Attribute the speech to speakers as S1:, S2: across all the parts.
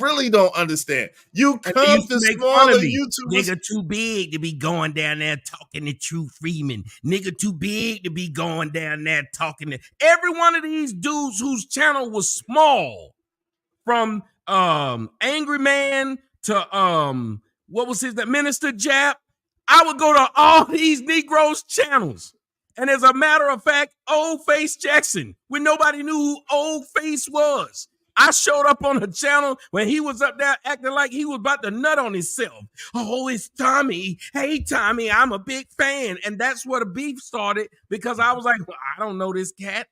S1: really don't understand. You
S2: And
S1: come
S2: used
S1: to
S2: make fun
S1: smaller
S2: of me.
S1: YouTubers.
S2: Nigga too big to be going down there talking to True Freeman. Nigga too big to be going down there talking to every one of these dudes whose channel was small. From Angry Man to what was his that Minister Jap. I would go to all these Negroes channels. And as a matter of fact, Old Face Jackson, when nobody knew who Old Face was, I showed up on the channel when he was up there acting like he was about to nut on himself. Oh, it's Tommy. Hey, Tommy, I'm a big fan. And that's where the beef started because I was like, well, I don't know this cat.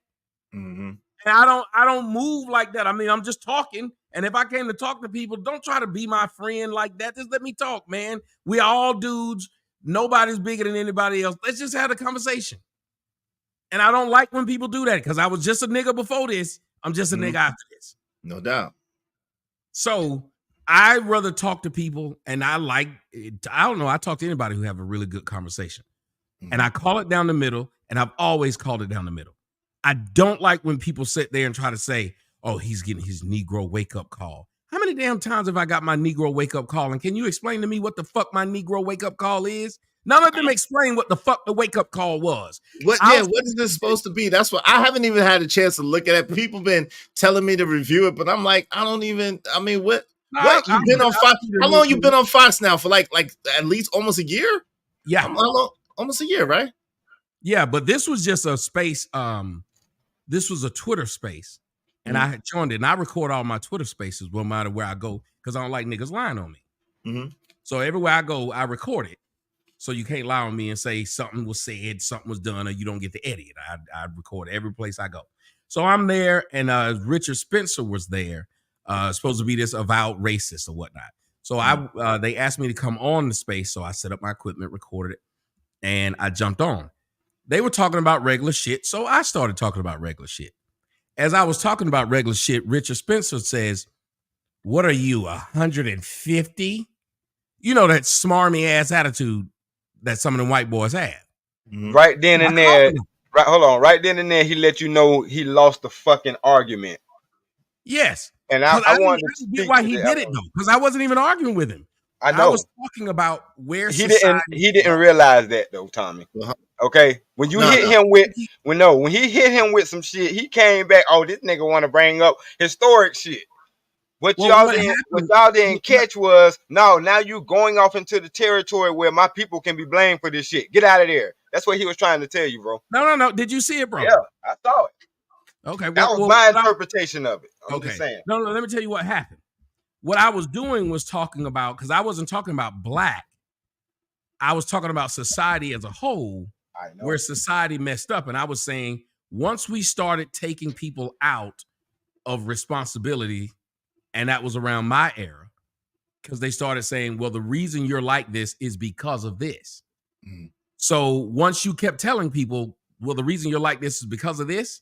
S1: Mm-hmm.
S2: And I don't move like that. I mean, I'm just talking. And if I came to talk to people, don't try to be my friend like that. Just let me talk, man. We all dudes. Nobody's bigger than anybody else. Let's just have a conversation. And I don't like when people do that because I was just a nigga before this. I'm just a nigga after this.
S1: No doubt.
S2: So I'd rather talk to people, and I don't know, I talk to anybody who have a really good conversation. Mm-hmm. And I call it down the middle, and I've always called it down the middle. I don't like when people sit there and try to say, oh, he's getting his Negro wake-up call. How many damn times have I got my Negro wake-up call? And can you explain to me what the fuck my Negro wake-up call is? None of them explain what the fuck the wake-up call was.
S1: What is this supposed to be? That's what I haven't even had a chance to look at it. People been telling me to review it, but I'm like, what? You've been on Fox? How long you been on Fox now? For like at least almost a year?
S2: Yeah.
S1: Almost a year, right?
S2: Yeah, but this was just a space. This was a Twitter space. And I had joined it. And I record all my Twitter spaces no matter where I go because I don't like niggas lying on me. Mm-hmm. So everywhere I go, I record it. So you can't lie on me and say something was said, something was done, or you don't get to edit it. I record every place I go. So I'm there, and Richard Spencer was there, supposed to be this avowed racist or whatnot. So they asked me to come on the space, so I set up my equipment, recorded it, and I jumped on. They were talking about regular shit, so I started talking about regular shit. As I was talking about regular shit, Richard Spencer says, what are you, 150? You know, that smarmy ass attitude that some of the white boys have.
S3: Right then and there, right then and there, he let you know he lost the fucking argument.
S2: Yes.
S3: And I wanted to
S2: get why he did it though, because I wasn't even arguing with him.
S3: I know.
S2: I was talking about where
S3: he didn't realize that though, Tommy. Okay, when you hit him with when he hit him with some shit, he came back. Oh, this nigga want to bring up historic shit. What y'all didn't catch was now you going off into the territory where my people can be blamed for this shit. Get out of there. That's what he was trying to tell you, bro.
S2: No. Did you see it, bro?
S3: Yeah, I saw it.
S2: Okay,
S3: that was my interpretation of it. I'm just saying.
S2: No. Let me tell you what happened. What I was doing was talking about, because I wasn't talking about black. I was talking about society as a whole, where society messed up, and I was saying once we started taking people out of responsibility. And that was around my era because they started saying, well, the reason you're like this is because of this. Mm. So once you kept telling people, well, the reason you're like this is because of this,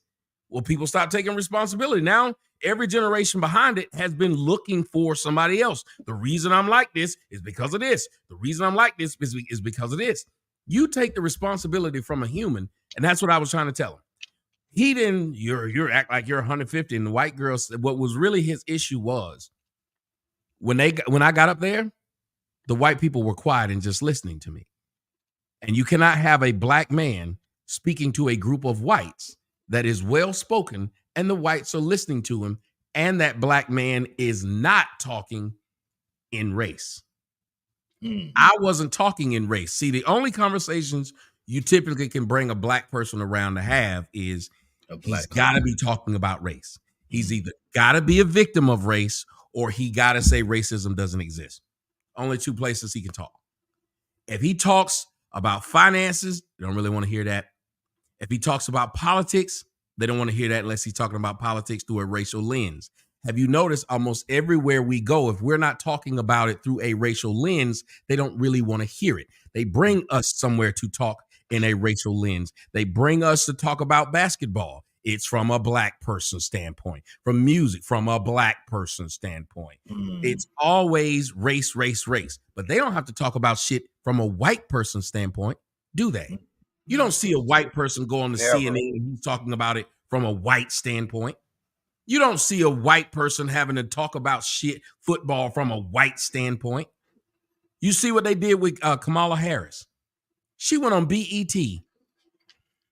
S2: well, people stopped taking responsibility. Now, every generation behind it has been looking for somebody else. The reason I'm like this is because of this. The reason I'm like this is because of this. You take the responsibility from a human, and that's what I was trying to tell him. He didn't, you act like you're 150. And the white girl said, what was really his issue was when I got up there, the white people were quiet and just listening to me. And you cannot have a black man speaking to a group of whites that is well spoken and the whites are listening to him. And that black man is not talking in race. Mm. I wasn't talking in race. See, the only conversations you typically can bring a black person around to have is he's got to be talking about race. He's either got to be a victim of race or he got to say racism doesn't exist. Only two places he can talk. If he talks about finances, they don't really want to hear that. If he talks about politics, they don't want to hear that unless he's talking about politics through a racial lens. Have you noticed almost everywhere we go, if we're not talking about it through a racial lens, they don't really want to hear it. They bring us somewhere to talk in a racial lens. They bring us to talk about basketball. It's from a black person standpoint. From music, from a black person standpoint. It's always race, race, race. But they don't have to talk about shit from a white person standpoint, do they? You don't see a white person go on the CNN and he's talking about it from a white standpoint. You don't see a white person having to talk about football from a white standpoint. You see what they did with Kamala Harris. She went on BET.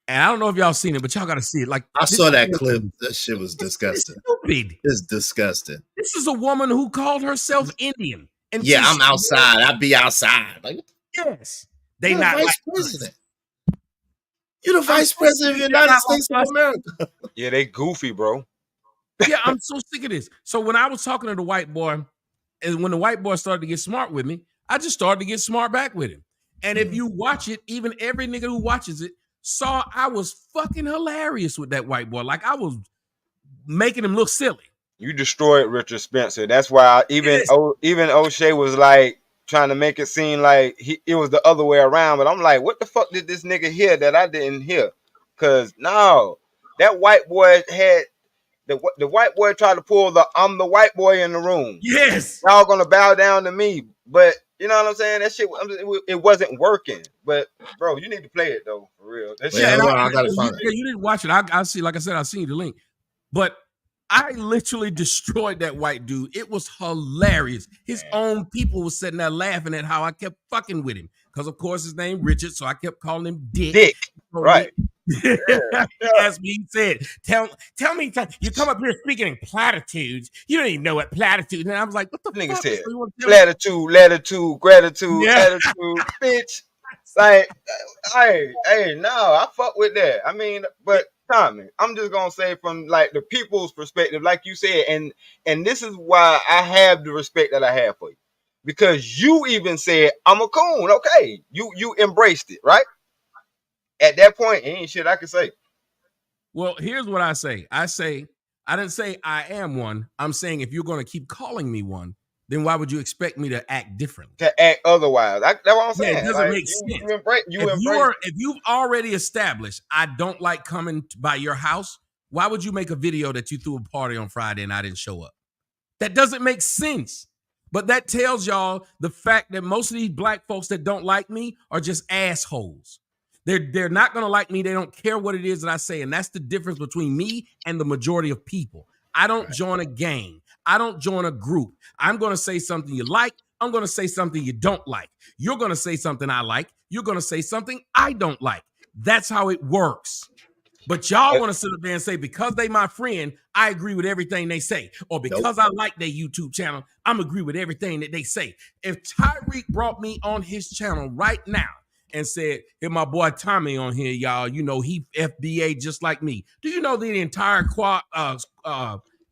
S2: And I don't know if y'all seen it, but y'all got to see it. Like
S1: I saw that clip. That shit was disgusting.
S2: Stupid.
S1: It's disgusting.
S2: This is a woman who called herself Indian. And
S1: yeah, I'm outside. I'd be outside. Like,
S2: yes. They not
S1: vice president. You're the vice president of the United States of America.
S3: Yeah, they goofy, bro.
S2: Yeah, I'm so sick of this. So when I was talking to the white boy, and when the white boy started to get smart with me, I just started to get smart back with him. And if you watch it, even every nigga who watches it saw I was fucking hilarious with that white boy. Like I was making him look silly.
S3: You destroyed Richard Spencer. That's why even O'Shea was like trying to make it seem like it was the other way around. But I'm like, what the fuck did this nigga hear that I didn't hear? Cause no, that white boy had the white boy tried to pull I'm the white boy in the room.
S2: Yes,
S3: y'all gonna bow down to me. But you know what I'm saying? That shit, it wasn't working. But bro, you need to play it though, for real. That shit,
S1: I gotta find it.
S2: You didn't watch it. I see. Like I said, I seen the link, but I literally destroyed that white dude. It was hilarious. His own people was sitting there laughing at how I kept fucking with him. Because, of course, his name Richard, so I kept calling him Dick.
S3: Dick, right.
S2: He asked me, he said, tell me, you come up here speaking in platitudes. You don't even know what platitudes. And I was like, what the
S3: nigga
S2: fuck?
S3: Said, latitude, gratitude, attitude, bitch. Like, hey, no, I fuck with that. I mean, but Tommy, I'm just gonna say from like the people's perspective, like you said, and this is why I have the respect that I have for you, because you even said I'm a coon. Okay, you embraced it, right? At that point, ain't shit I can say.
S2: Well, here's what I say. I didn't say I am one. I'm saying if you're gonna keep calling me one, then why would you expect me to act differently?
S3: To act otherwise. That's what I'm saying.
S2: Yeah, it doesn't make sense. If you've already established I don't like coming by your house, why would you make a video that you threw a party on Friday and I didn't show up? That doesn't make sense. But that tells y'all the fact that most of these black folks that don't like me are just assholes. They're not going to like me. They don't care what it is that I say. And that's the difference between me and the majority of people. I don't join a gang. I don't join a group. I'm going to say something you like. I'm going to say something you don't like. You're going to say something I like. You're going to say something I don't like. That's how it works. But y'all want to sit up there and say, because they my friend, I agree with everything they say. Or because I like their YouTube channel, I'm agree with everything that they say. If Tyreek brought me on his channel right now and said, "Hey, my boy Tommy on here, y'all, you know, he FBA just like me." Do you know the entire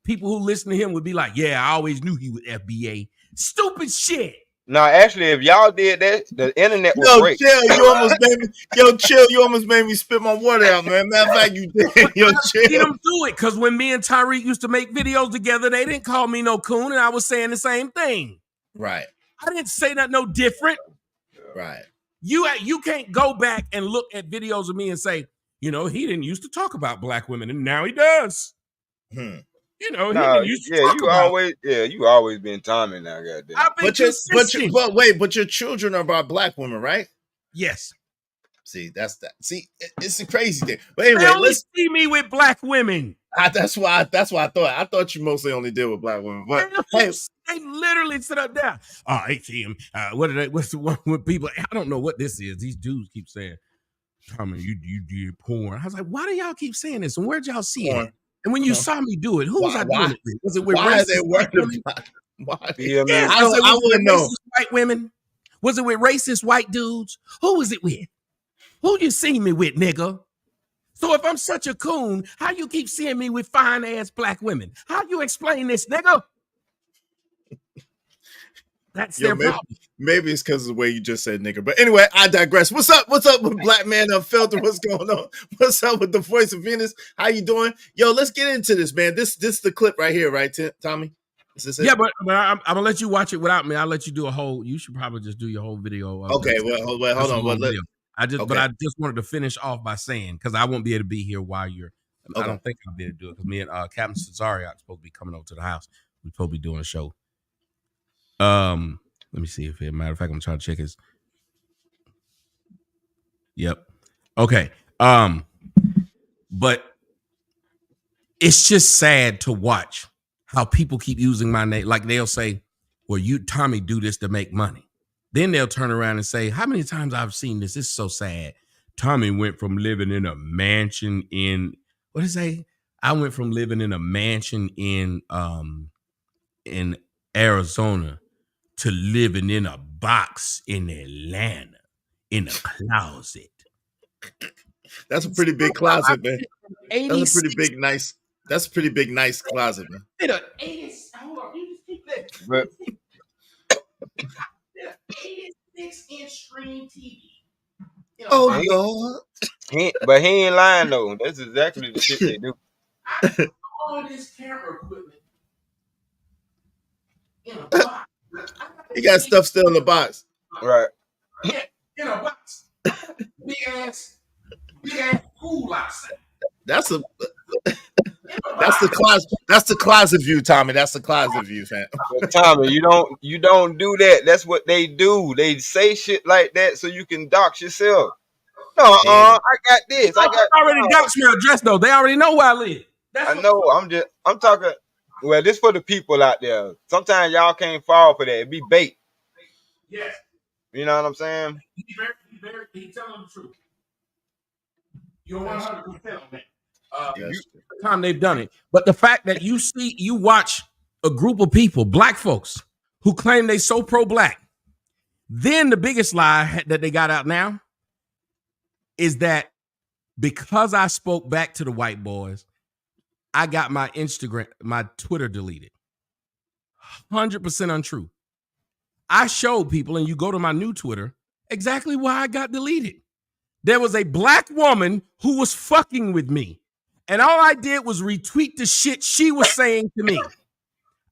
S2: people who listen to him would be like, "Yeah, I always knew he was FBA." Stupid shit.
S3: No, actually, if y'all did that, the internet would break.
S1: Chill, you almost made me spit my water out, man. Matter of fact, you did. Yo, chill.
S2: See them do it, because when me and Tyreek used to make videos together, they didn't call me no coon, and I was saying the same thing.
S1: Right.
S2: I didn't say that no different.
S1: Right.
S2: You can't go back and look at videos of me and say, you know, he didn't used to talk about black women, and now he does. You know, he didn't used to talk about.
S3: You always been Tommy now, goddamn.
S1: But your children are about black women, right?
S2: Yes.
S1: See, that's that. See, it's a crazy thing. But anyway,
S2: they only see me with black women.
S1: That's why I thought. I thought you mostly only deal with black women. But
S2: they literally sit up there. Oh, I see him. What's the one with people? I don't know what this is. These dudes keep saying, "Tommy, you did porn." I was like, why do y'all keep saying this? And where'd y'all see it? And when you saw me do it, who was I doing it with? Was it with racist white women?
S1: Why?
S2: Yeah, I wouldn't know. White women? Was it with racist white dudes? Who was it with? Who you see me with, nigga? So if I'm such a coon, how you keep seeing me with fine ass black women? How you explain this, nigga? That's their problem.
S1: Maybe it's because of the way you just said nigga. But anyway, I digress. What's up? What's up with Black Man Unfiltered? What's going on? What's up with the Voice of Venus? How you doing? Yo, let's get into this, man. This is the clip right here, right, Tommy? Is this it?
S2: Yeah, but I'm gonna let you watch it without me. I'll let you do a whole. You should probably just do your whole video.
S1: Okay, well, hold on.
S2: But I just wanted to finish off by saying, because I won't be able to be here while you're. Okay. I don't think I'll be able to do it because me and Captain Cesario are supposed to be coming over to the house. We're supposed to be doing a show. Let me see if it matter of fact, I'm trying to check his. Yep. Okay. But it's just sad to watch how people keep using my name. Like they'll say, well, you, Tommy, do this to make money. Then they'll turn around and say, how many times I've seen this? This is so sad. Tommy went from living in a mansion in, what did it say? I went from living in a mansion in Arizona to living in a box in Atlanta in a closet.
S1: That's a pretty big closet, man. That's a pretty big, nice. That's a pretty big, nice closet, man.
S2: Hold on, you just keep that. 86-inch screen TV.
S1: Oh Lord!
S3: But he ain't lying though. That's exactly the shit they do.
S2: All this camera equipment in a box.
S1: He got stuff still in the box,
S3: right?
S2: Yeah, in a box. Big ass pool outside.
S1: That's the closet. That's the closet view, Tommy. That's the closet view, fam.
S3: But Tommy, you don't do that. That's what they do. They say shit like that so you can dox yourself. No, I got this. I
S2: already doxed your address though. They already know where I live.
S3: I know. I'm talking. Well, this for the people out there. Sometimes y'all can't fall for that. It be bait.
S2: Yes.
S3: You know what I'm saying?
S2: He telling the truth. You're 100% on that. Time they've done it, but the fact that you watch a group of people, black folks, who claim they so pro-black, then the biggest lie that they got out now is that because I spoke back to the white boys, I got my Twitter deleted. 100% untrue. I showed people, and you go to my new Twitter, exactly why I got deleted. There was a black woman who was fucking with me. And all I did was retweet the shit she was saying to me.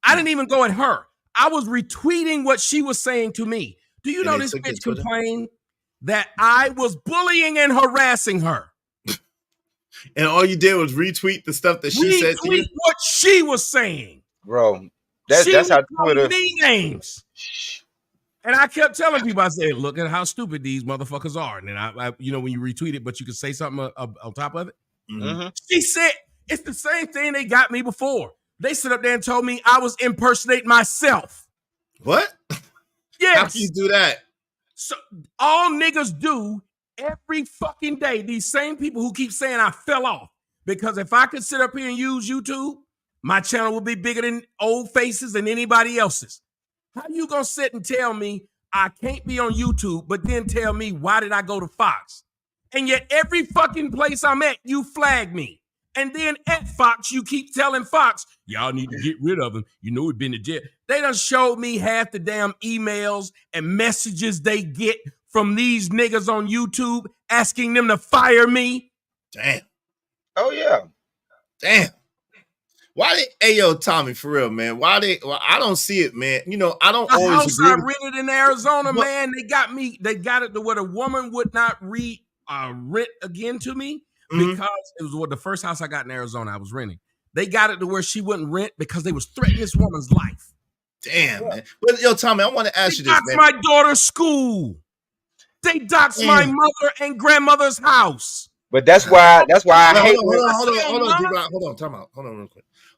S2: I didn't even go at her. I was retweeting what she was saying to me. Do you know this bitch complained that I was bullying and harassing her?
S1: And all you did was retweet the stuff that she said to you?
S2: Retweet what she was saying.
S3: Bro, that's how Twitter...
S2: names. And I kept telling people, I said, look at how stupid these motherfuckers are. And then I when you retweet it, but you can say something on top of it.
S3: Mm-hmm.
S2: She said, it's the same thing they got me before. They stood up there and told me I was impersonating myself.
S1: What?
S2: Yes.
S1: How can you do that?
S2: So all niggas do every fucking day, these same people who keep saying I fell off. Because if I could sit up here and use YouTube, my channel would be bigger than old faces and anybody else's. How you gonna sit and tell me I can't be on YouTube, but then tell me why did I go to Fox? And yet every fucking place I'm at, you flag me. And then at Fox, you keep telling Fox, y'all need to get rid of him. You know we've been to jail. They done showed me half the damn emails and messages they get from these niggas on YouTube asking them to fire me.
S1: Damn.
S3: Oh, yeah.
S1: Damn. Tommy, for real, man. I don't see it, man. I don't always agree.
S2: I rented in Arizona, man. They got it to where the woman would not rent again to me because it was the first house I got in Arizona I was renting. They got it to where she wouldn't rent because they was threatening this woman's life.
S1: Damn, man. But Tommy, I want to ask you this, man.
S2: My daughter's school. They doxed my mother and grandmother's house.
S3: But that's why I hate.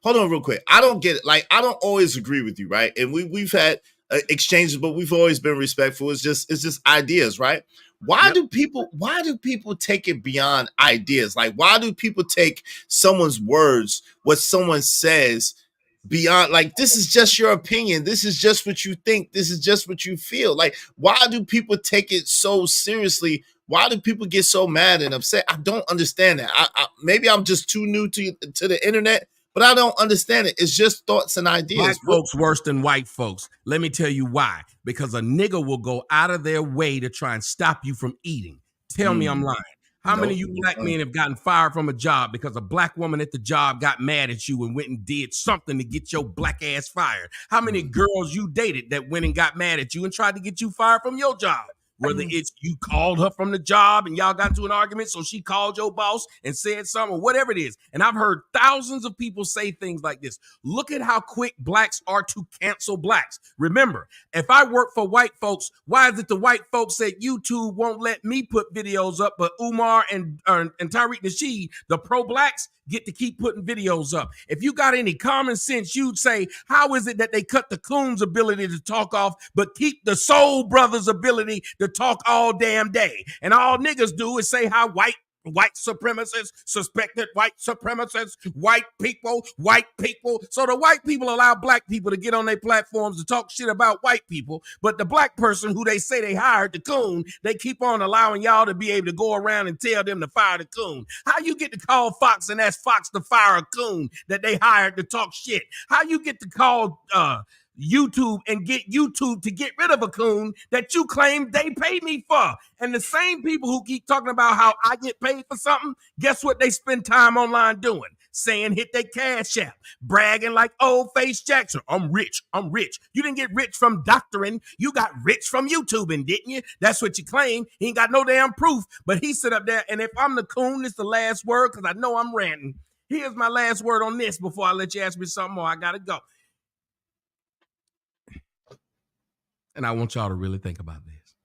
S1: Hold on real quick. I don't get it. Like, I don't always agree with you, right? And we've had exchanges, but we've always been respectful. It's just ideas, right? Why do people take it beyond ideas? Like, why do people take someone's words, what someone says, beyond, like, this is just your opinion, this is just what you think, this is just what you feel? Like, why do people take it so seriously? Why do people get so mad and upset? I don't understand that. I maybe I'm just too new to the internet, but I don't understand it. It's just thoughts and ideas.
S2: Black folks worse than white folks. Let me tell you why. Because a nigga will go out of their way to try and stop you from eating. Tell me I'm lying. How many of you black men have gotten fired from a job because a black woman at the job got mad at you and went and did something to get your black ass fired? How many girls you dated that went and got mad at you and tried to get you fired from your job whether it's you called her from the job and y'all got into an argument, so she called your boss and said something, or whatever it is. And I've heard thousands of people say things like this. Look at how quick blacks are to cancel blacks. Remember, if I work for white folks, why is it the white folks at YouTube won't let me put videos up, but Umar and Tariq Nasheed, the pro-blacks, get to keep putting videos up? If you got any common sense, you'd say, how is it that they cut the coon's ability to talk off, but keep the soul brother's ability to talk all damn day? And all niggas do is say how white supremacists, suspected white supremacists, white people. So the white people allow black people to get on their platforms to talk shit about white people, but the black person who they say they hired, the coon, they keep on allowing y'all to be able to go around and tell them to fire the coon. How you get to call Fox and ask Fox to fire a coon that they hired to talk shit? How you get to call YouTube and get YouTube to get rid of a coon that you claim they pay me for? And the same people who keep talking about how I get paid for something, guess what they spend time online doing? Saying hit their Cash App, bragging like old face Jackson. I'm rich. You didn't get rich from doctoring. You got rich from YouTubing, didn't you? That's what you claim. He ain't got no damn proof, but he sit up there, and if I'm the coon, it's the last word, because I know I'm ranting. Here's my last word on this before I let you ask me something more. I gotta go. And I want y'all to really think about this.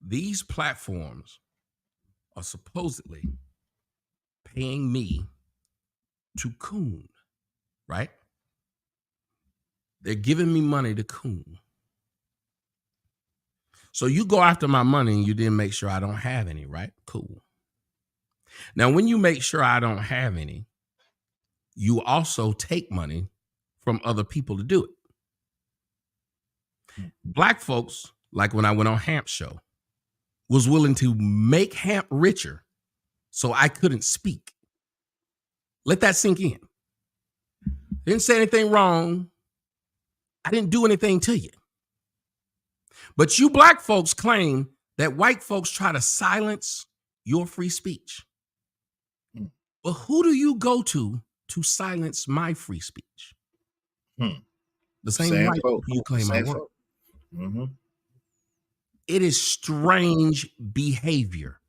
S2: These platforms are supposedly paying me to coon, right? They're giving me money to coon. So you go after my money and you didn't make sure I don't have any, right? Cool. Now, when you make sure I don't have any, you also take money from other people to do it. Black folks, like when I went on Hamp's show, was willing to make Hamp richer so I couldn't speak. Let that sink in. Didn't say anything wrong. I didn't do anything to you. But you black folks claim that white folks try to silence your free speech. But who do you go to silence my free speech? The same white folk you claim I work. Mm-hmm. It is strange behavior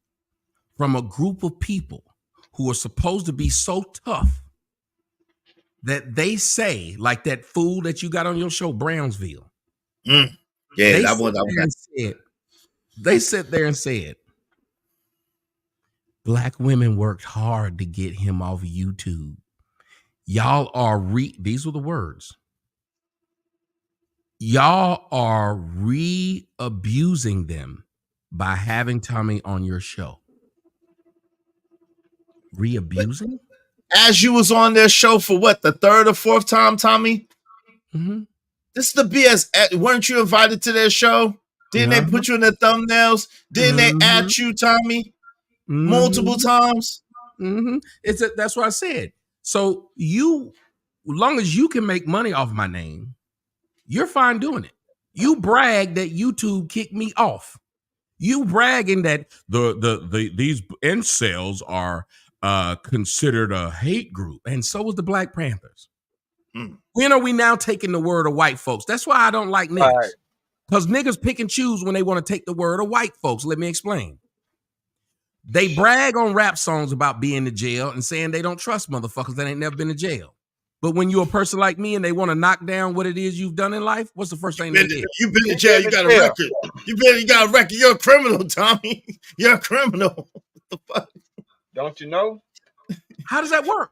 S2: from a group of people who are supposed to be so tough that they say, like that fool that you got on your show, Brownsville.
S1: Yeah, that one.
S2: They sit there and said, black women worked hard to get him off YouTube. Y'all are these were the words. Y'all are re-abusing them by having Tommy on your show. Re-abusing?
S1: As you was on their show for what, the third or fourth time, Tommy?
S2: Mm-hmm.
S1: This is the BS. Weren't you invited to their show? Didn't they put you in the thumbnails? Didn't they add you, Tommy? Multiple times?
S2: That's what I said. So you, as long as you can make money off my name, you're fine doing it. You brag that YouTube kicked me off. You bragging that these incels are considered a hate group, and so was the Black Panthers. When are we now taking the word of white folks? That's why I don't like niggas. Because niggas pick and choose when they want to take the word of white folks. Let me explain. They brag on rap songs about being in jail and saying they don't trust motherfuckers that ain't never been to jail. But when you're a person like me and they want to knock down what it is you've done in life, what's the first thing they did?
S1: You've been to jail, you got a record. You got a record. You're a criminal, Tommy. You're a criminal. What the fuck?
S3: Don't you know?
S2: How does that work?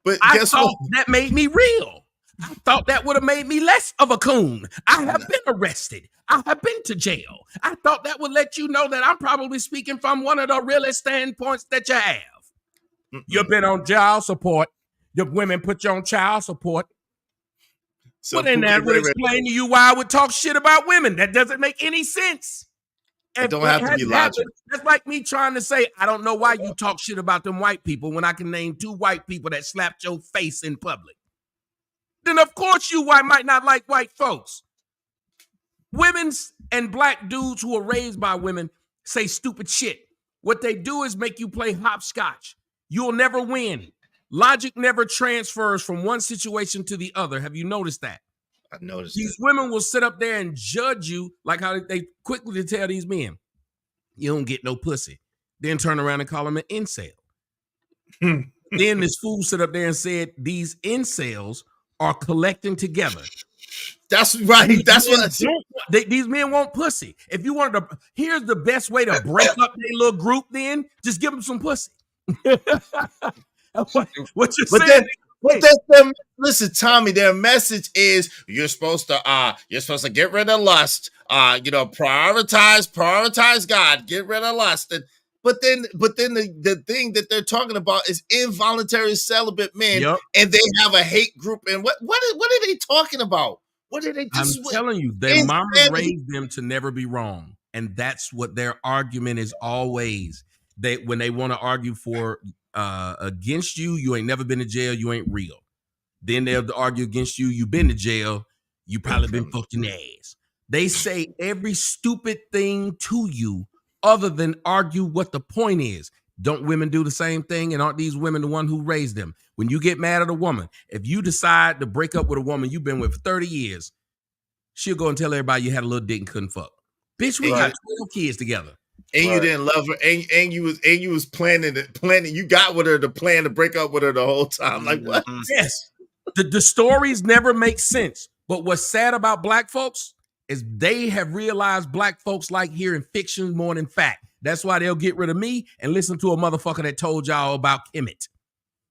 S1: But
S2: I thought that made me real. I thought that would have made me less of a coon. I have been arrested. I have been to jail. I thought that would let you know that I'm probably speaking from one of the realest standpoints that you have. You've been on child support. Your women put you on child support. So then that would explain to you why I would talk shit about women. That doesn't make any sense.
S1: It don't have to be logical.
S2: That's like me trying to say, I don't know why you talk shit about them white people when I can name 2 white people that slapped your face in public. Then of course you might not like white folks. Women's and black dudes who are raised by women say stupid shit. What they do is make you play hopscotch. You'll never win. Logic never transfers from one situation to the other. Have you noticed that?
S1: I noticed
S2: these women will sit up there and judge you like how they quickly tell these men, you don't get no pussy. Then turn around and call them an incel. Then this fool sit up there and said these incels are collecting together.
S1: That's right.
S2: These men want pussy. If you wanted to, here's the best way to break up their little group. Then just give them some pussy. what you're saying?
S1: Listen, Tommy. Their message is you're supposed to get rid of lust. Prioritize God. Get rid of lust. But then the thing that they're talking about is involuntary celibate men, and they have a hate group. And what are they talking about? What are they?
S2: I'm telling you, their mama raised them to never be wrong, and that's what their argument is always. When they want to argue for against you, you ain't never been to jail, you ain't real. Then they'll argue against you, you've been to jail, you probably been fucking ass. They say every stupid thing to you other than argue what the point is. Don't women do the same thing? And aren't these women the one who raised them? When you get mad at a woman, if you decide to break up with a woman you've been with for 30 years, she'll go and tell everybody you had a little dick and couldn't fuck. Bitch, we got 12 kids together.
S1: And you didn't love her, and you was planning. You got with her to plan to break up with her the whole time. Like what?
S2: Yes, the stories never make sense. But what's sad about black folks is they have realized black folks like hearing fiction more than fact. That's why they'll get rid of me and listen to a motherfucker that told y'all about Kemet.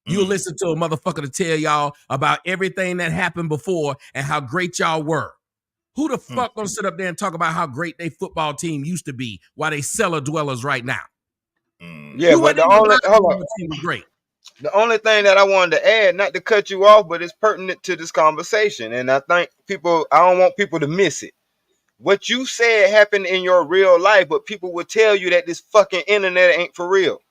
S2: You'll listen to a motherfucker to tell y'all about everything that happened before and how great y'all were. Who the fuck gonna sit up there and talk about how great their football team used to be while they cellar dwellers right now?
S3: Yeah, but the only thing that I wanted to add, not to cut you off, but it's pertinent to this conversation, and I think I don't want people to miss it. What you said happened in your real life, but people will tell you that this fucking internet ain't for real.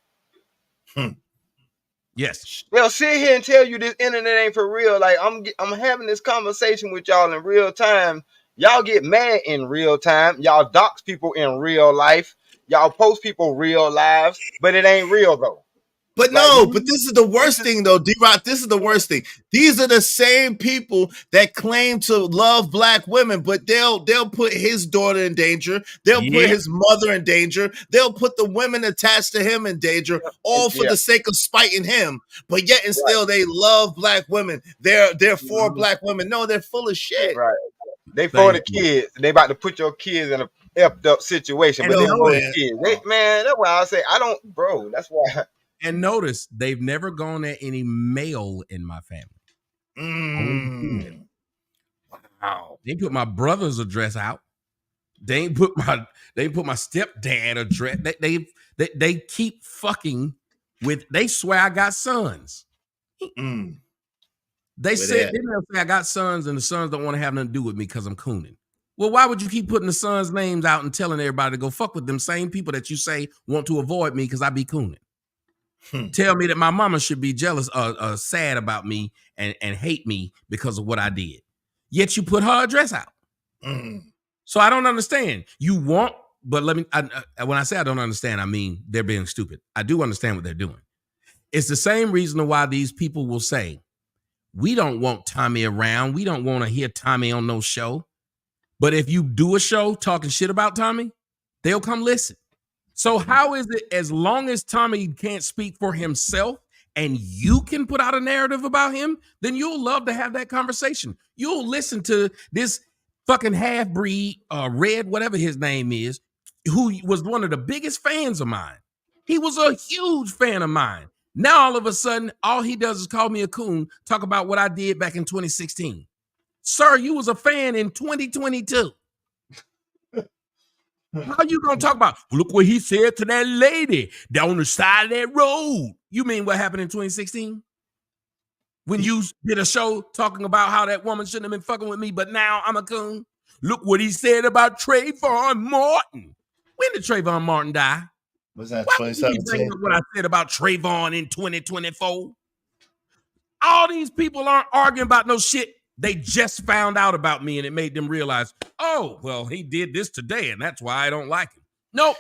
S2: Yes.
S3: They'll sit here and tell you this internet ain't for real. Like I'm having this conversation with y'all in real time. Y'all get mad in real time. Y'all dox people in real life. Y'all post people real lives, but it ain't real though.
S1: But but this is the worst thing though, D-Rock. This is the worst thing. These are the same people that claim to love black women, but they'll put his daughter in danger. They'll put his mother in danger. They'll put the women attached to him in danger, all for the sake of spiting him. But yet and still they love black women. They're for black women. No, they're full of shit.
S3: Right. They for the kids. They about to put your kids in a effed up situation, but they for the kids. Man, that's why I say that's why.
S2: And notice they've never gone at any male in my family. Wow. They put my brother's address out. They ain't put my stepdad address. They keep fucking with. They swear I got sons. They say I got sons, and the sons don't want to have nothing to do with me because I'm cooning. Well, why would you keep putting the sons' names out and telling everybody to go fuck with them same people that you say want to avoid me because I be cooning? Tell me that my mama should be jealous or sad about me and hate me because of what I did. Yet you put her address out. So I don't understand. But when I say I don't understand, I mean they're being stupid. I do understand what they're doing. It's the same reason why these people will say, we don't want Tommy around. We don't want to hear Tommy on no show. But if you do a show talking shit about Tommy, they'll come listen. So how is it as long as Tommy can't speak for himself and you can put out a narrative about him, then you'll love to have that conversation. You'll listen to this fucking half-breed, Red, whatever his name is, who was one of the biggest fans of mine. He was a huge fan of mine. Now, all of a sudden, all he does is call me a coon, talk about what I did back in 2016. Sir, you was a fan in 2022. How you gonna talk about, look what he said to that lady down on the side of that road? You mean what happened in 2016? When you did a show talking about how that woman shouldn't have been fucking with me, but now I'm a coon? Look what he said about Trayvon Martin. When did Trayvon Martin die?
S1: Was that 2017?
S2: What I said about Trayvon in 2024? All these people aren't arguing about no shit. They just found out about me and it made them realize, oh, well, he did this today and that's why I don't like him. Nope.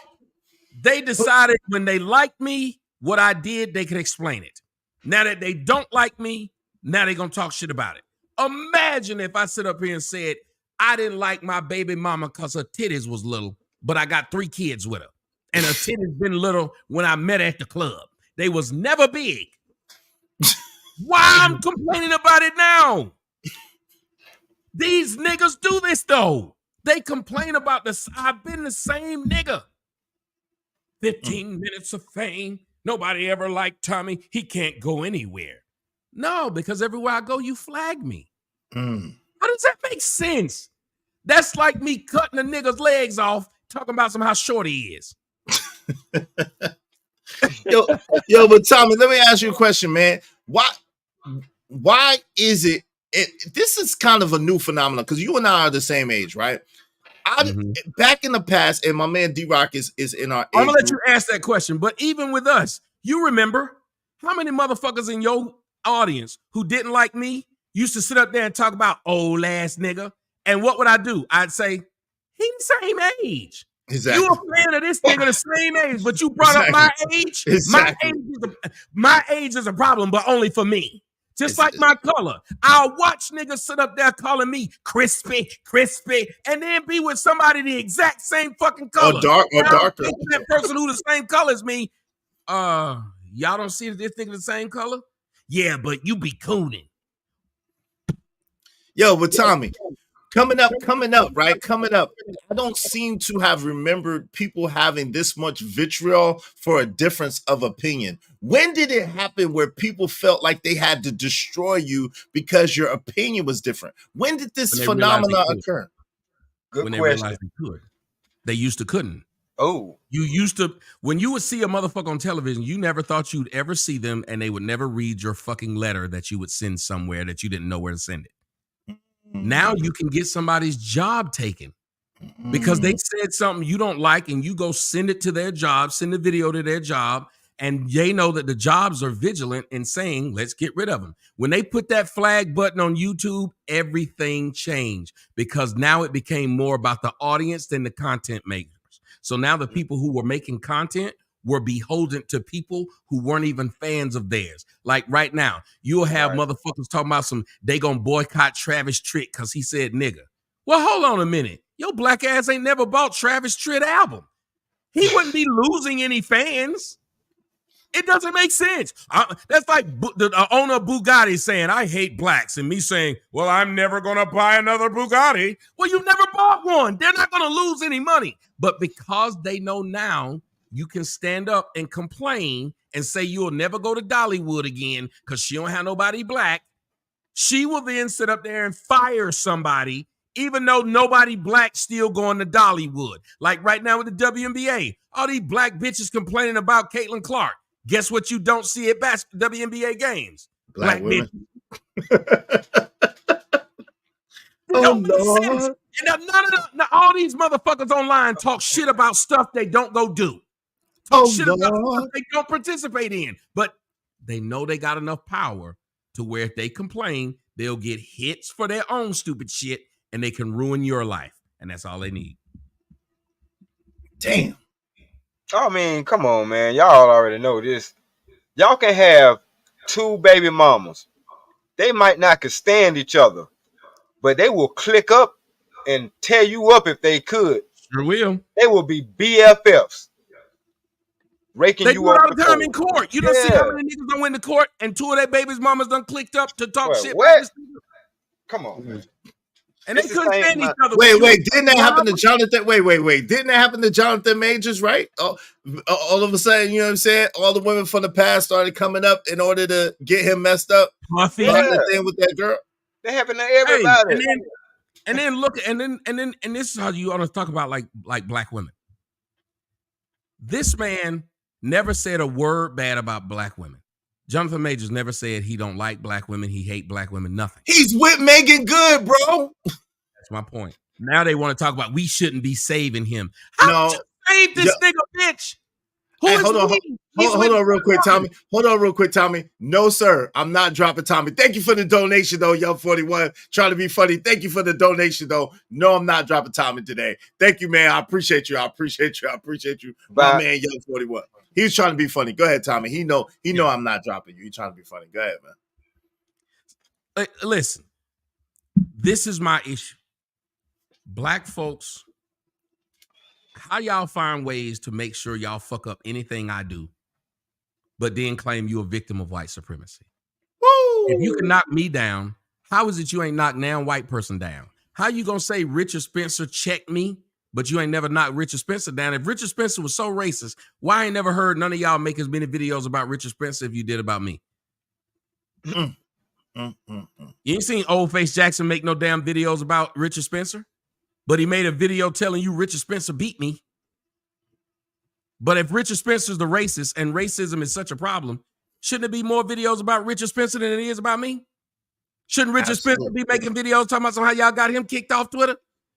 S2: They decided when they liked me, what I did, they could explain it. Now that they don't like me, now they're going to talk shit about it. Imagine if I sit up here and said, I didn't like my baby mama because her titties was little, but I got 3 kids with her. And her titties been little when I met her at the club. They was never big. Why I'm complaining about it now? These niggas do this though. They complain about this. I've been the same nigga. 15 minutes of fame. Nobody ever liked Tommy. He can't go anywhere. No, because everywhere I go, you flag me. How does that make sense? That's like me cutting a nigga's legs off, talking about how short he is.
S1: yo, but Tommy, let me ask you a question, man. Why is it this is kind of a new phenomenon because you and I are the same age, right? Back in the past, and my man D-Rock is in our age.
S2: I'm gonna let you ask that question, but even with us, you remember how many motherfuckers in your audience who didn't like me used to sit up there and talk about old ass nigga? And what would I do? I'd say, he's the same age. Exactly. You a fan of this nigga the same age, but you brought up my age. Exactly. My age is a problem, but only for me. Just like my color. I'll watch niggas sit up there calling me crispy, and then be with somebody the exact same fucking color.
S1: Or darker.
S2: That person who the same color as me. Y'all don't see this nigga the same color? Yeah, but you be cooning.
S1: Yo, but Tommy, coming up, right? Coming up. I don't seem to have remembered people having this much vitriol for a difference of opinion. When did it happen where people felt like they had to destroy you because your opinion was different? When did this phenomenon occur?
S2: Good question. They realized they could. They used to couldn't.
S3: Oh.
S2: You used to, when you would see a motherfucker on television, you never thought you'd ever see them and they would never read your fucking letter that you would send somewhere that you didn't know where to send it. Now you can get somebody's job taken because they said something you don't like and you go send it to their job, send the video to their job, and they know that the jobs are vigilant in saying, let's get rid of them. When they put that flag button on YouTube, everything changed because now it became more about the audience than the content makers. So now the people who were making content were beholden to people who weren't even fans of theirs. Like right now, you'll have motherfuckers talking about they gonna boycott Travis Tritt because he said nigga. Well, hold on a minute. Your black ass ain't never bought Travis Tritt album. He wouldn't be losing any fans. It doesn't make sense. That's like the owner of Bugatti saying, I hate blacks, and me saying, well, I'm never gonna buy another Bugatti. Well, you never bought one. They're not gonna lose any money. But because they know now, you can stand up and complain and say you'll never go to Dollywood again because she don't have nobody black. She will then sit up there and fire somebody, even though nobody black still going to Dollywood. Like right now with the WNBA, all these black bitches complaining about Caitlin Clark. Guess what you don't see at WNBA games?
S1: Black women. Oh, Lord.
S2: And all these motherfuckers online talk shit about stuff they don't go do. Talk shit about stuff they don't participate in. But they know they got enough power to where if they complain, they'll get hits for their own stupid shit and they can ruin your life. And that's all they need.
S1: Damn.
S3: I mean, come on, man. Y'all already know this. Y'all can have 2 baby mamas. They might not could stand each other, but they will click up and tear you up if they could.
S2: Sure will.
S3: They will be BFFs. Raking you up.
S2: They do it all the time in court. You don't see how many niggas done went to court and 2 of their babies' mamas done clicked up to talk shit.
S3: What? Come on.
S2: And they couldn't stand each other.
S1: Wait, didn't that happen to Jonathan? Wait. Didn't that happen to Jonathan Majors, right? All of a sudden, you know what I'm saying? All the women from the past started coming up in order to get him messed up.
S2: Puffy.
S1: With that girl.
S3: They happen to everybody.
S2: Hey, and then this is how you ought to talk about like black women. This man never said a word bad about black women. Jonathan Majors never said he don't like black women, he hate black women, nothing.
S1: He's with Megan Good, bro.
S2: That's my point. Now they want to talk about we shouldn't be saving him. How did you save this nigga, bitch?
S1: Hold on real quick, Tommy. Hold on real quick, Tommy. No, sir. I'm not dropping Tommy. Thank you for the donation, though, Young 41. Trying to be funny. Thank you for the donation, though. No, I'm not dropping Tommy today. Thank you, man. I appreciate you. My man, Young 41. He was trying to be funny. Go ahead, Tommy. He know I'm not dropping you. He's trying to be funny. Go ahead, man.
S2: Listen, This is my issue. Black folks, how y'all find ways to make sure y'all fuck up anything I do, but then claim you're a victim of white supremacy? Woo! If you can knock me down, how is it you ain't knocked down white person down? How you gonna say Richard Spencer checked me, but you ain't never knocked Richard Spencer down? If Richard Spencer was so racist, why I ain't never heard none of y'all make as many videos about Richard Spencer if you did about me? You ain't seen Old Face Jackson make no damn videos about Richard Spencer, but he made a video telling you Richard Spencer beat me. But if Richard Spencer's the racist and racism is such a problem, shouldn't there be more videos about Richard Spencer than it is about me? Shouldn't Richard Spencer be making videos talking about how y'all got him kicked off Twitter?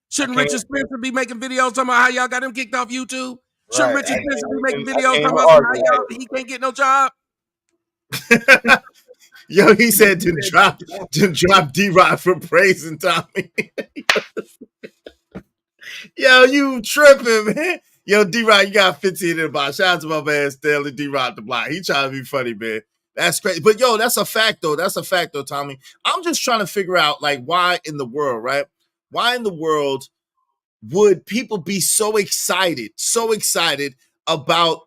S2: Shouldn't Richard Spencer be making videos talking about how y'all got him kicked off YouTube? Shouldn't Richard Spencer be making videos talking about how he can't get no job?
S1: Yo, he said to drop D-Rod for praising Tommy. Yo, you tripping, man. Yo, D-Rod, you got 15 in the box. Shout out to my man Stanley D-Rod the Block. He trying to be funny, man. That's crazy. But yo, that's a fact though. That's a fact though, Tommy. I'm just trying to figure out like why in the world, right? Why in the world would people be so excited about,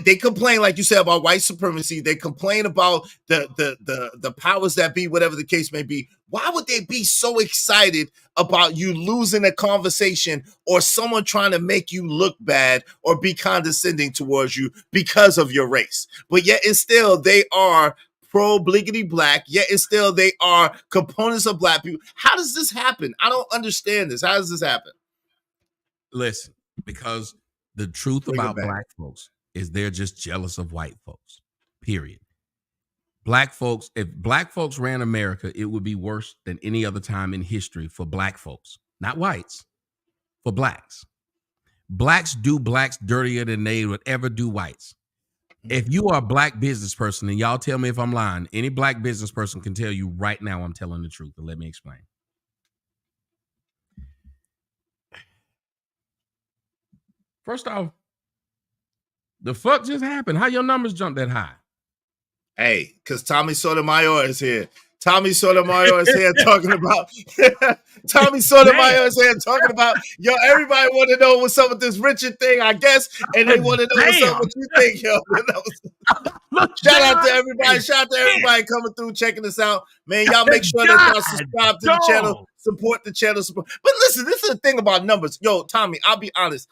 S1: they complain, like you said, about white supremacy. They complain about the powers that be, whatever the case may be. Why would they be so excited about you losing a conversation or someone trying to make you look bad or be condescending towards you because of your race? But yet and still they are pro-bliggity black, yet and still they are components of black people. How does this happen? I don't understand this. How does this happen?
S2: Listen, because the truth about black folks is they're just jealous of white folks, period. Black folks, if black folks ran America, it would be worse than any other time in history for black folks, not whites, for blacks. Blacks do blacks dirtier than they would ever do whites. If you are a black business person, and y'all tell me if I'm lying, any black business person can tell you right now I'm telling the truth, but let me explain. First off, the fuck just happened? How your numbers jumped that high?
S1: Hey, because Tommy Sotomayor is here. Tommy Sotomayor is here talking about Tommy Sotomayor is here talking about, yo, everybody want to know what's up with this Richard thing, I guess, and they want to know what's up with you think, yo. Shout out to everybody. Shout out to everybody coming through, checking this out. Man, y'all make sure that y'all subscribe to the channel, support the channel. But listen, this is the thing about numbers. Yo, Tommy, I'll be honest.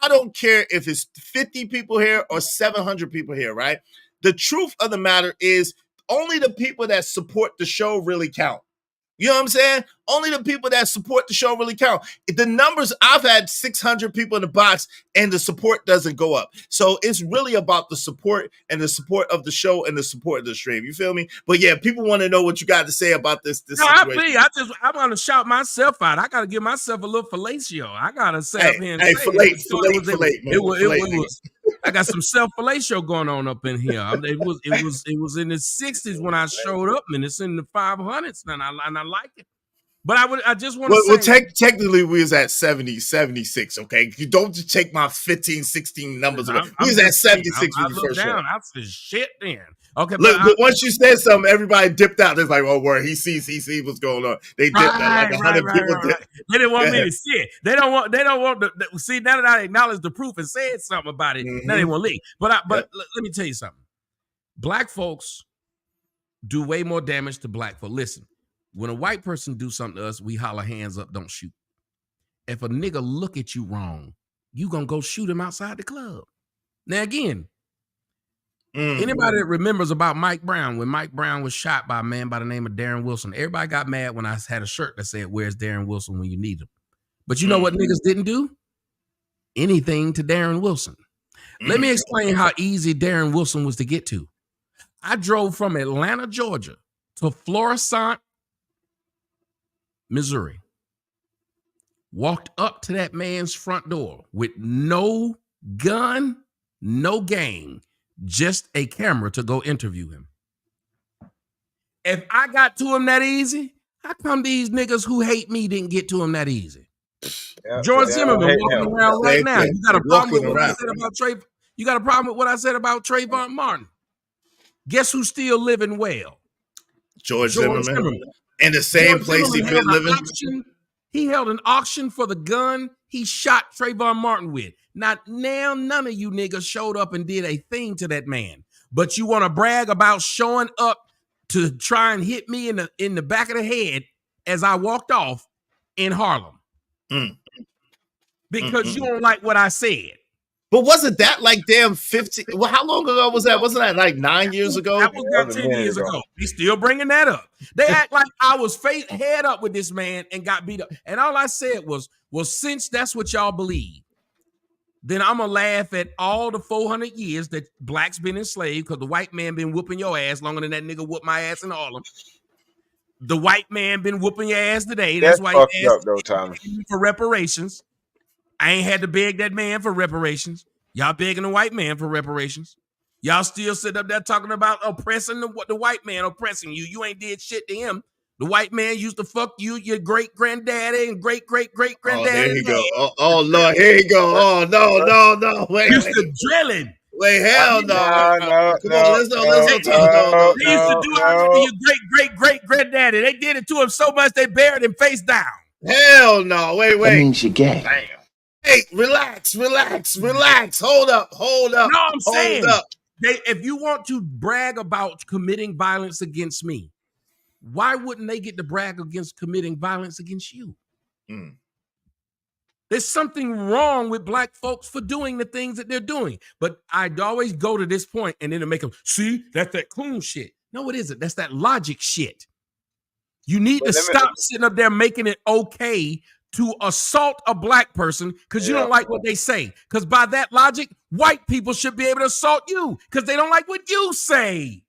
S1: I don't care if it's 50 people here or 700 people here, right? The truth of the matter is only the people that support the show really count. You know what I'm saying? Only the people that support the show really count. The numbers, I've had 600 people in the box and the support doesn't go up. So it's really about the support and the support of the show and the support of the stream. You feel me? But yeah, people want to know what you got to say about this situation.
S2: I want to shout myself out. I got to give myself a little fellatio. I got to say up here and say
S1: fillet.
S2: I got some self-fellatio going on up in here. It was in the 60s when I showed up, and it's in the 500s, and I like it. But I just want to say...
S1: technically, we was at 70, 76, okay? You don't just take my 15, 16 numbers away. We was at 76 when you first showed.
S2: I said, shit then. Okay,
S1: but once you said something, everybody dipped out. They're like, oh, word, he sees what's going on. They dipped out. Like 100 people dipped.
S2: They didn't want me to see it. They don't want to see, now that I acknowledged the proof and said something about it, now they want to leave. But let me tell you something. Black folks do way more damage to black folks. Listen, when a white person do something to us, we holler hands up, don't shoot. If a nigga look at you wrong, you gonna go shoot him outside the club. Now again, anybody that remembers about Mike Brown, when Mike Brown was shot by a man by the name of Darren Wilson, everybody got mad when I had a shirt that said, where's Darren Wilson when you need him? But you know what niggas didn't do? Anything to Darren Wilson. Let me explain how easy Darren Wilson was to get to. I drove from Atlanta, Georgia to Florissant, Missouri. Walked up to that man's front door with no gun, no game, just a camera to go interview him. If I got to him that easy, how come these niggas who hate me didn't get to him that easy? George Zimmerman walking around right now. You got a problem with what I said about Trayvon? You got a problem with what I said about Trayvon Martin? Guess who's still living well?
S1: George Zimmerman. In the same place he been living.
S2: He held an auction for the gun he shot Trayvon Martin with. Now none of you niggas showed up and did a thing to that man. But you want to brag about showing up to try and hit me in the back of the head as I walked off in Harlem. Because you don't like what I said.
S1: But wasn't that like damn 50? Well, how long ago was that? Wasn't that like 9 years ago?
S2: That was 10 years ago. He's still bringing that up. They act like I was head up with this man and got beat up. And all I said was, well, since that's what y'all believe, then I'm going to laugh at all the 400 years that blacks been enslaved because the white man been whooping your ass longer than that nigga whooped my ass in Harlem. The white man been whooping your ass today. That's why he asked for reparations. I ain't had to beg that man for reparations. Y'all begging the white man for reparations. Y'all still sit up there talking about oppressing the white man oppressing you. You ain't did shit to him. The white man used to fuck you, your great granddaddy and great granddaddy.
S1: Oh, there you go. Oh Lord, here you go. Oh no. Wait.
S2: Used to drilling.
S1: Wait, hell no.
S2: Come on, let's talk. They used to do it to your great granddaddy. They did it to him so much they buried him face down.
S1: Hell no. Wait.
S4: That means you're gay.
S1: Damn. Hey, relax. Hold up.
S2: No, I'm saying, if you want to brag about committing violence against me, why wouldn't they get to brag against committing violence against you? There's something wrong with black folks for doing the things that they're doing. But I'd always go to this point and then to make them, see, that's that coon shit. No, it isn't. That's that logic shit. You need to stop sitting up there making it okay to assault a black person because you don't like what they say. Because by that logic, white people should be able to assault you because they don't like what you say.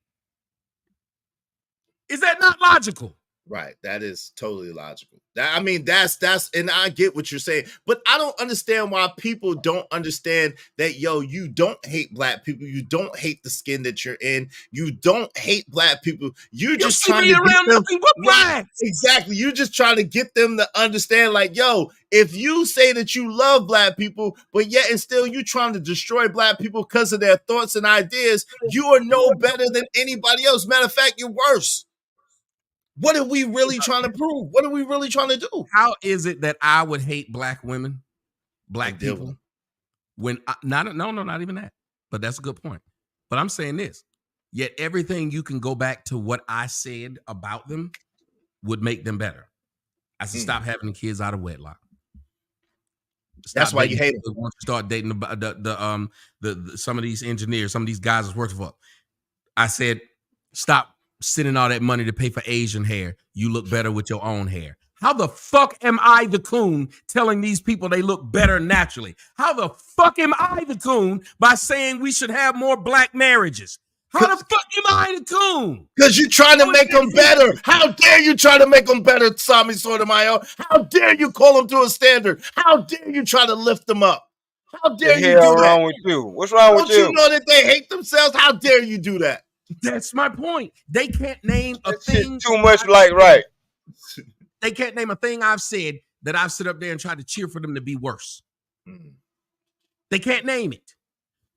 S2: Is that not logical?
S1: Right. That is totally logical. That's and I get what you're saying, but I don't understand why people don't understand that, you don't hate black people. You don't hate the skin that you're in. You don't hate black people. You're just trying to get them. Right, exactly. You're just trying to get them to understand, like, if you say that you love black people, but yet and still you trying to destroy black people because of their thoughts and ideas, you are no better than anybody else. Matter of fact, you're worse. What are we really trying to prove? What are we really trying to do?
S2: How is it that I would hate black women, black people, when not even that. But that's a good point. But I'm saying this. Yet everything you can go back to what I said about them would make them better. I said stop having the kids out of wedlock.
S1: That's why you hate them.
S2: Once you start dating the some of these engineers, some of these guys is worth for. I said stop sending all that money to pay for Asian hair. You look better with your own hair. How the fuck am I the coon telling these people they look better naturally? How the fuck am I the coon by saying we should have more black marriages? How the fuck am I the coon?
S1: Because you're trying to make them better. How dare you try to make them better, Sami Sotomayor? How dare you call them to a standard? How dare you try to lift them up? How dare you do that? What's
S3: wrong with you? What's wrong with you?
S1: Don't you know that they hate themselves? How dare you do that?
S2: That's my point. They can't name a thing.
S3: Too much like right.
S2: They can't name a thing I've said that I've sit up there and tried to cheer for them to be worse. They can't name it.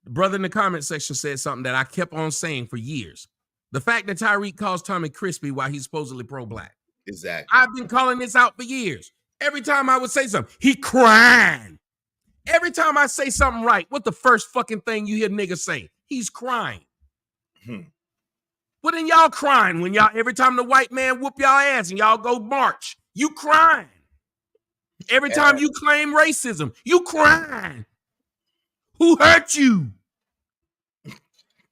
S2: The brother in the comment section said something that I kept on saying for years. The fact that Tyreek calls Tommy crispy while he's supposedly pro-black.
S1: Exactly.
S2: I've been calling this out for years. Every time I would say something, he crying. Every time I say something right, what the first fucking thing you hear niggas say? He's crying. Well, then y'all crying when y'all, every time the white man whoop y'all ass and y'all go march, you crying. Every time you claim racism, you crying. Who hurt you?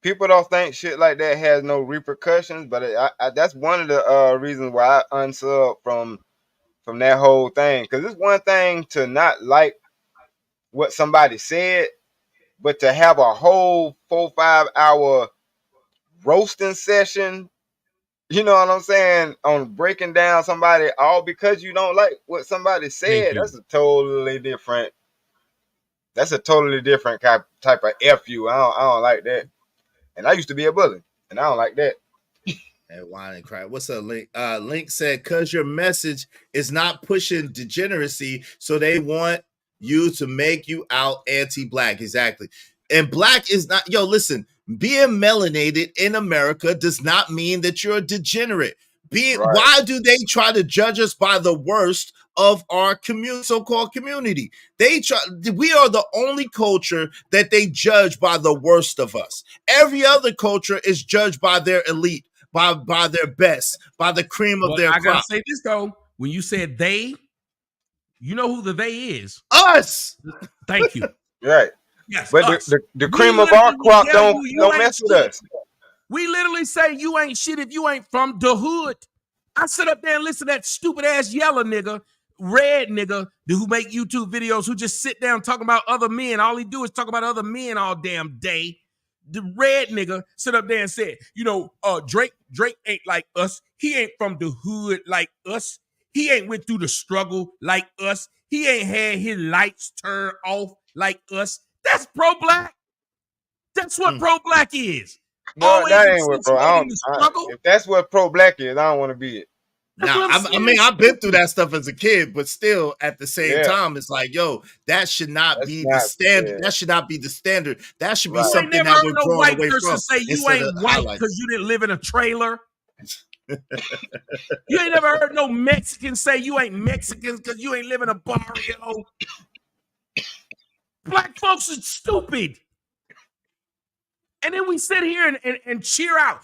S3: People don't think shit like that has no repercussions, but that's one of the reasons why I unsub from that whole thing. Because it's one thing to not like what somebody said, but to have a whole 4-5 hour roasting session, you know what I'm saying, on breaking down somebody all because you don't like what somebody said. That's a totally different type of F you. I don't like that. And I used to be a bully, and I don't like that.
S1: And whine and cry. What's up, Link? Link said, because your message is not pushing degeneracy, so they want you to make you out anti-black. Exactly. And black is not, listen, being melanated in America does not mean that you're a degenerate. Why do they try to judge us by the worst of our so-called community? We are the only culture that they judge by the worst of us. Every other culture is judged by their elite, by their best, by the cream of their crop. I
S2: gotta say this though, when you said they, you know who the they is?
S1: Us.
S2: Thank you.
S3: Right.
S2: Yes,
S3: but the cream of our crop don't mess with us.
S2: We literally say you ain't shit if you ain't from the hood. I sit up there and listen to that stupid ass yellow nigga, red nigga who make YouTube videos who just sit down talking about other men. All he do is talk about other men all damn day. The red nigga sit up there and said, Drake ain't like us. He ain't from the hood like us. He ain't went through the struggle like us. He ain't had his lights turned off like us. That's pro-black. That's what pro-black is.
S3: No, that ain't what if that's what pro-black is, I don't want to be it.
S1: Now, I've been through that stuff as a kid, but still, at the same time, it's like, that should not be the standard. That should not be the standard. That should be something that we're growing away from.
S2: Say you ain't white because you didn't live in a trailer. You ain't never heard no Mexican say you ain't Mexican because you ain't live in a barrio. Black folks are stupid. And then we sit here and cheer out.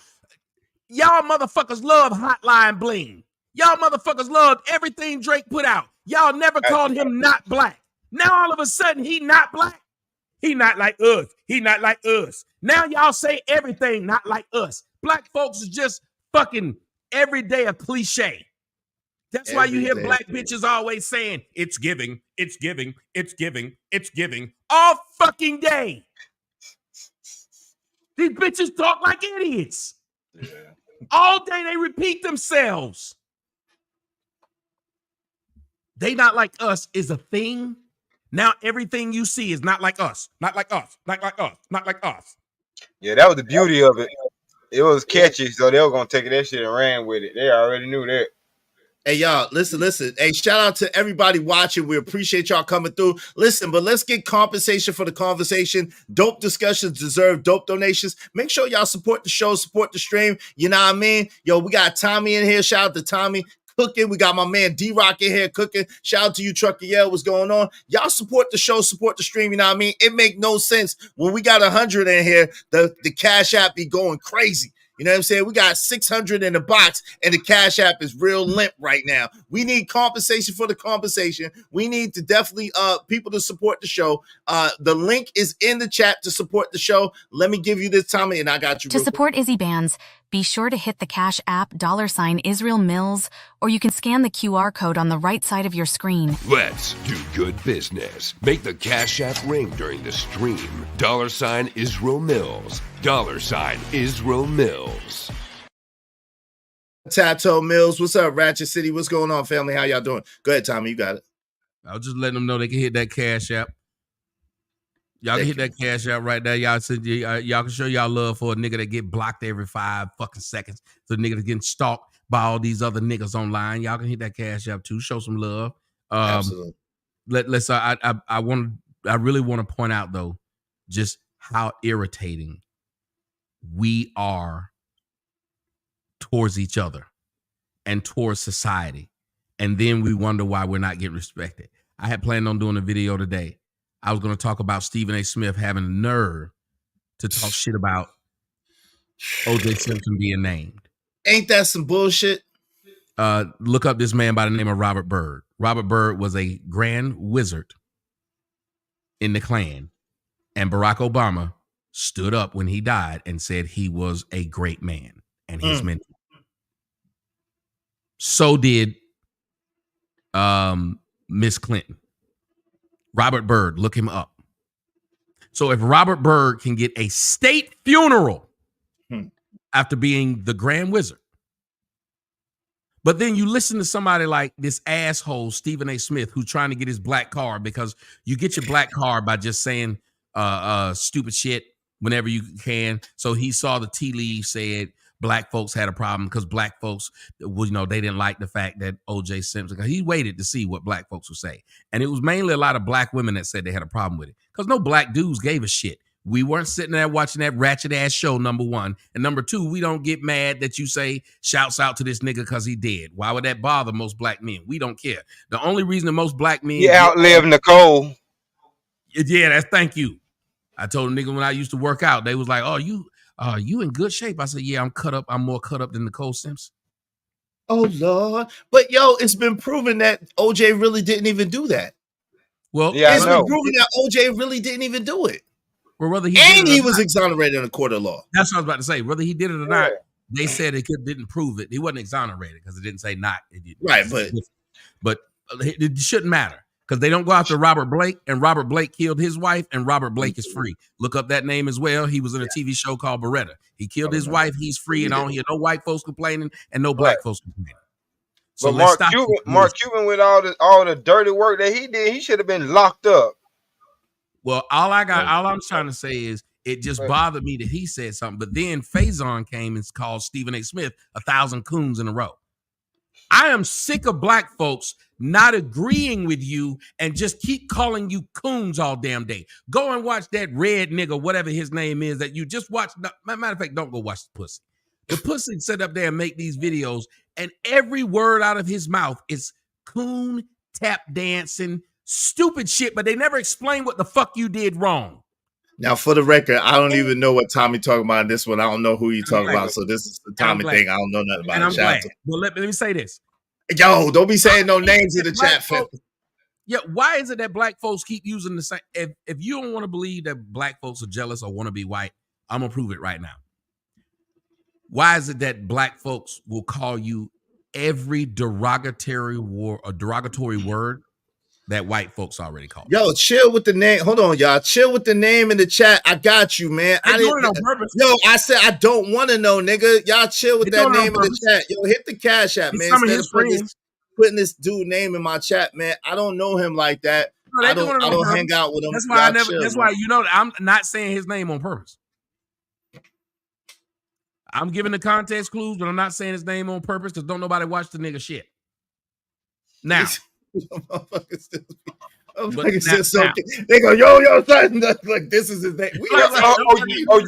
S2: Y'all motherfuckers love Hotline Bling. Y'all motherfuckers love everything Drake put out. Y'all never called him not black. Now all of a sudden he not black. He not like us. He not like us. Now y'all say everything not like us. Black folks is just fucking every day a cliche. That's why you hear black bitches always saying, it's giving, it's giving, it's giving, it's giving, all fucking day. These bitches talk like idiots. Yeah. All day they repeat themselves. They not like us is a thing. Now everything you see is not like us, not like us, not like us, not like us.
S3: Yeah, that was the beauty of it. It was catchy, so they were gonna take that shit and ran with it. They already knew that.
S1: Hey, y'all, listen. Hey, shout out to everybody watching. We appreciate y'all coming through. Listen, but let's get compensation for the conversation. Dope discussions deserve dope donations. Make sure y'all support the show, support the stream. You know what I mean? Yo, we got Tommy in here. Shout out to Tommy cooking. We got my man D-Rock in here cooking. Shout out to you, Trucker Yell. What's going on? Y'all support the show, support the stream. You know what I mean? It make no sense when we got 100 in here. The Cash App be going crazy. You know what I'm saying? We got 600 in the box, and the Cash App is real limp right now. We need compensation for the compensation. We need to definitely people to support the show. The link is in the chat to support the show. Let me give you this, Tommy, and I got you.
S4: To support Izzy Bands, be sure to hit the Cash App $ Israel Mills, or you can scan the QR code on the right side of your screen.
S5: Let's do good business. Make the Cash App ring during the stream. $ Israel Mills. $ Israel Mills.
S1: Tattoo Mills, what's up? Ratchet City, what's going on, family? How y'all doing? Go ahead, Tommy, you got it.
S2: I'll just letting them know they can hit that Cash App. Y'all can hit that Cash App right there. Y'all can show y'all love for a nigga that get blocked every 5 fucking seconds. The nigga that's getting stalked by all these other niggas online. Y'all can hit that Cash App too. Show some love.
S1: Absolutely.
S2: I really want to point out though, just how irritating we are towards each other and towards society. And then we wonder why we're not getting respected. I had planned on doing a video today. I was going to talk about Stephen A. Smith having the nerve to talk shit about O.J. Simpson being named.
S1: Ain't that some bullshit?
S2: Look up this man by the name of Robert Byrd. Robert Byrd was a grand wizard in the Klan. And Barack Obama stood up when he died and said he was a great man and his mentor. So did Miss Clinton. Robert Byrd, look him up. So if Robert Byrd can get a state funeral after being the Grand Wizard, but then you listen to somebody like this asshole, Stephen A. Smith, who's trying to get his black card, because you get your black card by just saying stupid shit whenever you can. So he saw the tea leaves said black folks had a problem because black folks, they didn't like the fact that O.J. Simpson, he waited to see what black folks would say. And it was mainly a lot of black women that said they had a problem with it because no black dudes gave a shit We weren't sitting there watching that ratchet ass show, number one. And number two, we don't get mad that you say shouts out to this nigga because he dead. Why would that bother most black men? We don't care. The only reason that most black men
S3: outlive Nicole.
S2: Yeah, that's thank you. I told a nigga when I used to work out, they was like, "Oh, you in good shape?" I said, "Yeah, I'm cut up. I'm more cut up than Nicole Simpson."
S1: Oh Lord, but yo, it's been proven that OJ really didn't even do that.
S2: Well,
S3: yeah,
S1: it's been proven that OJ really didn't even do it.
S2: Well, whether
S1: he was exonerated in a court of law.
S2: That's what I was about to say. Whether he did it or not, they said it didn't prove it. He wasn't exonerated because it didn't say not.
S1: Right,
S2: but it shouldn't matter because they don't go after Robert Blake, and Robert Blake killed his wife, and Robert Blake is free. Look up that name as well. He was in a TV show called Beretta. He killed his wife. He's free, and I don't hear no white folks complaining and no black folks complaining.
S3: So but Mark Cuban, with all the dirty work that he did, he should have been locked up.
S2: Well, all I'm trying to say is it just bothered me that he said something. But then Faison came and called Stephen A. Smith 1,000 coons in a row. I am sick of black folks not agreeing with you and just keep calling you coons all damn day. Go and watch that red nigga, whatever his name is, that you just watched. Matter of fact, don't go watch the pussy. The pussy sit up there and make these videos, and every word out of his mouth is coon, tap dancing, stupid shit, but they never explain what the fuck you did wrong.
S1: Now, for the record, I don't even know what Tommy talking about in this one. I don't know who you talking about. So this is the Tommy thing. I don't know nothing about
S2: and
S1: it.
S2: I'm glad. Well, let me say this.
S1: Yo, don't be saying no names in the chat.
S2: Yeah, why is it that black folks keep using the same? If you don't want to believe that black folks are jealous or want to be white, I'm gonna prove it right now. Why is it that black folks will call you every derogatory word that white folks already call?
S1: Yo, chill with the name. Hold on, y'all. Chill with the name in the chat. I got you, man. I didn't know purpose. Yo, I said I don't want to know, nigga. Y'all chill with that name in the chat. Yo, hit the cash app, man. Instead of putting this dude name in my chat, man. I don't know him like that. No, I don't hang out with him.
S2: That's why that's why I'm not saying his name on purpose. I'm giving the context clues, but I'm not saying his name on purpose because don't nobody watch the nigga shit. Now.
S1: They go, yo, son. Like, this is his name.
S3: You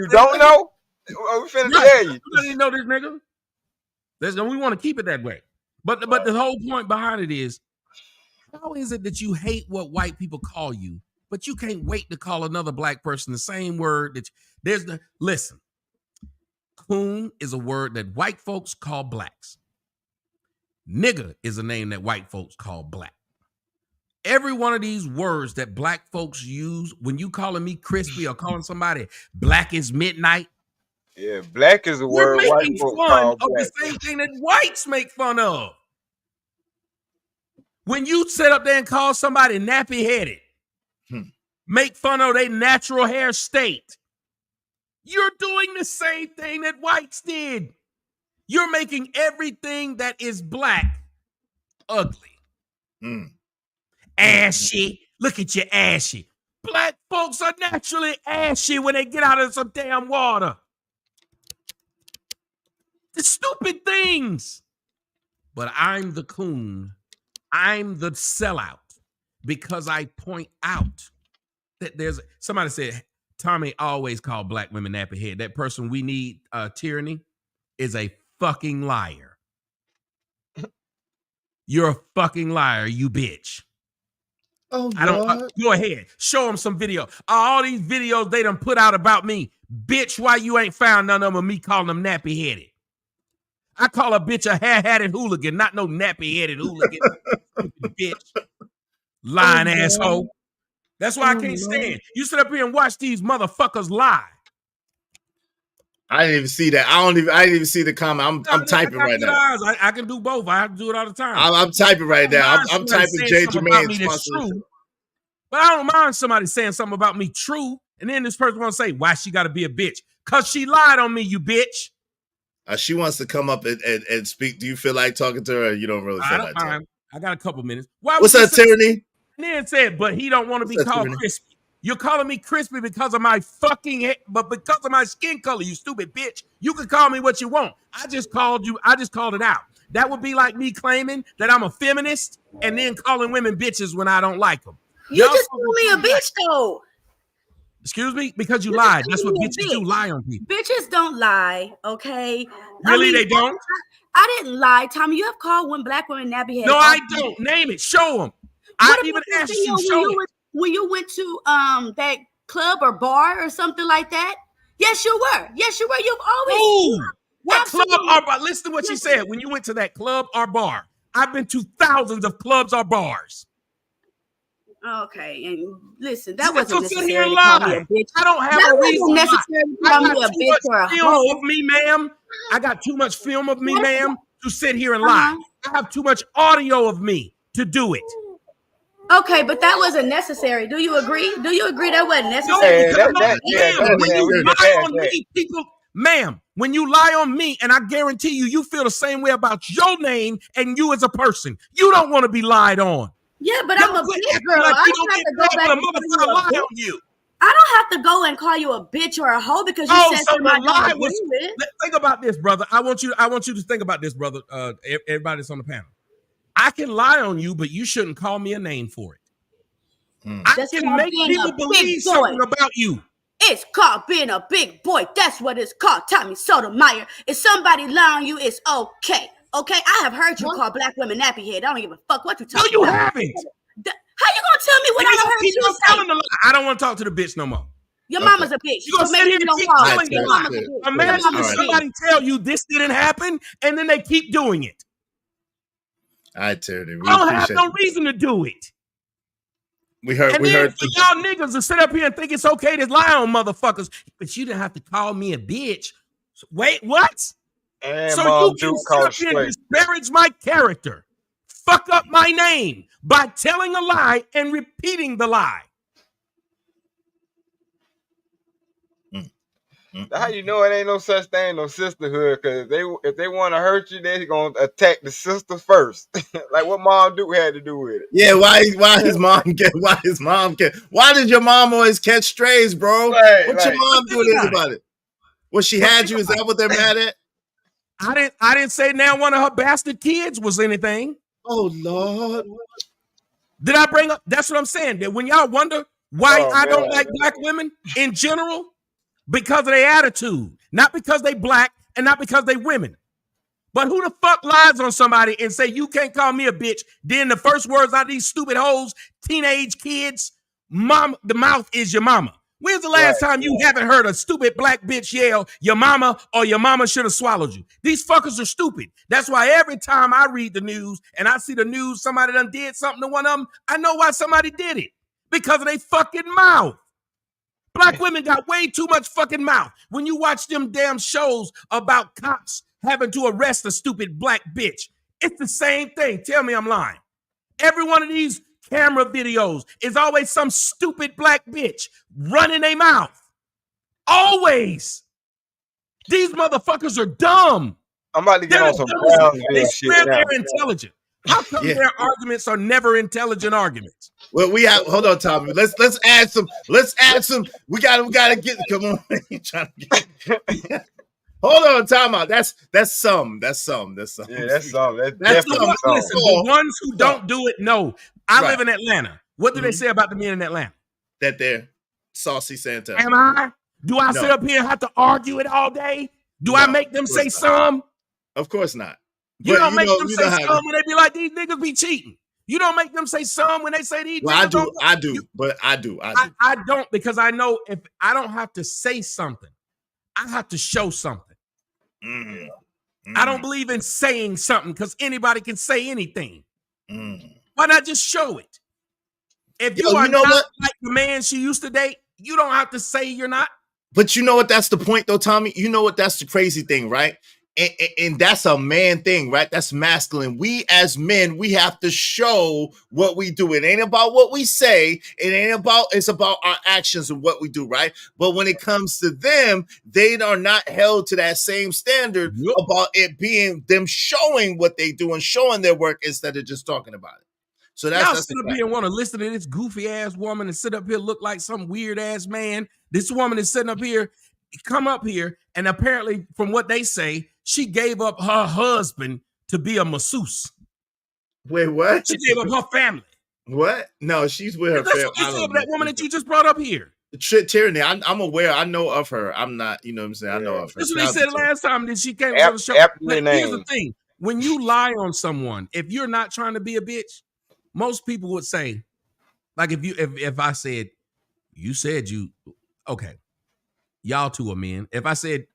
S3: don't know? We finna tell you.
S2: You didn't know this nigga. We want to keep it that way. But the whole point behind it is, how is it that you hate what white people call you, but you can't wait to call another black person the same word that listen. Coon is a word that white folks call blacks. Nigga is a name that white folks call black. Every one of these words that black folks use, when you calling me crispy or calling somebody black as midnight.
S3: Yeah, black is a word white folks call black.
S2: The same thing that whites make fun of. When you sit up there and call somebody nappy headed, make fun of their natural hair state, you're doing the same thing that whites did. You're making everything that is black ugly. Ashy. Look at you, ashy. Black folks are naturally ashy when they get out of some damn water. The stupid things. But I'm the coon. I'm the sellout because I point out that somebody said, Tommy always called black women nappy head. That person we need tyranny is a fucking liar. You're a fucking liar, you bitch.
S1: Oh,
S2: go ahead. Show them some video. All these videos they done put out about me. Bitch, why you ain't found none of them me calling them nappy headed? I call a bitch a hair-hatted hooligan, not no nappy-headed hooligan. Bitch. Lying asshole. That's why I can't stand. You sit up here and watch these motherfuckers lie.
S1: I didn't even see that. I didn't even see the comment. I'm typing right now.
S2: I can do both. I have to do it all the time.
S1: I'm typing right now. I'm typing J. Jermaine.
S2: But I don't mind somebody saying something about me true, and then this person wants to say, why she got to be a bitch? Because she lied on me, you bitch.
S1: She wants to come up and speak. Do you feel like talking to her, or you don't really feel like talking?
S2: I got a couple minutes.
S1: What's that, tyranny?
S2: And then said, but he don't want to be called crispy. You're calling me crispy because of my fucking head, but because of my skin color, you stupid bitch. You can call me what you want. I just called it out. That would be like me claiming that I'm a feminist and then calling women bitches when I don't like them.
S6: You just called me a bitch, though.
S2: Excuse me? Because you lied. That's what bitches do, lie on people.
S6: Bitches don't lie, okay?
S2: Really, they don't?
S6: I didn't lie, Tommy. You have called when black women nappy headed.
S2: No, I don't. Name it. Show them. I even asked you to show it.
S6: When you went to that club or bar or something like that? Yes, you were. Yes, you were. You've always.
S2: Ooh, what club or bar? Listen to what she said. When you went to that club or bar, I've been to thousands of clubs or bars.
S6: Okay, and listen, that wasn't necessary
S2: to
S6: call me a bitch.
S2: I don't have a reason
S6: necessary to call me a bitch or a
S2: hoe. Of me, ma'am. I got too much film of me, ma'am, to sit here and lie. I have too much audio of me to do it.
S6: Okay, but that wasn't necessary. Do you agree? Do you agree that wasn't necessary?
S2: Ma'am, when you lie on me, and I guarantee you feel the same way about your name and you as a person. You don't want to be lied on.
S6: Yeah, but I'm a bitch girl. I don't have to go back and lie on you. I don't have to go and call you a bitch or a hoe because you said somebody don't agree with.
S2: Think about this, brother. I want you to think about this, brother. Everybody that's on the panel. I can lie on you, but you shouldn't call me a name for it. I can make people believe something about you.
S6: It's called being a big boy. That's what it's called, Tommy Sotomayor. If somebody lie on you, it's okay. Okay, I have heard you call black women nappy head. I don't give a fuck what you talking about.
S2: No, you haven't.
S6: How you gonna tell me what I heard you say?
S2: I don't want to talk to the bitch no more.
S6: Your mama's a bitch.
S2: You gonna sit here and keep telling your mama's a bitch. Imagine somebody tell you this didn't happen, and then they keep doing it.
S1: I tell you,
S2: I don't have no reason to do it.
S1: We heard.
S2: For y'all niggas to sit up here and think it's okay to lie on motherfuckers, but you didn't have to call me a bitch. Wait, what?
S3: And
S2: so you can sit up here and disparage my character, fuck up my name by telling a lie and repeating the lie.
S3: How you know it ain't no such thing, no sisterhood? Because if they want to hurt you, they're gonna attack the sister first. Like what Mom Duke had to do with it.
S1: Yeah, why did your mom always catch strays, bro? Right, what your mom doing about it? What she had you? Is that what they're mad at?
S2: I didn't say now one of her bastard kids was anything.
S1: Oh Lord.
S2: Did I bring up? That's what I'm saying. That when y'all wonder why I don't like black women in general. Because of their attitude, not because they black and not because they women. But who the fuck lies on somebody and say you can't call me a bitch? Then the first words out of these stupid hoes, teenage kids, mom, the mouth is your mama. When's the last time you haven't heard a stupid black bitch yell your mama or your mama should have swallowed you? These fuckers are stupid. That's why every time I read the news and I see the news, somebody done did something to one of them, I know why somebody did it. Because of their fucking mouth. Black women got way too much fucking mouth. When you watch them damn shows about cops having to arrest a stupid black bitch, it's the same thing. Tell me I'm lying. Every one of these camera videos is always some stupid black bitch running their mouth. Always. These motherfuckers are dumb.
S3: I'm about to get on some Brownsvilles
S2: They swear they're intelligent. How come their arguments are never intelligent arguments?
S1: Well, we have hold on, Tommy. Let's add some. We gotta get. Come on, you trying to get. Hold on, time out. That's some.
S3: Yeah, that's some. That's definitely
S2: some. Listen, the ones who don't do it know. I live in Atlanta. What do they say about the men in Atlanta?
S1: That they're saucy Santa.
S2: Am I? Do I sit up here and have to argue it all day? Do I make them say some?
S1: Of course not.
S2: You don't make them say some when they be like, these niggas be cheating. You don't make them say some when they say these niggas.
S1: I do. I
S2: don't, because I know if I don't have to say something, I have to show something. I don't believe in saying something because anybody can say anything. Why not just show it? If you are not like the man she used to date, you don't have to say you're not.
S1: But you know what? That's the point, though, Tommy. You know what? That's the crazy thing, right? And that's a man thing, right? That's masculine. We as men, we have to show what we do. It ain't about what we say. It's about our actions and what we do, right? But when it comes to them, they are not held to that same standard about it being them showing what they do and showing their work instead of just talking about it. So that's
S2: y'all sit up here and want to listen to this goofy ass woman and sit up here look like some weird ass man. This woman is sitting up here, come up here, and apparently, from what they say, she gave up her husband to be a masseuse.
S1: Wait, what?
S2: She gave up her family.
S1: What? No, she's with her family.
S2: That woman that you just brought up here.
S1: Tyranny, I'm aware. I know of her. I'm not, you know what I'm saying? I know of her.
S2: That's what they said last time that she came on the show. But here's the thing. When you lie on someone, if you're not trying to be a bitch, most people would say, like if I said, you said you, okay, y'all two are men. If I said,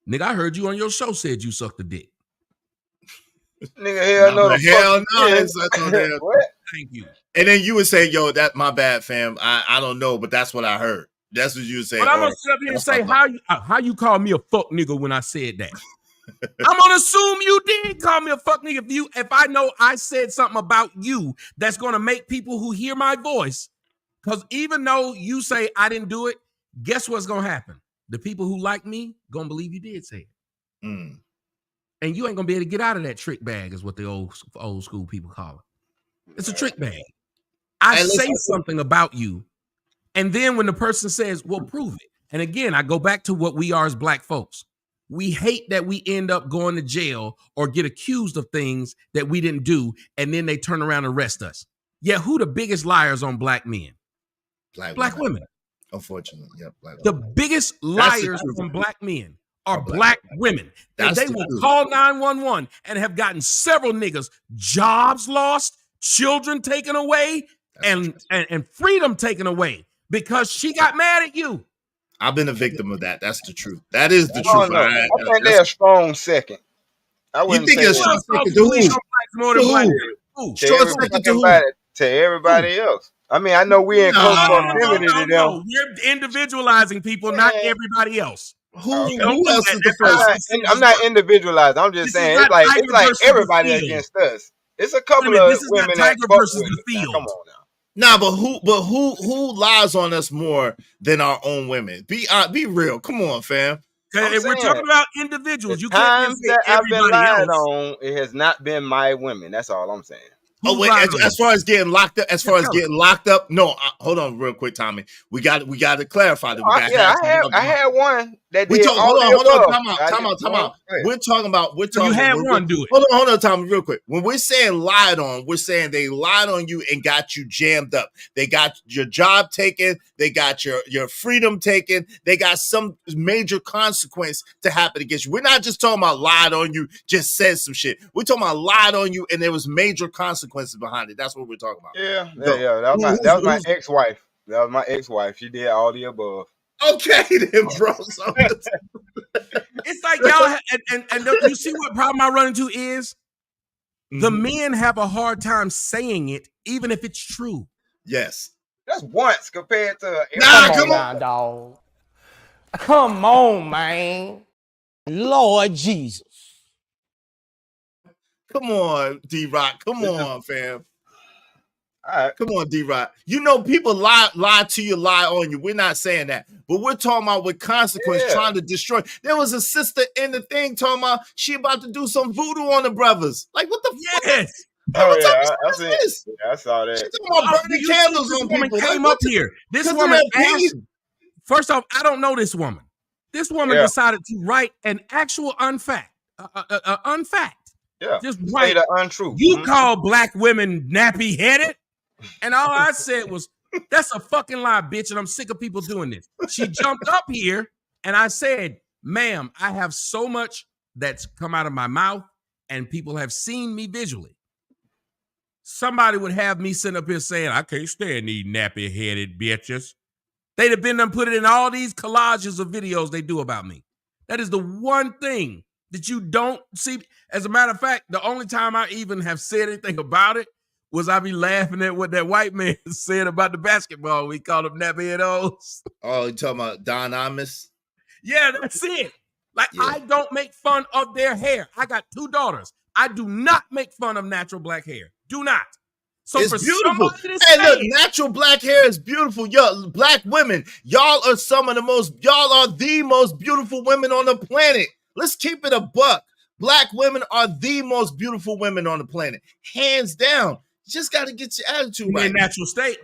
S2: nigga, I heard you on your show said you sucked a dick.
S3: Nigga, hell no.
S1: Hell no.
S3: What?
S2: Thank you.
S1: And then you would say, yo, that my bad, fam. I don't know, but that's what I heard. That's what you would say.
S2: But I'm gonna sit up here and say, how you call me a fuck nigga when I said that? I'm gonna assume you did call me a fuck nigga. If I know I said something about you that's gonna make people who hear my voice, because even though you say I didn't do it, guess what's gonna happen? The people who like me gonna believe you did say it.
S1: Mm.
S2: And you ain't gonna be able to get out of that trick bag, is what the old school people call it. It's a trick bag. I say something about you, and then when the person says, well, prove it. And again, I go back to what we are as black folks. We hate that we end up going to jail or get accused of things that we didn't do, and then they turn around and arrest us. Yeah, who the biggest liars on black men? Black women.
S1: Unfortunately, yeah.
S2: The biggest liars on black men are black women. And they will call 911 and have gotten several niggas jobs lost, children taken away, and freedom taken away because she got mad at you.
S1: I've been a victim of that. That's the truth. That is the truth.
S3: No. I think they're a strong second. I wouldn't say
S1: a strong second to who?
S3: Strong second to who? To everybody else. I mean, I know we in close proximity to them.
S2: No. We're individualizing people, not everybody else.
S1: Who else is the first?
S3: I'm not individualized. I'm just saying it's like everybody against us. It's a couple of women that
S2: versus the field.
S3: Come on now.
S1: Nah, but who lies on us more than our own women? Be real. Come on, fam.
S2: If we're talking about individuals, you
S3: can't say I've been lied
S2: else.
S3: on. It has not been my women. That's all I'm saying.
S1: Oh wait, as far as getting locked up, no. Hold on, real quick, Tommy. We got to clarify that.
S3: I had one that did.
S1: Hold on. Time out. We're talking about.
S2: You had one do it.
S1: Hold on, Tommy, real quick. When we're saying lied on, we're saying they lied on you and got you jammed up. They got your job taken. They got your freedom taken. They got some major consequence to happen against you. We're not just talking about lied on you, just said some shit. We're talking about lied on you and there was major consequences behind it. That's what we're talking about.
S3: Yeah. That was my ex-wife. That was my ex-wife. She did all the above.
S1: Okay, then, bro.
S2: It's like y'all, and you see what problem I run into is the men have a hard time saying it, even if it's true.
S1: Yes,
S3: that's once compared to.
S7: Come on, dog. Come on, man. Lord Jesus.
S1: Come on, D-Rock. Come on, fam.
S3: All right.
S1: Come on, D-Rock. You know people lie to you, lie on you. We're not saying that. But we're talking about with consequence trying to destroy. There was a sister in the thing talking about she about to do some voodoo on the brothers. Like, what the fuck?
S2: Yes.
S3: I saw that.
S1: She's talking about burning candles on people.
S2: Came up here. This woman asked, first off, I don't know this woman. This woman decided to write an actual unfact.
S3: Yeah,
S2: just right.
S3: Untrue.
S2: You call black women nappy headed, and all I said was, "That's a fucking lie, bitch." And I'm sick of people doing this. She jumped up here, and I said, "Ma'am, I have so much that's come out of my mouth, and people have seen me visually." Somebody would have me sitting up here saying, "I can't stand these nappy headed bitches." They'd have been done put it in all these collages of videos they do about me. That is the one thing that you don't see. As a matter of fact, the only time I even have said anything about it was I be laughing at what that white man said about the basketball. We called them nappy heados.
S1: Oh, you talking about Don Imus?
S2: Yeah, that's it. Like, I don't make fun of their hair. I got 2 daughters. I do not make fun of natural black hair. Do not. So
S1: it's
S2: for
S1: beautiful.
S2: Hey,
S1: look, natural black hair is beautiful. Yo, black women, y'all are the most beautiful women on the planet. Let's keep it a buck. Black women are the most beautiful women on the planet. Hands down. You just got to get your attitude right.
S2: In their natural state.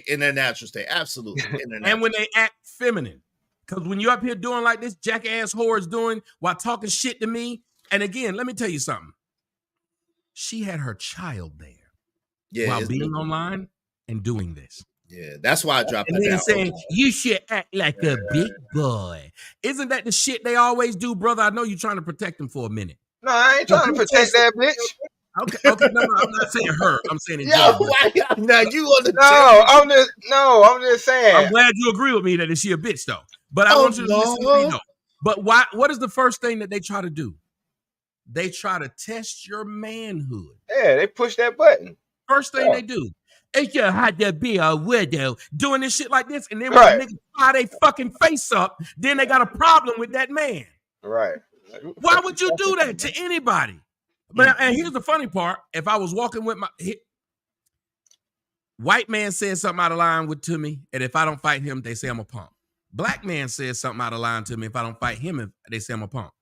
S1: In their natural state. Absolutely.
S2: And when they act feminine. Because when you're up here doing like this jackass whore is doing while talking shit to me. And again, let me tell you something. She had her child there while being online and doing this.
S1: Yeah, that's why I dropped
S2: and
S1: it
S2: then
S1: down.
S2: saying you should act like a big boy. Isn't that the shit they always do, brother? I know you're trying to protect them for a minute.
S3: No, I ain't trying to protect that bitch.
S2: Okay, no, I'm not saying her. I'm saying in
S1: Yo,
S2: general.
S1: why now you on the
S3: I'm just saying.
S2: I'm glad you agree with me that she a bitch though. But I want you to listen to me though. But what is the first thing that they try to do? They try to test your manhood.
S3: Yeah, they push that button.
S2: First thing they do. It's just had to be a widow doing this shit like this, and then when a nigga fire their fucking face up, then they got a problem with that man.
S3: Right.
S2: Why would you do that to anybody? But and here's the funny part: if I was walking with my white man says something out of line to me, and if I don't fight him, they say I'm a punk. Black man says something out of line to me. If I don't fight him, they say I'm a punk.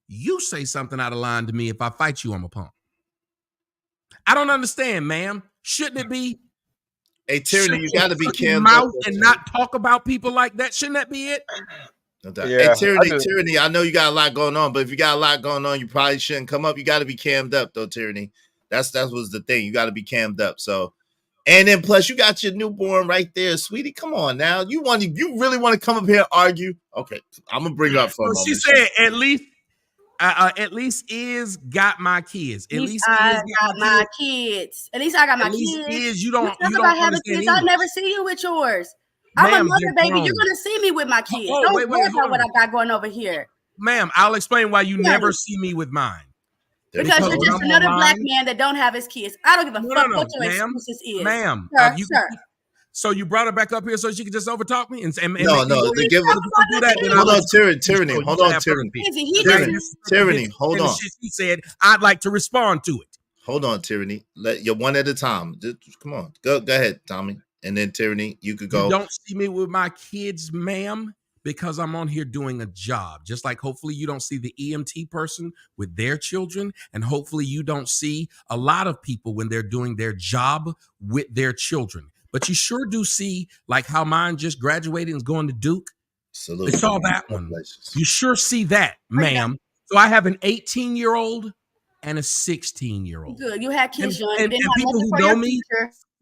S2: You say something out of line to me. If I fight you, I'm a punk. I don't understand, ma'am. Shouldn't it be?
S1: Hey, Tyranny, you got to be careful
S2: mouth and not talk about people like that. Shouldn't that be it?
S1: No doubt. Yeah, hey, Tyranny, I know you got a lot going on, but if you got a lot going on, you probably shouldn't come up. You got to be cammed up, though, Tyranny. That was the thing. You got to be cammed up. So, and then plus you got your newborn right there, sweetie. Come on now. You really want to come up here and argue? Okay, I'm gonna bring it up for a moment.
S2: She said at least is got my kids. At least I got my
S6: kids. At least I got my kids.
S2: Is you don't
S6: having kids. I'll never see you with yours. I'm a mother, baby. You're gonna see me with my kids. Don't worry about what I got going over here.
S2: Ma'am, I'll explain why you never see me with mine.
S6: Because you're just another black man that don't have his kids. I don't give a fuck what your excuses is.
S2: Ma'am,
S6: sir.
S2: So you brought her back up here so she could just overtalk me?
S1: No. Hold on, Tyranny. Hold on, Tyranny. Hold on.
S2: She said, I'd like to respond to it.
S1: Hold on, Tyranny. Let you one at a time. Just, come on. Go ahead, Tommy. And then Tyranny, you could go.
S2: You don't see me with my kids, ma'am, because I'm on here doing a job. Just like hopefully you don't see the EMT person with their children. And hopefully you don't see a lot of people when they're doing their job with their children. But you sure do see like how mine just graduated and is going to Duke.
S1: Absolutely.
S2: They saw that one. You sure see that, ma'am. So I have an 18-year-old and a 16-year-old.
S6: Good. You had kids,
S2: and people who know me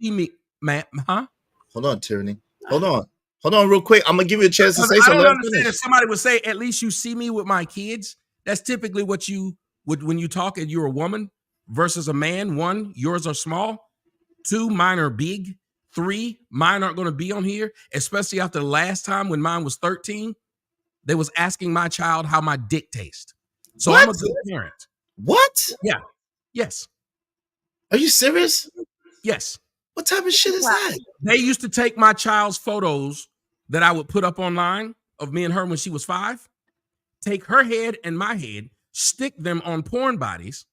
S2: see me, ma'am, huh?
S1: Hold on, Tyranny. Hold on real quick. I'm going to give you a chance to say something.
S2: I don't understand if somebody would say, at least you see me with my kids. That's typically what you would when you talk and you're a woman versus a man. 1, yours are small. 2, mine are big. 3, mine aren't going to be on here, especially after the last time when mine was 13. They was asking my child how my dick tastes. So I'm a good parent.
S1: What?
S2: Yeah. Yes.
S1: Are you serious?
S2: Yes.
S1: What type of shit is that?
S2: They used to take my child's photos that I would put up online of me and her when she was 5, take her head and my head, stick them on porn bodies,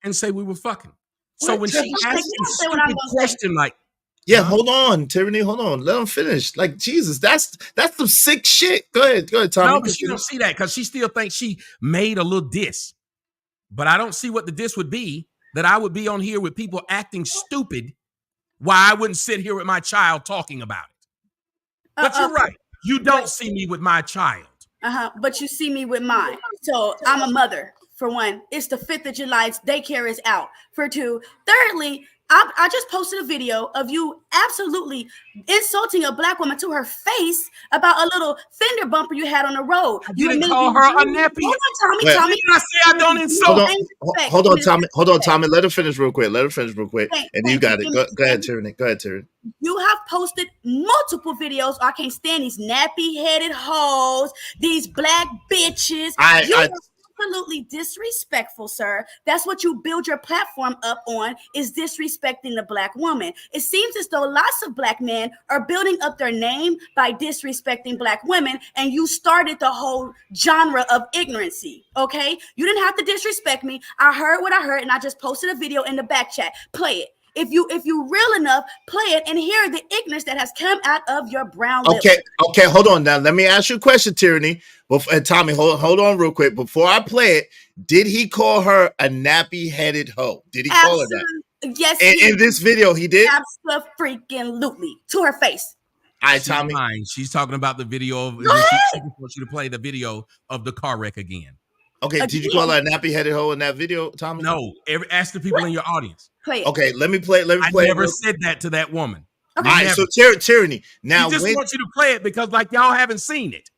S2: and say we were fucking. So when she asked a stupid question like,
S1: yeah, hold on, Tyranny, hold on. Let him finish. Like, Jesus, that's some sick shit. Go ahead, Tommy.
S2: No, but she don't see that because she still thinks she made a little diss. But I don't see what the diss would be, that I would be on here with people acting stupid, why I wouldn't sit here with my child talking about it. But you're right. You don't see me with my child.
S6: But you see me with mine. So I'm a mother, for 1. It's the 5th of July's daycare is out. For 2. Thirdly, I just posted a video of you absolutely insulting a black woman to her face about a little fender bumper you had on the road.
S2: You didn't call her a nappy.
S6: Hold on, Tommy.
S2: I say I don't insult.
S1: Hold on, Tommy. Let her finish real quick. And you got it. Go ahead, Tyranny.
S6: You have posted multiple videos. I can't stand these nappy-headed hoes, these black bitches. Absolutely disrespectful, sir. That's what you build your platform up on, is disrespecting the black woman. It seems as though lots of black men are building up their name by disrespecting black women, and you started the whole genre of ignorancy, okay? You didn't have to disrespect me. I heard what I heard, and I just posted a video in the back chat. Play it. If you real enough, play it and hear the ignorance that has come out of your brown lips.
S1: Okay, hold on. Now let me ask you a question, Tyranny. Tommy, hold on real quick. Before I play it, did he call her a nappy-headed hoe? Did he call her that?
S6: Yes.
S1: In this video, he did?
S6: Absolutely. To her face.
S1: All right, Tommy.
S2: She's talking about the video of. She wants you to play the video of the car wreck again.
S1: Okay, did you call her a nappy-headed hoe in that video, Tommy?
S2: No. Ask the people in your audience.
S6: Play it.
S1: Okay, let me play.
S2: I never said that to that woman.
S1: Okay. All right, so tyranny. Now,
S2: he just wants you to play it because, like, y'all haven't seen it.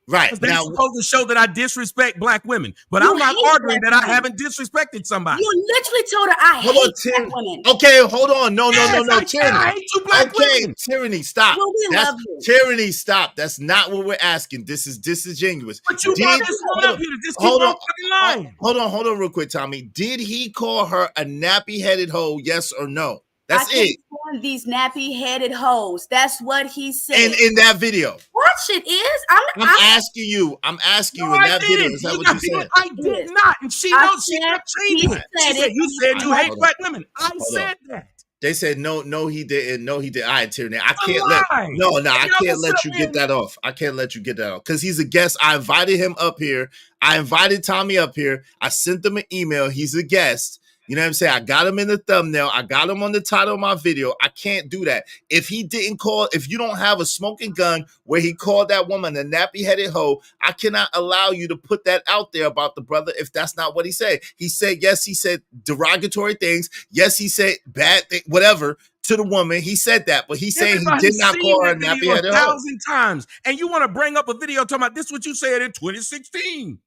S1: Right.
S2: They're supposed to show that I disrespect black women, but I'm not arguing that I haven't disrespected somebody.
S6: You literally told her I hate black women.
S1: Okay, hold on. No, tyranny.
S2: I hate you black women.
S1: Tyranny, stop.
S6: Well, we love you.
S1: Tyranny, stop. That's not what we're asking. This is disingenuous.
S2: But you brought this woman up here to just keep on fucking lying.
S1: Hold on real quick, Tommy. Did he call her a nappy-headed hoe, yes or no? That's it.
S6: These nappy-headed hoes. That's what he said.
S1: In that video.
S6: Watch it is. I'm
S1: asking you. I'm asking you in that video. Is that what you said?
S2: I did not. And she knows she kept changing it. She said, you said you hate black women. I said that.
S1: They said no, he didn't. No, he did. All right, Tyranny. I can't I can't let you get that off. I can't let you get that off because he's a guest. I invited him up here. I invited Tommy up here. I sent them an email. He's a guest. You know what I'm saying? I got him in the thumbnail. I got him on the title of my video. I can't do that. If he didn't call, if you don't have a smoking gun where he called that woman a nappy-headed hoe, I cannot allow you to put that out there about the brother if that's not what he said. He said, yes, he said derogatory things. Yes, he said bad things, whatever, to the woman. He said that, but he's saying he did not call her a nappy-headed hoe.
S2: 1,000 times. And you want to bring up a video talking about this is what you said in 2016.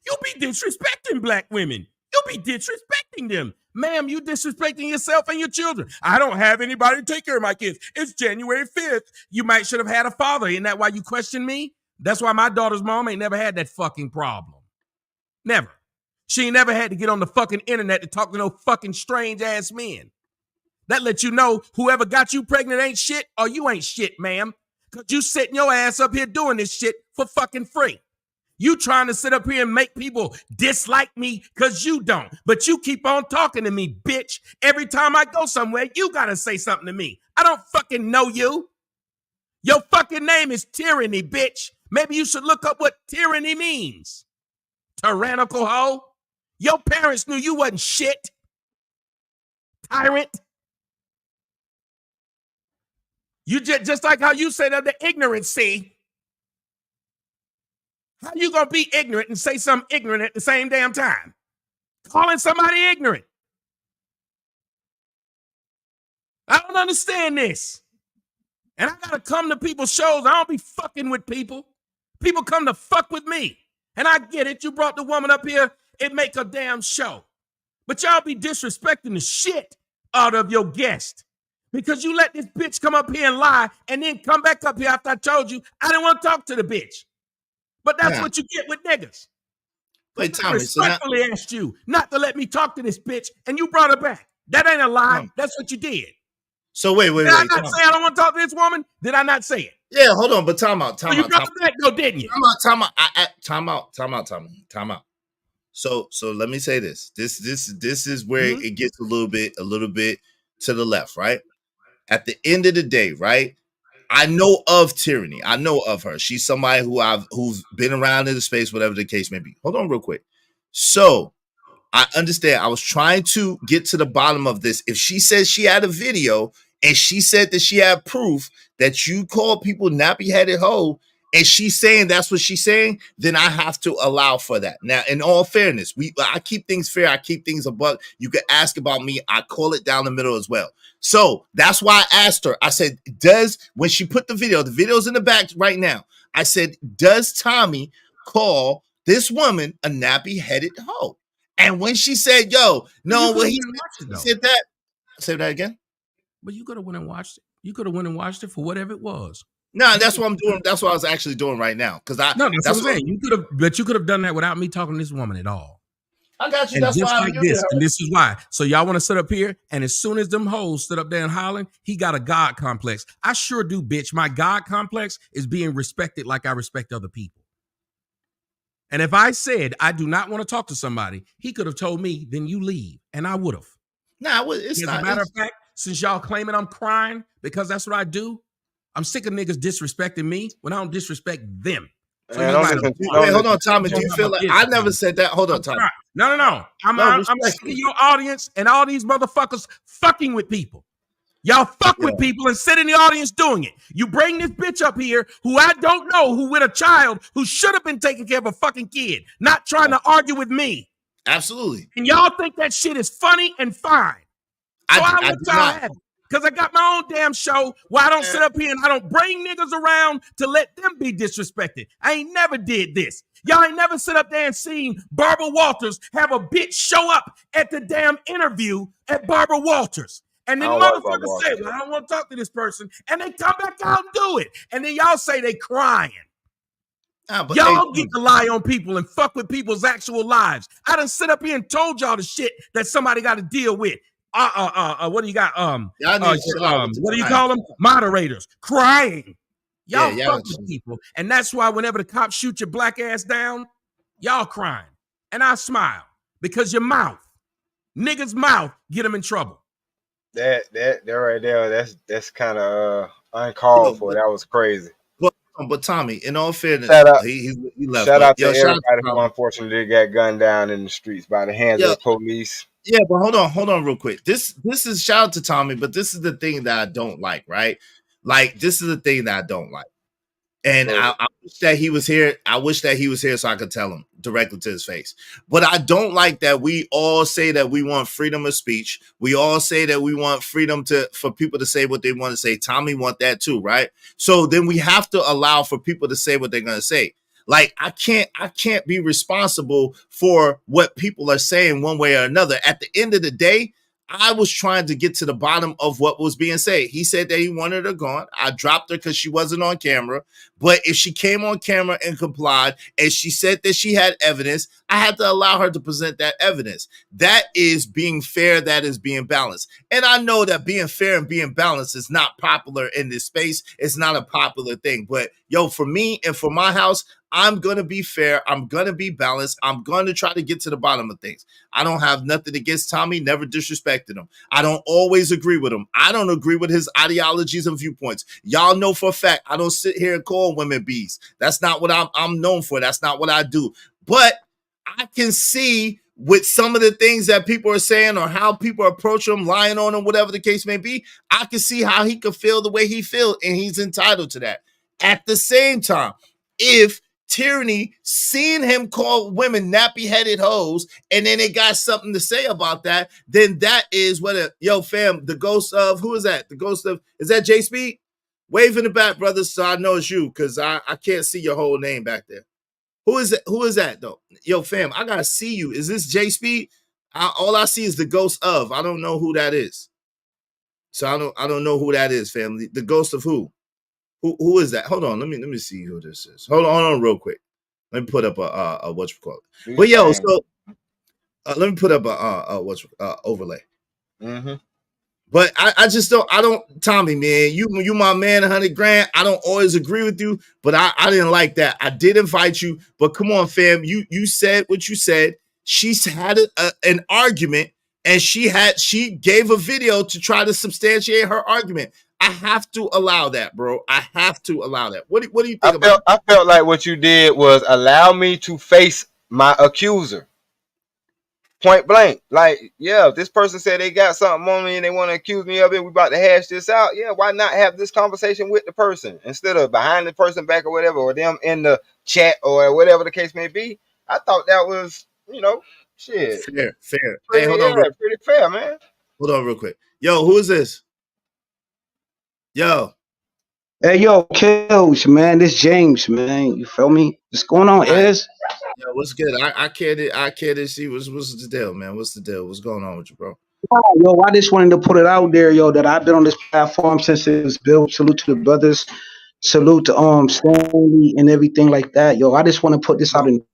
S2: You be disrespecting black women. You'll be disrespecting them. Ma'am, you disrespecting yourself and your children. I don't have anybody to take care of my kids. It's January 5th. You might should have had a father. Isn't that why you question me? That's why my daughter's mom ain't never had that fucking problem. Never. She ain't never had to get on the fucking internet to talk to no fucking strange ass men. That lets you know whoever got you pregnant ain't shit or you ain't shit, ma'am. Because you sitting your ass up here doing this shit for fucking free. You trying to sit up here and make people dislike me because you don't. But you keep on talking to me, bitch. Every time I go somewhere, you got to say something to me. I don't fucking know you. Your fucking name is Tyranny, bitch. Maybe you should look up what tyranny means. Tyrannical hoe. Your parents knew you wasn't shit. Tyrant. You just like how you said that the ignorancy. How you gonna be ignorant and say something ignorant at the same damn time? Calling somebody ignorant. I don't understand this. And I gotta come to people's shows. I don't be fucking with people. People come to fuck with me. And I get it. You brought the woman up here. It make a damn show. But y'all be disrespecting the shit out of your guest. Because you let this bitch come up here and lie and then come back up here after I told you I didn't want to talk to the bitch. But that's what you get with niggas.
S1: Wait, Tommy,
S2: I respectfully asked you not to let me talk to this bitch, and you brought her back. That ain't a lie. That's what you did.
S1: So wait.
S2: Did I not say I don't want to talk to this woman? Did I not say it?
S1: Yeah, hold on, but time out.
S2: You brought her back, though, didn't you?
S1: Time out. So let me say this. This is where it gets a little bit to the left, right? At the end of the day, right? I know of Tyranny. I know of her. She's somebody who's been around in the space, whatever the case may be. Hold on real quick. So I understand. I was trying to get to the bottom of this. If she says she had a video and she said that she had proof that you call people nappy-headed hoe, and she's saying that's what she's saying, then I have to allow for that. Now, in all fairness, I keep things fair. I keep things a buck. You can ask about me. I call it down the middle as well. So that's why I asked her. I said, when she put the video's in the back right now. I said, does Tommy call this woman a nappy-headed hoe? And when she said, he said that. Say that again.
S2: But you could have went and watched it. You could have went and watched it for whatever it was.
S1: No, that's what I'm doing. That's what I was actually doing right now. That's
S2: what I'm saying. You could have done that without me talking to this woman at all.
S1: I got you.
S2: And
S1: that's
S2: just
S1: why
S2: like this. And this is why. So y'all want to sit up here, and as soon as them hoes stood up there in Holland, he got a God complex. I sure do, bitch. My God complex is being respected like I respect other people. And if I said I do not want to talk to somebody, he could have told me, then you leave. And I would have.
S1: Nah, it's not.
S2: As a matter of fact, since y'all claiming I'm crying because that's what I do, I'm sick of niggas disrespecting me when I don't disrespect them. So
S1: wait, hold on, Tommy. Do you feel like I never said that? Hold on, Tommy.
S2: No. I'm sick of your audience and all these motherfuckers fucking with people. Y'all fuck with people and sit in the audience doing it. You bring this bitch up here who I don't know, who with a child who should have been taking care of a fucking kid, not trying to argue with me.
S1: Absolutely.
S2: And y'all think that shit is funny and fine. So I let y'all have it. Because I got my own damn show where I don't sit up here and I don't bring niggas around to let them be disrespected. I ain't never did this. Y'all ain't never sit up there and seen Barbara Walters have a bitch show up at the damn interview at Barbara Walters. And then motherfuckers say, well, I don't want to talk to this person. And they come back out and do it. And then y'all say they crying. Y'all get to lie on people and fuck with people's actual lives. I done sit up here and told y'all the shit that somebody got to deal with. What do you got? What do you call them? Moderators crying. Y'all fuck with people. And that's why whenever the cops shoot your black ass down, y'all crying. And I smile because your mouth, niggas' mouth, get them in trouble.
S3: That right there, that's kind of uncalled for. That was crazy.
S1: But Tommy, in all fairness, he left.
S3: Shout out to everybody who unfortunately got gunned down in the streets by the hands of the police.
S1: Yeah, but hold on real quick. This is shout out to Tommy, but this is the thing that I don't like, right? Like, this is the thing that I don't like. And I wish that he was here. I wish that he was here so I could tell him directly to his face. But I don't like that we all say that we want freedom of speech. We all say that we want freedom for people to say what they want to say. Tommy want that too, right? So then we have to allow for people to say what they're going to say. Like, I can't be responsible for what people are saying one way or another. At the end of the day, I was trying to get to the bottom of what was being said. He said that he wanted her gone. I dropped her because she wasn't on camera. But if she came on camera and complied, and she said that she had evidence, I had to allow her to present that evidence. That is being fair. That is being balanced. And I know that being fair and being balanced is not popular in this space. It's not a popular thing. But for me and for my house, I'm going to be fair. I'm going to be balanced. I'm going to try to get to the bottom of things. I don't have nothing against Tommy, never disrespected him. I don't always agree with him. I don't agree with his ideologies and viewpoints. Y'all know for a fact, I don't sit here and call women bees. That's not what I'm known for. That's not what I do. But I can see with some of the things that people are saying or how people approach him, lying on him, whatever the case may be, I can see how he could feel the way he feels, and he's entitled to that. At the same time, if Tyranny seeing him call women nappy-headed hoes, and then they got something to say about that, then that is what fam, the ghost of, who is that? The ghost of, is that J Speed? Wave in the back, brothers, so I know it's you, because I can't see your whole name back there. Who is it? Who is that, though? Yo, fam, I gotta see you. Is this J Speed? All I see is the ghost of. I don't know who that is. So I don't know who that is, family. The ghost of who? Who is that? Hold on, let me see who this is. Hold on real quick. Let me put up a whatchamacallit. But so let me put up a overlay. Mm-hmm. But I just don't, Tommy, man, you my man, 100 grand. I don't always agree with you, but I didn't like that. I did invite you, but come on, fam. You said what you said. She's had an argument, and she gave a video to try to substantiate her argument. I have to allow that, bro. I have to allow that. What do you think about it?
S3: I felt like what you did was allow me to face my accuser. Point blank. Like, if this person said they got something on me and they want to accuse me of it, we about to hash this out. Yeah, why not have this conversation with the person instead of behind the person back or whatever, or them in the chat or whatever the case may be? I thought that was, shit.
S1: Fair.
S3: Pretty,
S1: hey, hold on.
S3: Pretty fair, man.
S1: Hold on real quick. Yo, who is this? Yo.
S8: Hey, yo, Kills, man. This James, man. You feel me? What's going on, Iz?
S1: Yo, what's good? I can't see what's the deal, man. What's the deal? What's going on with you, bro?
S8: Yo, I just wanted to put it out there, yo, that I've been on this platform since it was built. Salute to the brothers. Salute to Stanley and everything like that. Yo, I just want to put this out in.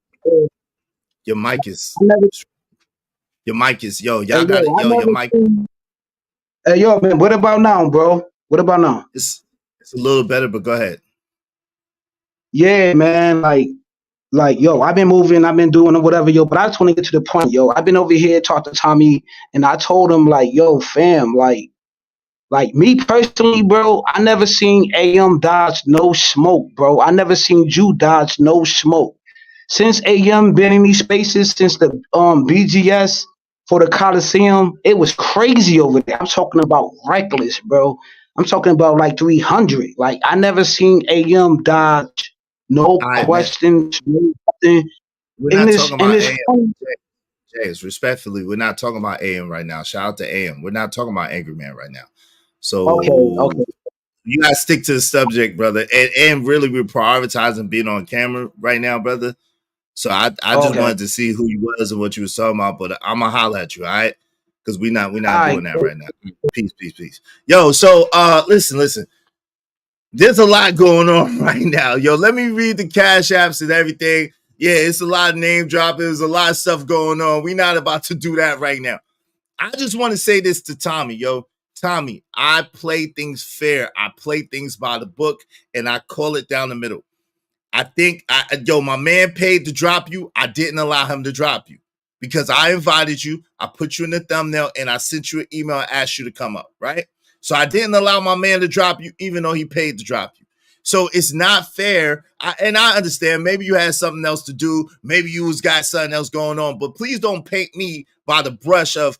S1: Your mic is. Yo, y'all got it. Yo, your mic.
S8: Hey, yo, man. What about now, bro? What about now?
S1: It's a little better, but go ahead.
S8: Yeah, man. Like, yo, I've been moving, I've been doing whatever, yo, but I just want to get to the point, yo. I've been over here talking to Tommy, and I told him, like, yo, fam, like me personally, bro, I never seen AM dodge no smoke, bro. I never seen you dodge no smoke. Since AM been in these spaces, since the BGS for the Coliseum, it was crazy over there. I'm talking about reckless, bro. I'm talking about like 300. Like, I never seen AM dodge. No questions, nothing.
S1: We're not talking about AM. James, respectfully, we're not talking about AM right now. Shout out to AM. We're not talking about Angry Man right now. So
S8: okay.
S1: You gotta stick to the subject, brother. And really, we're prioritizing being on camera right now, brother. So I just wanted to see who you was and what you was talking about. But I'm gonna holler at you, all right? Because we're not doing that right now. Peace. Yo, so listen. There's a lot going on right now. Yo, let me read the cash apps and everything. Yeah, it's a lot of name dropping. There's a lot of stuff going on. We're not about to do that right now. I just want to say this to Tommy, yo. Tommy, I play things fair. I play things by the book, and I call it down the middle. I think, my man paid to drop you. I didn't allow him to drop you because I invited you. I put you in the thumbnail, and I sent you an email and asked you to come up, right? So I didn't allow my man to drop you, even though he paid to drop you. So it's not fair. And I understand maybe you had something else to do. Maybe you got something else going on. But please don't paint me by the brush of,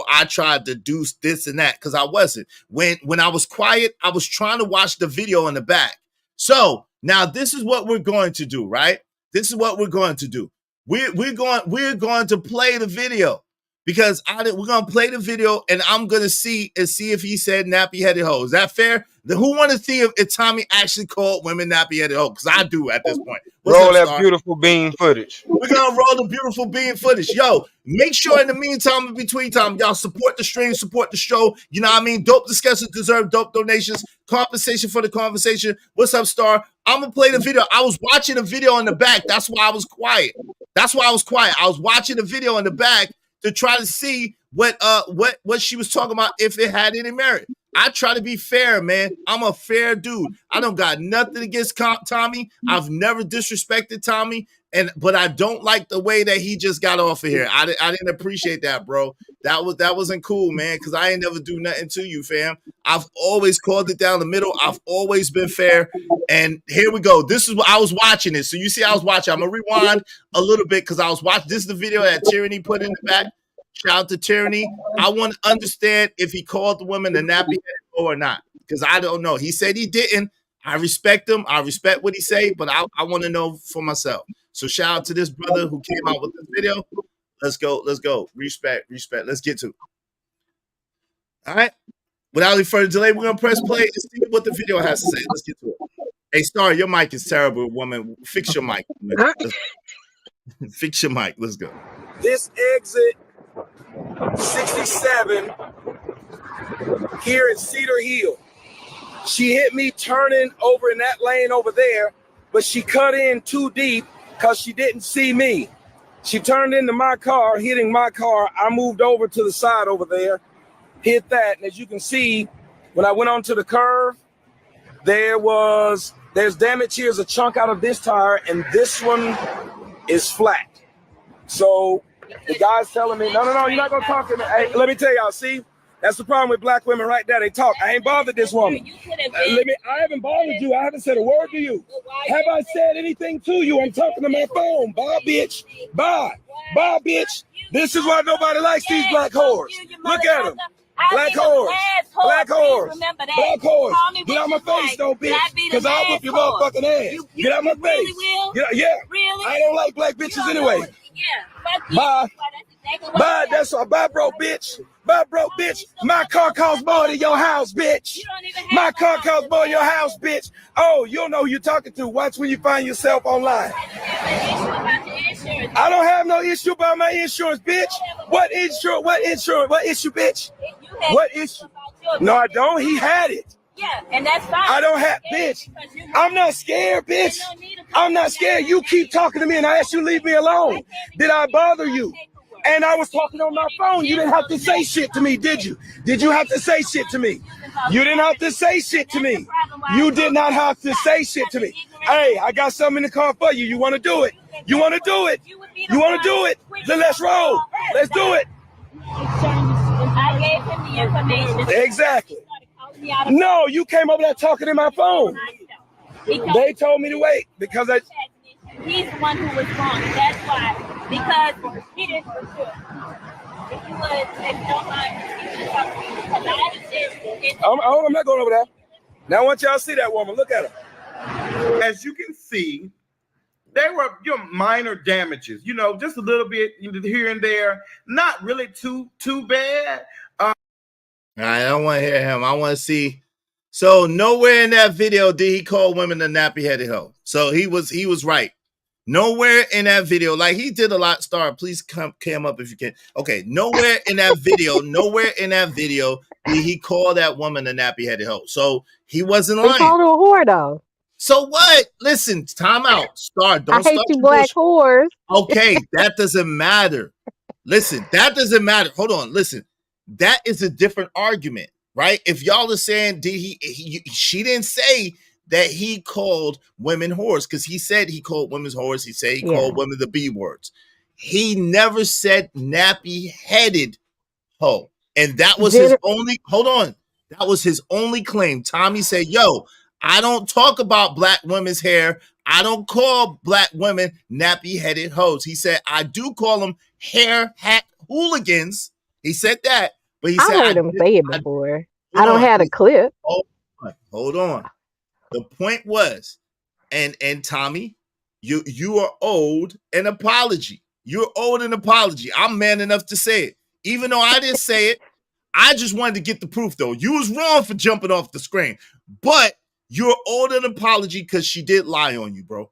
S1: I tried to do this and that, because I wasn't. When I was quiet, I was trying to watch the video in the back. So now this is what we're going to do, right? This is what we're going to do. We're going to play the video. Because we're gonna play the video, and I'm gonna see if he said nappy-headed hoe. Is that fair? Who want to see if Tommy actually called women nappy-headed hoe? Because I do at this point.
S3: Roll that beautiful bean footage.
S1: We're gonna roll the beautiful bean footage. Yo, make sure in the meantime, in between time, y'all support the stream, support the show. You know what I mean? Dope discussions deserve dope donations. Compensation for the conversation. What's up, Star? I'm gonna play the video. I was watching the video in the back. That's why I was quiet. I was watching the video in the back to try to see what she was talking about, if it had any merit. I try to be fair, man. I'm a fair dude. I don't got nothing against Tommy. I've never disrespected Tommy, but I don't like the way that he just got off of here. I didn't appreciate that, bro. That wasn't cool, man, because I ain't never do nothing to you, fam. I've always called it down the middle. I've always been fair. And here we go. This is what I was watching it. So you see, I was watching. I'm gonna rewind a little bit because I was watching. This is the video that Tyranny put in the back. Shout out to Tyranny. I want to understand if he called the woman a nappy or not, because I don't know. He said he didn't. I respect him. I respect what he say, but I want to know for myself. So shout out to this brother who came out with this video. Let's go. Respect. Let's get to it. All right. Without any further delay, we're gonna press play and see what the video has to say. Let's get to it. Hey, Star, your mic is terrible, woman. Fix your mic. Fix your mic. Let's go.
S9: This exit 67 here in Cedar Hill. She hit me turning over in that lane over there, but she cut in too deep because she didn't see me. She turned into my car, hitting my car. I moved over to the side over there, hit that. And as you can see, when I went onto the curve, there's damage. Here's a chunk out of this tire, and this one is flat. So the guy's telling me, no, you're not gonna talk to me. Hey, let me tell y'all, see, that's the problem with black women right there. They talk. I ain't bothered this woman. I haven't bothered you. I haven't said a word to you. Have I said anything to you? I'm talking to my phone. Bye, bitch. Bye, bitch. This is why nobody likes these black whores. Look at them. Black whores. Get out my face, though, bitch. Because I'll whip your motherfucking ass. Get out my face. Yeah. I don't like black bitches anyway. Bye. Bye. That's all. Bye, broke bitch. Bye, broke bitch. My car costs more than your house, bitch. My car costs more than your house, bitch. Oh, you don't know who you're talking to. Watch when you find yourself online. I don't have no issue about my insurance, bitch. What insurance? What insurance? What issue, bitch? What issue? No, I don't. He had it.
S10: Yeah, and that's fine.
S9: I don't have, bitch. I'm not scared, bitch. I'm not scared. You keep talking to me, and I asked you to leave me alone. Did I bother you? And I was talking on my phone. You didn't have to say shit to me, did you? Did you have to say shit to me? You didn't have to say shit to me. You did not have to say shit to me. Hey, I got something in the car for you. You want to do it? You want to do it? You want to do it? Then let's roll. Let's do it.
S10: I gave him the information.
S9: Exactly. No, you came over there talking in my phone. They told me to wait because
S10: he's the one who was wrong. That's why. Because he didn't for sure. If you would, if you don't mind,
S9: I'm not going over there. Now I want y'all to see that woman. Look at her.
S11: As you can see, there were minor damages, just a little bit here and there. Not really too bad.
S1: I don't don't want to hear him. I want to see. So nowhere in that video did he call women a nappy-headed hoe. So he was right. Nowhere in that video, like he did a lot. Star, please come up if you can. Okay, nowhere in that video, did he call that woman a nappy-headed hoe. So he wasn't lying.
S12: He called her a whore though.
S1: So what? Listen, time out. Star, don't
S12: I hate
S1: start
S12: you black whores.
S1: Okay, that doesn't matter. Listen, that doesn't matter. Hold on, listen. That is a different argument, right? If y'all are saying she didn't say that he called women whores, because he said he called women whores. He said he called women the B words. He never said nappy-headed hoe. And that was his only, hold on. That was his only claim. Tommy said, yo, I don't talk about black women's hair. I don't call black women nappy-headed hoes. He said, I do call them hair hack hooligans. He said that, but he said,
S12: I heard him say it before. I don't have a clip.
S1: Hold on. The point was, and Tommy, you are owed an apology. You're owed an apology. I'm man enough to say it. Even though I didn't say it, I just wanted to get the proof, though. You was wrong for jumping off the screen. But you're owed an apology because she did lie on you, bro.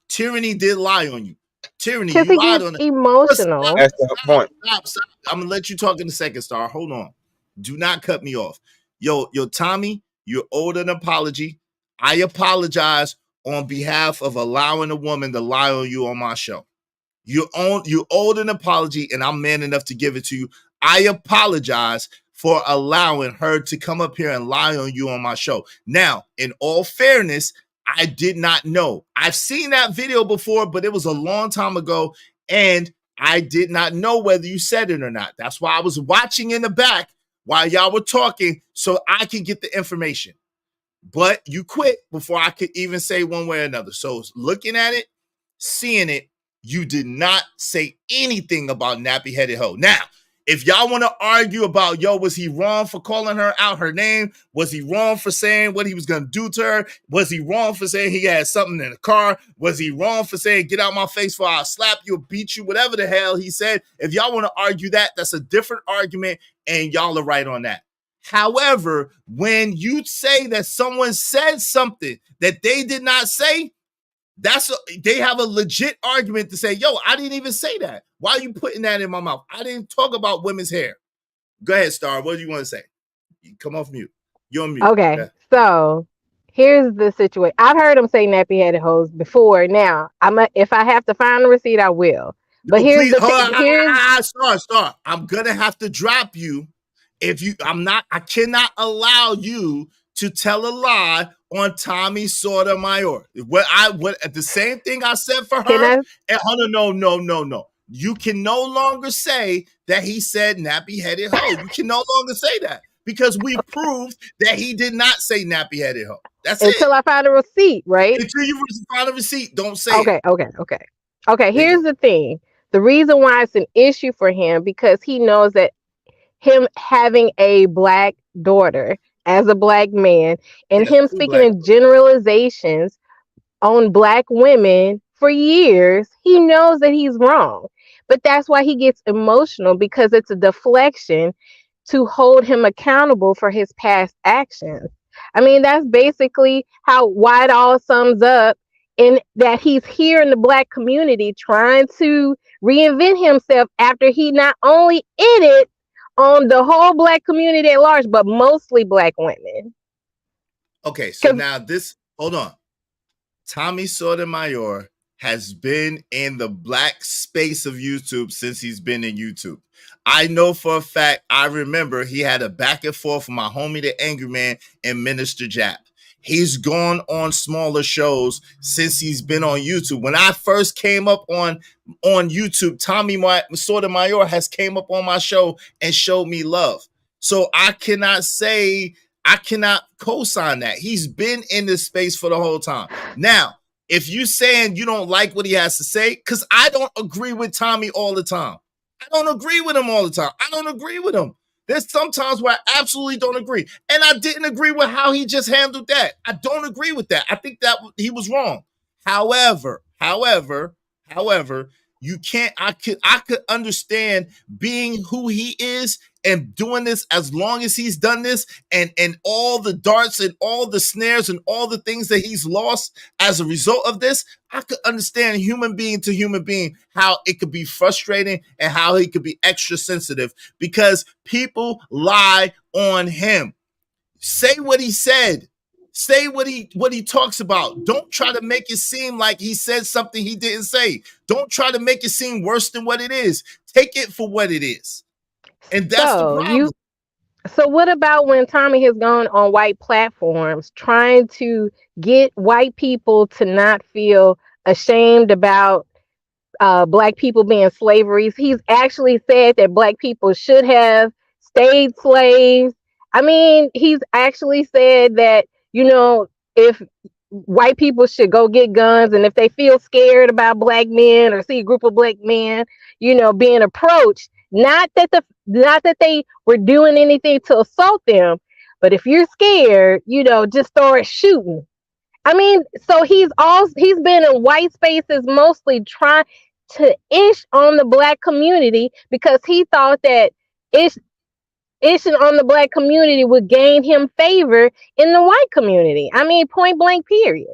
S1: Tyranny did lie on you. Tyranny, you lied on her.
S12: Emotional.
S3: That's the point.
S1: Stop. I'm going to let you talk in a second, Star. Hold on. Do not cut me off. Yo, Tommy, you're owed an apology. I apologize on behalf of allowing a woman to lie on you on my show. You owed an apology, and I'm man enough to give it to you. I apologize for allowing her to come up here and lie on you on my show. Now, in all fairness, I did not know. I've seen that video before, but it was a long time ago, and I did not know whether you said it or not. That's why I was watching in the back while y'all were talking so I could get the information. But you quit before I could even say one way or another. So looking at it, seeing it, you did not say anything about nappy-headed hoe. Now, if y'all want to argue about, yo, was he wrong for calling her out her name? Was he wrong for saying what he was going to do to her? Was he wrong for saying he had something in the car? Was he wrong for saying, get out my face for I'll slap you or beat you, whatever the hell he said? If y'all want to argue that, that's a different argument, and y'all are right on that. However, when you say that someone said something that they did not say, they have a legit argument to say, yo, I didn't even say that. Why are you putting that in my mouth? I didn't talk about women's hair. Go ahead, Star. What do you want to say? Come off mute. You're on mute.
S12: Okay, so here's the situation. I've heard him say nappy-headed hoes before. Now, if I have to find the receipt, I will. But
S1: no,
S12: here's
S1: Star. I'm gonna have to drop you. I cannot allow you to tell a lie on Tommy Sotomayor. The same thing I said for her. No. You can no longer say that he said nappy-headed hoe. You can no longer say that because we proved that he did not say nappy-headed hoe. That's
S12: until I find a receipt, right?
S1: Until you find a receipt, don't say
S12: it. Okay, here's the thing. The reason why it's an issue for him, because he knows that him having a black daughter as a black man and him speaking in generalizations on black women for years, he knows that he's wrong. But that's why he gets emotional, because it's a deflection to hold him accountable for his past actions. I mean, that's basically why it all sums up, in that he's here in the black community trying to reinvent himself after he not only ended on the whole black community at large, but mostly black women.
S1: Okay, so now hold on. Tommy Sotomayor has been in the black space of YouTube since he's been in YouTube. I know for a fact, I remember he had a back and forth with my homie, the Angry Man, and Minister Jap. He's gone on smaller shows since he's been on YouTube. When I first came up on YouTube, Tommy Sotomayor has came up on my show and showed me love. So I cannot co-sign that. He's been in this space for the whole time. Now, if you saying you don't like what he has to say, because I don't agree with Tommy all the time. I don't agree with him all the time. I don't agree with him. There's sometimes where I absolutely don't agree. And I didn't agree with how he just handled that. I don't agree with that. I think that he was wrong. However, You can't. I could understand being who he is and doing this as long as he's done this, and all the darts and all the snares and all the things that he's lost as a result of this. I could understand human being to human being how it could be frustrating and how he could be extra sensitive because people lie on him. Say what he said. Say what he talks about. Don't try to make it seem like he said something he didn't say. Don't try to make it seem worse than what it is. Take it for what it is. And that's the problem.
S12: So what about when Tommy has gone on white platforms trying to get white people to not feel ashamed about Black people being slaveries? He's actually said that Black people should have stayed slaves. I mean, he's actually said that, if white people should go get guns, and if they feel scared about Black men or see a group of Black men, being approached, not that they were doing anything to assault them, but if you're scared, just start shooting. I mean, so he's been in white spaces mostly trying to ish on the Black community because he thought that ishing on the Black community would gain him favor in the white community. I mean, point blank, period.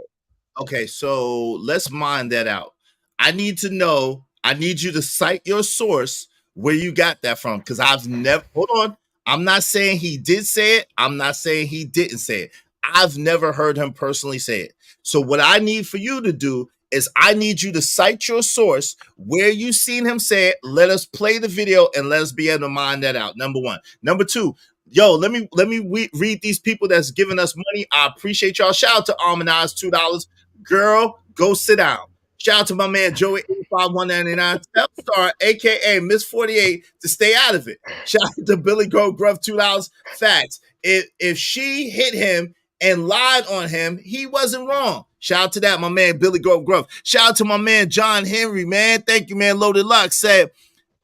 S1: Okay, so let's mine that out. I need to know. I need you to cite your source where you got that from, because I've never. Hold on. I'm not saying he did say it. I'm not saying he didn't say it. I've never heard him personally say it. So what I need for you to do is I need you to cite your source where you seen him say it. Let us play the video and let us be able to mine that out. Number one. Number two, let me read these people that's giving us money. I appreciate y'all. Shout out to Armanize, $2. Girl, go sit down. Shout out to my man Joey 85199, Telstar, aka Miss 48, to stay out of it. Shout out to Billy Go Gruff, $2. Facts. If she hit him and lied on him, he wasn't wrong. Shout out to that, my man Billy Go Gruff. Shout out to my man John Henry, man. Thank you, man. Loaded Lux said,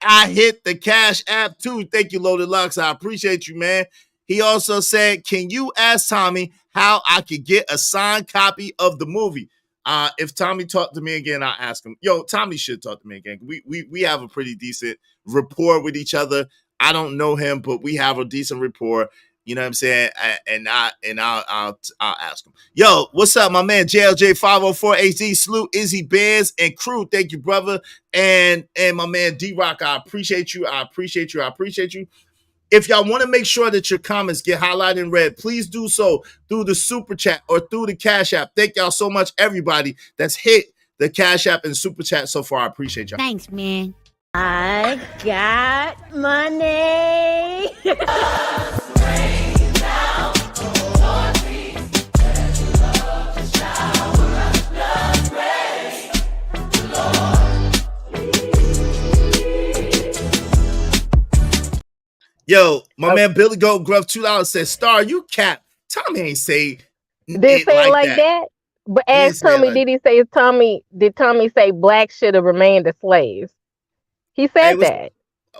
S1: I hit the Cash App too. Thank you, Loaded Lux. I appreciate you, man. He also said, can you ask Tommy how I could get a signed copy of the movie? If Tommy talked to me again, I'll ask him. Yo, Tommy should talk to me again. We have a pretty decent rapport with each other. I don't know him, but we have a decent rapport. You know what I'm saying? I'll ask him. Yo, what's up, my man? JLJ 504 HD, Salute, Izzy Bears and crew. Thank you, brother. And my man D-Rock, I appreciate you. I appreciate you. If y'all want to make sure that your comments get highlighted in red, please do so through the super chat or through the Cash App. Thank y'all so much, everybody that's hit the Cash App and super chat so far. I appreciate y'all.
S10: Thanks, man. I got money.
S1: Yo, my man Billy Go Gruff, $2 says, Star, you cap. Tommy ain't say
S12: Did say like that? But ask Tommy, did Tommy say Blacks should have remained as slaves? He said that.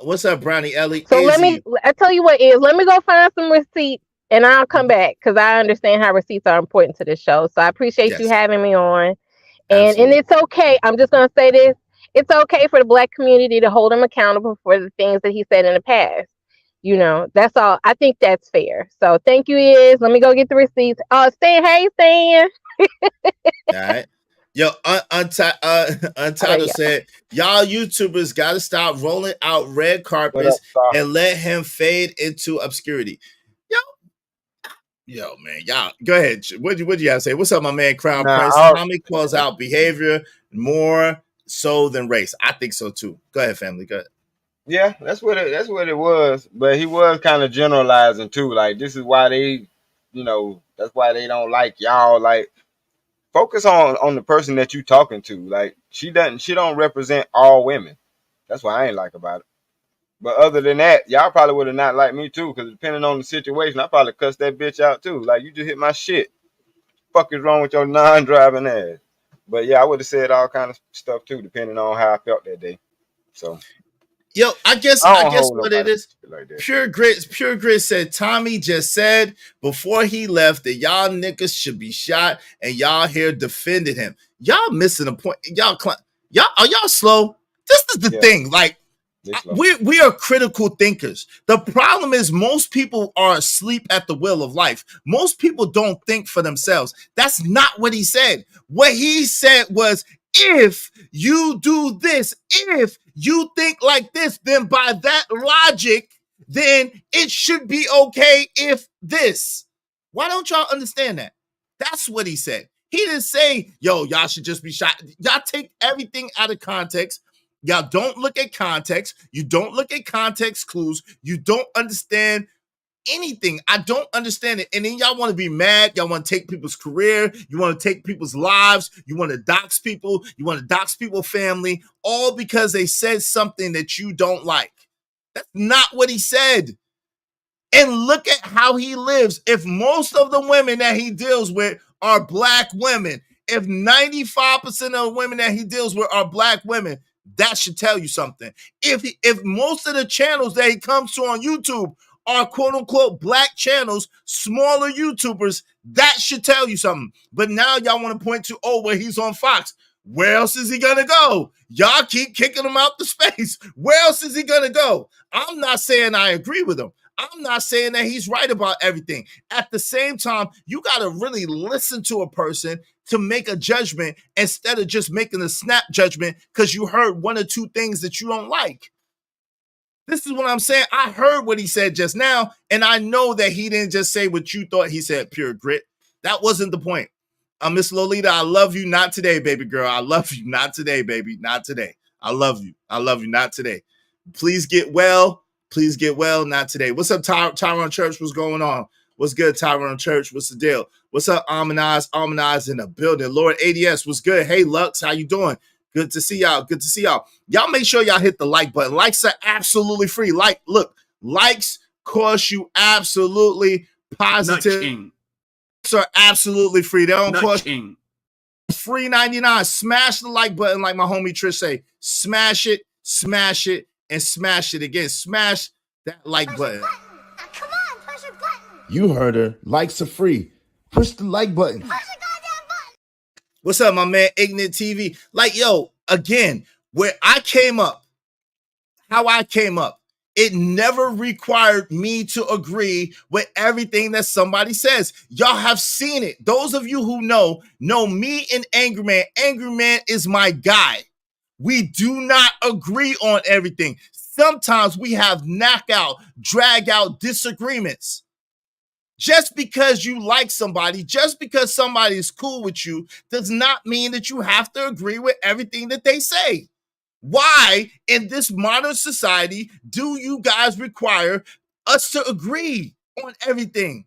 S1: What's up, Brownie Ellie?
S12: So I tell you what is, let me go find some receipts and I'll come back because I understand how receipts are important to the show. So I appreciate you having me on. And it's okay. I'm just going to say this. It's okay for the Black community to hold him accountable for the things that he said in the past. That's all. I think that's fair. So thank you, Iz. Let me go get the receipts. Stan, hey, Stan.
S1: All right. Yo, Untitled said, y'all YouTubers got to stop rolling out red carpets and let him fade into obscurity. Yo, man, y'all, go ahead. What you have to say? What's up, my man, Crown Prince? Tommy calls out behavior more so than race. I think so, too. Go ahead, family. Go ahead.
S3: Yeah, that's what it was. But he was kind of generalizing too. Like, this is why they, that's why they don't like y'all. Like, focus on the person that you talking to. Like, she don't represent all women. That's what I ain't like about it. But other than that, y'all probably would have not liked me too, because depending on the situation, I probably cussed that bitch out too. Like, you just hit my shit. Fuck is wrong with your non-driving ass? But yeah, I would have said all kind of stuff too, depending on how I felt that day. So.
S1: Yo, I guess what it is. Like Pure Grit said Tommy just said before he left that y'all niggas should be shot, and y'all here defended him. Y'all missing a point. Y'all are y'all slow? This is the thing. Like, we are critical thinkers. The problem is most people are asleep at the wheel of life. Most people don't think for themselves. That's not what he said. What he said was, if you do this, if you think like this, then by that logic, then it should be okay if this. Why don't y'all understand that? That's what he said. He didn't say, yo, y'all should just be shot. Y'all take everything out of context. Y'all don't look at context. You don't look at context clues. You don't understand anything. I don't understand it. And then y'all want to be mad. Y'all want to take people's career. You want to take people's lives. You want to dox people. You want to dox people's family, all because they said something that you don't like. That's not what he said. And look at how he lives. If most of the women that he deals with are black women, if 95% of the women that he deals with are black women, that should tell you something. If most of the channels that he comes to on YouTube are quote unquote black channels, smaller YouTubers, that should tell you something. But now y'all want to point to, oh, well, he's on Fox. Where else is he gonna go? Y'all keep kicking him out the space. Where else is he gonna go? I'm not saying I agree with him. I'm not saying that he's right about everything. At the same time, you got to really listen to a person to make a judgment instead of just making a snap judgment because you heard one or two things that you don't like. This is what I'm saying. I heard what he said just now, and I know that he didn't just say what you thought he said, pure grit. That wasn't the point. Miss Lolita, I love you. Not today, baby girl. I love you. Not today, baby. Not today. I love you. I love you. Not today. Please get well. Please get well. Not today. What's up, Tyrone Church? What's going on? What's good, Tyrone Church? What's the deal? What's up, Amanize? Amanize in the building. Lord ADS, what's good? Hey, Lux, how you doing? Good to see y'all. Good to see y'all. Y'all make sure y'all hit the like button. Likes are absolutely free. Look, likes cost you absolutely positive. Likes are absolutely free. They don't cost free 99. Smash the like button like my homie Trish say. Smash it, and smash it again. Smash that like button.
S13: Come on, push a button.
S1: You heard her. Likes are free. Push the like button.
S13: Push the goddamn button.
S1: What's up, my man? Ignorant TV. Like, yo, again, where I came up, how I came up, it never required me to agree with everything that somebody says. Y'all have seen it. Those of you who know me and Angry Man. Angry Man is my guy. We do not agree on everything. Sometimes we have knockout, drag out disagreements. Just because you like somebody, just because somebody is cool with you, does not mean that you have to agree with everything that they say. Why, in this modern society, do you guys require us to agree on everything?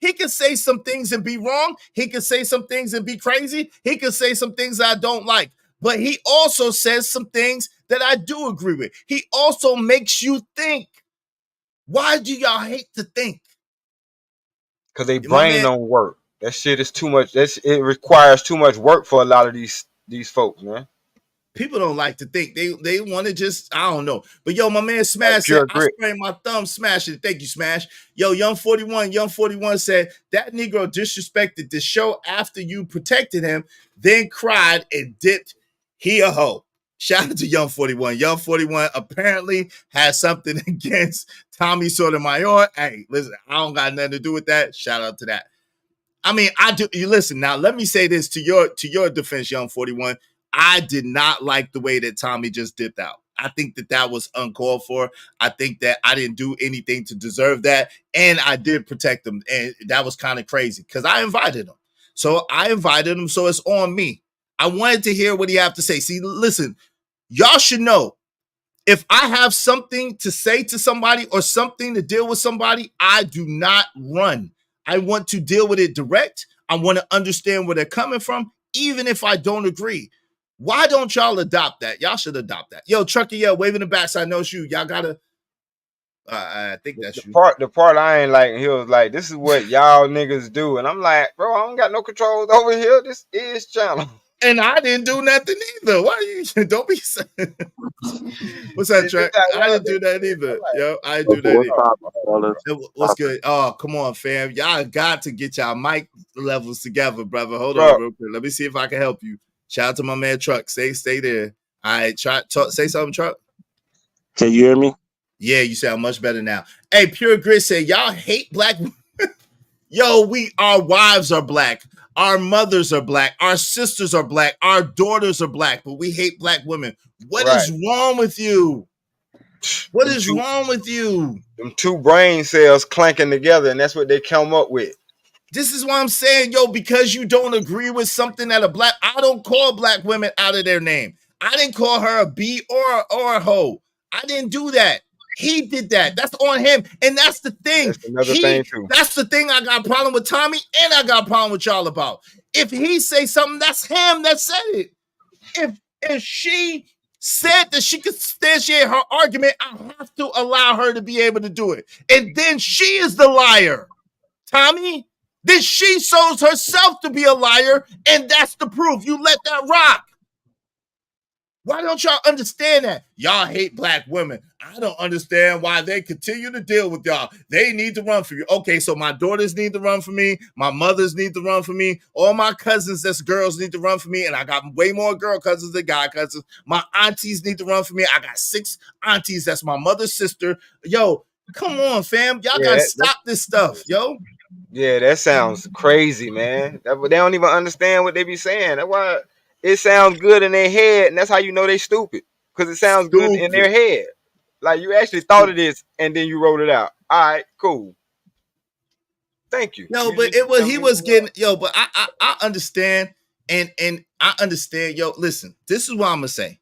S1: He can say some things and be wrong. He can say some things and be crazy. He can say some things that I don't like. But he also says some things that I do agree with. He also makes you think. Why do y'all hate to think?
S3: Because they brain don't work. That shit is too much. It requires too much work for a lot of these folks, man.
S1: People don't like to think. They want to just, I don't know. But yo, my man Smash said, I sprained my thumb, Smash it. Thank you, Smash. Yo, Young 41 said, that Negro disrespected the show after you protected him, then cried and dipped. He a hoe. Shout out to Young 41. Young 41 apparently has something against Tommy Sotomayor. Hey, listen, I don't got nothing to do with that. Shout out to that. I mean, I do. You listen, now let me say this to your defense, Young 41. I did not like the way that Tommy just dipped out. I think that was uncalled for. I think that I didn't do anything to deserve that. And I did protect him. And that was kind of crazy because I invited him. So it's on me. I wanted to hear what he have to say. See, listen, y'all should know, if I have something to say to somebody or something to deal with somebody, I do not run. I want to deal with it direct. I want to understand where they're coming from, even if I don't agree. Why don't y'all adopt that? Y'all should adopt that. Yo, Trucker, yeah, waving the backside, no shoe. Y'all gotta. I think that's
S3: the part I ain't like. He was like, "This is what y'all niggas do," and I'm like, "Bro, I don't got no controls over here. This is channel."
S1: And I didn't do nothing either. Why you don't be saying? What's that, Track? I didn't do that either. Yo, I didn't do that either. What's good? Oh, come on, fam. Y'all got to get y'all mic levels together, brother. Hold on real quick. Let me see if I can help you. Shout out to my man Truck. Stay there. I say something, Chuck.
S14: Can you hear me?
S1: Yeah, you sound much better now. Hey, Pure Grit said, y'all hate black. Yo, our wives are black. Our mothers are black. Our sisters are black. Our daughters are black, but we hate black women. What is wrong with you? What is wrong with you?
S3: Them two brain cells clanking together, and that's what they come up with.
S1: This is why I'm saying, yo, because you don't agree with something that I don't call black women out of their name. I didn't call her a B or a hoe. I didn't do that. He did that. That's on him. And that's the thing.
S3: That's another thing too.
S1: That's the thing I got a problem with Tommy, and I got a problem with y'all about. If he say something, that's him that said it. If she said that she could substantiate her argument, I have to allow her to be able to do it. And then she is the liar. Tommy, then she shows herself to be a liar, and that's the proof. You let that rock. Why don't y'all understand that? Y'all hate black women. I don't understand why they continue to deal with y'all. They need to run for you. Okay, so my daughters need to run for me. My mothers need to run for me. All my cousins that's girls need to run for me. And I got way more girl cousins than guy cousins. My aunties need to run for me. I got 6 aunties. That's my mother's sister. Yo, come on, fam. Y'all got to stop this stuff, yo.
S3: Yeah, that sounds crazy, man. They don't even understand what they be saying. That's why it sounds good in their head, and that's how you know they stupid. Because it sounds good in their head. Like you actually thought of this, and then you wrote it out. All right, cool. Thank you.
S1: No, but he was getting, but I understand, and I understand, listen, this is what I'm going to say.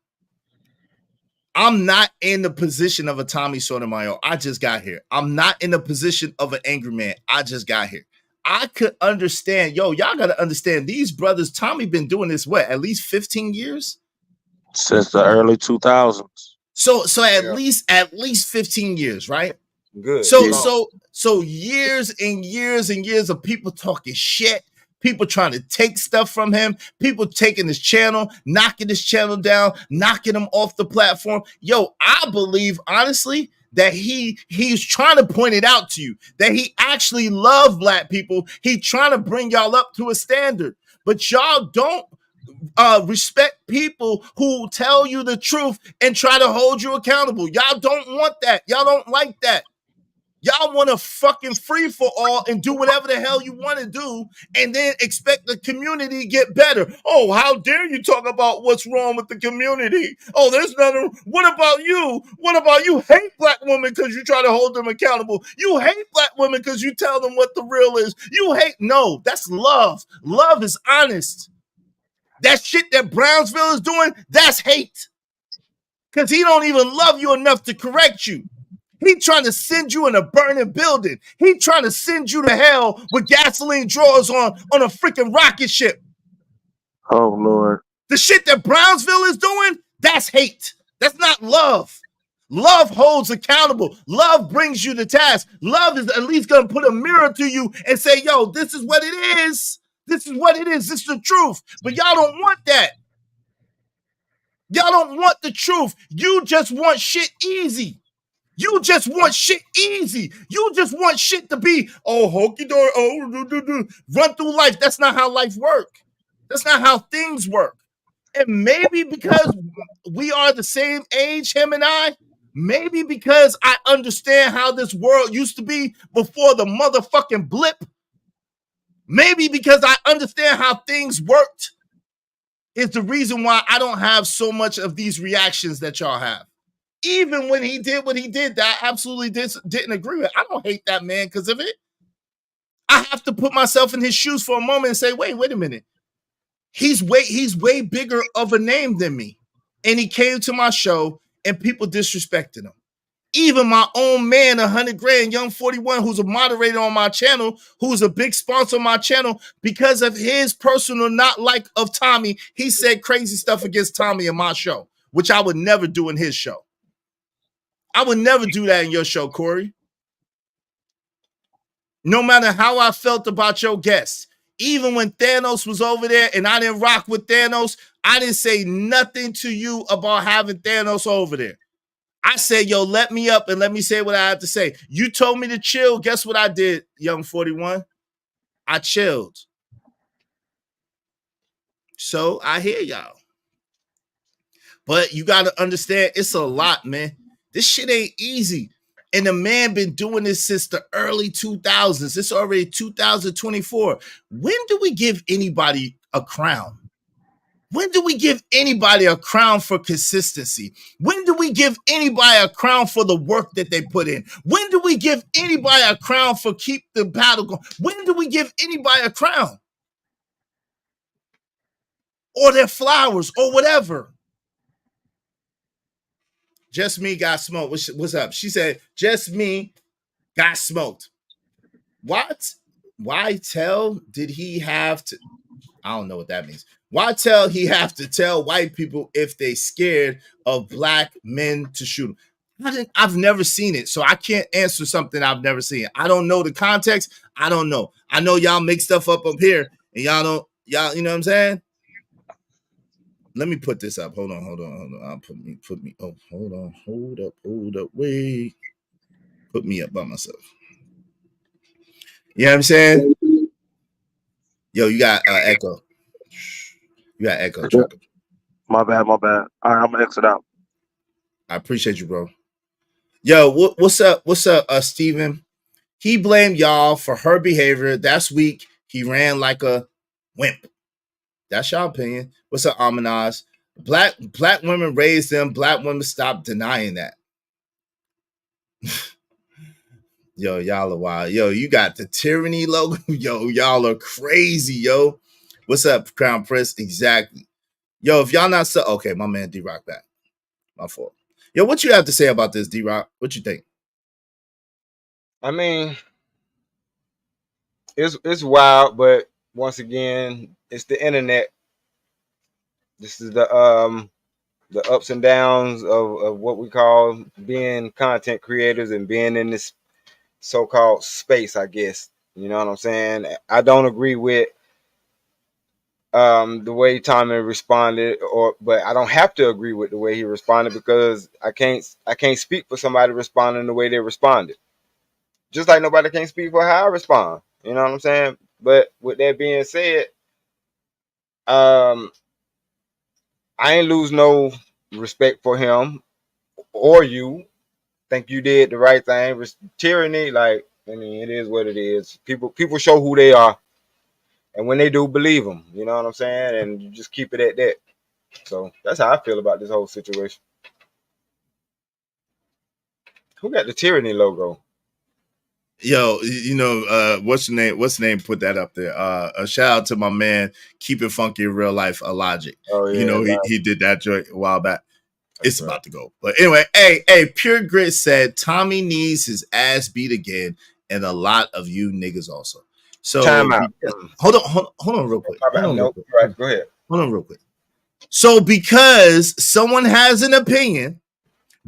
S1: I'm not in the position of a Tommy Sotomayor. I just got here. I'm not in the position of an angry man. I just got here. I could understand, y'all got to understand these brothers. Tommy been doing this, at least 15 years?
S14: Since the early 2000s.
S1: So at least 15 years, right?
S3: Good.
S1: So years and years and years of people talking shit, people trying to take stuff from him, people taking his channel, knocking his channel down, knocking him off the platform. I believe, honestly, that he's trying to point it out to you, that he actually loves black people. He's trying to bring y'all up to a standard. But y'all don't respect people who tell you the truth and try to hold you accountable. Y'all don't want that. Y'all don't like that. Y'all want to fucking free for all and do whatever the hell you want to do and then expect the community to get better. Oh, how dare you talk about what's wrong with the community? Oh, there's nothing. What about you? What about you hate black women because you try to hold them accountable? You hate black women because you tell them what the real is. No, that's love. Love is honest. That shit that Brownsville is doing, that's hate. Because he don't even love you enough to correct you. He trying to send you in a burning building. He trying to send you to hell with gasoline drawers on a freaking rocket ship.
S14: Oh, Lord.
S1: The shit that Brownsville is doing, that's hate. That's not love. Love holds accountable. Love brings you to task. Love is at least going to put a mirror to you and say, yo, this is what it is. This is what it is. This is the truth. But y'all don't want that. Y'all don't want the truth. You just want shit easy. You just want shit easy. You just want shit to be, hokey-dory, run through life. That's not how life works. That's not how things work. And maybe because we are the same age, him and I, maybe because I understand how this world used to be before the motherfucking blip, maybe because I understand how things worked, is the reason why I don't have so much of these reactions that y'all have. Even when he did what he did, that I absolutely didn't agree with. I don't hate that man because of it. I have to put myself in his shoes for a moment and say, wait a minute. He's way bigger of a name than me. And he came to my show and people disrespected him. Even my own man, 100 grand, Young 41, who's a moderator on my channel, who's a big sponsor on my channel, because of his personal not like of Tommy, he said crazy stuff against Tommy in my show, which I would never do in his show. I would never do that in your show, Corey. No matter how I felt about your guests. Even when Thanos was over there and I didn't rock with Thanos, I didn't say nothing to you about having Thanos over there. I said, yo, let me up and let me say what I have to say. You told me to chill. Guess what I did, Young 41? I chilled. So I hear y'all. But you got to understand, it's a lot, man. This shit ain't easy. And the man been doing this since the early 2000s. It's already 2024. When do we give anybody a crown? When do we give anybody a crown for consistency? When do we give anybody a crown for the work that they put in? When do we give anybody a crown for keep the battle going? When do we give anybody a crown? Or their flowers or whatever? Just me got smoked. What's up? She said, just me got smoked. What? Why tell did he have to? I don't know what that means. Why tell he have to tell white people if they scared of black men to shoot them? I've never seen it, so I can't answer something I've never seen. I don't know the context. I don't know. I know y'all make stuff up here, and y'all don't. Y'all, you know what I'm saying? Let me put this up. Hold on. I'll put me. Oh, hold up. Wait. Put me up by myself. You know what I'm saying? Yo, you got echo. You got echo.
S14: My bad. All right, I'm gonna exit out.
S1: I appreciate you, bro. Yo, what's up, Steven? He blamed y'all for her behavior. That's weak. He ran like a wimp. That's your opinion. What's up, Amanaz? Black women raised them. Black women stop denying that. Yo, y'all are wild. Yo, you got the tyranny logo. Yo, y'all are crazy, yo. What's up, Crown Prince? Exactly. Yo, if y'all not okay, my man D-Rock back. My fault. Yo, what you have to say about this, D-Rock? What you think?
S3: I mean, it's wild, but once again, it's the internet. This is the ups and downs of what we call being content creators and being in this so-called space, I guess. You know what I'm saying? I don't agree with the way Tommy responded, but I don't have to agree with the way he responded because I can't speak for somebody responding the way they responded. Just like nobody can speak for how I respond. You know what I'm saying? But with that being said, I ain't lose no respect for him or you. Think you did the right thing. Tyranny, like, I mean, it is what it is. People show who they are, and when they do, believe them. You know what I'm saying? And you just keep it at that. So that's how I feel about this whole situation. Who got the tyranny logo?
S1: Yo, you know, what's the name? Put that up there. A shout out to my man, Keep It Funky in Real Life, Logic.
S3: Oh, yeah,
S1: you know, he did that joint a while back. It's about to go. But anyway, hey, Pure Grit said Tommy needs his ass beat again, and a lot of you niggas also. So
S3: time out.
S1: Hold on real quick.
S3: Go ahead.
S1: Hold on real quick. So because someone has an opinion,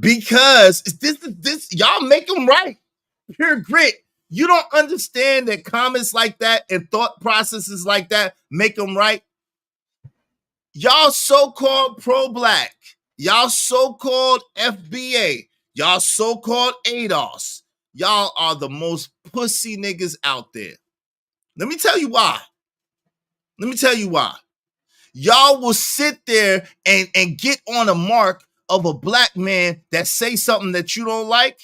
S1: because this y'all make them right. Pure Grit. You don't understand that comments like that and thought processes like that make them right. Y'all so-called pro-black, y'all so-called FBA, y'all so-called ADOS, y'all are the most pussy niggas out there. Let me tell you why. Y'all will sit there and get on a mark of a black man that say something that you don't like,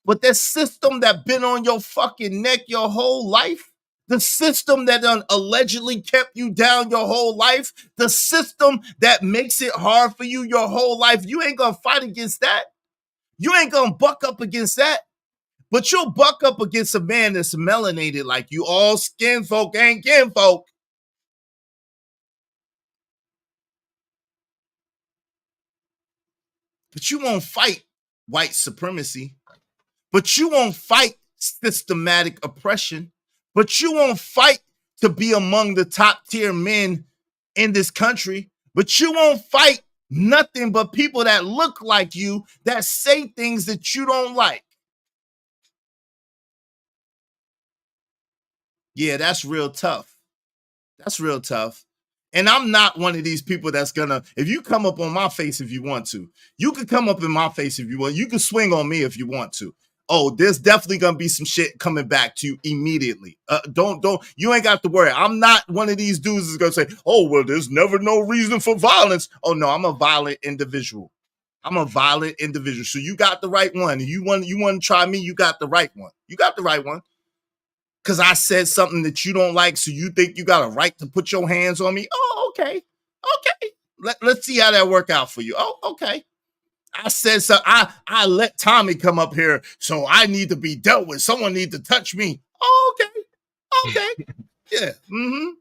S1: but that system that been on your fucking neck your whole life, the system that allegedly kept you down your whole life, the system that makes it hard for you your whole life, you ain't gonna fight against that. You ain't gonna buck up against that. But you'll buck up against a man that's melanated like you. All skin folk ain't kin folk. But you won't fight white supremacy. But you won't fight systematic oppression. But you won't fight to be among the top tier men in this country. But you won't fight nothing but people that look like you, that say things that you don't like. Yeah, that's real tough. That's real tough. And I'm not one of these people that's gonna, if you come up on my face if you want to, you can come up in my face if you want, you can swing on me if you want to. oh, there's definitely gonna be some shit coming back to you immediately. Don't you ain't got to worry. I'm not one of these dudes that's gonna say, oh well, there's never no reason for violence. Oh no, I'm a violent individual. I'm a violent individual. So you got the right one. You want to try me, you got the right one. You got the right one. Cause I said something that you don't like, so you think you got a right to put your hands on me. Oh, okay. Okay. Let's see how that work out for you. Oh, okay. I said so. I let Tommy come up here, so I need to be dealt with. Someone need to touch me. Oh, okay. Okay. Yeah.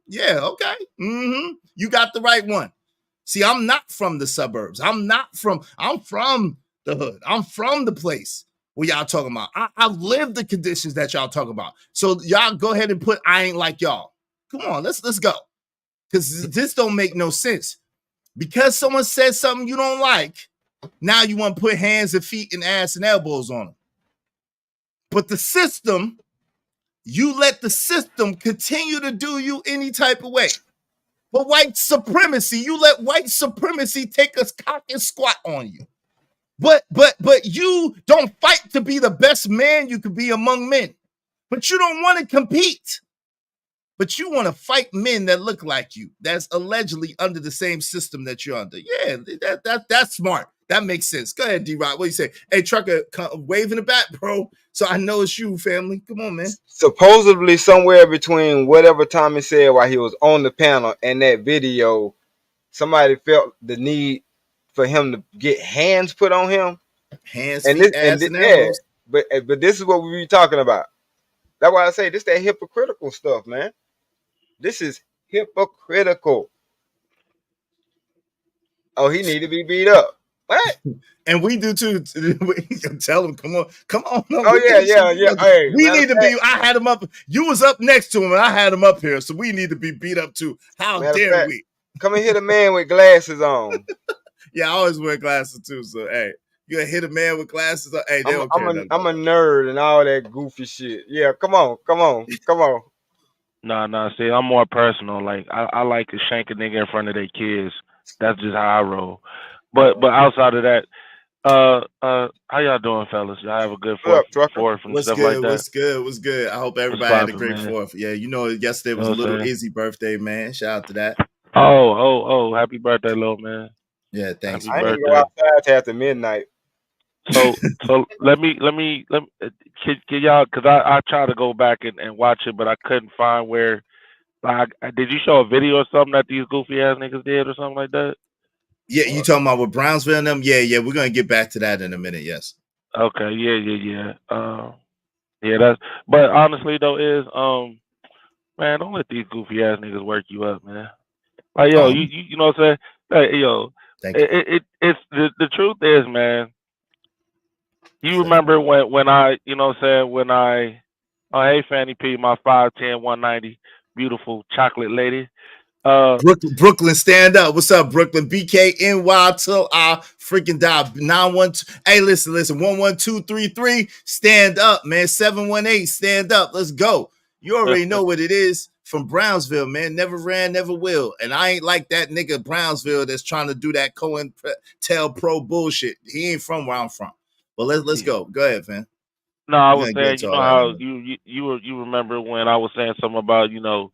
S1: Yeah, okay. You got the right one. See, I'm not from the suburbs. I'm from the hood. I'm from the place where y'all talking about. I've lived the conditions that y'all talking about. So y'all go ahead and put I ain't like y'all. Come on, let's go. Because this don't make no sense. Because someone said something you don't like, now you want to put hands and feet and ass and elbows on them. But the system, you let the system continue to do you any type of way. But white supremacy, you let white supremacy take a cock and squat on you. But you don't fight to be the best man you could be among men. But you don't want to compete. But you want to fight men that look like you, that's allegedly under the same system that you're under. Yeah, that's smart. That makes sense. Go ahead, D-Rock. What do you say? Hey, Trucker, waving the bat, bro. So I know it's you, family. Come on, man.
S3: Supposedly somewhere between whatever Tommy said while he was on the panel and that video, somebody felt the need for him to get hands put on him.
S1: Hands, feet, ass, and elbows.
S3: Yeah, but this is what we be talking about. That's why I say this that hypocritical stuff, man. This is hypocritical. Oh, he need to be beat up. What?
S1: And we do too. Tell him, come on. No,
S3: oh yeah. Hey,
S1: we need to be. I had him up. You was up next to him, and I had him up here, so we need to be beat up too. How dare we?
S3: Come and hit a man with glasses on.
S1: Yeah, I always wear glasses too. So hey, you gonna hit a man with glasses on? Hey,
S3: I'm a nerd and all that goofy shit. Yeah, come on.
S14: Nah. See, I'm more personal. Like I like to shank a nigga in front of their kids. That's just how I roll. But outside of that, how y'all doing, fellas? Y'all have a good fourth and
S1: What's
S14: stuff
S1: good?
S14: like that.
S1: What's good? I hope everybody had a great fourth. Yeah, you know, yesterday was little Izzy birthday, man. Shout out to that.
S14: Oh! Happy birthday, little man.
S1: Yeah, thanks.
S3: I didn't go outside after midnight.
S14: So let me can y'all, because I tried to go back and watch it, but I couldn't find where. Did you show a video or something that these goofy ass niggas did or something like that?
S1: Yeah, you talking about with Brownsville and them? Yeah, we're gonna get back to that in a minute. Yes.
S14: Okay. Yeah. That's. But honestly though, man, don't let these goofy ass niggas work you up, man. Like yo, you know what I'm saying? Hey, yo, it's the truth is, man. You remember when I, you know what I'm saying, oh hey Fanny P, my 5'10", 190, beautiful chocolate lady.
S1: Brooklyn, stand up. What's up, Brooklyn? BKNY till I freaking die. 912. Hey, listen. 11233. Stand up, man. 718. Stand up. Let's go. You already know what it is from Brownsville, man. Never ran, never will. And I ain't like that nigga Brownsville that's trying to do that Cohen tell pro bullshit. He ain't from where I'm from. But let's go. Go ahead, man.
S14: No, I was saying, you know how you remember when I was saying something about, you know,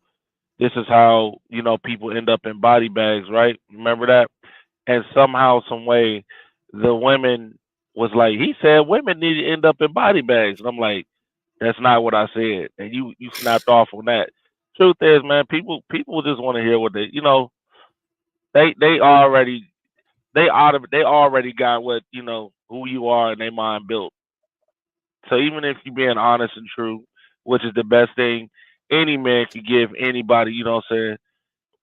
S14: this is how, you know, people end up in body bags, right? Remember that? And somehow, some way, the women was like, he said women need to end up in body bags. And I'm like, that's not what I said. And you snapped off on that. Truth is, man, people just want to hear what they, you know, they already got what, you know, who you are in their mind built. So even if you're being honest and true, which is the best thing any man can give anybody, you know what I'm saying,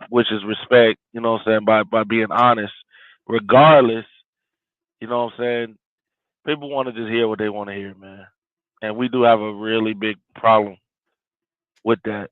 S14: which is respect, you know what I'm saying, by being honest, regardless, you know what I'm saying, people want to just hear what they want to hear, man. And we do have a really big problem with that.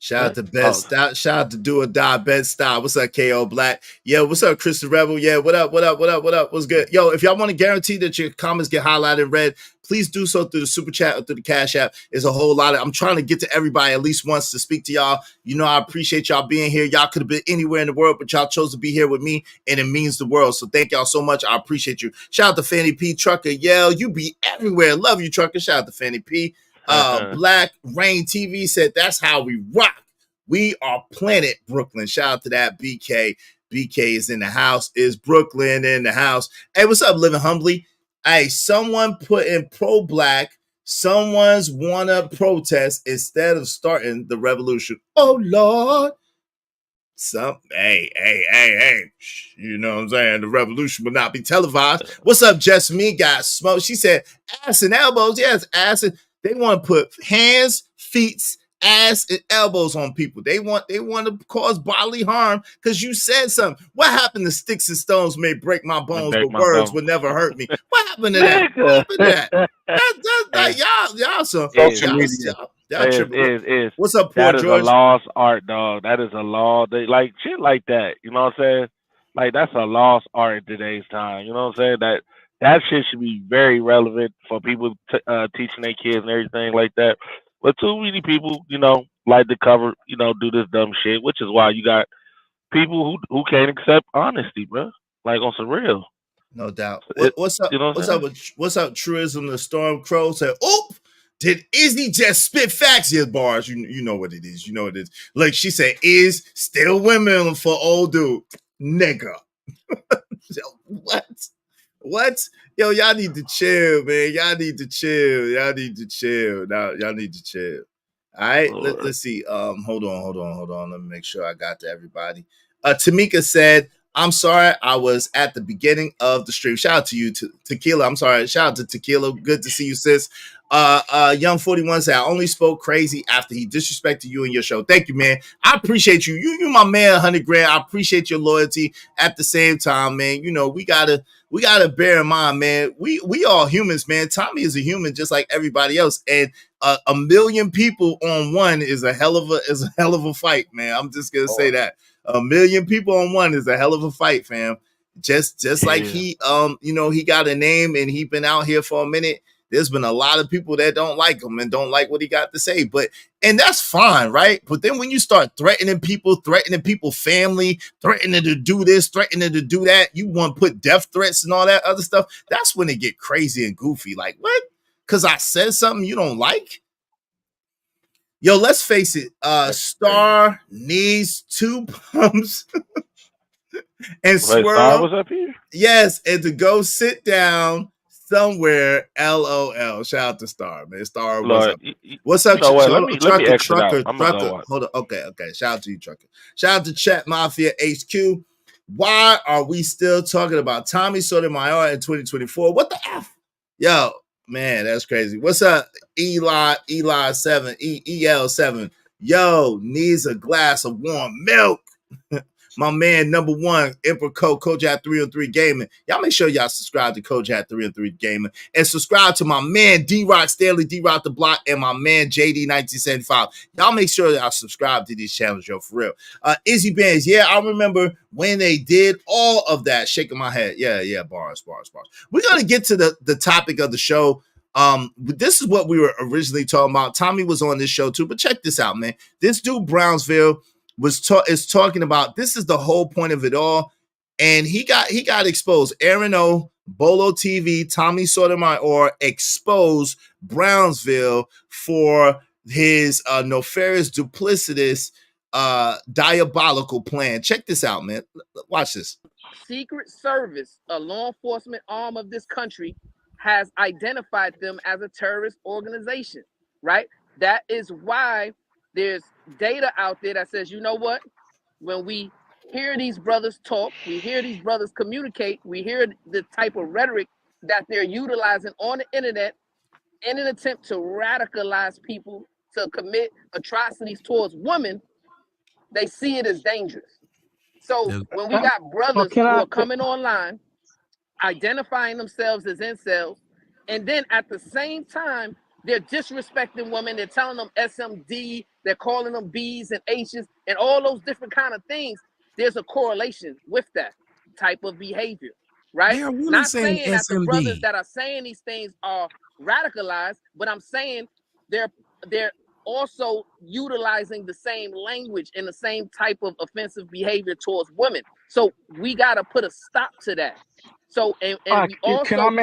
S1: Shout out to Best Style. Shout out to Do or Die Best Style. What's up, KO Black? Yeah, what's up, Chris the Rebel? Yeah, what up? What's good? Yo, if y'all want to guarantee that your comments get highlighted in red, please do so through the super chat or through the Cash App. It's a whole lot of. I'm trying to get to everybody at least once to speak to y'all. You know, I appreciate y'all being here. Y'all could have been anywhere in the world, but y'all chose to be here with me, and it means the world. So thank y'all so much. I appreciate you. Shout out to Fanny P Trucker. Yeah, you be everywhere. Love you, Trucker. Shout out to Fanny P. Black Rain TV said that's how we rock. We are Planet Brooklyn. Shout out to that BK. BK is in the house. Is Brooklyn in the house? Hey, what's up, Living Humbly? Hey, someone put in pro-black. Someone's wanna protest instead of starting the revolution. Oh Lord. Hey. You know what I'm saying? The revolution will not be televised. What's up, Just Me Got Smoke? She said ass and elbows. Yes, ass and they want to put hands, feet, ass, and elbows on people. They want to cause bodily harm because you said something. What happened to sticks and stones may break my bones, but words would never hurt me? What happened to that? What happened to that? That's y'all some
S14: social media.
S1: Y'all tripping. What's up,
S14: That
S1: poor
S14: is
S1: George?
S14: a lost art, dog. That is a law. Like shit like that. You know what I'm saying? Like that's a lost art in today's time. You know what I'm saying? That shit should be very relevant for people teaching their kids and everything like that. But too many people, you know, like to cover, you know, do this dumb shit, which is why you got people who can't accept honesty, bro. Like on some real.
S1: No doubt. What's up? You know what's up? Truism. The Storm Crow said, "Oop, did Izzy just spit facts?" Yes, bars. You know what it is. You know what it is. Like she said, "Is still women for old dude, nigga." What? Yo, y'all need to chill, man. Y'all need to chill. Now, y'all need to chill. All right. Let's see. Hold on. Let me make sure I got to everybody. Tamika said, I'm sorry, I was at the beginning of the stream. Shout out to you, Tequila. I'm sorry. Shout out to Tequila. Good to see you, sis. Young 41 said, I only spoke crazy after he disrespected you and your show. Thank you, man. I appreciate you. You my man, 100 grand. I appreciate your loyalty. At the same time, man, you know, we gotta bear in mind, man, we all humans, man. Tommy is a human just like everybody else. And a million people on one is a hell of a fight, man. I'm just gonna say that. A million people on one is a hell of a fight, fam. Just like he you know, he got a name and he been out here for a minute. There's been a lot of people that don't like him and don't like what he got to say, and that's fine, right? But then when you start threatening people family, threatening to do this, threatening to do that, you want to put death threats and all that other stuff. That's when it get crazy and goofy. Like, what? Because I said something you don't like? Yo, let's face it. Star needs 2 pumps and Swirl
S14: was up here.
S1: Yes, and to go sit down somewhere. LOL. Shout out to Star, man. Star, what's up? What's up, Trucker? Hold on. Okay. Shout out to you, Trucker. Shout out to Chat Mafia HQ. Why are we still talking about Tommy Sotomayor in 2024? What the F? Yo, man, that's crazy. What's up, Eli 7, EL7? Yo, needs a glass of warm milk. My man, number one, Emperor Kojak 303 Gaming. Y'all make sure y'all subscribe to Kojak 303 Gaming and subscribe to my man D-Rock Stanley, D-Rock the Block, and my man JD 1975. Y'all make sure y'all subscribe to these channels, yo, for real. Izzy Bands, yeah, I remember when they did all of that. Shaking my head. Yeah, bars. We're gonna get to the topic of the show. This is what we were originally talking about. Tommy was on this show too, but check this out, man. This dude Brownsville is talking about, this is the whole point of it all, and he got exposed. Aaron O, Bolo TV, Tommy Sotomayor exposed Brownsville for his nefarious, duplicitous, diabolical plan. Check this out, man. Watch this.
S7: Secret Service, a law enforcement arm of this country, has identified them as a terrorist organization, right? That is why there's data out there that says, you know what? When we hear these brothers talk, we hear these brothers communicate, we hear the type of rhetoric that they're utilizing on the internet in an attempt to radicalize people to commit atrocities towards women, they see it as dangerous. So when we got brothers who are coming online, identifying themselves as incels, and then at the same time They're disrespecting women. They're telling them SMD. They're calling them B's and H's and all those different kind of things. There's a correlation with that type of behavior, right?
S2: There are women
S7: Not
S2: saying
S7: saying that the brothers
S2: SMD.
S7: that are saying these things are radicalized, but I'm saying they're also utilizing the same language and the same type of offensive behavior towards women. So we got to put a stop to that. So and we also can't lump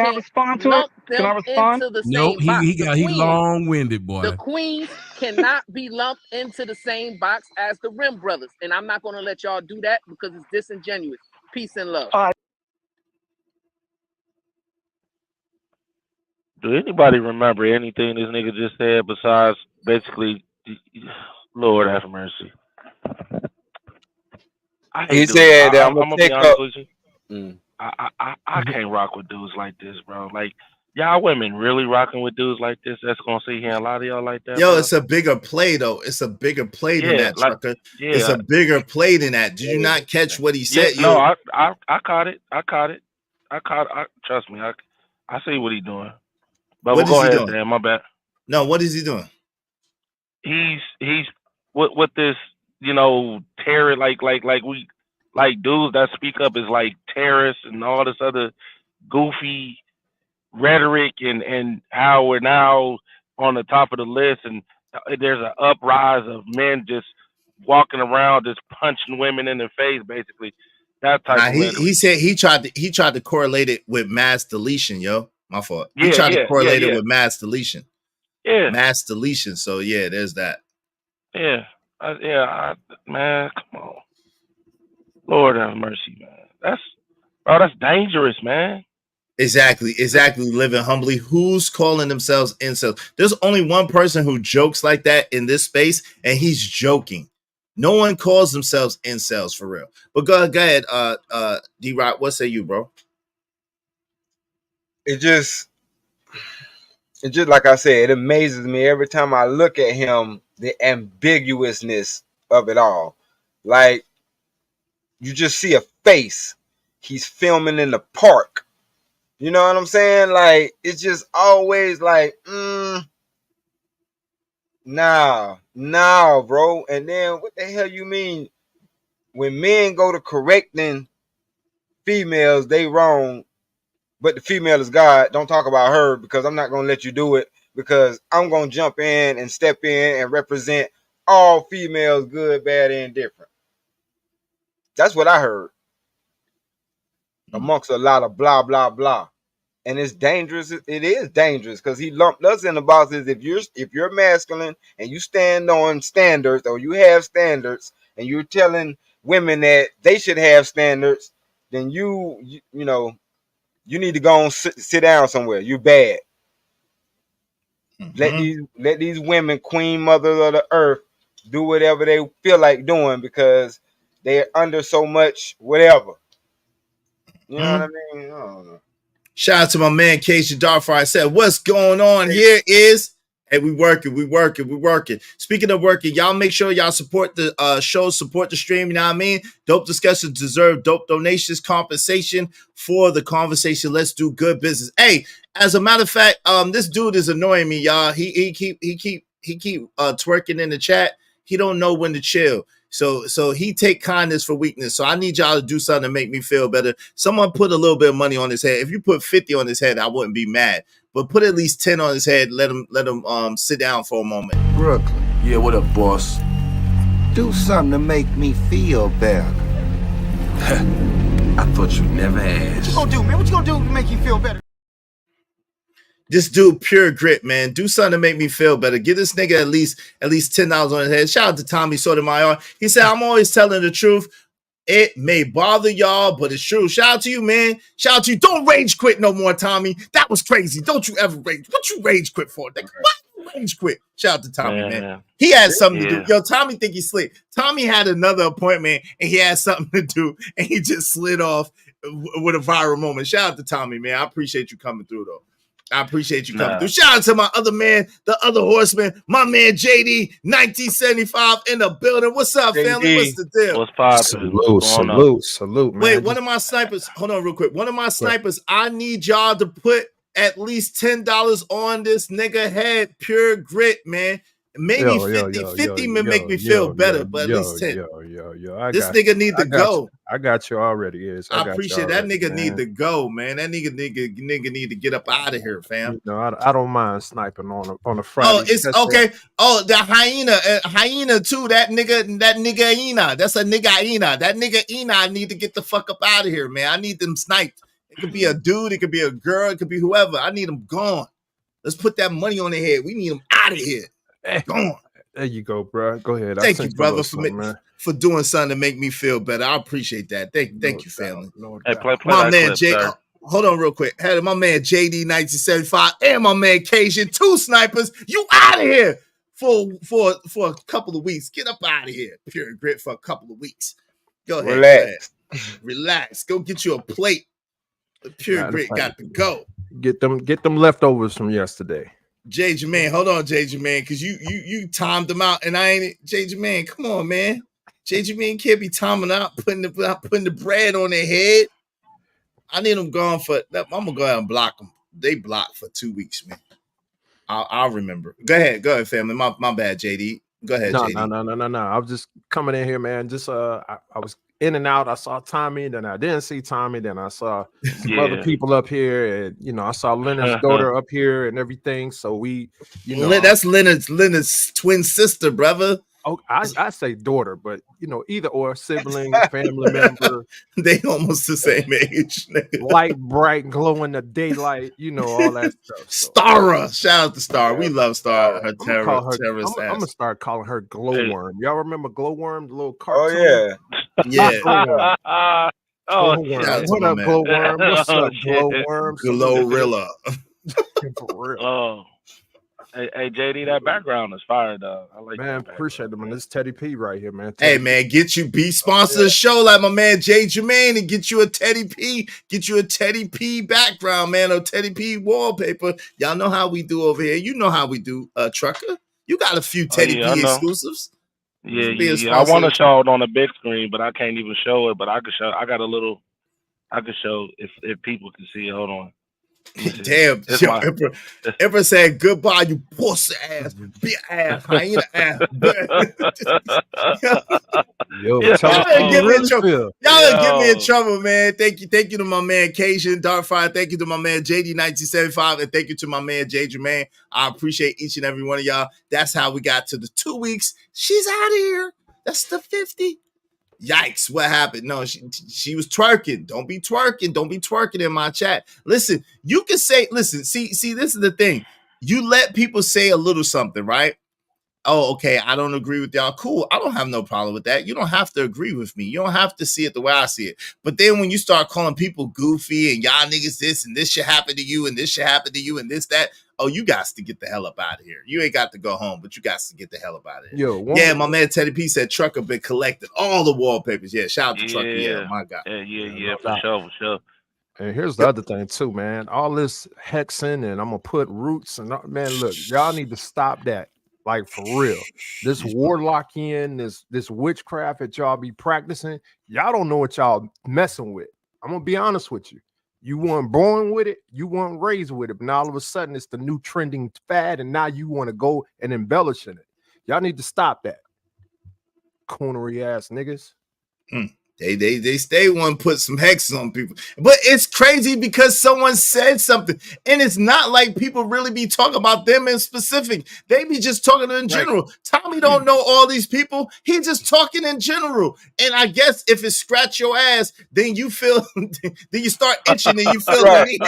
S7: them into the
S2: Nope,
S7: same box.
S2: he long-winded, boy.
S7: The queens cannot be lumped into the same box as the Rim brothers, and I'm not going to let y'all do that because it's disingenuous. Peace and love.
S14: Do anybody remember anything this nigga just said besides basically, Lord have mercy?
S3: He said that I'm
S14: gonna
S3: take
S14: be honest
S3: up.
S14: with you. I can't rock with dudes like this, bro. Like, y'all women really rocking with dudes like this? That's gonna sit here and lie to y'all like that?
S1: Yo,
S14: bro?
S1: it's a bigger play though. It's a bigger play than that,
S14: like,
S1: trucker. It's a bigger play than that. Did you not catch what he said?
S14: No, I caught it. Trust me. I see what he's doing. But we'll go ahead, Dan. My bad.
S1: No, what is he doing?
S14: He's with this, terror, like dudes that speak up is like terrorists and all this other goofy rhetoric and how we're now on the top of the list and there's an uprise of men just walking around just punching women in the face, basically. That type of rhetoric.
S1: He said he tried to correlate it with mass deletion, yo. My fault. He tried to correlate it with mass deletion.
S14: Yeah.
S1: Mass deletion. So yeah, there's that.
S14: Yeah. Man, come on. Lord have mercy, man. That's dangerous, man.
S1: Exactly. Living humbly. Who's calling themselves incels? There's only one person who jokes like that in this space, and he's joking. No one calls themselves incels for real. But go ahead, D-Rock, what say you, bro?
S3: It just like I said, it amazes me every time I look at him, the ambiguousness of it all. Like, you just see a face. He's filming in the park. You know what I'm saying? Like, it's just always like, nah, bro. And then what the hell you mean? When men go to correcting females, they wrong. But the female is God. Don't talk about her because I'm not going to let you do it because I'm going to jump in and step in and represent all females, good, bad, and different. That's what I heard. Amongst a lot of blah, blah, blah. And it's dangerous. It is dangerous because he lumped us in the boxes. If you're masculine and you stand on standards or you have standards and you're telling women that they should have standards, then you need to go and sit down somewhere. You're bad. Let these women, queen mothers of the earth, do whatever they feel like doing because they're under so much whatever. You know what I mean? I don't know.
S1: Shout out to my man Casey Darfire. I said, what's going on here is, hey, we working. Speaking of working, y'all make sure y'all support the show, support the stream, you know what I mean? Dope discussions deserve dope donations, compensation for the conversation. Let's do good business. Hey, as a matter of fact, this dude is annoying me, y'all. He keep twerking in the chat. He don't know when to chill. So he take kindness for weakness. So I need y'all to do something to make me feel better. Someone put a little bit of money on his head. If you put 50 on his head, I wouldn't be mad. But put at least 10 on his head. Let him sit down for a moment.
S15: Brooklyn. Yeah, what up, boss? Do something to make me feel better. I thought you never asked.
S16: What you gonna do, man? What you gonna do to make you feel better?
S1: This dude, pure grit, man. Do something to make me feel better. Give this nigga at least $10 on his head. Shout out to Tommy Sotomayor. He said, I'm always telling the truth. It may bother y'all, but it's true. Shout out to you, man. Shout out to you. Don't rage quit no more, Tommy. That was crazy. Don't you ever rage. What you rage quit for? Why you rage quit? Shout out to Tommy, man. He had something to do. Yo, Tommy think he's slick. Tommy had another appointment, and he had something to do, and he just slid off with a viral moment. Shout out to Tommy, man. I appreciate you coming through, though. I appreciate you coming through. Shout out to my other man, the other horseman, my man JD, 1975 in the building. What's up, family? What's the deal?
S14: What's poppin'?
S8: Salute, man.
S1: Wait, one of my snipers, hold on real quick. One of my snipers, I need y'all to put at least $10 on this nigga head. Pure grit, man. Maybe 50 may make me feel better, but at least 10. This nigga need to go.
S17: I got you already.
S1: I appreciate that nigga need to go, man. That nigga need to get up out of here, fam.
S17: You know, I don't mind sniping on a Friday.
S1: Oh, it's okay. Oh, the hyena too. That nigga Ina. That's a nigga Ina. That nigga Ina, I need to get the fuck up out of here, man. I need them sniped. It could be a dude, it could be a girl, it could be whoever. I need them gone. Let's put that money on their head. We need them out of here. Gone.
S17: There you go, bro. Go ahead.
S1: Thank you, brother, for doing something to make me feel better. I appreciate that. Thank you, family.
S14: Hey, play
S1: my
S14: that
S1: man
S14: clip,
S1: Jay.
S14: sir.
S1: Hold on real quick. Had my man JD 1975 and my man Cajun, 2 snipers. You out of here for a couple of weeks. Get up out of here. Pure grit for a couple of weeks. Go ahead. Relax. Go get you a plate. The pure grit got to go.
S17: Get them leftovers from yesterday.
S1: J Jermaine, hold on, J Jermaine, because you timed them out, and I ain't. J Jermaine, come on, man. J Jermaine can't be timing out, putting the bread on their head. I need them gone for. I'm gonna go ahead and block them. They blocked for 2 weeks, man. I'll remember. Go ahead, family. My bad, JD. Go ahead, JD.
S17: No. I was just coming in here, man. Just I was in and out. I saw Tommy, then I didn't see Tommy, then I saw some other people up here, and you know, I saw Leonard's daughter up here and everything. So we, you know,
S1: that's Leonard's twin sister, brother.
S17: Oh, I say daughter, but you know, either or, sibling, family member.
S1: They almost the same age.
S17: Light, bright, glow in the daylight, you know, all that stuff. So.
S1: Stara, shout out to Star. We love Star.
S17: I'm gonna start calling her Glowworm. Y'all remember Glowworm, the little cartoon?
S1: Oh yeah,
S17: yeah. Glowworm. What up, Glowworm? What's up, Glowworm?
S1: Glorilla.
S14: Oh. Hey, JD, that background is fire, though. I like,
S17: man, appreciate it, man. This is Teddy P right here, man.
S1: Hey, man, get you be sponsor the show like my man Jay Jermaine and get you a Teddy P background, man, or Teddy P wallpaper. Y'all know how we do over here. You know how we do, Trucker. You got a few Teddy P exclusives.
S14: Yeah. I want to show it on the big screen, but I can't even show it. But I can show. I can show if people can see it. Hold on.
S1: Damn, Emperor said goodbye, you pussy ass, bitch ass, hyena ass. Y'all get me in trouble, man. Thank you to my man Cajun Darkfire. Thank you to my man JD 1975, and thank you to my man Jay Jermaine. I appreciate each and every one of y'all. That's how we got to the 2 weeks. She's out of here. That's the 50. Yikes, what happened? No, she was twerking. Don't be twerking in my chat. Listen, you can say, see, this is the thing. You let people say a little something, right? Oh, okay, I don't agree with y'all. Cool. I don't have no problem with that. You don't have to agree with me. You don't have to see it the way I see it. But then when you start calling people goofy and y'all niggas this and this should happen to you and this should happen to you and this, that, oh, you got to get the hell up out of here. You ain't got to go home, but you got to get the hell up out of here. My man Teddy P said Trucker been collecting all the wallpapers. Yeah, shout out to Trucker. Yeah, my God.
S14: Yeah, for sure.
S17: And here's the other thing too, man. All this hexing and I'm gonna put roots and man, look, y'all need to stop that. Like for real, this warlocking, this witchcraft that y'all be practicing, y'all don't know what y'all messing with. I'm gonna be honest with you. You weren't born with it, you weren't raised with it, but now all of a sudden it's the new trending fad, and now you want to go and embellish in it. Y'all need to stop that. Coonery ass niggas.
S1: They stay one put some hexes on people, but it's crazy because someone said something, and it's not like people really be talking about them in specific. They be just talking in general. Right. Tommy don't know all these people. He just talking in general, and I guess if it scratch your ass, then you feel, then you start itching, and you feel right.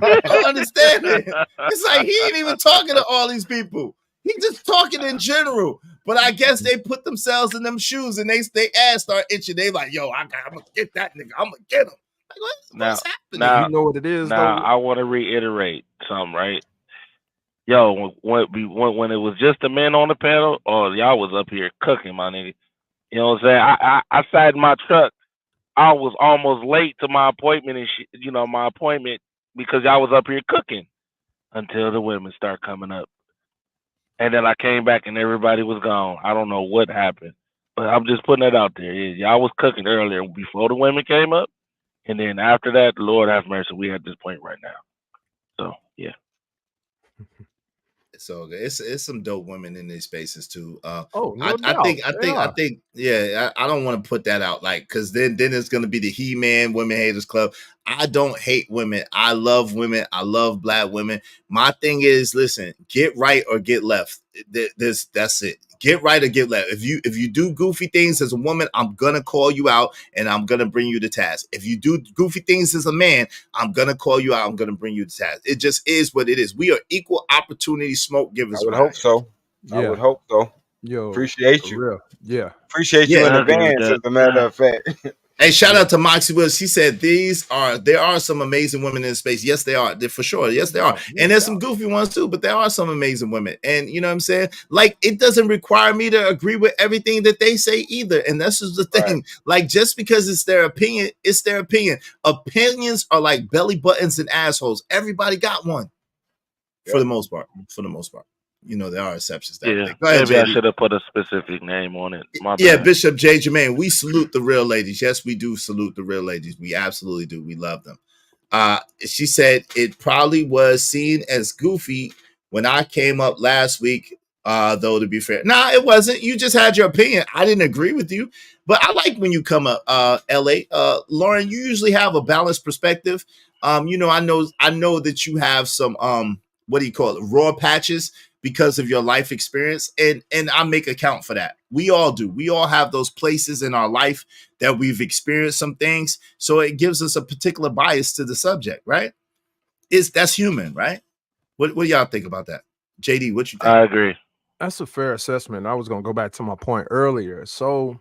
S1: I don't understand it. It's like he ain't even talking to all these people. He just talking in general. But I guess they put themselves in them shoes and they ass start itching. They like, yo, I'm gonna get that nigga. I'm gonna get him. Like, what's happening?
S14: Now,
S17: you know what it is.
S14: Now I want to reiterate something, right? Yo, when it was just the men on the panel, y'all was up here cooking, my nigga. You know what I'm saying? I sat in my truck. I was almost late to my appointment and my appointment because y'all was up here cooking until the women start coming up. And then I came back and everybody was gone. I don't know what happened, but I'm just putting that out there. Y'all was cooking earlier before the women came up. And then after that, Lord have mercy, we at this point right now. So yeah.
S1: So it's some dope women in these spaces too.
S17: No
S1: I
S17: doubt.
S1: think, yeah, I don't want to put that out like because then it's gonna be the He-Man Women Haters Club. I don't hate women. I love women. I love Black women. My thing is, listen, get right or get left. That's it. Get right or get left. If you do goofy things as a woman, I'm gonna call you out and I'm gonna bring you to task. If you do goofy things as a man, I'm gonna call you out. I'm gonna bring you to task. It just is what it is. We are equal opportunity smoke givers.
S3: I would hope so.
S17: Yeah.
S3: I would hope so.
S17: Yo,
S3: appreciate you.
S17: Real. Yeah.
S3: Appreciate you in advance, as a matter of fact.
S1: Hey, shout out to Moxie Wills. She said there are some amazing women in space. Yes, they are. For sure. Yes, they are. And there's some goofy ones too, but there are some amazing women. And you know what I'm saying? Like, it doesn't require me to agree with everything that they say either. And that's just the thing. Right. Like, just because it's their opinion, it's their opinion. Opinions are like belly buttons and assholes. Everybody got one. For the most part. For the most part. You know, there are exceptions.
S14: Yeah, ahead, maybe I should have put a specific name on it.
S1: Yeah, Bishop J. Jermaine, we salute the real ladies. Yes, we do salute the real ladies. We absolutely do. We love them. She said it probably was seen as goofy when I came up last week, though, to be fair. Nah, it wasn't. You just had your opinion. I didn't agree with you, but I like when you come up, LA. Lauren, you usually have a balanced perspective. You know, I know that you have some, what do you call it? Raw patches because of your life experience. And I make account for that. We all do. We all have those places in our life that we've experienced some things. So it gives us a particular bias to the subject, right? That's human, right? What do y'all think about that? JD, what you think?
S14: I agree.
S17: That's a fair assessment. I was going to go back to my point earlier. So,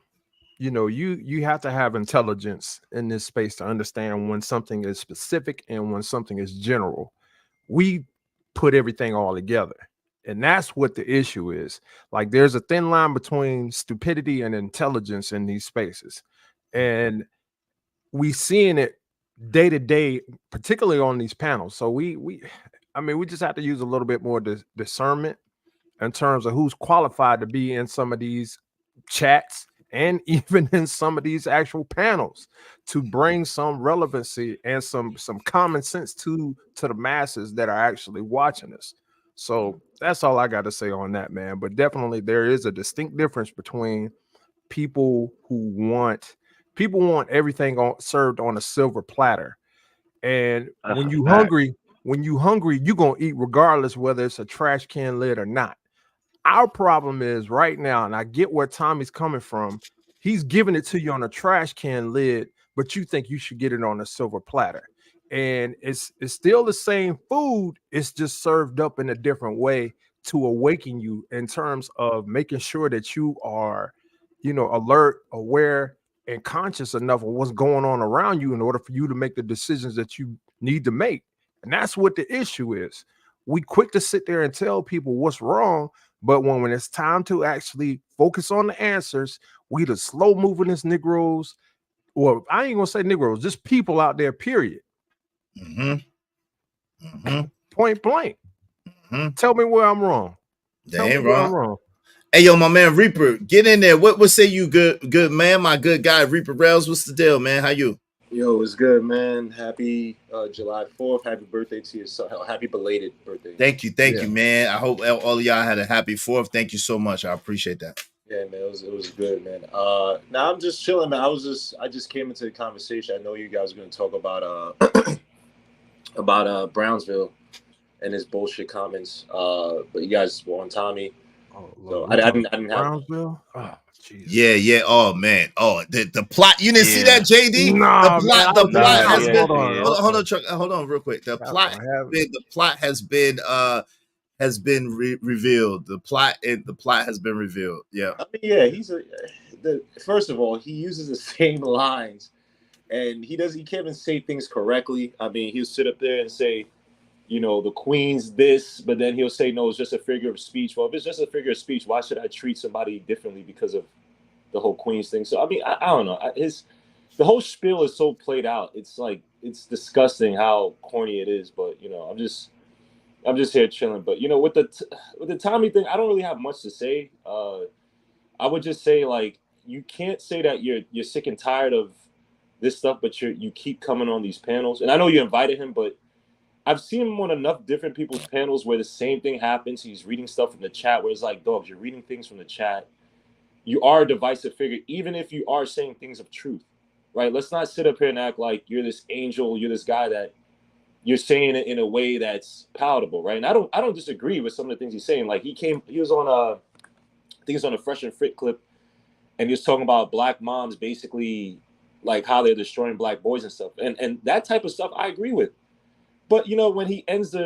S17: you know, you have to have intelligence in this space to understand when something is specific and when something is general. We put everything all together. And that's what the issue is. Like, there's a thin line between stupidity and intelligence in these spaces. And we seeing it day to day, particularly on these panels. So we just have to use a little bit more discernment in terms of who's qualified to be in some of these chats and even in some of these actual panels to bring some relevancy and some common sense to the masses that are actually watching us. So that's all I got to say on that, man. But definitely there is a distinct difference between people who want everything served on a silver platter. And when you hungry, you're going to eat regardless whether it's a trash can lid or not. Our problem is right now, and I get where Tommy's coming from. He's giving it to you on a trash can lid, but you think you should get it on a silver platter. And it's still the same food. It's just served up in a different way to awaken you in terms of making sure that you are, you know, alert, aware, and conscious enough of what's going on around you in order for you to make the decisions that you need to make. And that's what the issue is. We quick to sit there and tell people what's wrong, but when it's time to actually focus on the answers, we the slow moving as Negroes. Well, I ain't gonna say Negroes, just people out there, period. Point blank. Tell me where I'm wrong.
S1: They ain't wrong. Hey, yo, my man Reaper, get in there. What say you, good man, my good guy Reaper Rails? What's the deal, man? How you?
S18: Yo, it's good, man. Happy July 4th. Happy birthday to yourself. Happy belated birthday.
S1: Thank you, man. I hope all of y'all had a happy 4th. Thank you so much. I appreciat that.
S18: Yeah, man, it was good, man. Now I'm just chilling, man. I just came into the conversation. I know you guys are going to talk about Brownsville and his bullshit comments. But you guys were on Tommy. So I didn't have
S17: Brownsville. Oh,
S1: yeah. Oh man. Oh, the plot. You didn't see that, JD?
S17: No,
S1: the plot has been. Hold on, Chuck. Hold on, real quick. The plot has been revealed. The plot has been revealed. Yeah.
S18: I mean, yeah. First of all, he uses the same lines, and he can't even say things correctly. I mean, he'll sit up there and say, you know, the Queen's this, but then he'll say, no, it's just a figure of speech. Well, if it's just a figure of speech, why should I treat somebody differently because of the whole Queen's thing? So, I mean, I don't know. The whole spiel is so played out. It's like, it's disgusting how corny it is, but, you know, I'm just here chilling. But, you know, with the Tommy thing, I don't really have much to say. I would just say, like, you can't say that you're sick and tired of this stuff, but you keep coming on these panels. And I know you invited him, but I've seen him on enough different people's panels where the same thing happens. He's reading stuff from the chat where it's like, dogs, you're reading things from the chat. You are a divisive figure, even if you are saying things of truth, right? Let's not sit up here and act like you're this angel, you're this guy that you're saying it in a way that's palatable, right? And I don't disagree with some of the things he's saying. Like he was on I think it's on a Fresh and Fit clip, and he was talking about black moms basically like how they're destroying black boys and stuff. And that type of stuff I agree with. But, you know, when he ends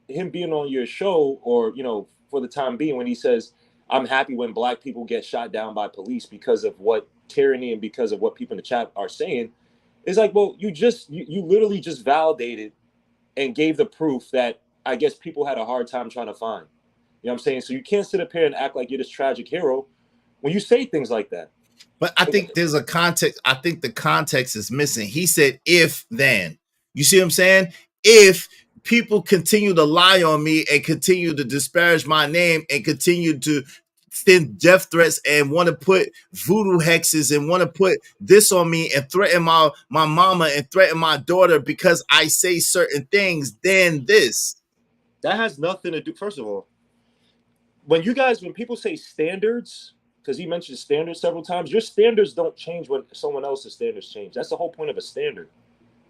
S18: him being on your show, or, you know, for the time being, when he says, I'm happy when black people get shot down by police because of what tyranny and because of what people in the chat are saying, it's like, well, you literally just validated and gave the proof that I guess people had a hard time trying to find. You know what I'm saying? So you can't sit up here and act like you're this tragic hero when you say things like that.
S1: But I think there's a context. I think the context is missing. He said, if then. You see what I'm saying? If people continue to lie on me and continue to disparage my name and continue to send death threats and want to put voodoo hexes and want to put this on me and threaten my mama and threaten my daughter because I say certain things, then this.
S18: That has nothing to do. First of all, when people say standards, because he mentioned standards several times, your standards don't change when someone else's standards change. That's the whole point of a standard.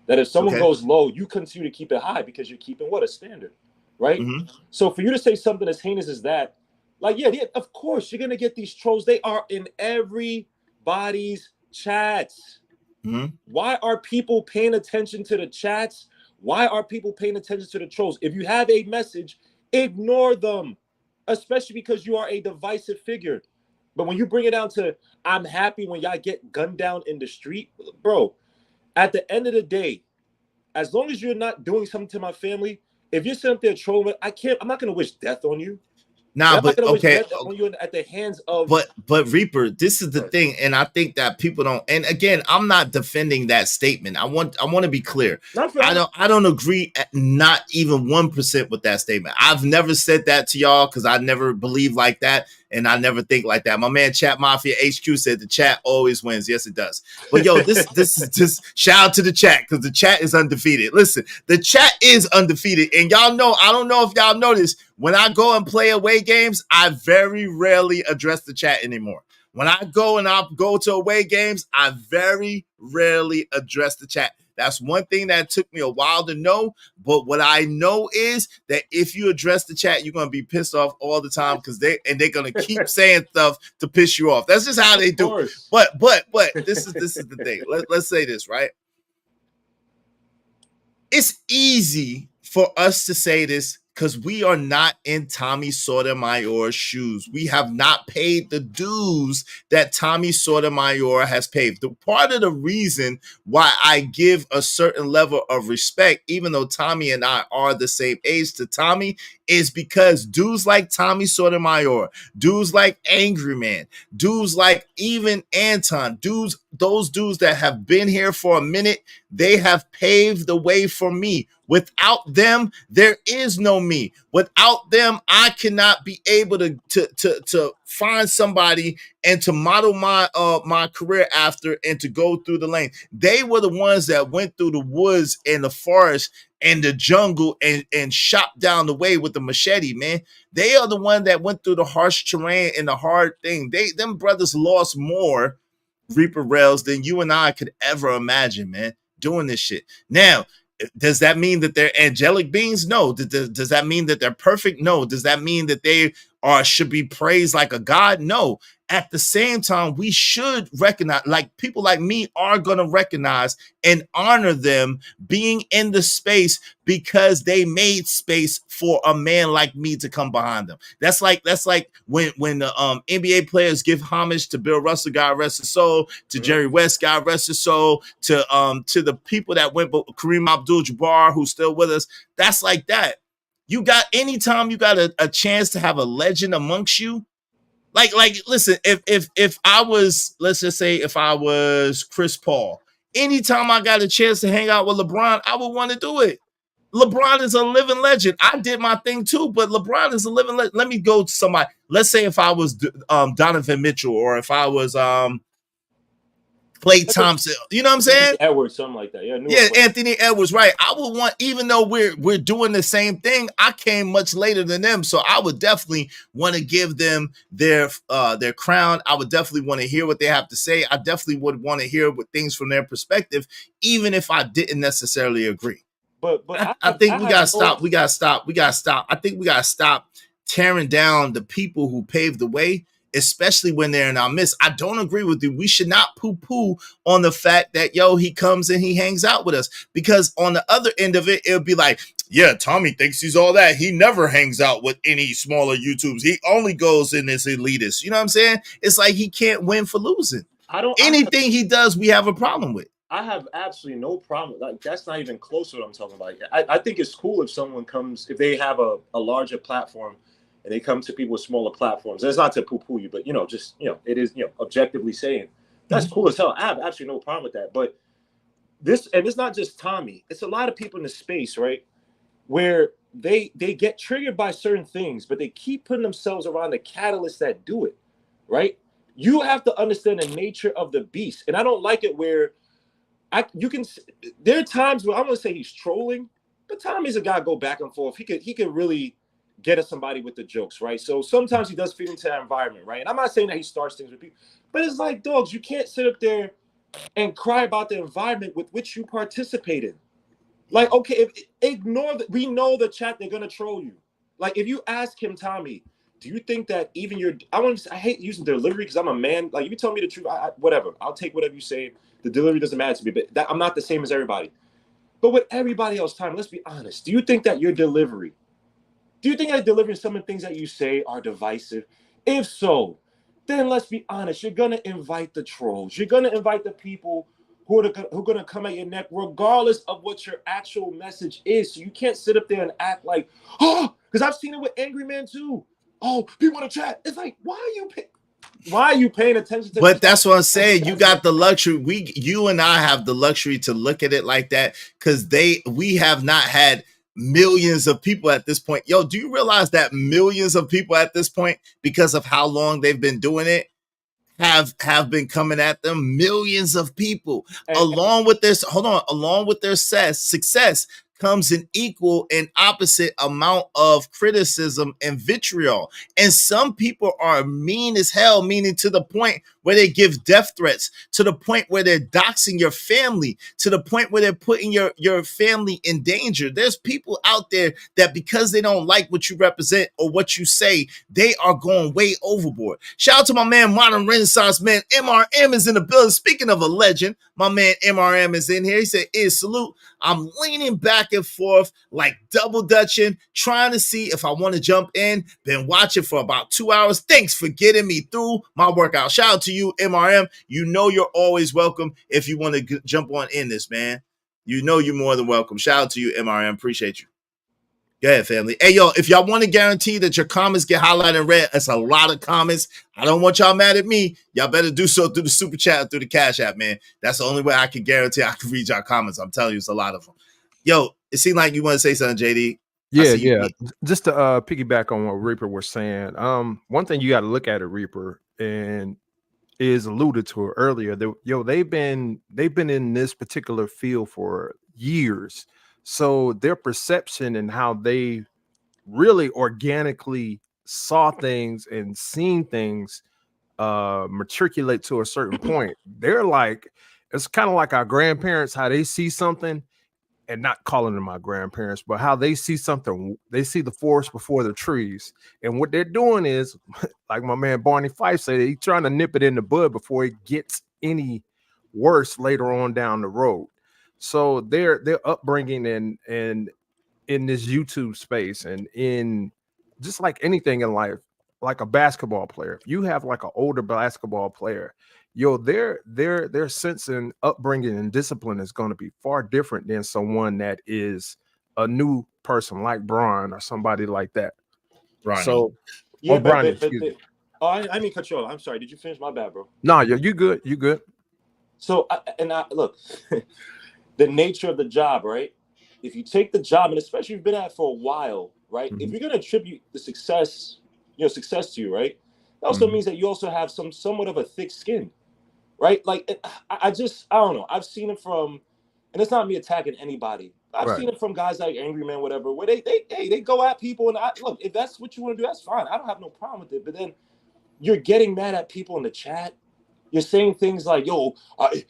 S18: That if someone goes low, you continue to keep it high because you're keeping a standard, right? Mm-hmm. So for you to say something as heinous as that, like, yeah, of course, you're going to get these trolls. They are in everybody's chats. Mm-hmm. Why are people paying attention to the chats? Why are people paying attention to the trolls? If you have a message, ignore them, especially because you are a divisive figure. But when you bring it down to, I'm happy when y'all get gunned down in the street, bro, at the end of the day, as long as you're not doing something to my family, if you're sitting up there trolling, I'm not going to wish death on you.
S1: Nah, but okay.
S18: On you at the hands of,
S1: but Reaper, this is the thing, and I think that people don't. And again, I'm not defending that statement. I want to be clear. I don't agree, not even 1% with that statement. I've never said that to y'all because I never believe like that, and I never think like that. My man Chat Mafia HQ said the chat always wins. Yes, it does. But yo, this is just shout out to the chat because the chat is undefeated. Listen, the chat is undefeated, and y'all know. I don't know if y'all notice. When I go and play away games, I very rarely address the chat anymore. When I go to away games, I very rarely address the chat. That's one thing that took me a while to know. But what I know is that if you address the chat, you're going to be pissed off all the time because they're going to keep saying stuff to piss you off. That's just how they do it. But this is the thing. Let's say this, right? It's easy for us to say this because we are not in Tommy Sotomayor's shoes. We have not paid the dues that Tommy Sotomayor has paid. The part of the reason why I give a certain level of respect, even though Tommy and I are the same age to Tommy, is because dudes like Tommy Sotomayor, dudes like Angry Man, dudes like even Anton, those dudes that have been here for a minute, they have paved the way for me. Without them, there is no me. Without them, I cannot be able to find somebody and to model my career after and to go through the lane. They were the ones that went through the woods and the forest and the jungle and chopped down the way with the machete, man. They are the one that went through the harsh terrain and the hard thing. Them brothers lost more Reaper Rails than you and I could ever imagine, man, doing this shit. Now, does that mean that they're angelic beings? No. Does that mean that they're perfect? No. Does that mean that they should be praised like a god? No. At the same time, we should recognize, like people like me are going to recognize and honor them being in the space because they made space for a man like me to come behind them. That's like when the NBA players give homage to Bill Russell, God rest his soul, to Jerry West, God rest his soul, to the people that went, Kareem Abdul-Jabbar, who's still with us. That's like that. Anytime you got a chance to have a legend amongst you, like listen, if I was, let's just say if I was Chris Paul, anytime I got a chance to hang out with LeBron, I would want to do it. LeBron is a living legend. I did my thing too, but LeBron is a living legend. Let me go to somebody. Let's say if I was Donovan Mitchell, or if I was Klay Thompson. You know what I'm saying?
S18: Edwards, something like that.
S1: Yeah, Anthony Edwards, right. I would want, even though we're doing the same thing, I came much later than them. So I would definitely want to give them their crown. I would definitely want to hear what they have to say. I definitely would want to hear what things from their perspective, even if I didn't necessarily agree.
S18: But
S1: I think we gotta stop. We gotta stop. I think we gotta stop tearing down the people who paved the way, especially when they're in our midst. I don't agree with you. We should not poo-poo on the fact that, he comes and he hangs out with us, because on the other end of it, it'll be like, yeah, Tommy thinks he's all that. He never hangs out with any smaller YouTubes. He only goes in as elitist. You know what I'm saying? It's like he can't win for losing. Anything he does, we have a problem with.
S18: I have absolutely no problem. Like, that's not even close to what I'm talking about. I think it's cool if someone comes, if they have a larger platform and they come to people with smaller platforms. That's not to poo-poo you, but, it is, objectively saying that's cool as hell. I have absolutely no problem with that. But it's not just Tommy. It's a lot of people in the space, right, where they get triggered by certain things, but they keep putting themselves around the catalysts that do it, right? You have to understand the nature of the beast. And I don't like it where there are times where I'm gonna say he's trolling, but Tommy's a guy go back and forth. He could really get at somebody with the jokes, right? So sometimes he does fit into that environment, right? And I'm not saying that he starts things with people, but it's like, dogs, you can't sit up there and cry about the environment with which you participate in. Like, okay, we know the chat, they're gonna troll you. Like, if you ask him, Tommy, do you think that even I hate using delivery because I'm a man. Like, if you tell me the truth, whatever. I'll take whatever you say. The delivery doesn't matter to me, but I'm not the same as everybody. But with everybody else, Tommy, let's be honest. Do you think that your delivery, some of the things that you say are divisive? If so, then let's be honest. You're gonna invite the trolls. You're gonna invite the people who are gonna come at your neck, regardless of what your actual message is. So you can't sit up there and act like, because I've seen it with Angry Man too. Oh, people in the chat. It's like, why are you paying attention to?
S1: But that's what I'm saying. You got the luxury. You and I have the luxury to look at it like that, because we have not had millions of people at this point. Yo, do you realize that millions of people at this point, because of how long they've been doing it, have been coming at them? Millions of people, along with their success comes an equal and opposite amount of criticism and vitriol. And some people are mean as hell, meaning to the point where they give death threats, to the point where they're doxing your family, to the point where they're putting your family in danger. There's people out there that, because they don't like what you represent or what you say, they are going way overboard. Shout out to my man, Modern Renaissance Man. MRM is in the building. Speaking of a legend, my man MRM is in here. He said, salute. I'm leaning back and forth, like double dutching, trying to see if I want to jump in. Been watching for about 2 hours. Thanks for getting me through my workout. Shout out to you, MRM. You know you're always welcome if you want to jump on in this, man. You know you're more than welcome. Shout out to you, MRM. Appreciate you. Go ahead, family. Hey, yo, if y'all want to guarantee that your comments get highlighted in red, that's a lot of comments. I don't want y'all mad at me. Y'all better do so through the super chat or through the Cash App, man. That's the only way I can guarantee I can read y'all comments. I'm telling you, it's a lot of them. Yo, it seemed like you want to say something, JD.
S17: Yeah. Just to piggyback on what Reaper was saying. One thing you got to look at it, Reaper, and is alluded to earlier. They've been in this particular field for years. So their perception and how they really organically saw things and seen things matriculate to a certain point. They're like, it's kind of like our grandparents, how they see something, and not calling them my grandparents, but how they see something, they see the forest before the trees. And what they're doing is, like my man Barney Fife said, he's trying to nip it in the bud before it gets any worse later on down the road. So their upbringing and in this YouTube space, and in just like anything in life, like a basketball player, if you have like an older basketball player, their sense and upbringing and discipline is going to be far different than someone that is a new person like Brian or somebody like that.
S1: Right.
S17: So,
S18: yeah,
S17: Brian,
S18: I mean, cut you off. I'm sorry. Did you finish? My bad, bro.
S17: No, you good. You good.
S18: So, look, the nature of the job, right? If you take the job, and especially if you've been at it for a while, right? Mm-hmm. If you're going to attribute the success to you, right? That also means that you also have somewhat of a thick skin. right? Like, I don't know. I've seen it from, and it's not me attacking anybody. I've seen it from guys like Angry Man, whatever, where they go at people, and look, if that's what you want to do, that's fine. I don't have no problem with it. But then you're getting mad at people in the chat. You're saying things like, "Yo, I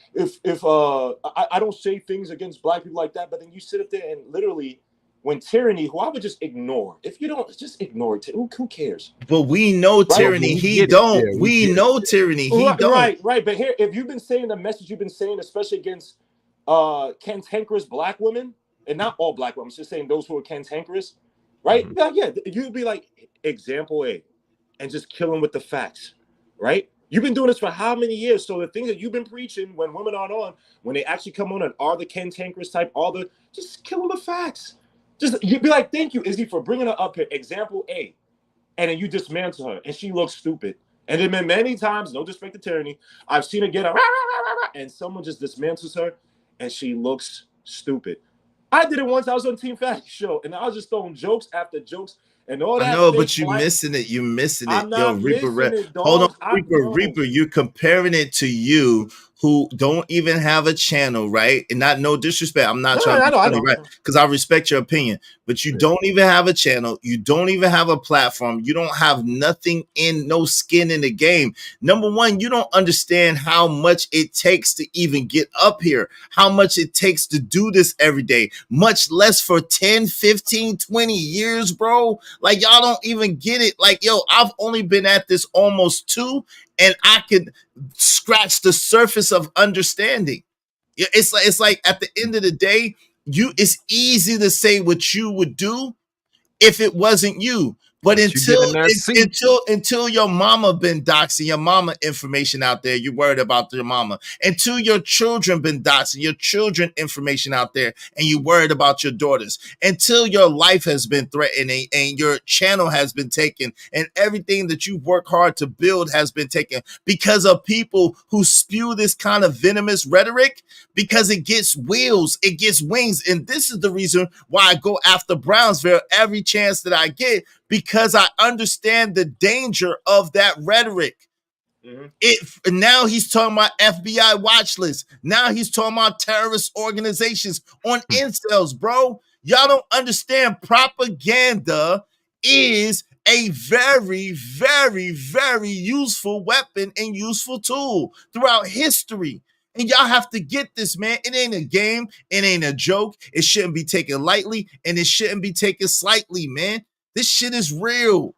S18: don't say things against black people like that," but then you sit up there and literally, when tyranny, who I would just ignore. If you don't, just ignore it. Who cares?
S1: But we know tyranny.
S18: Right?
S1: He don't. Yeah, we know tyranny. He don't.
S18: Right. But here, if you've been saying the message you've been saying, especially against cantankerous black women, and not all black women, I'm just saying those who are cantankerous, right? Yeah, you'd be like, example A, and just kill them with the facts, right? You've been doing this for how many years? So the things that you've been preaching when women aren't on, when they actually come on and are the cantankerous type, just kill them with facts. Just you'd be like, thank you, Izzy, for bringing her up here. Example A, and then you dismantle her, and she looks stupid. And then many times, no disrespect to tyranny, I've seen her get up, and someone just dismantles her, and she looks stupid. I did it once. I was on Team Fatty show, and I was just throwing jokes after jokes and all that.
S1: I know, but you're missing it. You're missing it.
S18: I'm not
S1: Reaper, hold on, Reaper. You're comparing it to you, who don't even have a channel, right? And not no disrespect. I'm not trying to be funny, right? Because I respect your opinion, but you don't even have a channel. You don't even have a platform. You don't have nothing no skin in the game. Number one, you don't understand how much it takes to even get up here, how much it takes to do this every day, much less for 10, 15, 20 years, bro. Like, y'all don't even get it. Like, yo, I've only been at this almost 2, and I could scratch the surface of understanding. It's like at the end of the day, it's easy to say what you would do if it wasn't you. But until your mama been doxing your mama information out there, you're worried about your mama. Until your children been doxing your children information out there, and you worried about your daughters. Until your life has been threatened, and your channel has been taken, and everything that you work hard to build has been taken because of people who spew this kind of venomous rhetoric, because it gets wheels, it gets wings. And this is the reason why I go after Brownsville every chance that I get, because I understand the danger of that rhetoric. Now he's talking about FBI watch list. Now he's talking about terrorist organizations on incels, bro. Y'all don't understand. Propaganda is a very, very, very useful weapon and useful tool throughout history. And y'all have to get this, man. It ain't a game. It ain't a joke. It shouldn't be taken lightly, and it shouldn't be taken slightly, man. This shit is real.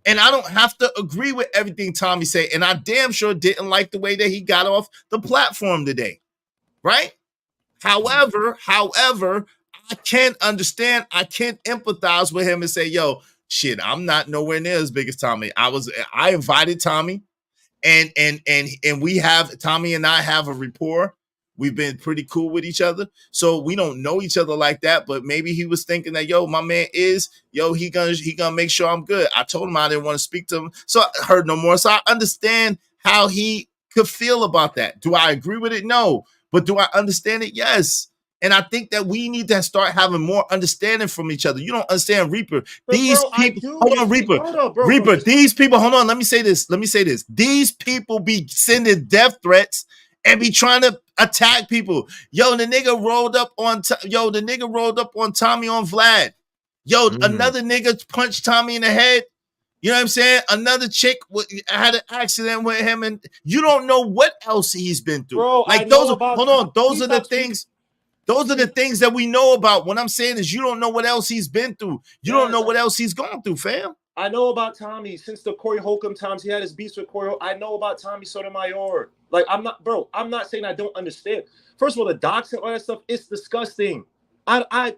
S1: And I don't have to agree with everything Tommy said. And I damn sure didn't like the way that he got off the platform today. Right? However, I can understand, I can empathize with him and say, yo, shit, I'm not nowhere near as big as Tommy. I invited Tommy, and we have, Tommy and I have a rapport. We've been pretty cool with each other. So we don't know each other like that, but maybe he was thinking that, yo, my man he gonna make sure I'm good. I told him I didn't want to speak to him, so I heard no more. So I understand how he could feel about that. Do I agree with it? No. But do I understand it? Yes. And I think that we need to start having more understanding from each other. You don't understand, Reaper. These people, hold on, Reaper. Reaper, these people, hold on. Let me say this. These people be sending death threats and be trying to attack people. Yo, the nigga rolled up on Tommy on Vlad. Yo, another nigga punched Tommy in the head. You know what I'm saying? Another chick had an accident with him, and you don't know what else he's been through.
S18: Bro,
S1: like those are the things. Those are the things that we know about. What I'm saying is, you don't know what else he's been through. You don't know what else he's gone through, fam.
S18: I know about Tommy since the Corey Holcomb times. He had his beats with Corey. I know about Tommy Sotomayor. Like, I'm not saying I don't understand. First of all, the docs and all that stuff, it's disgusting. That's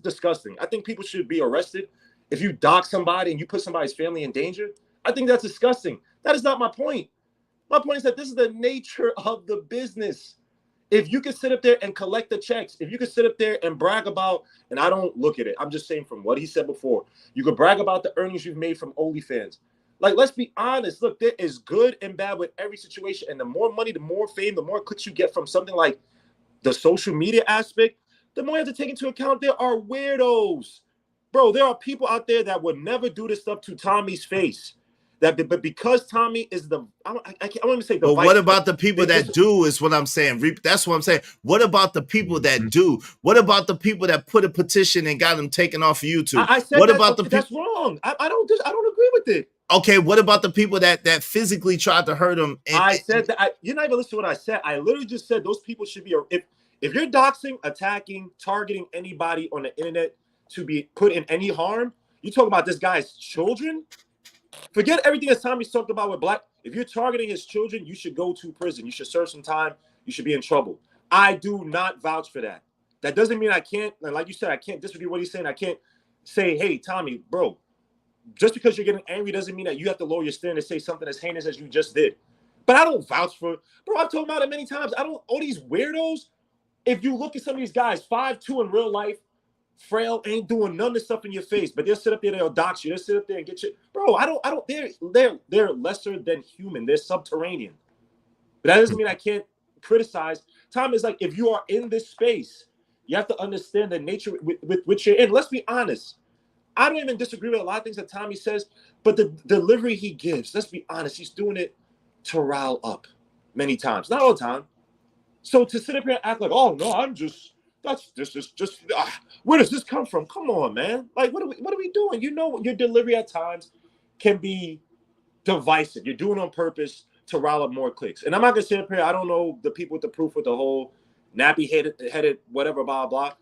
S18: disgusting. I think people should be arrested if you dox somebody and you put somebody's family in danger. I think that's disgusting. That is not my point. My point is that this is the nature of the business. If you could sit up there and collect the checks, if you could sit up there and brag about, and I don't look at it, I'm just saying from what he said before, you could brag about the earnings you've made from OnlyFans. Like, let's be honest. Look, there is good and bad with every situation. And the more money, the more fame, the more clicks you get from something like the social media aspect, the more you have to take into account there are weirdos. Bro, there are people out there that would never do this stuff to Tommy's face. but because Tommy is the I don't even say the.
S1: But what about the people that do? Is what I'm saying. That's what I'm saying. What about the people that do? What about the people that put a petition and got them taken off of YouTube?
S18: I said
S1: what
S18: that,
S1: about the people?
S18: That's wrong. I don't agree with it.
S1: Okay, what about the people that physically tried to hurt him?
S18: I said that you're not even listening to what I said. I literally just said those people should be if you're doxing, attacking, targeting anybody on the internet to be put in any harm. You talk about this guy's children. Forget everything that Tommy's talked about with Black. If you're targeting his children, you should go to prison. You should serve some time. You should be in trouble. I do not vouch for that. That doesn't mean I can't, like you said, I can't disagree with what he's saying. I can't say, hey, Tommy, bro, just because you're getting angry doesn't mean that you have to lower your standard and say something as heinous as you just did. But I don't vouch for it. Bro, I've told about it many times. All these weirdos, if you look at some of these guys, 5'2" in real life, frail, ain't doing none of this stuff in your face, but they'll sit up there, they'll dox you, they'll sit up there and get you. Bro, they're lesser than human. They're subterranean. But that doesn't mean I can't criticize. Tom is like, if you are in this space, you have to understand the nature with which you're in. Let's be honest. I don't even disagree with a lot of things that Tommy says, but the delivery he gives, let's be honest, he's doing it to rile up many times. Not all the time. So to sit up here and act like, oh, no, this is just where does this come from? Come on, man. Like, what are we doing? You know, your delivery at times can be divisive. You're doing it on purpose to rile up more clicks. And I'm not going to sit up here. I don't know the people with the proof with the whole nappy-headed, whatever, blah, blah.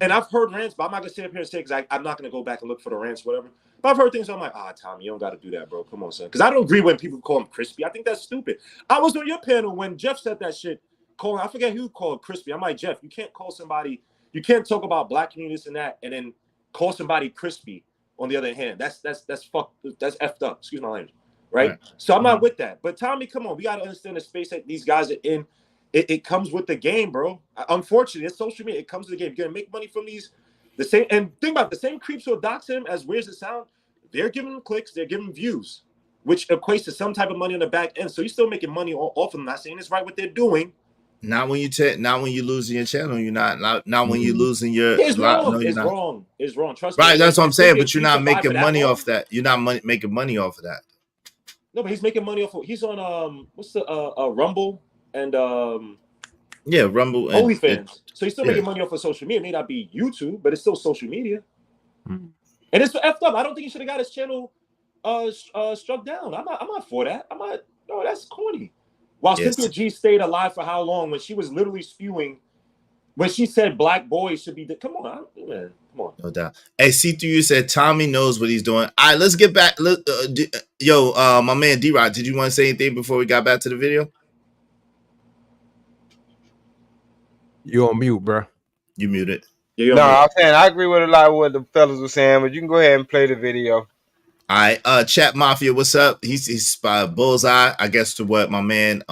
S18: And I've heard rants, but I'm not going to sit up here and say, because I'm not going to go back and look for the rants, whatever. But I've heard things, I'm like, Tommy, you don't got to do that, bro. Come on, son. Because I don't agree when people call him crispy. I think that's stupid. I was on your panel when Jeff said that shit. I forget who called crispy. I'm like, Jeff, you can't call somebody, you can't talk about black communities and that, and then call somebody crispy on the other hand. That's effed up. Excuse my language. Right? So I'm not with that. But Tommy, come on, we got to understand the space that these guys are in. It comes with the game, bro. Unfortunately, it's social media. It comes with the game. You're gonna make money from the same. And think about it, the same creeps who dox him, as weird as it sounds, they're giving him clicks, they're giving views, which equates to some type of money on the back end. So you're still making money off of them. Not saying it's right what they're doing.
S1: Not when you're losing your channel. You're not when you're losing your.
S18: It's wrong.
S1: No,
S18: it's
S1: not.
S18: wrong. It's wrong. Trust me.
S1: Right, that's what I'm saying. But you're not making money off that. You're not making money off of that.
S18: No, but he's making money off of. He's on what's the Rumble and
S1: yeah, Rumble
S18: OnlyFans. So he's still making money off of social media. It may not be YouTube, but it's still social media. And it's effed up. I don't think he should have got his channel struck down. I'm not for that. No, that's corny. While Cynthia G stayed alive for how long when she was literally spewing, when she said black boys should be come on, man, come on.
S1: No doubt. Hey, C3U said Tommy knows what he's doing. All right, let's get back. My man D-Rod, did you want to say anything before we got back to the video?
S17: You on mute, bro.
S1: You muted.
S3: No, I'm saying I agree with a lot of what the fellas were saying, but you can go ahead and play the video.
S1: All right, Chat Mafia, what's up? He's by bullseye, I guess, to what my man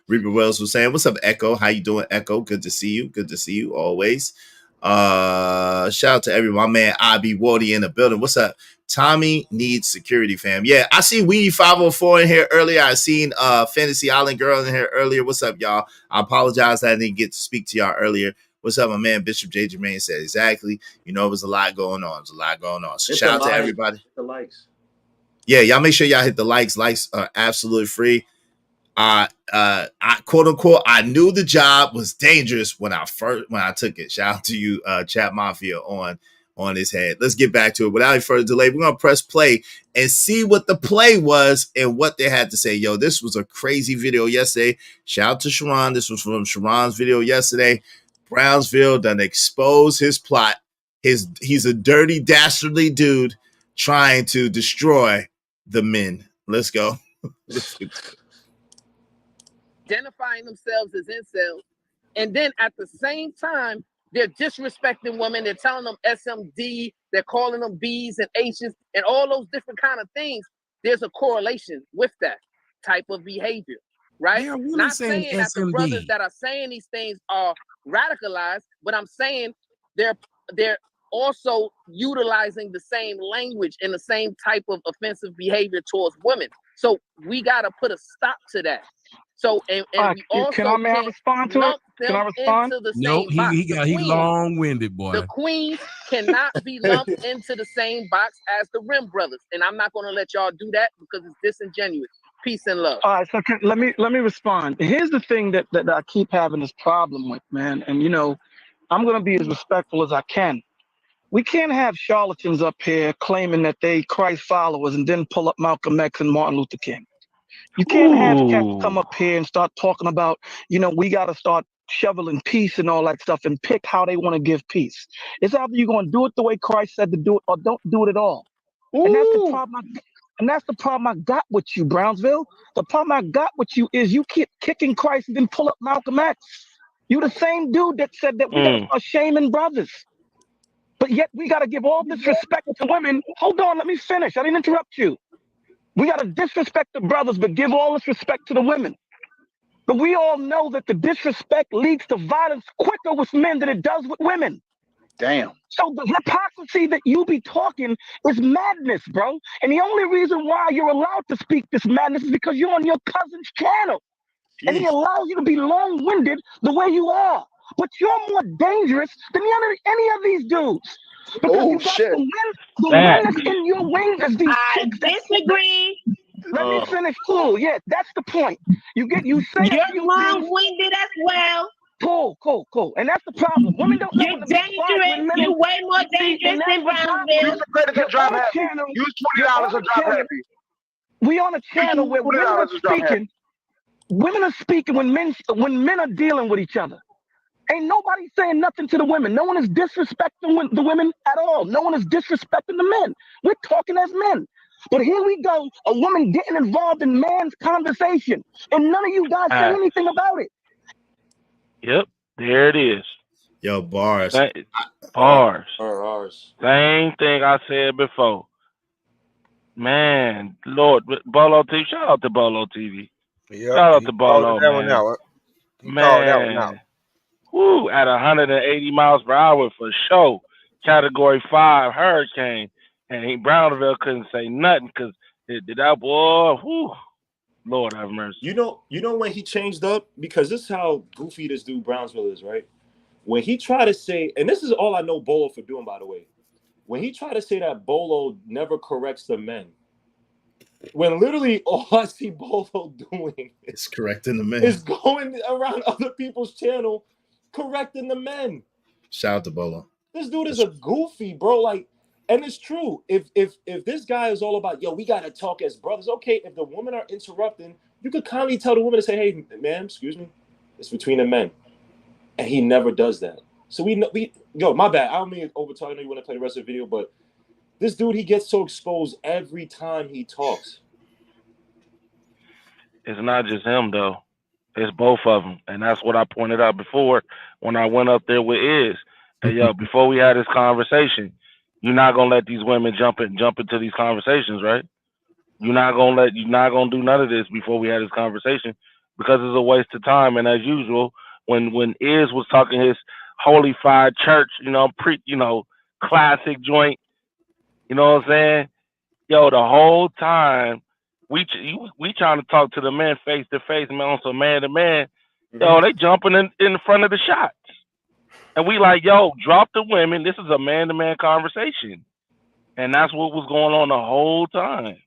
S1: Reaper Wells was saying. What's up, Echo? How you doing, Echo? Good to see you. Good to see you always. Shout out to everyone. My man IB Wardy in the building. What's up? Tommy needs security, fam. Yeah, I see Weed 504 in here earlier. I seen Fantasy Island Girl in here earlier. What's up, y'all? I apologize that I didn't get to speak to y'all earlier. What's up, my man? Bishop J. Jermaine said exactly. You know, it was a lot going on. So shout out to everybody.
S18: The likes.
S1: Yeah, y'all make sure y'all hit the likes. Likes are absolutely free. I quote unquote, I knew the job was dangerous when I took it. Shout out to you, Chat Mafia on his head. Let's get back to it. Without any further delay, we're gonna press play and see what the play was and what they had to say. Yo, this was a crazy video yesterday. Shout out to Sharon. This was from Sharon's video yesterday. Brownsville done expose his plot. He's a dirty, dastardly dude trying to destroy the men. Let's go.
S7: Identifying themselves as incels, and then at the same time, they're disrespecting women. They're telling them SMD. They're calling them B's and H's and all those different kind of things. There's a correlation with that type of behavior, right? Not saying that the brothers that are saying these things are radicalized, but I'm saying they're also utilizing the same language and the same type of offensive behavior towards women. So we got to put a stop to that. So and we also
S16: can I respond to it? Can I respond?
S7: into the
S2: Nope,
S7: same box.
S2: he long-winded, boy.
S7: The queens cannot be lumped into the same box as the Rim Brothers, and I'm not going to let y'all do that because it's disingenuous. Peace and love.
S16: All right, so let me respond. Here's the thing that I keep having this problem with, man, and I'm going to be as respectful as I can. We can't have charlatans up here claiming that they Christ followers and then pull up Malcolm X and Martin Luther King. You can't have cats come up here and start talking about, we got to start shoveling peace and all that stuff and pick how they want to give peace. It's either you're going to do it the way Christ said to do it or don't do it at all. And that's the problem. And that's the problem I got with you, Brownsville. The problem I got with you is you keep kicking Christ and then pull up Malcolm X. You the same dude that said that we got to start shaming brothers. But yet we got to give all this respect to women. Hold on, let me finish. I didn't interrupt you. We got to disrespect the brothers, but give all this respect to the women. But we all know that the disrespect leads to violence quicker with men than it does with women.
S19: Damn.
S16: So the hypocrisy that you be talking is madness, bro. And the only reason why you're allowed to speak this madness is because you're on your cousin's channel. Jeez. And he allows you to be long-winded the way you are. But you're more dangerous than any of these dudes. Because you got the wind that's in your wings as these chicks.
S10: I disagree.
S16: Let me finish. Cool. Yeah, that's the point. You say
S10: you're long-winded as well.
S16: Cool. And that's the problem. Women don't know.
S10: You're dangerous. You're way more dangerous than Brownsville.
S19: Use $20 to drop heavy.
S16: We on a channel where women are speaking. Women are speaking when men are dealing with each other. Ain't nobody saying nothing to the women. No one is disrespecting the women at all. No one is disrespecting the men. We're talking as men. But here we go, a woman getting involved in man's conversation, and none of you guys say anything about it.
S14: Yep, there it is.
S1: Yo, bars.
S14: Bars. Same thing I said before. Man, Lord, Bolo TV. Shout out to Bolo TV.
S3: Yep,
S14: shout out to Bolo,
S3: that
S14: man.
S3: One out.
S14: Man,
S3: that one out.
S14: Woo, at 180 miles per hour for sure. Category 5 hurricane. And Brownsville couldn't say nothing because that boy, whew, Lord have mercy.
S18: You know when he changed up? Because this is how goofy this dude Brownsville is, right? When he tried to say, and this is all I know Bolo for doing, by the way. When he tried to say that Bolo never corrects the men, when literally all I see Bolo doing
S1: is correcting the men.
S18: Is going around other people's channel correcting the men.
S1: Shout out to Bolo.
S18: This dude is a goofy, bro. Like, and it's true. If this guy is all about, we gotta talk as brothers. Okay, if the women are interrupting, you could kindly tell the woman to say, "Hey, ma'am, excuse me, it's between the men." And he never does that. So we my bad. I don't mean over talk. I know you want to play the rest of the video, but this dude, he gets so exposed every time he talks.
S14: It's not just him though. It's both of them, and that's what I pointed out before when I went up there with Iz. Hey, before we had this conversation, you're not gonna let these women jump into these conversations, right? You're not gonna do none of this before we had this conversation because it's a waste of time. And as usual, when Iz was talking his holy fire church, classic joint, you know what I'm saying? The whole time we trying to talk to the men face to face, man, on some man to man. They jumping in front of the shots. And we like, drop the women. This is a man-to-man conversation. And that's what was going on the whole time.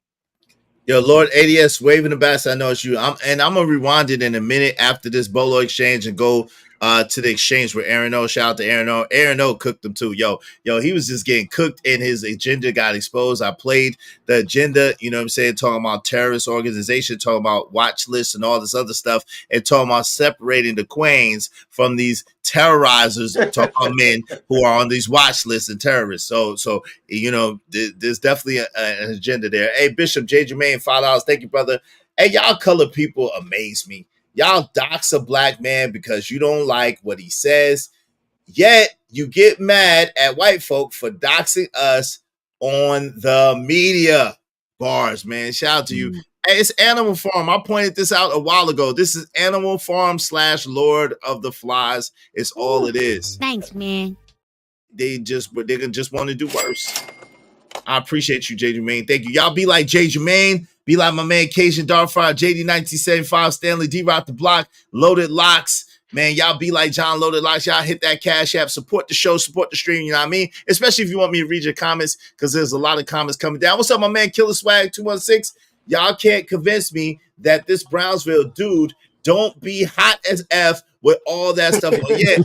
S1: Yo, Lord ADS, waving the bats. I know it's you. I'm going to rewind it in a minute after this Bolo exchange and go to the exchange with Aaron O. Shout out to Aaron O. Aaron O cooked them too. Yo, he was just getting cooked and his agenda got exposed. I played the agenda, you know what I'm saying, talking about terrorist organization, talking about watch lists and all this other stuff, and talking about separating the queens from these terrorizers, talking about men who are on these watch lists and terrorists. So there's definitely an agenda there. Hey, Bishop J. Jermaine, $5. Thank you, brother. Hey, y'all colored people amaze me. Y'all dox a black man because you don't like what he says, yet you get mad at white folk for doxing us on the media. Bars, man. Shout out to you. Hey, it's Animal Farm. I pointed this out a while ago. This is Animal Farm / Lord of the Flies. It's all it is.
S13: Thanks, man.
S1: They just want to do worse. I appreciate you, J. Jermaine. Thank you. Y'all be like J. Jermaine. Be like my man Cajun Darfire, JD1975, Stanley D Rock the Block, Loaded Locks. Man, y'all be like John Loaded Locks. Y'all hit that Cash App, support the show, support the stream, you know what I mean? Especially if you want me to read your comments, because there's a lot of comments coming down. What's up, my man Killer Swag 216? Y'all can't convince me that this Brownsville dude don't be hot as F with all that stuff. Yeah.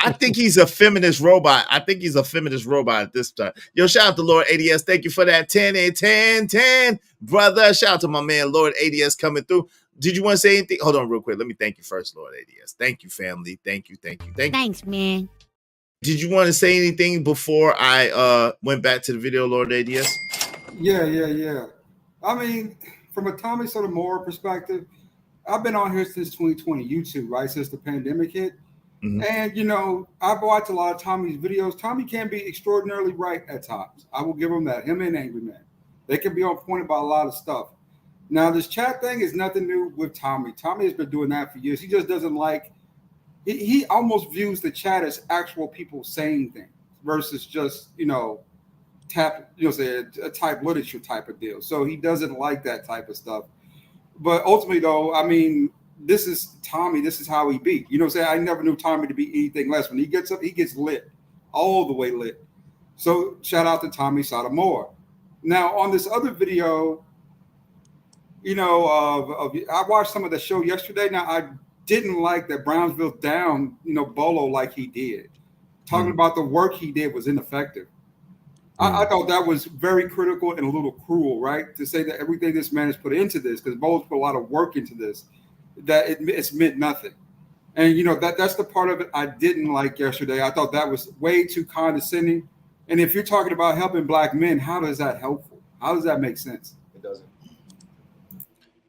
S1: I think he's a feminist robot. at this time. Yo, shout out to Lord ADS. Thank you for that 10 and 10, 10, brother. Shout out to my man Lord ADS coming through. Did you want to say anything? Hold on real quick. Let me thank you first, Lord ADS. Thank you, family. Thank you.
S13: Thanks, man.
S1: Did you want to say anything before I went back to the video, Lord ADS?
S20: Yeah. I mean, from a Tommy Sotomayor perspective, I've been on here since 2020, YouTube, right? Since the pandemic hit. Mm-hmm. And, you know, I've watched a lot of Tommy's videos. Tommy can be extraordinarily right at times. I will give him that. Him and Angry Man. They can be on point about a lot of stuff. Now, this chat thing is nothing new with Tommy. Tommy has been doing that for years. He just doesn't like, he almost views the chat as actual people saying things versus just, you know, type literature type of deal. So he doesn't like that type of stuff. But ultimately, though, I mean, this is Tommy. This is how he be. You know what I'm saying? I never knew Tommy to be anything less. When he gets up, he gets lit, all the way lit. So shout out to Tommy Sotomayor. Now, on this other video, you know, I watched some of the show yesterday. Now, I didn't like that Brownsville down, you know, Bolo like he did. Talking about the work he did was ineffective. I thought that was very critical and a little cruel, right? To say that everything this man has put into this, because Bolo's put a lot of work into this, that it's meant nothing. And, you know, that's the part of it I didn't like yesterday. I thought that was way too condescending. And if you're talking about helping black men, how does that helpful? How does that make sense? It doesn't.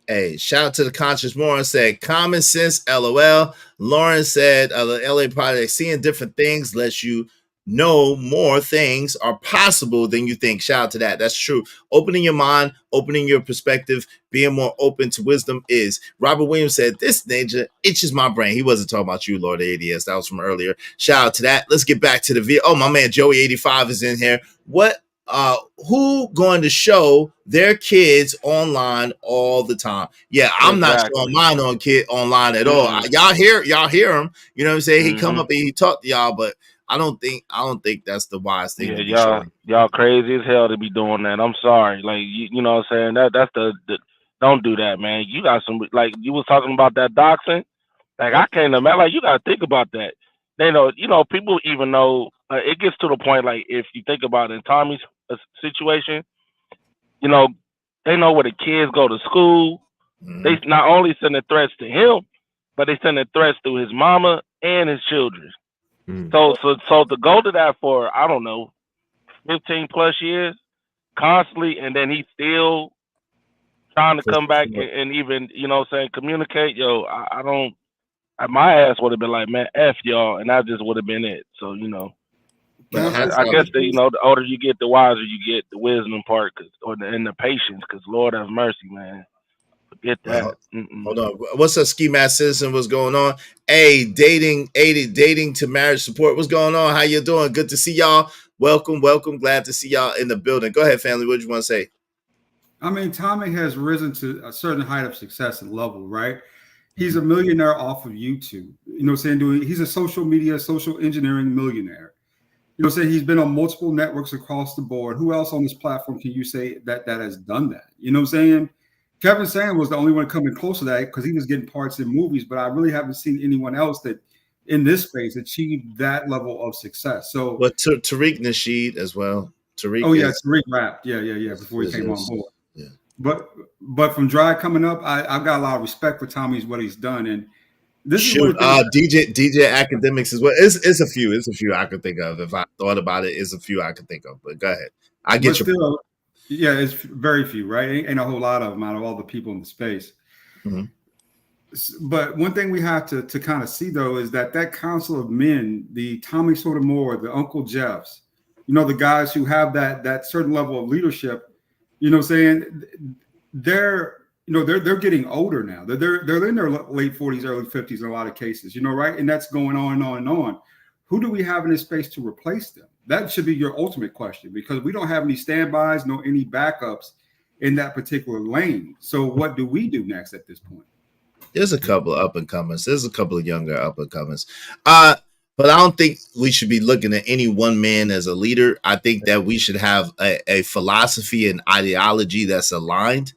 S1: Hey, shout out to the Conscious Moron said, common sense, LOL. Lauren said, the LA Project, seeing different things lets you know more things are possible than you think. Shout out to that. That's true. Opening your mind, opening your perspective, being more open to wisdom is. Robert Williams said, this nature itches my brain. He wasn't talking about you, Lord ADS. That was from earlier. Shout out to that. Let's get back to the video. Oh, my man Joey 85 is in here. Who going to show their kids online all the time? Yeah, I'm not showing mine online at all. Y'all hear him. You know what I'm saying? He come up and he talk to y'all, but I don't think that's the wise thing.
S14: Yeah, y'all crazy as hell to be doing that. I'm sorry. Like you know what I'm saying? That's the don't do that, man. You got some, like you was talking about that doxing. Like I can't imagine, like you gotta think about that. They know, you know, people even know it gets to the point, like if you think about it in Tommy's situation, you know, they know where the kids go to school. They not only sending threats to him, but they sending threats to his mama and his children. So to go to that for, I don't know, 15 plus years constantly, and then he's still trying to come back and even, you know what I'm saying, communicate. I don't, my ass would have been like, man, F y'all, and that just would have been it. So, you know, but I guess that, you know, the older you get, the wiser you get, the wisdom part, and the patience, because Lord have mercy, man. Forget that.
S1: Hold on. What's up, Ski Mask Citizen? What's going on? Hey, dating to marriage support. What's going on? How you doing? Good to see y'all. Welcome. Glad to see y'all in the building. Go ahead, family. What do you want to say?
S20: I mean, Tommy has risen to a certain height of success and level, right? He's a millionaire off of YouTube. You know what I'm saying? He's a social media, social engineering millionaire. You know what I'm saying? He's been on multiple networks across the board. Who else on this platform can you say that has done that? You know what I'm saying? Kevin Sand was the only one coming close to that because he was getting parts in movies, but I really haven't seen anyone else that in this space achieved that level of success. So,
S1: but Tariq Nasheed as well. Tariq
S20: rapped, yeah, before he came on board. Yeah. But from Dry coming up, I've got a lot of respect for Tommy's what he's done, and this is
S1: DJ Academics as well. It's a few I could think of. If I thought about it, it's a few I could think of. But go ahead, I get you.
S20: Yeah, it's very few, right? Ain't a whole lot of them out of all the people in the space. But one thing we have to kind of see, though, is that council of men, the Tommy Sotomayor, the Uncle Jeffs, you know, the guys who have that certain level of leadership, you know what I'm saying? They're getting older now. They're in their late 40s, early 50s in a lot of cases, you know, right? And that's going on and on and on. Who do we have in this space to replace them? That should be your ultimate question, because we don't have any standbys, any backups. in that particular lane. So what do we do next at this point?
S1: There's a couple of up and comers. There's a couple of younger up and comers. But I don't think we should be looking at any one man as a leader. I think that we should have a philosophy and ideology that's aligned,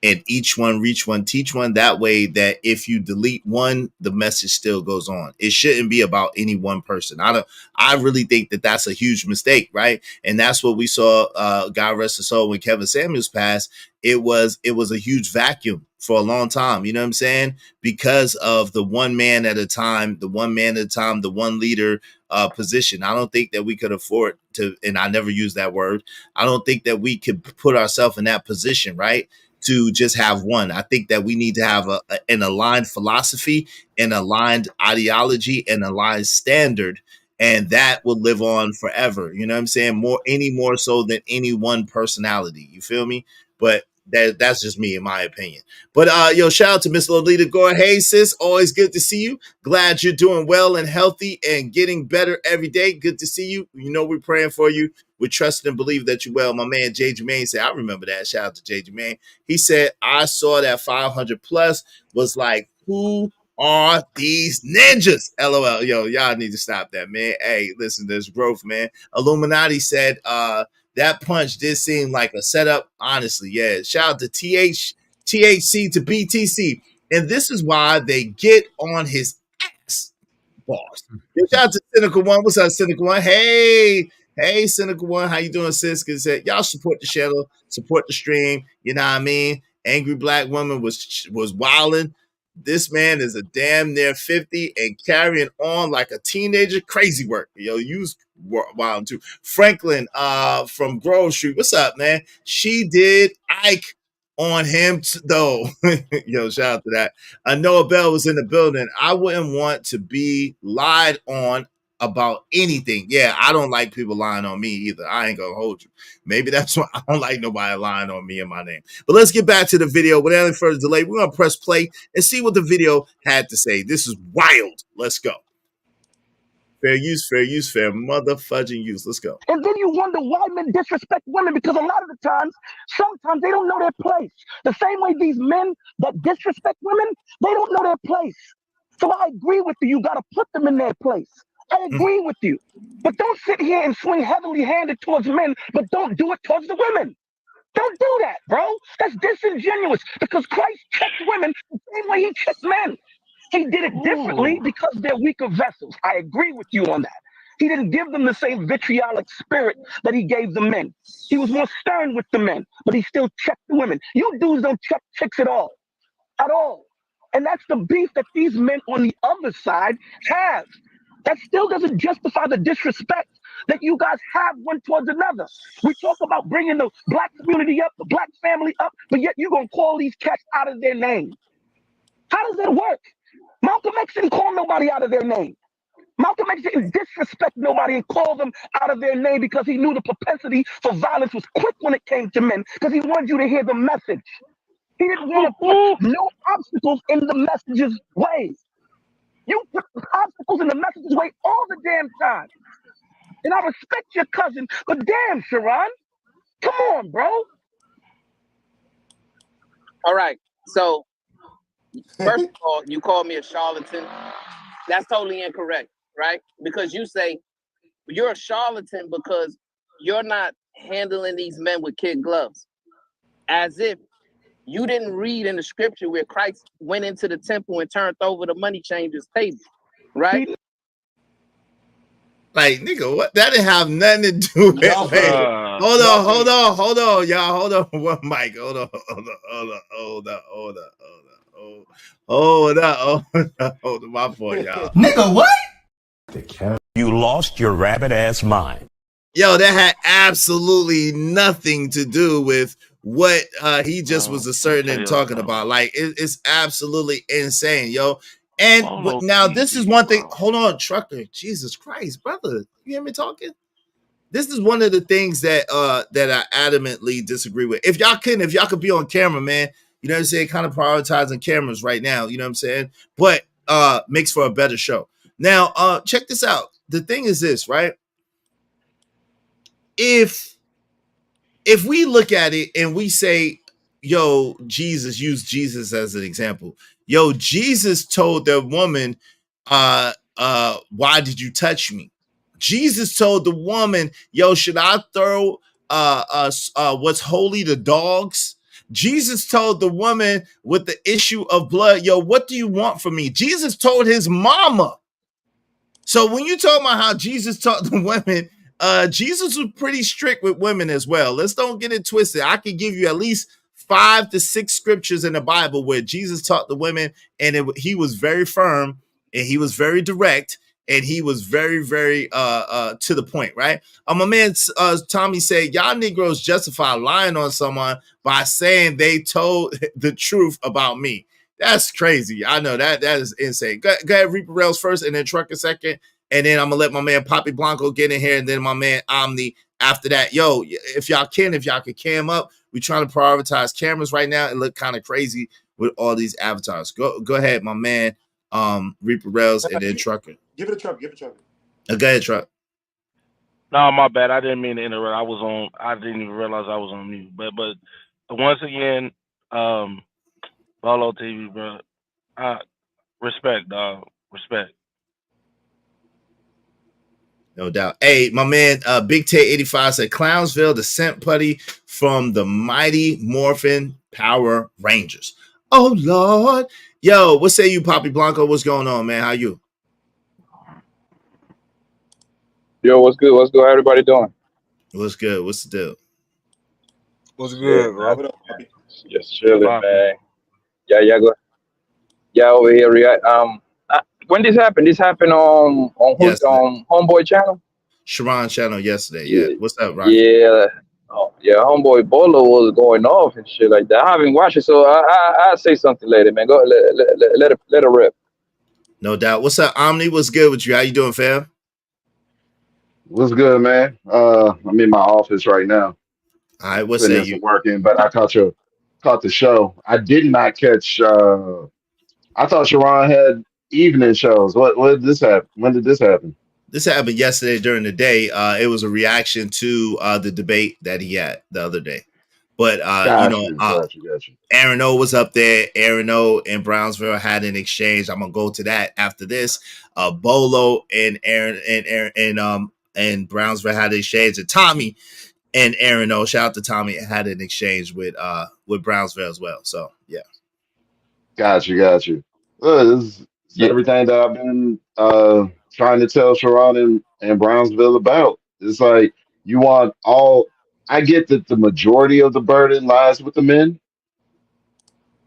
S1: and each one reach one, teach one. That way that if you delete one, the message still goes on. It shouldn't be about any one person. I really think that that's a huge mistake, right? And that's what we saw, God rest his soul, when Kevin Samuels passed. It was a huge vacuum for a long time. You know what I'm saying? Because of the one man at a time, the one leader position. I don't think that we could afford to, and I never use that word. I don't think that we could put ourselves in that position, right? To just have one. I think that we need to have an aligned philosophy, an aligned ideology, an aligned standard, and that will live on forever. You know what I'm saying? More so than any one personality. You feel me? But that's just me, in my opinion. But shout out to Miss Lolita Gore. Hey sis, always good to see you. Glad you're doing well and healthy and getting better every day. Good to see you. You know we're praying for you. We trust and believe that you're well. My man J. Jermaine said, I remember that. Shout out to J. Jermaine. He said, I saw that 500 plus, was like, who are these ninjas? LOL. Yo, y'all need to stop that, man. Hey, listen, there's growth, man. Illuminati said, that punch did seem like a setup. Honestly, yeah. Shout out to THC to BTC. And this is why they get on his ass, boss. Shout out to Cynical One. What's up, Cynical One? Hey, Cynical One. How you doing, sis? Because y'all support the channel, support the stream. You know what I mean? Angry Black Woman was wilding. This man is a damn near 50 and carrying on like a teenager. Crazy work. Yo, you's wild too. Franklin from Grove Street. What's up, man? She did Ike on him though. Yo, shout out to that. Noah Bell was in the building. I wouldn't want to be lied on about anything. Yeah, I don't like people lying on me either. I ain't gonna hold you. Maybe that's why I don't like nobody lying on me in my name. But let's get back to the video. Without any further delay, we're gonna press play and see what the video had to say. This is wild. Let's go. Fair use, fair motherfucking use. Let's go.
S16: And then you wonder why men disrespect women, because a lot of the times, sometimes they don't know their place. The same way these men that disrespect women, they don't know their place. So I agree with you. You got to put them in their place. I agree with you. But don't sit here and swing heavily handed towards men, but don't do it towards the women. Don't do that, bro. That's disingenuous, because Christ checked women the same way he checked men. He did it differently because they're weaker vessels. I agree with you on that. He didn't give them the same vitriolic spirit that he gave the men. He was more stern with the men, but he still checked the women. You dudes don't check chicks at all. At all. And that's the beef that these men on the other side have. That still doesn't justify the disrespect that you guys have one towards another. We talk about bringing the black community up, the black family up, but yet you're going to call these cats out of their name. How does that work? Malcolm X didn't call nobody out of their name. Malcolm X didn't disrespect nobody and call them out of their name because he knew the propensity for violence was quick when it came to men, because he wanted you to hear the message. He didn't want to put no obstacles in the message's way. You put obstacles in the message's way all the damn time. And I respect your cousin, but damn, Sharon, come on, bro.
S7: All right. So, first of all, you call me a charlatan. That's totally incorrect, right? Because you say you're a charlatan because you're not handling these men with kid gloves. As if you didn't read in the scripture where Christ went into the temple and turned over the money changers' table, right?
S1: Like, nigga, what? That didn't have nothing to do with it. Hold on, y'all. Hold on. One mic. Hold on. My fault, y'all.
S21: Nigga, what? You lost your rabbit ass mind.
S1: Yo, that had absolutely nothing to do with what he just was asserting and talking about. Like, it's absolutely insane, yo. And now this is one thing. Hold on, Trucker. Jesus Christ, brother. You hear me talking? This is one of the things that that I adamantly disagree with. If y'all could be on camera, man, you know what I'm saying? Kind of prioritizing cameras right now, you know what I'm saying? But makes for a better show. Now, check this out. The thing is this, right? If we look at it and we say Jesus, use Jesus as an example. Jesus told the woman, why did you touch me? Jesus told the woman, should I throw what's holy to dogs? Jesus told the woman with the issue of blood, what do you want from me? Jesus told his mama. So when you talk about how Jesus taught the women, Jesus was pretty strict with women as well. Let's don't get it twisted. I could give you at least 5 to 6 scriptures in the Bible where Jesus taught the women, and he was very firm, and he was very direct, and he was very, very to the point, right? My man Tommy said, y'all Negroes justify lying on someone by saying they told the truth about me. That's crazy. I know that is insane. Go ahead, Reaper Rails first, and then Trucker second, and then I'm gonna let my man Poppy Blanco get in here, and then my man Omni after that. If y'all could cam up, we trying to prioritize cameras right now. It look kind of crazy with all these avatars. Go ahead, my man Reaper Rails, and then Trucker.
S18: Give it a Truck.
S1: Go ahead, Truck.
S14: No, my bad. I didn't mean to interrupt. I didn't even realize I was on mute. But once again, Follow TV, bro. Respect, dog. Respect.
S1: No doubt. Hey, my man, Big Tay 85 said Clownsville, the scent putty from the Mighty Morphin Power Rangers. Oh Lord. Yo, what say you, Poppy Blanco? What's going on, man? How you?
S4: Yo, what's good? What's good? How everybody doing?
S1: What's good? What's the deal?
S3: What's good, bro?
S4: Just chilling, man. Yeah, go. Yeah, over here. When this happened? This happened on Homeboy channel.
S1: Sharon channel yesterday. Yeah. What's up, Rocky?
S4: Yeah. Oh, yeah. Homeboy Bolo was going off and shit like that. I haven't watched it, so I'll say something later, man. Go let it rip.
S1: No doubt. What's up, Omni? What's good with you? How you doing, fam?
S22: What's good, man? I'm in my office right now.
S1: All right, what's
S22: that? You working? But I caught the show. I did not catch. I thought Sharon had evening shows. What did this happen? When did this happen?
S1: This happened yesterday during the day. It was a reaction to the debate that he had the other day. But
S22: Got you.
S1: Aaron O was up there. Aaron O and Brownsville had an exchange. I'm gonna go to that after this. Bolo and and Brownsville had an exchange. And Tommy and Aaron O, shout out to Tommy, had an exchange with Brownsville as well. So yeah.
S22: Got you. Well, this is everything that I've been trying to tell Sharon and Brownsville about. It's like you want all. I get that the majority of the burden lies with the men,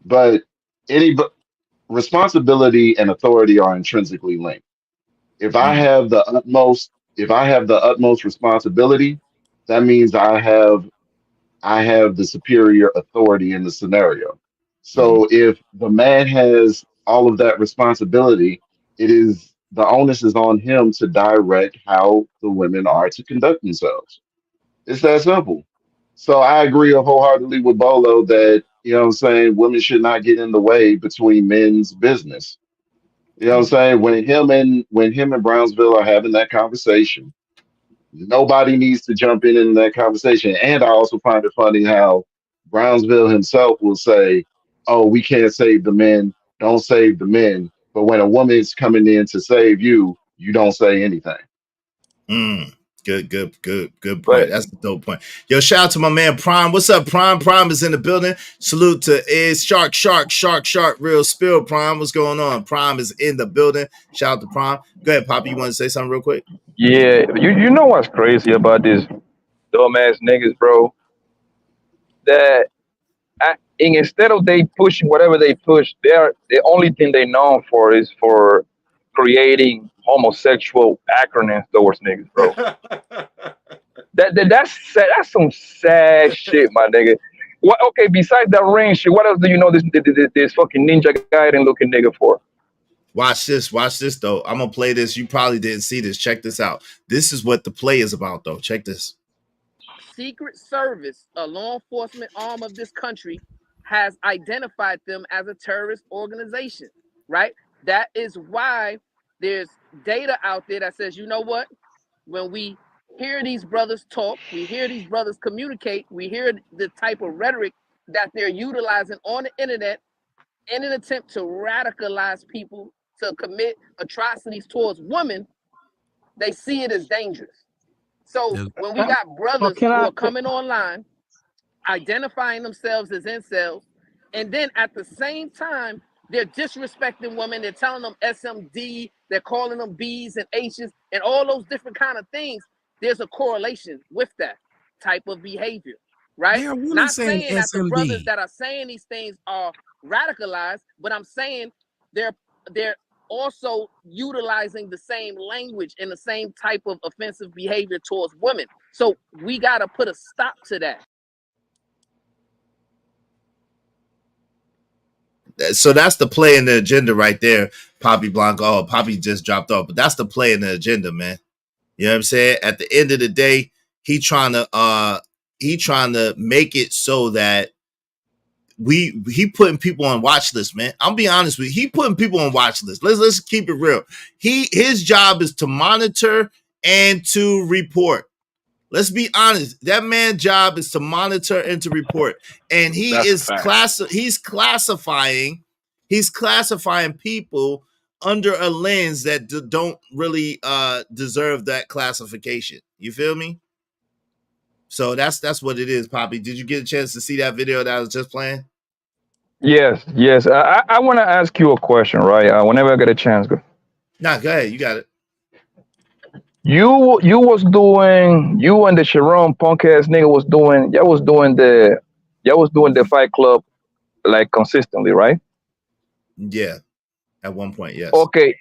S22: but responsibility and authority are intrinsically linked. If I have the utmost responsibility, that means I have the superior authority in the scenario. So if the man has all of that responsibility, the onus is on him to direct how the women are to conduct themselves. It's that simple. So I agree wholeheartedly with Bolo that, what I'm saying, women should not get in the way between men's business. You know what I'm saying? When him and Brownsville are having that conversation, nobody needs to jump in that conversation. And I also find it funny how Brownsville himself will say, "Oh, we can't save the men. Don't save the men." But when a woman's coming in to save you, you don't say anything.
S1: Good point. That's a dope point. Yo, shout out to my man Prime. What's up, Prime? Prime is in the building. Salute to Is Shark, Real Spill. Prime, what's going on? Prime is in the building. Shout out to Prime. Go ahead, Poppy. You want to say something real quick?
S4: Yeah, you know what's crazy about this dumbass niggas, bro? That instead of they pushing whatever they push, the only thing they known for is for creating homosexual acronyms towards niggas, bro. That's some sad shit, my nigga. What? Okay, besides that ring shit, what else do you know this fucking Ninja Gaiden looking nigga for?
S1: Watch this though. I'm gonna play this. You probably didn't see this. Check this out. This is what the play is about, though. Check this.
S7: Secret Service, a law enforcement arm of this country, has identified them as a terrorist organization, right? That is why there's data out there that says, you know what? When we hear these brothers talk, we hear these brothers communicate, we hear the type of rhetoric that they're utilizing on the internet in an attempt to radicalize people to commit atrocities towards women, they see it as dangerous. So when we got brothers who are coming online, identifying themselves as incels, and then at the same time, they're disrespecting women, they're telling them SMD, they're calling them B's and H's, and all those different kind of things, there's a correlation with that type of behavior, right?
S2: They are really
S7: Not
S2: saying
S7: saying that the brothers
S2: SMD.
S7: that are saying these things are radicalized, but I'm saying they're also utilizing the same language and the same type of offensive behavior towards women. So we got to put a stop to that.
S1: So that's the play in the agenda right there, Poppy Blanco. Oh, Poppy just dropped off, but that's the play in the agenda, man. You know what I'm saying? At the end of the day, he trying to make it so that he putting people on watch lists, man. I'm being honest with you. He putting people on watch lists. Let's keep it real. His job is to monitor and to report. Let's be honest. That man's job is to monitor and to report. And he's classifying people under a lens that don't really deserve that classification. You feel me? So that's what it is, Poppy. Did you get a chance to see that video that I was just playing?
S4: Yes. I want to ask you a question, right? Whenever I get a chance.
S1: Nah, go ahead. You got it.
S4: You and the Sharon punk ass nigga was doing the Fight Club like consistently, right?
S1: Yeah. At one point, yes.
S4: Okay.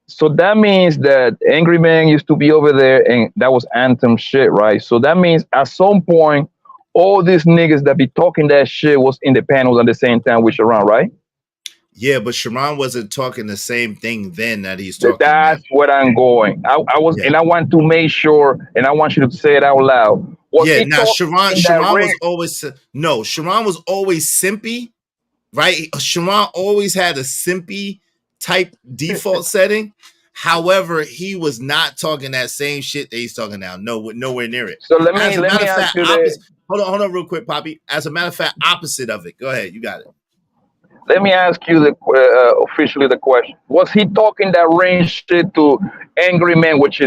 S4: So that means that Angry Man used to be over there, and that was Anthem shit, right? So that means at some point, all these niggas that be talking that shit was in the panels at the same time with Sharon, right?
S1: Yeah, but Sharon wasn't talking the same thing then that he's talking.
S4: That's
S1: now.
S4: what I'm going. I was, and I want to make sure, and I want you to say it out loud.
S1: Now Sharon was always Sharon was always simpy, right? Sharon always had a simpy type default setting. However, he was not talking that same shit that he's talking now. Nowhere near it.
S4: So let me ask you
S1: hold on real quick, Poppy. As a matter of fact, opposite of it. Go ahead, you got it.
S4: Let me ask you officially the question: was he talking that range shit to Angry Man, which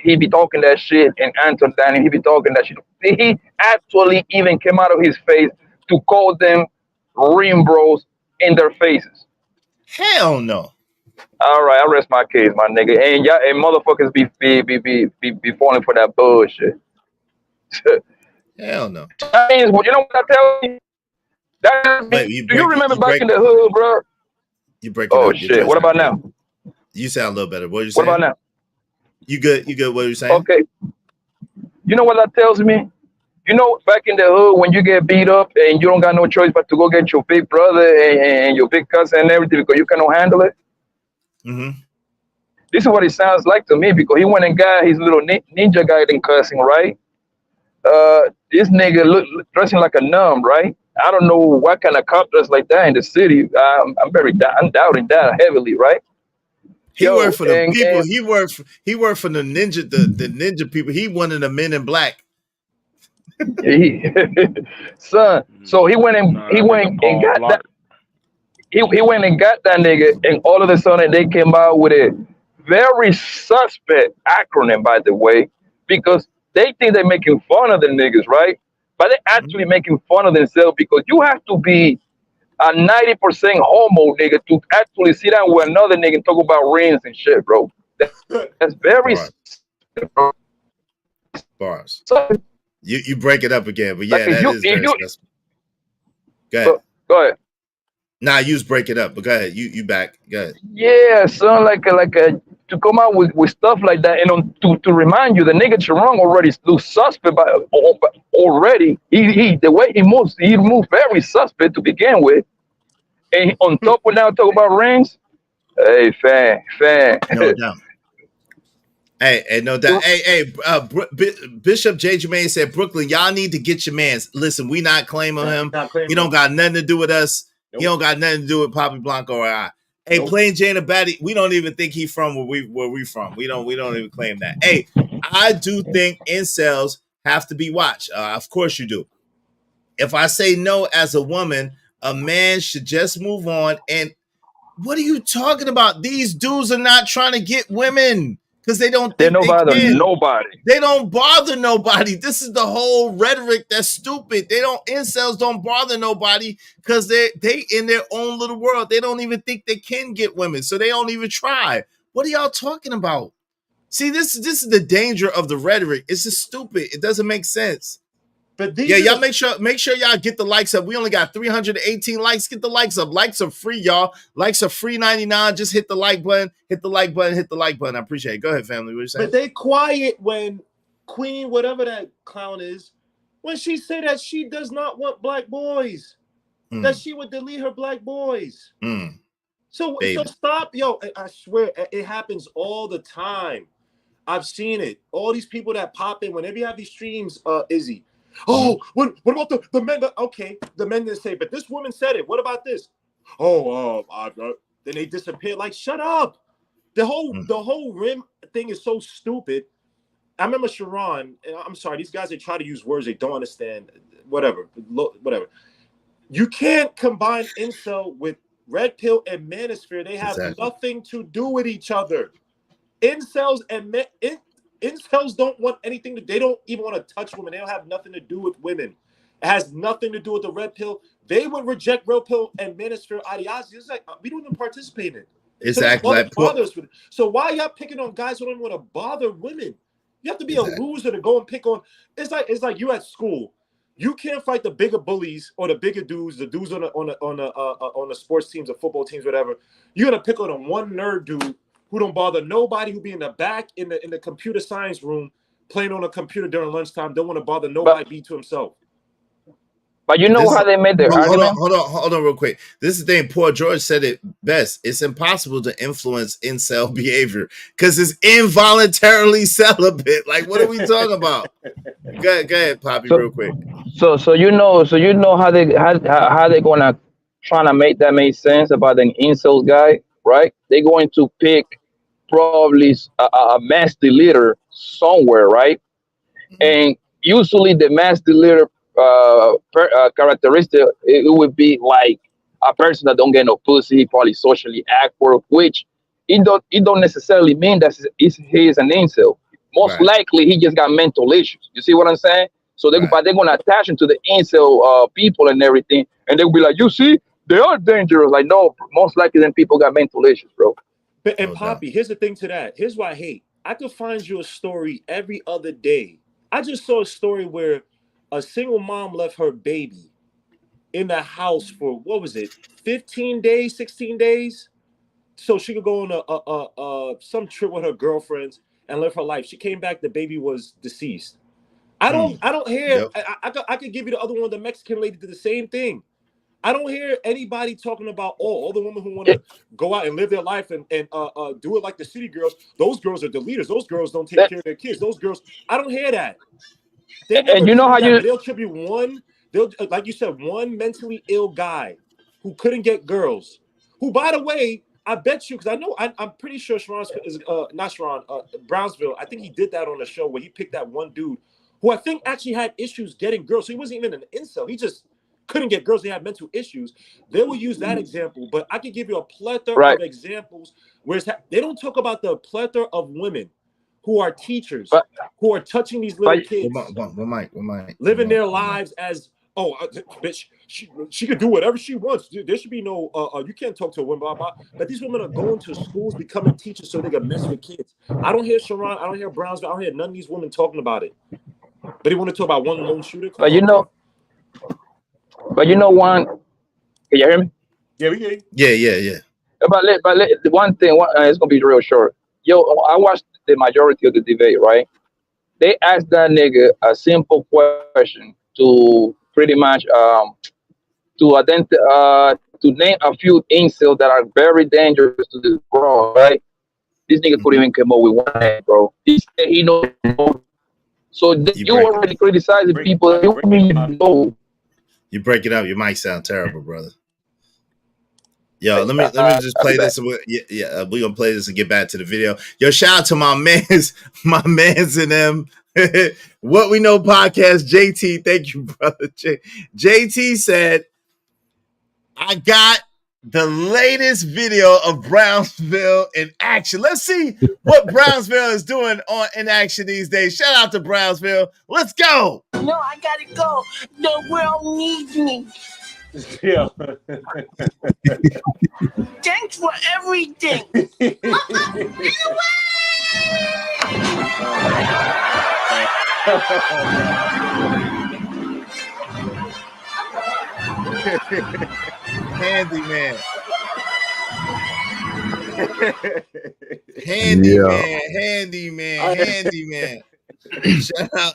S4: he be talking that shit, and Anton Danny he be talking that shit? Did he actually even came out of his face to call them Rim Bros in their faces?
S1: Hell no.
S4: All right, I rest my case, my nigga. And y'all and motherfuckers be falling for that bullshit.
S1: Hell no.
S4: That means, you know what I tell you? Do you remember back in the hood, bro?
S1: You break it up.
S4: Shit. What about now?
S1: You sound a little better. What are you saying?
S4: What about now?
S1: You good? What are you saying?
S4: Okay. You know what that tells me? You know, back in the hood, when you get beat up and you don't got no choice but to go get your big brother and your big cousin and everything because you cannot handle it.
S1: Mm-hmm.
S4: This is what it sounds like to me because he went and got his little ninja guy in cussing, right? This nigga dressing like a numb, right? I don't know what kind of cop dress like that in the city. I'm doubting that heavily, right?
S1: He worked for the people. He worked for the ninja, the ninja people. He one of the men in black.
S4: Son, so he went and got that. He went and got that nigga, and all of a sudden they came out with a very suspect acronym, by the way, because they think they're making fun of the niggas, right? But they're actually making fun of themselves because you have to be a 90% homo nigga to actually sit down with another nigga and talk about rings and shit, bro. That's very
S1: bars. You break it up again, but yeah,
S4: like
S1: that is very special. Go ahead.
S4: Go ahead.
S1: Nah, you just break it up, but go ahead. You back. Go ahead.
S4: Yeah, son, like to come out with stuff like that, and to remind you, the nigga Sharon already looks suspect already. He the way he moved very suspect to begin with, and on top of now talk about rings. Hey, fan.
S1: No doubt. Hey, no doubt. Hey, Bishop J. Jermaine said, Brooklyn, y'all need to get your mans. Listen, we not claiming him. He don't got nothing to do with us. Nope. He don't got nothing to do with Poppy Blanco or I. Hey, Plain Jane Abadi, we don't even think he from where we from. We don't even claim that. Hey, I do think incels have to be watched. Of course you do. If I say no as a woman, a man should just move on. And what are you talking about? These dudes are not trying to get women because they don't think they can.
S4: Nobody.
S1: They don't bother nobody. This is the whole rhetoric that's stupid. Incels don't bother nobody because they in their own little world. They don't even think they can get women, so they don't even try. What are y'all talking about? See, this is the danger of the rhetoric. It's just stupid. It doesn't make sense.
S18: But
S1: y'all make sure y'all get the likes up. We only got 318 likes. Get the likes up. Likes are free, y'all. Likes are free 99. Just hit the like button. Hit the like button. Hit the like button. I appreciate it. Go ahead, family. What you saying?
S18: But they quiet when Queen, whatever that clown is, when she said that she does not want black boys, that she would delete her black boys. So stop, yo. I swear it happens all the time. I've seen it. All these people that pop in whenever you have these streams, Izzy. Oh, what about the men? Okay, the men didn't say, but this woman said it. What about this? Oh, then they disappear. Like, shut up. The whole rim thing is so stupid. I remember Sharon. I'm sorry, these guys, they try to use words they don't understand. Whatever. You can't combine incel with red pill and manosphere. They have nothing to do with each other. Incels and incels don't want anything they don't even want to touch women. They don't have nothing to do with women. It has nothing to do with the red pill. They would reject red pill and manosphere ideology. It's like we don't even participate in it.
S1: Exactly.
S18: So why y'all picking on guys who don't want to bother women? You have to be a loser to go and pick on. It's like you at school. You can't fight the bigger bullies or the bigger dudes, the dudes on the sports teams, the football teams, whatever. You're gonna pick on a one nerd dude who don't bother nobody, who be in the back in the computer science room playing on a computer during lunchtime, don't want to bother nobody, be to himself.
S4: But you know how they made their argument?
S1: Hold on real quick. This is the thing. Poor George said it best. It's impossible to influence incel behavior because it's involuntarily celibate. Like, what are we talking about? Go ahead, Poppy, real quick.
S4: So you know how they gonna try to make that make sense about an incel guy, right? They're going to pick probably a mass deleter somewhere, right? And usually the mass deleter characteristic, it would be like a person that don't get no pussy, probably socially awkward, which it don't necessarily mean that he is an incel. Most likely he just got mental issues. You see what I'm saying? So but they're gonna attach him to the incel people and everything, and they'll be like, you see, they are dangerous. Like, no, most likely then people got mental issues, bro.
S18: But Poppy, here's the thing to that. Here's what I hate. I could find you a story every other day. I just saw a story where a single mom left her baby in the house for, what was it, 15 days, 16 days? So she could go on some trip with her girlfriends and live her life. She came back, the baby was deceased. I don't hear, I could give you the other one, the Mexican lady did the same thing. I don't hear anybody talking about all the women who want to go out and live their life and do it like the city girls. Those girls are the leaders. Those girls don't take care of their kids. Those girls, I don't hear that.
S4: And you know how
S18: they'll attribute one, like you said, one mentally ill guy who couldn't get girls. Who, by the way, I bet you, because I know I'm pretty sure Brownsville. I think he did that on the show where he picked that one dude who I think actually had issues getting girls. So he wasn't even an incel. He just couldn't get girls. They had mental issues. They will use that example, but I could give you a plethora of examples where they don't talk about the plethora of women who are teachers, who are touching these little kids, living their lives as, bitch, she could do whatever she wants. There should be no, you can't talk to a woman, blah, blah. But these women are going to schools, becoming teachers so they can mess with kids. I don't hear Sharon, I don't hear Brownsville, I don't hear none of these women talking about it. But they want to talk about one lone shooter.
S4: But you know one, can you hear me?
S18: Yeah, we hear you.
S1: Yeah.
S4: But the one thing, it's gonna be real short. Yo, I watched the majority of the debate, right? They asked that nigga a simple question to pretty much to name a few incels that are very dangerous to this world, right? This nigga couldn't even come up with one name, bro. He said he knows. So you already criticizing people you know.
S1: You break it up. Your mic sound terrible, brother. Yo, let me just play this. Yeah, we're gonna play this and get back to the video. Yo, shout out to my mans and them. What We Know podcast, JT. Thank you, brother. JT said, I got the latest video of Brownsville in action. Let's see what Brownsville is doing in action these days. Shout out to Brownsville. Let's go.
S5: No, I gotta go. The world needs me.
S18: Yeah.
S5: Thanks for everything.
S1: Handyman. Handyman.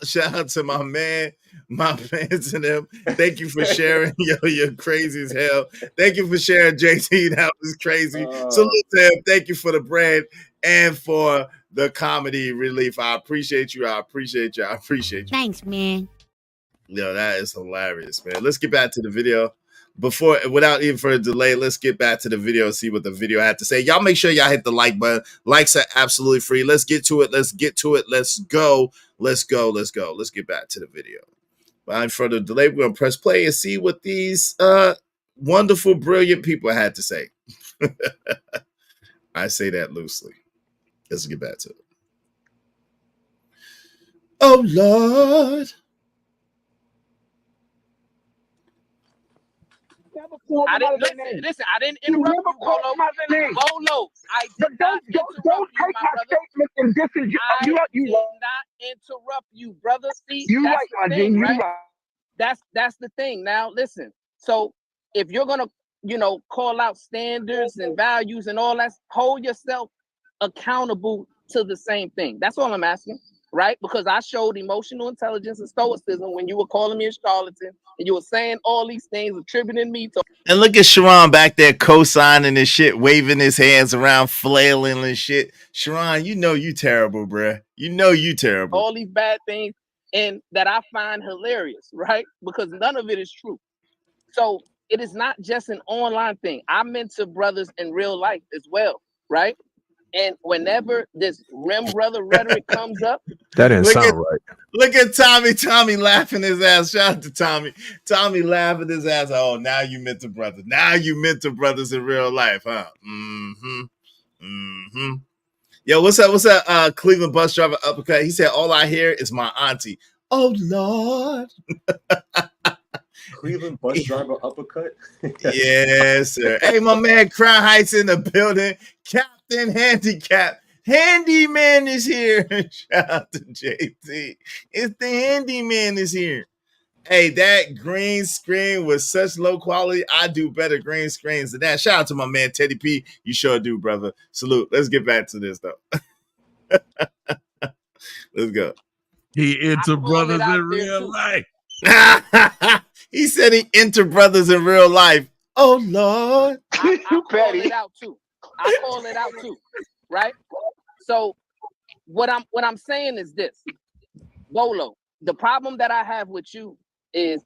S1: Shout out to my man, my fans and them. Thank you for sharing. Yo, you're crazy as hell. Thank you for sharing, JT. That was crazy. Salute to him. Thank you for the bread and for the comedy relief. I appreciate you.
S13: Thanks, man.
S1: Yo, that is hilarious, man. Let's get back to the video. Without even further delay, let's get back to the video and see what the video had to say. Y'all make sure y'all hit the like button. Likes are absolutely free. Let's get to it. Let's go. Let's get back to the video. Without further delay, we're going to press play and see what these wonderful, brilliant people had to say. I say that loosely. Let's get back to it. Oh, Lord.
S7: I didn't interrupt you, Bolo. Bolo, I did not
S19: don't take my statement and disengage.
S7: I did not interrupt you, brother. See,
S19: You
S7: that's
S19: right,
S7: the
S19: my
S7: thing,
S19: G. You
S7: right?
S19: right.
S7: That's the thing. Now, listen. So, if you're gonna, call out standards and values and all that, hold yourself accountable to the same thing. That's all I'm asking, right? Because I showed emotional intelligence and stoicism when you were calling me a charlatan and you were saying all these things, attributing me to.
S1: And look at Sharon back there co-signing and shit, waving his hands around, flailing and shit. Sharon, you know you terrible, bruh. You know you terrible.
S7: All these bad things and that I find hilarious, right? Because none of it is true. So it is not just an online thing. I mentor brothers in real life as well, right? And whenever this rim brother rhetoric comes up,
S17: that didn't sound right.
S1: Look at Tommy. Tommy laughing his ass. Shout out to Tommy. Tommy laughing his ass. Oh, now you mentor brothers. Now you mentor brothers in real life, huh? Yo, what's up? Cleveland bus driver uppercut. He said, all I hear is my auntie. Oh, Lord.
S18: Cleveland bus driver uppercut.
S1: Yes, sir. Hey, my man, Crown Heights in the building. Captain Handicap. Handyman is here. Shout out to JT. It's the handyman is here. Hey, that green screen was such low quality. I do better green screens than that. Shout out to my man Teddy P. You sure do, brother. Salute. Let's get back to this though. Let's go.
S2: He into brothers in real life.
S1: He said he enter brothers in real life. Oh Lord.
S7: I call it out too. I call it out too. Right? So what I'm saying is this. Bolo, the problem that I have with you is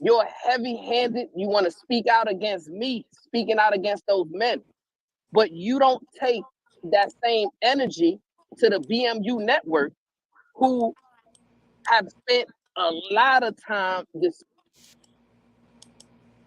S7: you're heavy-handed. You want to speak out against me, speaking out against those men. But you don't take that same energy to the BMU network, who have spent a lot of time this.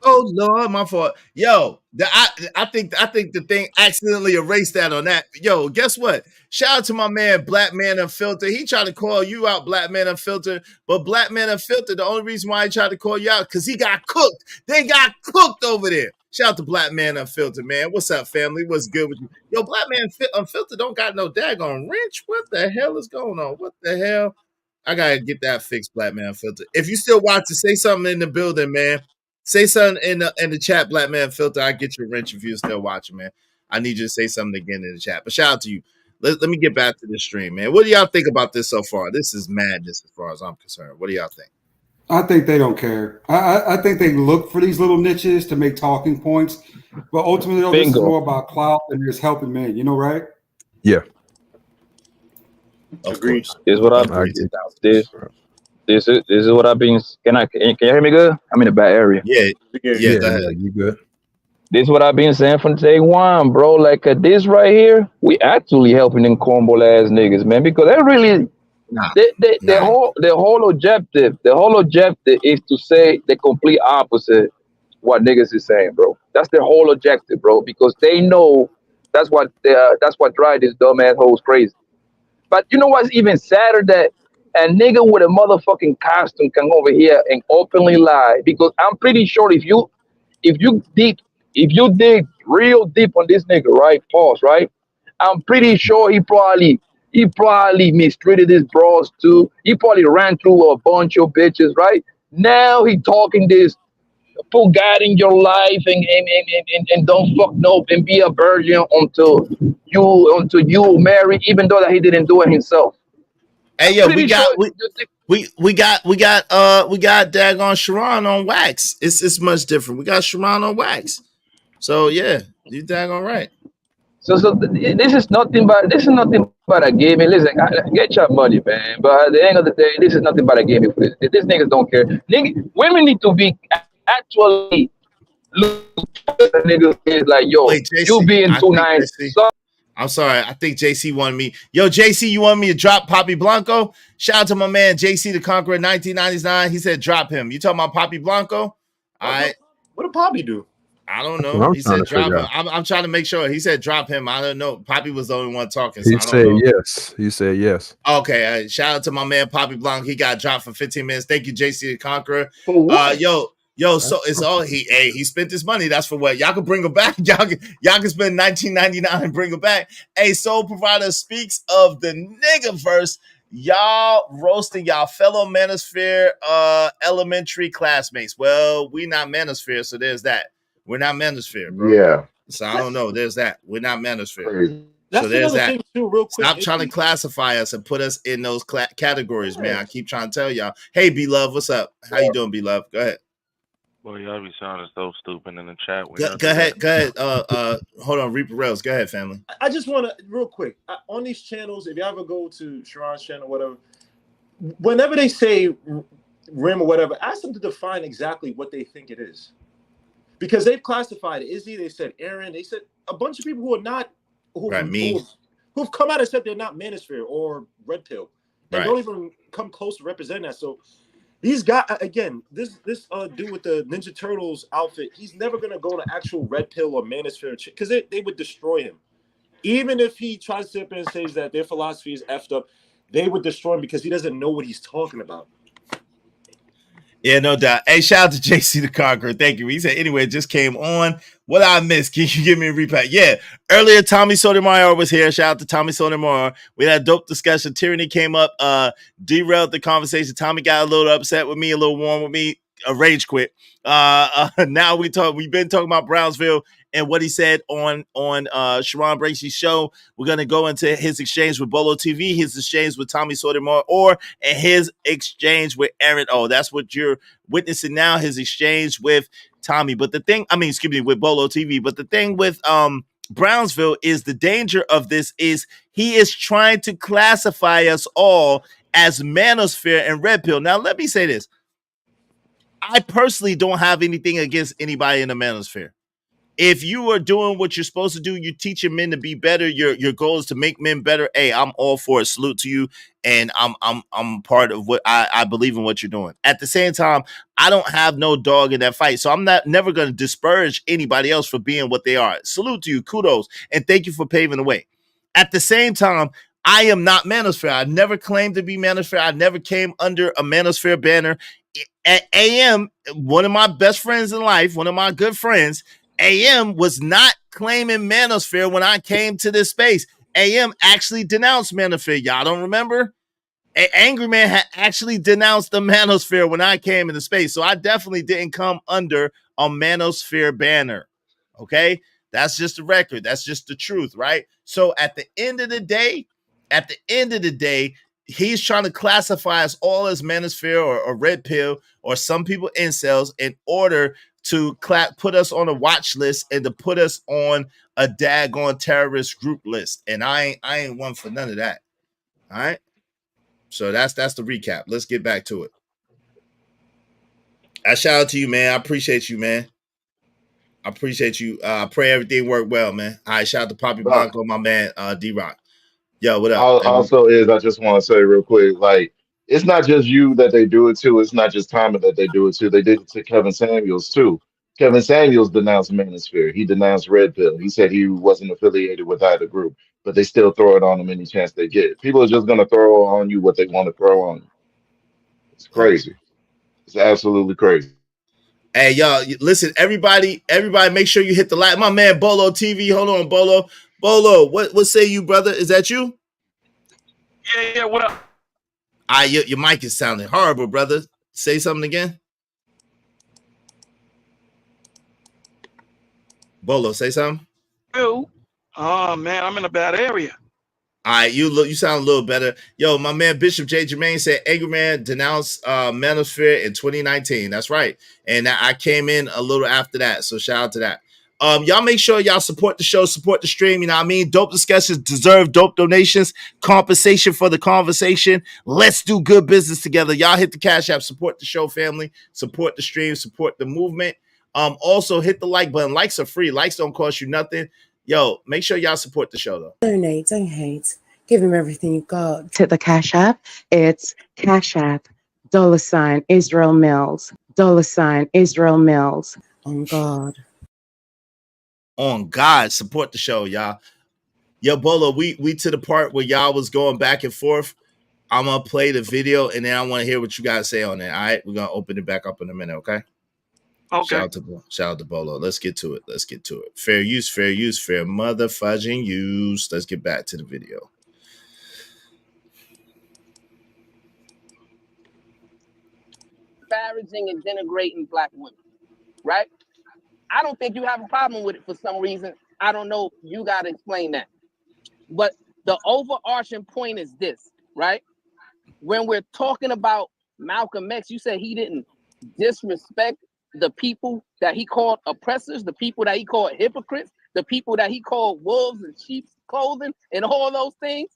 S1: Oh Lord, my fault. Yo, I think the thing accidentally erased that on that. Yo, guess what? Shout out to my man Black Man Unfiltered. He tried to call you out, Black Man Unfiltered, but Black Man Unfiltered, the only reason why he tried to call you out, because he got cooked. They got cooked over there. Shout out to Black Man Unfiltered, man. What's up, family? What's good with you? Yo, Black Man Unfiltered don't got no daggone wrench. What the hell is going on? What the hell? I gotta get that fixed, Black Man Unfiltered. If you still watching, say something in the building, man. Say something in the chat, Black Man Filter. I get your wrench if you're still watching, man. I need you to say something again in the chat. But shout out to you. Let me get back to the stream, man. What do y'all think about this so far? This is madness as far as I'm concerned. What do y'all think?
S20: I think they don't care. I think they look for these little niches to make talking points. But ultimately, this is more about clout than just helping men. You know, right?
S17: Yeah.
S1: Agreed.
S4: This is what This is what I've been. Can you hear me good? I'm in a bad area.
S1: Yeah. Go ahead.
S17: You good?
S4: This is what I've been saying from day one, bro. Like this right here, we actually helping them cornball ass niggas, man, because they really The whole objective is to say the complete opposite what niggas is saying, bro. That's their whole objective, bro, because they know that's what drive this dumbass hoes crazy. But you know what's even sadder? That a nigga with a motherfucking costume can over here and openly lie. Because I'm pretty sure if you dig real deep on this nigga, right? Pause, right? I'm pretty sure he probably mistreated his bros too. He probably ran through a bunch of bitches, right? Now he talking this put God in your life and don't fuck no and be a virgin until you marry, even though that he didn't do it himself.
S1: Hey yo, we got daggone Sharon on wax. It's much different. We got Sharon on wax. So yeah, you daggone right.
S4: So this is nothing but a game. Listen, get your money, man. But at the end of the day, this is nothing but a game. These niggas don't care. Women need to be actually niggas like, yo,
S1: wait, JC,
S4: you being too nice.
S1: I'm sorry. I think JC wanted me. Yo, JC, you want me to drop Poppy Blanco? Shout out to my man JC the Conqueror 1999. He said drop him. You talking about Poppy Blanco? All right.
S18: What did Poppy do?
S1: I don't know. He said drop him. I'm trying to make sure. He said drop him. I don't know. Poppy was the only one talking. So
S17: he
S1: I don't
S17: said
S1: know.
S17: yes. He said yes.
S1: Okay. Shout out to my man Poppy Blanco. He got dropped for 15 minutes. Thank you, JC the Conqueror. Yo, so it's all he spent his money. That's for what? Y'all can bring him back. Y'all can spend $19.99 and bring him back. Hey, Soul Provider speaks of the nigga verse. Y'all roasting y'all fellow Manosphere elementary classmates. Well, we not Manosphere, so there's that. We're not Manosphere, bro.
S22: Yeah.
S1: So I don't know. There's that. We're not Manosphere.
S22: Crazy.
S1: So there's that.
S18: Thing too, real quick.
S1: Stop trying to classify us and put us in those categories, man. I keep trying to tell y'all. Hey, B-Love, what's up? How you doing, B-Love? Go ahead.
S14: Boy, y'all be sounding so stupid in the chat.
S1: Go ahead. Hold on, Reaper Rails. Go ahead, family.
S18: I just want to, real quick, on these channels, if you ever go to Sharon's channel, whatever, whenever they say rim or whatever, ask them to define exactly what they think it is. Because they've classified Izzy, they said Aaron, they said a bunch of people who are not, who've come out and said they're not Manosphere or Red Pill. And don't even come close to represent that. So these guys, again, this dude with the Ninja Turtles outfit, he's never going to go to actual Red Pill or Manosphere because they would destroy him. Even if he tries to sit up and says that their philosophy is effed up, they would destroy him because he doesn't know what he's talking about.
S1: Yeah, no doubt. Hey, shout out to JC the Conqueror. Thank you. He said, anyway, it just came on. What I missed? Can you give me a replay? Yeah. Earlier, Tommy Sotomayor was here. Shout out to Tommy Sotomayor. We had a dope discussion. Tyranny came up, derailed the conversation. Tommy got a little upset with me, a little warm with me. A rage quit. Now we've been talking about Brownsville and what he said on Sharon Bracey's show. We're gonna go into his exchange with Bolo TV, his exchange with Tommy Sotomayor, and his exchange with Aaron. Oh, that's what you're witnessing now. His exchange with Tommy. But the thing, with Bolo TV. But the thing with Brownsville is the danger of this is he is trying to classify us all as Manosphere and Red Pill. Now, let me say this. I personally don't have anything against anybody in the Manosphere. If you are doing what you're supposed to do, you're teaching men to be better. Your goal is to make men better. Hey, I'm all for it. Salute to you, and I'm part of what I believe in what you're doing. At the same time, I don't have no dog in that fight, so I'm never going to disparage anybody else for being what they are. Salute to you, kudos, and thank you for paving the way. At the same time, I am not Manosphere. I never claimed to be Manosphere. I never came under a Manosphere banner. At AM, one of my best friends in life, one of my good friends, AM was not claiming Manosphere when I came to this space. AM actually denounced Manosphere. Y'all don't remember? Angry Man had actually denounced the Manosphere when I came into space. So I definitely didn't come under a Manosphere banner. Okay? That's just the record. That's just the truth, right? So at the end of the day, he's trying to classify us all as Manosphere or Red Pill or some people incels in order to put us on a watch list and to put us on a daggone terrorist group list. And I ain't one for none of that. All right. So that's the recap. Let's get back to it. I shout out to you, man. I appreciate you, man. I appreciate you. I pray everything worked well, man. All right, shout out to Poppy Blanco, my man, D-Rock. Yo, what up?
S22: Also, I just want to say real quick, like, it's not just you that they do it to. It's not just Tommy that they do it to. They did it to Kevin Samuels too. Kevin Samuels denounced Manosphere. He denounced Red Pill. He said he wasn't affiliated with either group, but they still throw it on him any chance they get. People are just gonna throw on you what they want to throw on you. It's crazy. It's absolutely crazy.
S1: Hey, y'all, listen, everybody, make sure you hit the like. My man Bolo TV. Hold on, Bolo. Bolo, what say you, brother? Is that you?
S16: Yeah, what up?
S1: Your mic is sounding horrible, brother. Say something again. Bolo, say something.
S16: Oh man, I'm in a bad area.
S1: All right, you sound a little better. Yo, my man Bishop J. Jermaine said Angry Man denounced Manosphere in 2019. That's right. And I came in a little after that. So shout out to that. Y'all make sure y'all support the show, support the stream. You know what I mean? Dope discussions deserve dope donations, compensation for the conversation. Let's do good business together. Y'all hit the Cash App, support the show, family, support the stream, support the movement. Also hit the like button. Likes are free. Likes don't cost you nothing. Yo, make sure y'all support the show, though.
S6: Donate, don't hate. Give him everything you've got. To the Cash App, it's Cash App, $ Israel Mills, $ Israel Mills. On God.
S1: On God, support the show, y'all. Yo, Bolo, we to the part where y'all was going back and forth. I'm gonna play the video and then I want to hear what you guys say on it. All right, we're gonna open it back up in a minute, okay?
S16: Okay.
S1: Shout out to Bolo. Let's get to it. Fair use, fair mother fudging use. Let's get back to the video.
S7: Disparaging and denigrating black women, right? I don't think you have a problem with it for some reason. I don't know. You got to explain that. But the overarching point is this, right? When we're talking about Malcolm X, you said he didn't disrespect the people that he called oppressors, the people that he called hypocrites, the people that he called wolves in sheep's clothing and all those things.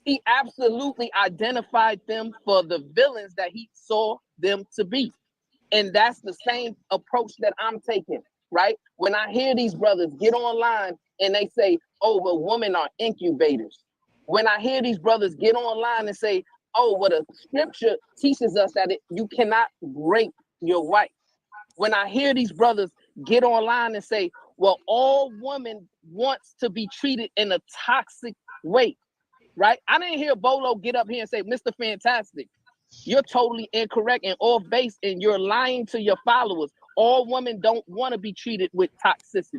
S7: He absolutely identified them for the villains that he saw them to be. And that's the same approach that I'm taking, right? When I hear these brothers get online and they say, oh, well, women are incubators. When I hear these brothers get online and say, oh, well, the scripture teaches us that you cannot rape your wife. When I hear these brothers get online and say, well, all women wants to be treated in a toxic way, right? I didn't hear Bolo get up here and say, Mr. Fantastic, you're totally incorrect and off base and you're lying to your followers. All women don't want to be treated with toxicity.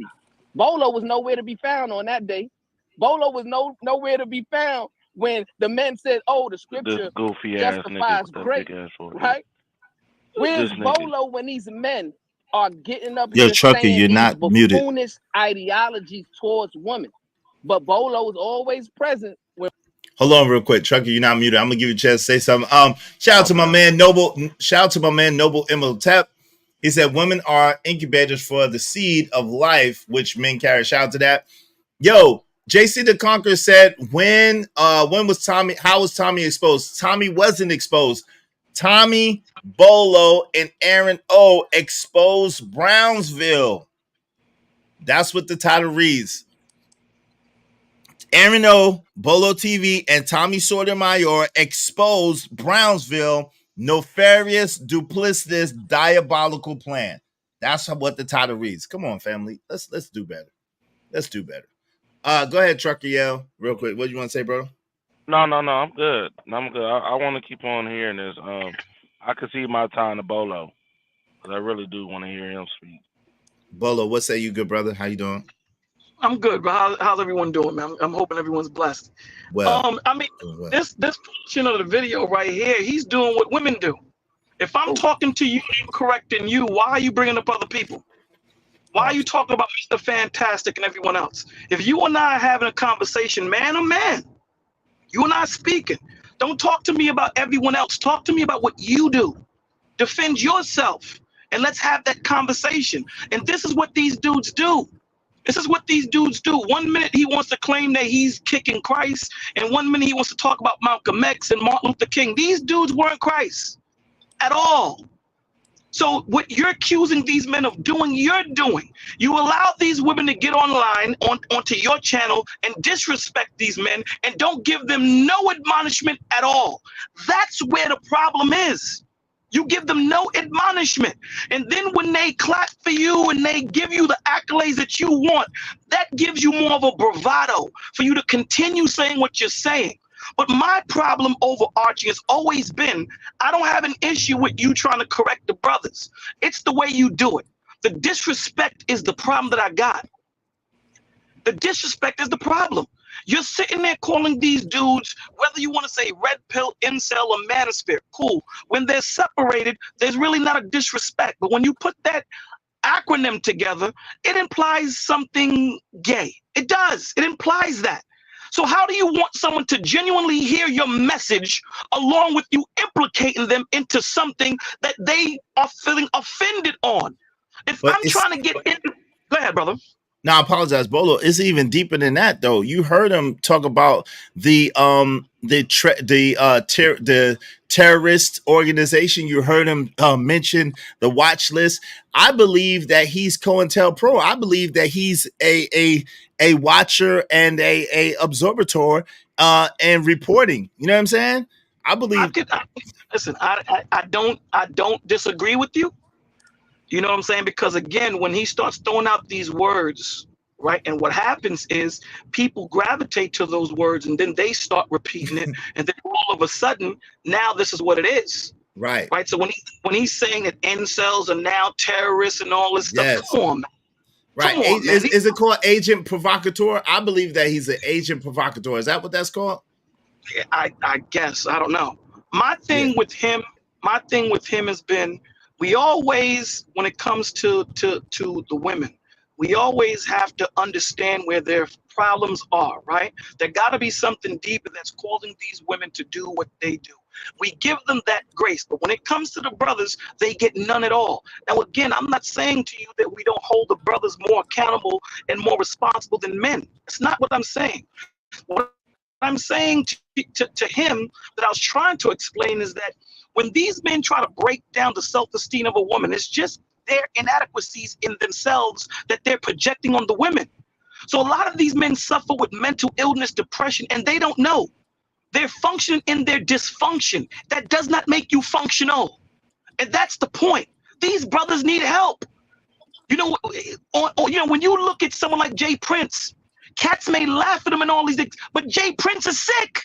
S7: Bolo was nowhere to be found on that day. Bolo was nowhere to be found when the men said, oh, the scripture justifies grace, right? Where's Bolo when these men are getting up here saying these buffoonish ideologies towards women? But Bolo is always present when.
S1: Hold on real quick. Trucker, you're not muted. I'm gonna give you a chance to say something. Shout out to my man Noble. Shout out to my man Noble Imhotep. He said women are incubators for the seed of life, which men carry. Shout out to that. Yo, JC the Conqueror said, when was Tommy? How was Tommy exposed? Tommy wasn't exposed. Tommy, Bolo, and Aaron O exposed Brownsville. That's what the title reads. Aaron O, Bolo TV, and Tommy Sotomayor exposed Brownsville nefarious, duplicitous, diabolical plan. That's what the title reads. Come on, family. Let's do better. Let's do better. Go ahead, Trucker Yell, real quick. What do you want to say, bro?
S14: No, I'm good. I want to keep on hearing this. I could see my time to Bolo, because I really do want to hear him speak.
S1: Bolo, what say you, good brother? How you doing?
S16: I'm good, bro. How's everyone doing, man? I'm hoping everyone's blessed.
S1: Well,
S16: I mean, this portion of the video right here, he's doing what women do. If I'm talking to you, I'm correcting you. Why are you bringing up other people? Why are you talking about Mr. Fantastic and everyone else? If you and I are having a conversation, man to man, you and I speaking, don't talk to me about everyone else. Talk to me about what you do. Defend yourself, and let's have that conversation. And this is what these dudes do. This is what these dudes do. 1 minute he wants to claim that he's kicking Christ, and 1 minute he wants to talk about Malcolm X and Martin Luther King. These dudes weren't Christ at all.
S19: So what you're accusing these men of doing, you're doing. You allow these women to get online onto your channel and disrespect these men and don't give them no admonishment at all. That's where the problem is. You give them no admonishment. And then when they clap for you and they give you the accolades that you want, that gives you more of a bravado for you to continue saying what you're saying. But my problem overarching has always been, I don't have an issue with you trying to correct the brothers. It's the way you do it. The disrespect is the problem that I got. The disrespect is the problem. You're sitting there calling these dudes, whether you want to say red pill, incel, or manosphere, cool. When they're separated, there's really not a disrespect. But when you put that acronym together, it implies something gay. It does. It implies that. So how do you want someone to genuinely hear your message along with you implicating them into something that they are feeling offended on? If I'm trying to get in, go ahead, brother.
S1: Now, I apologize, Bolo. It's even deeper than that, though. You heard him talk about the terrorist organization. You heard him mention the watch list. I believe that he's COINTELPRO. I believe that he's a watcher and a observator and reporting. You know what I'm saying? I believe.
S19: Listen, I don't disagree with you. You know what I'm saying? Because again, when he starts throwing out these words, right? And what happens is people gravitate to those words and then they start repeating it. And then all of a sudden, now this is what it is.
S1: Right.
S19: Right. So when he's saying that incels are now terrorists and all this stuff, come on, man.
S1: Right. On, man. Is it called agent provocateur? I believe that he's an agent provocateur. Is that what that's called?
S19: Yeah, I guess. I don't know. My thing with him has been, we always, when it comes to the women, we always have to understand where their problems are, right? There got to be something deeper that's causing these women to do what they do. We give them that grace, but when it comes to the brothers, they get none at all. Now, again, I'm not saying to you that we don't hold the brothers more accountable and more responsible than men. That's not what I'm saying. What I'm saying to him that I was trying to explain is that when these men try to break down the self-esteem of a woman, it's just their inadequacies in themselves that they're projecting on the women. So a lot of these men suffer with mental illness, depression, and they don't know. They're functioning in their dysfunction. That does not make you functional. And that's the point. These brothers need help. You know, when you look at someone like Jay Prince, cats may laugh at him and all these things, but Jay Prince is sick.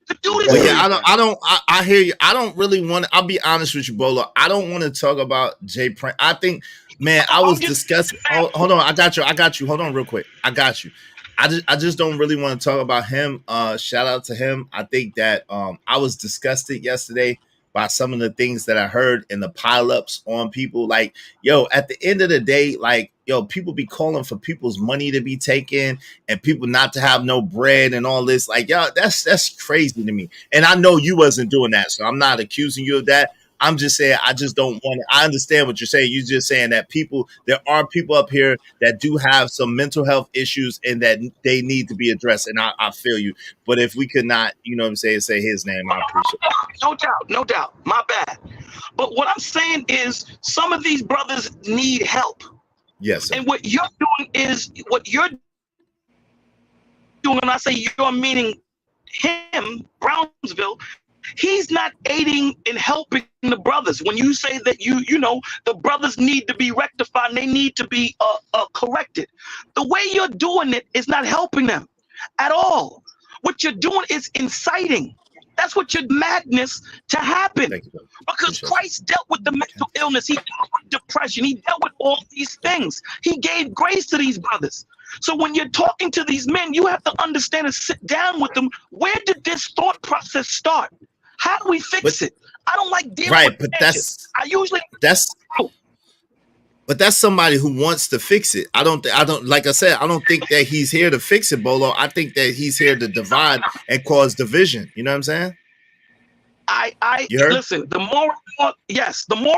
S19: The dude is
S1: I hear you. I don't really want to, I'll be honest with you, Bolo. I don't want to talk about Jay Prince. I think, man, I was discussing. Hold on, I got you. Hold on real quick. I got you. I just don't really want to talk about him. Shout out to him. I think that I was disgusted yesterday by some of the things that I heard in the pileups on people. Like, yo, at the end of the day, like, yo, people be calling for people's money to be taken and people not to have no bread and all this. Like, yo, that's crazy to me. And I know you wasn't doing that, so I'm not accusing you of that. I'm just saying, I just don't want it. I understand what you're saying. You're just saying that there are people up here that do have some mental health issues and that they need to be addressed. And I feel you. But if we could not, you know what I'm saying, say his name, I appreciate it.
S19: No doubt. My bad. But what I'm saying is some of these brothers need help.
S1: Yes, sir.
S19: And what you're doing is what you're doing. And I say you're meaning him, Brownsville. He's not aiding in helping the brothers. When you say that you know the brothers need to be rectified and they need to be corrected, the way you're doing it is not helping them at all. What you're doing is inciting. That's what your madness to happen. Because Christ dealt with the mental illness. He dealt with depression. He dealt with all these things. He gave grace to these brothers. So when you're talking to these men, you have to understand and sit down with them. Where did this thought process start? How do we fix it? I don't like dealing with tensions.
S1: But that's somebody who wants to fix it. I don't like I said, I don't think that he's here to fix it, Bolo. I think that he's here to divide and cause division. You know what I'm saying?
S19: I listen, the more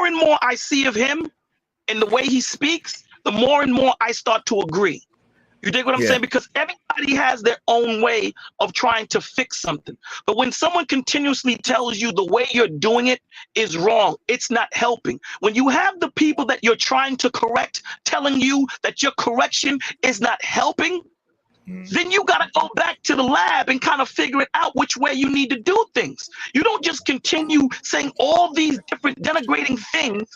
S19: and more I see of him and the way he speaks, the more and more I start to agree. You dig what I'm saying? Because everybody has their own way of trying to fix something. But when someone continuously tells you the way you're doing it is wrong, it's not helping. When you have the people that you're trying to correct telling you that your correction is not helping, then you got to go back to the lab and kind of figure it out which way you need to do things. You don't just continue saying all these different denigrating things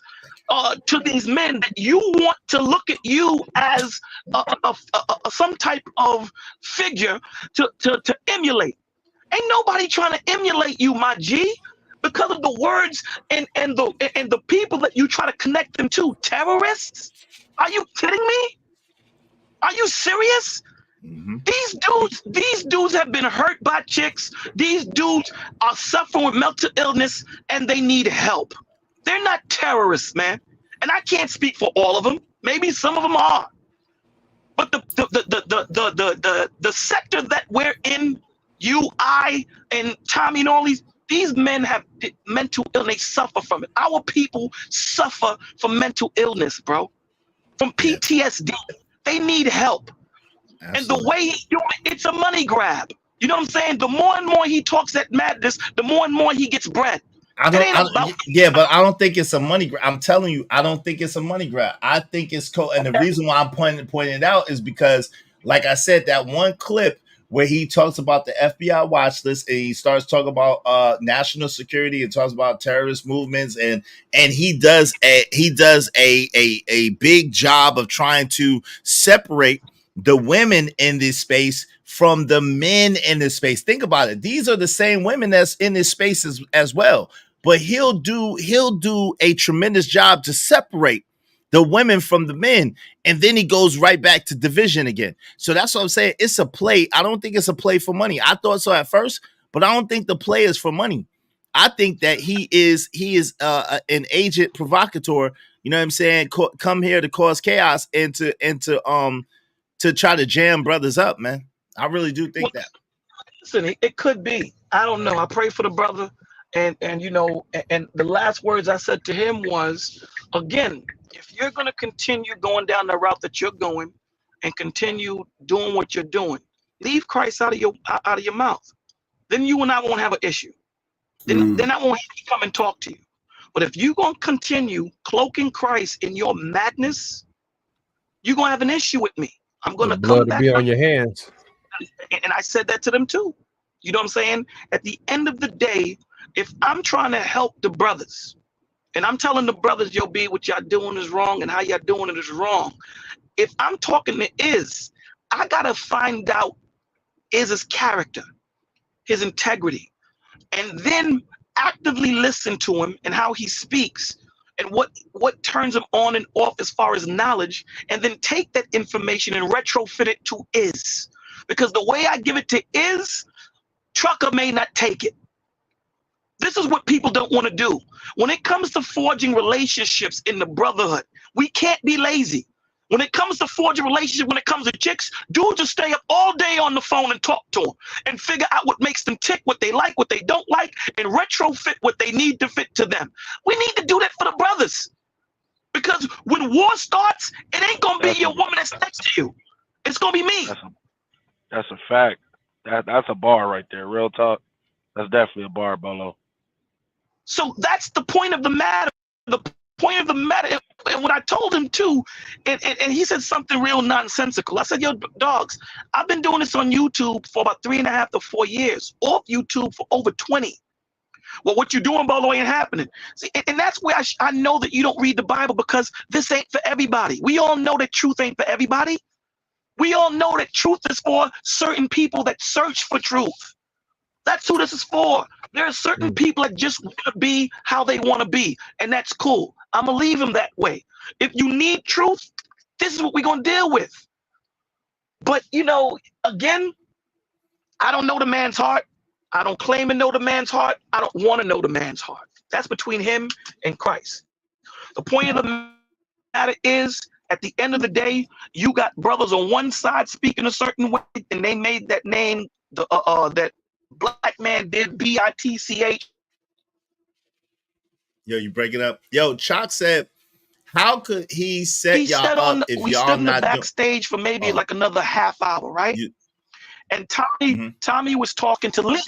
S19: to these men that you want to look at you as some type of figure to emulate. Ain't nobody trying to emulate you, my G, because of the words and the people that you try to connect them to. Terrorists? Are you kidding me? Are you serious? These dudes have been hurt by chicks. These dudes are suffering with mental illness and they need help. They're not terrorists, man. And I can't speak for all of them. Maybe some of them are. But the sector that we're in, you, I, and Tommy and all these men have mental illness. They suffer from it. Our people suffer from mental illness, bro. From PTSD. They need help. Absolutely. And the way he's doing it, it's a money grab. You know what I'm saying? The more and more he talks that madness, the more and more he gets bread.
S1: But I don't think it's a money grab. I'm telling you, I don't think it's a money grab. I think it's cool. And the reason why I'm pointing it out is because, like I said, that one clip where he talks about the FBI watch list and he starts talking about national security and talks about terrorist movements and he does a big job of trying to separate the women in this space from the men in this space. Think about it. These are the same women that's in this space as well. But he'll do a tremendous job to separate the women from the men. And then he goes right back to division again. So that's what I'm saying. It's a play. I don't think it's a play for money. I thought so at first, but I don't think the play is for money. I think that he is an agent provocateur. You know what I'm saying? Come here to cause chaos and to try to jam brothers up, man. I really do think that.
S19: Listen, it could be. I don't know. I pray for the brother. And you know, and the last words I said to him was, again, if you're going to continue going down the route that you're going and continue doing what you're doing, leave Christ out of your mouth. Then you and I won't have an issue. Then I won't have to come and talk to you. But if you're going to continue cloaking Christ in your madness, you're going to have an issue with me. I'm going to come back.
S17: Blood be on your hands.
S19: And I said that to them too. You know what I'm saying? At the end of the day, if I'm trying to help the brothers and I'm telling the brothers, yo, B, what y'all doing is wrong and how y'all doing it is wrong. If I'm talking to Iz, I got to find out Iz's character, his integrity, and then actively listen to him and how he speaks and what turns him on and off as far as knowledge, and then take that information and retrofit it to Iz. Because the way I give it to Iz, Trucker may not take it. This is what people don't want to do. When it comes to forging relationships in the brotherhood, we can't be lazy. When it comes to forging relationships, when it comes to chicks, dudes just stay up all day on the phone and talk to them and figure out what makes them tick, what they like, what they don't like, and retrofit what they need to fit to them. We need to do that for the brothers. Because when war starts, it ain't going to be your woman that's next to you. It's going to be me.
S14: That's a fact. That's a bar right there. Real talk. That's definitely a bar, Bolo.
S19: So that's the point of the matter. The point of the matter, and what I told him too, and he said something real nonsensical. I said, yo, dogs, I've been doing this on YouTube for about 3.5 to 4 years, off YouTube for over 20. Well, what you're doing, Bolo, ain't happening. See, and that's where I know that you don't read the Bible, because this ain't for everybody. We all know that truth ain't for everybody. We all know that truth is for certain people that search for truth. That's who this is for. There are certain people that just want to be how they want to be, and that's cool. I'm going to leave them that way. If you need truth, this is what we're going to deal with. But, you know, again, I don't know the man's heart. I don't claim to know the man's heart. I don't want to know the man's heart. That's between him and Christ. The point of the matter is, at the end of the day, you got brothers on one side speaking a certain way, and they made that name that black man did, BITCH.
S1: Yo, you break it up. Yo, Chalk said, How could he set
S19: We
S1: y'all
S19: stood
S1: up if
S19: we
S1: y'all
S19: stood in the
S1: not doing?
S19: backstage for maybe like another half hour, right? And Tommy was talking to Lee,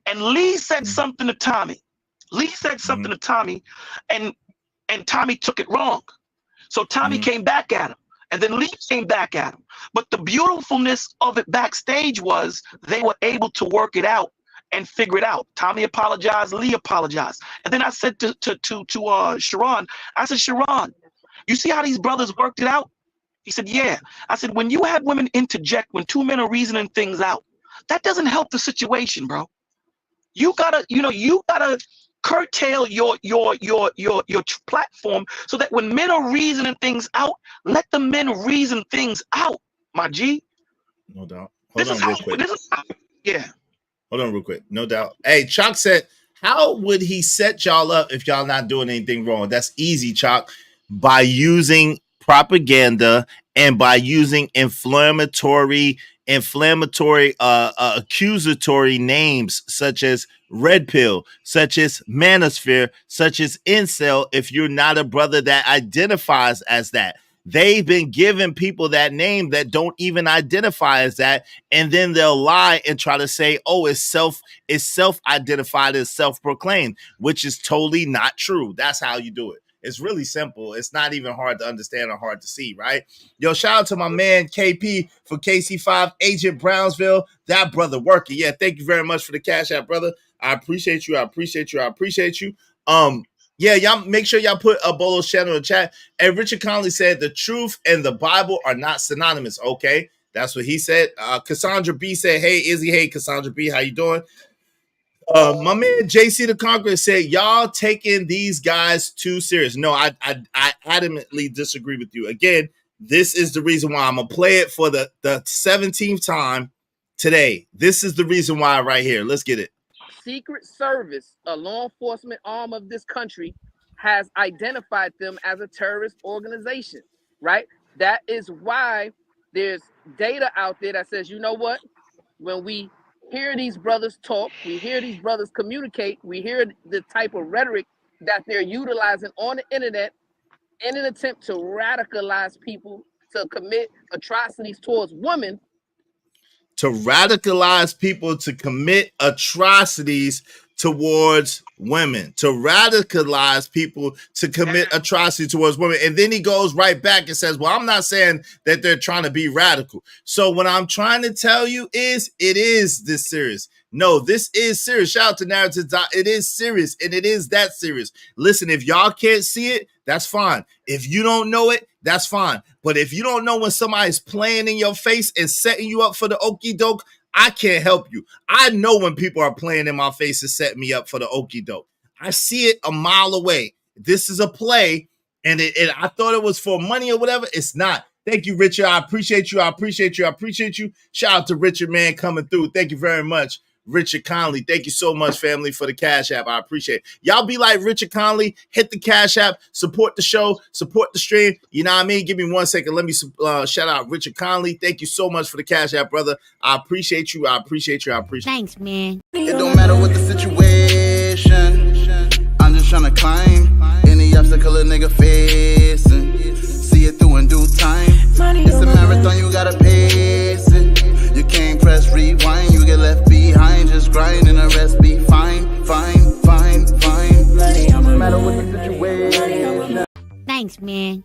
S19: and Lee said something to Tommy. Lee said something to Tommy, and Tommy took it wrong. So Tommy came back at him, and then Lee came back at him. But the beautifulness of it backstage was they were able to work it out and figure it out. Tommy apologized, Lee apologized. And then I said to Sharon, I said, Sharon, you see how these brothers worked it out? He said, yeah. I said, when you have women interject, when two men are reasoning things out, that doesn't help the situation, bro. You gotta curtail your platform so that when men are reasoning things out, let the men reason things out, my G.
S1: No doubt. Hold on real quick.
S19: Yeah.
S1: Hold on real quick. No doubt. Hey, Chalk said, how would he set y'all up if y'all not doing anything wrong? That's easy, Chalk. By using propaganda and by using inflammatory accusatory names such as red pill, such as manosphere, such as incel, if you're not a brother that identifies as that. They've been giving people that name that don't even identify as that, and then they'll lie and try to say, oh, it's self-identified as self-proclaimed, which is totally not true. That's how you do it. It's really simple. It's not even hard to understand or hard to see, right? Yo, shout out to my man KP for KC5 Agent Brownsville. That brother working. Yeah, thank you very much for the cash app, brother. I appreciate you. I appreciate you. I appreciate you. Yeah, y'all make sure y'all put a Bolo's channel in the chat. And Richard Conley said the truth and the Bible are not synonymous. Okay, that's what he said. Cassandra B said, "Hey Izzy, hey Cassandra B, how you doing?" My man JC the Conqueror said, "Y'all taking these guys too serious." No, I adamantly disagree with you. Again, this is the reason why I'm gonna play it for the 17th time today. This is the reason why right here. Let's get it.
S7: Secret Service, a law enforcement arm of this country, has identified them as a terrorist organization, right? That is why there's data out there that says, you know what? When we hear these brothers talk, we hear these brothers communicate, we hear the type of rhetoric that they're utilizing on the internet in an attempt to radicalize people to commit atrocities towards women.
S1: To radicalize people to commit atrocities towards women, to radicalize people to commit atrocities towards women. And then he goes right back and says, well, I'm not saying that they're trying to be radical. So what I'm trying to tell you is it is this serious. No, this is serious. Shout out to Narratives. It is serious, and it is that serious. Listen, if y'all can't see it, that's fine. If you don't know it, that's fine. But if you don't know when somebody's playing in your face and setting you up for the okie doke, I can't help you. I know when people are playing in my face and setting me up for the okie doke. I see it a mile away. This is a play, and I thought it was for money or whatever. It's not. Thank you, Richard. I appreciate you. I appreciate you. I appreciate you. Shout out to Richard, man, coming through. Thank you very much. Richard Conley, thank you so much, family, for the Cash App. I appreciate it. Y'all be like Richard Conley, hit the Cash App, support the show, support the stream. You know what I mean? Give me 1 second. Let me shout out Richard Conley. Thank you so much for the Cash App, brother. I appreciate you. I appreciate you. I appreciate you.
S13: Thanks, man.
S9: It don't matter what the situation. I'm just trying to climb any obstacle a nigga facing. See it through in due time. It's a marathon, you gotta pace it. You can't press rewind, you get left behind. Just grind and the rest be fine, fine, fine, fine. No matter what the situation.
S13: Thanks, man.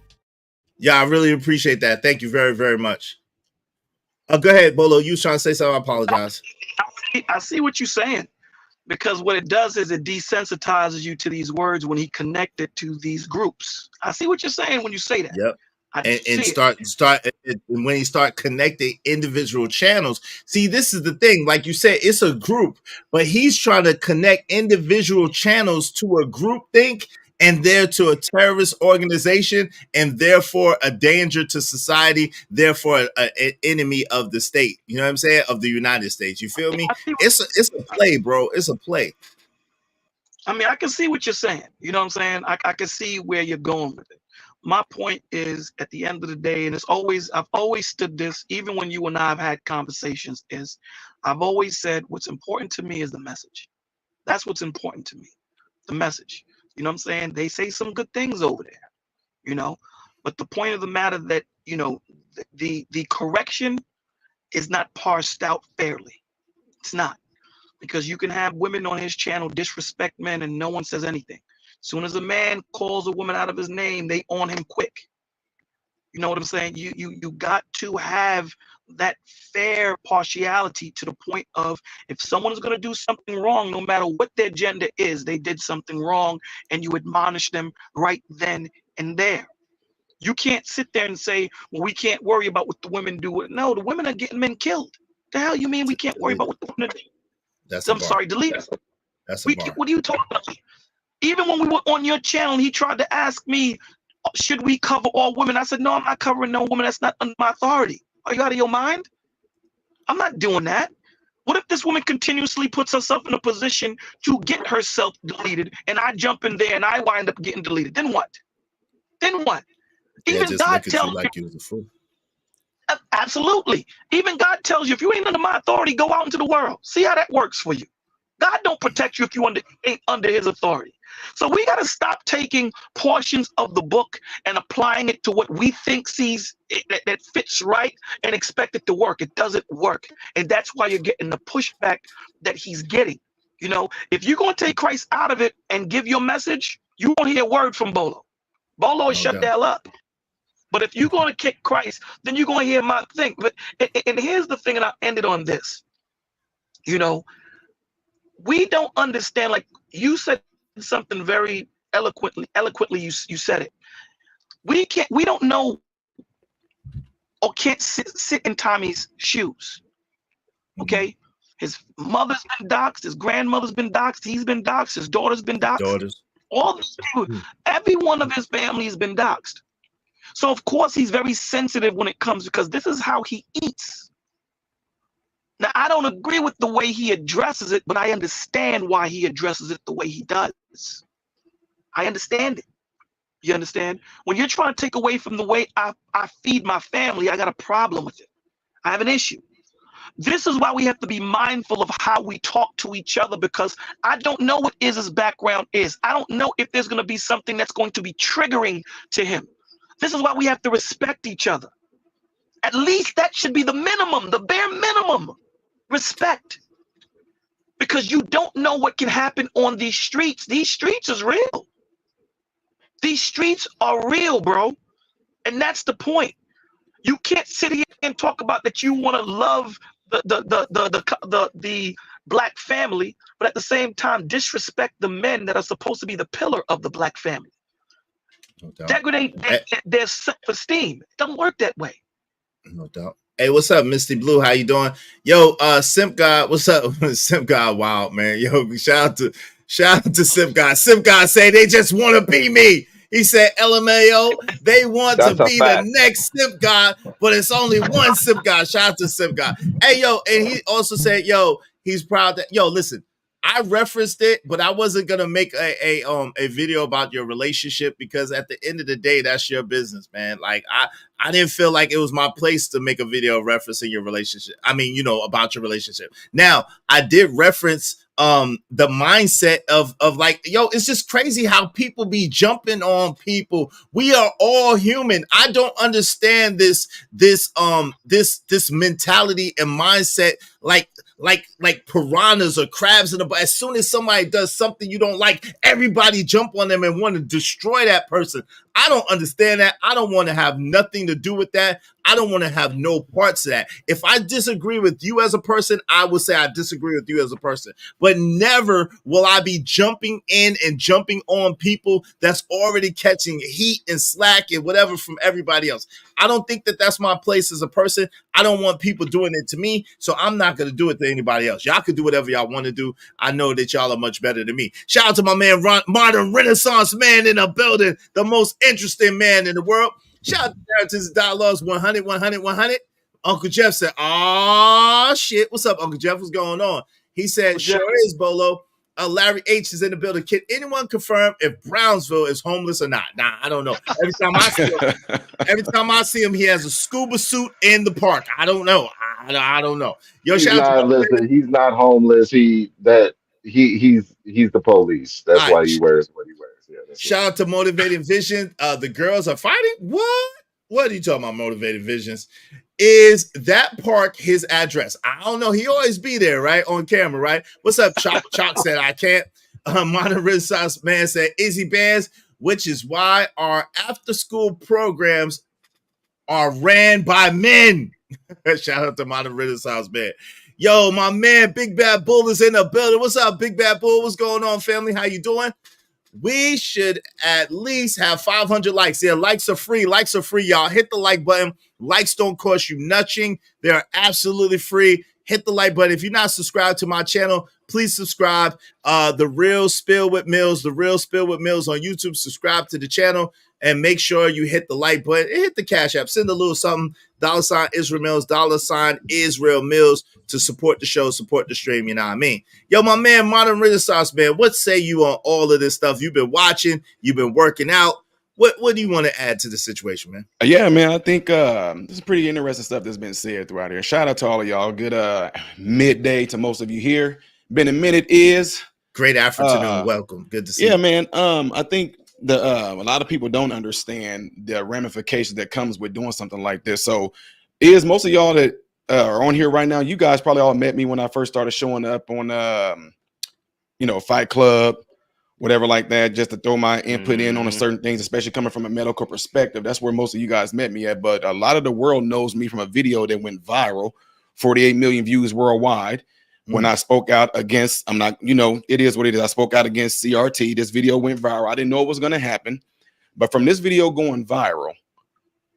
S1: Yeah, I really appreciate that. Thank you very, very much. Go ahead, Bolo. You was trying to say something? I apologize.
S19: I see what you're saying, because what it does is it desensitizes you to these words when he connected to these groups. I see what you're saying when you say that.
S1: Yep. And start when you start connecting individual channels. See, this is the thing. Like you said, it's a group, but he's trying to connect individual channels to a group think, and they're to a terrorist organization, and therefore a danger to society, therefore an enemy of the state. You know what I'm saying? Of the United States. You feel me? It's a play, bro. It's a play.
S19: I mean, I can see what you're saying. You know what I'm saying? I can see where you're going with it. My point is, at the end of the day, and I've always stood this, even when you and I have had conversations, is I've always said what's important to me is the message. That's what's important to me, the message. You know what I'm saying? They say some good things over there. you know. But the point of the matter that, you know, the correction is not parsed out fairly. It's not. Because you can have women on his channel disrespect men and no one says anything. As soon as a man calls a woman out of his name, they on him quick. You know what I'm saying? You got to have that fair partiality to the point of, if someone is going to do something wrong, no matter what their gender is, they did something wrong, and you admonish them right then and there. You can't sit there and say, well, we can't worry about what the women do. No, the women are getting men killed. The hell you mean we can't worry about what the women do? I'm sorry, delete it. What are you talking about? Even when we were on your channel, he tried to ask me, should we cover all women? I said, no, I'm not covering no woman. That's not under my authority. Are you out of your mind? I'm not doing that. What if this woman continuously puts herself in a position to get herself deleted, and I jump in there and I wind up getting deleted? Then what? Then what? Even
S1: just
S19: God
S1: look at
S19: tells
S1: you like you was a fool.
S19: Absolutely. Even God tells you, if you ain't under my authority, go out into the world. See how that works for you. God don't protect you if you ain't under his authority. So we got to stop taking portions of the book and applying it to what we think that fits right and expect it to work. It doesn't work. And that's why you're getting the pushback that he's getting. You know, if you're going to take Christ out of it and give your message, you won't hear a word from Bolo. Bolo is shut the hell up. But if you're going to kick Christ, then you're going to hear my thing. But and here's the thing, and I'll end it on this. You know, we don't understand, like you said something very eloquently you said it. We don't know or can't sit in Tommy's shoes. Okay? His mother's been doxxed, his grandmother's been doxxed, he's been doxxed, his daughter's been doxxed. All these people, every one of his family has been doxxed. So of course he's very sensitive when it comes, because this is how he eats. Now, I don't agree with the way he addresses it, but I understand why he addresses it the way he does. I understand it. You understand? When you're trying to take away from the way I feed my family, I got a problem with it. I have an issue. This is why we have to be mindful of how we talk to each other, because I don't know what his background is. I don't know if there's going to be something that's going to be triggering to him. This is why we have to respect each other. At least that should be the minimum, the bare minimum. Respect. Because you don't know what can happen on these streets. These streets is real. These streets are real, bro. And that's the point. You can't sit here and talk about that you want to love the black family, but at the same time disrespect the men that are supposed to be the pillar of the black family. No degrade their self-esteem. It doesn't work that way.
S1: No doubt. Hey, what's up, Misty Blue? How you doing? Yo, Simp God, what's up? Simp God, wild man. Yo, shout out to Simp God. Simp God say they just want to be me. He said, LMAO, they want to be the next Simp God, but it's only one Simp God. Shout out to Simp God. Hey, yo, and he also said, yo, he's proud that, yo, listen, I referenced it, but I wasn't gonna make a video about your relationship, because at the end of the day, that's your business, man. Like I didn't feel like it was my place to make a video referencing your relationship. I mean, you know, about your relationship. Now, I did reference the mindset of like, yo, it's just crazy how people be jumping on people. We are all human. I don't understand this mentality and mindset, like piranhas or crabs in the butt. As soon as somebody does something you don't like, everybody jump on them and want to destroy that person. I don't understand that. I don't want to have nothing to do with that. I don't want to have no parts of that. If I disagree with you as a person, I will say I disagree with you as a person. But never will I be jumping in and jumping on people that's already catching heat and slack and whatever from everybody else. I don't think that that's my place as a person. I don't want people doing it to me, so I'm not going to do it to anybody else. Y'all can do whatever y'all want to do. I know that y'all are much better than me. Shout out to my man, Modern Renaissance Man in the building, the most interesting man in the world. Shout out to his Dialogues 100, 100, 100. Uncle Jeff said, "Oh shit, what's up, Uncle Jeff? What's going on?" He said, "Sure is, Bolo. Larry H is in the building. Can anyone confirm if Brownsville is homeless or not?" Nah, I don't know. Every time I see him, he has a scuba suit in the park. I don't know. I don't know. Yo,
S22: he's not homeless. He's the police. That's why he wears what he wears.
S1: Shout out to Motivating Vision. The girls are fighting. What are you talking about? Motivated Visions. Is that park his address? I don't know. He always be there, right? On camera, right? What's up, Chalk? Chalk said, I can't. Modern Renaissance Man said, Izzy Bands, which is why our after-school programs are ran by men. Shout out to Modern Renaissance Man. Yo, my man, Big Bad Bull is in the building. What's up, Big Bad Bull? What's going on, family? How you doing? We should at least have 500 likes. Yeah, likes are free. Likes are free, y'all. Hit the like button. Likes don't cost you nothing. They are absolutely free. Hit the like button. If you're not subscribed to my channel, please subscribe. The Real Spill with Mills on YouTube. Subscribe to the channel and make sure you hit the like button and hit the Cash App. Send a little something. $ Israel Mills, $ Israel Mills to support the show, support the stream. You know what I mean? Yo, my man, Modern Renaissance Man, what say you on all of this stuff? You've been watching, you've been working out. What do you want to add to the situation, man?
S11: Yeah, man, I think this is pretty interesting stuff that's been said throughout here. Shout out to all of y'all. Good midday to most of you here. Been a minute is.
S1: Great afternoon. Welcome. Good to see you.
S11: Yeah, man. I think a lot of people don't understand the ramifications that comes with doing something like this. So is most of y'all that are on here right now, you guys probably all met me when I first started showing up on Fight Club, whatever like that, just to throw my input in on certain things, especially coming from a medical perspective. That's where most of you guys met me at. But a lot of the world knows me from a video that went viral, 48 million views worldwide. When I spoke out against, it is what it is. I spoke out against CRT. This video went viral. I didn't know it was going to happen. But from this video going viral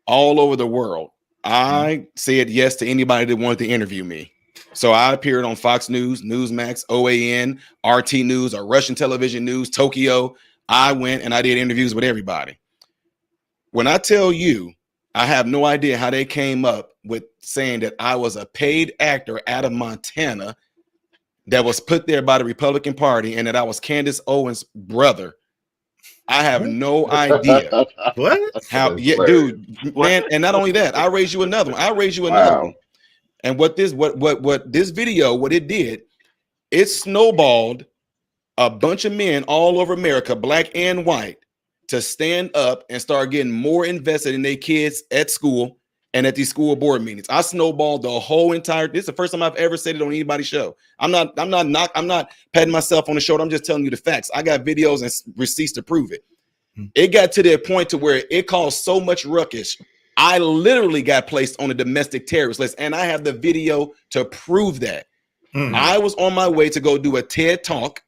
S11: all over the world, I said yes to anybody that wanted to interview me. So I appeared on Fox News, Newsmax, OAN, RT News, or Russian Television News, Tokyo. I went and I did interviews with everybody. When I tell you, I have no idea how they came up with saying that I was a paid actor out of Montana that was put there by the Republican Party and that I was Candace Owens' brother. I have no idea.
S1: What?
S11: How? Yeah, dude, man. And not only that, I raised you another one. And what this video, what it did, it snowballed a bunch of men all over America, black and white, to stand up and start getting more invested in their kids at school and at these school board meetings. I snowballed the whole entire. This is the first time I've ever said it on anybody's show. I'm not patting myself on the shoulder. I'm just telling you the facts. I got videos and receipts to prove it. It got to the point to where it caused so much ruckus. I literally got placed on a domestic terrorist list, and I have the video to prove that. I was on my way to go do a TED Talk,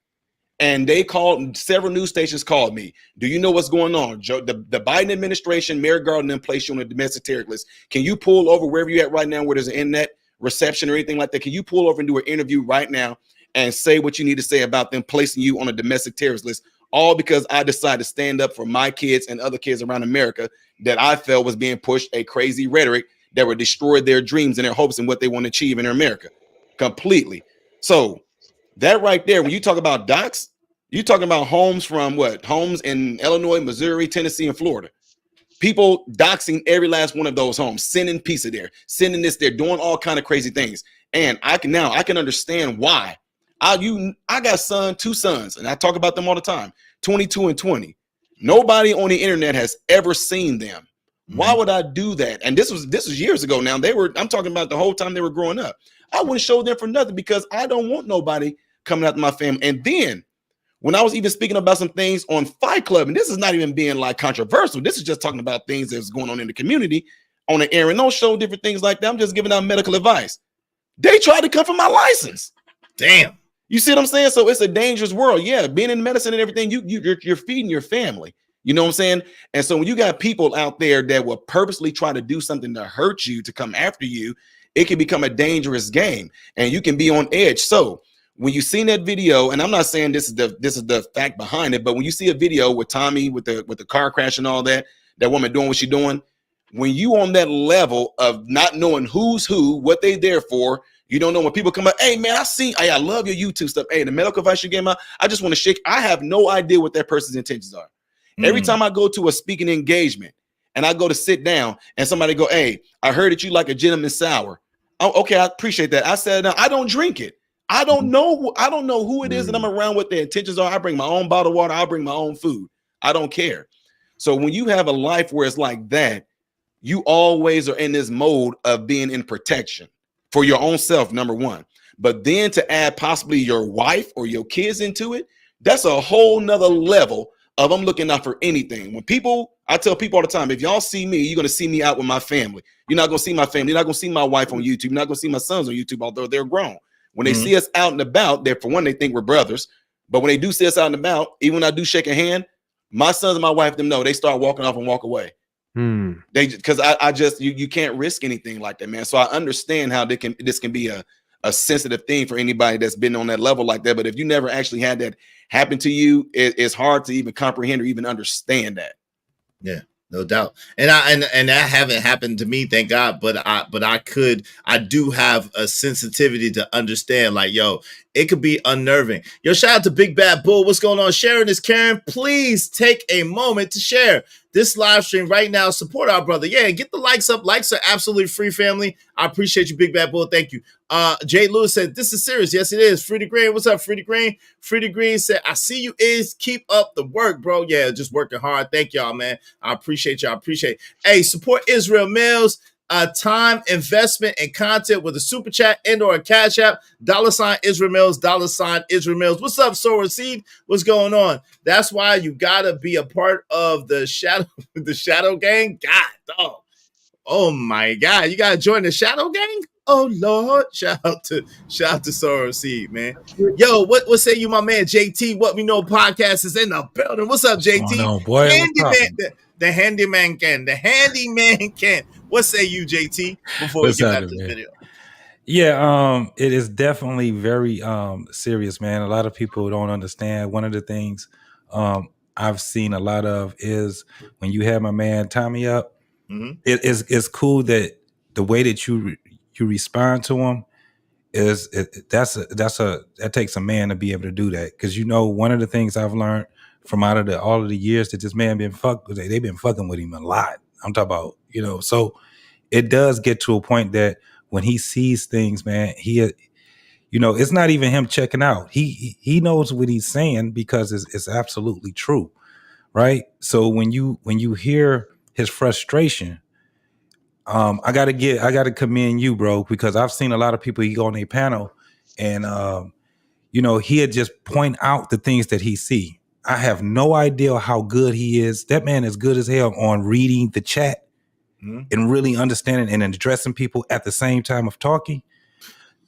S11: and they called, several news stations called me. Do you know what's going on? Joe, the Biden administration, Merrick Garland, placed you on a domestic terrorist list. Can you pull over wherever you're at right now where there's an internet reception or anything like that? Can you pull over and do an interview right now and say what you need to say about them placing you on a domestic terrorist list? All because I decided to stand up for my kids and other kids around America that I felt was being pushed a crazy rhetoric that would destroy their dreams and their hopes and what they want to achieve in America completely. So that right there, when you talk about docs, you're talking about homes from what? Homes in Illinois, Missouri, Tennessee, and Florida. People doxing every last one of those homes, sending pizza there, sending this there, doing all kind of crazy things. And I can understand why. I got two sons, and I talk about them all the time, 22 and 20. Nobody on the internet has ever seen them. Why would I do that? And this was years ago now. I'm talking about the whole time they were growing up. I wouldn't show them for nothing because I don't want nobody coming after my family. And then when I was even speaking about some things on Fight Club, and this is not even being like controversial, this is just talking about things that's going on in the community on the air, and don't show different things like that. I'm just giving out medical advice. They tried to come for my license.
S1: Damn.
S11: You see what I'm saying? So it's a dangerous world. Yeah, being in medicine and everything, you're feeding your family. You know what I'm saying? And so when you got people out there that will purposely try to do something to hurt you, to come after you, it can become a dangerous game, and you can be on edge. So when you seen that video, and I'm not saying this is the fact behind it, but when you see a video with Tommy with the car crash and all that woman doing what she's doing, when you on that level of not knowing who's who, what they there for, you don't know when people come up, hey man, I love your YouTube stuff. Hey, the medical advice you gave out, I just want to shake. I have no idea what that person's intentions are. Every time I go to a speaking engagement and I go to sit down and somebody go, hey, I heard that you like a gentleman sour. Oh, okay, I appreciate that. I said, no, I don't drink it. I don't know who it is that I'm around, what their intentions are. I bring my own bottled water. I bring my own food. I don't care. So when you have a life where it's like that, you always are in this mode of being in protection for your own self, number one. But then to add possibly your wife or your kids into it, that's a whole nother level of I'm looking out for anything. When people, I tell people all the time, if y'all see me, you're going to see me out with my family. You're not going to see my family. You're not going to see my wife on YouTube. You're not going to see my sons on YouTube, although they're grown. When they see us out and about, for one, they think we're brothers. But when they do see us out and about, even when I do shake a hand, my sons and my wife, them know, they start walking off and walk away. They, because I just, you can't risk anything like that, man. So I understand how this can be a sensitive thing for anybody that's been on that level like that. But if you never actually had that happen to you, it's hard to even comprehend or even understand that.
S1: Yeah, no doubt. And that haven't happened to me, thank God. But I do have a sensitivity to understand, like, yo, it could be unnerving. Yo, shout out to Big Bad Bull. What's going on? Sharing is caring. Please take a moment to share this live stream right now. Support our brother. Yeah, get the likes up. Likes are absolutely free, family. I appreciate you, Big Bad Bull. Thank you. Jay Lewis said, this is serious. Yes, it is. Free Green. What's up, Free Green? Free Green said, I see you is. Keep up the work, bro. Yeah, just working hard. Thank y'all, man. I appreciate y'all. Hey, support Israel Mills. Time, investment, and content with a super chat and or a cash app. $ Israel Mills, $ Israel Mills. What's up, Sora Seed? What's going on? That's why you gotta be a part of the shadow gang. God, dog. Oh my God, you gotta join the shadow gang. Oh Lord, shout out to Sora Seed, man. Yo, what say you, my man JT? What We Know podcast is in the building. What's up, JT?
S12: Oh, boy,
S1: Handyman, the handyman can. The handyman can. What say you, JT? Before we get back to the video.
S12: Yeah, it is definitely very serious, man. A lot of people don't understand. One of the things I've seen a lot of is when you have my man Tommy up, it's cool that the way that you respond to him that takes a man to be able to do that. Because one of the things I've learned from all of the years that this man been they've been fucking with him a lot. I'm talking about, so it does get to a point that when he sees things, man, it's not even him checking out. He knows what he's saying because it's absolutely true, right? So when you hear his frustration, I gotta commend you, bro, because I've seen a lot of people. He go on a panel, and he'd just point out the things that he see. I have no idea how good he is. That man is good as hell on reading the chat and really understanding and addressing people at the same time of talking.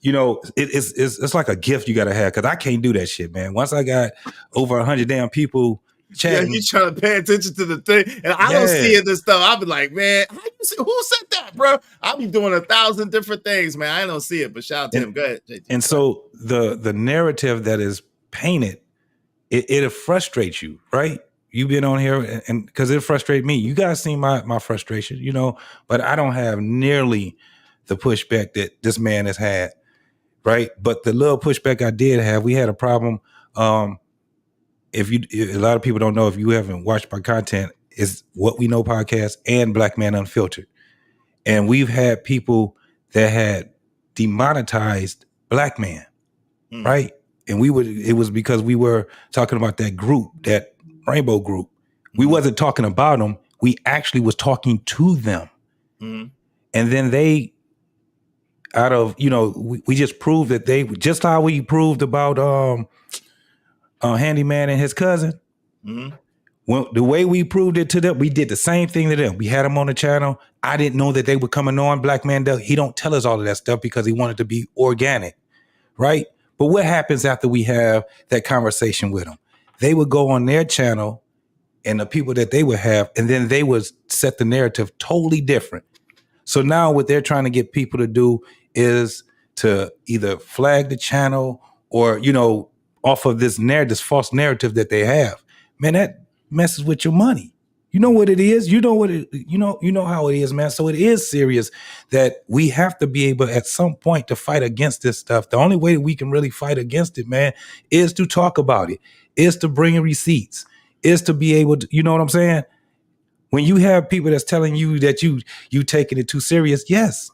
S12: It's like a gift you gotta have, because I can't do that shit, man. Once I got over 100 damn people chatting,
S1: yeah, you trying to pay attention to the thing, and I don't see it and stuff. I'll be like, man, who said that, bro? I'll be doing 1,000 different things, man. I don't see it, but shout out to him. Go ahead, JT.
S12: And so the narrative that is painted, it frustrates you, right? You've been on here, and because it frustrates me. You guys see my frustration, but I don't have nearly the pushback that this man has had, right? But the little pushback I did have, we had a problem. A lot of people don't know, if you haven't watched my content, is What We Know podcast and Black Man Unfiltered, and we've had people that had demonetized Black Man, right? And it was because we were talking about that group, that rainbow group. We wasn't talking about them. We actually was talking to them. And then they, out of, we just proved that they, just how we proved about Handyman and his cousin. Well, the way we proved it to them, we did the same thing to them. We had them on the channel. I didn't know that they were coming on. Black Man, he don't tell us all of that stuff because he wanted to be organic, right? But what happens after we have that conversation with them? They would go on their channel and the people that they would have, and then they would set the narrative totally different. So now what they're trying to get people to do is to either flag the channel or, off of this false narrative that they have. Man, that messes with your money. You know what it is. You know how it is, man. So it is serious that we have to be able at some point to fight against this stuff. The only way that we can really fight against it, man, is to talk about it, is to bring in receipts, is to be able to, you know what I'm saying? When you have people that's telling you that you taking it too serious, yes,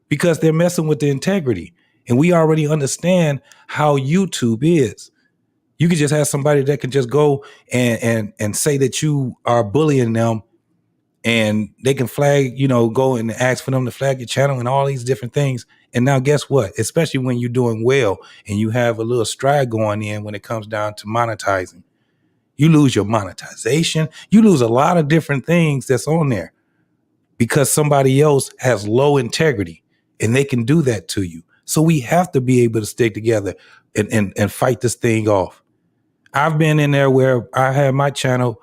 S12: because they're messing with the integrity. And we already understand how YouTube is. You could just have somebody that can just go and say that you are bullying them, and they can flag, go and ask for them to flag your channel and all these different things. And now guess what? Especially when you're doing well and you have a little stride going in when it comes down to monetizing. You lose your monetization. You lose a lot of different things that's on there because somebody else has low integrity and they can do that to you. So we have to be able to stick together and fight this thing off. I've been in there where I had my channel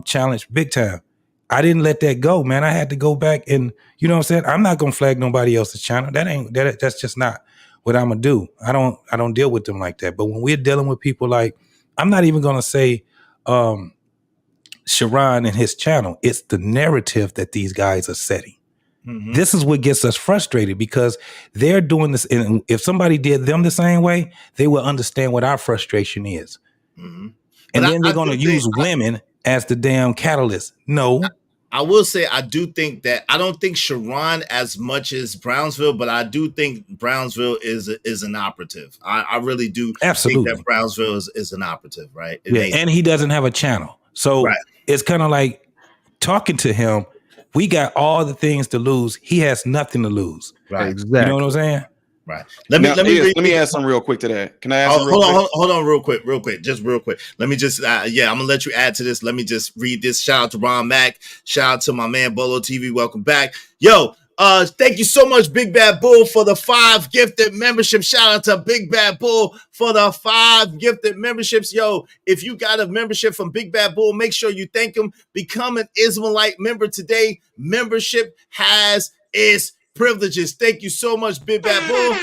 S12: challenged big time. I didn't let that go, man. I had to go back and, you know what I'm saying? I'm not gonna flag nobody else's channel. That's just not what I'm gonna do. I don't deal with them like that. But when we're dealing with people like, I'm not even gonna say Sharon and his channel. It's the narrative that these guys are setting. Mm-hmm. This is what gets us frustrated because they're doing this. And if somebody did them the same way, they will understand what our frustration is. Mm-hmm. And then they're going to use women as the damn catalyst. No.
S1: I will say I do think that I don't think Sharon as much as Brownsville, but I do think Brownsville is an operative. I really do think that Brownsville is an operative, right?
S12: And he doesn't have a channel. So it's kind of like talking to him. We got all the things to lose. He has nothing to lose.
S1: Right.
S12: Exactly. You know what I'm saying?
S1: Right.
S11: Let me add something real quick to that. Can I add
S1: hold on real quick. Just real quick. Let me just I'm gonna let you add to this. Let me just read this. Shout out to Ron Mack. Shout out to my man Bolo TV. Welcome back. Yo, thank you so much, Big Bad Bull, for the 5 gifted memberships. Shout out to Big Bad Bull for the 5 gifted memberships. Yo, if you got a membership from Big Bad Bull, make sure you thank him. Become an Ismailite member today. Membership has its privileges. Thank you so much, Big Bad Bull.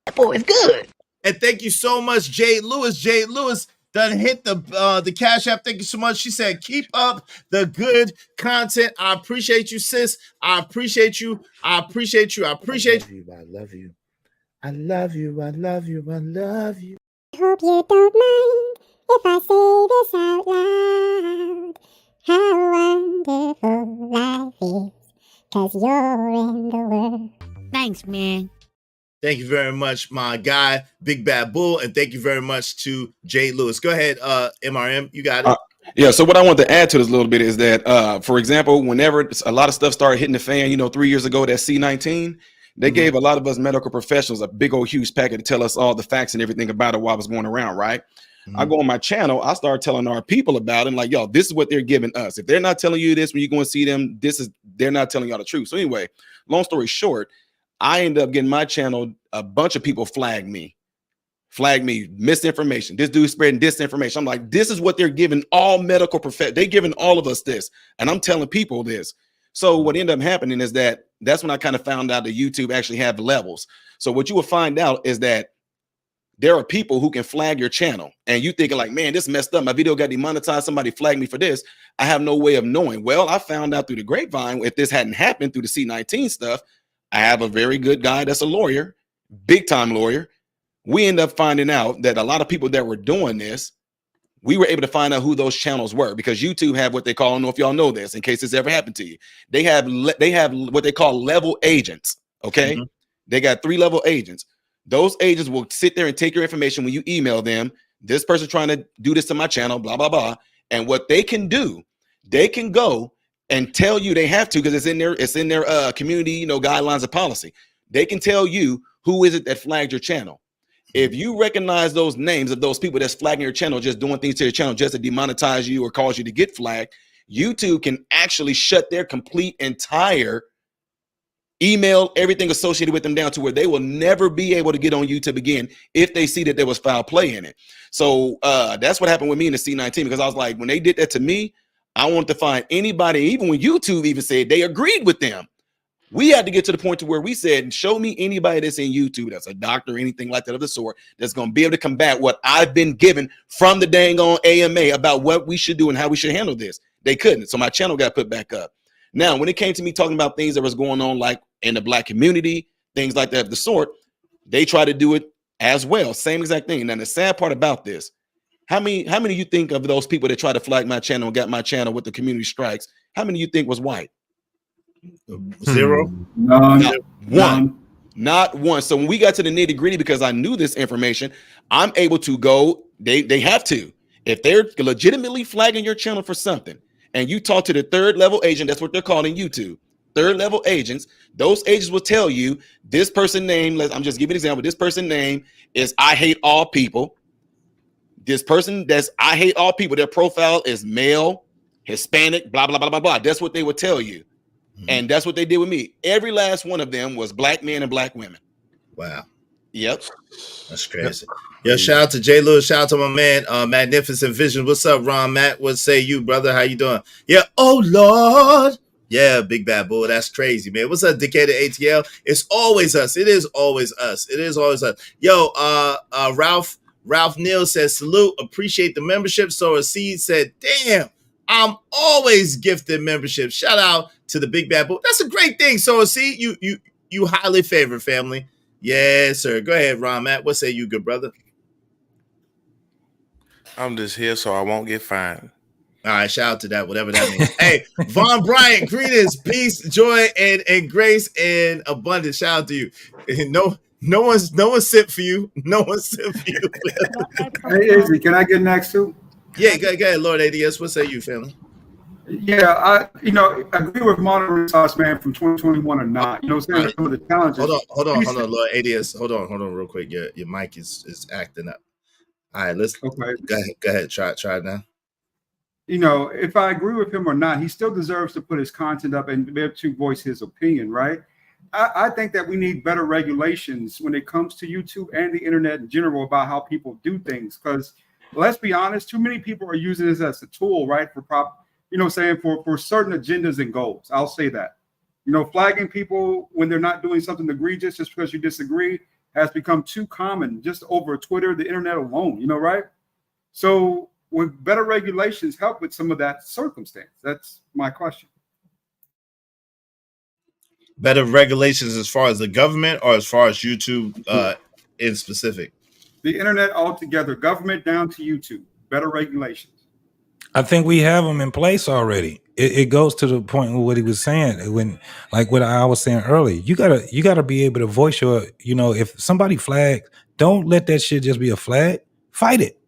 S5: That boy is good.
S1: And thank you so much, Jade Lewis. Jade Lewis done hit the Cash App. Thank you so much. She said, keep up the good content. I appreciate you, sis. I appreciate you. I appreciate you. I appreciate you.
S8: I love you. I love you. I love you. I love you.
S15: I hope you don't mind if I say this out loud. How wonderful life is, 'cause you're in the world.
S13: Thanks, man.
S1: Thank you very much, my guy, Big Bad Bull, and thank you very much to Jay Lewis. Go ahead, MRM, you got it.
S11: Yeah, so what I want to add to this a little bit is that, for example, whenever a lot of stuff started hitting the fan, 3 years ago, that C-19, they gave a lot of us medical professionals a big old huge packet to tell us all the facts and everything about it while it was going around, right? I go on my channel, I start telling our people about it, like, yo, this is what they're giving us. If they're not telling you this when you go and see them, they're not telling y'all the truth. So anyway, long story short, I end up getting my channel, a bunch of people flag me, misinformation. This dude's spreading disinformation. I'm like, this is what they're giving all medical professionals. They're giving all of us this, and I'm telling people this. So what ended up happening is that's when I kind of found out that YouTube actually have levels. So what you will find out is that there are people who can flag your channel, and you thinking like, man, this messed up. My video got demonetized. Somebody flagged me for this. I have no way of knowing. Well, I found out through the grapevine, if this hadn't happened through the C-19 stuff, I have a very good guy that's a lawyer, big time lawyer. We end up finding out that a lot of people that were doing this, we were able to find out who those channels were, because YouTube have what they call, I don't know if y'all know this, in case this ever happened to you. They have what they call level agents. Okay. Mm-hmm. They got 3 level agents. Those agents will sit there and take your information when you email them. This person trying to do this to my channel, blah, blah, blah. And what they can do, they can go and tell you, they have to, because it's in their community, guidelines of policy. They can tell you who is it that flagged your channel. If you recognize those names of those people that's flagging your channel, just doing things to your channel just to demonetize you or cause you to get flagged, YouTube can actually shut their complete entire email, everything associated with them down to where they will never be able to get on YouTube again if they see that there was foul play in it. So that's what happened with me in the C-19, because I was like, when they did that to me, I wanted to find anybody, even when YouTube even said they agreed with them. We had to get to the point to where we said, show me anybody that's in YouTube, that's a doctor or anything like that of the sort, that's going to be able to combat what I've been given from the dang on AMA about what we should do and how we should handle this. They couldn't. So my channel got put back up. Now, when it came to me talking about things that was going on, like in the Black community, things like that of the sort, they try to do it as well. Same exact thing. Now, the sad part about this, how many of you think of those people that tried to flag my channel and got my channel with the community strikes? How many of you think was white?
S1: 0.
S20: None.
S11: Not one. So when we got to the nitty gritty, because I knew this information, I'm able to go. They have to. If they're legitimately flagging your channel for something, and you talk to the third level agent, that's what they're calling YouTube. Third level agents. Those agents will tell you this person name. I'm just giving an example. This person name is I hate all people. This person that's I hate all people. Their profile is male, Hispanic, blah blah blah blah blah. That's what they would tell you. And that's what they did with me. Every last one of them was black men and black women.
S1: Wow.
S11: Yep.
S1: That's crazy. Yo, shout out to J. Lewis. Shout out to my man, Magnificent Vision. What's up, Ron Matt? What say you, brother? How you doing? Yeah. Oh, Lord. Yeah, big bad boy. That's crazy, man. What's up, Decatur ATL? It's always us. It is always us. It is always us. Yo, Ralph Neal says, salute, appreciate the membership. So a seed said, damn, I'm always gifted membership. Shout out to the big bad boy. That's a great thing. So see, you highly favored, family. Yes, sir. Go ahead, Ron Matt. What say you, good brother?
S10: I'm just here so I won't get fined.
S1: All right, shout out to that, whatever that means. Hey, Von Bryant, greetings, peace, joy, and grace and abundance. Shout out to you. No one's sent for you. No one's sent for you.
S20: Hey, Izzy, can I get next too?
S1: Yeah, go ahead, Lord ADS. What say you, family?
S20: Yeah, I agree with Modern Sauce, man, from 2021 or not. You know what I'm saying? Some of the challenges.
S1: Hold on, Lord ADS. Hold on, real quick. Your mic is acting up. All right, let's go ahead. Try it now.
S20: You know, if I agree with him or not, he still deserves to put his content up and be able to voice his opinion, right? I think that we need better regulations when it comes to YouTube and the internet in general about how people do things. Because let's be honest, too many people are using this as a tool, right? For for certain agendas and goals. I'll say that. You know, flagging people when they're not doing something egregious just because you disagree has become too common just over Twitter, the internet alone, you know, right? So would better regulations help with some of that circumstance? That's my question.
S1: Better regulations as far as the government or as far as YouTube in specific?
S20: The internet altogether, government down to YouTube, better regulations.
S12: I think we have them in place already. It goes to the point of what he was saying when, like what I was saying earlier, you gotta be able to voice your, you know, if somebody flags, don't let that shit just be a flag. Fight it.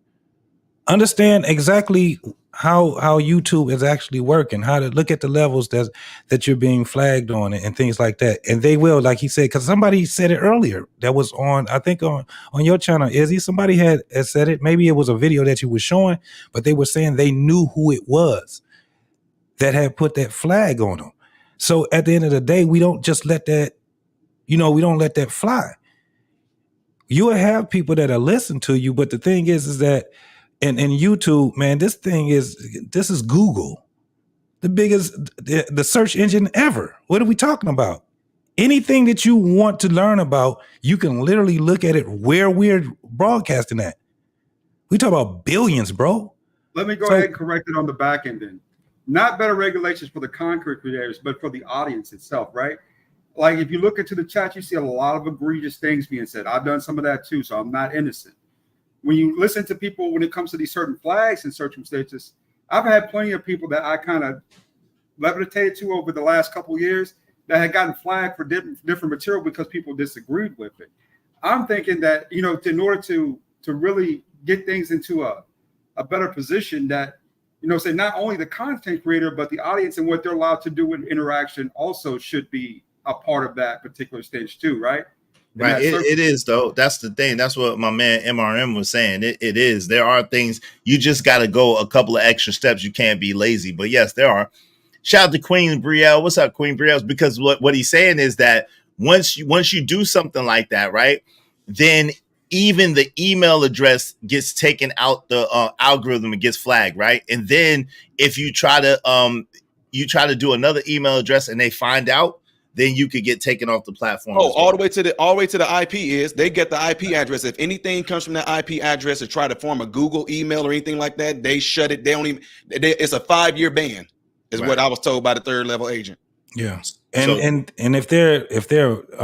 S12: Understand exactly how YouTube is actually working, how to look at the levels that you're being flagged on and things like that. And they will, like he said, because somebody said it earlier that was on, I think on your channel, Izzy, somebody had said it. Maybe it was a video that you were showing, but they were saying they knew who it was that had put that flag on them. So at the end of the day, we don't just let that, we don't let that fly. You will have people that are listening to you, but the thing is that in YouTube, man, this is Google, the biggest, the search engine ever. What are we talking about? Anything that you want to learn about, you can literally look at it where we're broadcasting at. We talk about billions, bro.
S20: Let me go ahead and correct it on the back end then. Not better regulations for the content creators, but for the audience itself, right? Like if you look into the chat, you see a lot of egregious things being said. I've done some of that too, so I'm not innocent. When you listen to people, when it comes to these certain flags and circumstances, I've had plenty of people that I kind of levitated to over the last couple of years that had gotten flagged for different material because people disagreed with it. I'm thinking that, in order to really get things into a better position that, say not only the content creator, but the audience and what they're allowed to do in interaction also should be a part of that particular stage too, right?
S1: Right. It is, though. That's the thing. That's what my man MRM was saying. It is. There are things you just got to go a couple of extra steps. You can't be lazy. But yes, there are. Shout out to Queen Brielle. What's up, Queen Brielle? Because what he's saying is that once you do something like that, right, then even the email address gets taken out the algorithm and gets flagged, right? And then if you try to do another email address and they find out, then you could get taken off the platform.
S11: Oh, all the way to the IP is they get the IP address. If anything comes from that IP address to try to form a Google email or anything like that, they shut it. They don't even. It's a 5-year ban, is what I was told by the third level agent.
S12: Yeah, and if they're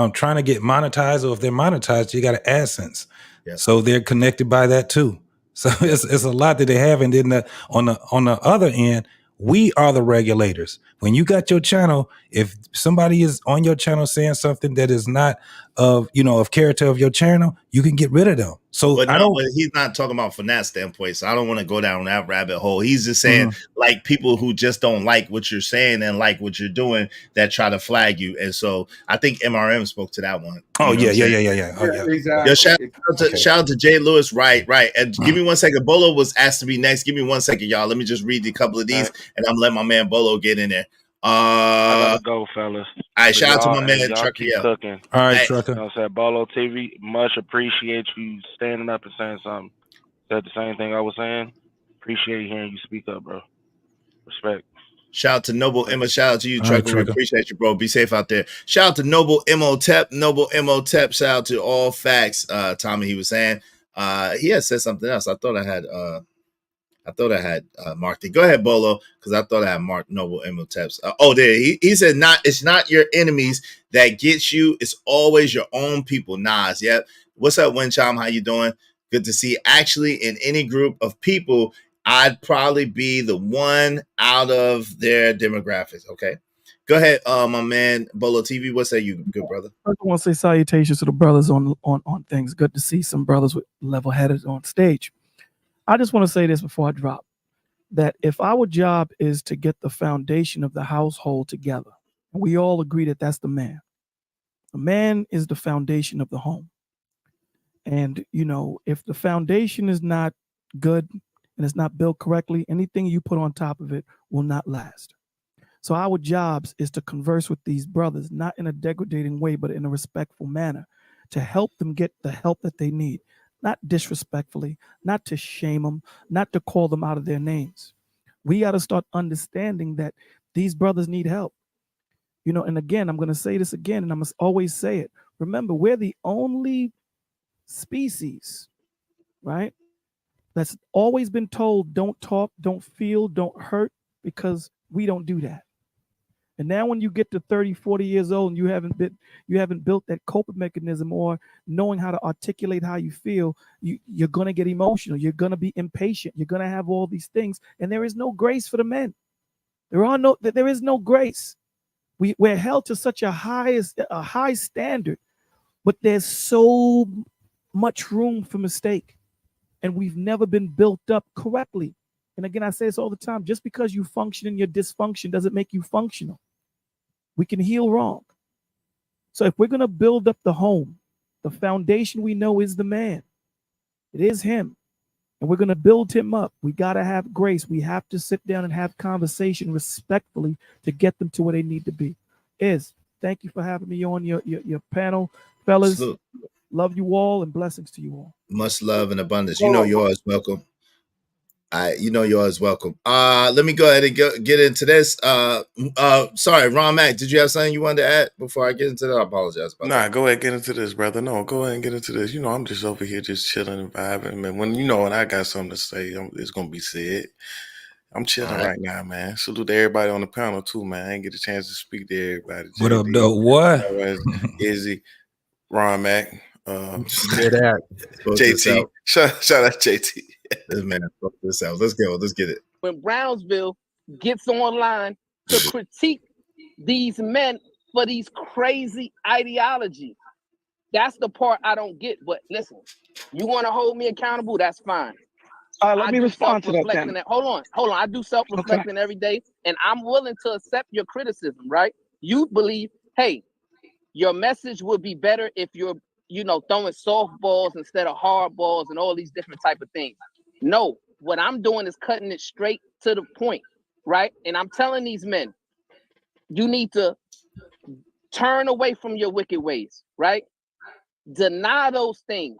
S12: trying to get monetized, or if they're monetized, you got an AdSense. Yeah. So they're connected by that too. So it's a lot that they have, and then on the other end, We are the regulators. When you got your channel, if somebody is on your channel saying something that is not of character of your channel, you can get rid of them. So
S1: but he's not talking about from that standpoint. So I don't want to go down that rabbit hole. He's just saying like people who just don't like what you're saying and like what you're doing that try to flag you. And so I think MRM spoke to that one.
S12: Oh yeah. Oh yeah.
S20: Exactly.
S1: Yo, shout out to Jay Lewis. Right. And give me 1 second. Bolo was asked to be next. Give me 1 second, y'all. Let me just read a couple of these, and I'm letting my man Bolo get in there.
S14: I gotta go, fellas.
S1: All right, shout out to my man
S14: y'all
S1: Trucker.
S14: keep
S1: Yeah.
S14: cooking.
S12: All right,
S1: Hey,
S12: Trucker.
S14: You know what I'm saying? Bolo TV, much appreciate you standing up and saying something. Said the same thing I was saying. Appreciate hearing you speak up, bro. Respect.
S1: Shout out to Noble Emma. Shout out to you,
S12: All right,
S1: Trucker. We appreciate you, bro. Be safe out there. Shout out to Noble Imhotep. Noble Imhotep. Shout out to All Facts. Tommy, he was saying. He had said something else. I thought I had marked it. Go ahead, Bolo, because I thought I had marked Noble Imhotep's. There. He said, it's not your enemies that gets you. It's always your own people. Nas. Yep. What's up, Wincham? How you doing? Good to see you. Actually, in any group of people, I'd probably be the one out of their demographics. Okay. Go ahead, my man, Bolo TV. What say you, good brother?
S3: First, I want to say salutations to the brothers on things. Good to see some brothers with level-headed on stage. I just want to say this before I drop, that if our job is to get the foundation of the household together, we all agree that that's the man. The man is the foundation of the home. And, if the foundation is not good and it's not built correctly, anything you put on top of it will not last. So our jobs is to converse with these brothers, not in a degrading way, but in a respectful manner, to help them get the help that they need, not disrespectfully, not to shame them, not to call them out of their names. We got to start understanding that these brothers need help. And again, I'm going to say this again, and I must always say it. Remember, we're the only species, right, that's always been told, don't talk, don't feel, don't hurt, because we don't do that. And now when you get to 30, 40 years old and you haven't built that coping mechanism or knowing how to articulate how you feel, you're going to get emotional. You're going to be impatient. You're going to have all these things. And there is no grace for the men. There is no grace. We're held to such a high standard, but there's so much room for mistake. And we've never been built up correctly. And again, I say this all the time, just because you function in your dysfunction doesn't make you functional. We can heal wrong. So if we're going to build up the home, the foundation we know is the man. It is him. And we're going to build him up. We got to have grace. We have to sit down and have conversation respectfully to get them to where they need to be. Thank you for having me on your panel, fellas.
S1: Salute.
S3: Love you all and blessings to you all.
S1: Much love and abundance. You're always welcome. You're always welcome. Let me go ahead and get into this. Sorry, Ron Mac, did you have something you wanted to add before I get into that? I apologize about that.
S10: Go ahead, get into this, brother. No, go ahead and get into this. I'm just over here just chilling and vibing. Man, when I got something to say, it's gonna be said. I'm chilling right now, man. Salute to everybody on the panel too, man. I didn't get a chance to speak to everybody.
S12: What up, though? What?
S10: Izzy, Ron Mac,
S1: JT.
S10: Shout out JT.
S1: This man, fuck this out. Let's go. Let's get it.
S7: When Brownsville gets online to critique these men for these crazy ideologies, that's the part I don't get. But listen, you want to hold me accountable? That's fine.
S16: Let me respond to that, then.
S7: Hold on. I do self-reflecting every day, and I'm willing to accept your criticism, right? You believe, hey, your message would be better if you're, throwing softballs instead of hard balls and all these different type of things. No, what I'm doing is cutting it straight to the point, right? And I'm telling these men, you need to turn away from your wicked ways, right? Deny those things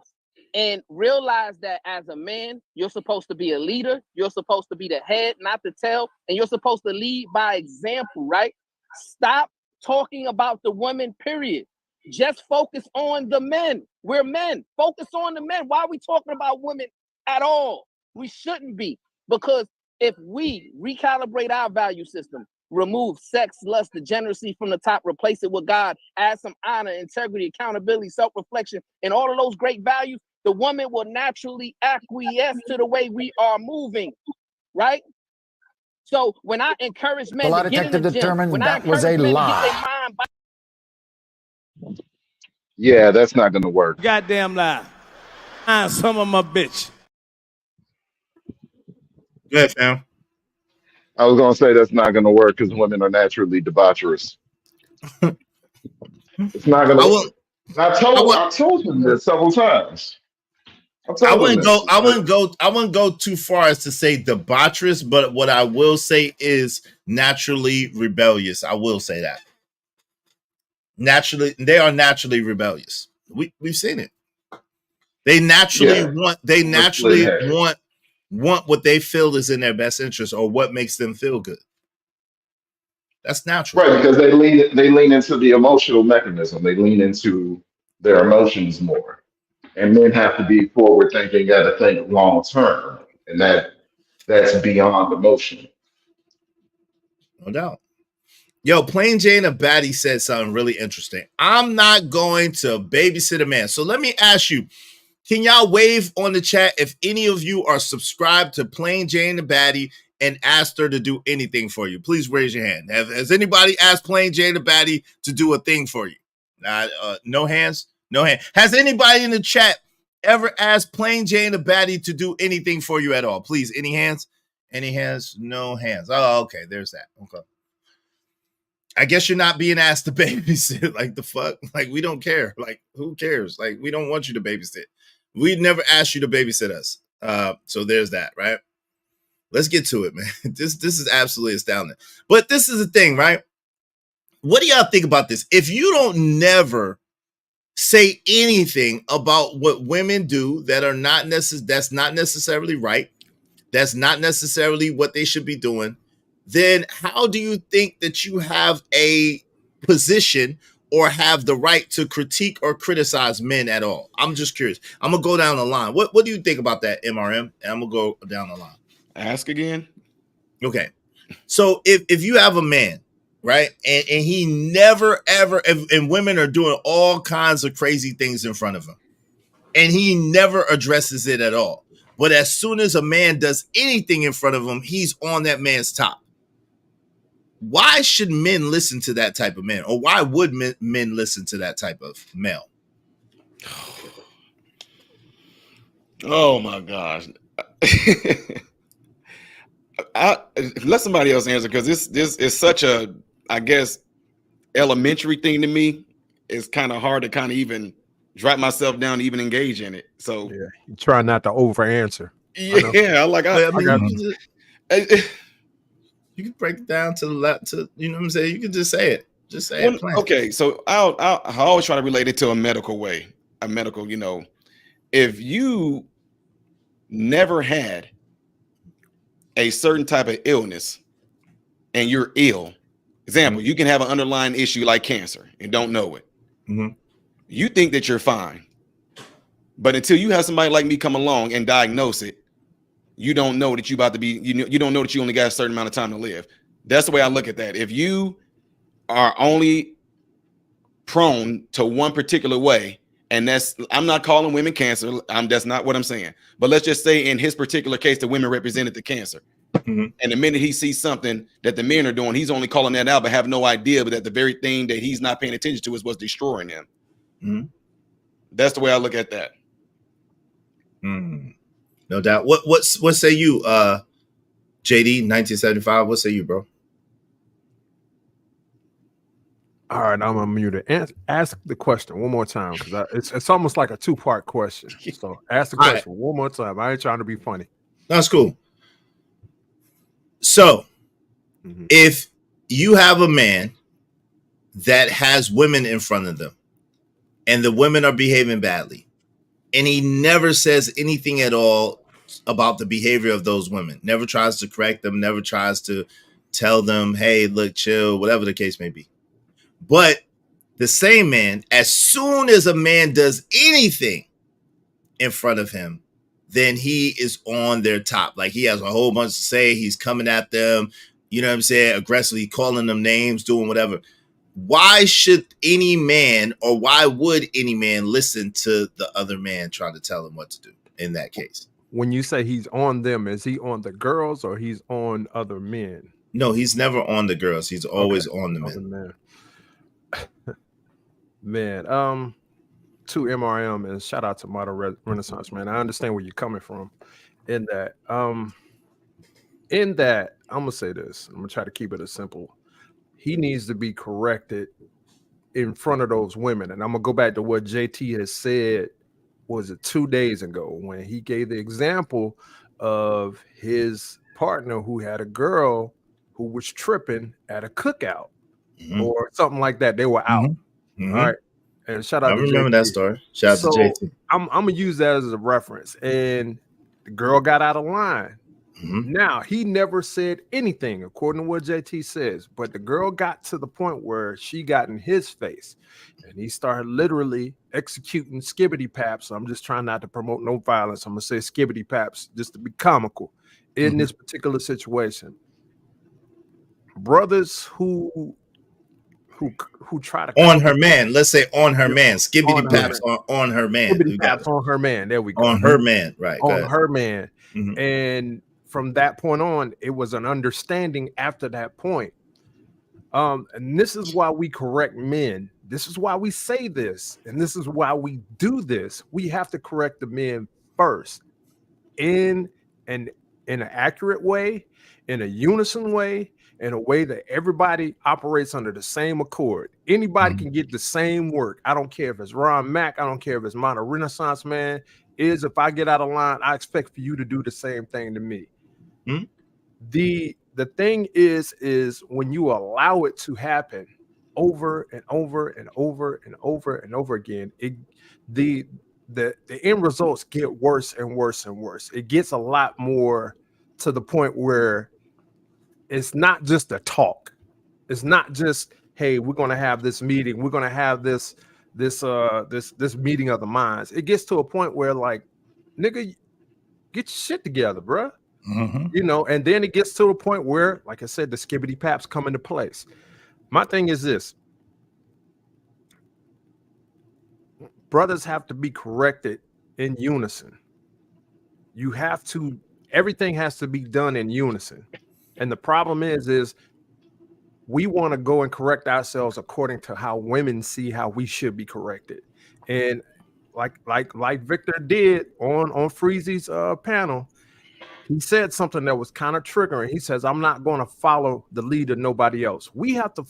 S7: and realize that as a man, you're supposed to be a leader. You're supposed to be the head, not the tail. And you're supposed to lead by example, right? Stop talking about the women, period. Just focus on the men. We're men. Focus on the men. Why are we talking about women at all? We shouldn't be, because if we recalibrate our value system, remove sex, lust, degeneracy from the top, replace it with God, add some honor, integrity, accountability, self-reflection, and all of those great values, the woman will naturally acquiesce to the way we are moving, right? So when I encourage
S2: The
S7: men
S2: lie
S7: to get in
S2: detector
S7: the gym,
S2: determined
S7: when I
S2: that was a
S7: encourage men to get their
S2: lie.
S7: mind back.
S22: Yeah, that's not gonna work.
S21: Goddamn lie. Some of my bitch.
S1: Go ahead, fam.
S22: I was gonna say that's not gonna work because women are naturally debaucherous. It's not
S1: I
S22: gonna.
S1: will.
S22: I told him this several times. I
S1: I
S22: told him
S1: wouldn't
S22: this.
S1: go. I wouldn't go too far as to say debaucherous, but what I will say is naturally rebellious. I will say that naturally they are naturally rebellious. We've seen it. They naturally
S22: Yeah,
S1: want. They
S22: we're split
S1: naturally
S22: hairs.
S1: want what they feel is in their best interest or what makes them feel good. That's natural.
S22: Right, because they lean into the emotional mechanism. They lean into their emotions more. And men have to be forward thinking, got to think long term, and that's beyond emotion.
S1: No doubt. Yo, Plain Jane of Batty said something really interesting. I'm not going to babysit a man. So let me ask you, can y'all wave on the chat if any of you are subscribed to Plain Jane of Batty and asked her to do anything for you? Please raise your hand. Has anybody asked Plain Jane of Batty to do a thing for you? No hands? No hand. Has anybody in the chat ever asked Plain Jane of Batty to do anything for you at all? Please, any hands? Any hands? No hands. Oh, okay. There's that. Okay. I guess you're not being asked to babysit. Like the fuck? Like we don't care. Like who cares? Like we don't want you to babysit. We'd never asked you to babysit us. So there's that, right? Let's get to it, man. This is absolutely astounding. But this is the thing, right? What do y'all think about this? If you don't never say anything about what women do that are that's not necessarily right, that's not necessarily what they should be doing, then how do you think that you have a position or have the right to critique or criticize men at all? I'm just curious. I'm gonna go down the line. What do you think about that, MRM? And I'm gonna go down the line.
S11: Ask again.
S1: Okay. So if you have a man, right, and he never ever, and women are doing all kinds of crazy things in front of him, and he never addresses it at all. But as soon as a man does anything in front of him, he's on that man's top. Why should men listen to that type of man? Or why would men listen to that type of male?
S11: Oh my gosh. Let somebody else answer, because this is such a, I guess, elementary thing to me. It's kind of hard to kind of even drop myself down to even engage in it. So
S17: yeah, you try not to over answer.
S11: Yeah,
S1: You can break it down to the left, to, you know what I'm saying? You can just say it. Just say it.
S11: Okay, so I always try to relate it to a medical way. A medical, if you never had a certain type of illness and you're ill, example, you can have an underlying issue like cancer and don't know it.
S1: Mm-hmm.
S11: You think that you're fine, but until you have somebody like me come along and diagnose it, you don't know that you about to be, you don't know that you only got a certain amount of time to live. That's the way I look at that. If you are only prone to one particular way, and I'm not calling women cancer, that's not what I'm saying. But let's just say in his particular case, the women represented the cancer.
S1: Mm-hmm.
S11: And the minute he sees something that the men are doing, he's only calling that out, but have no idea, but that the very thing that he's not paying attention to is what's destroying him.
S1: Mm-hmm.
S11: That's the way I look at that.
S1: Mm. No doubt. What say you, JD 1975? What say you, bro?
S17: All right, I'm unmuted. Ask the question one more time, because it's almost like a 2-part question. So ask the question one more time. I ain't trying to be funny.
S1: That's cool. So, if you have a man that has women in front of them, and the women are behaving badly, and he never says anything at all about the behavior of those women, never tries to correct them, never tries to tell them, hey, look, chill, whatever the case may be. But the same man, as soon as a man does anything in front of him, then he is on their top. Like he has a whole bunch to say. He's coming at them, you know what I'm saying, aggressively calling them names, doing whatever. Why should any man, or why would any man listen to the other man trying to tell him what to do in that case?
S17: when you say he's on them, is he on the girls or he's on other men?
S1: No, he's never on the girls. He's always on the men.
S17: Man, to MRM and shout out to Modern Renaissance, man. I understand where you're coming from in that. I'm gonna say this. I'm gonna try to keep it as simple. He needs to be corrected in front of those women. And I'm gonna go back to what JT has said, was it 2 days ago, when he gave the example of his partner who had a girl who was tripping at a cookout or something like that. They were out. All right. And shout out
S1: I
S17: to
S1: remember
S17: JT.
S1: that story. Shout out to JT.
S17: I'm gonna use that as a reference. And the girl got out of line. Now, he never said anything, according to what JT says, but the girl got to the point where she got in his face and he started literally executing skibbity paps. So I'm just trying not to promote no violence. I'm gonna say skibbity paps just to be comical in this particular situation. Brothers who try to
S1: on her man, let's say on her man, skibbity paps on her man,
S17: skibbity paps on her man. There we go.
S1: On her man, right?
S17: On her man, and from that point on, it was an understanding after that point. And this is why we correct men. This is why we say this. And this is why we do this. We have to correct the men first in an accurate way, in a unison way, in a way that everybody operates under the same accord. Anybody can get the same work. I don't care if it's Ron Mack. I don't care if it's Modern Renaissance Man. If I get out of line, I expect for you to do the same thing to me. The thing is when you allow it to happen over and over and over and over and over again, the end results get worse and worse and worse. It gets a lot more to the point where it's not just a talk. It's not just, hey, we're gonna have this meeting. We're gonna have this meeting of the minds. It gets to a point where, like, nigga, get your shit together, bruh. You know, and then it gets to a point where, like I said, the skibbity paps come into place. My thing is this: brothers have to be corrected in unison. You have to, everything has to be done in unison. And the problem is we want to go and correct ourselves according to how women see how we should be corrected. And like Victor did on Freezy's panel, he said something that was kind of triggering. He says, "I'm not going to follow the lead of nobody else." We have to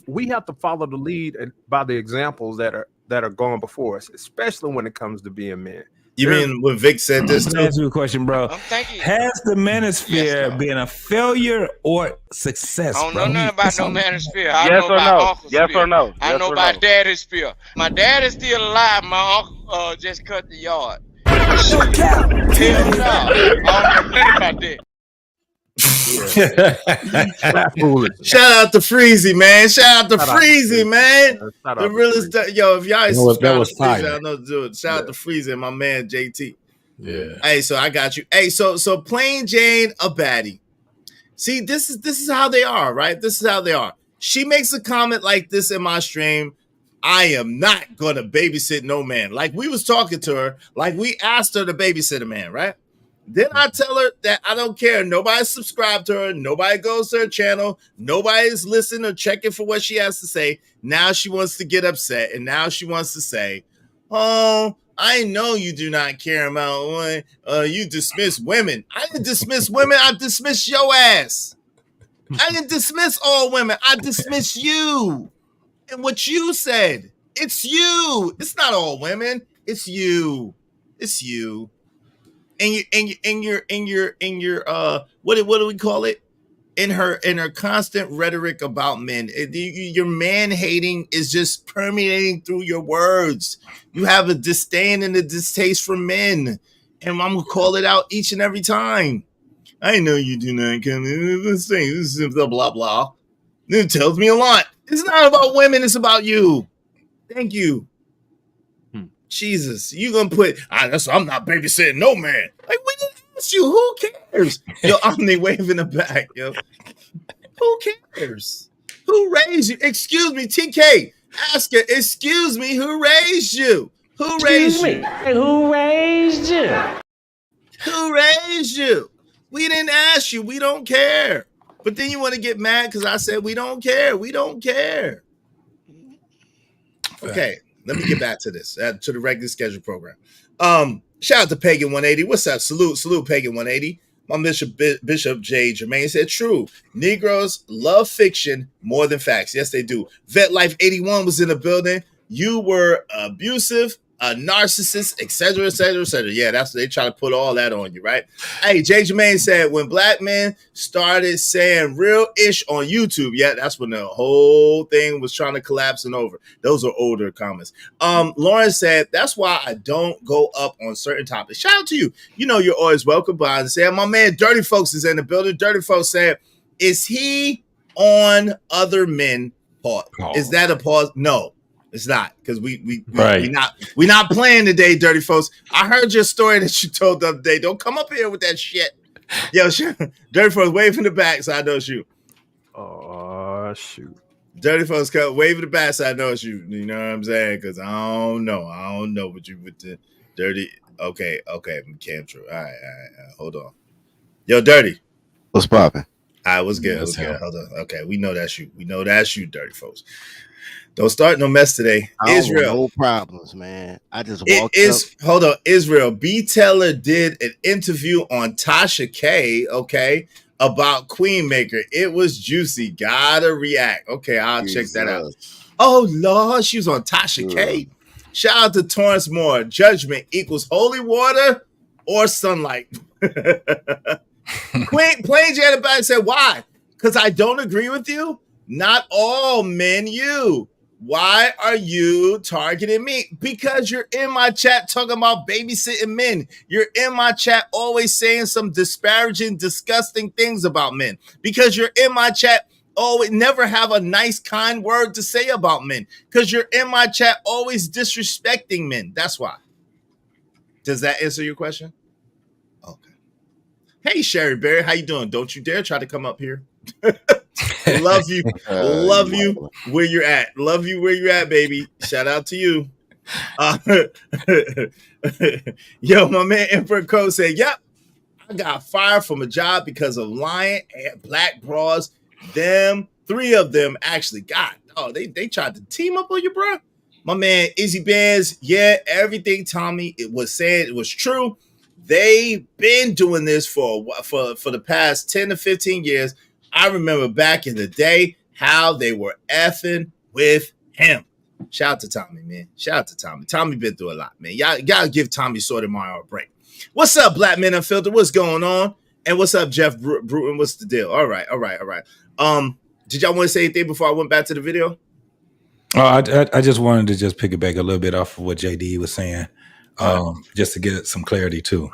S17: follow the lead by the examples that are going before us, especially when it comes to being men.
S1: You mean when Vic said this?
S12: Let me ask you a question, bro. Has the manosphere been a failure or success?
S2: I don't know nothing about no manosphere. I
S14: Yes
S2: know
S14: or
S2: about
S14: no?
S2: Uncle's
S14: Yes
S2: sphere.
S14: or no?
S2: I
S14: Yes
S2: know
S14: or
S2: about
S14: no?
S2: Daddy's sphere. My dad is still alive. My uncle just cut the yard.
S5: No cap.
S2: Hell no. I don't know nothing about that.
S1: Shout out to Freezy, man. Shout out to Freezy, man. The realest, yo, if y'all ain't subscribed to Freezy, I know to do it. Shout out to Freezy and my man JT.
S12: Yeah.
S1: Hey, so I got you. Hey, so Plain Jane a baddie. See, this is how they are, right? This is how they are. She makes a comment like this in my stream. I am not gonna babysit no man. Like, we was talking to her, like we asked her to babysit a man, right? Then I tell her that I don't care. Nobody subscribed to her. Nobody goes to her channel. Nobody's listening or checking for what she has to say. Now she wants to get upset. And now she wants to say, oh, I know you do not care about women. You dismiss women. I didn't dismiss women. I dismiss your ass. I didn't dismiss all women. I dismiss you. And what you said. It's you. It's not all women. It's you. It's you. And your what do we call it? In her constant rhetoric about men, your man hating is just permeating through your words. You have a disdain and a distaste for men, and I'm gonna call it out each and every time. I know you do not come in this thing. This is blah blah blah. It tells me a lot. It's not about women. It's about you. Thank you. Jesus, you gonna put? I'm not babysitting no man. Like, we didn't ask you. Who cares? Yo, Omni waving the back. Yo, who cares? Who raised you? Excuse me, TK. Ask her. Excuse me. Who raised you? Who raised you?
S5: Who raised you?
S1: Who raised you? We didn't ask you. We don't care. But then you want to get mad because I said we don't care. We don't care. Okay, let me get back to this, to the regular schedule program. Shout out to Pagan 180. What's up? Salute Pagan 180. My Bishop J. Jermaine said, true. Negroes love fiction more than facts. Yes, they do. Vet Life 81 was in the building. You were abusive, a narcissist, etc., etc., etc. Yeah, that's they try to put all that on you, right? Hey, J. Jermaine said, when black men started saying real ish on YouTube, yeah, that's when the whole thing was trying to collapse and over. Those are older comments. Lauren said, that's why I don't go up on certain topics. Shout out to you. You know you're always welcome. But I said, my man Dirty Folks is in the building. Dirty Folks said, is he on other men? Pause. Is that a pause? No. It's not, because we not playing today, Dirty Folks. I heard your story that you told the other day. Don't come up here with that shit. Yo, Dirty Folks, wave in the back so I know it's you.
S17: Oh, shoot.
S1: Dirty Folks, wave in the back so I know it's you. You know what I'm saying? Because I don't know what you with the dirty. Okay, Camtro. All right, hold on. Yo, Dirty.
S4: What's popping?
S1: All right, what's good? Hold on. Okay, we know that's you. We know that's you, Dirty Folks. Don't start no mess today. Israel.
S4: No problems, man. I just walked up.
S1: Hold on. Israel. B. Taylor did an interview on Tasha K, okay, about Queenmaker. It was juicy. Gotta react. Okay, I'll check that out. Oh, Lord. She was on Tasha K. Shout out to Torrance Moore. Judgment equals holy water or sunlight. Plain Janet back said, why? Because I don't agree with you. Not all men, you. Why are you targeting me? Because you're in my chat talking about babysitting men. You're in my chat always saying some disparaging, disgusting things about men. Because you're in my chat always never have a nice, kind word to say about men. Because you're in my chat always disrespecting men. That's why. Does that answer your question? Okay. Hey, Sherry Berry, how you doing? Don't you dare try to come up here. Love you where you're at. Love you where you're at, baby. Shout out to you. Yo, my man Emperor Code said, yep, I got fired from a job because of lying and black bras. Them, 3 of them actually got. Oh, they tried to team up on you, bro. My man Izzy Bands, yeah, everything Tommy it was saying, it was true. They've been doing this for the past 10 to 15 years. I remember back in the day how they were effing with him. Shout out to Tommy, man. Shout out to Tommy. Tommy been through a lot, man. Y'all gotta give Tommy Sotomayor a break. What's up, Black Men Unfiltered? What's going on? And what's up, Jeff Bruton? What's the deal? All right. Did y'all want to say anything before I went back to the video?
S12: Oh, I just wanted to just pick it back a little bit off of what JD was saying, just to get some clarity too.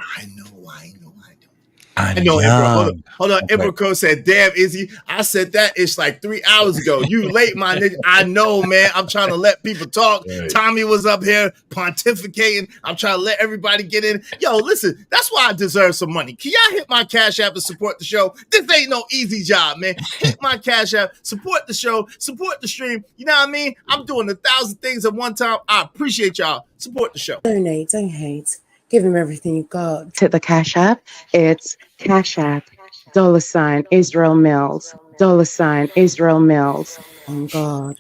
S1: I know, Emperor. Hold on. Emperor Code said, damn, Izzy, I said that it's like 3 hours ago. You late, my nigga. I know, man. I'm trying to let people talk. Right. Tommy was up here pontificating. I'm trying to let everybody get in. Yo, listen, that's why I deserve some money. Can y'all hit my Cash App and support the show? This ain't no easy job, man. Hit my Cash App, support the show, support the stream. You know what I mean? I'm doing 1,000 things at one time. I appreciate y'all. Support the show.
S6: Donate, don't hate. Give him everything you got. To the Cash App, it's Cash App, $ Israel Mills, $ Israel Mills. Oh God.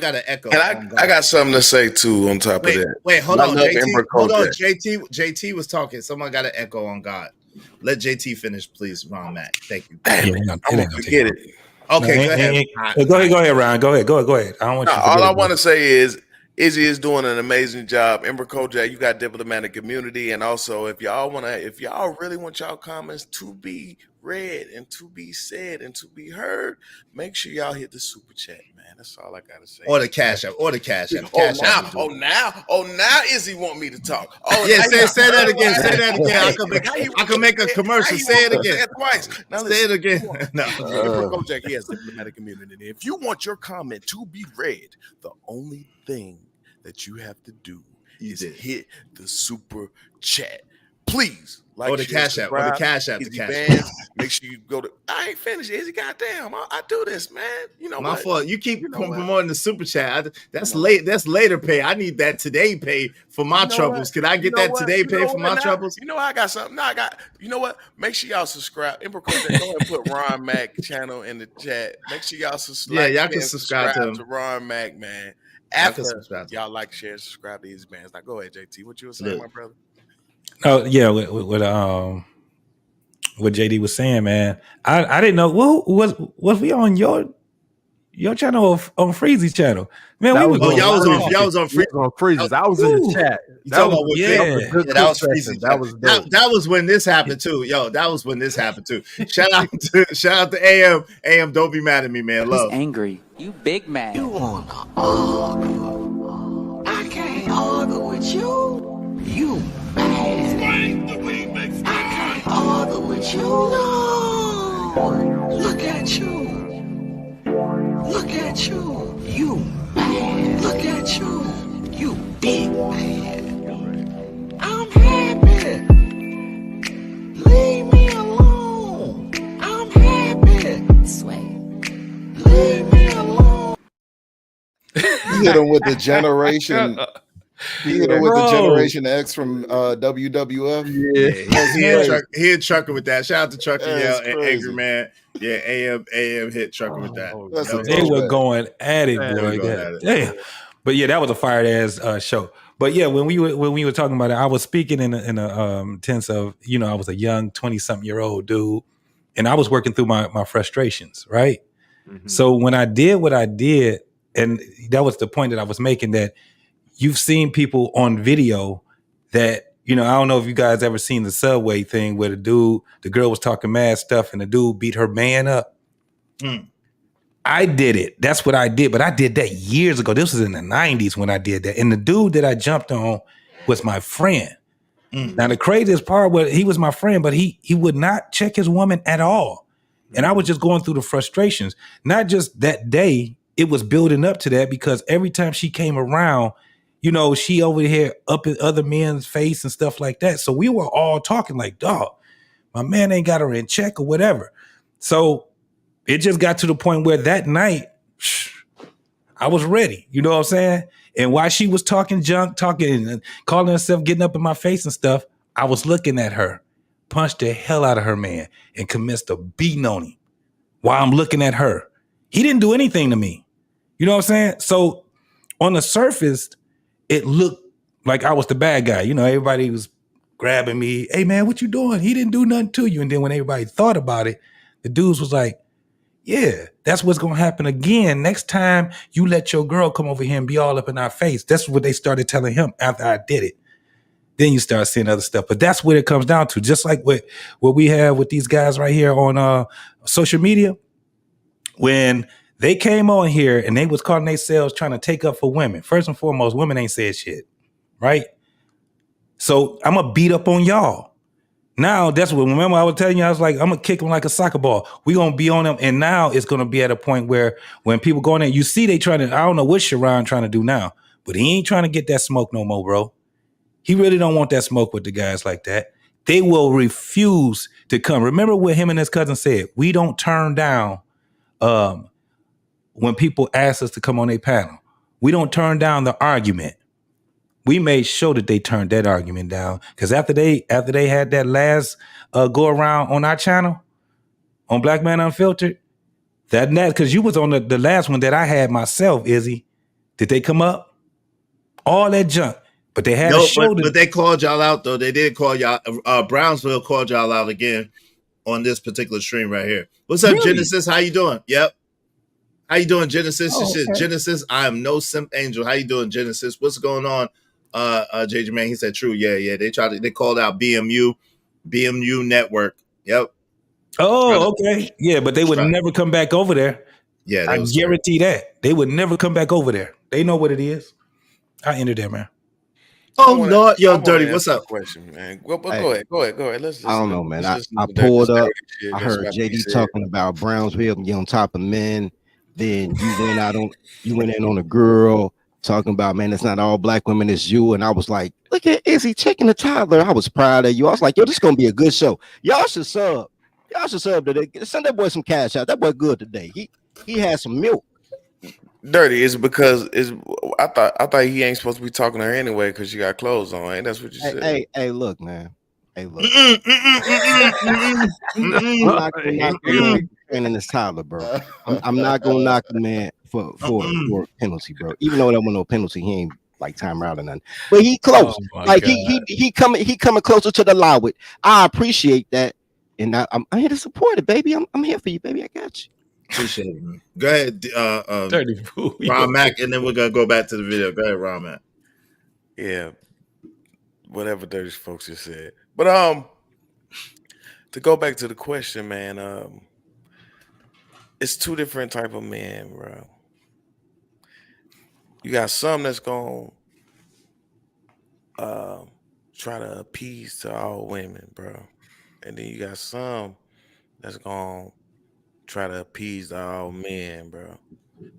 S1: Got an echo.
S10: And I got something to say too on top of that.
S1: Wait, hold on, JT. JT was talking. Someone got an echo on God. Let JT finish, please, Ron Mac. Thank you.
S10: I'm gonna forget it.
S1: Okay, go ahead.
S12: Go ahead, Ryan. Go ahead. I don't want you to
S10: all I want to say is Izzy is doing an amazing job. Ember Kojak, you got diplomatic community, and also if y'all really want y'all comments to be read and to be said and to be heard, make sure y'all hit the super chat, man. That's all I gotta say.
S1: Or the Cash App.
S10: Now Izzy want me to talk. Oh
S1: yeah, say that again. Say that again. I can make a commercial. Say it again.
S10: Say it twice. Now
S1: say it again. No.
S10: Ember Kojak, he has diplomatic community. If you want your comment to be read, the only thing that you have to do is hit the super chat. please like,
S1: or the
S10: share,
S1: Cash App, or the
S10: subscribe.
S1: Cash App, the
S10: Izzy
S1: Cash App.
S10: Bands. Make sure you go to. I ain't finished, Izzy. Goddamn, I do this, man. You know
S1: My
S10: what?
S1: fault. You keep
S10: You know what?
S1: promoting the super chat. That's late. That's later pay. I need that today pay for my
S10: You know
S1: troubles.
S10: what?
S1: Can I
S10: You
S1: get
S10: know
S1: that
S10: what?
S1: today
S10: You
S1: pay
S10: know
S1: for
S10: what?
S1: my
S10: Now,
S1: troubles?
S10: you know I got something. Now I got. You know what? Make sure y'all subscribe. Emperor Cortez, go ahead and put Ron Mac channel in the chat. Make sure y'all
S1: Yeah, y'all
S10: share,
S1: can
S10: and
S1: subscribe to him.
S10: Ron Mac, man.
S1: Y'all can
S10: After
S1: subscribe to him.
S10: y'all like, share, and subscribe to these bands. Now go ahead, JT. What you were saying, my brother?
S12: Oh yeah, what JD was saying, man. I didn't know. Was we on your channel or on Freezy's channel? Man,
S17: That
S12: we
S17: was
S12: was
S17: on
S1: y'all was on free.
S17: Freezes. I was in the chat.
S1: You
S17: That
S1: talking
S17: was,
S1: about with
S12: yeah.
S17: that was a good
S1: that was
S17: cook
S1: Freezy
S17: session.
S1: chat.
S17: That was dope.
S1: That was when this happened too. Yo, that was when this happened too. Shout out to AM. AM, don't be mad at me, man. Love.
S9: He's angry. You big man.
S5: You wanna argue? I can't argue with you. You mad? I can't argue with you. No. Look at you. Look at you. You mad? Look at you. You big man. I'm happy. Leave me alone. I'm happy.
S9: Sway.
S5: Leave me alone.
S18: He hit him with the generation. He hit him with the Generation X from WWF.
S1: Yeah, he hit Trucker with that. Shout out to Trucker,
S18: That's
S1: and
S18: crazy.
S1: Angry Man. Yeah, AM hit Trucker with that.
S18: That's a
S12: They were going at it,
S1: They
S12: boy.
S1: were going at it.
S12: Damn. But yeah, that was a fired ass show. But yeah, when we were talking about it, I was speaking in a tense of, I was a young 20-something-year-old dude, and I was working through my frustrations, right?
S17: Mm-hmm.
S12: So when I did what I did, and that was the point that I was making, that you've seen people on video that, I don't know if you guys ever seen the subway thing where the girl was talking mad stuff and the dude beat her man up. I did it. That's what I did. But I did that years ago. This was in the 90s when I did that. And the dude that I jumped on was my friend. Now, the craziest part was he was my friend, but he would not check his woman at all. And I was just going through the frustrations. Not just that day, it was building up to that because every time she came around, she over here up in other men's face and stuff like that. So we were all talking like, dog, my man ain't got her in check or whatever. So it just got to the point where that night, I was ready. You know what I'm saying? And while she was talking junk, talking and calling herself, getting up in my face and stuff, I was looking at her, punched the hell out of her man, and commenced a beating on him while I'm looking at her. He didn't do anything to me. You know what I'm saying? So on the surface, it looked like I was the bad guy. Everybody was grabbing me. Hey, man, what you doing? He didn't do nothing to you. And then when everybody thought about it, the dudes was like, yeah, that's what's going to happen again. Next time you let your girl come over here and be all up in our face. That's what they started telling him after I did it. Then you start seeing other stuff. But that's what it comes down to. Just like what we have with these guys right here on social media. When they came on here and they was calling themselves trying to take up for women. First and foremost, women ain't said shit, right? So I'm going to beat up on y'all. Now, that's what, remember I was telling you, I was like, I'm going to kick them like a soccer ball. We're going to be on them. And now it's going to be at a point where when people go in there, you see they trying to, I don't know what Sharon trying to do now, but he ain't trying to get that smoke no more, bro. He really don't want that smoke with the guys like that. They will refuse to come. Remember what him and his cousin said, we don't turn down when people ask us to come on a panel. We don't turn down the argument. We made sure that they turned that argument down because after they had that last go around on our channel on Black Man Unfiltered, that because you was on the last one that I had myself, Izzy. Did they come up? All that junk, but they had a show.
S1: But they called y'all out though. They did call y'all. Brownsville called y'all out again on this particular stream right here. What's up, really? Genesis? How you doing? Yep. How you doing, Genesis? Okay. Genesis, I am no simp angel. How you doing, Genesis? What's going on? JJ Man, he said true. Yeah. They called out BMU network. Yep.
S12: Oh, okay. Yeah, but they would never come back over there.
S1: Yeah,
S12: I guarantee that. They would never come back over there. They know what it is. I ended there, man.
S1: Oh Lord, yo, Dirty, what's up?
S10: Question, man. Go ahead. Let's
S4: I don't know, man. I pulled up. I heard JD talking about Brownsville, on top of men. Then you went in on a girl, talking about, man, it's not all black women, it's you. And I was like, look at Izzy checking the toddler. I was proud of you. I was like, yo, this is gonna be a good show. Y'all should sub. Y'all should sub today. Send that boy some cash out. That boy good today. He had some milk.
S10: Dirty is because I thought he ain't supposed to be talking to her anyway because she got clothes on. Ain't that's what you said?
S4: Hey, look, man. Hey, look. I'm not gonna knock the man training this Tyler, bro. I'm not gonna knock the man for a penalty, bro. Even though there was no penalty, he ain't like time out or nothing. But he close. Like he coming closer to the lie with. I appreciate that, and I'm here to support it, baby. I'm here for you, baby. I got you.
S1: Appreciate it, man. Go ahead, Ron Mac, and then we're gonna go back to the video. Go ahead, Ron Mac.
S10: Yeah, whatever dirty folks just said. But to go back to the question, man, it's two different type of men, bro. You got some that's gonna try to appease to all women, bro, and then you got some that's gonna try to appease to all men, bro.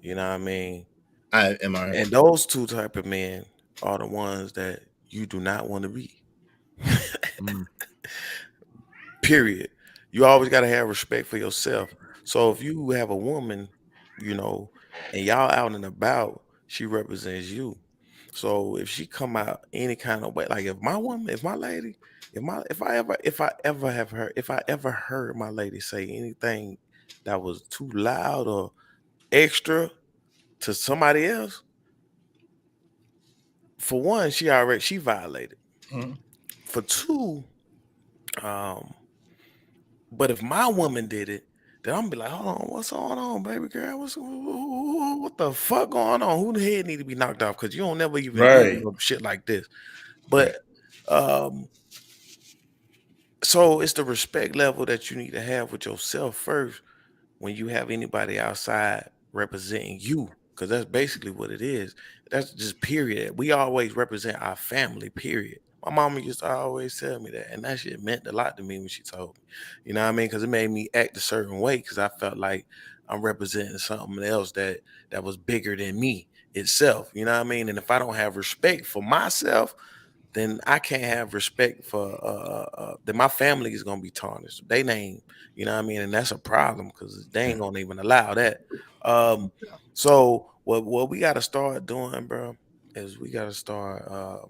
S10: You know what I mean? And those two type of men are the ones that you do not want to be. Period. You always got to have respect for yourself. So if you have a woman, you know, and y'all out and about, she represents you. So if she come out any kind of way, like if my woman, if my lady, if I ever heard my lady say anything that was too loud or extra to somebody else, for one, she violated. For two, but if my woman did it, then I'm gonna be like, hold on, what's going on, baby girl? What the fuck going on? Who the head need to be knocked off? Because you don't never even do shit like this. But so it's the respect level that you need to have with yourself first when you have anybody outside representing you, because that's basically what it is. That's just period. We always represent our family, period. My mama used to always tell me that, and that shit meant a lot to me when she told me. You know what I mean? Because it made me act a certain way because I felt like I'm representing something else that was bigger than me itself. You know what I mean? And if I don't have respect for myself, then I can't have respect for then my family is gonna be tarnished. They name, you know what I mean, and that's a problem because they ain't gonna even allow that. So what we gotta start doing, bro, is we gotta start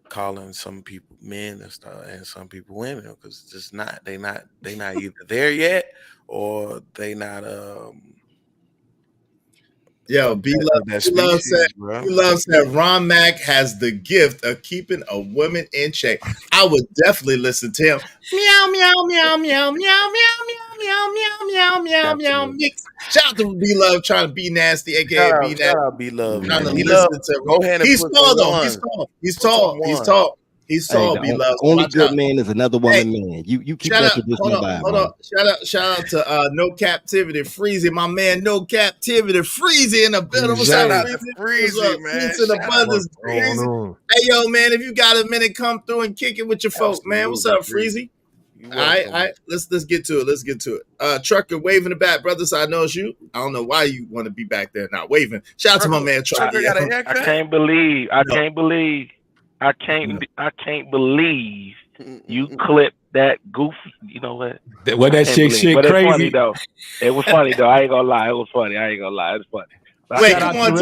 S10: calling some people men and some people women because it's just not they not either there yet or they not
S1: Yo, B-Love said Ron Mac has the gift of keeping a woman in check. I would definitely listen to him. Meow, meow, meow, meow, meow, meow, meow, meow, meow, meow, meow, mix. Shout out to B-Love trying to be nasty, aka be nasty.
S10: Shout out B-Love,
S1: trying to
S10: man.
S1: listen to
S10: Go ahead and
S1: he's
S10: put
S1: tall though.
S10: one.
S1: He's tall. He's tall,
S4: Hey,
S1: B-Love.
S4: only good man is another woman man. You keep that tradition alive.
S1: Hold on. Shout out to No Captivity Freezy, my man. No Captivity Freezy in the building. What's up,
S10: Freezy, man?
S1: Peace in abundance, Freezy. Hey, yo, man, if you got a minute, come through and kick it with your folk, man. What's up, Freezy? All right. Let's get to it. Trucker waving the bat, brothers. I know it's you. I don't know why you want to be back there not waving. Shout out to my man Trucker.
S14: I can't believe you clipped that goofy. You know what?
S12: That shit
S14: but
S12: crazy.
S14: It's funny though. It was funny though. I ain't gonna lie. It was funny. I ain't gonna lie. It's funny. But
S1: wait, come on,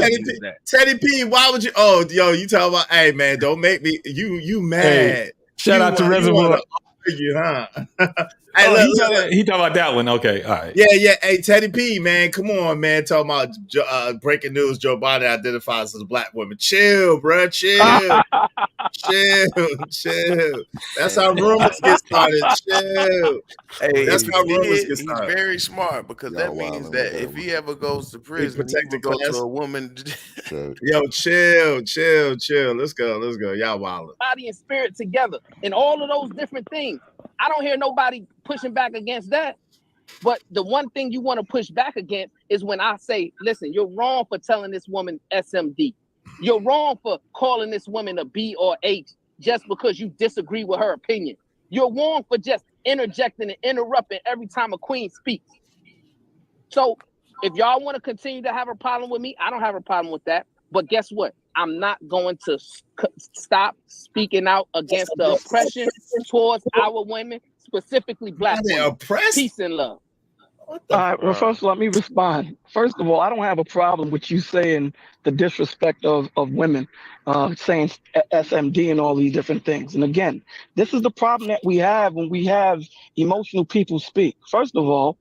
S1: Teddy P. Why would you? Oh, yo, you talking about? Hey, man, don't make me. You mad?
S12: Hey, shout out to Reservoir.
S1: Huh?
S12: Hey, he talking about that one. Okay, all right.
S1: Yeah. Hey, Teddy P, man, come on, man. Talking about breaking news: Joe Biden identifies as a black woman. Chill, bro. Chill. That's how rumors get started. Chill.
S10: Hey,
S1: that's how rumors get started.
S10: He's very smart because that means that if he ever goes to prison, he will go to a woman.
S1: Yo, chill. Let's go. Y'all wildin'.
S7: Body and spirit together, and all of those different things. I don't hear nobody pushing back against that. But the one thing you want to push back against is when I say, listen, you're wrong for telling this woman SMD. You're wrong for calling this woman a B or H just because you disagree with her opinion. You're wrong for just interjecting and interrupting every time a queen speaks. So if y'all want to continue to have a problem with me, I don't have a problem with that. But guess what? I'm not going to stop speaking out against the oppression towards our women, specifically black women. Peace and love.
S16: All right, well, first let me respond. First of all, I don't have a problem with you saying the disrespect of women, saying SMD and all these different things. And again, this is the problem that we have when we have emotional people speak. First of all,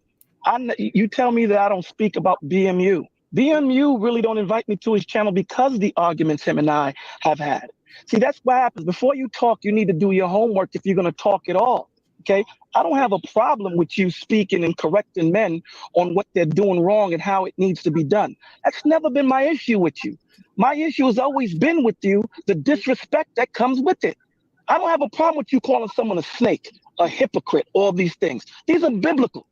S16: you tell me that I don't speak about BMU. BMU really don't invite me to his channel because of the arguments him and I have had. See, that's what happens. Before you talk, you need to do your homework if you're going to talk at all. Okay, I don't have a problem with you speaking and correcting men on what they're doing wrong and how it needs to be done. That's never been my issue with you. My issue has always been with you, the disrespect that comes with it. I don't have a problem with you calling someone a snake, a hypocrite, all these things. These are biblical.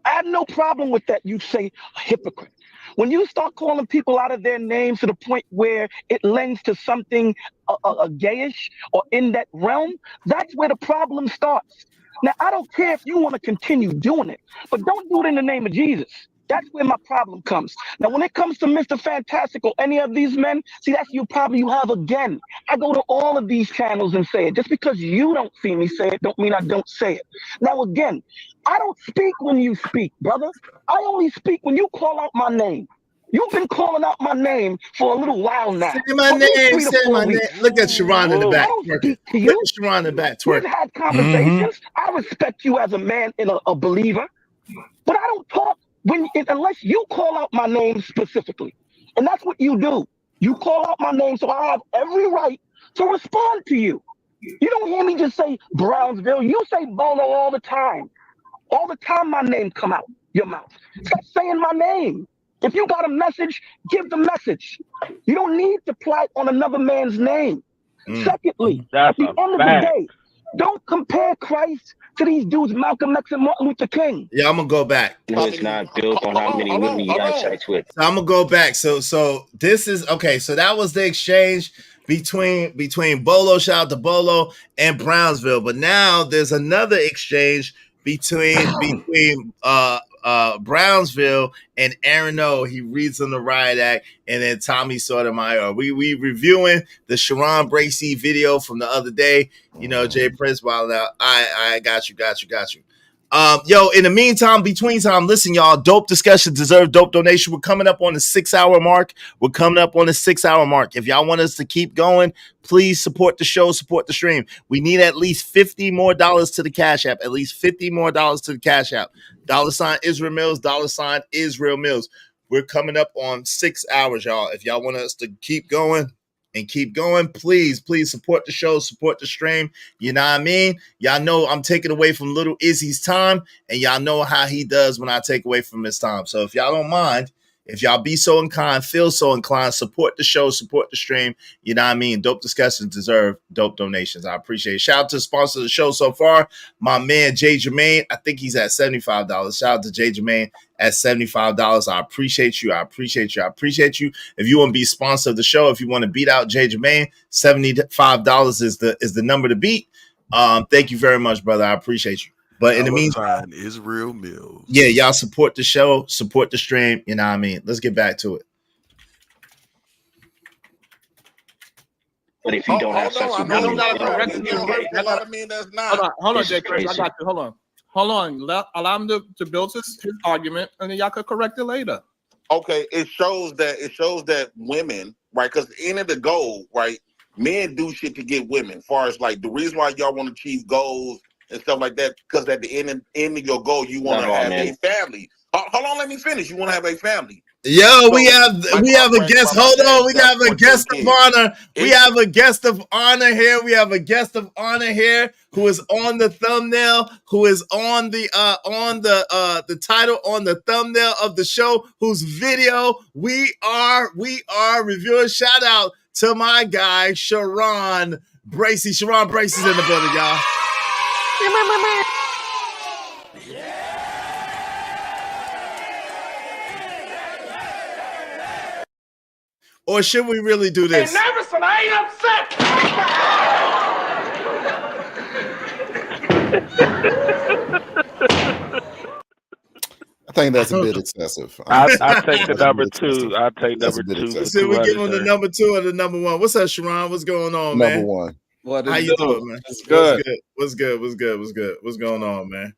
S16: I have no problem with that. You say a hypocrite. When you start calling people out of their names to the point where it lends to something gayish or in that realm, that's where the problem starts. Now, I don't care if you want to continue doing it, but don't do it in the name of Jesus. That's where my problem comes. Now, when it comes to Mr. Fantastic or any of these men, see, that's your problem you have again. I go to all of these channels and say it. Just because you don't see me say it, don't mean I don't say it. Now, again, I don't speak when you speak, brother. I only speak when you call out my name. You've been calling out my name for a little while now.
S1: Say my name, say my name. Look at Sharon in the back.
S7: I don't speak to
S1: Look
S7: you.
S1: at Sharon in the back.
S7: We've had conversations. I respect you as a man and a believer, but I don't talk unless you call out my name specifically. And that's what you do. You call out my name, so I have every right to respond to you. You don't hear me just say Brownsville. You say Bolo all the time. All the time my name come out your mouth. Stop saying my name. If you got a message, give the message. You don't need to plot on another man's name. Secondly, at the end of the day, don't compare Christ to these dudes, Malcolm X and Martin Luther King.
S1: Yeah, I'm gonna go back.
S9: No, it's not built on how many women you have sex with.
S1: So I'm gonna go back. So this is okay. So that was the exchange between Bolo, shout out to Bolo, and Brownsville. But now there's another exchange between Brownsville and Aaron O. He reads on the Riot Act, and then Tommy Sotomayor. We reviewing the Sharon Bracey video from the other day. You know, Jay Prince wild out. I got you. Yo, in the meantime, between time, listen, y'all, dope discussion deserve dope donation. We're coming up on the 6-hour mark. If y'all want us to keep going, please support the show, support the stream. We need at least $50 more to the Cash App. $$ Israel Mills. We're coming up on 6 hours, y'all. If y'all want us to keep going, please support the show, support the stream. You know what I mean? Y'all know I'm taking away from little Izzy's time, and y'all know how he does when I take away from his time. So if y'all don't mind, if y'all be so inclined, feel so inclined, support the show, support the stream. You know what I mean? Dope discussions deserve dope donations. I appreciate it. Shout out to the sponsor of the show so far, my man Jay Jermaine. I think he's at $75. Shout out to Jay Jermaine at $75. I appreciate you. If you want to be sponsor of the show, if you want to beat out Jay Jermaine, $75 is the number to beat. Thank you very much, brother. I appreciate you. But in the meantime,
S19: Israel Mills.
S1: Yeah, y'all support the show, support the stream. You know what I mean? Let's get back to it.
S9: But if you don't have sex with women,
S23: hold on, Jay Chris. I got you. Hold on. Allow him to build his argument, and then y'all could correct it later.
S24: Okay, it shows that women, right? Because the end of the goal, right? Men do shit to get women. As far as like the reason why y'all want to achieve goals and stuff like that, because at the end of your goal, you want to have a family. Hold on, let me finish. You want to have a family.
S1: Yo, so we have a guest. Hold on, we have a guest of honor. We have a guest of honor here. Who is on the thumbnail, who is on the title on the thumbnail of the show, whose video we are reviewing. Shout out to my guy Sharon Bracey. Sharon Bracey's in the building, y'all. Or should we really do this?
S5: I'm nervous and I ain't upset.
S18: think that's a bit excessive.
S14: I
S18: honestly.
S14: take the
S18: That's a
S14: number
S18: bit excessive.
S14: two. I take
S18: That's
S14: number
S18: a bit
S14: two.
S18: excessive.
S1: So we give him the
S14: 200.
S1: number 2 or the number 1. What's up, Sharon? What's going on,
S18: Number
S1: man?
S18: 1.
S23: What
S1: How
S23: it
S1: you
S23: do?
S1: doing, man?
S23: It's
S1: What's
S23: good.
S1: good? What's good? What's good? What's good? What's going on, man?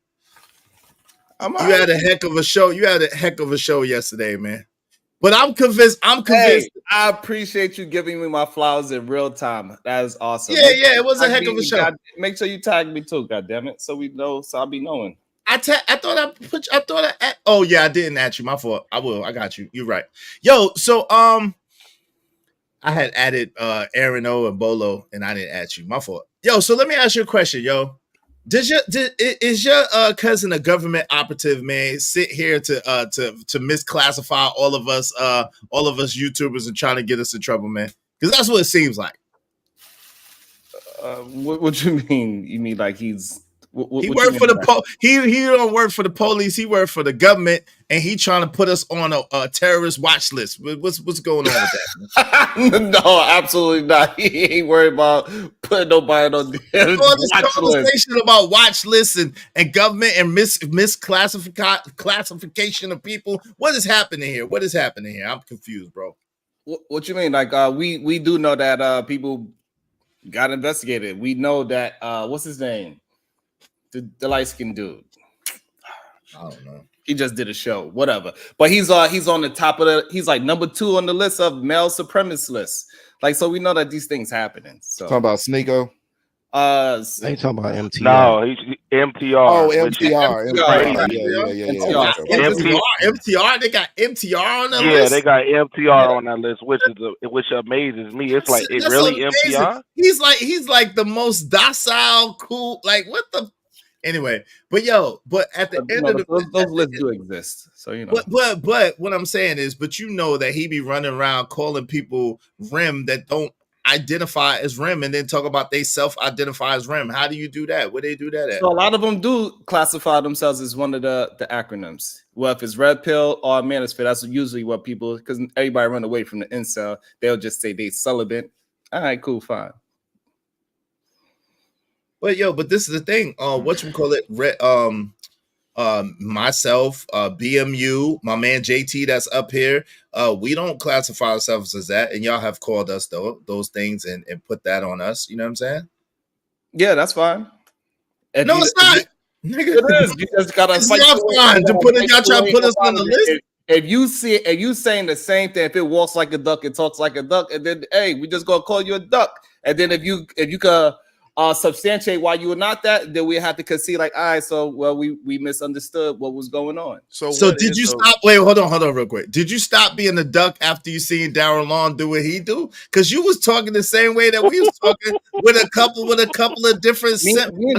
S23: I'm
S1: You had a heck of a show. You had a heck of a show yesterday, man. But I'm convinced.
S23: Hey, I appreciate you giving me my flowers in real time. That is awesome.
S1: Yeah, yeah, it was a heck of a show.
S23: Make sure you tag me too, goddammit, so we know, so I'll be knowing.
S1: Oh yeah, I didn't at you. My fault. I will. I got you. You're right. Yo, so I had added Aaron O and Bolo, and I didn't add you. My fault. Yo, so let me ask you a question, yo. Is your cousin a government operative, man? Sit here to misclassify all of us YouTubers and trying to get us in trouble, man? Because that's what it seems like.
S23: What you mean? You mean like he's
S1: he worked for the he don't work for the police. He worked for the government, and he trying to put us on a terrorist watch list. What's going on with that?
S23: No, absolutely not. He ain't worried about putting nobody on the
S1: all this conversation about watch lists and government and classification of people. What is happening here? What is happening here? I'm confused, bro.
S23: What you mean? Like we do know that people got investigated. We know that what's his name? The light-skinned dude.
S1: I don't know.
S23: He just did a show, whatever. But he's on the top of he's like number 2 on the list of male supremacist lists. Like, so we know that these things happening. So
S18: Talking about Sneeko.
S4: I ain't talking about MTR.
S14: No, he's MTR.
S18: Oh, MTR.
S1: MTR. They got MTR on that list.
S14: Yeah, they got MTR on that list, which amazes me. It's like it really MTR.
S1: He's like the most docile, cool. Like what the. Anyway, but at the end of
S23: those lists do exist, so you know.
S1: But what I'm saying is, you know that he be running around calling people RIM that don't identify as RIM, and then talk about they self-identify as RIM. How do you do that? Where they do that at?
S23: So a lot of them do classify themselves as one of the acronyms. Well, if it's red pill or manosphere, that's usually what people, because everybody run away from the incel. They'll just say they celibate. All right, cool, fine.
S1: But this is the thing. Whatchamacallit, myself, BMU, my man JT that's up here. We don't classify ourselves as that, and y'all have called us those things and put that on us. You know what I'm saying?
S23: Yeah, that's fine.
S1: No, it's not. Nigga,
S23: it is. You just gotta
S1: fight. Y'all trying to put us on the list.
S23: If you saying the same thing, if it walks like a duck, it talks like a duck, and then hey, we just gonna call you a duck. And then if you could substantiate why you were not that, then we have to concede like, all right, so well, we misunderstood what was going on.
S1: So did you stop? Wait, hold on real quick. Did you stop being a duck after you seen Darren Long do what he do? Because you was talking the same way that we was talking with a couple of different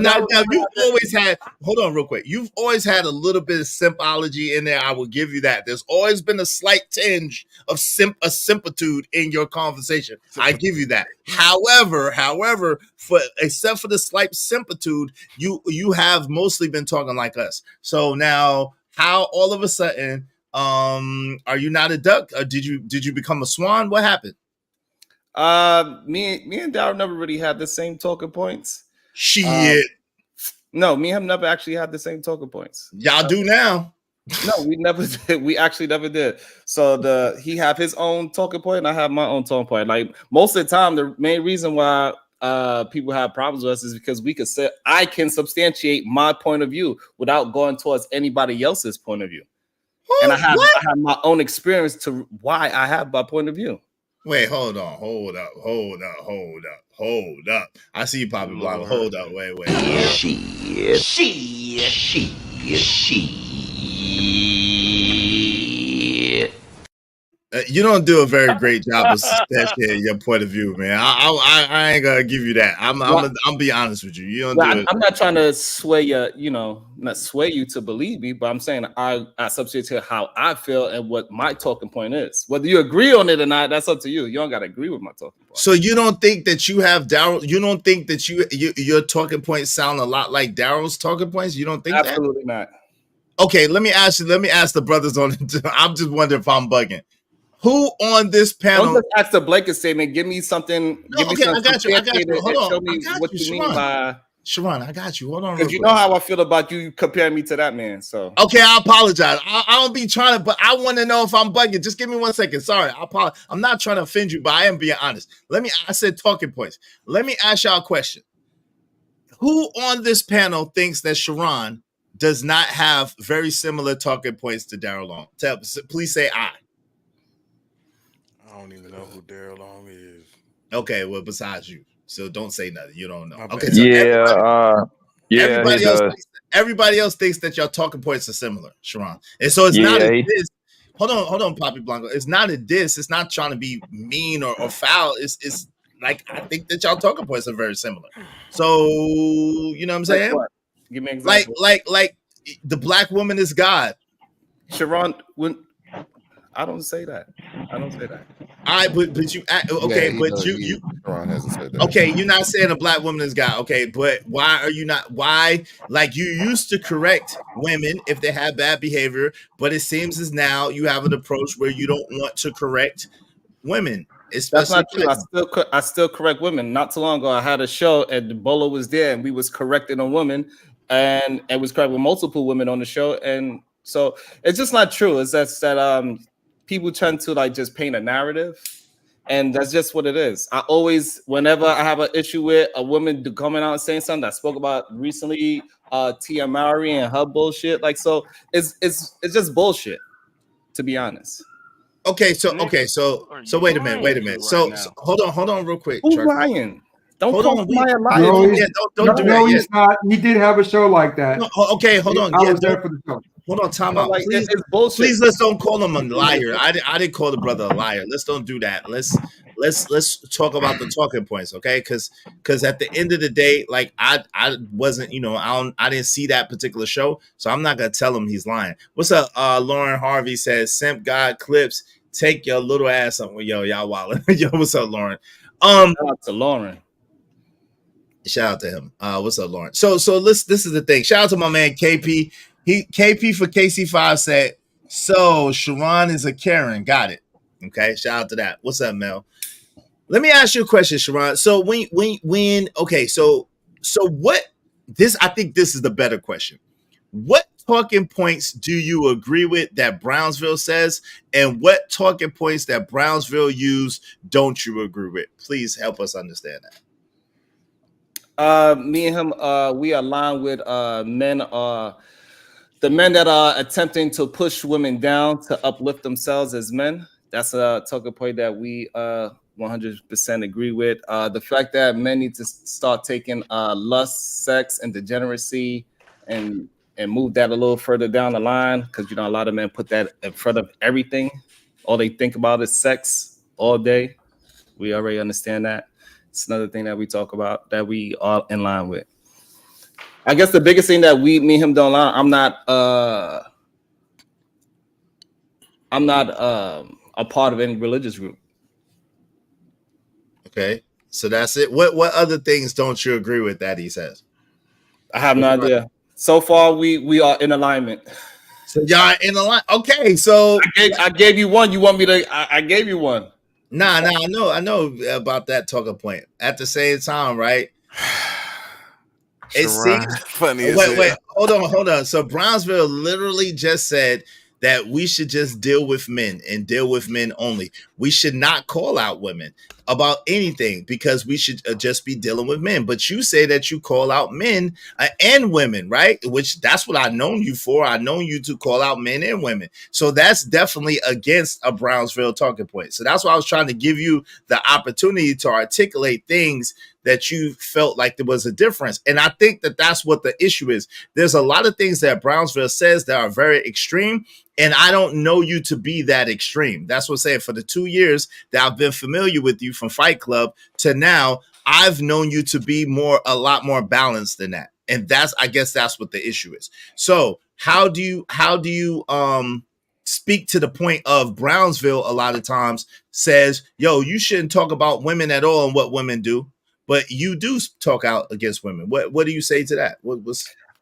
S1: now you've always had, hold on real quick. You've always had a little bit of simpology in there. I will give you that. There's always been a slight tinge of similitude in your conversation. I give you that. However, except for the slight similitude, you have mostly been talking like us. So now, how all of a sudden, are you not a duck? Or did you become a swan? What happened?
S23: Me and Darryl never really had the same talking points.
S1: Shit.
S23: No, me and him never actually had the same talking points.
S1: Y'all do now.
S23: No, we never did. We actually never did. So he have his own talking point, and I have my own talking point. Like most of the time, the main reason why people have problems with us is because I can substantiate my point of view without going towards anybody else's point of view. And I have my own experience to why I have my point of view.
S1: Wait, hold up. I see you popping blind. Hold up, wait. You don't do a very great job of substantiating your point of view, man. I ain't gonna give you that. I'm be honest with you. You don't do it.
S23: I'm not trying to sway you, not sway you to believe me, but I'm saying I substantiate how I feel and what my talking point is. Whether you agree on it or not, that's up to you. You don't gotta agree with my talking point.
S1: So you don't think that you have Daryl? You don't think that your talking points sound a lot like Daryl's talking points? You don't think
S23: Absolutely
S1: that?
S23: not.
S1: Okay, let me ask the brothers on it. I'm just wondering if I'm bugging. Who on this panel?
S23: Don't just ask the blanket statement. Give me something.
S1: No, okay, I got you.
S23: Hold on. Show me what you mean by.
S1: Sharon, I got you. Hold on.
S23: Because you know how I feel about you comparing me to that man. So
S1: okay, I apologize. I don't be trying to, but I want to know if I'm bugging. Just give me 1 second. Sorry, I apologize. I'm not trying to offend you, but I am being honest. I said talking points. Let me ask y'all a question. Who on this panel thinks that Sharon does not have very similar talking points to Daryl Long? Please say I.
S10: I don't even know who Daryl Long is.
S1: Okay, well, besides you. So don't say nothing. You don't know.
S10: My
S1: Okay,
S10: bad.
S1: so everybody else thinks that your talking points are similar, Sharon. And so it's not a diss. Hold on, Poppy Blanco. It's not a diss. It's not trying to be mean or foul. It's like I think that y'all talking points are very similar. So you know what I'm saying?
S23: What? Give me an example.
S1: Like the black woman is God.
S23: Sharon, I don't say that. I don't say that.
S1: But you okay,
S18: Yeah,
S1: but you
S18: Sharon hasn't said that.
S1: okay, you're not saying a black woman is God. Okay, but why are you not? Why, like, you used to correct women if they had bad behavior, but it seems as now you have an approach where you don't want to correct women.
S23: That's not true. I still correct women. Not too long ago, I had a show and Bolo was there, and we was correcting a woman, and it was correct with multiple women on the show, and so it's just not true. It's that people tend to like just paint a narrative. And that's just what it is. I always, whenever I have an issue with a woman coming out and saying something that I spoke about recently, Tia Mowry and her bullshit, like, so it's just bullshit, to be honest.
S1: Okay, so wait a minute. So hold on real quick.
S23: Who's lying? Don't call somebody a liar.
S1: Don't do that.
S20: No, he's not. He did have a show like that.
S1: No, okay, hold on.
S20: I was there for the show.
S1: Hold on, time out.
S23: Like,
S1: Please,
S23: it's bullshit.
S1: please, let's don't call him a liar. I didn't call the brother a liar. Let's don't do that. Let's talk about the talking points, okay? Because at the end of the day, like I wasn't, I didn't see that particular show, so I'm not gonna tell him he's lying. What's up? Lauren Harvey says, "Simp God clips, take your little ass on." Yo, y'all wildin'. Yo, what's up, Lauren?
S23: Shout out to Lauren.
S1: Shout out to him. What's up, Lauren? So this is the thing. Shout out to my man KP. KP for KC5 said, so Sharon is a Karen. Got it. Okay. Shout out to that. What's up, Mel? Let me ask you a question, Sharon. So okay, so what this, I think this is the better question. What talking points do you agree with that Brownsville says? And what talking points that Brownsville use don't you agree with? Please help us understand that.
S23: Me and him, we align with the men that are attempting to push women down to uplift themselves as men. That's a talking point that we 100% agree with. The fact that men need to start taking lust, sex, and degeneracy and move that a little further down the line, because a lot of men put that in front of everything. All they think about is sex all day. We already understand that. It's another thing that we talk about that we are in line with. I guess the biggest thing that me and him don't lie, I'm not a part of any religious group.
S1: Okay, so that's it. What other things don't you agree with that he says?
S23: I have no idea. So far, we are in alignment.
S1: So y'all in alignment. Okay, so
S23: I gave you one. You want me to? I gave you one.
S1: Nah, I know about that talking point. At the same time, right? It seems
S10: funny.
S1: Wait, hold on. So Brownsville literally just said that we should just deal with men and deal with men only. We should not call out women about anything because we should just be dealing with men. But you say that you call out men and women, right? Which that's what I've known you for. I've known you to call out men and women. So that's definitely against a Brownsville talking point. So that's why I was trying to give you the opportunity to articulate things that you felt like there was a difference. And I think that that's what the issue is. There's a lot of things that Brownsville says that are very extreme, and I don't know you to be that extreme. That's what I'm saying. For the 2 years that I've been familiar with you from Fight Club to now, I've known you to be a lot more balanced than that. And I guess that's what the issue is. So how do you speak to the point of Brownsville a lot of times says, yo, you shouldn't talk about women at all and what women do, but you do talk out against women. What do you say to that?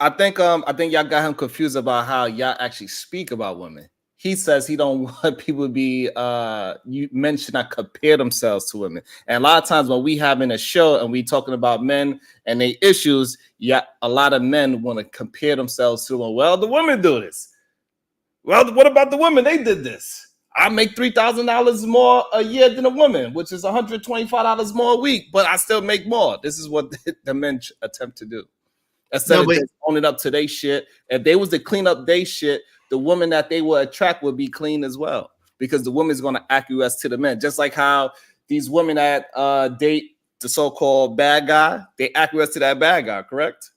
S23: I think y'all got him confused about how y'all actually speak about women. he says he don't want people to be men should not compare themselves to women. And a lot of times when we having a show and we talking about men and their issues, yeah, a lot of men want to compare themselves to them. Well, the women do this. Well, what about the women? They did this. I make $3,000 more a year than a woman, which is $125 more a week, but I still make more. This is what the men attempt to do. Instead of just owning up to their shit. If they was to clean up their shit, the woman that they would attract would be clean as well, because the woman's going to acquiesce to the men. Just like how these women that date the so-called bad guy, they acquiesce to that bad guy, correct?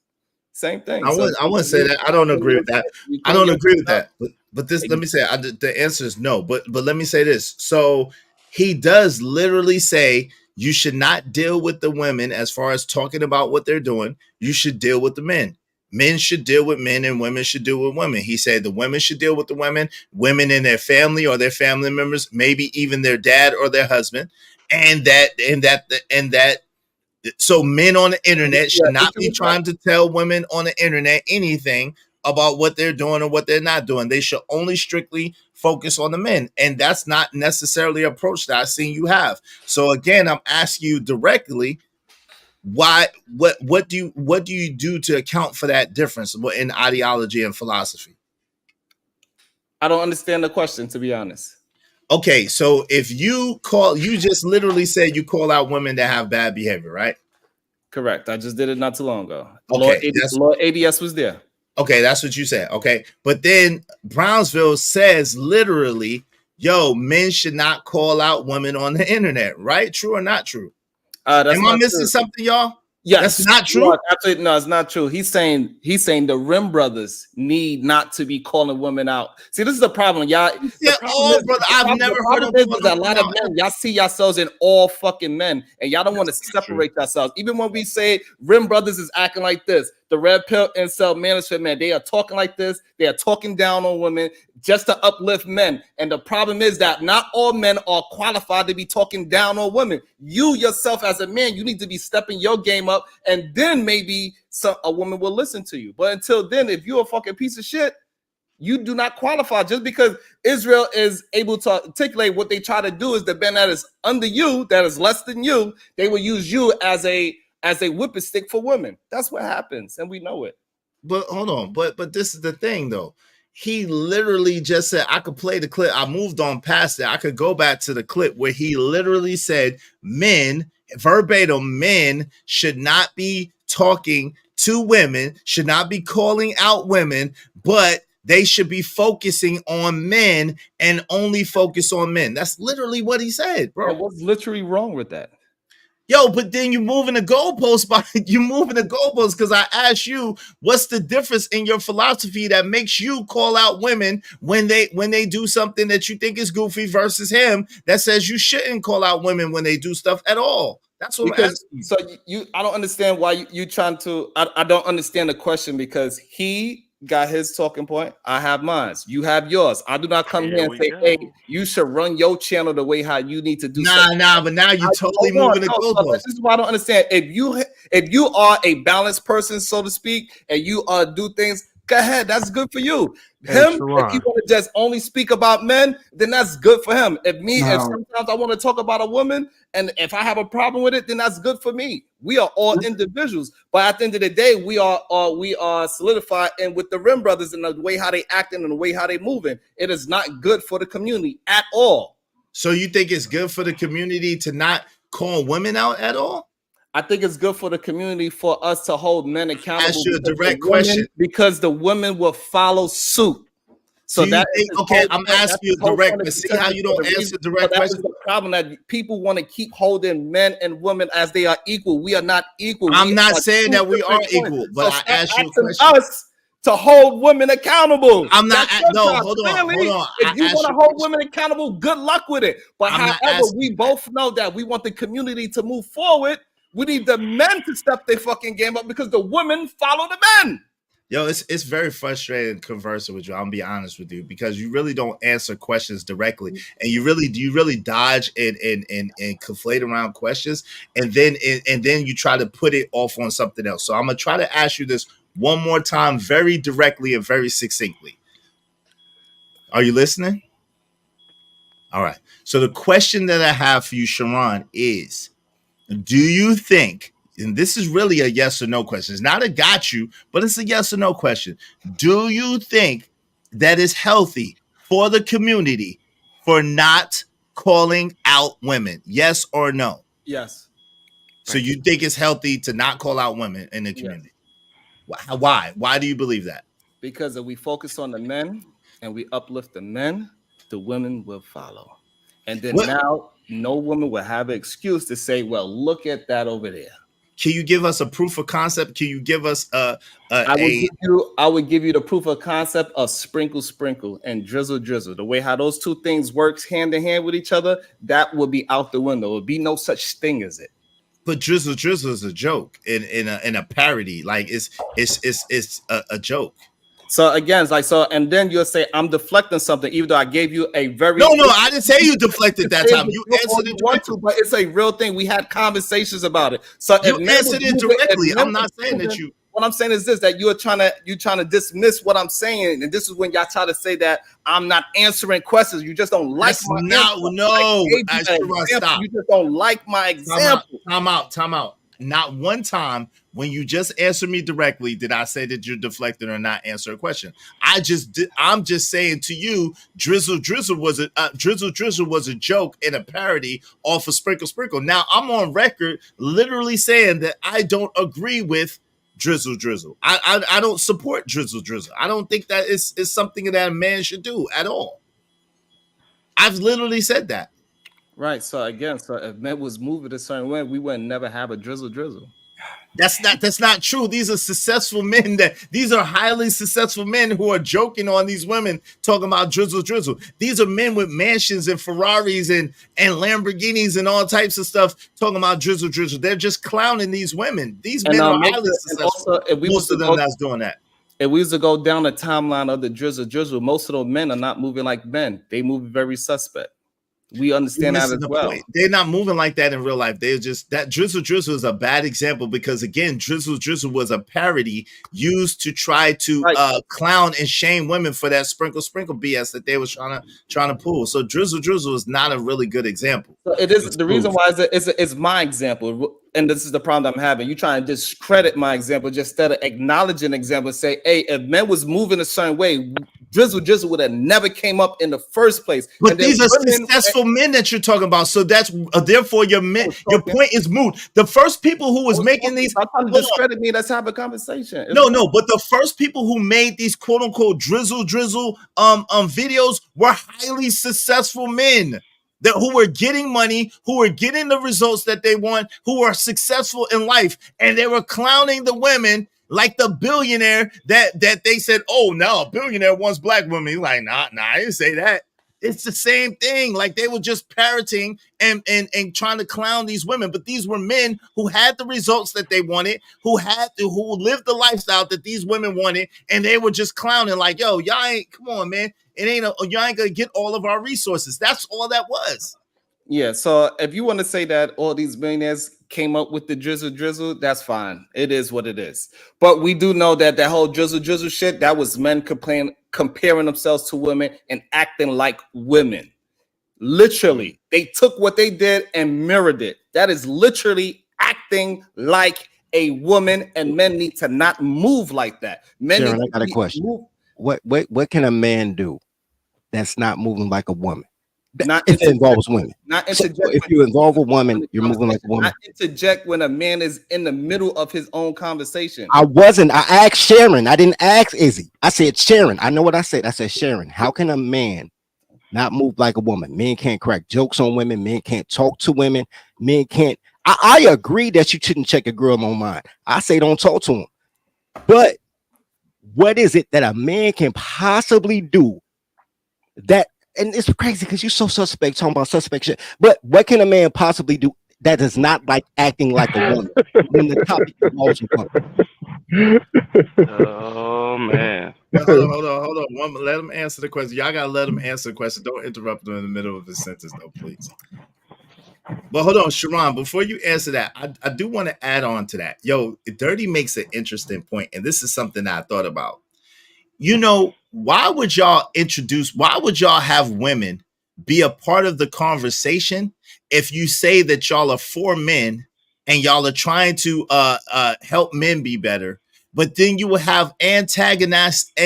S23: Same thing.
S1: I wouldn't say that. I don't agree with that. I don't agree with that. But this, let me say, the answer is no. But let me say this. So he does literally say you should not deal with the women as far as talking about what they're doing. You should deal with the men. Men should deal with men and women should deal with women. He said the women should deal with the women in their family or their family members, maybe even their dad or their husband. So men on the internet should not be trying to tell women on the internet anything about what they're doing or what they're not doing. They should only strictly focus on the men. And that's not necessarily an approach that I've seen you have. So again, I'm asking you directly, what do you do to account for that difference in ideology and philosophy?
S23: I don't understand the question, to be honest.
S1: Okay, so if you just literally said you call out women that have bad behavior, right?
S23: Correct. I just did it not too long ago.
S1: Okay,
S23: Lord ADS was there.
S1: Okay, that's what you said. Okay, but then Brownsville says literally, yo, men should not call out women on the internet, right? True or not true? Am I missing something, y'all?
S23: Yes,
S1: that's not true.
S23: No, absolutely, no, it's not true. He's saying the Rim brothers need not to be calling women out. See, this is the problem, y'all.
S1: Brother, I've never heard of
S23: a lot of men. Y'all see yourselves in all fucking men, and y'all don't want to separate yourselves. Even when we say Rim brothers is acting like this, the red pill incel management man, they are talking like this. They are talking down on women just to uplift men. And the problem is that not all men are qualified to be talking down on women. You yourself as a man, you need to be stepping your game up, and then maybe a woman will listen to you. But until then, if you're a fucking piece of shit, you do not qualify. Just because Israel is able to articulate what they try to do is the man that is under you, that is less than you, they will use you as a whipping stick for women. That's what happens, and we know it.
S1: But hold on, but this is the thing though. He literally just said, I could play the clip. I moved on past it. I could go back to the clip where he literally said men, verbatim, men should not be talking to women, should not be calling out women, but they should be focusing on men and only focus on men. That's literally what he said, bro.
S23: And what's literally wrong with that?
S1: Yo, but then you're moving the goalposts because I asked you, what's the difference in your philosophy that makes you call out women when they do something that you think is goofy versus him that says you shouldn't call out women when they do stuff at all? That's what I'm asking.
S23: So I don't understand why you trying to. I don't understand the question, because he got his talking point. I have mine. You have yours. I do not come here and say, hey, you should run your channel the way how you need to do.
S1: But now you totally moving the goalposts.
S23: This is why I don't understand. If you are a balanced person, so to speak, and you do things, go ahead. That's good for you. If you want to just only speak about men, then that's good for him. If sometimes I want to talk about a woman, and if I have a problem with it, then that's good for me. We are all individuals, but at the end of the day, we are solidified and with the Rim brothers and the way how they acting and the way how they moving. It is not good for the community at all.
S1: So you think it's good for the community to not call women out at all?
S23: I think it's good for the community for us to hold men accountable.
S1: Ask you a direct question,
S23: because the women will follow suit. So that
S1: I'm asking you a direct question. See how you don't answer direct questions?
S23: The problem that people want to keep holding men and women as they are equal. We are not equal.
S1: I'm not saying that we are equal, but I asked you a question.
S23: Us to hold women accountable.
S1: I'm not. No, hold on.
S23: If you want to hold women accountable, good luck with it. But however, we both know that we want the community to move forward. We need the men to step their fucking game up because the women follow the men.
S1: Yo, it's very frustrating conversing with you. I'm gonna be honest with you, because you really don't answer questions directly, and you really dodge and conflate around questions, and then you try to put it off on something else. So I'm gonna try to ask you this one more time, very directly and very succinctly. Are you listening? All right. So the question that I have for you, Sharon, is, do you think, and this is really a yes or no question. It's not a got you, but it's a yes or no question. Do you think that is healthy for the community for not calling out women? Yes or no?
S23: Yes.
S1: So you think it's healthy to not call out women in the community? Yes. Why? Why do you believe that?
S23: Because if we focus on the men and we uplift the men, the women will follow. And then now no woman will have an excuse to say, well, look at that over there.
S1: Can you give us a proof of concept? Can you give us
S23: I would give you the proof of concept of sprinkle, sprinkle, and drizzle, drizzle. The way how those two things works hand in hand with each other, that would be out the window. There would be no such thing as it.
S1: But drizzle, drizzle is a joke in a parody. Like it's a joke.
S23: So again, it's like so, and then you'll say I'm deflecting something, even though I gave you a very
S1: no. I didn't say you deflected that time. You answered it directly,
S23: but it's a real thing. We had conversations about it. So
S1: you answered it directly. I'm not saying that you.
S23: What I'm saying is this: that you're trying to dismiss what I'm saying, and this is when y'all try to say that I'm not answering questions. You just don't like my answer.
S1: No.
S23: Stop. You just don't like my example.
S1: Time out. Not one time when you just answered me directly did I say that you're deflecting or not answer a question. I'm just saying to you, drizzle was a joke and a parody off of sprinkle sprinkle. Now I'm on record literally saying that I don't agree with drizzle. I don't support drizzle. I don't think that is something that a man should do at all. I've literally said that.
S23: Right. So again, if men was moving a certain way, we would never have a drizzle.
S1: That's not true. These are successful men. These are highly successful men who are joking on these women, talking about drizzle. These are men with mansions and Ferraris and Lamborghinis and all types of stuff, talking about drizzle. They're just clowning these women. These men are highly successful. Most of them that's doing that.
S23: If we was to go down the timeline of the drizzle, most of those men are not moving like men. They move very suspect. We understand that as well.
S1: Point. They're not moving like that in real life. They're just that drizzle is a bad example because again, drizzle was a parody used to try to clown and shame women for that sprinkle BS that they was trying to pull. So drizzle is not a really good example.
S23: So it is the reason why it's my example, and this is the problem I'm having. You trying to discredit my example just instead of acknowledging an example. Say, hey, if men was moving a certain way, drizzle would have never came up in the first place.
S1: But these are successful men that you're talking about. So that's therefore your point is moot. The first people who was making these
S23: discredit me. Let's have a conversation.
S1: No, but the first people who made these quote unquote drizzle videos were highly successful men who were getting money, who were getting the results that they want, who are successful in life, and they were clowning the women. Like the billionaire that they said, oh, no, a billionaire wants black women. He's like, nah, I didn't say that. It's the same thing. Like they were just parroting and trying to clown these women. But these were men who had the results that they wanted, who lived the lifestyle that these women wanted. And they were just clowning like, yo, y'all ain't, come on, man. Y'all ain't going to get all of our resources. That's all that was.
S23: Yeah. So if you want to say that all these millionaires came up with the drizzle, that's fine. It is what it is. But we do know that whole drizzle shit, that was men comparing themselves to women and acting like women. Literally, they took what they did and mirrored it. That is literally acting like a woman, and men need to not move like that.
S4: Sharon, I got a question. What can a man do that's not moving like a woman? If it involves women. So if you involve a woman, you're moving like a woman.
S23: Not interject when a man is in the middle of his own conversation.
S4: I wasn't. I asked Sharon. I didn't ask Izzy. I said Sharon. I know what I said. I said Sharon. How can a man not move like a woman? Men can't crack jokes on women. Men can't talk to women. Men can't. I agree that you shouldn't check a girl online. I say don't talk to him. But what is it that a man can possibly do that? And it's crazy because you're so suspect talking about suspect shit. But what can a man possibly do that is not like acting like a woman? When the topic involves a woman.
S14: Oh man.
S1: Hold on. Let him answer the question. Y'all gotta let him answer the question. Don't interrupt him in the middle of his sentence, though, please. But hold on, Sharon, before you answer that, I do want to add on to that. Yo, Dirty makes an interesting point, and this is something that I thought about. you know, why would y'all have women be a part of the conversation if you say that y'all are for men and y'all are trying to help men be better, but then you will have antagonistic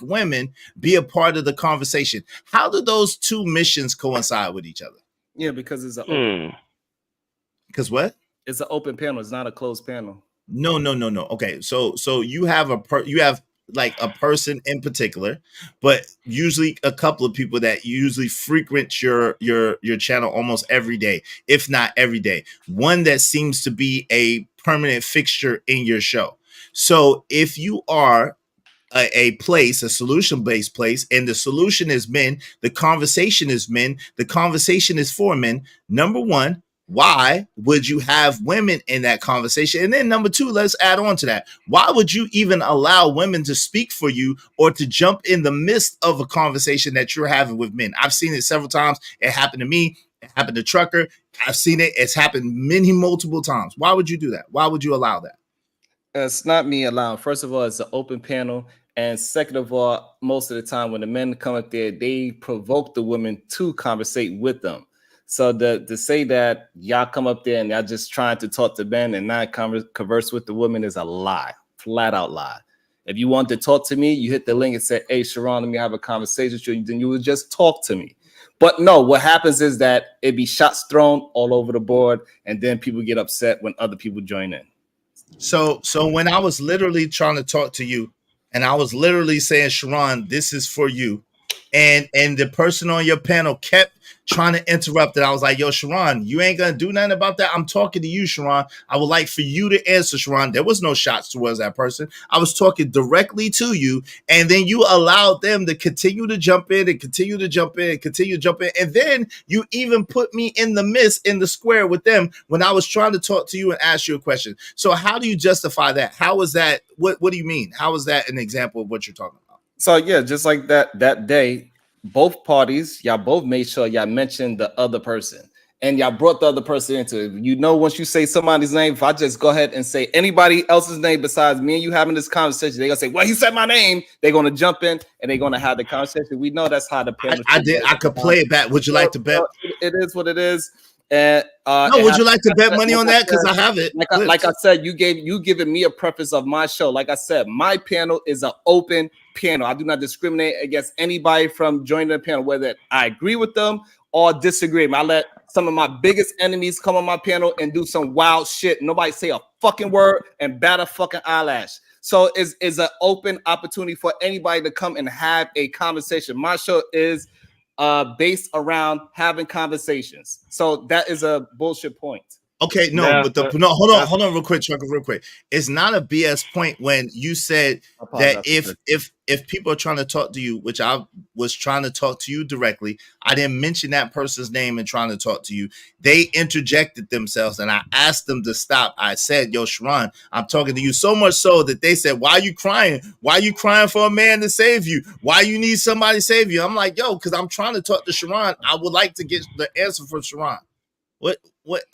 S1: women be a part of the conversation? How do those two missions coincide with each other?
S23: Yeah, because it's an open.
S1: Because what?
S23: It's an open panel. It's not a closed panel.
S1: No. Okay, so you have like a person in particular, but usually a couple of people that usually frequent your channel almost every day, if not every day. One that seems to be a permanent fixture in your show. So if you are a solution-based place, and the solution is men, the conversation is men, the conversation is for men. Number one, why would you have women in that conversation? And then number two, let's add on to that. Why would you even allow women to speak for you or to jump in the midst of a conversation that you're having with men? I've seen it several times. It happened to me. It happened to Trucker. I've seen it. It's happened multiple times. Why would you do that? Why would you allow that?
S23: It's not me allowing. First of all, it's an open panel. And second of all, most of the time when the men come up there, they provoke the women to conversate with them. So to say that y'all come up there and y'all just trying to talk to men and not converse with the women is a lie, flat out lie. If you want to talk to me, you hit the link and say, hey, Sharon, let me have a conversation with you. Then you would just talk to me. But no, what happens is that it be shots thrown all over the board, and then people get upset when other people join in.
S1: So when I was literally trying to talk to you, and I was literally saying, Sharon, this is for you, and the person on your panel kept trying to interrupt it. I was like, yo, Sharon, you ain't gonna do nothing about that. I'm talking to you, Sharon. I would like for you to answer, Sharon. There was no shots towards that person. I was talking directly to you, and then you allowed them to continue to jump in and continue to jump in and continue to jump in. And then you even put me in the midst, in the square with them when I was trying to talk to you and ask you a question. So how do you justify that? How is that? What do you mean? How is that an example of what you're talking about?
S23: So yeah, just like that day, both parties, y'all both made sure y'all mentioned the other person, and y'all brought the other person into it. You know, once you say somebody's name, if I just go ahead and say anybody else's name besides me and you having this conversation, they're gonna say, well, he said my name. They're gonna jump in and they're gonna have the conversation. We know that's how the panel.
S1: I could play it back. Would you like to bet?
S23: It is what it is. And
S1: no, would you like to bet money on that? Because I have it.
S23: Like I said, you giving me a preface of my show. Like I said, my panel is an open panel. I do not discriminate against anybody from joining the panel, whether I agree with them or disagree. I let some of my biggest enemies come on my panel and do some wild shit. Nobody say a fucking word and bat a fucking eyelash. So it's an open opportunity for anybody to come and have a conversation. My show is based around having conversations. So that is a bullshit point.
S1: Okay, no, but hold on real quick, Chuck, real quick. It's not a BS point when you said that if people are trying to talk to you, which I was trying to talk to you directly, I didn't mention that person's name and trying to talk to you. They interjected themselves and I asked them to stop. I said, yo, Sharon, I'm talking to you, so much so that they said, why are you crying? Why are you crying for a man to save you? Why you need somebody to save you? I'm like, yo, because I'm trying to talk to Sharon. I would like to get the answer from Sharon. What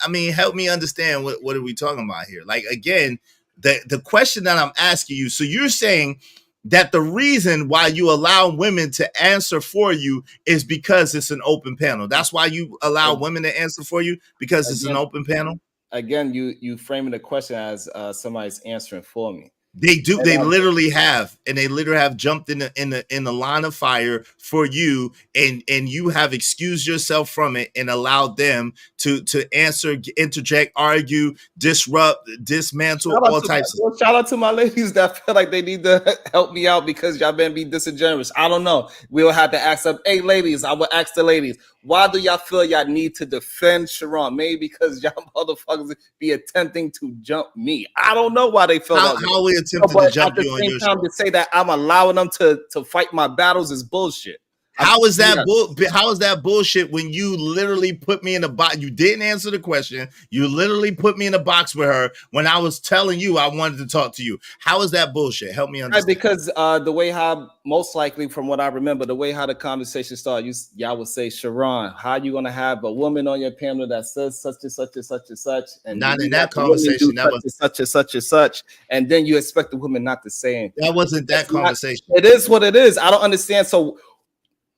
S1: I mean, help me understand what are we talking about here? Like, again, the question that I'm asking you, so you're saying that the reason why you allow women to answer for you is because it's an open panel. That's why you allow women to answer for you, because it's an open panel.
S23: Again, you framing the question as somebody's answering for me.
S1: They do. They literally have, and they literally have jumped in the line of fire for you, and you have excused yourself from it and allowed them to answer, interject, argue, disrupt, dismantle, all types.
S23: Shout out to my ladies that feel like they need to help me out because y'all been be disingenuous. I don't know. We'll have to ask them. Hey, ladies, I will ask the ladies. Why do y'all feel y'all need to defend Sharon? Maybe because y'all motherfuckers be attempting to jump me. I don't know why they feel that.
S1: How we attempted to jump you on your show.
S23: To say that I'm allowing them to fight my battles is bullshit.
S1: How is that bullshit when you literally put me in a box? You didn't answer the question. You literally put me in a box with her when I was telling you I wanted to talk to you. How is that bullshit? Help me understand.
S23: Right, because the way how, most likely from what I remember, the way how the conversation started, y'all would say, Sharon, how you gonna have a woman on your panel that says such and such and such and such, and
S1: not in that conversation.
S23: That was such and such and such, and then you expect the woman not to say anything.
S1: That wasn't that conversation.
S23: It is what it is. I don't understand. So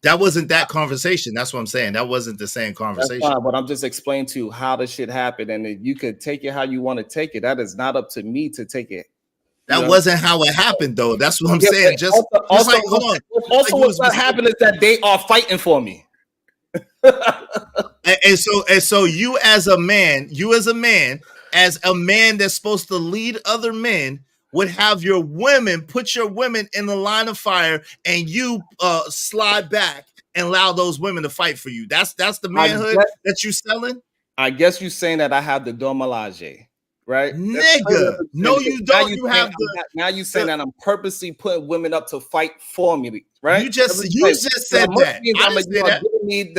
S1: that wasn't that conversation. That's what I'm saying. That wasn't the same conversation.
S23: That's fine, but I'm just explaining to you how the shit happened, and you could take it how you want to take it. That is not up to me to take it.
S1: That wasn't how it happened, though. That's what I'm saying. Just like, hold on.
S23: Also, what's not happening is that they are fighting for me.
S1: and so you as a man that's supposed to lead other men, would have your women, put your women in the line of fire, and you slide back and allow those women to fight for you. That's the manhood that you selling?
S23: I guess you saying that I have the Dormalage, right?
S1: Nigga, no, you don't.
S23: Now you saying that I'm purposely putting women up to fight for me, right?
S1: You just said that. I didn't say that.
S23: Me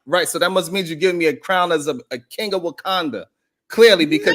S23: right, so that must mean you're giving me a crown as a king of Wakanda. Clearly, because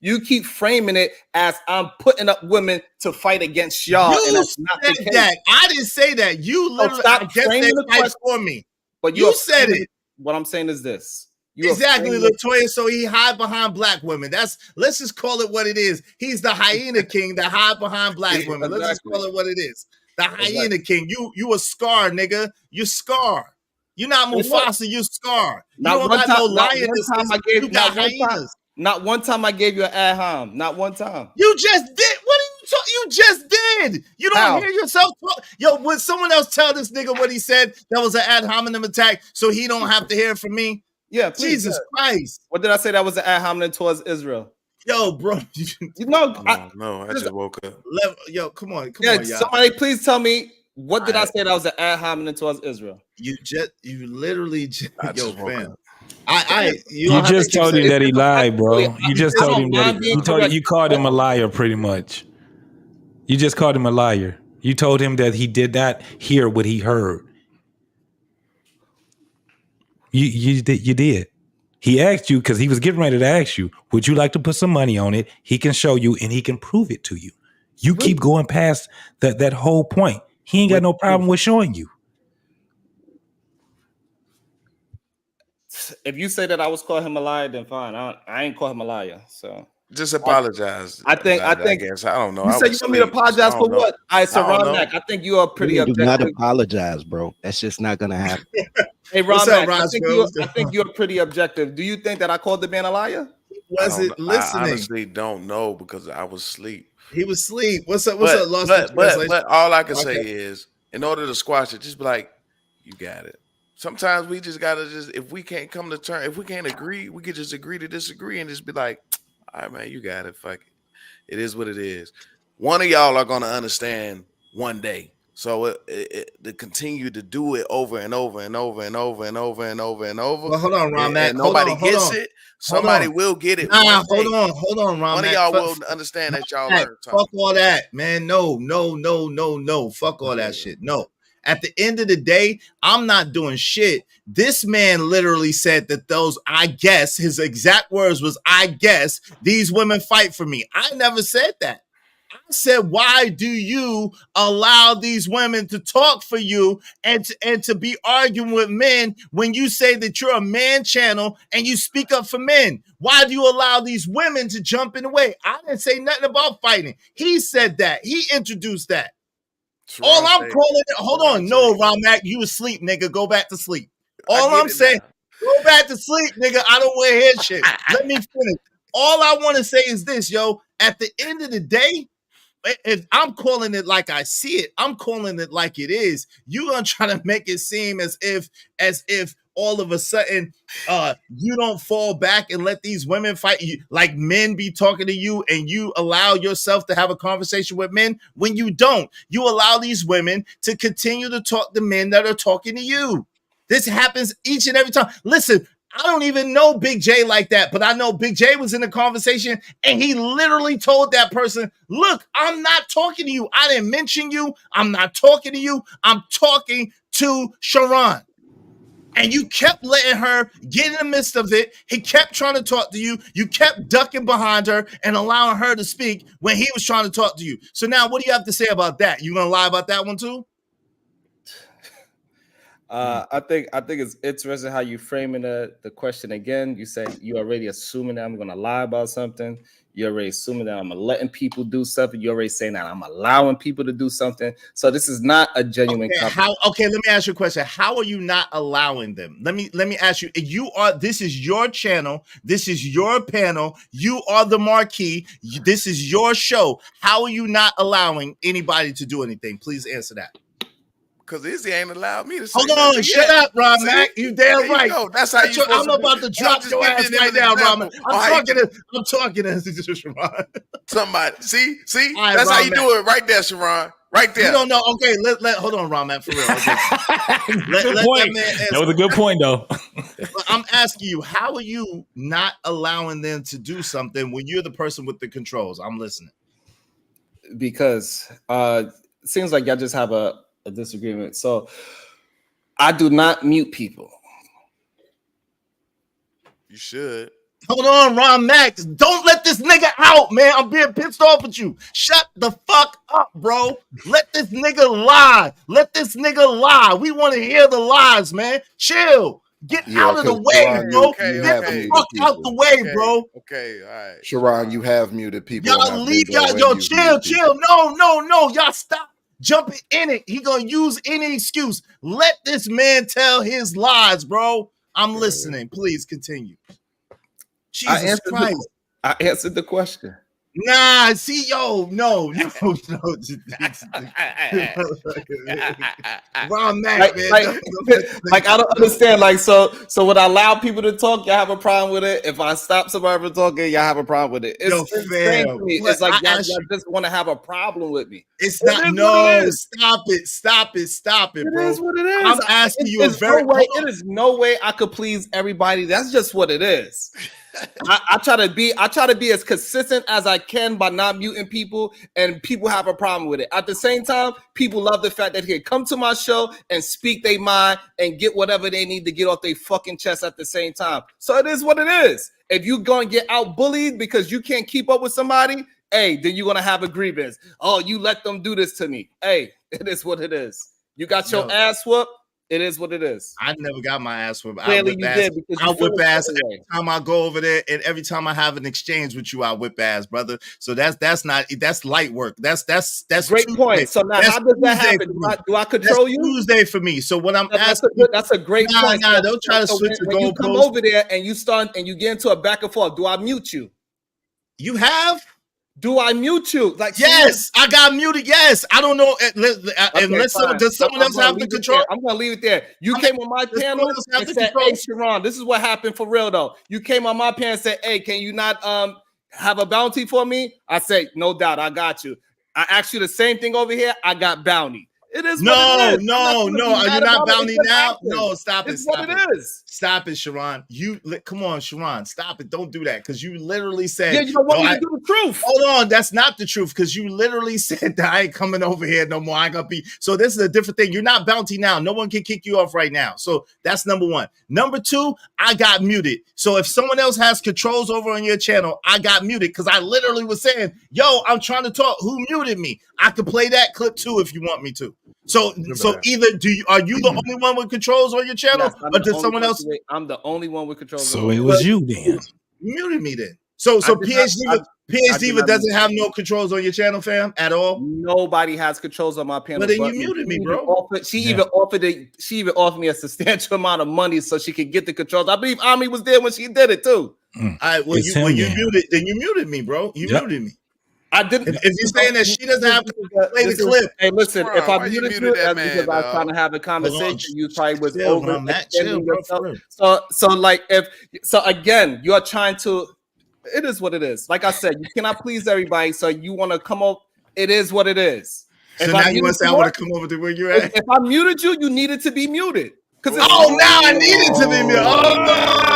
S23: you keep framing it as I'm putting up women to fight against y'all.
S1: You
S23: and that's not the
S1: said
S23: case.
S1: that. I didn't say that. You literally fight for me.
S23: But
S1: you said it.
S23: What I'm saying is this.
S1: Exactly, Latoya. So he hide behind black women. Let's just call it what it is. He's the hyena king that hide behind black women. Let's just call it what it is. The hyena king. You a Scar, nigga. You Scar. You're not Mufasa, you Scar. You don't got no lioness. You got hyenas.
S23: Not one time I gave you an ad hom. Not one time.
S1: You just did. What are you talking? You just did. You don't hear yourself talk. Yo, would someone else tell this nigga what he said? That was an ad hominem attack, so he don't have to hear it from me.
S23: Yeah, please,
S1: Jesus Christ.
S23: What did I say? That was an ad hominem towards Israel.
S1: Yo, bro.
S23: No,
S10: I just woke up.
S1: Yo, come on, y'all.
S23: Somebody please tell me. What did I say that was an ad hominem towards Israel?
S1: You literally just, yo, fam.
S12: You just told him that he lied, bro. You just told him that you called him a liar, pretty much. You just called him a liar. You told him that he did not hear what he heard. You did. He asked you because he was getting ready to ask you, would you like to put some money on it? He can show you and he can prove it to you. You keep going past that whole point. He ain't got no problem with showing you.
S23: If you say that I was calling him a liar, then fine. I ain't call him a liar. So
S10: just apologize.
S23: I guess I
S10: don't know.
S23: You said you want me to apologize for what? I think you are pretty objective.
S4: Do not apologize, bro. That's just not gonna happen.
S23: Hey, Ron, I think you're pretty objective. Do you think that I called the man a liar?
S1: Wasn't listening.
S10: I honestly don't know because I was asleep.
S1: He was asleep. What's up?
S10: But all I can say is, in order to squash it, just be like, you got it. Sometimes we just gotta if we can't come to terms, if we can't agree, we could just agree to disagree and just be like, all right, man, you got it. Fuck it. It is what it is. One of y'all are gonna understand one day. So to continue to do it over and over and over and over and over and over and over.
S1: Well, hold on, Ron, Mac.
S10: Nobody gets it. Somebody will get it.
S1: Nah, hold on, Ron.
S10: One of y'all will understand that y'all learned something.
S1: Fuck all that, man. No. Fuck all that shit. No. At the end of the day, I'm not doing shit. This man literally said that his exact words was, I guess these women fight for me. I never said that. I said, why do you allow these women to talk for you and to be arguing with men when you say that you're a man channel and you speak up for men? Why do you allow these women to jump in the way? I didn't say nothing about fighting. He said that. He introduced that. All I'm calling it, hold on. No, Ron Mac, you asleep, nigga. Go back to sleep. All I'm saying, go back to sleep, nigga. I don't want to hear shit. Let me finish. All I want to say is this, yo. At the end of the day, if I'm calling it like I see it, I'm calling it like it is. You're gonna try to make it seem as if all of a sudden you don't fall back and let these women fight you, like men be talking to you and you allow yourself to have a conversation with men. When you don't, you allow these women to continue to talk to men that are talking to you. This happens each and every time. Listen, I don't even know Big J like that, but I know Big J was in the conversation and he literally told that person, look, I'm not talking to you. I didn't mention you. I'm not talking to you. I'm talking to Sharon. And you kept letting her get in the midst of it. He kept trying to talk to you. You kept ducking behind her and allowing her to speak when he was trying to talk to you. So now what do you have to say about that? You going to lie about that one too?
S23: I think it's interesting how you framing the question again. You said you already assuming that I'm gonna lie about something. You're already assuming that I'm letting people do something. You're already saying that I'm allowing people to do something. So this is not a genuine.
S1: Okay, let me ask you a question. How are you not allowing them? Let me ask you. This is your channel. This is your panel. You are the marquee. This is your show. How are you not allowing anybody to do anything? Please answer that.
S10: Because Izzy ain't allowed me to say
S1: Hold on, shut up, Ron Mac. You damn right.
S10: That's how you.
S1: I'm about to drop your ass right now, Ron Mac. I'm talking to Sharon.
S10: Somebody, see,
S1: right,
S10: that's
S1: Ron
S10: how you
S1: Mac.
S10: do it, right there, Sharon. Right there.
S1: You don't know. Okay, let hold on, Ron Mac, for real. Okay.
S12: Good point. That was a good point, though.
S1: I'm asking you, how are you not allowing them to do something when you're the person with the controls? I'm listening.
S23: Because it seems like y'all just have a disagreement. So I do not mute people.
S10: You should.
S1: Hold on, Ron Max. Don't let this nigga out, man. I'm being pissed off with you. Shut the fuck up, bro. Let this nigga lie. Let this nigga lie. We want to hear the lies, man. Chill. Get out of the way, bro. Get the fuck out the way, bro.
S10: Okay, all right.
S18: Sharon, you have muted people.
S1: Y'all leave y'all. Yo, chill. No. Y'all stop jumping in it. He gonna use any excuse. Let this man tell his lies, bro. I'm listening. Please continue. Jesus Christ.
S23: I answered the question.
S1: Nah, see, no. Ron Mac, man.
S23: Like I don't understand. Like, so would I allow people to talk? Y'all have a problem with it? If I stop somebody from talking, y'all have a problem with it? It's insane to me. It's like y'all just want to have a problem with me.
S1: It's not. No, stop it, bro.
S23: It is what it is.
S1: I'm asking you
S23: It is no way I could please everybody. That's just what it is. I try to be as consistent as I can by not muting people, and people have a problem with it. At the same time, people love the fact that they can come to my show and speak their mind and get whatever they need to get off their fucking chest at the same time. So it is what it is. If you're gonna get out bullied because you can't keep up with somebody, hey, then you're gonna have a grievance. Oh, you let them do this to me. Hey, it is what it is. You got your ass whooped. It is what it is.
S1: I never got my ass whipped.
S23: Clearly you did, because
S1: I whip ass every time I go over there, and every time I have an exchange with you, I whip ass, brother. So that's light work. That's
S23: great
S1: Tuesday.
S23: Point. So now, how does that happen? Do I control you?
S1: Tuesday for me. So what I'm asking,
S23: that's a great point.
S1: Nah, don't try to switch the goalpost.
S23: When you come over there and you start and you get into a back and forth, do I mute you?
S1: You have.
S23: Do I mute you? Like,
S1: yes, I got muted. Yes, I don't know unless someone else have the control.
S23: I'm gonna leave it there. You came on my panel and said, "Hey, Sharon, this is what happened for real though." You came on my panel and said, "Hey, can you not have a bounty for me?" I say, "No doubt, I got you." I asked you the same thing over here. I got bounty. It is
S1: no.
S23: Are
S1: you not bounty now? No, stop it.
S23: Stop it.
S1: Stop it, Sharon. Come on, Sharon. Stop it. Don't do that because you literally said.
S23: Yeah, you don't want me to do the truth.
S1: Hold on, that's not the truth because you literally said that I ain't coming over here no more. I ain't gonna be. So this is a different thing. You're not bounty now. No one can kick you off right now. So that's number one. Number two, I got muted. So if someone else has controls over on your channel, I got muted because I literally was saying, "Yo, I'm trying to talk. Who muted me?" I could play that clip too if you want me to. So either are you the only one with controls on your channel, or did someone else?
S23: I'm the only one with controls.
S12: So it was you then.
S1: You muted me then. So PhD doesn't have no controls on your channel, fam, at all.
S23: Nobody has controls on my panel.
S1: But then you muted me, bro.
S23: She even offered me a substantial amount of money so she could get the controls. I believe Ami was there when she did it too.
S1: All right, when you muted me, bro. You muted me.
S23: I didn't.
S1: If you're saying that she doesn't have to play the clip,
S23: hey, listen. If I muted you, that's because I was trying to have a conversation. You probably was over extending yourself. So like again, you are trying to. It is what it is. Like I said, you cannot please everybody. So you want to come up. It is what it is.
S1: So now you want to say I want to come over to where you're at.
S23: If I muted you, you needed to be muted. Because
S1: now I needed to be muted.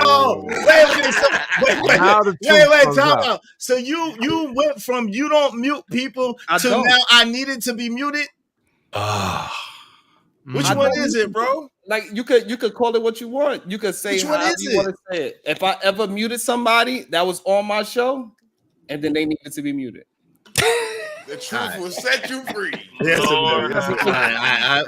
S1: Oh, wait, time out. So you went from you don't mute people to now I needed to be muted. Which one is it, bro?
S23: Like you could call it what you want. You could say however you want to say it. If I ever muted somebody that was on my show, and then they needed to be muted.
S18: The truth will set you free.
S1: Yes, it will. Yes, it will.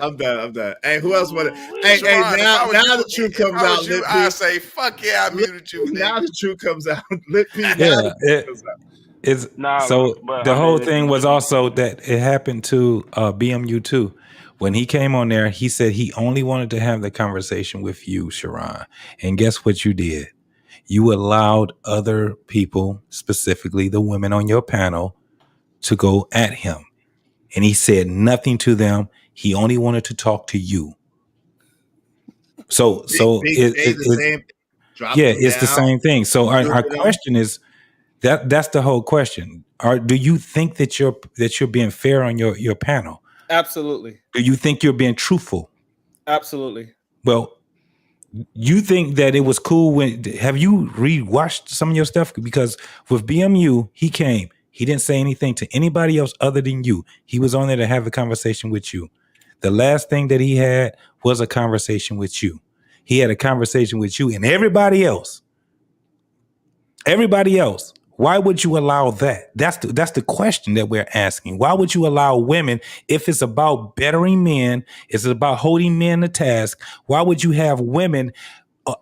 S1: I'm done. Hey, who else want to? Hey, now the truth comes out.
S18: I say, fuck yeah, I muted you.
S1: Now the truth comes out. Lip P.
S12: Yeah, the whole thing was also that it happened to BMU too. When he came on there, he said he only wanted to have the conversation with you, Sharon. And guess what you did? You allowed other people, specifically the women on your panel, to go at him. And he said nothing to them. He only wanted to talk to you. So it's the same thing. So our question is that's the whole question. Do you think that you're being fair on your panel?
S23: Absolutely.
S12: Do you think you're being truthful?
S23: Absolutely.
S12: Well, you think that it was cool have you rewatched some of your stuff? Because with BMU, he came. He didn't say anything to anybody else other than you. He was on there to have a conversation with you. The last thing that he had was a conversation with you. He had a conversation with you and everybody else. Everybody else. Why would you allow that? That's the question that we're asking. Why would you allow women, if it's about bettering men, it's about holding men to task, why would you have women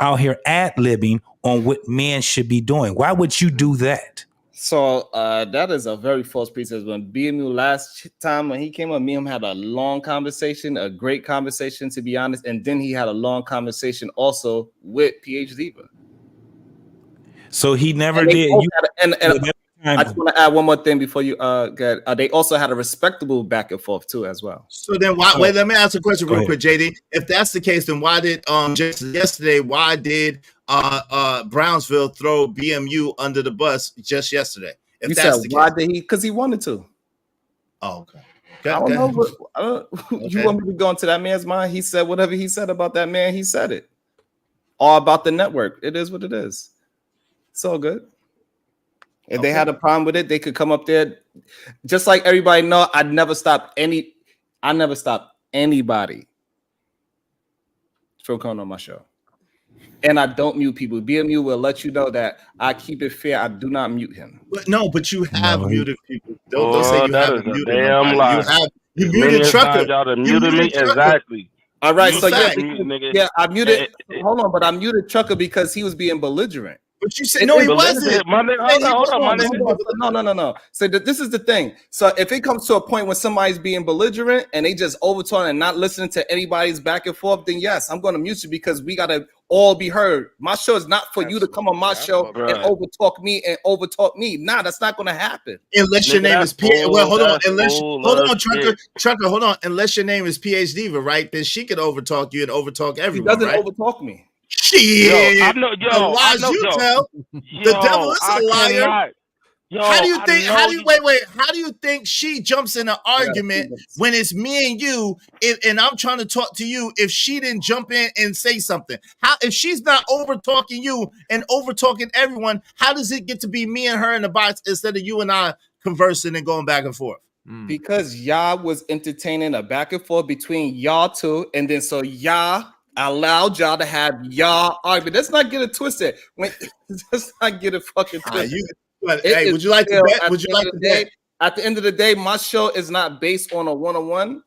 S12: out here ad-libbing on what men should be doing? Why would you do that?
S23: So that is a very false pretense. When BMU last time when he came up, me and him had a long conversation, a great conversation, to be honest. And then he had a long conversation also with PH Diva.
S12: So he never did.
S23: I just want to add one more thing before you get. They also had a respectable back and forth too, as well.
S1: So then, wait. Let me ask a question real quick, JD. If that's the case, then why did just yesterday? Why did Brownsville throw BMU under the bus just yesterday? If
S23: You
S1: that's
S23: said
S1: the
S23: why
S1: case.
S23: did he? Because he wanted to.
S1: Oh, okay.
S23: I don't know. You want me to go into that man's mind? He said whatever he said about that man. He said it. All about the network. It is what it is. It's all good. If they had a problem with it, they could come up there. Just like everybody know, I never stop anybody from coming on my show. And I don't mute people. BMU will let you know that I keep it fair. I do not mute him.
S1: But you have muted people. Don't say you haven't muted
S14: damn
S1: nobody.
S14: lie.
S1: You muted Trucker.
S14: Y'all done muted me. Exactly.
S23: All right, so I muted. Hold on, but I muted Trucker because he was being belligerent.
S1: But you said no, he wasn't.
S14: My nigga, hold on, my nigga.
S23: No. So this is the thing. So if it comes to a point when somebody's being belligerent and they just overtalking and not listening to anybody's back and forth, then yes, I'm going to mute you because we got to all be heard. My show is not for you to come on my show and overtalk me. Nah, that's not going to happen.
S1: Unless your name is PH. Well, hold on, Trucker, hold on. Unless your name is PH Diva, right? Then she could overtalk you and overtalk everyone.
S23: He doesn't
S1: right?
S23: overtalk me.
S1: Shit.
S14: I know,
S1: the devil is a liar. How do you think she jumps in an argument when it's me and you and I'm trying to talk to you if she didn't jump in and say something? How if she's not over talking you and over talking everyone, how does it get to be me and her in the box instead of you and I conversing and going back and forth?
S23: Because y'all was entertaining a back and forth between y'all two, and then so y'all allowed y'all to have y'all argument. Let's not get it twisted. Let's not get it fucking twisted.
S1: Hey, would you like to bet? Would you like to bet?
S23: At the end of the day, my show is not based on a one-on-one.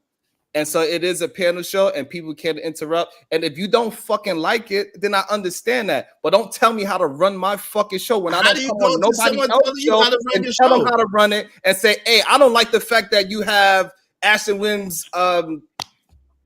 S23: And so it is a panel show and people can interrupt. And if you don't fucking like it, then I understand that. But don't tell me how to run my fucking show when I don't come on nobody else's show and tell them how to run it and say, hey, I don't like the fact that you have Ashton Williams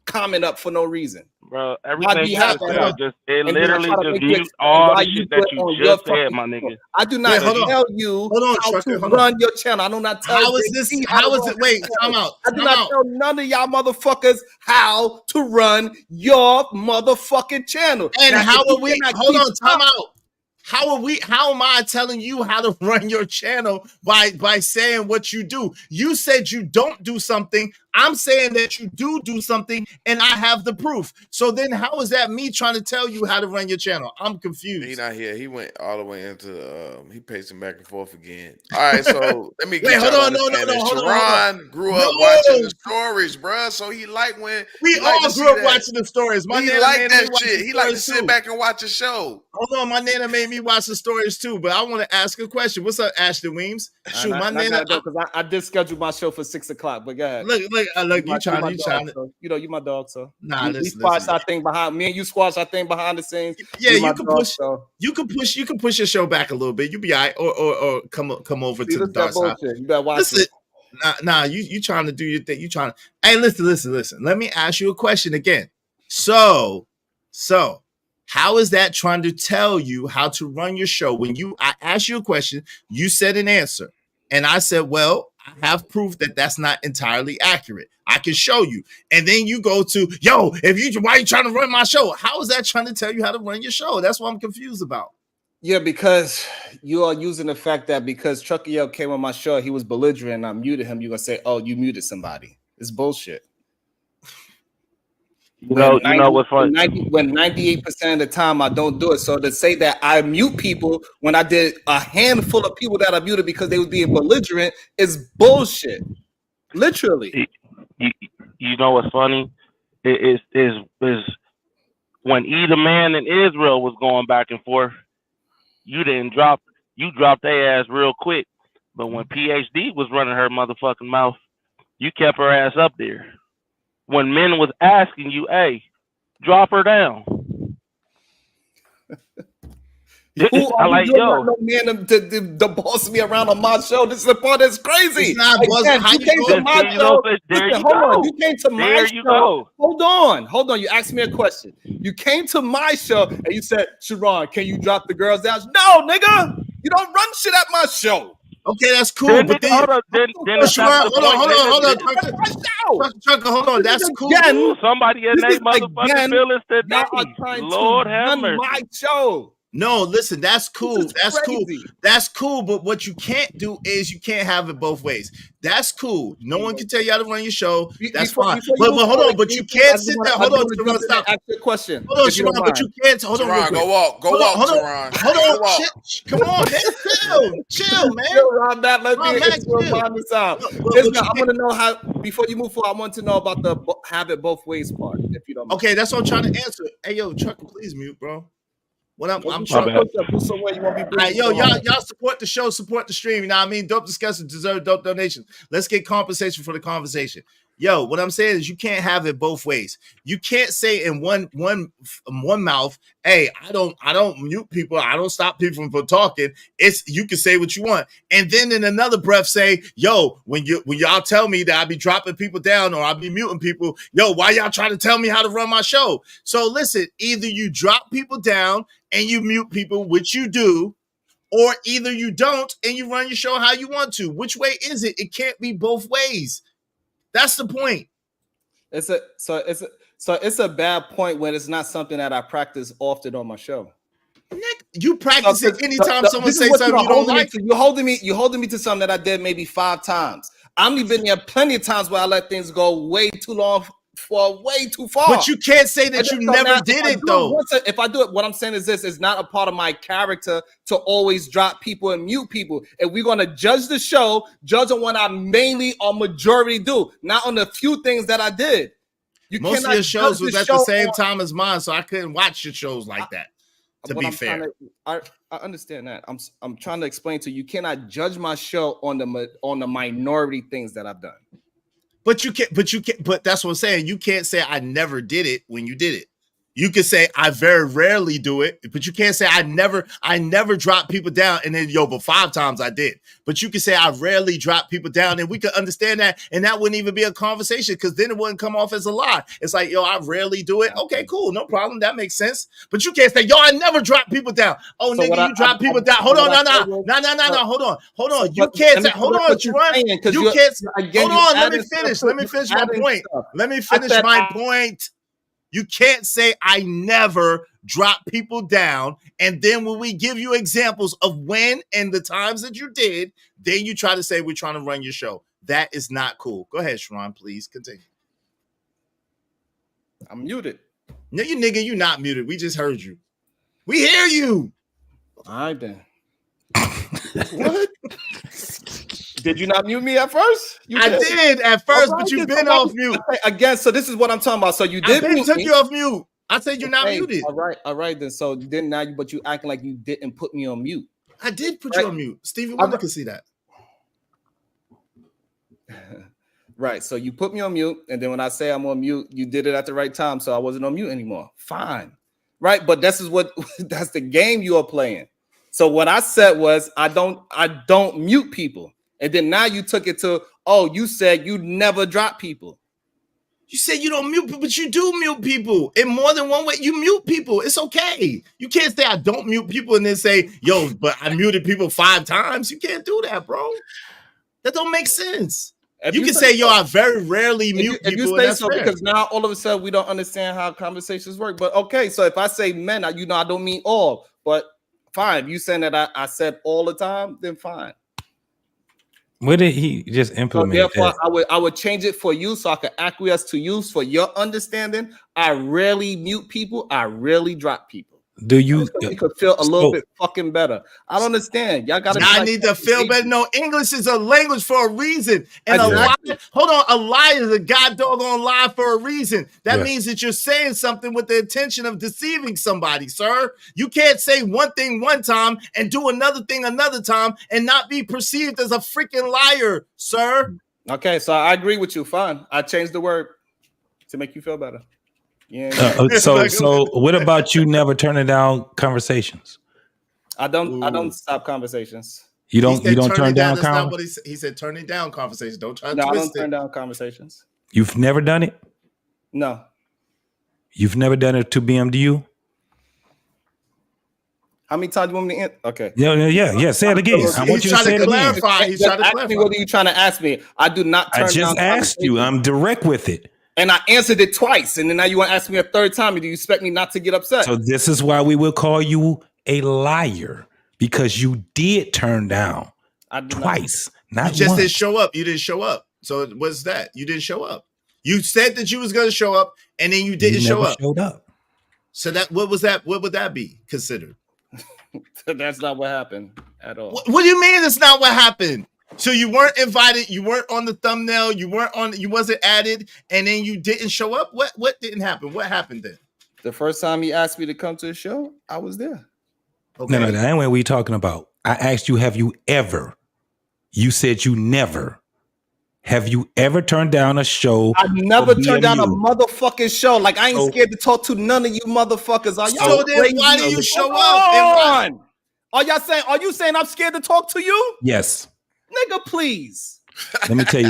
S23: comment up for no reason.
S14: Bro, everything you just said, it literally just mute all the shit that you just said, my nigga.
S23: I do not tell you how to run your channel. I do not tell you.
S1: How is this? How is it? Wait, time out.
S23: I do not tell none of y'all motherfuckers how to run your motherfucking channel.
S1: And how are we? Hold on, time out. How am I telling you how to run your channel by saying what you do? You said you don't do something. I'm saying that you do something, and I have the proof. So then, how is that me trying to tell you how to run your channel? I'm confused.
S10: He's not here. He went all the way into. He pacing back and forth again. All right, so let me
S1: Wait,
S10: get
S1: hold
S10: y'all
S1: on,
S10: to
S1: no,
S10: understand that
S1: hold on.
S10: Sharon grew up
S1: No.
S10: watching the stories, bro. So he like when
S1: We
S10: he like
S1: all
S10: to see
S1: grew up
S10: that.
S1: watching the stories. My
S10: He
S1: nana
S10: like
S1: made me
S10: that
S1: watch
S10: shit.
S1: the
S10: He like to
S1: stories
S10: sit
S1: too.
S10: back and watch a show.
S1: Hold on, my nana made me watch the stories too. But I want to ask a question. What's up, Ashton Weems? Shoot, my
S23: I
S1: nana.
S23: gotta go because I did schedule my show for 6 o'clock. But go ahead.
S1: Look, you trying to.
S23: You know, you my dog, so
S1: Nah,
S23: we squash our thing behind me and you squash our thing behind the scenes.
S1: Yeah,
S23: You my
S1: you can
S23: dog,
S1: push.
S23: so.
S1: You can push your show back a little bit. You be all right, or come over
S23: See,
S1: to the
S23: this
S1: dark
S23: that
S1: side.
S23: bullshit. You better watch
S1: Listen,
S23: it.
S1: nah, you trying to do your thing. You trying to. Hey, listen. Let me ask you a question again. So, how is that trying to tell you how to run your show? When I asked you a question, you said an answer, and I said, well, I have proof that that's not entirely accurate. I can show you. And then you go to, why are you trying to run my show? How is that trying to tell you how to run your show? That's what I'm confused about.
S23: Yeah, because you are using the fact that because Chucky L came on my show, he was belligerent and I muted him. You're going to say, oh, you muted somebody. It's bullshit.
S14: You know what's funny?
S23: When 98% of the time I don't do it. So to say that I mute people when I did a handful of people that I muted because they was being belligerent is bullshit. Literally.
S14: You know what's funny? Is when either man in Israel was going back and forth, you dropped their ass real quick. But when PhD was running her motherfucking mouth, you kept her ass up there. When men was asking you, hey, drop her down.
S23: Who are you doing no man to boss me around on my show? This is the part that's crazy.
S1: It's not buzzing.
S23: You came to my show. Listen, hold on. You came to my show. Hold on. You asked me a question. You came to my show and you said, Sharon, can you drop the girls down? No, nigga. You don't run shit at my show.
S1: Okay, that's cool. But then, hold on. Trucker, hold on. That's cool.
S14: Ooh, somebody in their motherfucking feelings today. Lord have mercy.
S23: My show.
S1: No, listen, that's cool. That's cool. But what you can't do is you can't have it both ways. That's cool. No one can tell you how to run your show. That's fine. But hold on. But you can't sit there. Hold on. Stop.
S23: Ask you a question.
S1: Hold on, Sharon. But you can't. Hold on.
S10: Sharon, go walk, Sharon.
S1: Hold on. Come on, man. Chill, man.
S23: Ron, let me find this out. I want to know how. Before you move forward, I want to know about the have it both ways part. If you don't mind.
S1: Okay, that's what I'm trying to answer. Hey, yo, Trucker, please mute, bro. What I'm trying to y'all support the show, support the stream. You know what I mean? Dope discussion deserve dope donation. Let's get compensation for the conversation. Yo, what I'm saying is you can't have it both ways. You can't say in one mouth, hey, I don't mute people, I don't stop people from talking. It's you can say what you want. And then in another breath say, yo, when y'all tell me that I be dropping people down or I be muting people, yo, why y'all trying to tell me how to run my show? So listen, either you drop people down and you mute people, which you do, or either you don't and you run your show how you want to. Which way is it? It can't be both ways. That's the point.
S23: It's a bad point when it's not something that I practice often on my show.
S1: Nick, you practice it anytime someone says something you don't like.
S23: You're holding me to something that I did maybe 5 times. I've been there plenty of times where I let things go way too long for way too far.
S1: But you can't say that you never did it though.
S23: If I do it, what I'm saying is this: it's not a part of my character to always drop people and mute people. If we're gonna judge the show, judge on what I mainly or majority do, not on the few things that I did.
S1: Most of your shows was at the same time as mine, so I couldn't watch your shows like that. To be fair,
S23: I understand that. I'm trying to explain to you cannot judge my show on the minority things that I've done.
S1: But that's what I'm saying. You can't say I never did it when you did it. You can say I very rarely do it, but you can't say I never drop people down and then but 5 times I did. But you can say I rarely drop people down, and we could understand that, and that wouldn't even be a conversation because then it wouldn't come off as a lie. It's like, I rarely do it. Okay, cool, no problem. That makes sense. But you can't say, I never drop people down. Oh, so nigga, you drop people down. Hold on, no. Hold on. You can't say, hold on, Sharon. You can't. Hold on. Let me finish my point. Let me finish my point. You can't say I never drop people down. And then when we give you examples of when and the times that you did, then you try to say we're trying to run your show. That is not cool. Go ahead, Sharon, please continue.
S23: I'm muted.
S1: No, you nigga, you not muted. We just heard you. We hear you.
S23: All right then. What? Did you not mute me at first?
S1: I did at first, but you've been off mute.
S23: Okay, again, so this is what I'm talking about. So you did mute
S1: took
S23: me.
S1: you off mute. I said you're not muted.
S23: All right then. So then now but you acting like you didn't put me on mute.
S1: I did put you on mute. Stevie Wonder can see that.
S23: Right. So you put me on mute, and then when I say I'm on mute, you did it at the right time, so I wasn't on mute anymore. Fine. Right. But that's the game you are playing. So what I said was I don't mute people. And then now you took it to, you said you never drop people.
S1: You said you don't mute people, but you do mute people in more than one way. You mute people. It's okay. You can't say I don't mute people and then say, yo, but I muted people 5 times. You can't do that, bro. That don't make sense. You can say, yo, I very rarely mute people.
S23: If you say so, because now all of a sudden we don't understand how conversations work. But okay, so if I say men, I don't mean all. But fine, you saying that I said all the time, then fine.
S12: Where did he just implement?
S23: So therefore, I would change it for you so I could acquiesce to you for your understanding. I rarely mute people. I rarely drop people.
S12: Do you?
S23: You could feel a little bit fucking better. I don't understand. Y'all got to.
S1: I need to feel better. No, English is a language for a reason, and a lie. Hold on, a lie is a god doggone lie for a reason. That means that you're saying something with the intention of deceiving somebody, sir. You can't say one thing one time and do another thing another time and not be perceived as a freaking liar, sir.
S23: Okay, so I agree with you. Fine, I changed the word to make you feel better. Yeah.
S12: So what about you never turning down conversations?
S23: I don't stop conversations.
S12: You don't turn down
S1: That's not what he said. Turning down conversations. Don't try to twist it.
S23: I don't turn down conversations.
S12: You've never done it?
S23: No.
S12: You've never done it to BMDU?
S23: How many times do you want me to answer? Okay.
S12: Yeah. Say it again. I want you to say it again.
S23: He's trying to clarify. What are you trying to ask me? I do not turn down.
S12: I just asked you. I'm direct with it.
S23: And I answered it twice, and then now you want to ask me a third time. Do you expect me not to get upset?
S12: So this is why we will call you a liar, because you did turn down twice. Not
S1: you just
S12: once.
S1: didn't show up. You didn't show up. So what's that? You didn't show up. You said that you was going to show up, and then you didn't show up.
S12: Showed up.
S1: So what was that? What would that be considered?
S23: That's not what happened at all.
S1: What do you mean it's not what happened? So you weren't invited, you weren't on the thumbnail, you wasn't added, and then you didn't show up? What didn't happen? What happened then?
S23: The first time he asked me to come to the show, I was there.
S12: Okay. No, that ain't what we talking about. I asked you, have you ever? You said you never. Have you ever turned down a show?
S23: I never turned down a motherfucking show. Like, I ain't scared to talk to none of you motherfuckers. Are y'all
S1: so then why do you show
S23: up? Are you saying I'm scared to talk to you?
S12: Yes.
S23: Nigga, please.
S12: Let me tell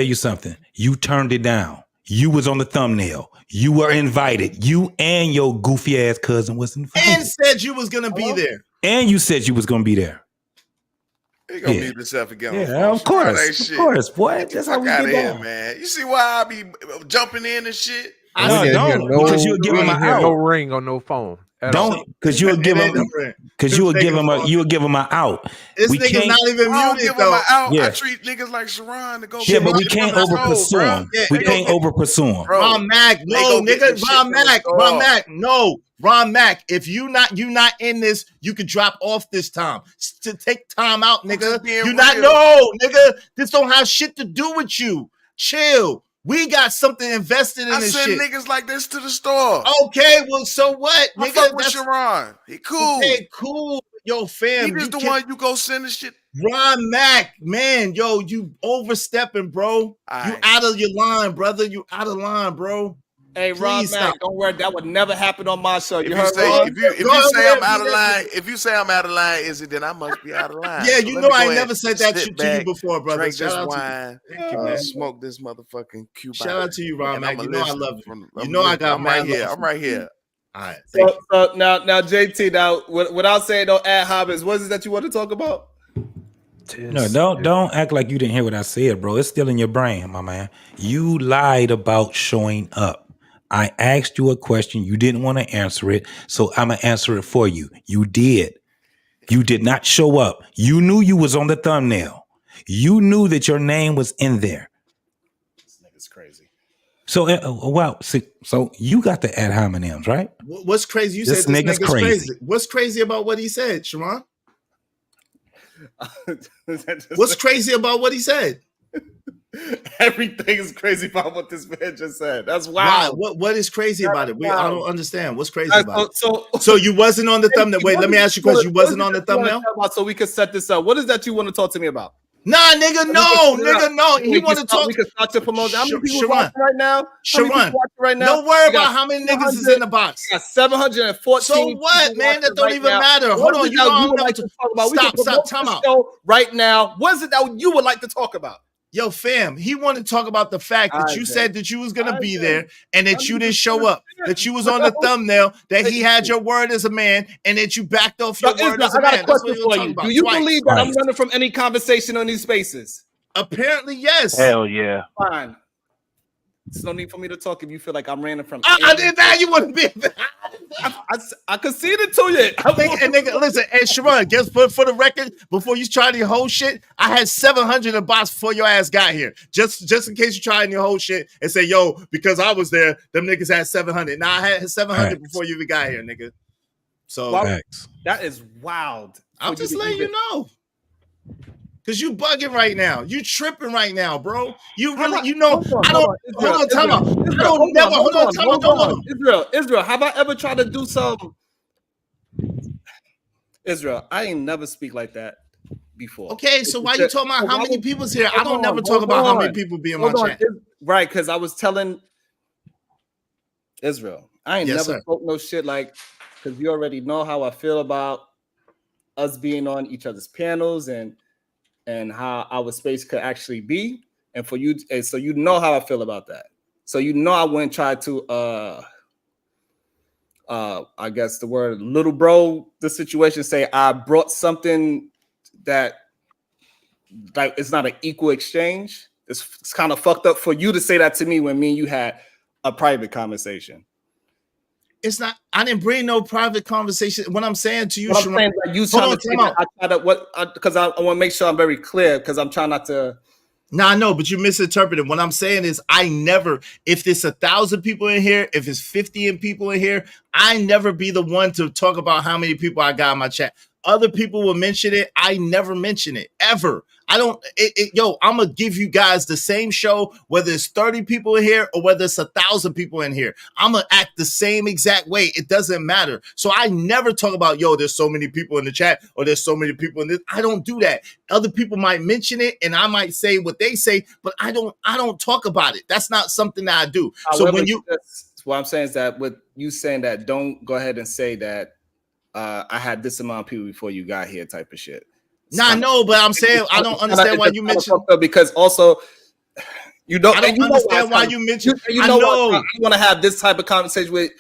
S12: you something. You turned it down. You was on the thumbnail. You were invited. You and your goofy ass cousin was invited.
S1: And said you was gonna be there.
S12: And you said you was gonna be there.
S10: He gonna mute himself again.
S12: Yeah, of course, boy. That's how we get
S10: down, man. You see why I be jumping in and shit?
S17: I don't. Because you'll give him no ring or no phone.
S12: Don't, because you would give him an out.
S1: This nigga's not even muted though.
S10: I treat niggas like Sharon to go.
S12: Yeah, but we can't over pursue him. We can't over pursue him.
S1: Ron Mac, no, nigga. Ron Mac, if you not in this, you can drop off this time. To take time out, nigga. Nigga. This don't have shit to do with you. Chill. We got something invested in this shit.
S10: I send niggas like this to the store.
S1: Okay, well, so what,
S10: nigga? Fuck with Sharon. He cool.
S1: Okay, cool. Yo, fam.
S10: He just the one you go send the shit.
S1: Ron Mac, man, yo, you overstepping, bro. You out of your line, brother. You out of line, bro.
S23: Hey, Ron Mac, don't worry. That would never happen on my show.
S10: If you say I'm out of line, if you say I'm out of line, is it then I must be out of line?
S1: Yeah, you know I ain't never said that shit to you before, brother.
S10: Drink this wine. Thank you, man. Smoke this motherfucking Cuban.
S1: Shout out to you, Ron Mac. You know I love you. You know I got.
S10: I'm right here. I'm right here.
S1: All right.
S23: So now, JT. Now, without saying no ad hobbits, what is it that you want to talk about?
S12: No, don't act like you didn't hear what I said, bro. It's still in your brain, my man. You lied about showing up. I asked you a question. You didn't want to answer it, so I'm going to answer it for you. You did. You did not show up. You knew you was on the thumbnail. You knew that your name was in there.
S23: This nigga's crazy.
S12: So, so you got the ad hominems, right?
S1: What's crazy? You
S12: This
S1: said this
S12: nigga's
S1: nigga's
S12: crazy.
S1: crazy. What's crazy about what he said, Sharon? What's crazy about what he said?
S23: Everything is crazy about what this man just said. That's wild.
S1: What is crazy about it? I don't understand. What's crazy
S23: Right,
S1: about
S23: so-
S1: it? So you wasn't on the thumbnail. Wait, let me ask you a question. You wasn't on the thumbnail?
S23: So we can set this up. What is that you want to talk to me about?
S1: Nah, nigga, no. He want to talk.
S23: We can start to promote. How many people
S1: Sharon,
S23: watching right now?
S1: Sharon, don't worry about how many niggas is in the box.
S23: We got 714.
S1: So what, man? That don't
S23: right
S1: even
S23: now.
S1: matter.
S23: What
S1: Hold
S23: is
S1: on,
S23: it that
S1: you
S23: would
S1: don't
S23: like to talk about.
S1: Stop,
S23: we can
S1: time out.
S23: Show right now. What is it that you would like to talk about?
S1: Yo, fam, he wanted to talk about the fact that you said that you was going to be there and that you didn't show up, that you was on the thumbnail, that he had your word as a man and that you backed off your word as a man. That's what he was talking about.
S23: Do you believe that I'm running from any conversation on these spaces?
S1: Apparently, yes.
S14: Hell yeah.
S23: Fine. There's no need for me to talk if you feel like I'm running from.
S1: I did that. You wouldn't be.
S23: I conceded to you.
S1: And nigga, listen, and Sharon, guess for the record, before you try your whole shit, I had 700 in the box before your ass got here. Just in case you try your whole shit and say, yo, because I was there, them niggas had 700. Now I had 700 before you even got here, nigga. So
S23: that is wild.
S1: I'm just letting you know. Cause you bugging right now. You tripping right now, bro. You really, you know, I don't. Hold on, time out. I don't never. Hold on, time out. Don't
S23: Israel, have I ever tried to do some? Israel, I ain't never speak like that before.
S1: Okay, so why you talking about how many people's here? I don't never talk about how many people be in my chat.
S23: Right, because I was telling Israel, I ain't never spoke no shit like, because you already know how I feel about us being on each other's panels and how our space could actually be, and for you, and so you know how I feel about that. So you know I wouldn't try to I guess the word little bro the situation, say I brought something that like it's not an equal exchange. It's kind of fucked up for you to say that to me when me and you had a private conversation.
S1: It's not. I didn't bring no private conversation. What I'm saying to you,
S23: Sharon, like you trying to take I try to because I want to make sure I'm very clear because I'm trying not to.
S1: Nah, no, but you misinterpreted. What I'm saying is, I never. If there's 1,000 people in here, if it's 50 people in here, I never be the one to talk about how many people I got in my chat. Other people will mention it. I never mention it ever. I don't. Yo, I'm gonna give you guys the same show, whether it's 30 people in here or whether it's 1,000 people in here. I'm gonna act the same exact way. It doesn't matter. So I never talk about, yo, there's so many people in the chat or there's so many people in this. I don't do that. Other people might mention it and I might say what they say, but I don't talk about it. That's not something that I do. So when you,
S23: what I'm saying is that with you saying that, don't go ahead and say that I had this amount of people before you got here, type of shit.
S1: Nah, no, but I'm saying I don't understand why you mentioned,
S23: because also you don't.
S1: I don't understand why you mentioned.
S23: You know, I want to have this type of conversation with.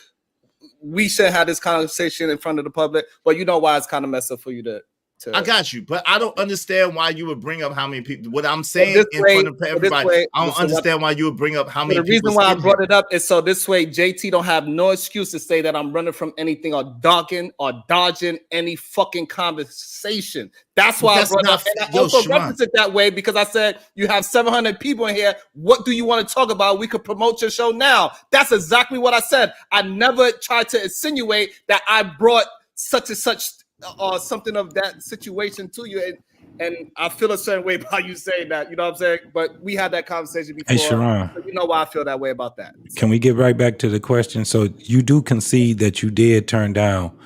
S23: We should have this conversation in front of the public, but you know why it's kind of messed up for you to.
S1: I got you, but I don't understand why you would bring up how many people. What I'm saying front of everybody, I don't understand why you would bring up how many.
S23: The reason why I brought it up is so this way JT don't have no excuse to say that I'm running from anything or dodging any fucking conversation. That's why I brought it up. And I also referenced it that way because I said you have 700 people in here. What do you want to talk about? We could promote your show now. That's exactly what I said. I never tried to insinuate that I brought such and such. Or something of that situation to you, and I feel a certain way about you saying that, you know what I'm saying? But we had that conversation before.
S12: Hey, Sharon,
S23: so you know why I feel that way about that.
S12: Can we get right back to the question? So you do concede that you did turn down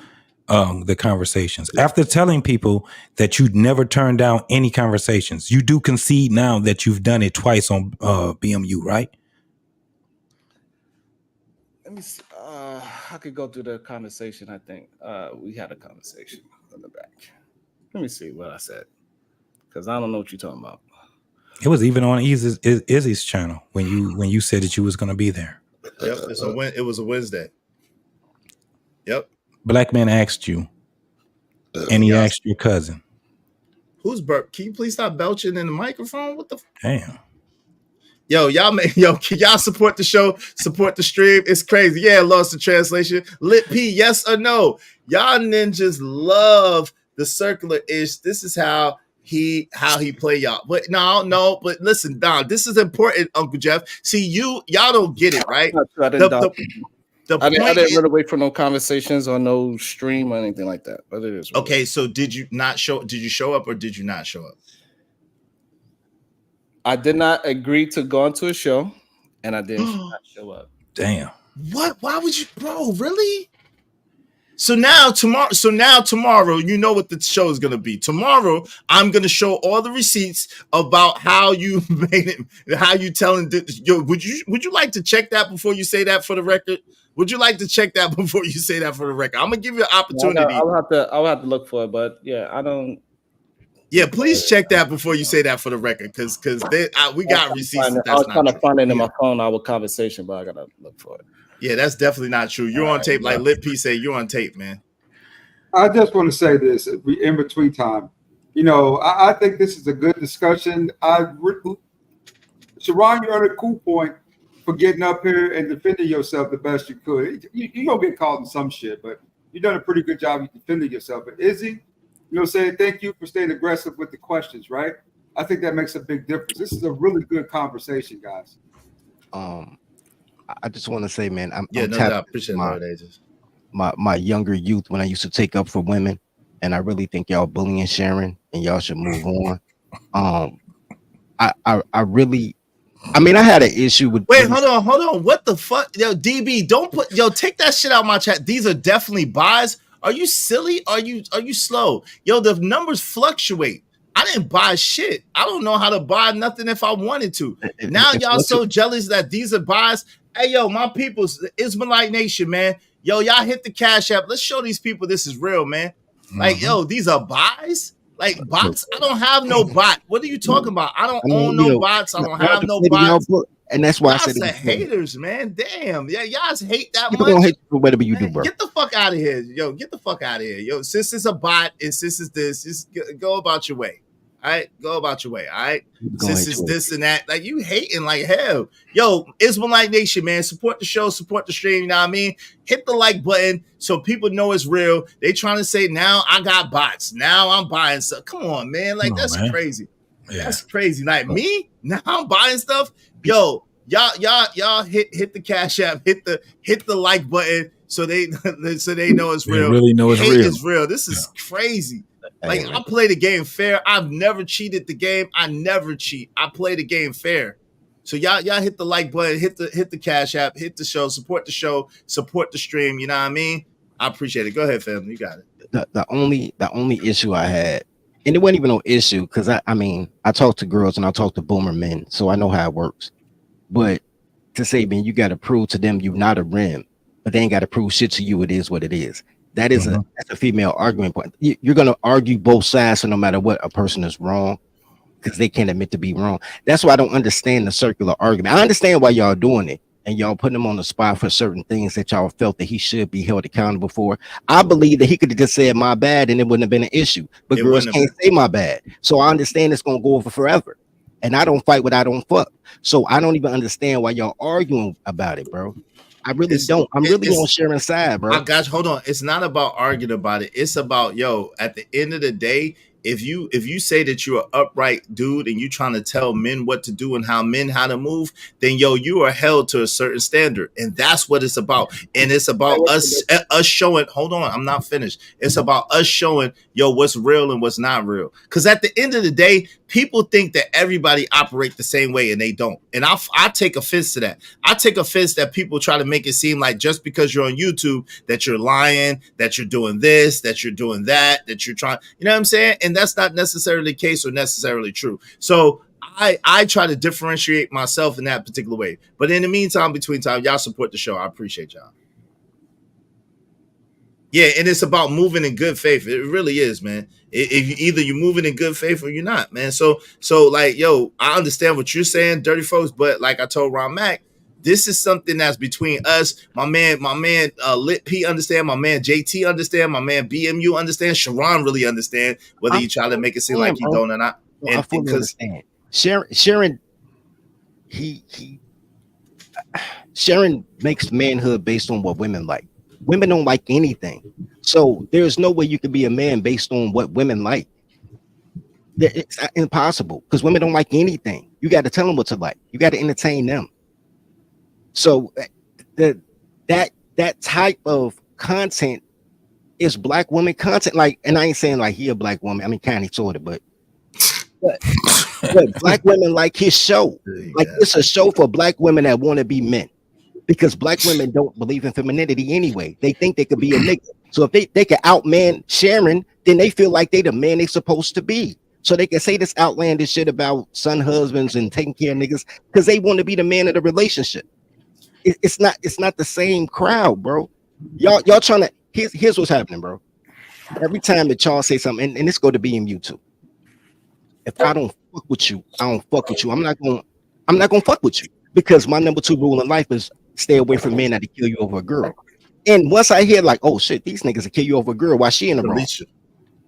S12: the conversations after telling people that you'd never turned down any conversations. You do concede now that you've done it twice on BMU, right?
S23: Let me see. I could go through the conversation. I think we had a conversation on the back. Let me see what I said because I don't know what you're talking about.
S12: It was even on Izzy's channel when you said that you was going to be there.
S1: Yep, it was a Wednesday. Yep.
S12: Black man asked you, and he asked your cousin.
S1: Who's burp? Can you please stop belching in the microphone? What the?
S12: Damn.
S1: Yo, can y'all support the show? Support the stream. It's crazy. Yeah, lost in translation. Lit P, yes or no? Y'all ninjas love the circular ish. This is how how he play y'all. But no, but listen, Don, this is important, Uncle Jeff. See, y'all don't get it, right?
S23: I didn't run away from no conversations or no stream or anything like that. But it is
S1: okay. So did you show up or did you not show up?
S23: I did not agree to go onto a show, and I didn't not show up.
S12: Damn.
S1: What? Why would you, bro? Really? So now tomorrow, you know what the show is gonna be. Tomorrow, I'm gonna show all the receipts about how you made it, how you telling. Yo, would you like to check that before you say that for the record? Would you like to check that before you say that for the record? I'm gonna give you an opportunity.
S23: I'll have to look for it, but yeah, I don't.
S1: Yeah, please check that before you say that for the record, because we got receipts.
S23: I was trying to find it in my phone, our conversation, but I gotta look for it.
S1: Yeah, that's definitely not true. You're on tape, like Lit P say. You're on tape, man.
S20: I just want to say this in between time. You know, I think this is a good discussion. Sharon, you're on a cool point for getting up here and defending yourself the best you could. You're going to get called in some shit, but you've done a pretty good job of defending yourself. But Izzy, you know, saying thank you for staying aggressive with the questions, right? I think that makes a big difference. This is a really good conversation, guys.
S4: I just want to say, man, I'm
S1: no doubt. Appreciate
S4: my younger youth when I used to take up for women, and I really think y'all bullying Sharon, and y'all should move on. I really, I mean, I had an issue with.
S1: Wait, hold on. What the fuck, yo, DB? Don't put take that shit out of my chat. These are definitely buys. Are you silly? Are you slow? Yo, the numbers fluctuate. I didn't buy shit. I don't know how to buy nothing if I wanted to. Now y'all so jealous that these are buys. Hey, yo, my people's Israelite Nation, man. Yo, y'all hit the Cash App. Let's show these people this is real, man. Like, yo, these are buys? Like bots? I don't have no bot. What are you talking about? I don't own no bots. I don't have no bots.
S4: And that's why
S1: y'all
S4: I said
S1: haters, man. Damn. Yeah, y'all hate that
S4: people
S1: much.
S4: don't hate you whatever you do, bro.
S1: Get the fuck out of here. Yo, get the fuck out of here. Yo, since it's a bot and since it's this, just go about your way. All right, go about your way. All right, since it's this and that, like you hating like hell. Yo, Israelite Nation, man, support the show, support the stream. You know what I mean? Hit the like button so people know it's real. They trying to say now I got bots. Now I'm buying stuff. Come on, man. Like that's crazy. Yeah. That's crazy. Like me now I'm buying stuff. Yo, y'all hit the Cash App. Hit the like button so they know it's real.
S12: They really know it's real.
S1: It's real. This is crazy. Like I play the game fair. I've never cheated the game. I never cheat. I play the game fair. So y'all hit the like button, hit the Cash App, hit the show, support the stream. You know what I mean? I appreciate it. Go ahead, family. You got it.
S4: The only issue I had, and it wasn't even no issue, because I mean I talk to girls and I talk to boomer men, so I know how it works. But to say, man, you got to prove to them you're not a rim, but they ain't got to prove shit to you. It is what it is. That is that's a female argument point. You're going to argue both sides, so no matter what, a person is wrong because they can't admit to be wrong. That's why I don't understand the circular argument. I understand why y'all doing it and y'all putting him on the spot for certain things that y'all felt that he should be held accountable for. I believe that he could have just said my bad and it wouldn't have been an issue, but girls can't say my bad. So I understand it's going to go over forever. And I don't fight what I don't fuck. So I don't even understand why y'all arguing about it, bro. I really don't. I'm really on Sharon's side, bro.
S1: I got you. Hold on. It's not about arguing about it. It's about, yo, at the end of the day, if you say that you're an upright dude and you trying to tell men what to do and how to move, then yo, you are held to a certain standard, and that's what it's about. And it's about us showing. Hold on, I'm not finished. It's about us showing, yo, what's real and what's not real. Because at the end of the day, people think that everybody operate the same way, and they don't. And I take offense to that. I take offense that people try to make it seem like just because you're on YouTube that you're lying, that you're doing this, that you're doing that you're trying. You know what I'm saying? And that's not necessarily the case or necessarily true. So I try to differentiate myself in that particular way. But in the meantime, between time, y'all support the show. I appreciate y'all. Yeah, and it's about moving in good faith. It really is, man. If either you're moving in good faith or you're not, man. So like, yo, I understand what you're saying, dirty folks, but like I told Ron Mac, this is something that's between us. My man, Lit P understand. My man JT understand. My man BMU understand. Sharon really understand. Whether you try to make it seem like he don't or not.
S4: And I fully understand. Sharon makes manhood based on what women like. Women don't like anything, so there's no way you can be a man based on what women like. It's impossible because women don't like anything. You got to tell them what to like. You got to entertain them. So that type of content is black woman content. Like, and I ain't saying like he a black woman. I mean, kind of sort of, but black women like his show. Like it's a show for black women that want to be men, because black women don't believe in femininity anyway. They think they could be a nigga. So if they can outman Sharon, then they feel like they the man they supposed to be. So they can say this outlandish shit about son husbands and taking care of niggas because they want to be the man of the relationship. It's not the same crowd, bro. Y'all trying to here's what's happening, bro. Every time that y'all say something, and it's going to be in you too. If I don't fuck with you, I don't fuck with you. I'm not gonna fuck with you, because my number 2 rule in life is stay away from men that kill you over a girl. And once I hear like, oh shit, these niggas will kill you over a girl while she in the wrong.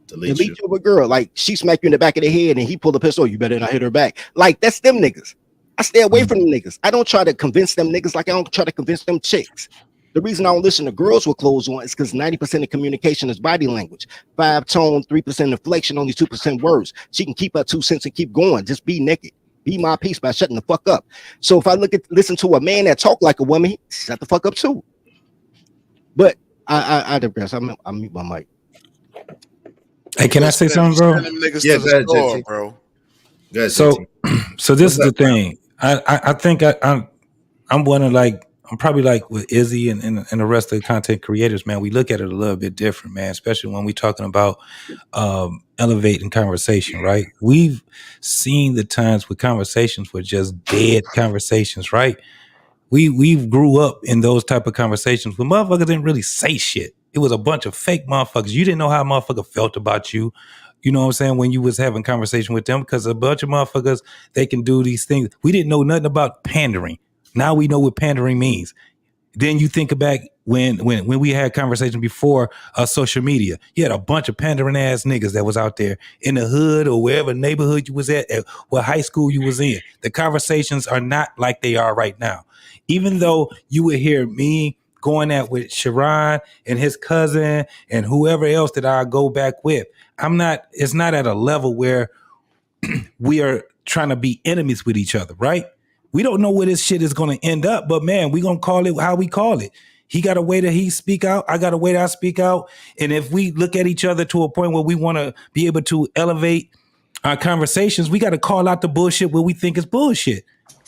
S4: Delete you over a girl. Like she smack you in the back of the head and he pulled a pistol. You better not hit her back. Like that's them niggas. I stay away from them niggas. I don't try to convince them niggas like I don't try to convince them chicks. The reason I don't listen to girls with clothes on is because 90% of communication is body language. 5 tone, 3% inflection, only 2% words. She can keep her 2 cents and keep going. Just be naked. Be my peace by shutting the fuck up. So if I listen to a man that talk like a woman, he shut the fuck up too. But I digress. I mute my mic.
S12: Hey, can I say something, bro?
S10: Yeah, go ahead, JT. Bro. Go ahead,
S12: So this is the thing. I think I'm one of I'm probably like with Izzy and the rest of the content creators, man. We look at it a little bit different, man, especially when we're talking about elevating conversation, right? We've seen the times where conversations were just dead conversations, right? We've grew up in those type of conversations where motherfuckers didn't really say shit. It was a bunch of fake motherfuckers. You didn't know how a motherfucker felt about you. You know what I'm saying? When you was having conversation with them, because a bunch of motherfuckers, they can do these things. We didn't know nothing about pandering. Now we know what pandering means. Then you think back when we had conversation before social media, you had a bunch of pandering ass niggas that was out there in the hood or wherever neighborhood you was at what high school you was in. The conversations are not like they are right now. Even though you would hear me going at with Sharon and his cousin and whoever else that I go back with, it's not at a level where we are trying to be enemies with each other, right? We don't know where this shit is going to end up, but man, we going to call it how we call it. He got a way that he speak out. I got a way that I speak out. And if we look at each other to a point where we want to be able to elevate our conversations, we got to call out the bullshit where we think is bullshit.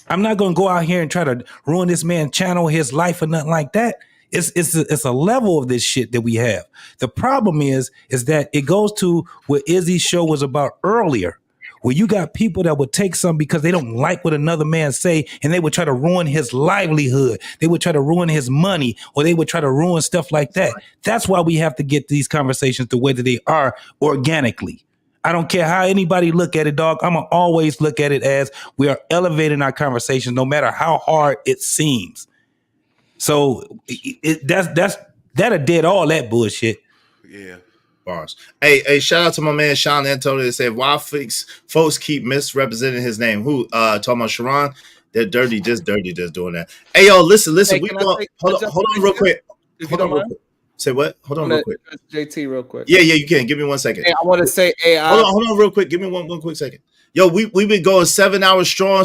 S12: I'm not going to go out here and try to ruin this man's channel, his life, or nothing like that. It's a level of this shit that we have. The problem is that it goes to what Izzy's show was about earlier, where you got people that would take something because they don't like what another man say, and they would try to ruin his livelihood. They would try to ruin his money, or they would try to ruin stuff like that. That's why we have to get these conversations the way that they are organically. I don't care how anybody look at it, dog. I'm going to always look at it as we are elevating our conversations no matter how hard it seems. So that'll dead all that bullshit.
S10: Yeah.
S1: Bars. Hey, shout out to my man Sean Antonio that said, why folks keep misrepresenting his name? Who talking about Sharon? They're dirty, just doing that. Hey, yo, listen.
S23: Hey,
S1: We going hold on real quick. Hold on real quick. Say what? Hold on real quick.
S23: JT real quick.
S1: Yeah, you can. Give me 1 second.
S23: Hey, I want to say,
S1: hold on real quick. Give me one quick second. Yo, we've been going 7 hours strong,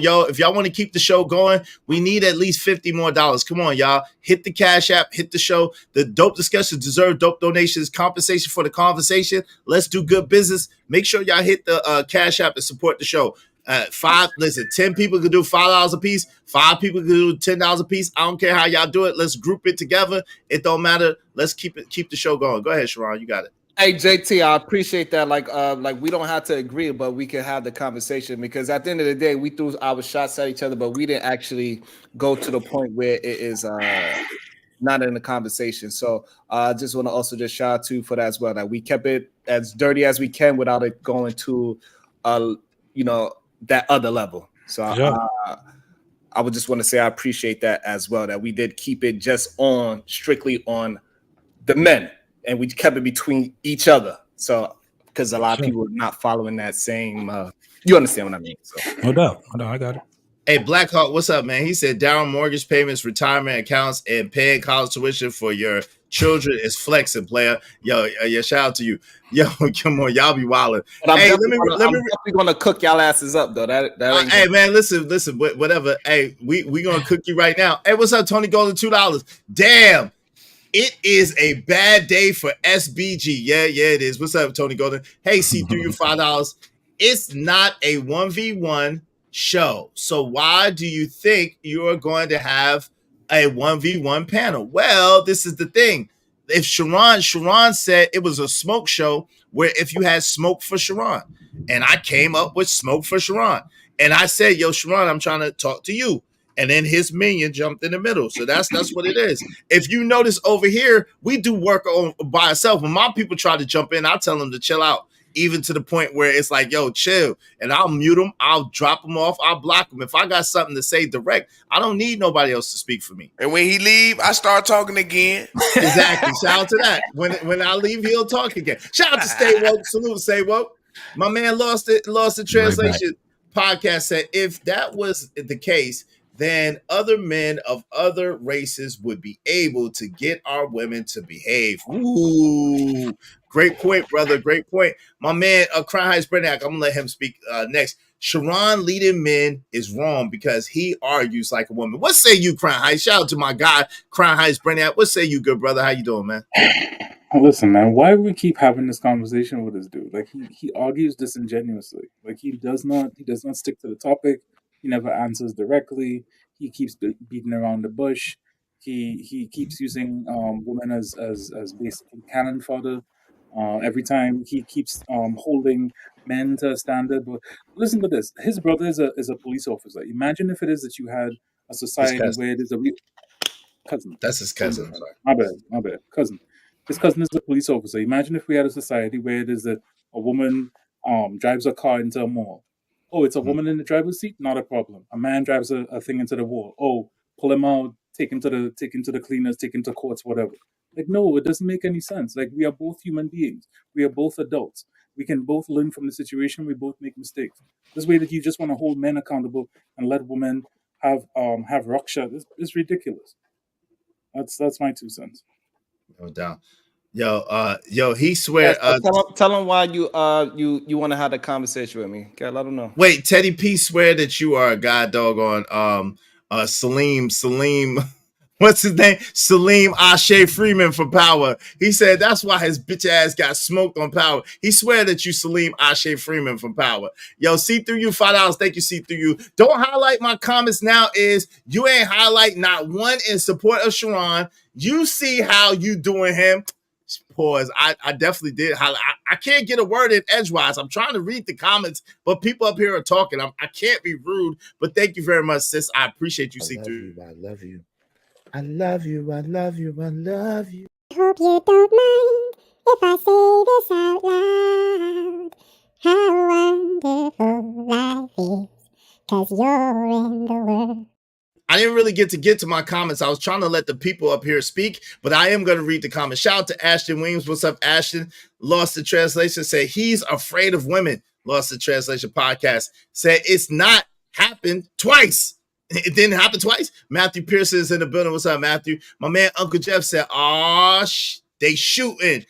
S1: Yo, if y'all want to keep the show going, we need at least $50 more. Come on, y'all. Hit the Cash App, hit the show. The dope discussions deserve dope donations, compensation for the conversation. Let's do good business. Make sure y'all hit the Cash App and support the show. 10 people can do $5 a piece. 5 people can do $10 a piece. I don't care how y'all do it. Let's group it together. It don't matter. Let's keep the show going. Go ahead, Sharon. You got it.
S23: Hey JT, I appreciate that. Like we don't have to agree, but we can have the conversation, because at the end of the day, we threw our shots at each other, but we didn't actually go to the point where it is not in the conversation. So I just want to also just shout out to you for that as well. That we kept it as dirty as we can without it going to that other level. So I would just want to say I appreciate that as well. That we did keep it just strictly on the men. And we kept it between each other. So, because a lot of people are not following that same, you understand what I mean. So.
S12: No doubt. I got it.
S1: Hey, Blackhawk, what's up, man? He said down mortgage payments, retirement accounts, and paying college tuition for your children is flexing, player. Yo, shout out to you. Yo, come on, y'all be wilding.
S23: But I'm
S1: Hey,
S23: definitely gonna cook y'all asses up though. That ain't
S1: hey man, listen, whatever. Hey, we gonna cook you right now. Hey, what's up, Tony Golden? $2. Damn. It is a bad day for SBG. Yeah, it is. What's up, Tony Golden? Hey, see through you $5. It's not a 1v1 show. So why do you think you're going to have a 1v1 panel? Well, this is the thing. If Sharon said it was a smoke show where if you had smoke for Sharon, and I came up with smoke for Sharon, and I said, yo, Sharon, I'm trying to talk to you. And then his minion jumped in the middle. So that's what it is. If you notice over here, we do work on by ourselves. When my people try to jump in, I tell them to chill out, even to the point where it's like, yo, chill. And I'll mute them. I'll drop them off. I'll block them. If I got something to say direct, I don't need nobody else to speak for me.
S8: And when he leave, I start talking again.
S1: Exactly. Shout out to that. When I leave, he'll talk again. Shout out to Stay Woke. Salute, Stay Woke. My man lost the translation. Podcast said if that was the case, then other men of other races would be able to get our women to behave. Ooh, great point, brother. Great point. My man, Crown Heights Brennack, I'm going to let him speak next. Sharon leading men is wrong because he argues like a woman. What say you, Crown Heights? Shout out to my guy, Crown Heights Brennack. What say you, good brother? How you doing, man?
S13: Listen, man, why do we keep having this conversation with this dude? Like he argues disingenuously. Like he does not stick to the topic. He never answers directly. He keeps beating around the bush. He keeps using women as basically cannon fodder. Every time he keeps holding men to a standard. But listen to this: his brother is a police officer. Imagine if it is that you had a society where it is a real cousin.
S1: That's his cousin. I'm sorry.
S13: My bad. Cousin. His cousin is a police officer. Imagine if we had a society where it is that a woman drives a car into a mall. Oh, it's a woman in the driver's seat? Not a problem. A man drives a thing into the wall. Oh, pull him out, take him to the cleaners, take him to courts, whatever. Like, no, it doesn't make any sense. Like, we are both human beings. We are both adults. We can both learn from the situation. We both make mistakes. This way that you just want to hold men accountable and let women have raksha is ridiculous. That's my 2 cents.
S1: No doubt. Yo, he swear.
S23: Tell him why you want to have the conversation with me. Okay, let him know.
S1: Wait, Teddy P swear that you are a god dog on Salim. What's his name? Salim Ashe Freeman for Power. He said that's why his bitch ass got smoked on Power. He swear that you Salim Ashe Freeman from Power. Yo, see through you $5. Thank you, see through you. Don't highlight my comments now. Is you ain't highlight not one in support of Sharon. You see how you doing him. Pause. I definitely did. I can't get a word in edgewise. I'm trying to read the comments, but people up here are talking. I can't be rude, but thank you very much, sis. I appreciate you, see through.
S5: I love you. I love you. I love you. I love you.
S15: I hope you don't mind if I say this out loud. How wonderful life is, 'cause you're in the world.
S1: I didn't really get to my comments. I was trying to let the people up here speak, but I am going to read the comments. Shout out to Ashton Williams. What's up, Ashton? Lost the translation. Say he's afraid of women. Lost the translation podcast. Said it's not happened twice. It didn't happen twice. Matthew Pearson is in the building. What's up, Matthew? My man Uncle Jeff said, they shooting.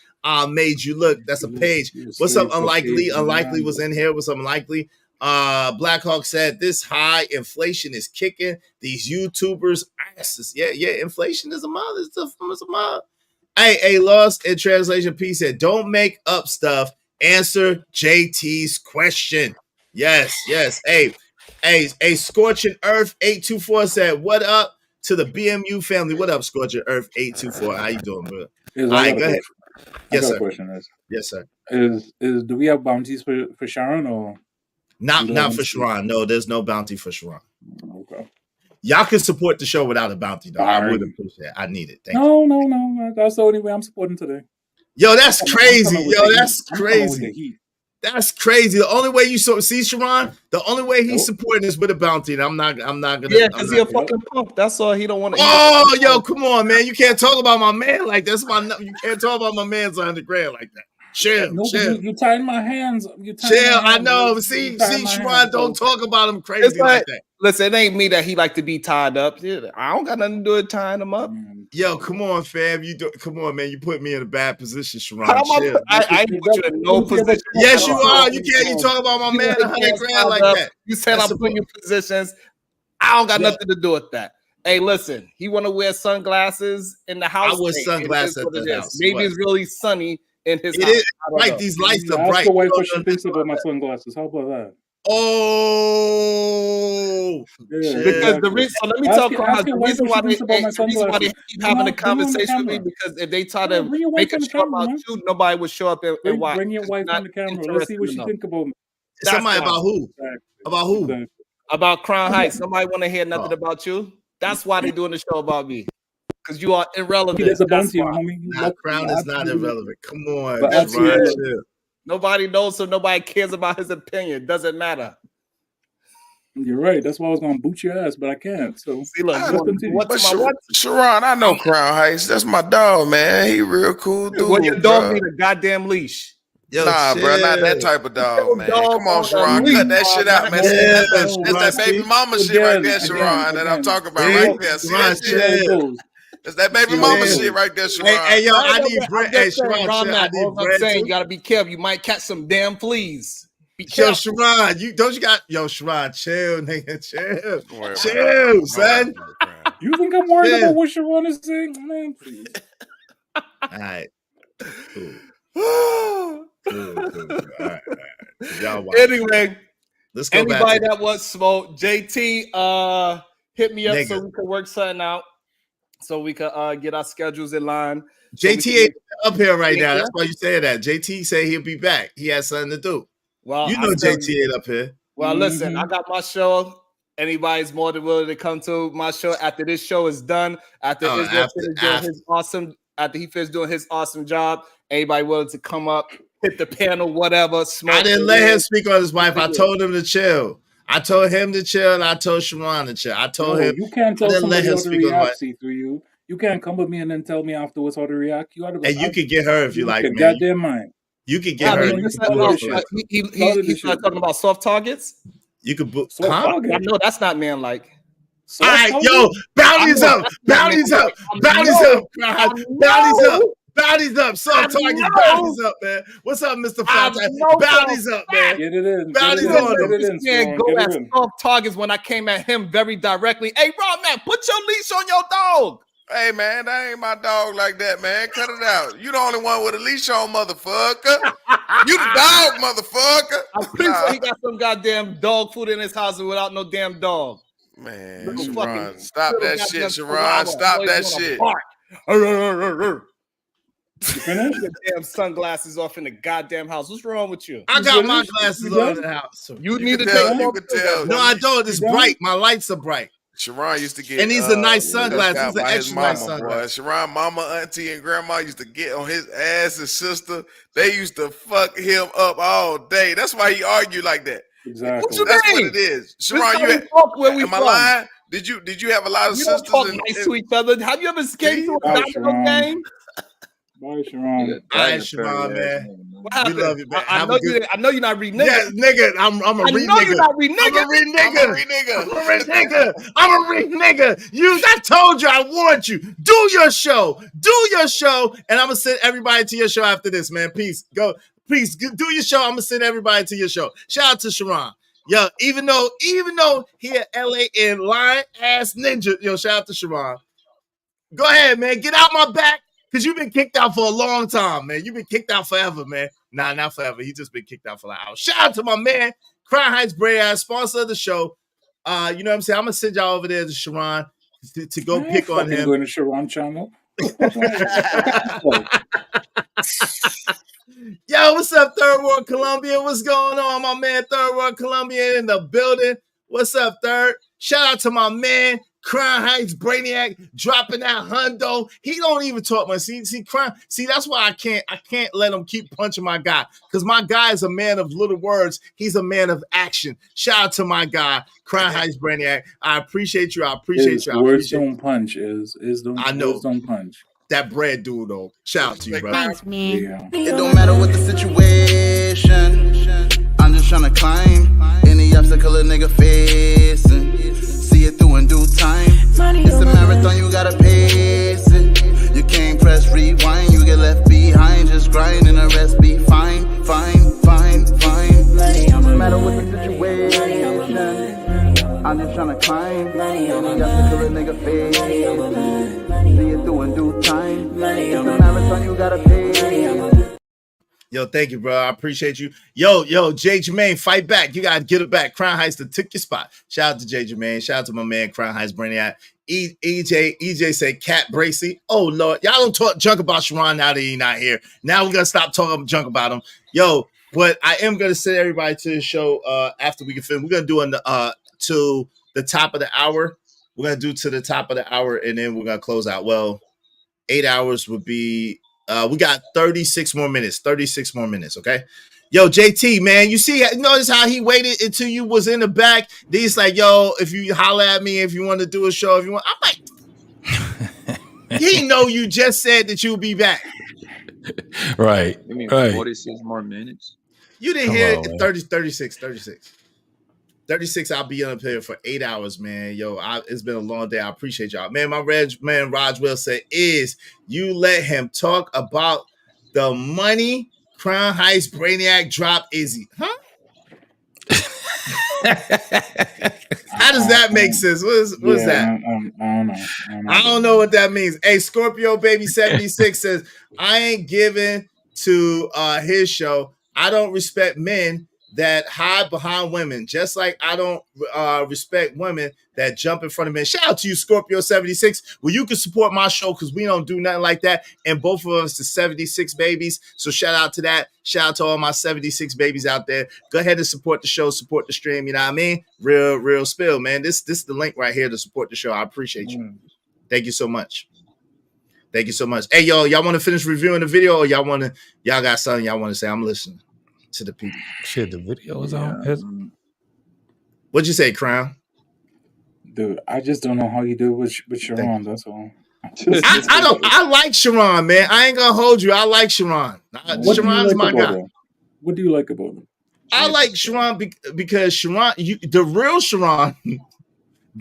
S1: Made you look. That's a page. What's up, Unlikely? Unlikely was in here. What's up, Unlikely? Blackhawk said this high inflation is kicking these YouTubers asses. Yeah, inflation is a mob. It's a mob. Hey, Lost in translation P said, don't make up stuff. Answer JT's question. Yes. Hey, Scorching Earth 824 said, what up to the BMU family? What up, Scorching Earth 824? How you doing, bro? All right, go ahead. Yes, sir. Yes, sir.
S13: Do we have bounties for Sharon or
S1: not for Sharon? No, there's no bounty for Sharon.
S13: Okay.
S1: Y'all can support the show without a bounty, though. I would appreciate it. I need it. Thank
S13: you. No. That's the only way I'm supporting today.
S1: Yo, that's crazy. That's crazy. That's crazy. The only way you see Sharon, the only way he's supporting is with a bounty. And I'm not gonna.
S23: Yeah, because he a fucking punk. That's all. He don't want to.
S1: Oh, come on, man. You can't talk about my man like that's you can't talk about my man's $100 grand like that. Chill.
S13: No,
S1: Chill.
S13: you tying my hands. You tying
S1: Chill.
S13: my hands.
S1: I know. See, Sharon, don't talk about him crazy like that.
S23: Listen, it ain't me that he like to be tied up. I don't got nothing to do with tying him up.
S1: Yo, come on, fam. Come on, man. You put me in a bad position, Sharon.
S23: How am
S1: Chill.
S23: I ain't put you in no position.
S1: Yes, you are. You can't. You talk about my man 100 grand like that.
S23: You said I'm putting you in positions. I don't got nothing to do with that. Hey, listen. He want to wear sunglasses in the house.
S1: I wear sunglasses at the house.
S23: Maybe it's really sunny in his house.
S1: It is right. These lights are bright.
S13: Ask your wife what she thinks about my sunglasses. How about that?
S1: Oh,
S23: because the reason. So let me tell you the reason why they keep having a conversation with me, because if they try to make a show about you, nobody would show up and watch.
S13: Bring your wife on the camera. Let's see what she think about me.
S1: Somebody about who? About who?
S13: Exactly.
S23: About Crown Heights. Nobody want to hear nothing about you. That's why they're doing the show about me. Because you are irrelevant.
S13: That's why.
S1: Crown is not irrelevant. Come on,
S23: nobody knows, so nobody cares about his opinion. Doesn't matter.
S13: You're right. That's why I was gonna boot your ass, but I can't. So
S23: see, look,
S8: Sharon, I know Crown Heights. That's my dog, man. He real cool dude.
S23: Well, your dog need a goddamn leash.
S8: Yo, nah, bro, not that type of dog, man. Come on, Sharon, cut that shit out, man. That's that baby mama shit right there, Sharon, that I'm talking about right there. See that shit? That's that baby mama shit right there, Sharon.
S1: Hey, yo, I need bread. Hey, Sharon,
S23: I'm saying you gotta be careful. You might catch some damn fleas.
S1: Yo, Sharon, you got Sharon, chill, nigga, chill, son.
S13: You think I'm worried about what Sharon is saying, man? Please.
S1: All right, cool. All right. Y'all watch.
S23: Anyway,
S1: let's go.
S23: Anybody that wants smoke, JT, hit me up
S1: Nigga.
S23: so we can work something out, so we can get our schedules in line.
S1: JT ain't up here right now. That's why you say that. JT say he'll be back. He has something to do.
S23: Well,
S1: you know JT ain't up here.
S23: Well, listen, I got my show. Anybody's more than willing to come to my show after this show is done. After he finishes doing his awesome job, anybody willing to come up, hit the panel, whatever. Smoke.
S1: I didn't let him speak on his wife. I told him to chill. I told him to chill, and I told Sharon to chill. I told him
S13: you can't tell somebody how to
S1: speak on his wife.
S13: react. Through you, you can't come with me and then tell me afterwards how to react. You ought to.
S1: And you can get her if you like, man.
S13: Goddamn mind.
S1: You can get her.
S23: He's not talking about soft targets.
S1: You could book.
S23: I know that's not man-like.
S1: All right, yo, bounties up, bounties up, bounties up, bounties up, bounties up. Soft targets, bounties up, man. What's up, Mr. Fat? Bounties up, man.
S13: Get it in.
S1: Bounties on him.
S23: Man, go at soft targets when I came at him very directly. Hey, Rob, man, put your leash on your dog.
S8: Hey, man, that ain't my dog like that, man. Cut it out. You the only one with a leash on, motherfucker. You the dog, motherfucker.
S23: I'm pretty sure he got some goddamn dog food in his house without no damn dog.
S8: Man, Sharon, stop that shit, Sharon. Stop that shit.
S23: You finished? Your damn sunglasses off in the goddamn house. What's wrong with you?
S1: I got my glasses on in the house.
S23: You need to
S8: tell.
S23: take
S8: You can tell.
S1: No, I don't. It's bright. My lights are bright.
S8: Sharon used to get,
S1: and these are nice sunglasses. These are extra nice sunglasses.
S8: Sharon, mama, auntie, and grandma used to get on his ass. And sister, they used to fuck him up all day. That's why he argued like that.
S13: Exactly.
S8: That's what it is. Sharon, you am I lying? Did you have a lot of sisters?
S23: Talk nice to each other. Have you ever came to a domino game?
S13: Bye, Sharon.
S1: Bye, Sharon, man.
S23: What happened?
S1: We love you, man.
S23: I know you're not reading nigga.
S1: Yeah, nigga. I'm a read nigga.
S23: You're not reading nigga.
S1: I'm a read nigga. I'm a read nigga. I told you. I warned you. Do your show. And I'm gonna send everybody to your show after this, man. Peace. Go. Please do your show. I'm gonna send everybody to your show. Shout out to Sharon. Yo, even though he at LA in lying ass ninja, yo, shout out to Sharon. Go ahead, man. Get out my back. Because you've been kicked out for a long time, man. You've been kicked out forever, man. Nah, not forever. He just been kicked out for like hours. Shout out to my man, Crown Heights Bray, sponsor of the show. You know what I'm saying? I'm going to send y'all over there to Sharon to go pick on him.
S13: Going to Sharon channel.
S1: Yo, what's up, Third World Columbia? What's going on, my man, Third World Columbia in the building? What's up, Third? Shout out to my man, Crown Heights Brainiac, dropping that hundo. He don't even talk much. See, Crown. See, that's why I can't let him keep punching my guy. Because my guy is a man of little words. He's a man of action. Shout out to my guy, Crown Heights Brainiac. I appreciate you.
S13: Words don't punch. Words don't punch.
S1: that bread dude though. Shout out to you, bro.
S15: Thanks, man.
S3: It don't matter what the situation. I'm just trying to climb any obstacle a nigga facing. See it through in due time. It's a marathon, you gotta pace it. You can't press rewind, you get left behind. Just grind and the rest be fine. No matter what the situation, I'm just trying to climb any obstacle a nigga facing. See it through in due time. It's a marathon, you gotta pace it.
S1: Yo, thank you, bro. I appreciate you. Yo, Jay Jermaine, fight back. You gotta get it back. Crown Heights took your spot. Shout out to Jay Jermaine. Shout out to my man, Crown Heights Brainiac. EJ said Cat Bracy. Oh Lord, y'all don't talk junk about Sharon now that he's not here. Now we're gonna stop talking junk about him. Yo, but I am gonna send everybody to the show after we can film. We're gonna do to the top of the hour. We're gonna do to the top of the hour, and then we're gonna close out. Well, 8 hours would be. We got 36 more minutes. 36 more minutes. Okay. Yo, JT, man, you notice how he waited until you was in the back. Then he's like, yo, if you holler at me, if you want to do a show, if you want, I'm like, he know you just said that you'll be back.
S12: Right.
S19: You mean
S12: right.
S19: 46 more minutes?
S1: You didn't hear it. 36. 36, I'll be up here for 8 hours, man. Yo, it's been a long day. I appreciate y'all. Man, my man Rajwell said, you let him talk about the money Crown Heights Brainiac drop Izzy. Huh? How does that make sense? What is that? I don't know what that means. Hey, Scorpio Baby 76 says, I ain't giving to his show. I don't respect men that hide behind women, just like I don't respect women that jump in front of men. Shout out to you, Scorpio 76. Well, you can support my show because we don't do nothing like that. And both of us are 76 babies. So shout out to that. Shout out to all my 76 babies out there. Go ahead and support the show, support the stream. You know what I mean? Real spill, man. This is the link right here to support the show. I appreciate you. Thank you so much. Thank you so much. Hey, y'all want to finish reviewing the video, or y'all got something y'all want to say? I'm listening to the people.
S12: Shit, the video is on.
S1: What'd you say, Crown?
S13: Dude, I just don't know how you do it with Sharon. That's all.
S1: I like Sharon, man. I ain't gonna hold you. I like Sharon. Sharon's my guy.
S13: What do you like about him?
S1: I like Sharon because Sharon, the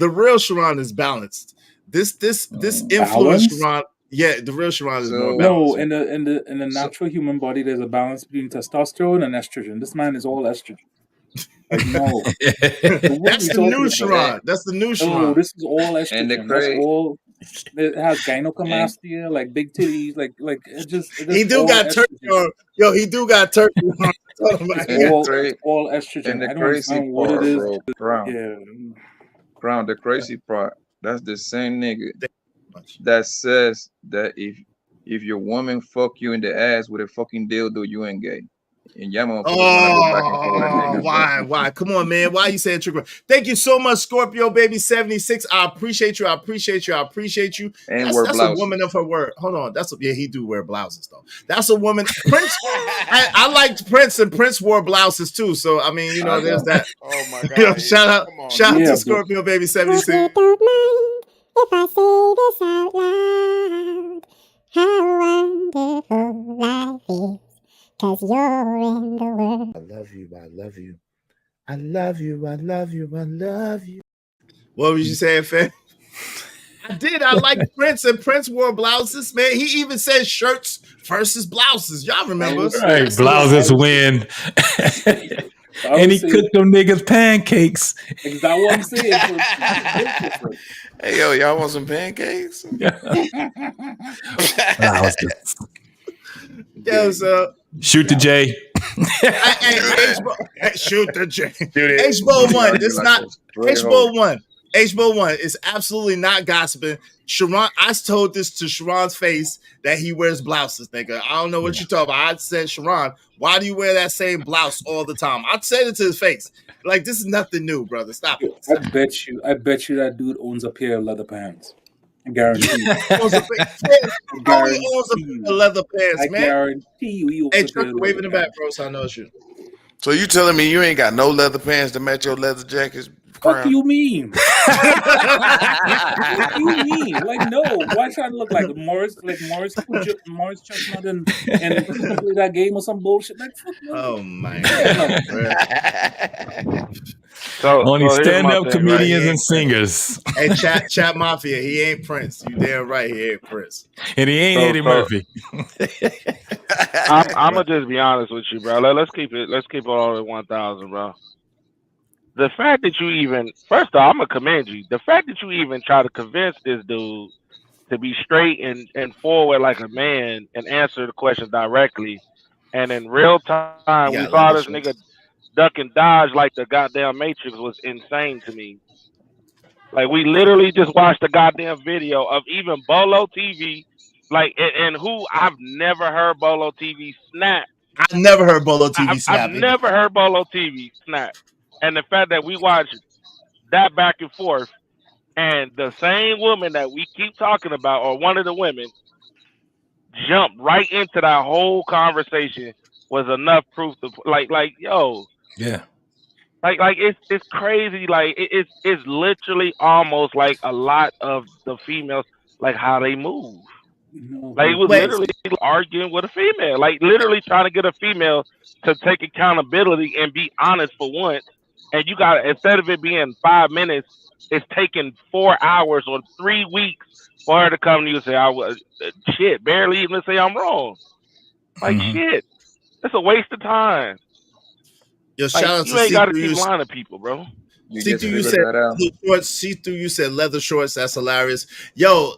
S1: real Sharon is balanced. This influence Sharon. Yeah, the real Sharon is more balanced.
S13: No, in the natural human body, there's a balance between testosterone and estrogen. This man is all estrogen. Like, no,
S1: that's the new Sharon. That's the new Sharon.
S13: No, this is all estrogen. That's all. It has gynecomastia, like big titties, like it just.
S1: He do got turkey on. Yo, he do got turkey on.
S13: all estrogen.
S19: And the
S13: I don't
S19: crazy
S13: understand what
S19: part,
S13: it is.
S19: bro, Crown, the crazy part. That's the same nigga that says that if your woman fuck you in the ass with a fucking dildo, you ain't gay. And y'all motherfuckers wanna go back and forth with niggas.
S1: Why? Come on, man. Why you saying trick? Thank you so much, Scorpio Baby 76. I appreciate you.
S19: And
S1: That's a woman of her word. Hold on. He do wear blouses though. That's a woman. Prince. I liked Prince, and Prince wore blouses too. So I mean, there's that.
S8: Oh my god.
S1: Shout out to Scorpio Baby 76.
S15: Don't mind if I say this out loud. How wonderful life is. 'Cause you're in the world.
S1: I love you. I love you. I love you. I love you. I love you. What was you saying, Fed? I did. I like Prince, and Prince wore blouses, man. He even said shirts versus blouses. Y'all remember?
S12: Right, blouses win. And he cooked them niggas pancakes.
S13: Is that what I'm saying?
S8: Hey, yo, y'all want some pancakes?
S1: Yo, so
S12: shoot the J.
S1: Shoot the J. H-Bo 1. This not H-Bo 1. H-Bo 1 is absolutely not gossiping. Sharon, I told this to Sharon's face that he wears blouses, nigga. I don't know what you're talking about. I said, Sharon, why do you wear that same blouse all the time? I said it to his face. Like, this is nothing new, brother. Stop it.
S13: I bet you that dude owns a pair of leather pants. I guarantee you.
S1: He owns a pair of leather pants, man.
S13: I guarantee you.
S1: Hey, Chuck, wave in the back, bro, so I know it's you.
S8: So you telling me you ain't got no leather pants to match your leather jackets?
S13: What do you mean? What do you mean? Like, no. Why try to look like Morris Chestnut and People Play That Game or some bullshit? Like, fuck no.
S1: Oh my
S13: God.
S12: Only
S14: here's my
S12: stand-up
S14: thing,
S12: comedians
S1: right?
S12: and singers.
S1: Hey, chat Mafia, he ain't Prince. You damn right, he ain't Prince.
S12: And he ain't Eddie Murphy.
S14: I'm gonna just be honest with you, bro. Let's keep it all at 1,000, bro. The fact that you even, first off, I'm gonna commend you. The fact that you even try to convince this dude to be straight and forward like a man and answer the question directly, and in real time we saw this nigga duck and dodge like the goddamn Matrix was insane to me. Like, we literally just watched the goddamn video of even Bolo TV, like, and who I've never heard Bolo TV snap.
S1: I never heard Bolo TV snap.
S14: I've never heard Bolo TV snap. And the fact that we watched that back and forth, and the same woman that we keep talking about, or one of the women, jumped right into that whole conversation was enough proof to, like, yo.
S12: Yeah.
S14: Like it's crazy. Like it's literally almost like a lot of the females, like how they move. Like, it was literally arguing with a female, like literally trying to get a female to take accountability and be honest for once. And you got, instead of it being 5 minutes, it's taking 4 hours or 3 weeks for her to come to you and say, "I was shit," barely even say I'm wrong. Like, shit, that's a waste of time.
S1: Yo,
S14: Like,
S1: shout out
S14: you
S1: to
S14: ain't got to
S1: C3U.
S14: keep lying to people, bro.
S1: See-through, you said leather shorts. See-through, you said leather shorts. That's hilarious. Yo,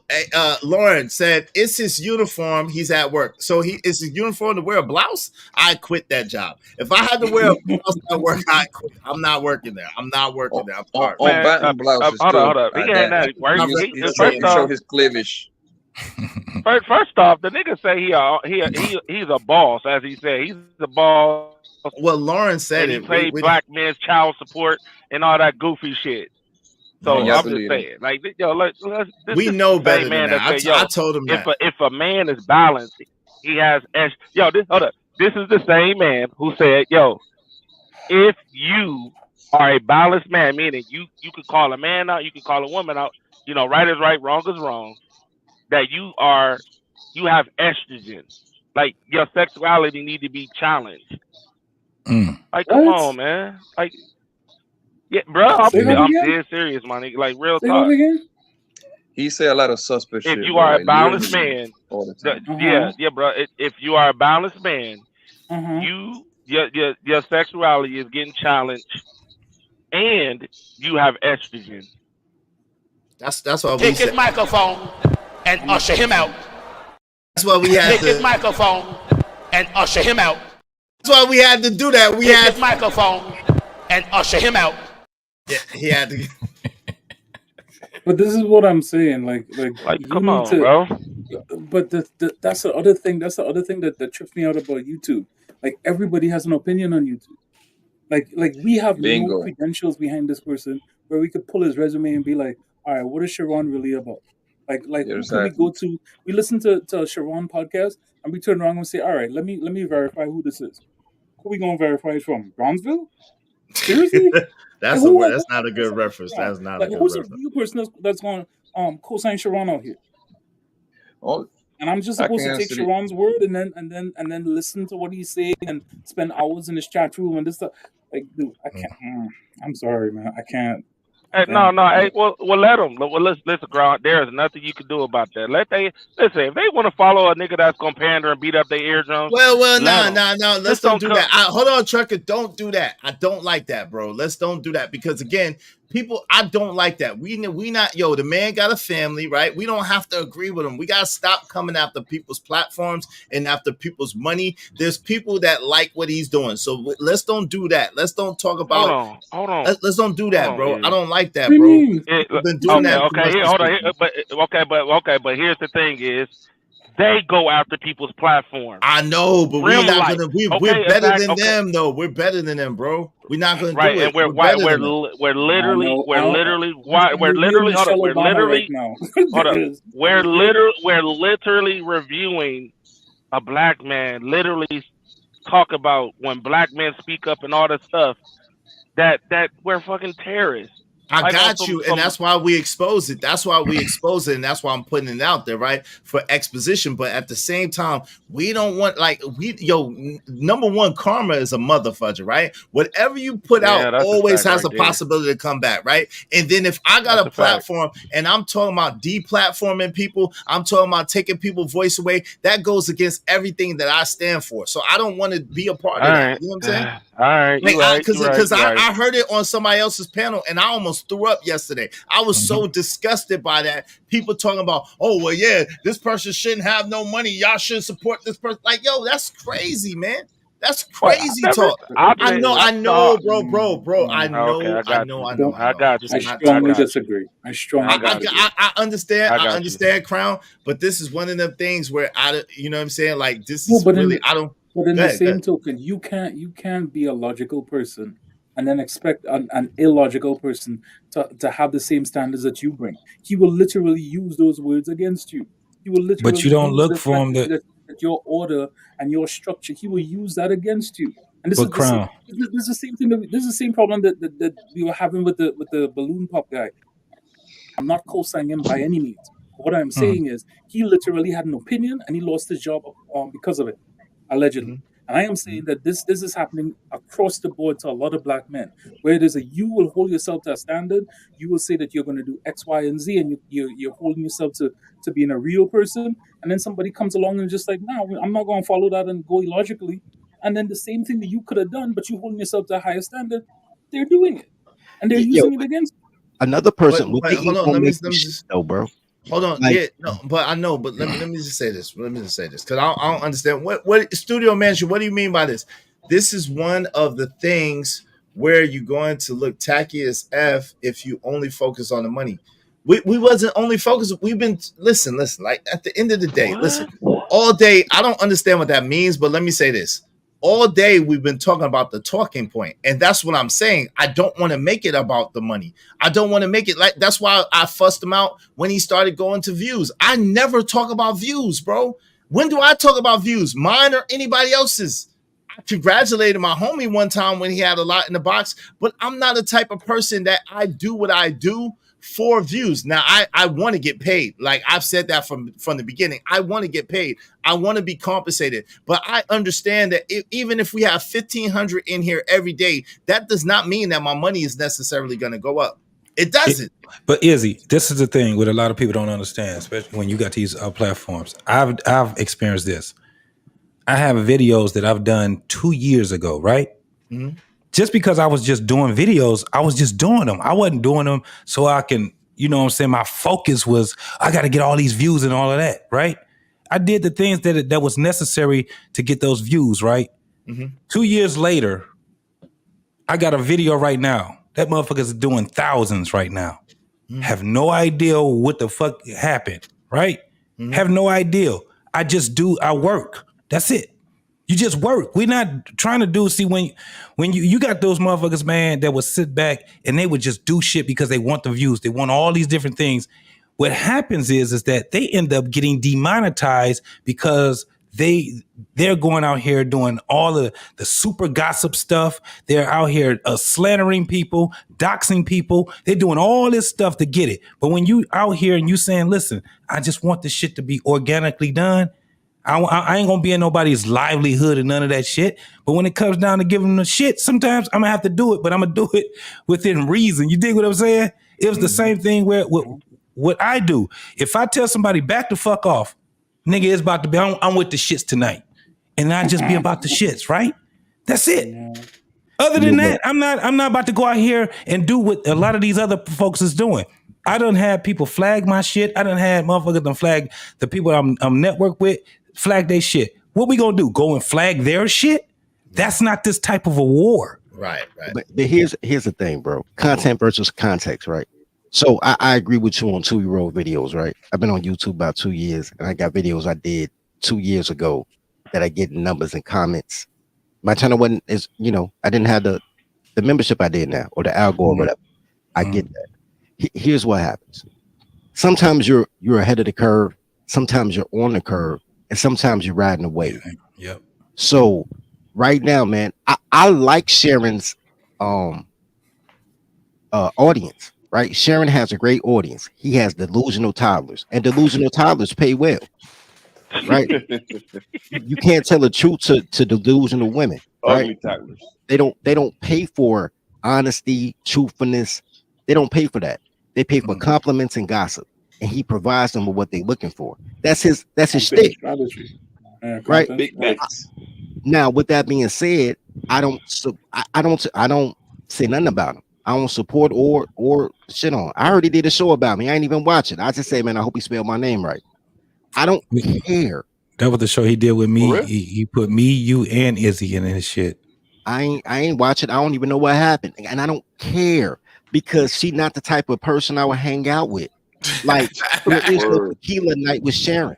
S1: Lauren said it's his uniform. He's at work, so it's his uniform to wear a blouse. I quit that job. If I had to wear a blouse at work, I quit. I'm not working there. I'm not working there. I'm sorry.
S19: On blouses too.
S14: Hold up. He ain't that.
S19: He show his cleavage.
S14: First off, the nigga say he's a boss, as he said. He's a boss.
S1: Well, Lauren said
S14: and he paid black men's child support and all that goofy shit. So I'm just saying, like, yo,
S1: we know better than that. I told him that
S14: if a man is balanced, he has. Hold up. This is the same man who said, yo, if you are a balanced man, meaning you could call a man out, you could call a woman out, you know, right is right, wrong is wrong, that you have estrogen, like your sexuality need to be challenged. Like, come on, man. Like, yeah, bro, I'm dead serious, my nigga. Like, real talk.
S19: He said a lot of suspect shit.
S14: If you are a balanced man, bro. If you are a balanced man, your sexuality is getting challenged, and you have estrogen.
S1: That's why we
S5: take his microphone and usher him out.
S1: That's why we had
S5: take his microphone and usher him out.
S1: That's why we had to do that. We had
S5: his microphone and usher him out.
S1: Yeah, he had to.
S13: But this is what I'm saying. Like
S14: come on, bro.
S13: But that's the other thing. That's the other thing that trips me out about YouTube. Like, everybody has an opinion on YouTube. Like we have no credentials behind this person where we could pull his resume and be like, all right, what is Sharon really about? Like who can we go to? We listen to Sharon podcast and we turn around and say, all right, let me verify who this is. Who we gonna verify it from? Brownsville? Seriously?
S1: That's not a good reference. That's not a good
S13: who's
S1: reference.
S13: a real person that's going to co-sign Sharon out here?
S19: Oh,
S13: and I'm just supposed to take Sharon's word and then listen to what he's saying and spend hours in his chat room and this stuff. Like, dude, I can't. I'm sorry, man. I can't.
S14: Hey, no. Hey, well, let them. Well, listen, Grant. There is nothing you can do about that. Listen. If they want to follow a nigga that's gonna pander and beat up their eardrums,
S1: well, no. Let's don't do that. Hold on, Trucker. Don't do that. I don't like that, bro. Let's don't do that because again, people, I don't like that. We not. Yo, the man got a family, right? We don't have to agree with him. We gotta stop coming after people's platforms and after people's money. There's people that like what he's doing, so let's don't do that. Let's don't talk about.
S14: Hold on.
S1: Let's don't do that, bro. I don't like that, bro. We've been doing that.
S14: But here's the thing: is they go after people's platforms.
S1: I know, but we're not gonna. We're better than them, though. We're better than them, bro. We're not gonna do it.
S14: And we're literally reviewing a black man literally talk about when black men speak up and all that stuff. That we're fucking terrorists.
S1: I got you, and that's why we expose it. That's why we expose it, and that's why I'm putting it out there, right? For exposition. But at the same time, we don't want number one, karma is a motherfucker, right? Whatever you put out always has a possibility to come back, right? And then if I got a platform and I'm talking about deplatforming people, I'm talking about taking people's voice away, that goes against everything that I stand for. So I don't want to be a part of that. You know what I'm saying?
S14: All right,
S1: Because I heard it on somebody else's panel and I almost threw up yesterday. I was so disgusted by that. People talking about, oh, well, yeah, this person shouldn't have no money. Y'all should support this person. Like, yo, that's crazy, man. That's crazy talk. I know, bro. I know.
S13: I strongly disagree.
S1: I understand, Crown, but this is one of them things where you know what I'm saying? Like, this is really, I don't.
S13: But in the same token, you can't be a logical person and then expect an illogical person to have the same standards that you bring. He will literally use those words against you. He will literally.
S12: But you don't look for him
S13: that your order and your structure. He will use that against you. And this is the same thing. This is the same problem that we were having with the balloon pop guy. I'm not co-signing him by any means. What I'm saying is he literally had an opinion and he lost his job because of it. Allegedly. And I am saying that this is happening across the board to a lot of black men, where there's you will hold yourself to a standard, you will say that you're going to do X, Y, and Z, and you're holding yourself to being a real person, and then somebody comes along and just like, no, I'm not going to follow that and go illogically, and then the same thing that you could have done, but you're holding yourself to a higher standard, they're doing it, and they're using it against you.
S4: Another person.
S1: Hold on, let me just
S4: bro.
S1: Hold on, but I know, but let me just say this. Because I don't understand what studio manager. What do you mean by this? This is one of the things where you're going to look tacky as F if you only focus on the money. We wasn't only focused. We've been listen. Like at the end of the day, listen. All day, I don't understand what that means, but let me say this. All day we've been talking about the talking point, and that's what I'm saying. I don't want to make it about the money. I don't want to make it like that's why I fussed him out when he started going to views. I never talk about views, bro. When do I talk about views? Mine or anybody else's? I congratulated my homie one time when he had a lot in the box, but I'm not the type of person that I do what I do for views. Now I want to get paid. Like I've said that from the beginning. I want to get paid. I want to be compensated. But I understand that even if we have 1,500 in here every day, that does not mean that my money is necessarily going to go up. It doesn't.
S12: But Izzy, this is the thing what a lot of people don't understand, especially when you got these platforms. I've experienced this. I have videos that I've done 2 years ago, right? Mm-hmm. Just because I was just doing videos, I was just doing them. I wasn't doing them so I can, you know what I'm saying? My focus was, I got to get all these views and all of that, right? I did the things that was necessary to get those views, right? Mm-hmm. 2 years later, I got a video right now. That motherfucker's doing thousands right now. Mm-hmm. Have no idea what the fuck happened, right? Mm-hmm. Have no idea. I work. That's it. You just work. We're not trying to do. See, when you got those motherfuckers, man, that would sit back and they would just do shit because they want the views. They want all these different things. What happens is that they end up getting demonetized because they're going out here doing all the super gossip stuff. They're out here slandering people, doxing people. They're doing all this stuff to get it. But when you out here and you saying, listen, I just want this shit to be organically done. I ain't gonna be in nobody's livelihood and none of that shit. But when it comes down to giving them the shit, sometimes I'm gonna have to do it, but I'm gonna do it within reason. You dig what I'm saying? It was the same thing where what I do. If I tell somebody back the fuck off, nigga, it's about to be, I'm with the shits tonight. And I just be about the shits, right? That's it. Other than that, I'm not about to go out here and do what a lot of these other folks is doing. I done had people flag my shit. I done had motherfuckers done flag the people I'm networked with. Flag their shit. What we gonna do? Go and flag their shit? That's not this type of a war.
S1: Right.
S4: But here's the thing, bro. Content versus context, right? So I agree with you on 2-year-old videos, right? I've been on YouTube about 2 years, and I got videos I did 2 years ago that I get numbers and comments. My channel wasn't I didn't have the membership I did now, or the algo or whatever. I get that. Here's what happens. Sometimes you're ahead of the curve. Sometimes you're on the curve. And sometimes you're riding a wave.
S12: Yep.
S4: So right now, man, I like Sharon's audience, right? Sharon has a great audience. He has delusional toddlers, and delusional toddlers pay well, right? You can't tell the truth to delusional women, right?
S2: Ugly tacklers.
S4: They don't pay for honesty, truthfulness. They don't pay for that. They pay for compliments and gossip, and he provides them with what they're looking for. That's his shtick, right?
S2: Big bets.
S4: Now, with that being said, I don't say nothing about him. I don't support or shit on. I already did a show about me. I ain't even watch it. I just say, man, I hope he spelled my name right. I don't care.
S12: That was the show he did with me. He put me, you, and Izzy in his shit.
S4: I ain't watching. I don't even know what happened, and I don't care because she's not the type of person I would hang out with. Like there is no tequila night with Sharon,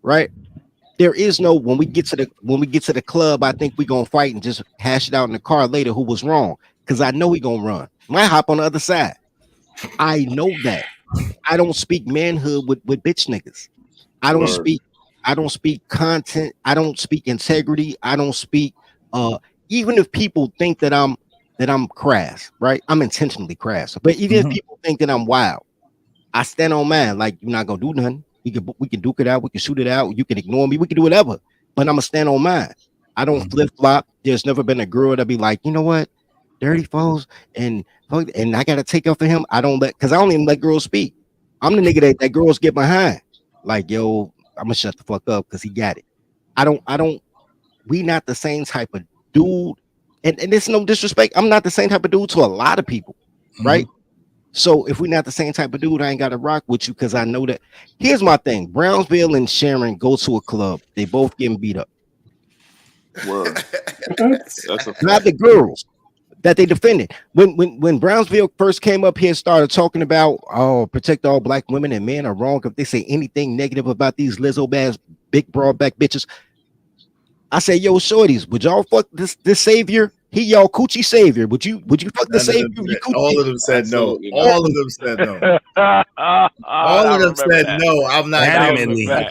S4: right? There is no when we get to the club. I think we gonna fight and just hash it out in the car later. Who was wrong? Because I know he gonna run. Might hop on the other side. I know that. I don't speak manhood with bitch niggas. I don't speak content. I don't speak integrity. I don't speak even if people think that I'm crass, right? I'm intentionally crass. But even if people think that I'm wild, I stand on mine. Like, you're not gonna do nothing. We can duke it out, we can shoot it out, you can ignore me, we can do whatever. But I'm gonna stand on mine. I don't flip-flop. There's never been a girl that be like, you know what? Dirty foes and I gotta take up for him. I don't even let girls speak. I'm the nigga that girls get behind. Like, yo, I'm gonna shut the fuck up because he got it. We not the same type of dude, and it's no disrespect. I'm not the same type of dude to a lot of people, right? So if we're not the same type of dude, I ain't gotta rock with you because I know that. Here's my thing: Brownsville and Sharon go to a club. They both getting beat up.
S2: Word. That's a
S4: Not the girls that they defended. When Brownsville first came up here, started talking about protect all black women and men are wrong if they say anything negative about these Lizzo ass big broad back bitches. I say, yo, shorties, would y'all fuck this savior? He y'all coochie savior. Would you fuck the savior?
S1: All of them said no. All of them said no. All of them said no. I'm not
S12: adamantly.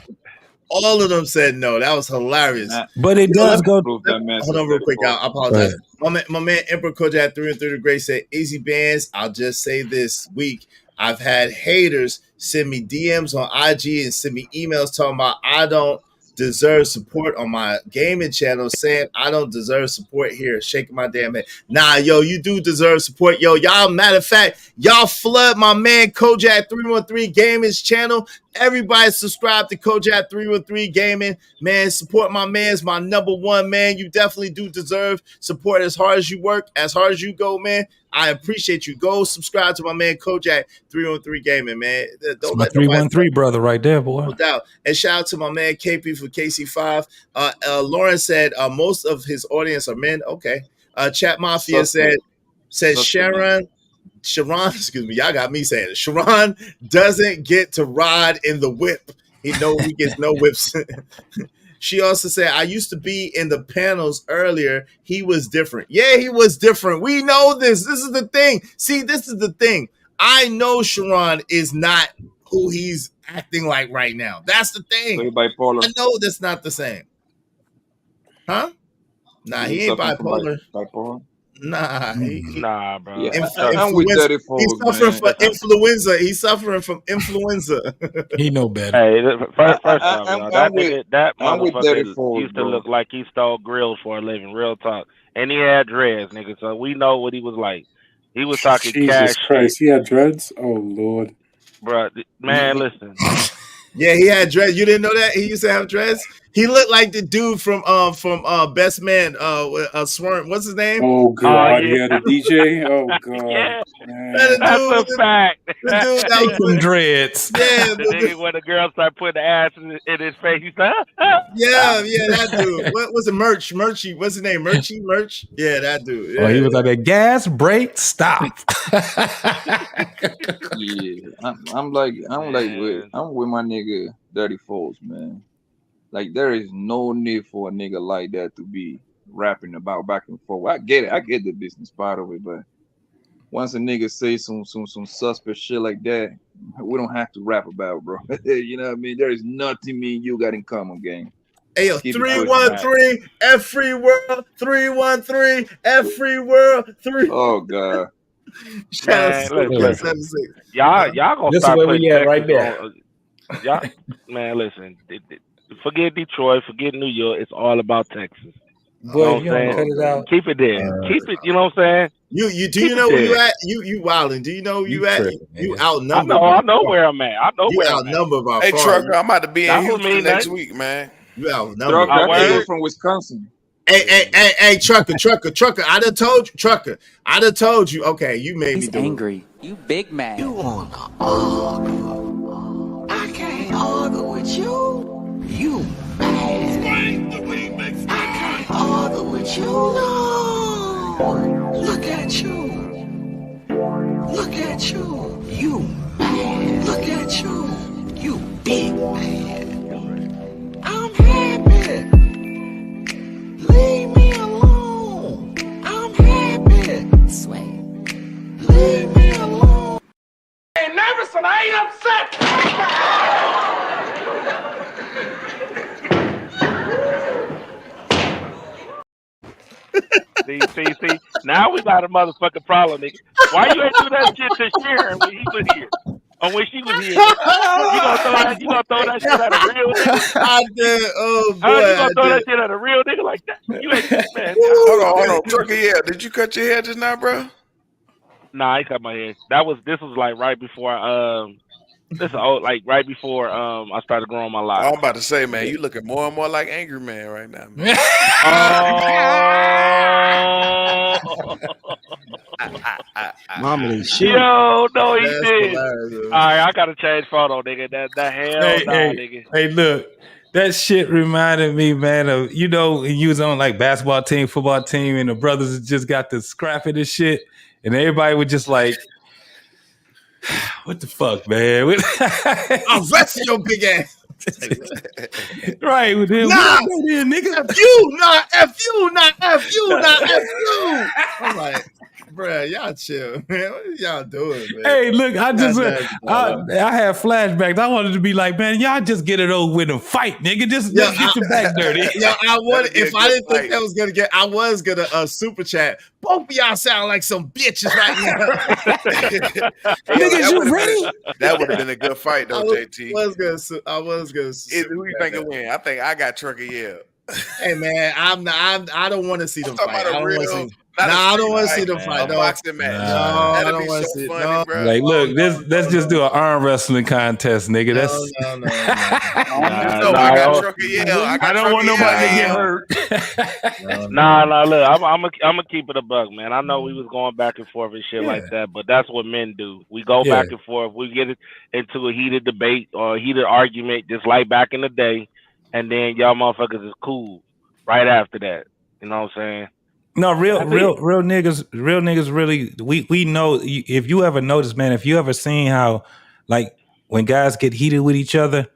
S1: All of them said no. That was hilarious.
S12: But it does go.
S1: Hold on real quick. I apologize. My man Emperor Kojak 3 and 3 the Great said, easy bands. I'll just say this week, I've had haters send me DMs on IG and send me emails talking about I don't deserve support on my gaming channel, saying I don't deserve support here. Shaking my damn head. Nah, yo, you do deserve support. Yo, y'all, matter of fact, y'all flood my man Kojak 313 Gaming's channel. Everybody subscribe to Kojak 313 Gaming. Man, support my man's my number one, man. You definitely do deserve support as hard as you work, as hard as you go, man. I appreciate you. Go subscribe to my man Kojak 313 Gaming, man.
S12: Don't let 313 brother right there, boy.
S1: No doubt. And shout out to my man KP for KC5. Lauren said most of his audience are men. Okay. Chat Mafia said Sharon, excuse me, y'all got me saying it. Sharon doesn't get to ride in the whip. He gets no whips. She also said, I used to be in the panels earlier. He was different. Yeah, he was different. We know this. This is the thing. See, this is the thing. I know Sharon is not who he's acting like right now. That's the thing. I know that's not the same. Huh? Nah, he ain't bipolar. Nah,
S14: nah, bro.
S1: Yeah,
S14: I'm with Dirty Foes,
S1: he's suffering from influenza. He's suffering from influenza.
S12: He know better.
S14: Hey, first off, that motherfucker used to look like he stole grills for a living. Real talk, and he had dreads, nigga. So we know what he was like. He was talking
S13: Jesus
S14: cash
S13: Christ,
S14: shit.
S13: he had dreads. Oh Lord,
S14: bro, man, listen.
S1: Yeah, he had dreads. You didn't know that he used to have dreads. He looked like the dude from Best Man, Swerve. What's his name?
S13: Oh God, yeah, the DJ. Oh God,
S14: yeah,
S1: that's
S14: a fact.
S1: The dude that
S12: was some dreads.
S1: Yeah,
S14: the nigga when the girl started putting the ass in his face, he's like,
S1: yeah, that dude. What was it? Merchy. What's his name? Merch. Yeah, that dude. Yeah.
S12: Oh, he was like a gas break stop.
S19: Yeah, I'm with my nigga Dirty Foes, man. Like, there is no need for a nigga like that to be rapping about back and forth. I get it. I get the business part of it, but once a nigga say some suspect shit like that, we don't have to rap about, bro. You know what I mean? There is nothing me and you got in common, gang.
S1: Hey, yo, 313 F free world, 313 F free world, 3.
S19: Oh God.
S14: Man, listen. Y'all gonna
S12: This is
S14: start
S12: where
S14: putting
S12: we at
S14: Texas
S12: right there.
S14: on. Y'all, man, listen. Forget Detroit. Forget New York. It's all about Texas.
S12: Boy, if you don't cut it out,
S14: keep it there. Keep it. You know what I'm saying?
S1: You know where you at? You wilding. Do you know where you at? You outnumbered.
S14: I know where I'm at. I know
S1: you
S14: where I'm at.
S1: outnumbered by
S8: Hey,
S1: far.
S8: Trucker, I'm about to be in
S14: That don't
S8: Houston
S14: mean
S8: next
S14: nothing.
S8: week, man.
S1: You outnumbered.
S19: Trucker, I think you're from Wisconsin.
S1: Hey, Trucker. I done told you, Trucker. I done told you. Okay, you made me do
S5: angry. You big man. You wanna argue? I can't argue with you. You mad? I can't argue with you. No. Look at you. Look at you. You mad? Look at you. You big man. I'm happy. Leave me alone. I'm happy. Sway. Leave me alone.
S6: I ain't nervous and I ain't upset.
S14: See. Now we got a motherfucking problem, nigga. Why you ain't do that shit to Sharon when he was here? Or when she was here, nigga? You gonna throw that shit at a real nigga?
S1: I did. Oh boy,
S14: you gonna throw that shit at a real nigga like that? You ain't, man.
S8: Hold on, Trucker. Yeah, did you cut your hair just now, bro?
S14: Nah, I ain't cut my hair. This was like right before right before I started growing my locks.
S8: I'm about to say, man, you looking more and more like Angry Man right now, man.
S4: Mama didn't shoot.
S14: Yo, no, he
S1: That's
S14: did.
S1: hilarious.
S14: All right, I gotta change photo, nigga. That hell nigga.
S12: Hey, look, that shit reminded me, man, of when you was on like basketball team, football team, and the brothers just got the scrapping and shit, and everybody was just like, "What the fuck, man?"
S1: I'll rest your big ass.
S12: Right with him.
S1: Nah,
S12: nigga.
S1: F you, not F you, not F you, not F you. I'm like, bruh, y'all chill, man. What are y'all doing, man?
S12: Hey, look, I had flashbacks. I wanted to be like, man, y'all just get it over with and fight, nigga. Just get your back dirty.
S1: Yo, I didn't think that was gonna get. I was gonna super chat. Both of y'all sound like some bitches right now.
S12: Niggas, you ready?
S8: That would have been a good fight, though, JT.
S1: I was gonna.
S8: Who you think will win? I think I got Trucker. Yeah.
S1: Hey man, I don't want to see them fight. I don't want to see.
S8: I don't
S1: want to see them fight.
S8: A boxing match.
S1: No, I don't want to see.
S8: Funny, bro.
S12: Like, look, let's just do an arm wrestling contest, nigga. That's
S1: no.
S8: I got Trucker. Yeah,
S12: I don't want nobody to get hurt.
S14: Nah. Look, I'm gonna keep it a buck, man. I know we was going back and forth and shit like that, but that's what men do. We go back and forth. We get into a heated debate or a heated argument, just like back in the day, and then y'all motherfuckers is cool right after that. You know what I'm saying?
S12: No, real niggas really, we know. If you ever notice, man, if you ever seen how, like, when guys get heated with each other,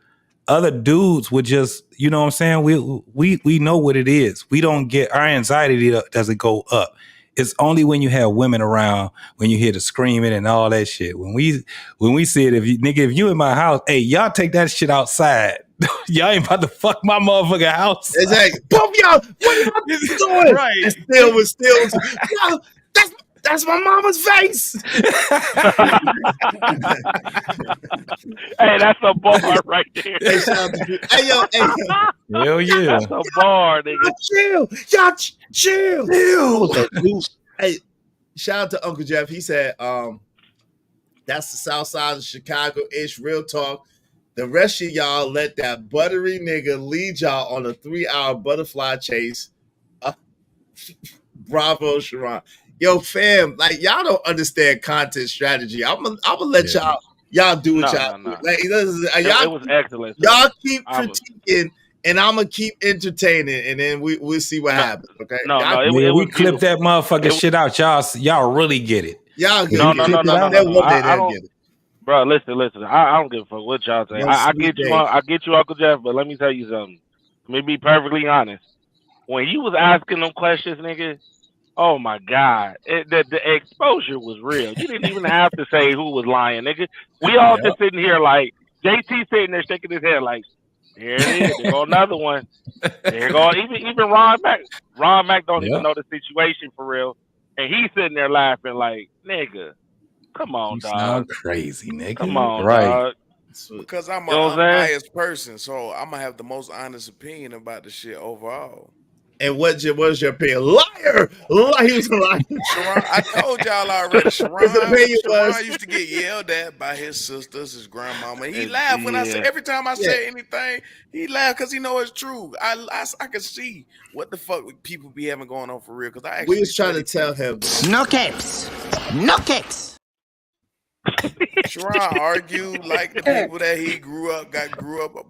S12: other dudes would just, you know what I'm saying? We know what it is. We don't get, our anxiety doesn't go up. It's only when you have women around, when you hear the screaming and all that shit. When we see it, if you in my house, hey, y'all take that shit outside. Y'all ain't about to fuck my motherfucking house.
S1: Exactly. Both y'all, what y'all doing?
S12: Right.
S1: And still, yo, that's my mama's face.
S14: Hey, that's a bar right there.
S1: Hey,
S12: hell yeah.
S14: That's a bar, nigga.
S1: Y'all chill. Hey, shout out to Uncle Jeff. He said, that's the south side of Chicago-ish, real talk. The rest of y'all let that buttery nigga lead y'all on a 3-hour butterfly chase. Bravo, Sharon. Yo, fam, like, y'all don't understand content strategy. I'm gonna let y'all do what y'all do. Like,
S14: it was excellent.
S1: Y'all keep critiquing, and I'm gonna keep entertaining, and then we'll see what happens. Okay?
S12: We clip that motherfucking shit out. Y'all really get it.
S1: Y'all get
S14: no.
S1: I don't get it.
S14: Bro, listen. I don't give a fuck what y'all say. I get you, Uncle Jeff, but let me tell you something. Let me be perfectly honest. When you was asking them questions, nigga, oh my God, the exposure was real. You didn't even have to say who was lying, nigga. We all just sitting here like, JT sitting there shaking his head like, here it is. There go another one. There go even Ron Mac. Ron Mac don't even know the situation for real. and he's sitting there laughing like, nigga, come on,
S12: You
S14: dog.
S12: sound crazy, nigga.
S14: Come on,
S12: Right.
S14: dog.
S8: Because I'm
S14: You know
S8: an
S14: what I'm saying?
S8: unbiased person, so I'm gonna have the most honest opinion about the shit overall.
S1: And what's your opinion? Liar! He was a liar.
S8: Sharon, I told y'all already. Sharon used to get yelled at by his sisters, his grandmama. He laughed when I said every time I say anything, he laughed because he know it's true. I could see what the fuck people be having going on for real. Because I actually
S1: we was trying to tell him.
S5: No capes. No capes.
S8: Sharon argued like the people that he grew up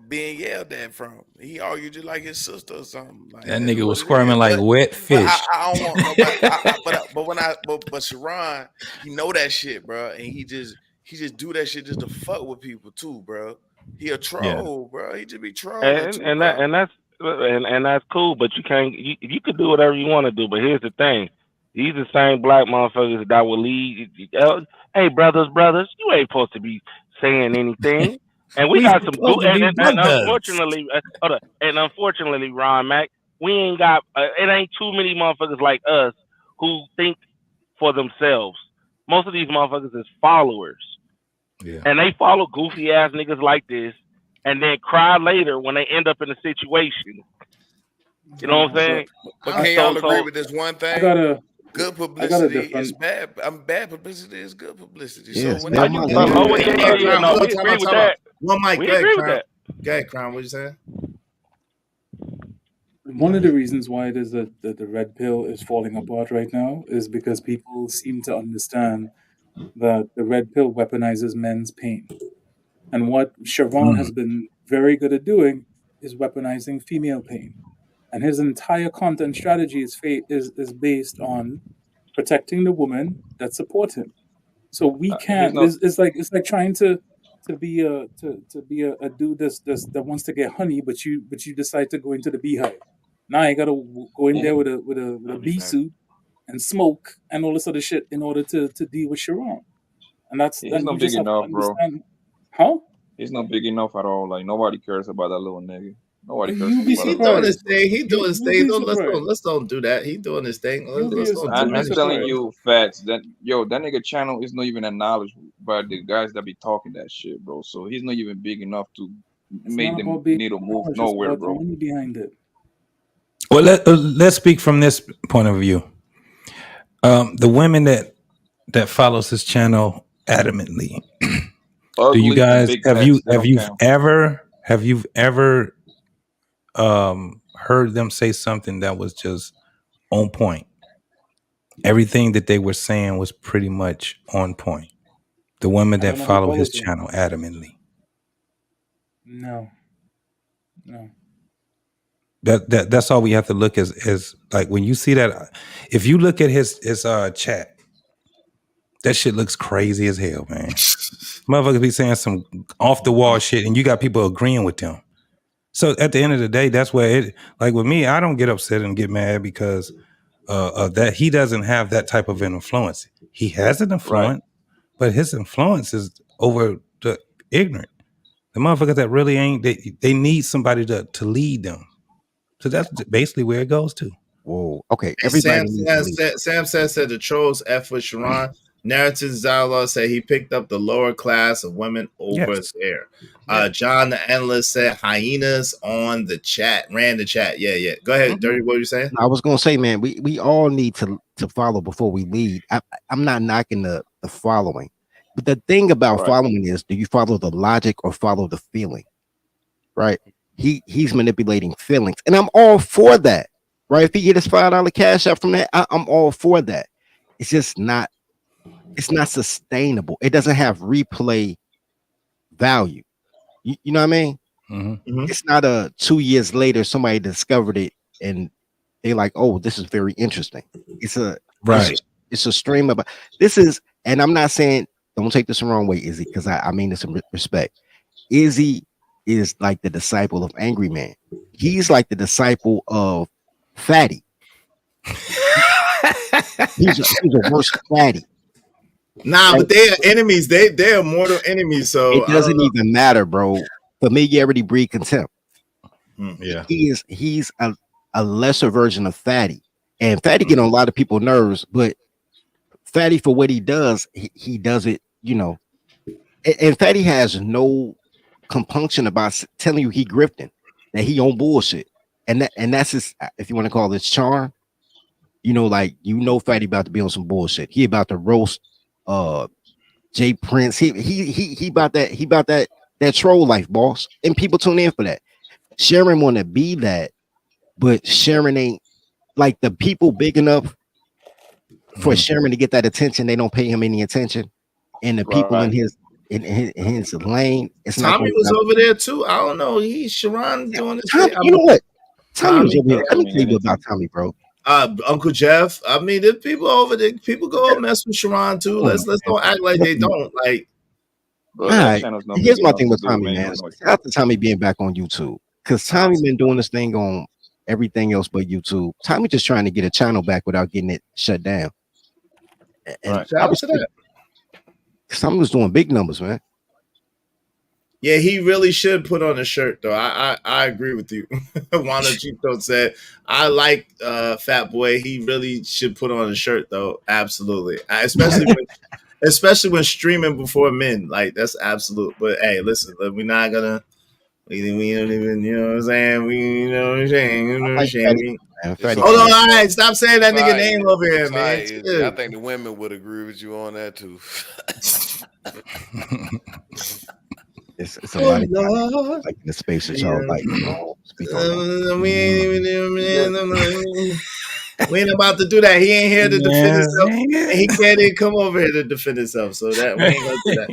S8: being yelled at from. He argued just like his sister or something. Like
S12: that nigga was squirming like wet fish.
S8: I don't want nobody. But Sharon, he know that shit, bro, and he just do that shit just to fuck with people too, bro. He a troll, bro. He just be trolling too,
S14: and that's cool. But you can't. You could do whatever you want to do. But here's the thing. These the same black motherfuckers that will lead. Hey, brothers, you ain't supposed to be saying anything. And we got some good. And unfortunately, Ron Mac, we ain't got. It ain't too many motherfuckers like us who think for themselves. Most of these motherfuckers is followers.
S12: Yeah.
S14: And they follow goofy ass niggas like this, and then cry later when they end up in a situation. You know what I'm saying?
S8: Can y'all agree with this one thing? Good publicity is bad. Bad publicity is good publicity.
S4: Yes,
S8: so
S14: we agree with that.
S1: One mic,
S14: we agree with that.
S1: Go ahead, Crown. What you saying?
S13: One of the reasons why it is that the red pill is falling apart right now is because people seem to understand that the red pill weaponizes men's pain. And what Sharon has been very good at doing is weaponizing female pain. And his entire content strategy is based on protecting the woman that support him. So we can't. It's like trying to be a dude that wants to get honey, but you decide to go into the beehive. Now you gotta go in there with a bee suit and smoke and all this other shit in order to deal with Sharon. And that's
S19: not big enough, bro.
S13: How?
S19: He's not big enough at all. Like nobody cares about that little nigga. Nobody cares.
S1: He doing his thing. He doing his thing. Let's don't do that. He doing his thing.
S19: I'm telling you facts. That nigga channel is not even acknowledged by the guys that be talking that shit, bro. So he's not even big enough to make them need to move nowhere, bro.
S13: Money behind it.
S12: Well, let's speak from this point of view. The women that follows this channel adamantly. Do you guys have you ever heard them say something that was just on point? Everything that they were saying was pretty much on point. The women that follow his channel adamantly.
S13: No.
S12: That's all we have to look as like when you see that. If you look at his chat, that shit looks crazy as hell, man. Motherfuckers be saying some off the wall shit, and you got people agreeing with them. So at the end of the day, that's where it. Like with me, I don't get upset and get mad because of that. He doesn't have that type of an influence. He has an influence, but his influence is over the ignorant. The motherfuckers that really ain't. They need somebody to lead them. So that's basically where it goes to.
S4: Whoa. Okay.
S1: Sam says that the trolls F with Sharon. Narrative dialogue said he picked up the lower class of women over there. John the Analyst said hyenas on the chat. Ran the chat. Yeah. Go ahead, Dirty. What were you saying?
S4: I was gonna say, man, we all need to follow before we lead. I'm not knocking the following, but the thing about following is, do you follow the logic or follow the feeling? Right? He's manipulating feelings, and I'm all for that. Right? If he get his $5 cash out from that, I'm all for that. It's just not. It's not sustainable. It doesn't have replay value. You know what I mean?
S12: Mm-hmm.
S4: It's not a 2 years later somebody discovered it and they like, oh, this is very interesting. It's a stream of this is, and I'm not saying don't take this the wrong way, Izzy, because I mean this in respect. Izzy is like the disciple of Angry Man. He's like the disciple of Fatty. he's a worse Fatty.
S1: Nah, but they are enemies. They are mortal enemies. So
S4: it doesn't even matter, bro. Familiarity breed contempt.
S12: Yeah,
S4: he's a lesser version of Fatty, and Fatty get on a lot of people's nerves. But Fatty, for what he does, he does it, you know. And Fatty has no compunction about telling you he grifting, that he on bullshit, and that's his, if you want to call this charm. You know, like, you know, Fatty about to be on some bullshit. He about to roast Jay Prince. He about that troll life, boss. And people tune in for that. Sharon want to be that, but Sharon ain't like the people big enough for Sharon to get that attention. They don't pay him any attention, and the people in his lane. It's not.
S1: Tommy was over there too. I don't know. Sharon doing this thing.
S4: You know what? Tommy was over here. Let me tell you about Tommy, bro.
S1: Uncle Jeff. I mean, there's people over there. People go mess with Sharon too. Let's don't act like they don't. Like,
S4: all right. Here's my thing with Tommy, man. Shout out to Tommy being back on YouTube, because Tommy been doing this thing on everything else but YouTube. Tommy just trying to get a channel back without getting it shut down. And
S1: shout out to that.
S4: Tommy was doing big numbers, man.
S1: Yeah, he really should put on a shirt, though. I agree with you. Wanda Chito said, I like Fat Boy. He really should put on a shirt, though. Absolutely. Especially when streaming before men. Like, that's absolute. But, hey, listen, we're not going to, we don't even, you know what I'm saying? You know what I'm saying? You know what I'm saying? Hold on, all right. Stop saying that nigga name over here, man.
S8: I think the women would agree with you on that, too.
S4: It's a lot of like in the space that y'all like.
S1: We ain't about to do that. He ain't here to defend himself, and he can't even come over here to defend himself. So that we ain't gonna do that.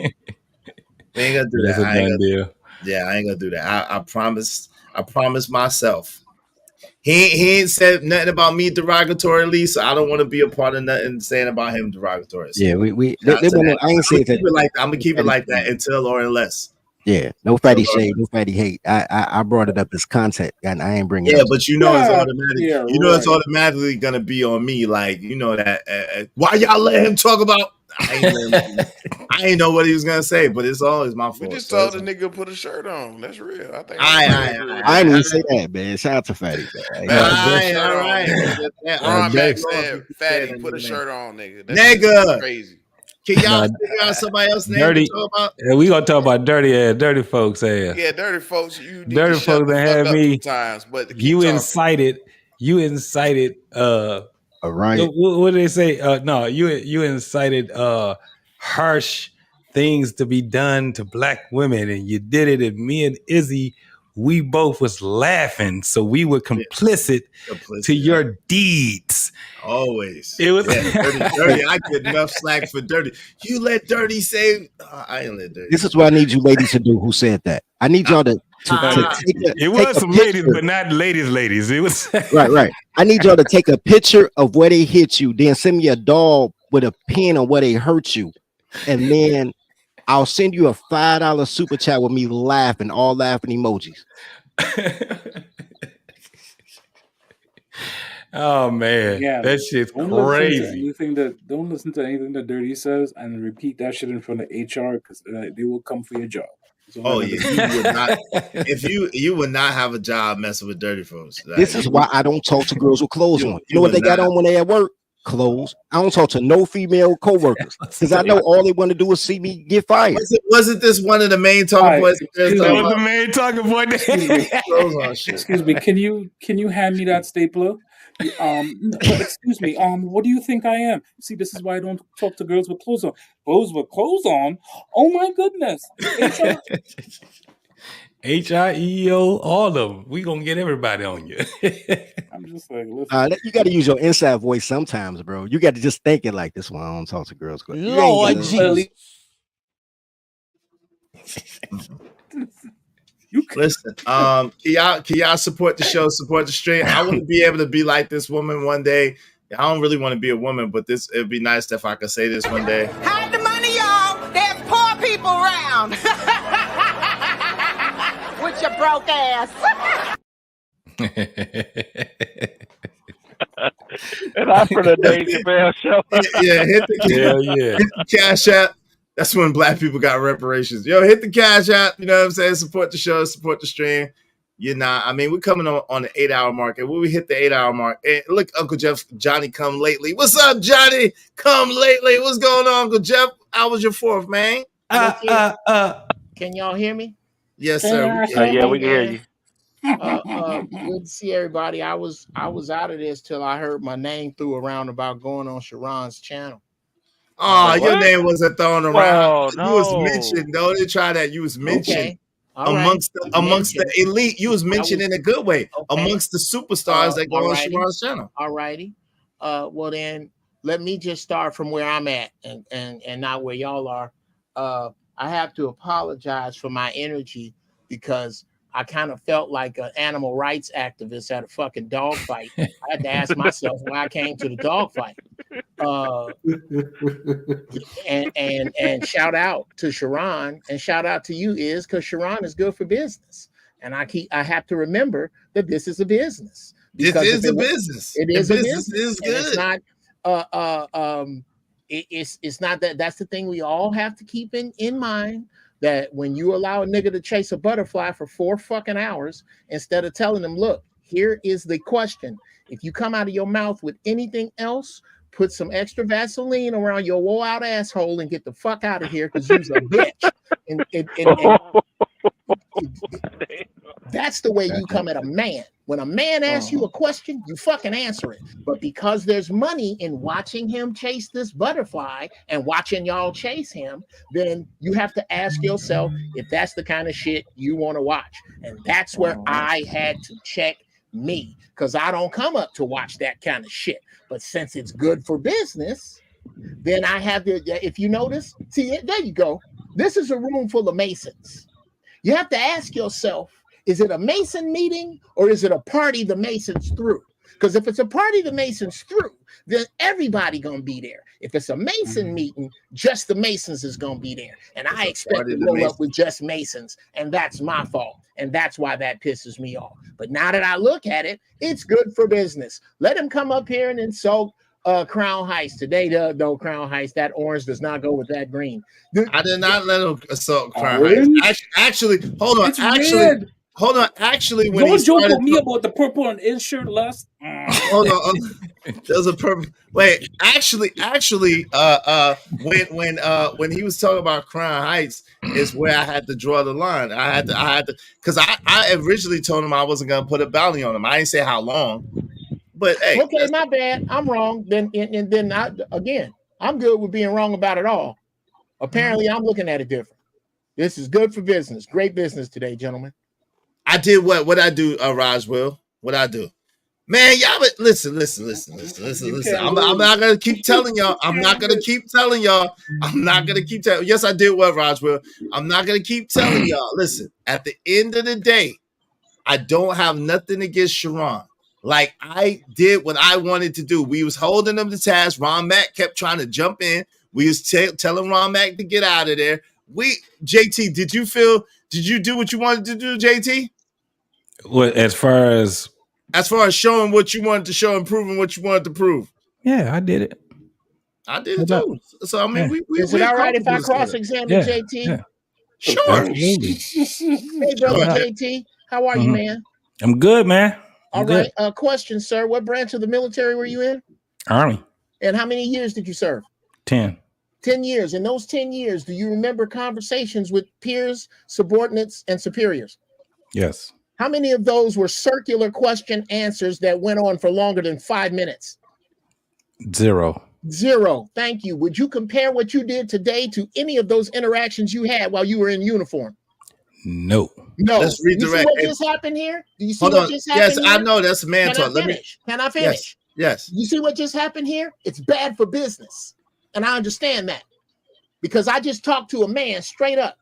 S1: We ain't gonna do that.
S12: That's a done deal.
S1: Yeah, I ain't gonna do that. I promise myself. He ain't said nothing about me derogatorily, so I don't want to be a part of nothing saying about him derogatory. So
S4: yeah, I ain't saying that.
S1: I'm gonna keep it like that until or unless.
S4: Yeah, no fatty shade, no fatty hate. I brought it up as content, and I ain't bringing it up.
S1: But you know it's automatic. Yeah, it's automatically gonna be on me. Like, you know that. Why y'all let him talk about? I ain't know what he was gonna say, but it's always my fault.
S8: We just told the nigga put a shirt on. That's real. I think.
S4: I didn't even say that, man. Shout out to Fatty.
S1: All right.
S8: Fatty, put a shirt on, nigga.
S1: Nigga,
S8: crazy.
S1: Can y'all figure out somebody else's name to talk about?
S12: Yeah, we gonna talk about dirty folks.
S8: Yeah, dirty folks. You need
S12: dirty
S8: to shut
S12: folks
S8: the
S12: that
S8: fuck
S12: had
S8: up
S12: me.
S8: Times, but
S12: You incited.
S4: A riot.
S12: What did they say? No, you incited harsh things to be done to black women, and you did it. And me and Izzy, we both was laughing, so we were complicit to your deeds.
S1: Always.
S12: It was
S1: dirty. I get enough slack for dirty. You let dirty say. I ain't let dirty.
S4: This is what I need you ladies to do. Who said that? I need y'all to
S12: it was some ladies, but not ladies. It was
S4: right. I need y'all to take a picture of where they hit you, then send me a doll with a pin on where they hurt you, and then I'll send you a $5 super chat with me laughing, all laughing emojis.
S12: Oh man, that shit's crazy.
S13: Don't listen to anything that Dirty says, and repeat that shit in front of HR, because they will come for your job.
S1: Oh yeah, you would not. If you would not have a job messing with dirty folks. Right?
S4: This is why I don't talk to girls with clothes on. You know what they got on when they at work? Clothes. I don't talk to no female coworkers because I know all they want to do is see me get fired.
S1: Wasn't this one of the main talking points?
S12: That was the main talking point.
S13: Excuse me. Can you hand me that stapler? Excuse me. What do you think I am? See, this is why I don't talk to girls with clothes on. Girls with clothes on? Oh my goodness!
S12: HIEO, all of them. We gonna get everybody on you.
S13: I'm just like, listen.
S4: You got to use your inside voice sometimes, bro. You got to just think it like this. One, I don't talk to girls.
S1: Lord Jesus. Listen, can y'all support the show, support the stream? I want to be able to be like this woman one day. I don't really want to be a woman, but it'd be nice if I could say this one day.
S5: Hide the money, y'all. There's poor people around. With your broke ass.
S14: And after the Dave Chappelle show.
S1: Hit the cash app. That's when black people got reparations. Yo, hit the cash app. You know what I'm saying? Support the show, support the stream. You're not. I mean, we're coming on the 8-hour mark, and when we hit the 8-hour mark, and look, Uncle Jeff, Johnny come lately. What's up, Johnny? Come lately. What's going on, Uncle Jeff? How was your 4th, man?
S11: Can y'all hear me?
S1: Yes, sir.
S14: Yeah, we can hear you.
S11: Good to see everybody. I was out of this till I heard my name threw around about going on Sharon's channel.
S1: Oh, your name wasn't thrown around.
S14: No.
S1: You was mentioned. Don't they try that? You was mentioned.
S11: Okay.
S1: Amongst the elite, you was mentioned in a good way. Amongst the superstars that go on Sharon's channel.
S11: All righty. Well then, let me just start from where I'm at and not where y'all are. I have to apologize for my energy because I kind of felt like an animal rights activist at a fucking dog fight. I had to ask myself why I came to the dog fight. And shout out to Sharon and shout out to you is because Sharon is good for business. And I have to remember that this is a business.
S1: This is a business.
S11: It is a
S1: business.
S11: business.
S1: Is good.
S11: It's not it's not that's the thing we all have to keep in mind, that when you allow a nigga to chase a butterfly for 4 fucking hours, instead of telling them, look, here is the question. If you come out of your mouth with anything else, put some extra Vaseline around your wore out asshole and get the fuck out of here because you're a bitch. And that's the way you come at a man. When a man asks you a question, you fucking answer it. But because there's money in watching him chase this butterfly and watching y'all chase him, then you have to ask yourself if that's the kind of shit you want to watch. And that's where I had to check me, because I don't come up to watch that kind of shit. But since it's good for business, then I have to, if you notice, see, there you go. This is a room full of Masons. You have to ask yourself, is it a Mason meeting or is it a party the Masons threw? Because if it's a party the Masons threw, then everybody gonna be there. If it's a Mason meeting, just the Masons is gonna be there. And I expect to roll up with just Masons, and that's my fault. And that's why that pisses me off. But now that I look at it, it's good for business. Let him come up here and insult Crown Heights. Today, though, Crown Heights, that orange does not go with that green.
S1: I did not let him assault Crown Heights. Actually, hold on. Hold on. Actually, when
S13: don't joke with me about the purple and inshirt lust.
S1: Hold on. There's a purple. Wait. Actually, when he was talking about Crown Heights, is where I had to draw the line. I had to, because I originally told him I wasn't gonna put a bounty on him. I didn't say how long. But hey,
S11: okay, my bad. I'm wrong. Then I'm good with being wrong about it all. Apparently, I'm looking at it different. This is good for business. Great business today, gentlemen.
S1: I did what I do, Roswell. What I do, man. Y'all, but listen. I'm not gonna keep telling y'all. I'm not gonna keep telling y'all. Yes, I did what, Roswell. I'm not gonna keep telling y'all. Listen, at the end of the day, I don't have nothing against Sharon. Like, I did what I wanted to do. We was holding them to task. Ron Mack kept trying to jump in. We was telling Ron Mack to get out of there. JT, did you do what you wanted to do, JT?
S12: What, as far as
S1: showing what you wanted to show and proving what you wanted to prove?
S12: Yeah, I did it.
S1: I did it too. So I mean,
S11: is it all right if I cross-examine JT?
S1: Yeah. Sure.
S12: Absolutely.
S11: Hey, brother JT, how are you, man?
S12: I'm good, man.
S11: All right. Question, sir. What branch of the military were you in?
S12: Army.
S11: And how many years did you serve?
S12: 10.
S11: 10 years. In those 10 years, do you remember conversations with peers, subordinates, and superiors?
S12: Yes.
S11: How many of those were circular question answers that went on for longer than 5 minutes?
S12: 0.
S11: Thank you. Would you compare what you did today to any of those interactions you had while you were in uniform?
S12: No.
S1: Let's redirect.
S11: You see what just happened here? Do you see what just happened here?
S1: Yes, I know that's man talk.
S11: Can I finish?
S1: Yes.
S11: You see what just happened here? It's bad for business. And I understand that. Because I just talked to a man straight up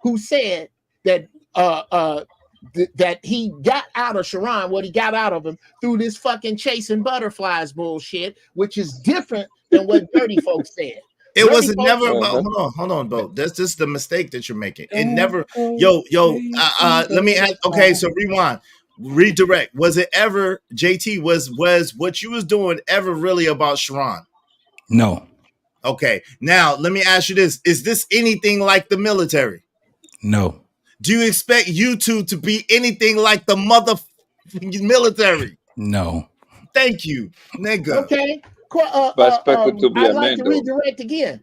S11: who said that that he got out of Sharon what he got out of him through this fucking chasing butterflies bullshit, which is different than what dirty folks said.
S1: It was never about, hold on, Bo. That's just the mistake that you're making. It never, let me ask, okay, so redirect. Was it ever, JT, was what you was doing ever really about Sharon?
S12: No.
S1: Okay, now let me ask you this. Is this anything like the military?
S12: No.
S1: Do you expect YouTube to be anything like the military?
S12: No.
S1: Thank you, nigga.
S11: Okay.
S19: But expect it to be
S11: I'd
S19: a
S11: like
S19: man,
S11: to
S19: though.
S11: redirect again.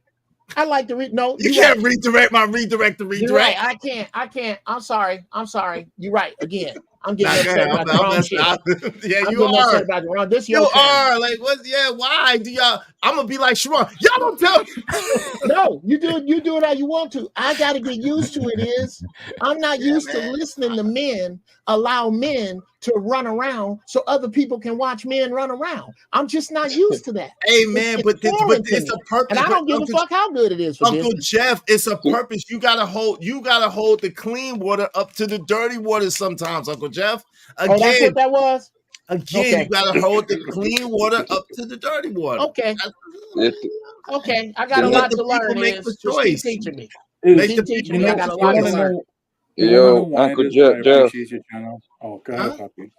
S11: I like to read. No,
S1: You
S11: you're
S1: can't
S11: right.
S1: redirect my redirect.
S11: You're right. I can't. I'm sorry. You're right. Again, I'm getting upset about the wrong shit.
S1: Yeah,
S11: I'm
S1: you
S11: getting upset
S1: are.
S11: about the wrong. This
S1: You
S11: your channel.
S1: are like what? Yeah, why do y'all? I'm gonna be like Sharon. Y'all don't tell me.
S11: No, you do it how you want to. I gotta get used to it. I'm not used to listening to men allow men to run around so other people can watch men run around. I'm just not used to that.
S1: Hey man, but it's a purpose.
S11: And I don't give a fuck how good it is for
S1: Uncle
S11: business.
S1: Jeff, it's a purpose. You gotta hold the clean water up to the dirty water sometimes, Uncle Jeff.
S11: Again, that's what that was.
S1: Again, you gotta hold the clean water up to the dirty water.
S11: Okay. Okay, I got a
S1: Let
S11: lot
S1: the
S11: to learn.
S1: people make the
S11: Just
S1: choice.
S11: keep teaching me.
S1: Make
S11: Keep
S1: the
S11: teaching
S1: people
S11: me. I
S1: make
S11: got a
S1: the
S11: lot to
S1: choice.
S11: learn.
S19: Yo, Uncle Jeff.
S13: Appreciate your channel. Oh, go ahead, Poppy.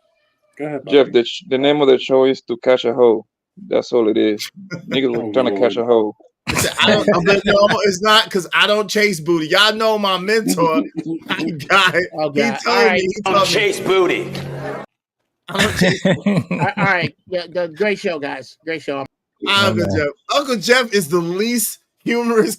S13: Go ahead, Poppy.
S19: Jeff, the name of the show is To Catch a Hoe. That's all it is. Niggas were trying to catch a hoe.
S1: No, it's not because I don't chase booty. Y'all know my mentor. He told me. He told me.
S5: Chase booty.
S1: I don't chase booty.
S11: All right. Yeah, great show, guys. Great show.
S1: Uncle Jeff is the least humorous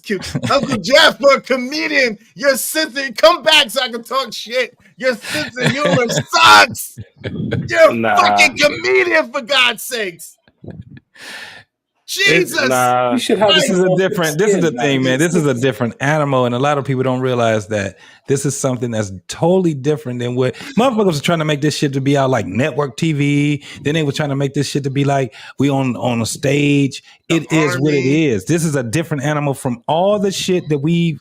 S1: Uncle Jeff, for a comedian, your sense of come back so I can talk shit. Your sense of humor sucks. You're a fucking comedian, for God's sakes. Jesus.
S12: This is the thing, man. This is a different animal, and a lot of people don't realize that this is something that's totally different than what motherfuckers are trying to make this shit to be out like network TV. Then they were trying to make this shit to be like we on a stage. It is what it is. This is a different animal from all the shit that we've.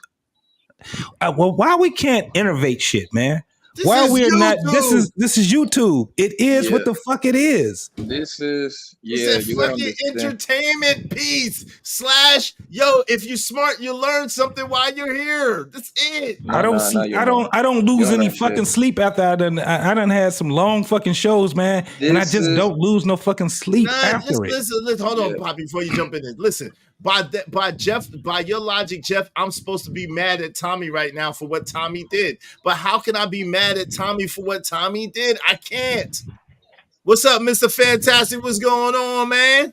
S12: Well, why we can't innovate shit, man? Why we're not? This is YouTube. It is what the fuck it is.
S19: This is
S1: it's a fucking entertainment piece / yo. If you're smart, you learn something while you're here. That's it.
S12: I don't lose any fucking sleep after I done had some long fucking shows, man. And I just don't lose no fucking sleep after it.
S1: Listen, hold on, Poppy, before you jump in. Listen, by your logic, Jeff, I'm supposed to be mad at Tommy right now for what Tommy did. But how can I be mad at Tommy for what Tommy did? I can't. What's up, Mr. Fantastic? What's going on, man?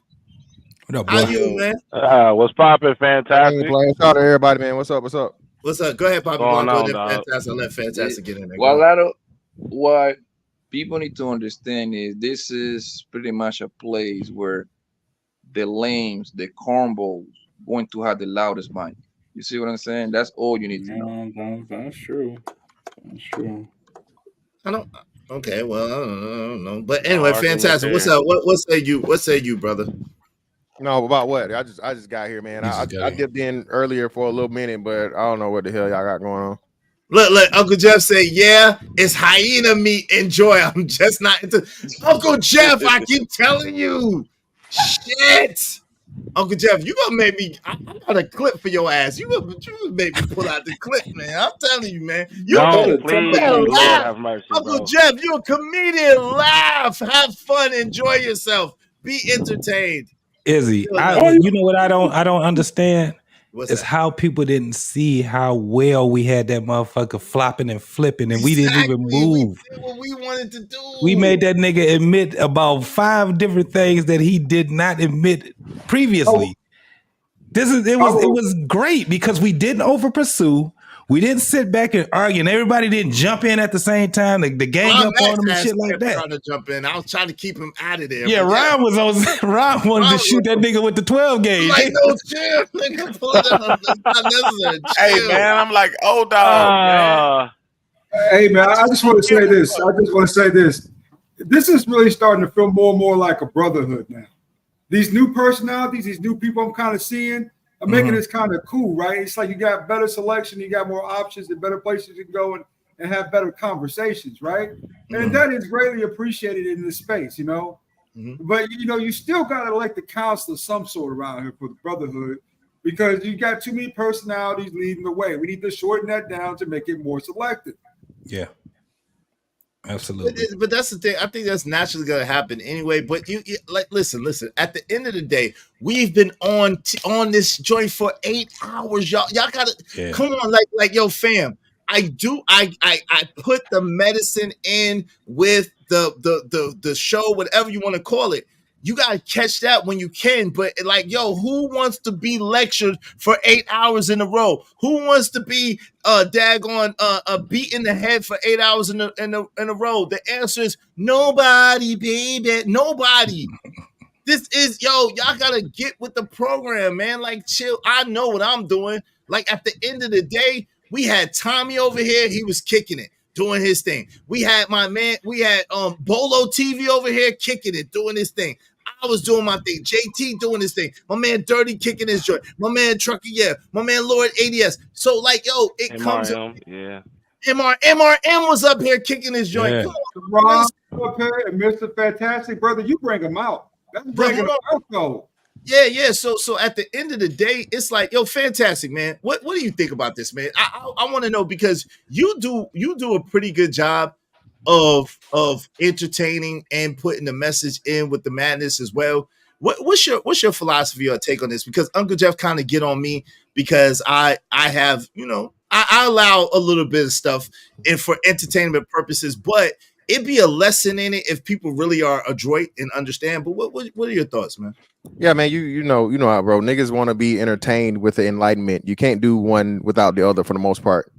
S12: What up,
S1: boy? How you, man?
S14: What's popping, Fantastic?
S17: Shout out to everybody, man. What's up? What's up?
S1: What's up? Go ahead, Poppy. Fantastic. I'll let Fantastic get in there.
S19: What people need to understand is this is pretty much a place where the lames, the cornballs, going to have the loudest mic. You see what I'm saying? That's all you need to know.
S13: That's true. That's true.
S1: I don't. Okay, well, I don't know. But anyway, Fantastic. What's up? What say you? What say you, brother?
S17: No, about what? I just got here, man. I dipped in earlier for a little minute, but I don't know what the hell y'all got going on.
S1: Look, Uncle Jeff say, yeah, it's hyena meat. Enjoy. I'm just not into Uncle Jeff. I keep telling you. Shit. Uncle Jeff, you gonna make me. I got a clip for your ass. You gonna make me pull out the clip, man. I'm telling you, man. You laugh.
S14: Mercy,
S1: Uncle Jeff, you a comedian. Laugh, have fun, enjoy yourself, be entertained.
S12: Izzy, you know what I don't understand? It's how people didn't see how well we had that motherfucker flopping and flipping, and we didn't even move.
S1: We did what we wanted to do.
S12: We made that nigga admit about 5 different things that he did not admit previously. It was great because we didn't over pursue. We didn't sit back and argue, and everybody didn't jump in at the same time. The gang up on him and shit like that.
S1: Trying to jump in. I was trying to keep him out of there.
S12: Yeah, Ryan wanted to shoot that nigga with the 12 gauge.
S1: Like, no, chill, nigga. Pull it up. It's not necessary.
S8: Hey, man, I'm like, oh, dog.
S20: Hey, man, I just want to say this. This is really starting to feel more and more like a brotherhood now. These new personalities, these new people I'm kind of seeing, I'm making this kind of cool, right? It's like you got better selection, you got more options and better places to go and have better conversations, right? And that is greatly appreciated in this space, you know. But, you know, you still got to elect a council of some sort around here for the brotherhood because you got too many personalities leading the way. We need to shorten that down to make it more selective.
S12: Yeah. Absolutely.
S1: But that's the thing. I think that's naturally going to happen anyway. But you like, listen. At the end of the day, we've been on this joint for 8 hours, y'all. Y'all gotta come on, like, yo, fam. I put the medicine in with the show, whatever you want to call it. You gotta catch that when you can. But like, yo, who wants to be lectured for 8 hours in a row? Who wants to be daggone beat in the head for 8 hours in a row? The answer is nobody, baby. Nobody. This is, y'all gotta get with the program, man. Like, chill. I know what I'm doing. Like, at the end of the day, we had Tommy over here. He was kicking it, doing his thing. We had Bolo TV over here kicking it, doing his thing. I was doing my thing. JT doing his thing. My man Dirty kicking his joint. My man Trucker, yeah. My man Lord ADS. So, like, yo, it comes up.
S14: Yeah.
S1: MRM was up here kicking his joint.
S12: Yeah.
S1: Come on,
S20: Ron up here and Mr. Fantastic, brother, you bring him out. That's bringing them out, though.
S1: Yeah. So at the end of the day, it's like, yo, fantastic, man. What do you think about this, man? I want to know, because you do a pretty good job of entertaining and putting the message in with the madness as well. What's your philosophy or take on this? Because Uncle Jeff kind of get on me because I have, I allow a little bit of stuff in for entertainment purposes, but it'd be a lesson in it if people really are adroit and understand. But what are your thoughts, man?
S17: Yeah, man, you know how, bro. Niggas want to be entertained with the enlightenment. You can't do one without the other for the most part.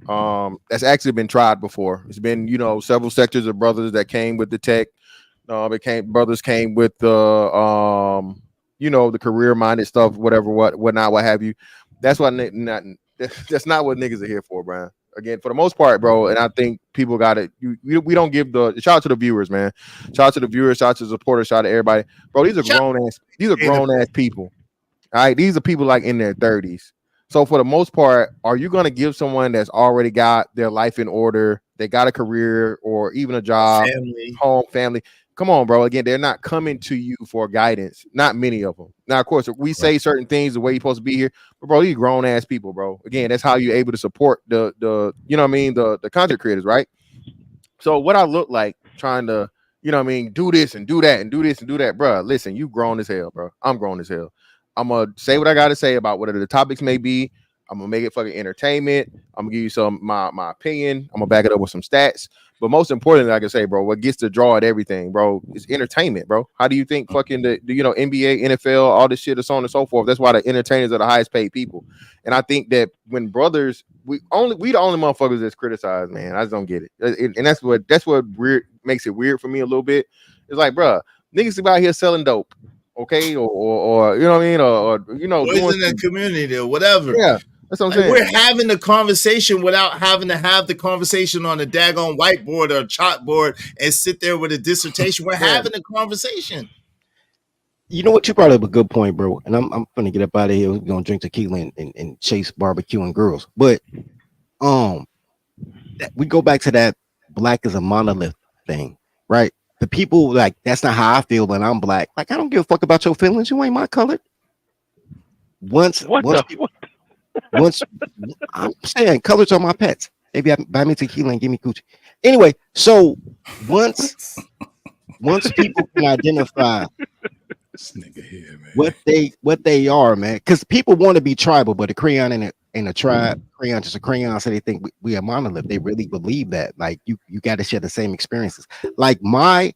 S17: That's actually been tried before. It's been, several sectors of brothers that came with the tech. Brothers came with the the career minded stuff, whatever, whatnot, what have you. That's what that's not what niggas are here for, Brian. Again, for the most part, bro, and I think people got it. We don't give the shout out to the viewers, man. Shout out to the viewers, shout out to the supporters, shout out to everybody, bro. These are grown ass people. All right, these are people like in their 30s. So for the most part, are you gonna give someone that's already got their life in order, they got a career or even a job, family? Come on, bro. Again, they're not coming to you for guidance. Not many of them. Now, of course, we say certain things the way you're supposed to be here, but bro, these grown ass people, bro. Again, that's how you're able to support the content creators, right? So what I look like trying to, do this and do that and do this and do that, bro. Listen, you grown as hell, bro. I'm grown as hell. I'm gonna say what I gotta say about whatever the topics may be. I'm gonna make it fucking entertainment. I'm gonna give you some my opinion. I'm gonna back it up with some stats. But most importantly, like I say, bro, what gets to draw at everything, bro, is entertainment, bro. How do you think fucking the NBA, NFL, all this shit, and so on and so forth? That's why the entertainers are the highest paid people. And I think that when brothers, we the only motherfuckers that's criticized, man. I just don't get it. And that's what weird makes it weird for me a little bit. It's like, bro, niggas out here selling dope, okay, or you know what I mean, or
S1: in the community or whatever.
S17: Yeah. That's what I'm saying.
S1: We're having the conversation without having to have the conversation on a daggone whiteboard or chalkboard and sit there with a dissertation. We're having a conversation.
S4: You know what? You brought up a good point, bro. And I'm gonna get up out of here. We're gonna drink tequila and chase barbecue and girls. But we go back to that black is a monolith thing, right? The people, like, that's not how I feel when I'm black. Like, I don't give a fuck about your feelings. You ain't my color. Once I'm saying colors are my pets. Maybe buy me tequila and give me coochie. Anyway, so once people can identify what they are, man, because people want to be tribal, but a crayon in a tribe, crayon just a crayon, so they think we are monolith. They really believe that. Like you got to share the same experiences. Like my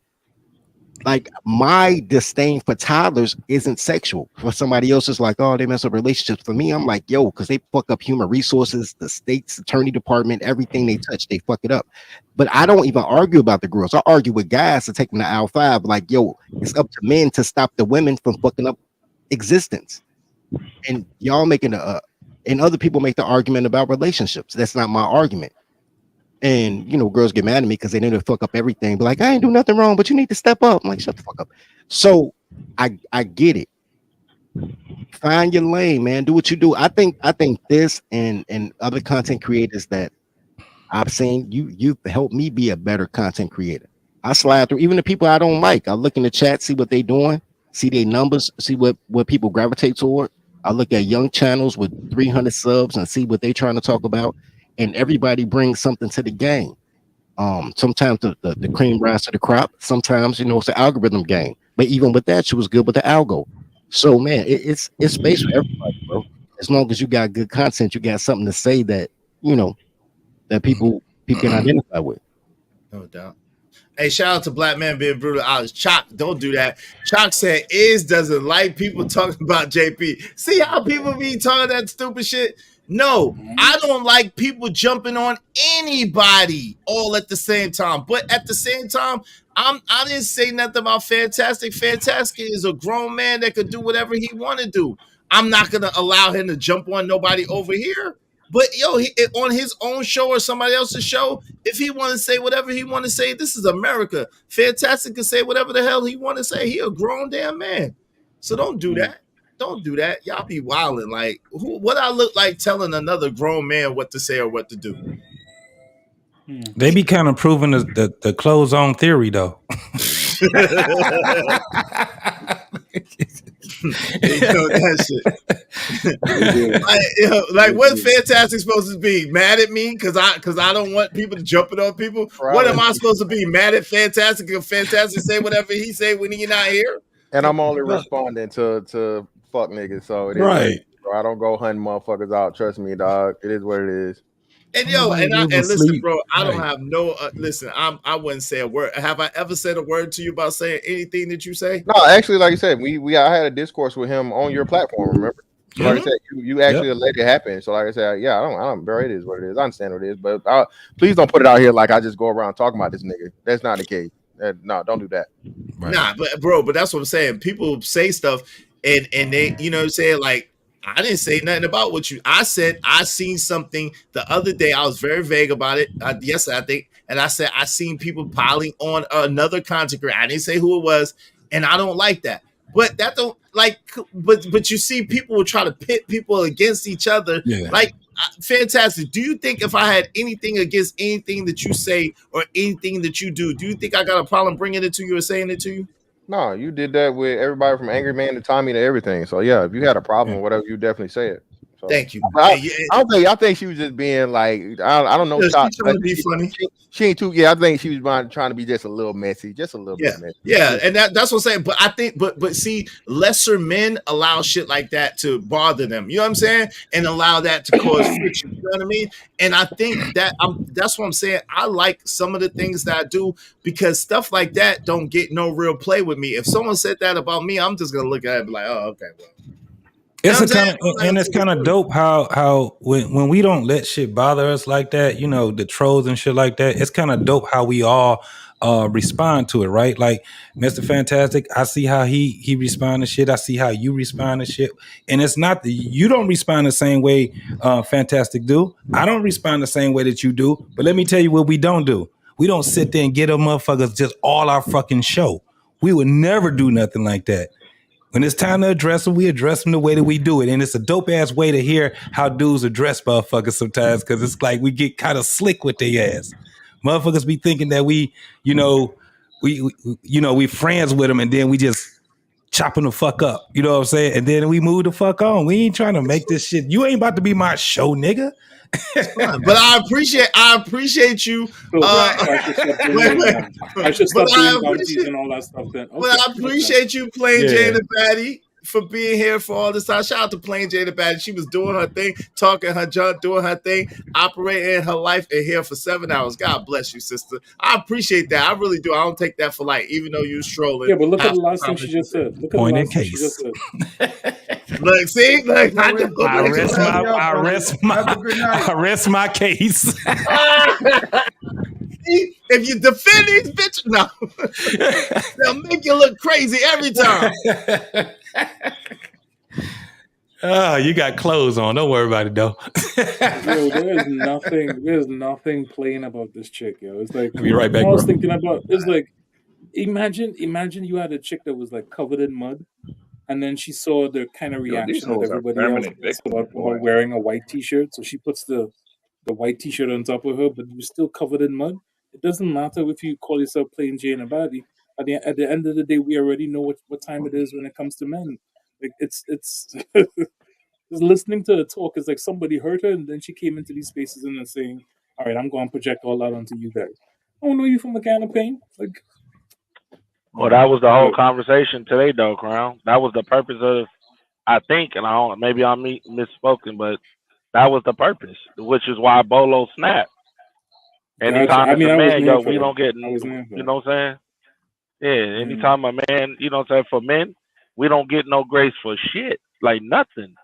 S4: disdain for toddlers isn't sexual. For somebody else, it's like, oh, they mess up relationships. For me, I'm like, yo, because they fuck up human resources, the state's attorney department, everything they touch, they fuck it up. But I don't even argue about the girls. I argue with guys to take them to Al 5. Like, yo, it's up to men to stop the women from fucking up existence. And y'all making and other people make the argument about relationships. That's not my argument. And girls get mad at me because they need to fuck up everything. But like, I ain't do nothing wrong, but you need to step up. I'm like, shut the fuck up. So I get it. Find your lane, man. Do what you do. I think this and other content creators that I've seen, you've helped me be a better content creator. I slide through even the people I don't like. I look in the chat, see what they doing, see their numbers, see what people gravitate toward. I look at young channels with 300 subs and see what they trying to talk about. And everybody brings something to the game. Sometimes the cream rise to the crop. Sometimes it's an algorithm game. But even with that, she was good with the algo. So man, it's space for everybody, bro. As long as you got good content, you got something to say that that people can identify with.
S1: No doubt. Hey, shout out to Black Man being brutal. Chalk, don't do that. Chalk said Iz doesn't like people talking about JP. See how people be talking that stupid shit? No, I don't like people jumping on anybody all at the same time. But at the same time, I didn't say nothing about Fantastic. Fantastic is a grown man that could do whatever he want to do. I'm not gonna allow him to jump on nobody over here. But yo, on his own show or somebody else's show, if he want to say whatever he want to say, this is America. Fantastic can say whatever the hell he want to say. He a grown damn man. So don't do that. Don't do that. Y'all be wilding. Like, what I look like telling another grown man what to say or what to do?
S12: They be kind of proving the clothes on theory though.
S1: That shit. like what's Fantastic supposed to be? Mad at me because I don't want people to jumping on people? What am I supposed to be? Mad at Fantastic if Fantastic say whatever he say when he not here?
S17: And I'm only responding to fuck niggas, so it is
S12: right.
S17: Bro, I don't go hunting motherfuckers out. Trust me, dog. It is what it is.
S1: And yo, and listen, bro, I don't have no listen. I wouldn't say a word. Have I ever said a word to you about saying anything that you say?
S17: No, actually, like you said, I had a discourse with him on your platform. Remember? So like I said, you actually let it happen. So like I said, yeah, I don't, bro. It is what it is. I understand what it is, but please don't put it out here like I just go around talking about this nigga. That's not the case. No, don't do that.
S1: Right. Nah, but that's what I'm saying. People say stuff and they, you know what I'm saying, like. I didn't say nothing about what I said. I seen something the other day. I was very vague about it. Yesterday, I think. And I said, I seen people piling on another content creator. I didn't say who it was. And I don't like that. But that don't like, but you see people will try to pit people against each other. Yeah. Like, Fantastic. Do you think if I had anything against anything that you say or anything that you do you think I got a problem bringing it to you or saying it to you?
S17: No, you did that with everybody from Angry Man to Tommy to everything. So yeah, if you had a problem or whatever, you definitely say it. So,
S1: thank you.
S17: I think she was just being like, I don't know.
S1: She's trying to be funny.
S17: She ain't too. Yeah, I think she was trying to be just a little messy, just a little bit messy.
S1: Yeah, and that's what I'm saying. But I think, but see, lesser men allow shit like that to bother them. You know what I'm saying? And allow that to cause friction. You know what I mean? And I think that that's what I'm saying. I like some of the things that I do because stuff like that don't get no real play with me. If someone said that about me, I'm just gonna look at it and be like, oh, okay, well.
S12: It's kind of dope how when we don't let shit bother us like that, you know, the trolls and shit like that. It's kind of dope how we all respond to it, right? Like Mr. Fantastic, I see how he respond to shit. I see how you respond to shit, and it's not you don't respond the same way Fantastic do. I don't respond the same way that you do. But let me tell you what we don't do. We don't sit there and get them motherfuckers just all our fucking show. We would never do nothing like that. When it's time to address them, we address them the way that we do it. And it's a dope ass way to hear how dudes address motherfuckers sometimes, because it's like we get kind of slick with their ass. Motherfuckers be thinking that we friends with them and then we just chopping the fuck up. You know what I'm saying? And then we move the fuck on. We ain't trying to make this shit. You ain't about to be my show, nigga.
S1: But I appreciate you.
S13: I should stop doing bounties and all that stuff. Then,
S1: but I appreciate you, Plain Jane the Baddie, for being here for all this time. Shout out to Plain Jane the Baddie. She was doing her thing, talking her junk, doing her thing, operating her life, and here for 7 hours. God bless you, sister. I appreciate that. I really do. I don't take that for light, even though you're strolling.
S13: Yeah, but look at the last thing she just said. Look at
S12: Point
S13: the
S12: in
S13: last thing she
S12: case.
S13: just said.
S1: Look, see, look,
S12: I rest my case.
S1: See, if you defend these bitches, no, they'll make you look crazy every time.
S12: Oh, you got clothes on. Don't worry about it, though.
S13: Yo, there's nothing plain about this chick, yo. It's like,
S12: be right back,
S13: I was
S12: bro.
S13: thinking about, it's like, imagine you had a chick that was like covered in mud, and then she saw the kind of reaction that everybody else gets about wearing a white t-shirt, so she puts the white t-shirt on top of her, but you're still covered in mud. It doesn't matter if you call yourself Plain Jane or Baddie. At the end of the day, we already know what time it is when it comes to men. Like it's just listening to the talk is like somebody hurt her, and then she came into these spaces and then saying, "All right, I'm going to project all that onto you guys. I don't know you from a can of paint." Like,
S14: well, that was the whole conversation today, though, Crown. That was the purpose of, I think, and I don't, maybe I'm misspoken, but that was the purpose, which is why Bolo snapped. Anytime
S13: I
S14: it's
S13: mean,
S14: a
S13: I was
S14: man,
S13: near
S14: yo,
S13: for
S14: we
S13: that.
S14: don't get,
S13: I was near for
S14: you
S13: that.
S14: know what I'm saying? Yeah, anytime a man, you know what I'm saying, for men, we don't get no grace for shit. Like nothing.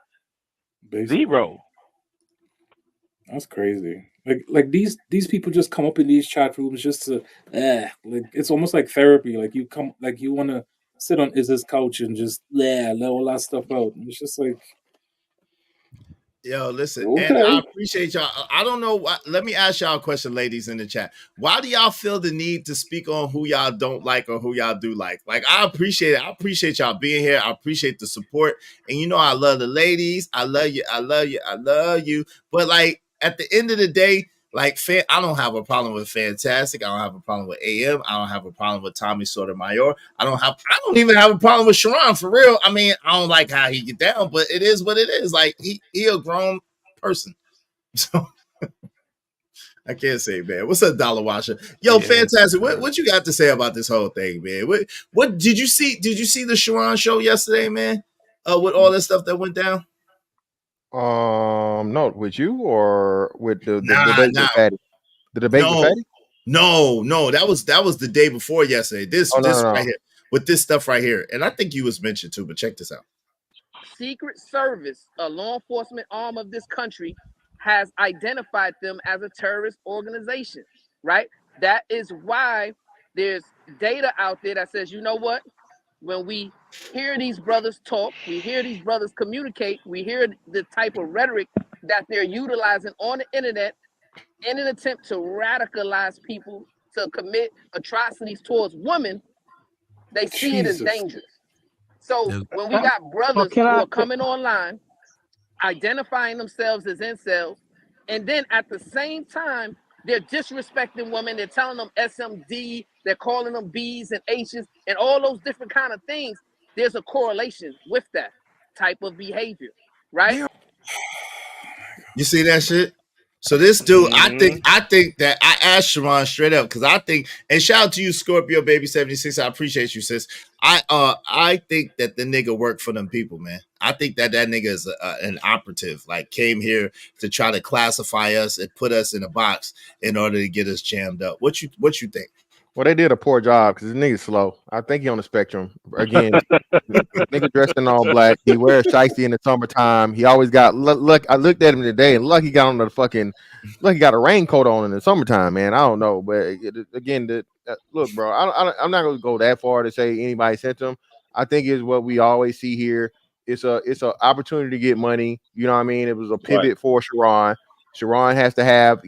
S13: Basically.
S14: Zero.
S13: That's crazy. Like these people just come up in these chat rooms just to like it's almost like therapy. Like you come like you want to sit on Iz's couch and just let all that stuff out. And it's just like
S1: Yo, listen, and
S13: okay.
S1: I appreciate y'all. I don't know why. Let me ask y'all a question, ladies in the chat. Why do y'all feel the need to speak on who y'all don't like or who y'all do like? Like, I appreciate it. I appreciate y'all being here. I appreciate the support. And you know, I love the ladies. I love you. I love you. I love you. But like at the end of the day, like I don't have a problem with Fantastic. I don't have a problem with AM. I don't have a problem with Tommy Sotomayor. I don't even have a problem with Sharon for real. I mean, I don't like how he get down, but it is what it is. Like he a grown person. So I can't say, man. What's up, Dollar Washer? Yo, Fantastic. What you got to say about this whole thing, man? What did you see? Did you see the Sharon show yesterday, man? With all that stuff that went down?
S17: No, with you or with the
S1: Nah,
S17: debate with Fatty? The debate with Fatty?
S1: No. That was the day before yesterday. This right here with this stuff right here, and I think you was mentioned too. But check this out.
S7: Secret Service, a law enforcement arm of this country, has identified them as a terrorist organization. Right. That is why there's data out there that says, you know what? When we hear these brothers talk, we hear these brothers communicate, we hear the type of rhetoric that they're utilizing on the internet in an attempt to radicalize people to commit atrocities towards women, they see it as dangerous. So when we got brothers who are coming online, identifying themselves as incels, and then at the same time, they're disrespecting women. They're telling them SMD. They're calling them B's and H's and all those different kind of things. There's a correlation with that type of behavior, right?
S1: You see that shit? So this dude, I think that I asked Sharon straight up because I think, and shout out to you, Scorpio Baby 76. I appreciate you, sis. I think that the nigga worked for them people, man. I think that nigga is an operative, like came here to try to classify us and put us in a box in order to get us jammed up. What you think?
S17: Well, they did a poor job because this nigga's slow. I think he on the spectrum. Again, nigga dressed in all black. He wears shiesty in the summertime. He always got look. I looked at him today and he got on the fucking he got a raincoat on in the summertime, man. I don't know, but again, look, bro. I'm not gonna go that far to say anybody sent him. I think it's what we always see here. It's a opportunity to get money. You know what I mean? It was a pivot for Sharon. Sharon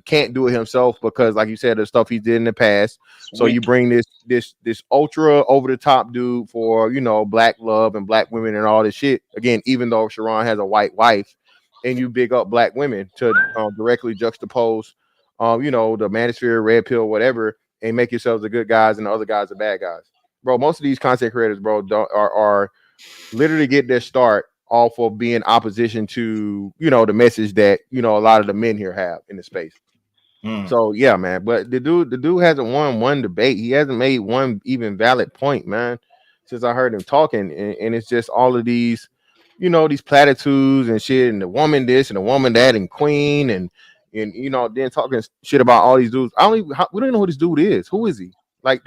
S17: can't do it himself because, like you said, the stuff he did in the past. So you bring this ultra over the top dude for black love and black women and all this shit. Again, even though Sharon has a white wife, and you big up black women to directly juxtapose, the manosphere, red pill, whatever, and make yourselves the good guys and the other guys the bad guys, bro. Most of these content creators, bro, are literally get their start off of being opposition to the message that a lot of the men here have in the space. So yeah, man. But the dude hasn't won one debate. He hasn't made one even valid point, man, since I heard him talking. And it's just all of these, these platitudes and shit, and the woman this and the woman that, and queen and then talking shit about all these dudes. We don't even know who this dude is. Who is he? Like,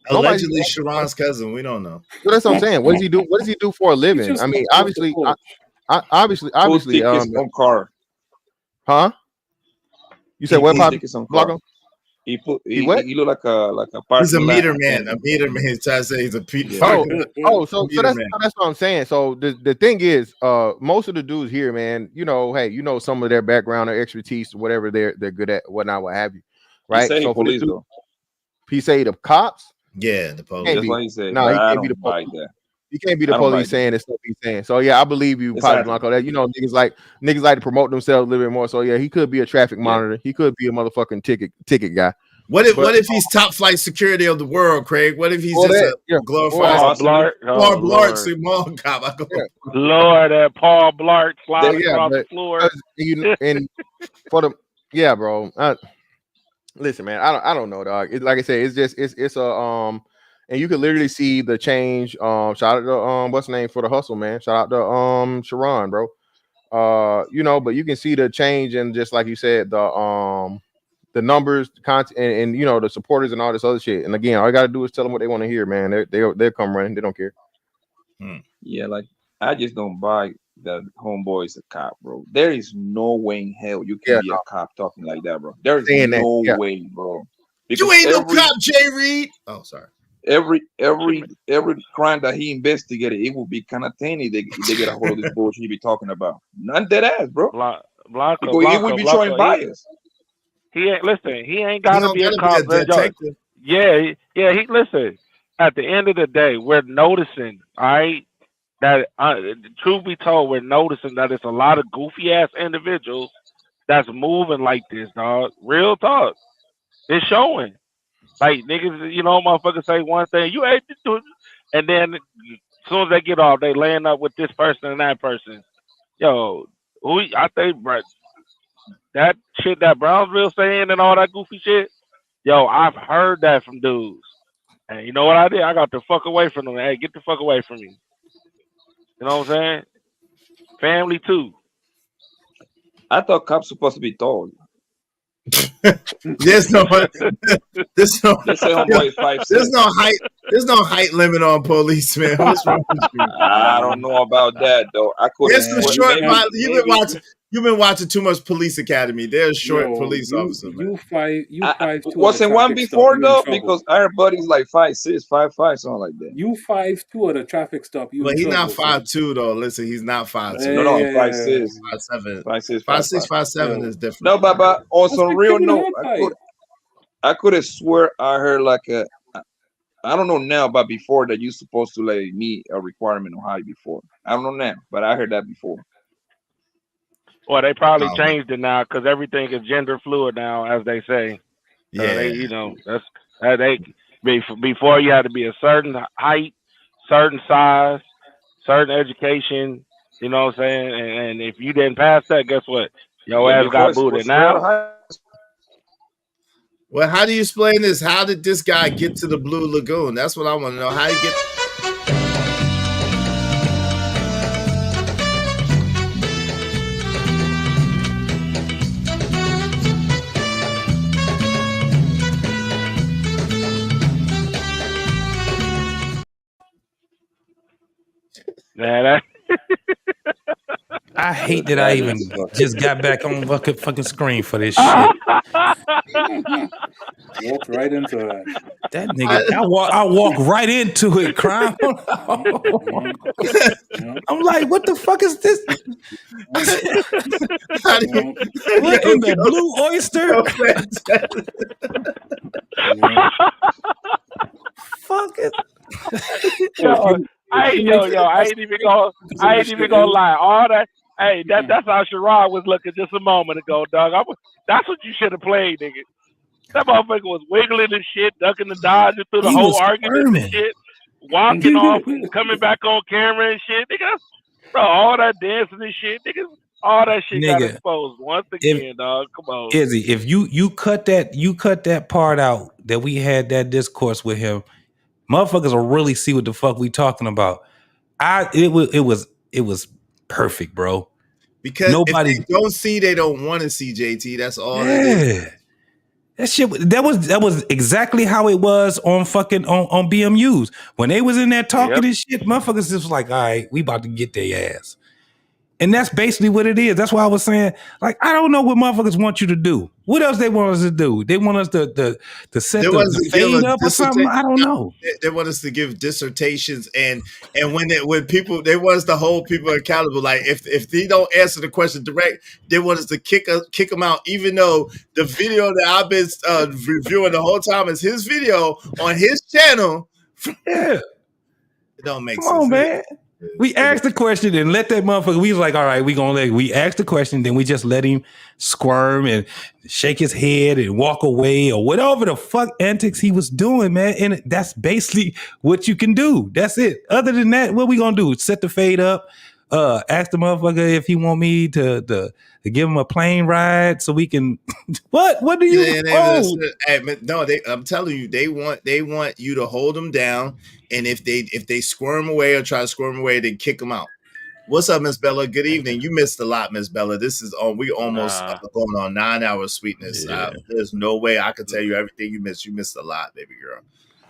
S1: Allegedly Sharon's cousin. We don't know.
S17: Well, that's what I'm saying. What does he do? What does he do for a living? I mean, obviously,
S19: car.
S17: Huh? You said what? Pop?
S19: He look like a parking
S1: He's a meter
S19: lot
S1: man. A meter man. He's trying to say he's a
S17: so that's what I'm saying. So the thing is, most of the dudes here, man, hey, some of their background or expertise, whatever they're good at, whatnot, what have you, right? So for this dude, he say the cops.
S1: Yeah, the police.
S19: That's why he said.
S17: No, he
S19: can't be the police.
S17: He can't be the police saying the stuff he's saying. So yeah, I believe you, Potty Blanco. That niggas like to promote themselves a little bit more. So yeah, he could be a traffic monitor. He could be a motherfucking ticket guy.
S1: What if he's top flight security of the world, Craig? What if he's just a glorified
S14: Paul
S1: Blart Simone cop?
S14: Lord, that Paul Blart flying across the floor.
S17: And for the bro. Listen, man, I don't know, dog. Like I said, it's a and you can literally see the change. Shout out to what's the name for the hustle, man. Shout out to Sharon, bro. But you can see the change in, just like you said, the the numbers, the content, and you know the supporters and all this other shit. And again, all I got to do is tell them what they want to hear, man. They'll come running. They don't care.
S19: Yeah, like I just don't buy that homeboy is a cop, bro. There is no way in hell you can be a cop talking like that, bro. There is no way, bro. Because
S1: you ain't no cop, Jay Reed. Oh, sorry.
S19: Every crime that he investigated, it will be kind of tiny. They get a hold of this bullshit he be talking about. None dead ass, bro.
S14: Blanco,
S19: he would be showing bias.
S14: He ain't listen. He ain't got to be a cop. Yeah. He listen. At the end of the day, we're noticing, all right, that truth be told, we're noticing that it's a lot of goofy ass individuals that's moving like this, dog. Real talk. It's showing. Like niggas, you know, motherfuckers say one thing, you ain't doing, and then as soon as they get off, they laying up with this person and that person. Yo, I think, bro, that shit that Brownsville saying and all that goofy shit. Yo, I've heard that from dudes. And you know what I did? I got the fuck away from them. Hey, get the fuck away from me. You know what I'm saying? Family too.
S19: I thought cops supposed to be tall.
S1: There's no height limit on police, man. What's wrong with you?
S19: I don't know about that though. I could.
S1: You've been watching too much Police Academy. There's short police officers.
S13: You 5'2".
S19: Wasn't one before though? Because our buddy's like 5'6", 5'5", something like that.
S13: You 5'2" at a traffic stop.
S1: But he's not 5'2" though. Listen, he's not 5'2".
S19: No, 5'6",
S1: 5'6", 5'7" is different.
S19: No, but on some real note, I could have swear I heard like I don't know now, but before that you supposed to like meet a requirement on height before. I don't know now, but I heard that before.
S14: Well, they probably changed it now because everything is gender fluid now, as they say.
S1: Yeah,
S14: they, you know, that's before you had to be a certain height, certain size, certain education. You know what I'm saying? And if you didn't pass that, guess what? Your ass got booted. Now,
S1: well, how do you explain this? How did this guy get to the Blue Lagoon? That's what I want to know. How you get?
S14: man,
S12: I hate that I even just got back on fucking screen for this shit.
S13: Walked right into that.
S12: That nigga, I walk right into it, Crown. I'm like, what the fuck is this? Look in the Blue Oyster. Fuck it.
S14: I ain't even gonna lie. All that, hey, that's how Sherrod was looking just a moment ago, dog. That's what you should have played, nigga. That motherfucker was wiggling and shit, ducking and dodging through the whole argument and shit, walking off and coming back on camera and shit, nigga. Bro, all that dancing and shit, nigga. All that shit got exposed once again, dog. Come on,
S12: Izzy. If you cut that part out that we had that discourse with him, motherfuckers will really see what the fuck we talking about. It was perfect, bro.
S1: Because if they don't see, they don't want to see, JT. That's all it is.
S12: That shit that was exactly how it was on fucking on BMUs. When they was in there talking and shit, motherfuckers just was like, all right, we about to get their ass. And that's basically what it is. That's why I was saying, like, I don't know what motherfuckers want you to do. What else they want us to do? They want us to set the fade up or something? I don't know.
S1: They want us to give dissertations and when people, they want us to hold people accountable. Like if they don't answer the question direct, they want us to kick them out, even though the video that I've been reviewing the whole time is his video on his channel.
S12: Yeah.
S1: It don't make
S12: sense.
S1: Come
S12: on, man. We asked the question and let that motherfucker. We was like, all right, we asked the question, then we just let him squirm and shake his head and walk away or whatever the fuck antics he was doing, man. And that's basically what you can do. That's it. Other than that, what we gonna do? Set the fade up. Ask the motherfucker if he want me to give him a plane ride so we can. What do you?
S1: I'm telling you, they want you to hold them down, and if they squirm away or try to squirm away, they kick them out. What's up, Miss Bella? Good evening. You missed a lot, Miss Bella. This is on. We almost going on 9 hours, sweetness.
S14: Yeah.
S1: There's no way I could tell you everything you missed. You missed a lot, baby girl.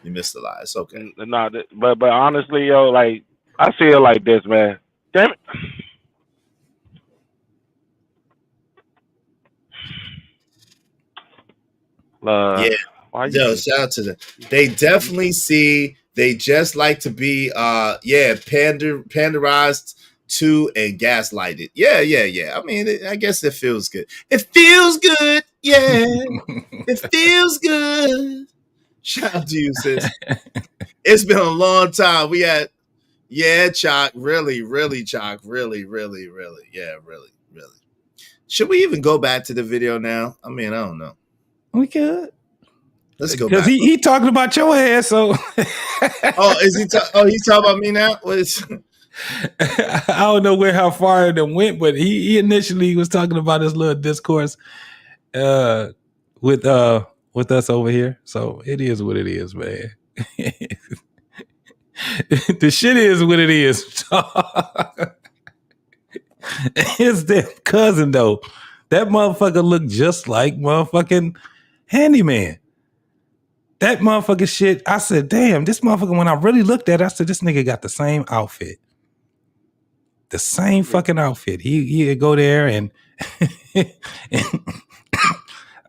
S1: You missed a lot. It's okay.
S14: No, but honestly, yo, like I see it like this, man. Damn it.
S1: Yeah. Yo, shout out to them. They definitely see. They just like to be panderized to and gaslighted. Yeah. I mean, I guess it feels good. It feels good. Yeah. It feels good. Shout out to you, sis. It's been a long time. We had Chalk. Really, Chalk. Really. Yeah, really. Should we even go back to the video now? I mean, I don't know.
S12: We could.
S1: Let's go
S12: because
S1: back.
S12: he talking about your ass. So
S1: is he? He's talking about me now.
S12: I don't know how far it went, but he initially was talking about his little discourse with us over here. So it is what it is, man. The shit is what it is. It's their cousin though. That motherfucker looked just like motherfucking Handyman. That motherfucking shit, I said, damn, this motherfucker, when I really looked at it, I said, this nigga got the same outfit. The same fucking outfit. He'd go there and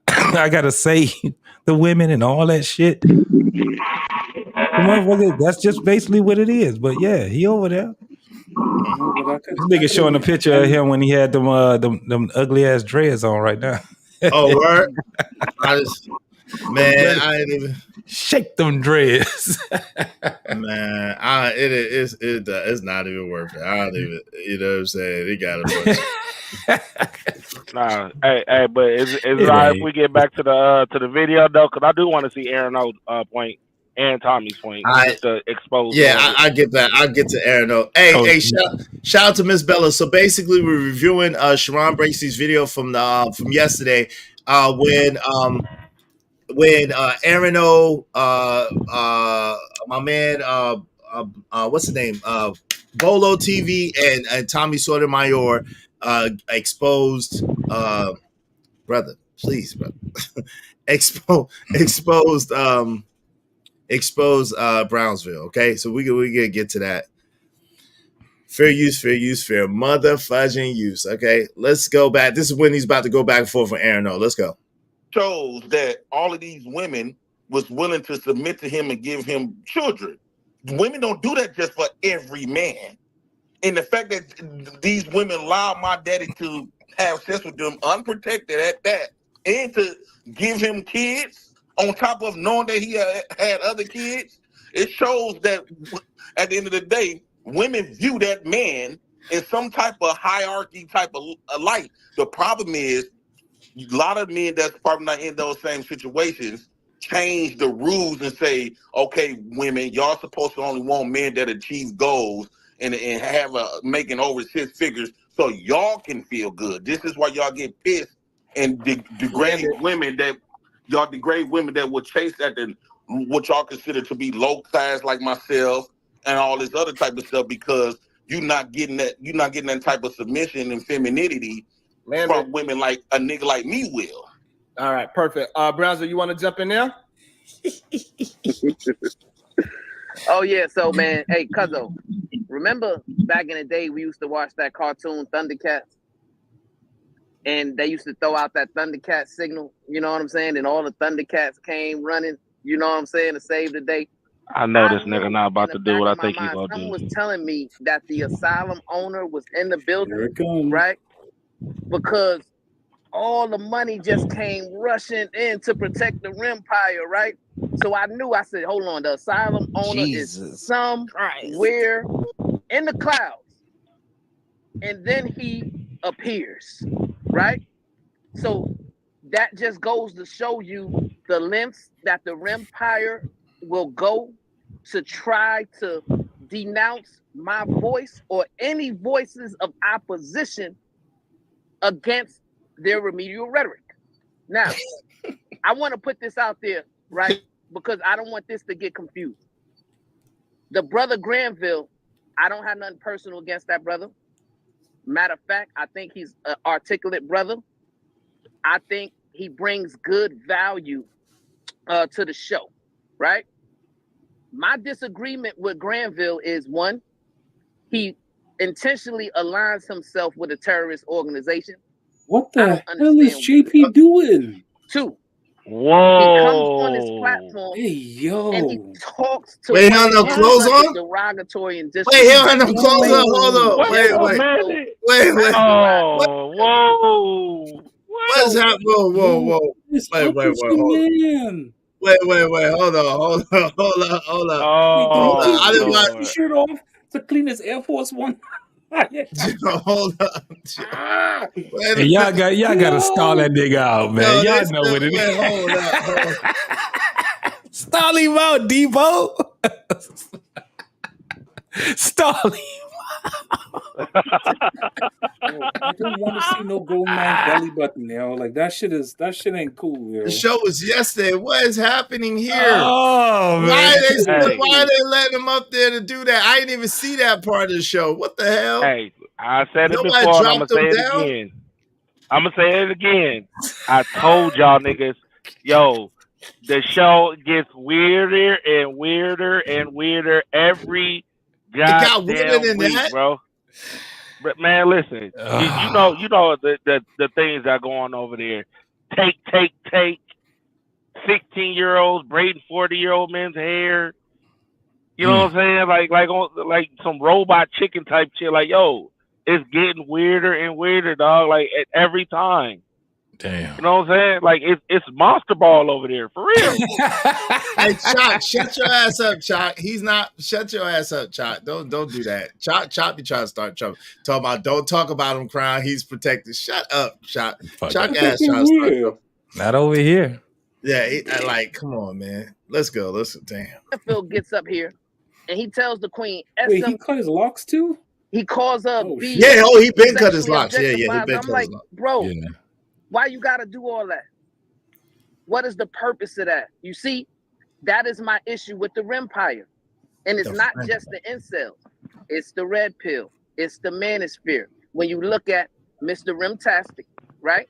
S12: I gotta say the women and all that shit. The motherfucker, that's just basically what it is. But yeah, he over there. This nigga showing a picture of him when he had them ugly ass dreads on right now.
S1: Oh, word? Man, I ain't even
S12: shake them dreads.
S1: Man, it's not even worth it. I don't even, you know what I'm saying? He got it.
S14: Nah, hey, but it's all right if we get back to the video though, because I do want to see Aaron O's point and Tommy's point just to expose.
S1: Yeah, I get that. I get to Aaron O. Hey, shout out to Miss Bella. So basically, we're reviewing Sharon Bracey's video from yesterday when Aaron O, my man, what's the name? Bolo TV and Tommy Sotomayor exposed, brother, please, brother, exposed Brownsville. Okay, so we gonna get to that. Fair use, fair mother fudging use. Okay, let's go back. This is when he's about to go back and forth with Aaron O. Let's go.
S24: Shows that all of these women was willing to submit to him and give him children. Women don't do that just for every man. And the fact that these women allowed my daddy to have sex with them unprotected at that, and to give him kids on top of knowing that he had other kids, it shows that at the end of the day, women view that man in some type of hierarchy type of light. The problem is, a lot of men that's probably not in those same situations change the rules and say, okay, women, y'all supposed to only want men that achieve goals and have making over 6 figures so y'all can feel good. This is why y'all get pissed and degrade women that will chase at what y'all consider to be low class like myself and all this other type of stuff, because you're not getting that type of submission and femininity from women like a nigga like me will.
S23: All right, perfect. Brownsville, you want to jump in there?
S7: Oh yeah, so man, hey Cuzzo, remember back in the day we used to watch that cartoon Thundercats, and they used to throw out that Thundercat signal, you know what I'm saying, and all the Thundercats came running, you know what I'm saying, to save the day.
S14: I know this nigga not about to do what I think he's gonna do.
S7: Someone was telling me that the asylum owner was in the building, right? Because all the money just came rushing in to protect the Rimpire, right? So I knew, I said, hold on, the asylum owner is somewhere in the clouds. And then he appears, right? So that just goes to show you the lengths that the Rimpire will go to try to denounce my voice or any voices of opposition against their remedial rhetoric. Now, I want to put this out there, right? Because I don't want this to get confused. The brother Granville, I don't have nothing personal against that brother. Matter of fact, I think he's an articulate brother. I think he brings good value to the show, right? My disagreement with Granville is one, he intentionally aligns himself with a terrorist organization.
S13: What the hell is JP doing?
S7: Two,
S14: whoa,
S7: he comes on his platform and he talks to
S1: Wait, he don't have no clothes on?
S7: derogatory and
S1: Wait, he don't have no clothes on. Hold on. Wait.
S14: Oh, whoa.
S1: What is happening? Whoa. Wait. Hold on. Hold on.
S14: Oh,
S13: I didn't want his shirt off to clean his Air Force One.
S1: Hold on.
S12: Hey, y'all gotta stall that nigga out, man. Y'all know what it is.
S1: Hold up.
S12: Stall him out, Debo. Stall him.
S13: I don't want to see no grown man belly button, yo. Like that shit ain't cool, yo.
S1: The show was yesterday. What is happening here?
S12: Oh, man.
S1: Why are they letting him up there to do that? I didn't even see that part of the show. What the hell?
S14: Hey, I said it
S1: Nobody
S14: before, and I'm
S1: dropped
S14: gonna say
S1: him
S14: it
S1: down?
S14: again. I'm gonna say it again. I told y'all niggas, yo, the show gets weirder and weirder and weirder every goddamn week, bro. But man, listen, you know the things that go on over there. Take 16-year-olds braiding 40-year-old men's hair. You know what I'm saying? Like some robot chicken type shit. Like, yo, it's getting weirder and weirder, dog. Like every time.
S12: Damn.
S14: You know what I'm saying? Like it's Monster Ball over there for real.
S1: Hey, Chop, shut your ass up, Chop. He's not. Shut your ass up, Chop. Don't do that. Chop be trying to start trouble. Talking about don't talk about him crying. He's protected. Shut up, Chop. Chop ass trying to start trouble.
S12: Not over here.
S1: Yeah, come on, man. Let's go. Listen, damn.
S7: Phil gets up here and he tells the queen,
S13: wait, he cut his locks too?
S7: He calls up B.
S1: Yeah, he been cut his locks. Yeah, he been cut his locks.
S7: Bro, why you gotta do all that? What is the purpose of that? You see, that is my issue with the Rempire. And it's not just the incels. It's the red pill. It's the manosphere. When you look at Mr. Rimtastic, right?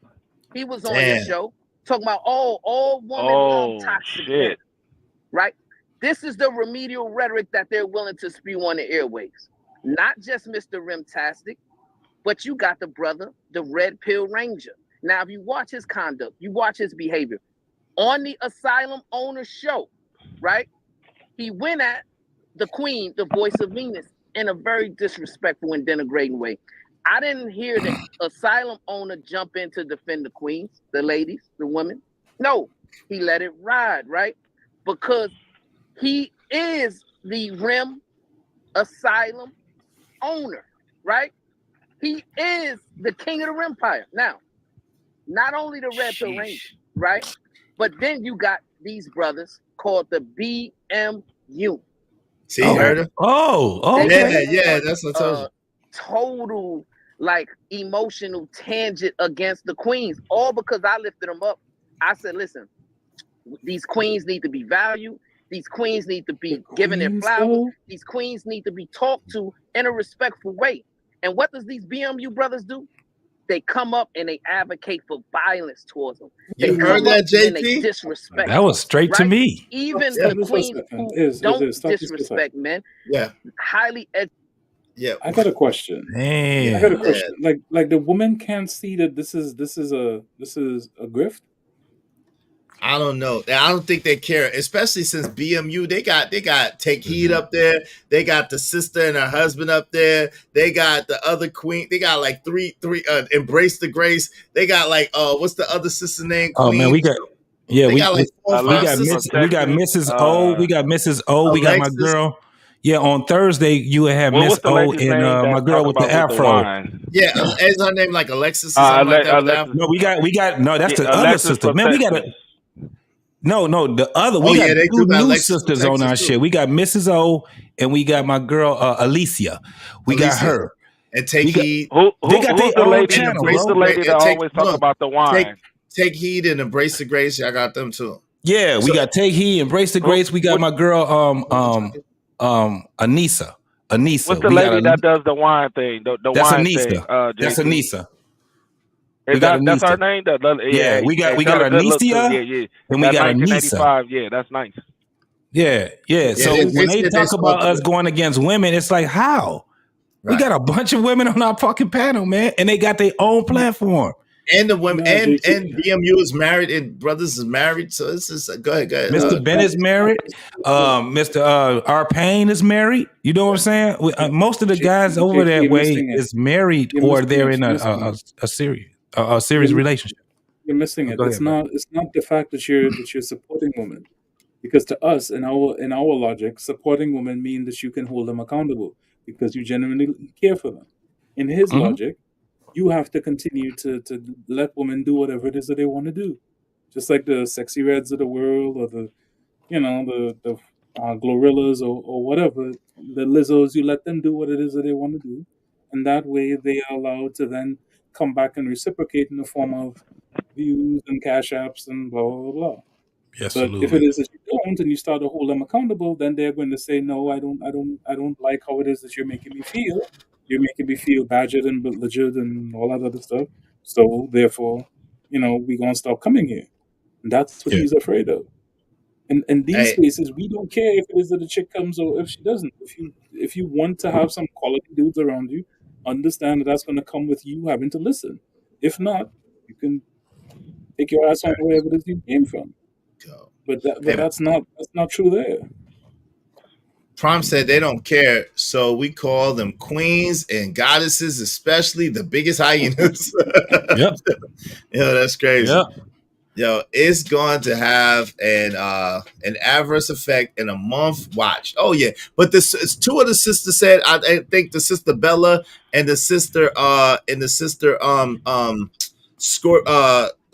S7: He was on your show talking about all women toxic men, right? This is the remedial rhetoric that they're willing to spew on the airwaves. Not just Mr. Rimtastic, but you got the brother, the Red Pill Ranger. Now, if you watch his conduct, you watch his behavior on the Asylum Owner show, right? He went at the queen, the voice of Venus, in a very disrespectful and denigrating way. I didn't hear the Asylum Owner jump in to defend the queens, the ladies, the women. No, he let it ride, right? Because he is the Rim Asylum Owner, right? He is the king of the Rempire. Now, not only the Red Pill Ranger, right? But then you got these brothers called the BMU.
S1: See, you heard him?
S12: Okay.
S1: Yeah, that's what I told you.
S7: Total, emotional tangent against the queens, all because I lifted them up. I said, listen, these queens need to be valued. These queens need to be given their flowers. These queens need to be talked to in a respectful way. And what does these BMU brothers do? They come up and they advocate for violence towards them.
S1: You heard that, JP?
S7: Disrespect.
S12: That was straight to me.
S7: Even the queens who don't disrespect men.
S1: Yeah.
S7: Highly
S1: Yeah.
S13: I got a question.
S12: Damn.
S13: I got a question. Like the woman can't see that this is a grift.
S1: I don't know. I don't think they care, especially since BMU, they got Take Heed up there. They got the sister and her husband up there. They got the other queen. They got like three Embrace the Grace. They got what's the other sister name?
S12: Oh,
S1: Queen.
S12: man, we got Mrs. O. We got Mrs. O. We got my girl. Yeah, on Thursday you would have Miss O and my girl with the afro.
S1: Yeah, is her name like Alexis or something like that?
S12: No, we got no. That's the other sister. Man, we got a. No, the other. We got two new sisters on our shit. We got Mrs. O and we got my girl Alicia. We got her.
S1: And Take Heed.
S14: They got their own channel, bro. Who's the lady that always talk about the wine?
S1: Take Heed and Embrace the Grace. I got them too.
S12: Yeah, we got Take Heed, Embrace the Grace. We got my girl Anissa. Anissa.
S14: What's the lady that does the wine thing? The
S12: That's
S14: wine
S12: Anissa.
S14: thing.
S12: That's
S14: JT.
S12: Anissa.
S14: Is that's her name?
S12: Yeah, we got
S14: Look too.
S12: Anicia,
S14: Yeah.
S12: and we
S14: That's
S12: got Anissa.
S14: 1985. Yeah, that's nice.
S12: Yeah. So when they talk about us going against women, it's like, how? Right. We got a bunch of women on our fucking panel, man, and they got their own platform.
S1: And the women and BMU is married and Brothers is married. So this is go ahead.
S12: Mr. Bennett's married. Mr. R. Payne is married. You know what I'm saying? Most of the guys over that way is married or they're in a serious relationship.
S13: You're missing it. It's not the fact that you're supporting women. Because to us, in our logic, supporting women means that you can hold them accountable because you genuinely care for them. In his logic, you have to continue to let women do whatever it is that they want to do, just like the Sexy Reds of the world, or the Glorillas or whatever, the Lizzos. You let them do what it is that they want to do, and that way they are allowed to then come back and reciprocate in the form of views and cash apps and blah blah blah.
S12: Yes,
S13: but if it is that you don't and you start to hold them accountable, then they're going to say, no, I don't like how it is that you're making me feel. You're making me feel badgered and legit and all that other stuff. So therefore, we're gonna stop coming here. And that's what he's afraid of. And in these cases, we don't care if it is that the chick comes or if she doesn't. If you want to have some quality dudes around you, understand that that's gonna come with you having to listen. If not, you can take your ass on wherever it is you came from. But that's not true there.
S1: Prom said they don't care, so we call them queens and goddesses, especially the biggest hyenas.
S12: Yep.
S1: That's crazy.
S12: Yep.
S1: Yo, it's going to have an adverse effect in a month. Watch. Oh yeah, but it's two of the sisters said. I think the sister Bella and the sister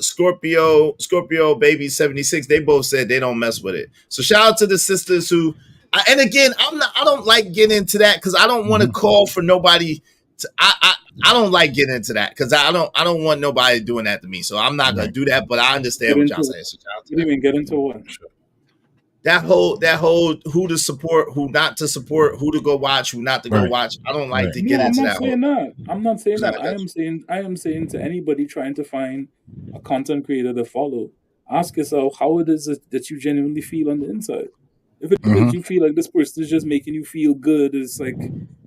S1: Scorpio baby 76. They both said they don't mess with it. So shout out to the sisters who. And again, I don't like getting into that because I don't want to call for nobody. I don't like getting into that because I don't want nobody doing that to me. So I'm not gonna do that. But I understand what y'all saying. So
S13: you didn't even get into what?
S1: That whole who to support, who not to support, who to go watch, who not to go watch. I don't like to get into that.
S13: I'm not saying that. I am saying to anybody trying to find a content creator to follow, ask yourself how it is that you genuinely feel on the inside. If it makes you feel like this person is just making you feel good, it's like,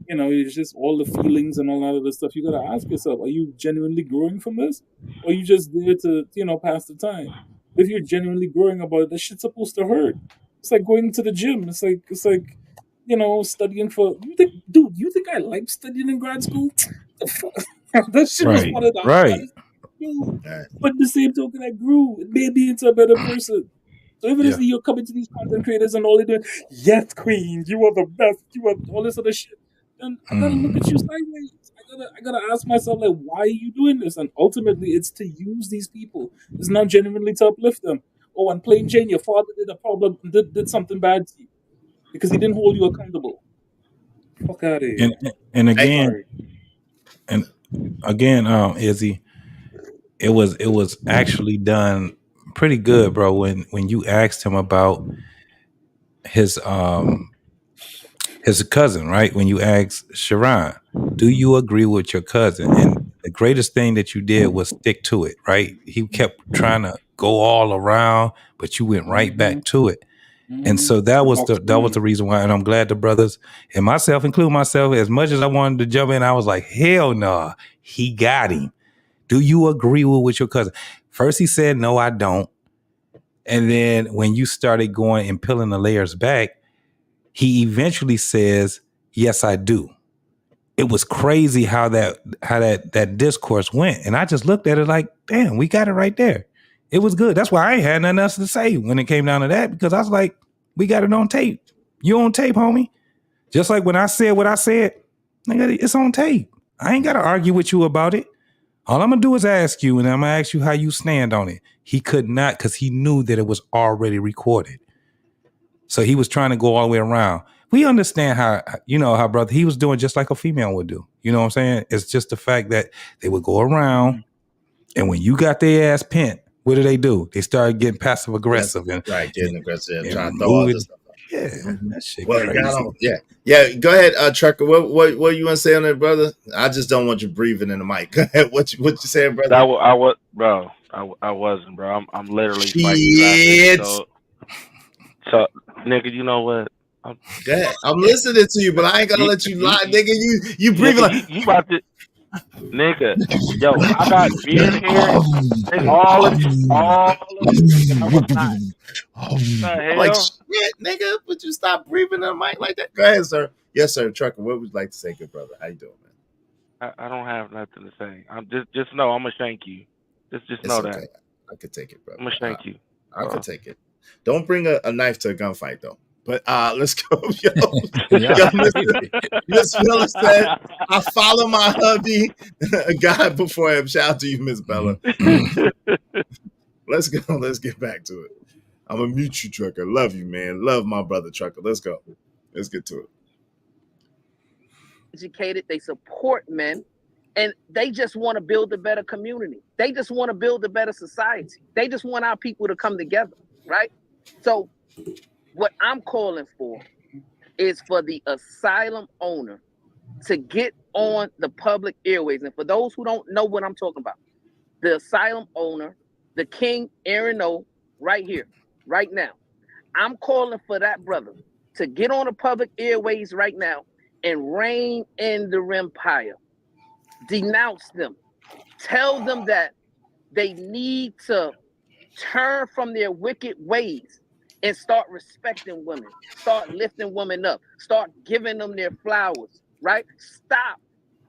S13: it's just all the feelings and all that other stuff. You gotta ask yourself, are you genuinely growing from this? Or are you just there to, pass the time? If you're genuinely growing about it, that shit's supposed to hurt. It's like going to the gym. It's like studying for you think I like studying in grad school? The fuck? That shit was one of the hardest. But the same token, I grew. It made me into a better person. So even if you're coming to these content creators and all they're doing, yes, queen, you are the best, you are all this other shit, then I gotta look at you sideways. I gotta ask myself, like, why are you doing this? And ultimately, it's to use these people. It's not genuinely to uplift them. Oh, and plain Jane, your father did something bad to you because he didn't hold you accountable. Fuck out of here.
S12: And again, Izzy, it was actually done pretty good, bro, when you asked him about his cousin, right? When you asked Sharon, do you agree with your cousin? And the greatest thing that you did was stick to it, right? He kept trying to go all around, but you went right back to it. And so that was the reason why. And I'm glad the brothers and myself, including myself, as much as I wanted to jump in, I was like, hell no, he got him. Do you agree with your cousin? First he said, no, I don't. And then when you started going and peeling the layers back, he eventually says, yes, I do. It was crazy how that discourse went. And I just looked at it like, damn, we got it right there. It was good. That's why I ain't had nothing else to say when it came down to that, because I was like, we got it on tape. You on tape, homie. Just like when I said what I said, nigga, it's on tape. I ain't got to argue with you about it. All I'm going to do is ask you, and I'm going to ask you how you stand on it. He could not, because he knew that it was already recorded. So he was trying to go all the way around. We understand how brother, he was doing just like a female would do. You know what I'm saying? It's just the fact that they would go around, and when you got their ass pent, what do? They started getting passive aggressive.
S1: Getting aggressive.
S12: And
S1: trying to throw all this stuff.
S12: Yeah, that shit
S1: Well,
S12: crazy.
S1: got on. Yeah. Go ahead, Trucker. What you want to say on that, brother? I just don't want you breathing in the mic. Go ahead. What you saying, brother?
S14: I was, bro. I wasn't, bro. I'm literally fighting
S1: Shit.
S14: traffic. So, nigga, you know what?
S1: Go ahead. I'm listening to you, but I ain't gonna let you lie, nigga. You breathing
S14: nigga,
S1: like
S14: you about to, nigga. Yo, I got beard hair. Nigga, all of this, nigga. I was not. What the
S1: I'm like,
S14: hell?
S1: shit, nigga. Would you stop breathing in the mic like that? Go ahead, sir. Yes, sir. Trucker, what would you like to say, good brother? How you doing, man?
S14: I don't have nothing to say. I'm just know I'm gonna shank you. Just
S1: It's
S14: know
S1: okay.
S14: that.
S1: I could take it, brother.
S14: I'm gonna shank you.
S1: I could take it. Don't bring a knife to a gunfight, though. But let's go, yo. Miss Bella said, I follow my hubby, a guy before him. Shout out to you, Miss Bella. Let's go. Let's get back to it. I'm gonna mute you, Trucker. Love you, man. Love my brother, Trucker. Let's go. Let's get to it.
S7: Educated, they support men, and they just want to build a better community. They just want to build a better society. They just want our people to come together, right? So what I'm calling for is for the asylum owner to get on the public airways. And for those who don't know what I'm talking about, the asylum owner, the King Aaron O, right here, right now. I'm calling for that brother to get on the public airways right now and reign in the empire. Denounce them. Tell them that they need to turn from their wicked ways and start respecting women, start lifting women up, start giving them their flowers, right? Stop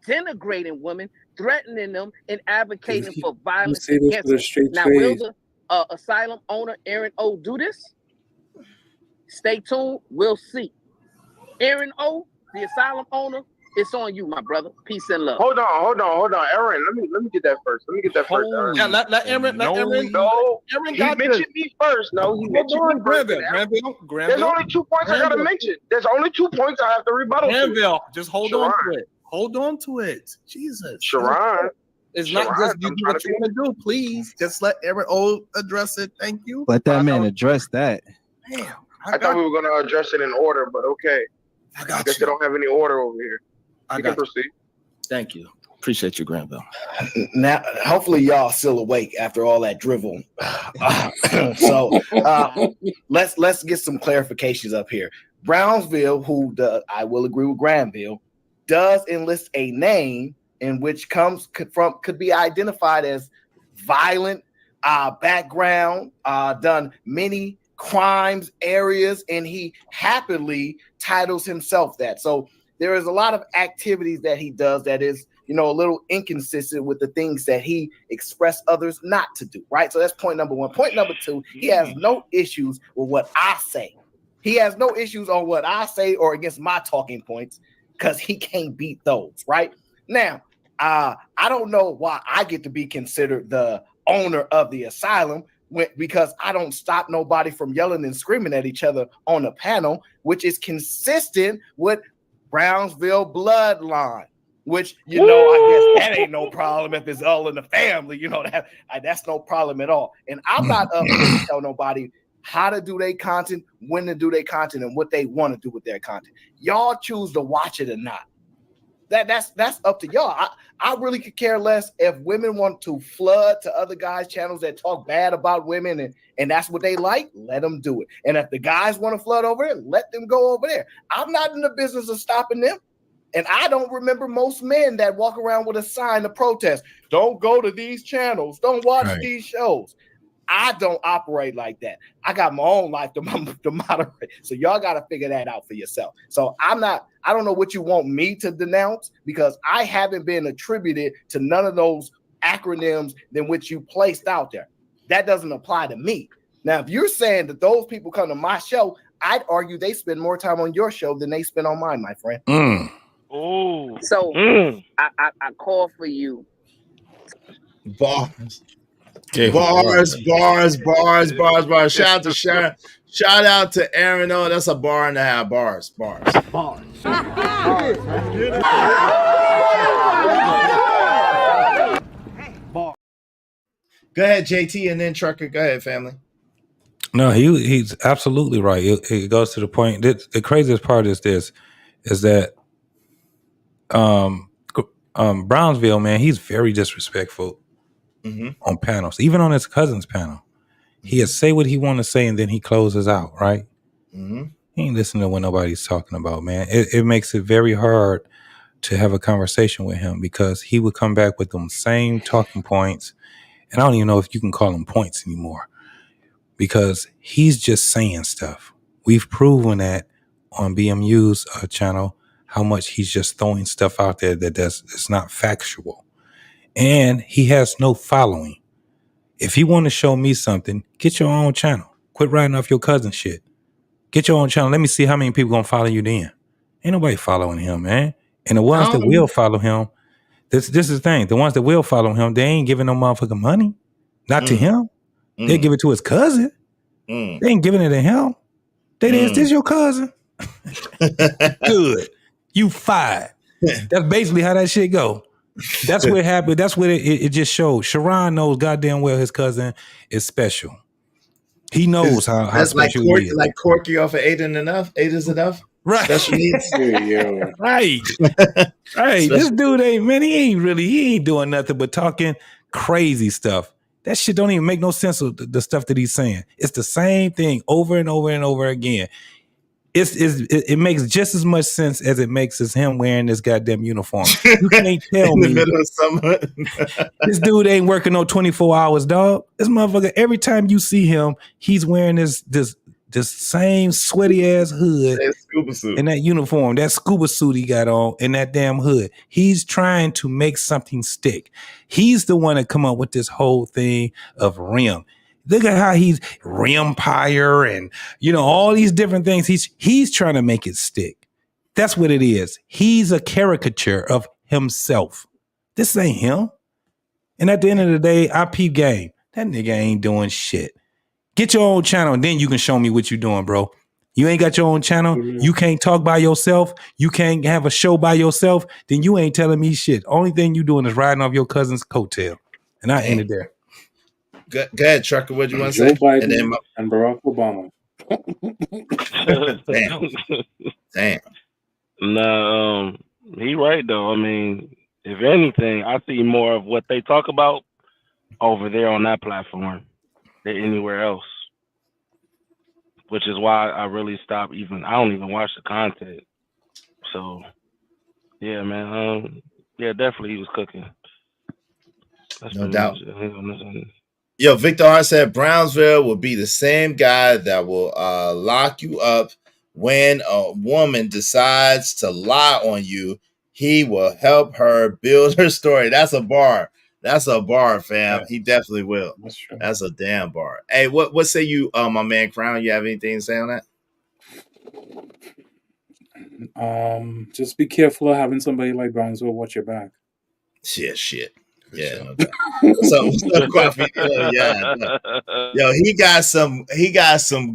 S7: denigrating women, threatening them, and advocating for violence against them. Now, will the asylum owner, Aaron O, do this? Stay tuned. We'll see. Aaron O, the asylum owner, it's on you, my brother. Peace and love.
S6: Hold on. Aaron, let me get that first. Aaron.
S23: Yeah, let Aaron.
S6: No,
S23: Aaron
S6: he
S23: got
S6: mentioned
S23: this.
S6: me first. No, he mentioned me first. There's only 2 points I gotta mention. There's only 2 points I have to rebuttal to.
S23: Just hold on to it. Hold on to it. Jesus.
S6: Sharon.
S23: It's not just you do what you want to do. Please just let Aaron O address it. Thank you.
S9: Let that man address that.
S23: Damn.
S6: I thought we were gonna address it in order, but okay.
S23: I got
S6: guess they don't have any order over here. You can proceed.
S23: Thank you. Appreciate you, Granville.
S16: Now, hopefully, y'all still awake after all that drivel. So let's get some clarifications up here. Brownsville, I will agree with Granville, does enlist a name in which could be identified as violent background, done many crimes areas, and he happily titles himself that. So there is a lot of activities that he does that is, a little inconsistent with the things that he expressed others not to do, right? So that's point number one. Point number two, he has no issues with what I say. He has no issues on what I say or against my talking points because he can't beat those, right? Now, I don't know why I get to be considered the owner of the asylum because I don't stop nobody from yelling and screaming at each other on the panel, which is consistent with Brownsville bloodline, which, I guess that ain't no problem if it's all in the family, that's no problem at all. And I'm not up here to tell nobody how to do their content, when to do their content, and what they want to do with their content. Y'all choose to watch it or not. That's up to y'all. I really could care less if women want to flood to other guys' channels that talk bad about women and that's what they like, let them do it. And if the guys want to flood over it, let them go over there. I'm not in the business of stopping them. And I don't remember most men that walk around with a sign to protest. Don't go to these channels. Don't watch these shows. I don't operate like that. I got my own life to moderate. So y'all got to figure that out for yourself. So I don't know what you want me to denounce because I haven't been attributed to none of those acronyms than which you placed out there. That doesn't apply to me. Now, if you're saying that those people come to my show, I'd argue they spend more time on your show than they spend on mine, my friend.
S14: Oh,
S7: so I call for you.
S1: Bars. Bars. Shout out to Aaron O. That's a bar and a half. Bars. Go ahead, JT, and then Trucker. Go ahead, family.
S12: No, he's absolutely right. It goes to the point. The craziest part is that Brownsville, man, he's very disrespectful on panels, even on his cousin's panel. He'll say what he want to say and then he closes out, right? He ain't listening to what nobody's talking about, man. It makes it very hard to have a conversation with him because he would come back with them same talking points. And I don't even know if you can call them points anymore because he's just saying stuff. We've proven that on BMU's channel, how much he's just throwing stuff out there it's not factual. And he has no following. If you want to show me something, get your own channel. Quit writing off your cousin shit. Get your own channel. Let me see how many people gonna follow you then. Ain't nobody following him, man. And the ones that will follow him, this is the thing. The ones that will follow him, they ain't giving no motherfucking money. Not to him. They give it to his cousin. They ain't giving it to him. Is this your cousin? Good. You fired. That's basically how that shit go. That's what happened. That's what it just showed. Sharon knows goddamn well his cousin is special. He knows how special he is.
S1: Like Corky off of Eight is enough.
S12: Right.
S1: Special needs.
S12: Right. Right. This dude he ain't doing nothing but talking crazy stuff. That shit don't even make no sense of the stuff that he's saying. It's the same thing over and over and over again. It makes just as much sense as it makes as him wearing this goddamn uniform. You can't tell me
S1: in the middle of summer.
S12: This dude ain't working no 24 hours, dog. This motherfucker, every time you see him, he's wearing this same sweaty ass hood
S1: scuba suit
S12: and that uniform, that scuba suit he got on, and that damn hood. He's trying to make something stick. He's the one that come up with this whole thing of RIM. Look at how he's Rimpire and all these different things. He's trying to make it stick. That's what it is. He's a caricature of himself. This ain't him. And at the end of the day, I peep game. That nigga ain't doing shit. Get your own channel and then you can show me what you doing, bro. You ain't got your own channel. You can't talk by yourself. You can't have a show by yourself. Then you ain't telling me shit. Only thing you doing is riding off your cousin's coattail. And I ended there.
S1: Go ahead, Trucker. What do you want to say?
S13: Joe Biden and Barack Obama.
S1: Damn.
S14: No, he right though. I mean, if anything, I see more of what they talk about over there on that platform than anywhere else. Which is why I really stopped I don't even watch the content. So, yeah, man. Yeah, definitely he was cooking. That's
S1: no doubt. Yo, Victor R said Brownsville will be the same guy that will lock you up when a woman decides to lie on you. He will help her build her story. That's a bar. That's a bar, fam. Yeah. He definitely will.
S13: That's true.
S1: That's a damn bar. Hey, what say you, my man Crown? You have anything to say on
S13: that? Just be careful of having somebody like Brownsville watch your back.
S1: Shit. Yeah, no doubt. So coffee. Yeah. Yo, he got some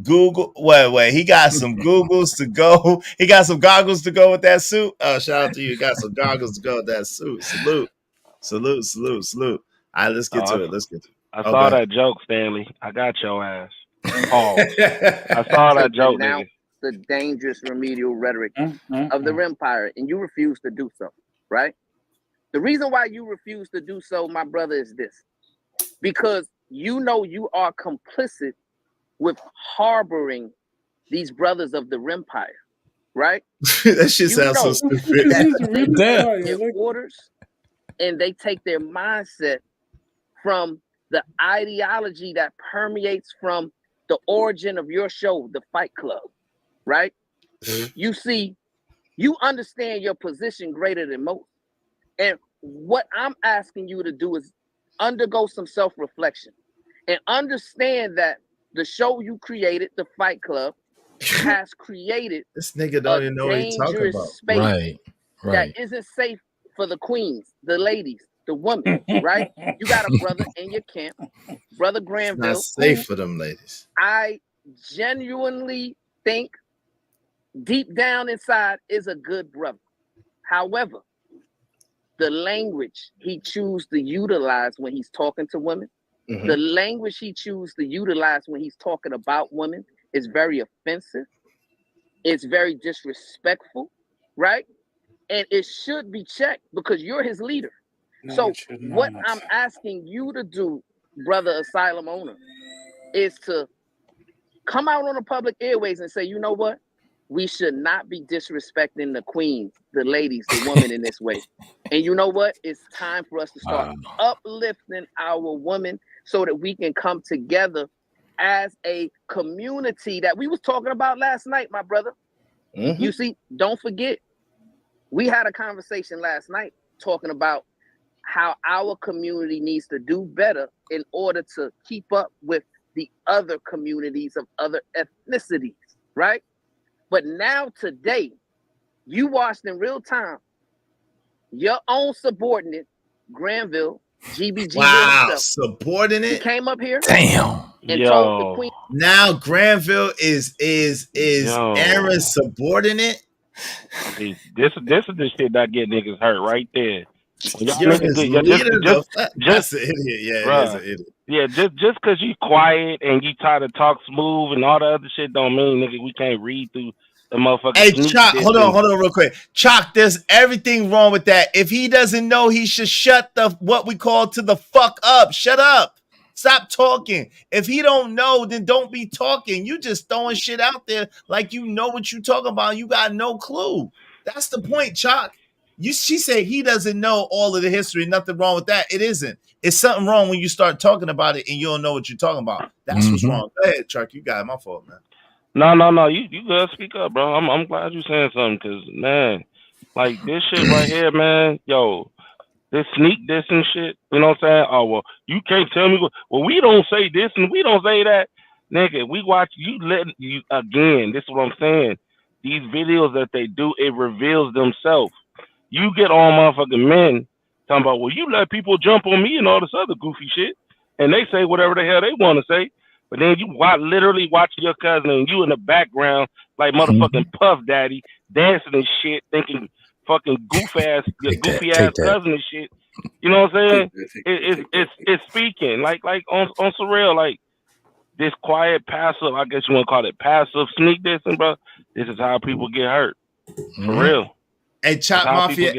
S1: Google. Wait. He got some Googles to go. He got some goggles to go with that suit. Shout out to you. You got some goggles to go with that suit. Salute. All right, let's get to it.
S14: I saw that joke, Stanley. I got your ass. I saw that joke.
S7: Now the dangerous remedial rhetoric of the Empire, and you refuse to do so, right? The reason why you refuse to do so, my brother, is this. Because you know you are complicit with harboring these brothers of the Empire, right?
S1: That shit sounds so stupid.
S7: They take their orders and they take their mindset from the ideology that permeates from the origin of your show, the Fight Club, right? You see, you understand your position greater than most. And what I'm asking you to do is undergo some self-reflection and understand that the show you created, the Fight Club, has created
S1: this nigga don't even know what he's talking about.
S7: Space
S1: right.
S7: That isn't safe for the queens, the ladies, the women, right? You got a brother in your camp, Brother Granville.
S1: It's not safe for them ladies.
S7: I genuinely think deep down inside is a good brother. However, the language he chooses to utilize when he's talking to women The language he chooses to utilize when he's talking about women is very offensive. It's very disrespectful, right? And it should be checked because you're his leader.
S13: No,
S7: so
S13: it should
S7: what
S13: not.
S7: I'm asking you to do, brother asylum owner, is to come out on the public airways and say, you know what? We should not be disrespecting the queens, the ladies, the women in this way. And you know what? It's time for us to start uplifting our women so that we can come together as a community that we was talking about last night, my brother. You see, don't forget, we had a conversation last night talking about how our community needs to do better in order to keep up with the other communities of other ethnicities, right? But now today, you watched in real time your own subordinate, Granville, GBG.
S1: Wow, subordinate.
S7: He came up here.
S12: Damn.
S7: And told the queen.
S1: Now Granville is Aaron's subordinate.
S14: This is the shit that get niggas hurt right there.
S1: You're his leader, that's an idiot. Yeah,
S14: bruh,
S1: it is an idiot.
S14: Yeah, just because you quiet and you try to talk smooth and all the other shit don't mean, nigga, we can't read through the motherfucking.
S1: Hey, Chalk, hold on real quick. Chalk, there's everything wrong with that. If he doesn't know, he should shut the what we call to the fuck up. Shut up. Stop talking. If he don't know, then don't be talking. You just throwing shit out there like you know what you talking about. You got no clue. That's the point, Chalk. She said he doesn't know all of the history. Nothing wrong with that. It isn't. It's something wrong when you start talking about it and you don't know what you're talking about. That's what's wrong. Go ahead, Chuck. You got it. My fault, man.
S14: No. You gotta speak up, bro. I'm glad you saying something because, man, like this shit right here, man. Yo, this sneak this and shit. You know what I'm saying? Oh, well, you can't tell me. Well, we don't say this and we don't say that. Nigga, we watch you again. This is what I'm saying. These videos that they do, it reveals themselves. You get all motherfucking men talking about, well, you let people jump on me and all this other goofy shit, and they say whatever the hell they want to say, but then you literally watching your cousin and you in the background like motherfucking Puff Daddy dancing and shit, thinking fucking goofy ass cousin and shit. You know what I'm saying? It's speaking like on surreal, like this quiet passive. I guess you want to call it passive sneak dissing, bro. This is how people get hurt for real.
S1: Hey, Chat Mafia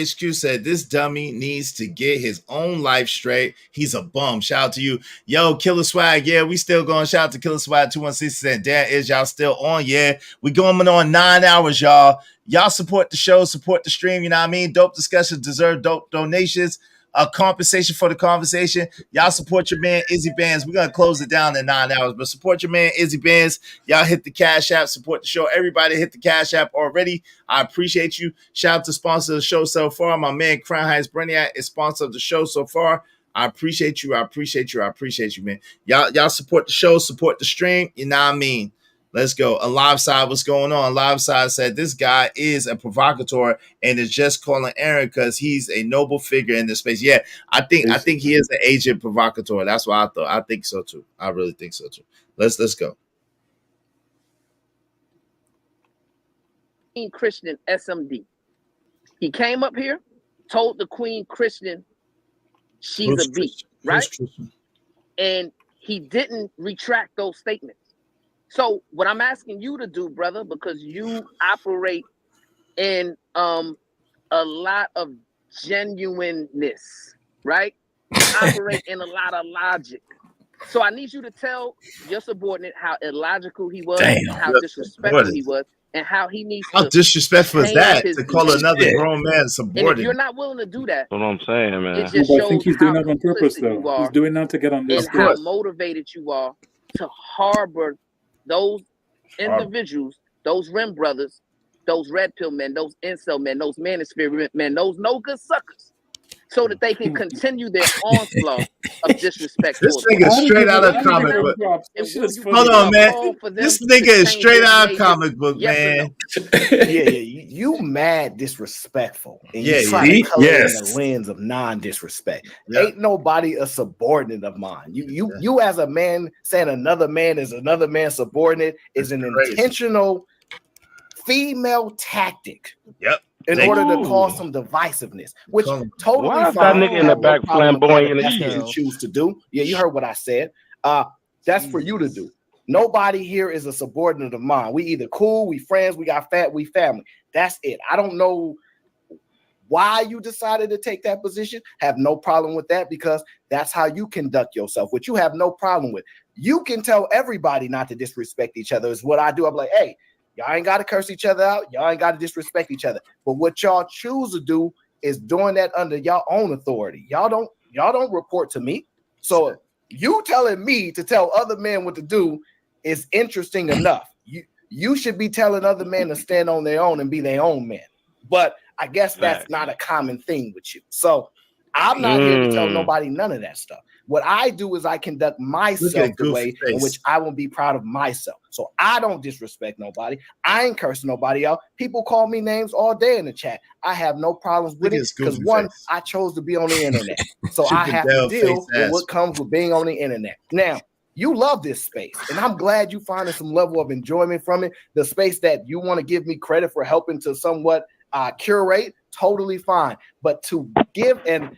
S1: HQ said this dummy needs to get his own life straight. He's a bum. Shout out to you. Yo, Killer Swag. Yeah, we still going. Shout out to Killer Swag 216. Damn, is y'all still on? Yeah, we going on 9 hours, y'all. Y'all support the show, support the stream. You know what I mean? Dope discussions deserve dope donations. A compensation for the conversation. Y'all support your man Izzy Bands. We're gonna close it down in 9 hours, but support your man Izzy Bands. Y'all hit the Cash App, support the show. Everybody hit the Cash App already. I appreciate you. Shout out to sponsor of the show so far. My man Crown Heights Brainiac is sponsor of the show so far. I appreciate you. I appreciate you, man. Y'all support the show, support the stream. You know what I mean? Let's go. On Live Side, what's going on? Live Side said this guy is a provocateur and is just calling Aaron because he's a noble figure in this space. Yeah, I think he is an agent provocateur. That's what I thought. I think so too. I really think so too. Let's go.
S7: Queen Christian SMD. He came up here, told the Queen Christian she's a B, right? And he didn't retract those statements. So what I'm asking you to do, brother, because you operate in a lot of genuineness, right? You operate in a lot of logic. So I need you to tell your subordinate how illogical he was, how disrespectful he was, and how he needs to.
S1: How disrespectful is that to call
S7: behavior.
S1: another grown man subordinate?
S7: And if you're not willing to do that,
S14: that's what I'm saying, man.
S7: it just
S13: I
S7: shows
S13: think he's doing that on purpose, though. He's doing that to get on this.
S7: And how motivated you are to harbor those individuals, those rim brothers, those red pill men, those incel men, those manosphere men, those no good suckers, so that they can continue their onslaught of disrespect.
S1: This nigga straight out of comic book. Hold on, man. This nigga is straight out of comic book, man.
S16: Yeah, you mad disrespectful. And you try to color in the lens of non-disrespect. Ain't nobody a subordinate of mine. You as a man saying another man is another man's subordinate is an intentional female tactic.
S1: Yep.
S16: in order to cause some divisiveness, which totally
S14: Why is
S16: fine.
S14: that nigga in the back flamboyant
S16: That's what you choose to do. Yeah, you heard what I said. That's for you to do. Nobody here is a subordinate of mine. We either cool, we friends, we got we family. That's it. I don't know why you decided to take that position. Have no problem with that because that's how you conduct yourself, which you have no problem with. You can tell everybody not to disrespect each other is what I do. I'm like, hey, y'all ain't got to curse each other out. Y'all ain't got to disrespect each other. But what y'all choose to do is doing that under your own authority. Y'all don't report to me. So you telling me to tell other men what to do is interesting enough. You should be telling other men to stand on their own and be their own men. But I guess that's not a common thing with you. So I'm not here to tell nobody none of that stuff. What I do is I conduct myself the way in which I will be proud of myself. So I don't disrespect nobody. I ain't cursing nobody out. People call me names all day in the chat. I have no problems with it because one, I chose to be on the internet. So I have to deal with what comes with being on the internet. Now, you love this space, and I'm glad you finding some level of enjoyment from it. The space that you want to give me credit for helping to somewhat curate, totally fine. But to give and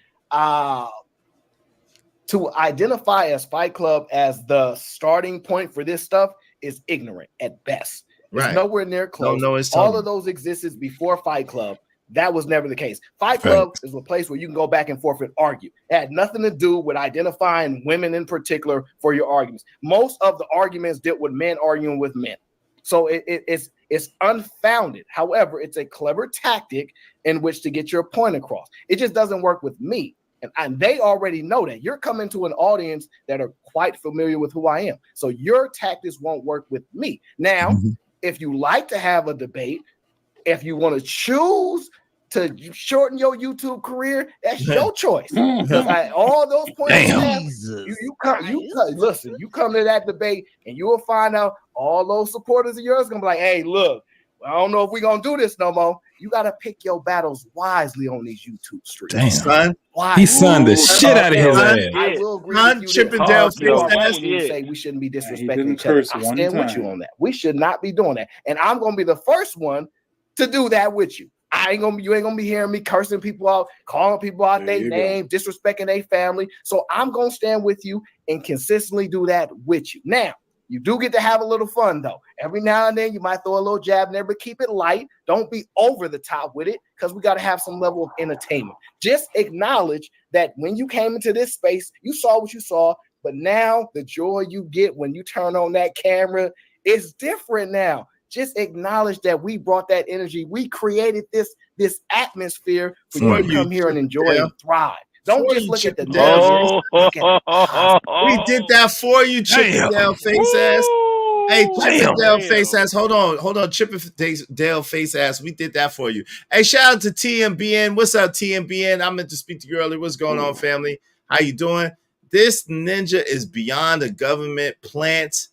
S16: to identify as Fight Club as the starting point for this stuff is ignorant at best. It's nowhere near close. All of those existed before Fight Club. That was never the case. Fight Club is a place where you can go back and forth and argue. It had nothing to do with identifying women in particular for your arguments. Most of the arguments dealt with men arguing with men. So it's unfounded. However, it's a clever tactic in which to get your point across. It just doesn't work with me. And they already know that. You're coming to an audience that are quite familiar with who I am. So your tactics won't work with me. Now, if you like to have a debate, if you want to choose to shorten your YouTube career, that's your choice. All those points you come to that debate and you will find out all those supporters of yours gonna be like, hey, look, I don't know if we're gonna do this no more. You gotta pick your battles wisely on these YouTube streets.
S12: Damn,
S1: son.
S12: He sunned the shit out of his ass.
S16: I will agree with you. Chippendale say we shouldn't be disrespecting each other. I stand with you on that. We should not be doing that. And I'm gonna be the first one to do that with you. You ain't gonna be hearing me cursing people out, calling people out their name, disrespecting their family. So I'm gonna stand with you and consistently do that with you. Now, you do get to have a little fun though. Every now and then you might throw a little jab in there, but keep it light. Don't be over the top with it because we got to have some level of entertainment. Just acknowledge that when you came into this space, you saw what you saw, but now the joy you get when you turn on that camera is different now. Just acknowledge that we brought that energy. We created this atmosphere for you to come here and enjoy and thrive. Don't just look at the negatives.
S1: We did that for you, Chippendale face ass. Hey, Chippendale face ass. Hold on, Chippendale face ass. We did that for you. Hey, shout out to TMBN. What's up, TMBN? I meant to speak to you earlier. What's going on, family? How you doing? This ninja is beyond a government plant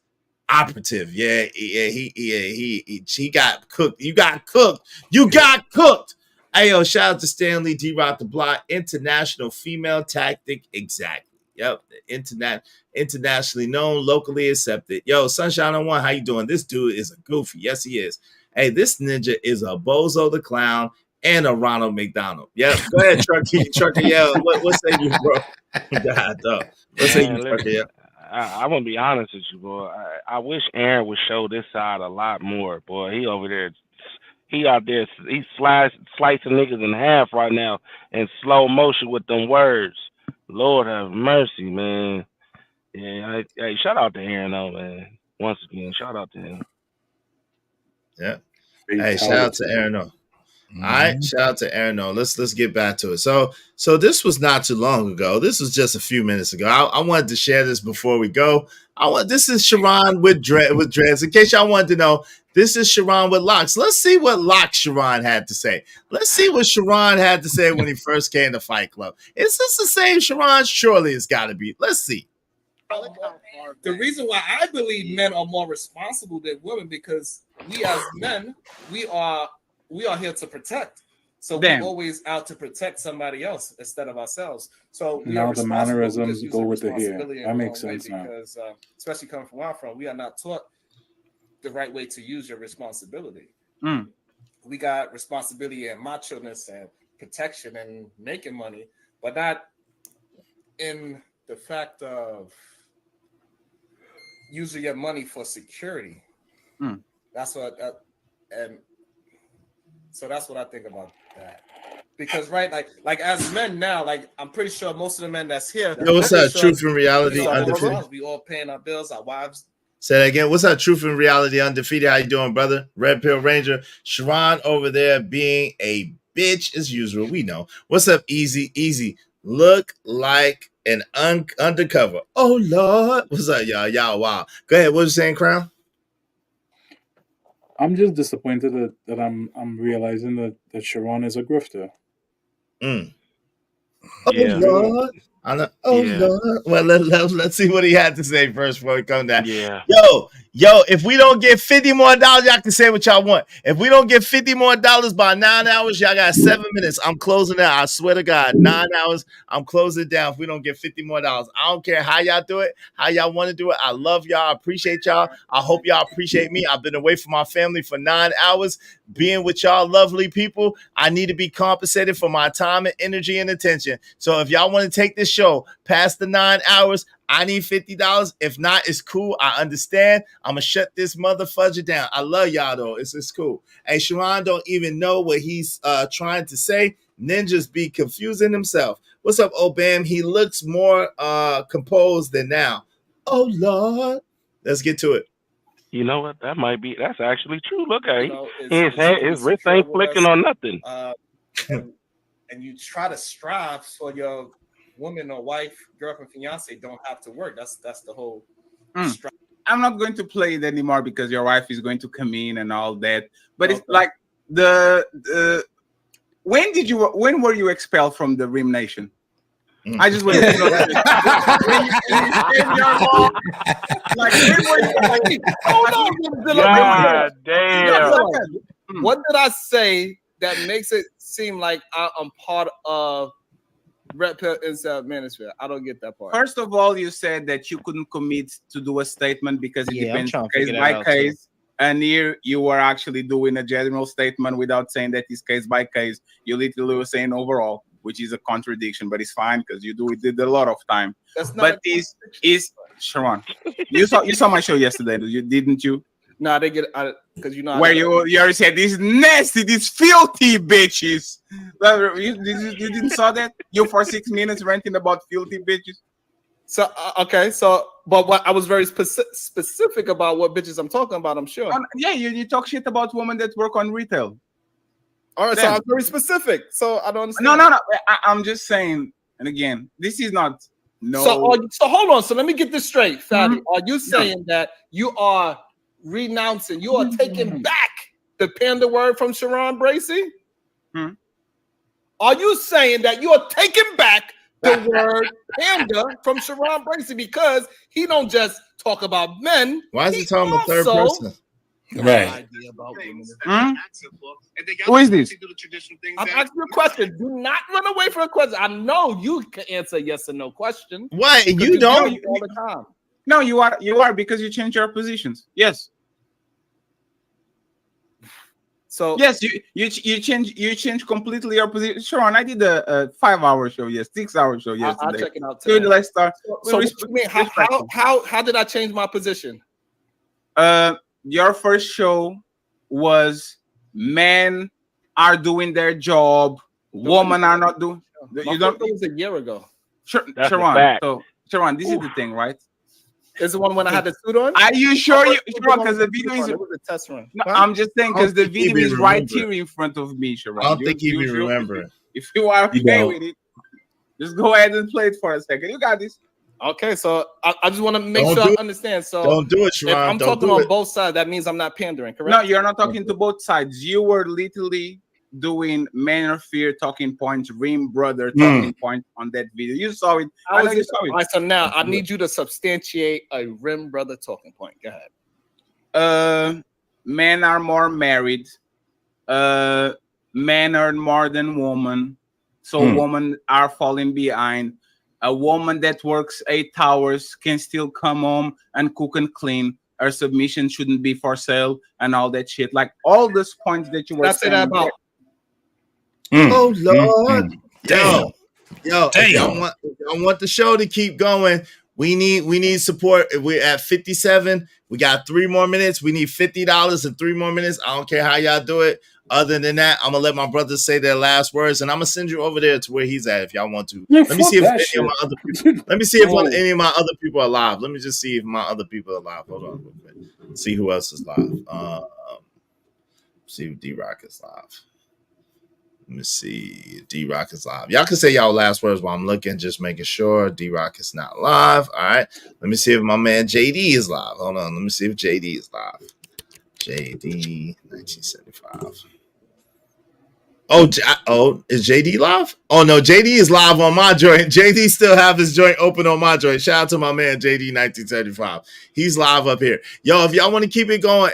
S1: operative. Yeah, he got cooked. You got cooked. Hey, yo, shout out to Stanley D. Rock the Block. International female tactic. Exactly. Yep. Internationally known, locally accepted. Yo, Sunshine on One, how you doing? This dude is a goofy. Yes, he is. Hey, this ninja is a Bozo the Clown and a Ronald McDonald. Yep. Go ahead, Trucker. Yeah. What say you, bro? God, dog. What say you, Trucker? Yeah.
S14: I'm gonna be honest with you, boy. I wish Aaron would show this side a lot more, boy. He over there. He out there, he's slicing niggas in half right now in slow motion with them words. Lord have mercy, man. Yeah, hey, shout out to Aaron, though, man. Once again, shout out to him.
S1: Yeah. Hey, shout out to Aaron, though. All right, shout out to Aaron. Let's get back to it. So this was not too long ago. This was just a few minutes ago. I wanted to share this before we go. This is Sharon with dreads. In case y'all wanted to know, this is Sharon with locks. Let's see what locks Sharon had to say. Let's see what Sharon had to say when he first came to Fight Club. Is this the same Sharon? Surely it's got to be. Let's see.
S9: The reason why I believe men are more responsible than women because we as men, we are here to protect. So we're always out to protect somebody else instead of ourselves. So
S13: now the mannerisms go with the hair. That makes sense now.
S9: Because especially coming from where I'm from, we are not taught the right way to use your responsibility. we got responsibility and macho-ness and protection and making money, but not in the fact of using your money for security. That's what, and so that's what I think about that. Because like as men now, like I'm pretty sure most of the men that's here.
S1: Yo, what's that? Truth and reality, undefeated.
S9: We all paying our bills, our wives.
S1: Say that again. What's that? Truth and reality, undefeated. How you doing, brother? Red Pill Ranger. Sharon over there being a bitch as usual. We know. What's up, Easy? Easy. Look like an undercover. Oh Lord. What's up, y'all? Y'all wow. Go ahead. What was you saying, Crown?
S13: I'm just disappointed that I'm realizing that Sharon is a grifter.
S1: Oh Lord. I know. Oh Lord. Well, let's see what he had to say first before we come down. Yo, if we don't get $50 more, y'all can say what y'all want. If we don't get $50 more by 9 hours, y'all got 7 minutes. I'm closing out. I swear to God, 9 hours. I'm closing it down if we don't get $50 more. I don't care how y'all do it, how y'all want to do it. I love y'all. I appreciate y'all. I hope y'all appreciate me. I've been away from my family for 9 hours, being with y'all lovely people. I need to be compensated for my time and energy and attention. So if y'all want to take this show past the 9 hours, I need $50. If not, it's cool. I understand. I'm going to shut this motherfudger down. I love y'all, though. It's cool. Hey, Sharon don't even know what he's trying to say. Ninjas be confusing himself. What's up, Obam? He looks more composed than now. Oh, Lord. Let's get to it.
S14: You know what? That's actually true. Look at his wrist ain't flicking on nothing.
S9: And you try to strive for your woman or wife, girlfriend, fiance don't have to work. That's the whole strive.
S10: I'm not going to play it anymore because your wife is going to come in and all that. But it's like the when were you expelled from the Rim Nation? I just want to know that.
S9: Like, when were you? Hold on.
S14: God damn.
S23: What did I say that makes it seem like I'm part of Red Pill Inside Manosphere? I don't get that part.
S10: First of all, you said that you couldn't commit to do a statement because it depends case by case. And here you were actually doing a general statement without saying that it's case by case. You literally were saying overall, which is a contradiction, but it's fine because you did a lot of time.
S23: That's not.
S10: But is Sharon, you saw my show yesterday, didn't you?
S23: No, they get because you know
S10: where you already said these nasty, these filthy bitches. You didn't saw that? You for 6 minutes ranting about filthy bitches.
S23: So okay, but what I was very specific about what bitches I'm talking about. I'm sure.
S10: Yeah, you talk shit about women that work on retail.
S23: All right, so I'm very specific. So I don't understand.
S10: No. I'm just saying, and again, this is not
S23: So hold on. So let me get this straight, Fatty. Are you saying that you are renouncing, you are taking back the panda word from Sharon Bracey? Are you saying that you are taking back the word panda from Sharon Bracey because he don't just talk about men?
S1: Why is he talking about third person?
S12: Right.
S10: Who is this?
S23: I'm asking you a question. Do not run away from a question. I know you can answer a yes or no question.
S1: What? You don't
S23: all the time.
S10: No, you are because you change your positions. Yes.
S23: So
S10: yes, you change completely your position. Sharon, I did a 5-hour show, 6-hour show yesterday.
S23: I'll check it out today.
S10: Let's start.
S23: So what you mean, how did I change my position?
S10: Your first show was men are doing their job, women are not doing.
S23: You don't. It was a year ago.
S10: Sharon, so Sharon, this is the thing, right?
S23: Is the one when I had the suit on?
S10: Are you sure because the video is
S23: it was a test run?
S10: No, I'm just saying because the video is right here in front of me, Sharon.
S1: I don't think you even remember it.
S10: If you are okay with it, just go ahead and play it for a second. You got this.
S23: Okay, so I just want to make sure I understand. So
S1: don't do it, Sharon.
S23: If I'm talking on both sides, that means I'm not pandering, correct?
S10: No, you're not talking to both sides. You were literally doing Man of Fear talking points, Rim Brother talking points on that video. You saw it. I know you saw it.
S23: All right, so now I need you to substantiate a Rim Brother talking point. Go ahead.
S10: Men are more married. Men earn more than women. So women are falling behind. A woman that works 8 hours can still come home and cook and clean. her submission shouldn't be for sale and all that shit. Like all those points that you were saying.
S23: That about.
S1: Oh Lord, yo! If y'all want the show to keep going, we need support. We're at 57. We got 3 more minutes. We need $50 and 3 more minutes. I don't care how y'all do it. Other than that, I'm gonna let my brothers say their last words, and I'm gonna send you over there to where he's at if y'all want to. Let me see if any of my other people. Let me see if any of my other people are live. Let me just see if my other people are live. Hold on, real quick. See who else is live. See if D-Rock is live. Let me see. D-Rock is live. Y'all can say y'all last words while I'm looking, just making sure D-Rock is not live. All right. Let me see if my man JD is live. Hold on. Let me see if JD is live. JD 1975. Oh, is JD live? Oh no, JD is live on my joint. JD still have his joint open on my joint. Shout out to my man JD 1975. He's live up here. Yo, if y'all want to keep it going,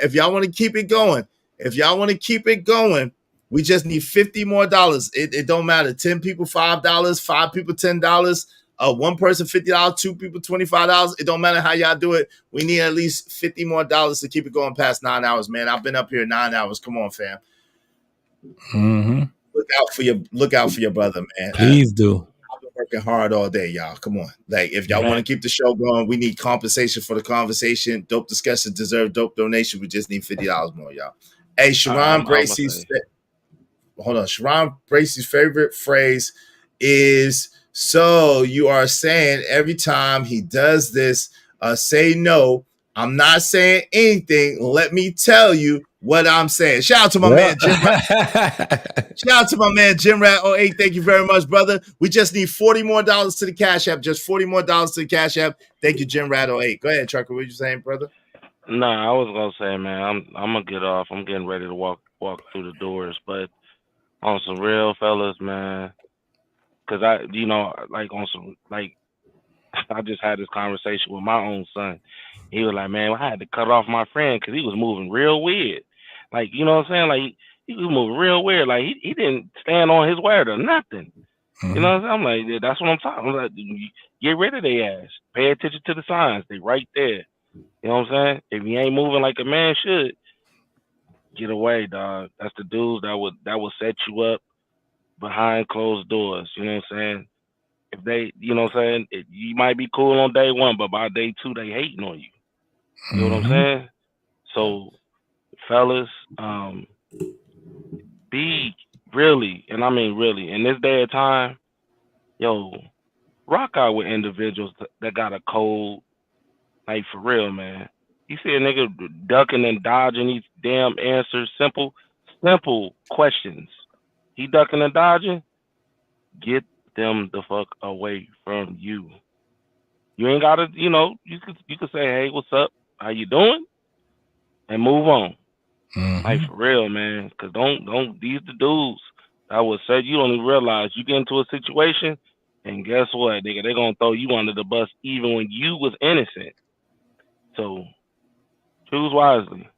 S1: we just need $50 more. It don't matter. 10 people, $5, 5 people, $10. One person, $50, 2 people, $25. It don't matter how y'all do it. We need at least $50 more to keep it going past 9 hours, man. I've been up here 9 hours. Come on, fam.
S12: Mm-hmm.
S1: Look out for your brother, man.
S12: Please do.
S1: I've been working hard all day, y'all. Come on. Like, if y'all want to keep the show going, we need compensation for the conversation. Dope discussions deserve dope donation. We just need $50 more, y'all. Hey, Sharon Bracey's Sharon Bracey's favorite phrase is, so you are saying every time he does this, say no. I'm not saying anything. Let me tell you what I'm saying. Shout out to my man Jim. Shout out to my man Jim Rat 08. Thank you very much, brother. We just need $40 more to the Cash App. Just $40 more to the Cash App. Thank you, Jim Rat 08. Go ahead, Trucker. What you saying, brother?
S14: Nah, I was gonna say, man, I'm gonna get off. I'm getting ready to walk through the doors, but on some real fellas, man, because I just had this conversation with my own son. He was like, man, I had to cut off my friend because he was moving real weird. Like, you know what I'm saying? Like, he was moving real weird. Like, he didn't stand on his word or nothing. You know what I'm saying? I'm like, yeah, that's what I'm talking about. I'm like, get rid of their ass. Pay attention to the signs. They right there. You know what I'm saying? If you ain't moving like a man should, get away, dog. That's the dudes that would set you up behind closed doors. You know what I'm saying? If they, you know what I'm saying, you might be cool on day 1, but by day 2, they hating on you. You know what I'm saying? So, fellas, be really, and I mean really, in this day of time, yo, rock out with individuals that got a code, like for real, man. You see a nigga ducking and dodging these damn answers, simple questions. He ducking and dodging, get them the fuck away from you. You ain't gotta, you know, you could say, hey, what's up? How you doing? And move on. Like for real, man. Cause don't these the dudes that would say you don't even realize you get into a situation and guess what, nigga, they're gonna throw you under the bus even when you was innocent. So choose wisely.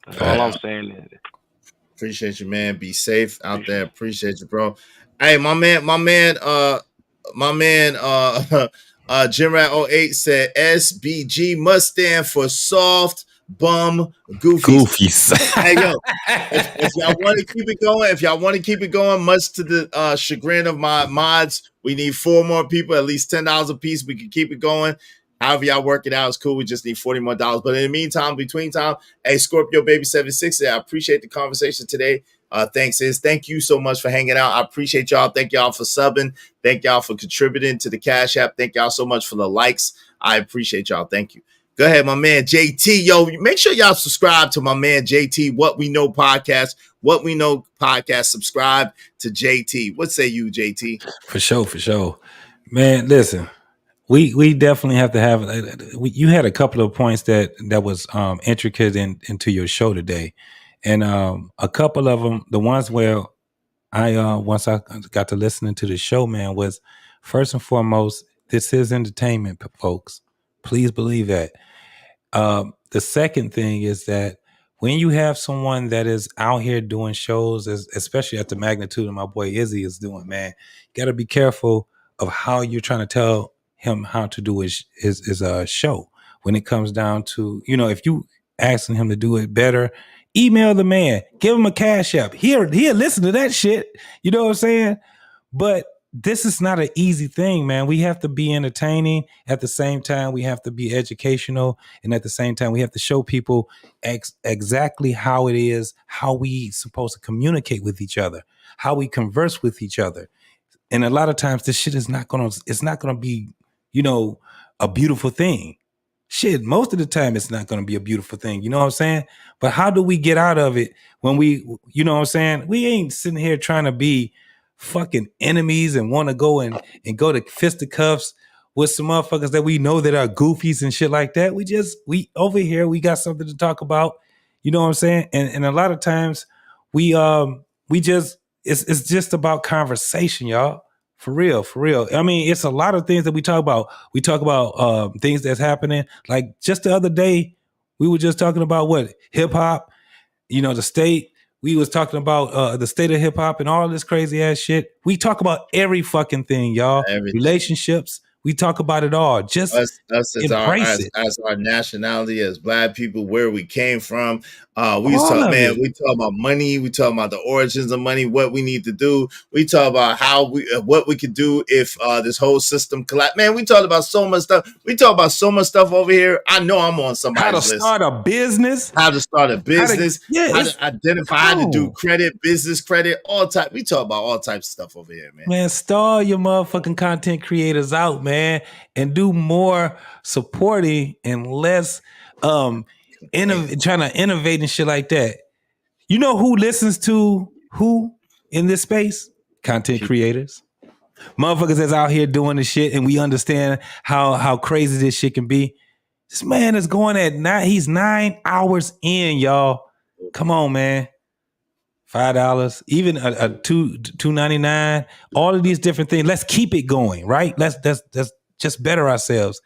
S14: That's all I'm saying.
S1: Appreciate you, man. Be safe out there. Appreciate you, bro. Hey, my man, Jim Rat 08 said SBG must stand for soft bum goofies. Hey, yo, if y'all want to keep it going, much to the chagrin of my mods, we need 4 more people, at least $10 a piece. We can keep it going. However y'all work it out, it's cool. We just need $40 more. But in the meantime, between time, hey, Scorpio Baby 760, I appreciate the conversation today. Thanks, sis. Thank you so much for hanging out. I appreciate y'all. Thank y'all for subbing. Thank y'all for contributing to the Cash App. Thank y'all so much for the likes. I appreciate y'all. Thank you. Go ahead, my man JT. Yo, make sure y'all subscribe to my man JT, What We Know Podcast. What We Know Podcast. Subscribe to JT. What say you, JT?
S12: For sure. Man, listen. We definitely have to have. You had a couple of points that was intricate into your show today, and a couple of them, the ones where I once I got to listening to the show, man, was first and foremost, this is entertainment, folks. Please believe that. The second thing is that when you have someone that is out here doing shows, especially at the magnitude of my boy Izzy is doing, man, you got to be careful of how you're trying to tell him how to do his show. when it comes down to, if you asking him to do it better, email the man, give him a cash app. He'll listen to that shit. You know what I'm saying? But this is not an easy thing, man. We have to be entertaining. At the same time, we have to be educational. And at the same time, we have to show people exactly how it is, how we supposed to communicate with each other, how we converse with each other. And a lot of times this shit is not gonna be, a beautiful thing. Shit, most of the time it's not gonna be a beautiful thing. You know what I'm saying? But how do we get out of it when we, you know what I'm saying? We ain't sitting here trying to be fucking enemies and want to go and go to fisticuffs with some motherfuckers that we know that are goofies and shit like that. We over here, we got something to talk about. You know what I'm saying? And a lot of times we just, it's just about conversation, y'all. For real. I mean, it's a lot of things that we talk about. We talk about things that's happening. Like just the other day, we were just talking about what? Hip hop, the state. We was talking about the state of hip hop and all this crazy ass shit. We talk about every fucking thing, y'all. Everything. Relationships. We talk about it all. Just
S1: us as
S12: embrace it.
S1: As our nationality, as Black people, where we came from. We talk about money. We talk about the origins of money, what we need to do. We talk about what we could do if this whole system collapsed. Man, we talk about so much stuff. We talk about so much stuff over here. I know I'm on somebody's list.
S12: How to start a business.
S1: How to identify, how to do credit, business credit, all type. We talk about all types of stuff over here, man.
S12: Man, star your motherfucking content creators out, man, and do more supporting and less trying to innovate and shit like that. You know who listens to who in this space? Content creators. Motherfuckers that's out here doing the shit, and we understand how crazy this shit can be. This man is going at 9. He's 9 hours in, y'all. Come on, man. $5, even a $2.99. All of these different things. Let's keep it going, right? Let's just better ourselves.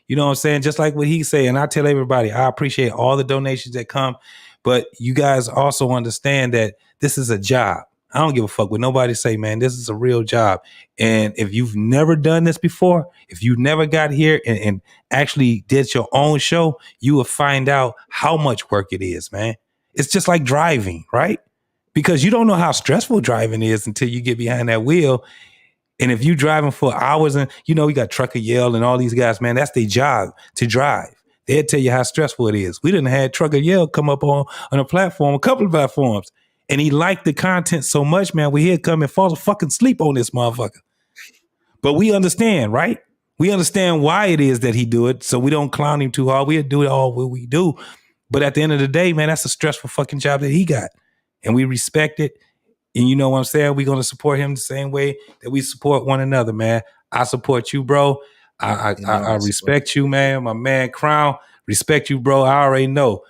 S12: You know what I'm saying? Just like what he's saying. I tell everybody, I appreciate all the donations that come, but you guys also understand that this is a job. I don't give a fuck what nobody say, man. This is a real job. And if you've never done this before, if you never got here and actually did your own show, you will find out how much work it is, man. It's just like driving, right? Because you don't know how stressful driving is until you get behind that wheel. And if you driving for hours and, we got Trucker Yell and all these guys, man, that's their job to drive. They'll tell you how stressful it is. We done had Trucker Yell come up on a platform, a couple of platforms. And he liked the content so much, man, he'd come and fall fucking asleep on this motherfucker. But we understand, right? We understand why it is that he do it. So we don't clown him too hard. We'll do it all what we do. But at the end of the day, man, that's a stressful fucking job that he got. And we respect it. And you know what I'm saying? We're going to support him the same way that we support one another, man. I support you, bro. I respect you, man. My man, Crown, respect you, bro. I already know.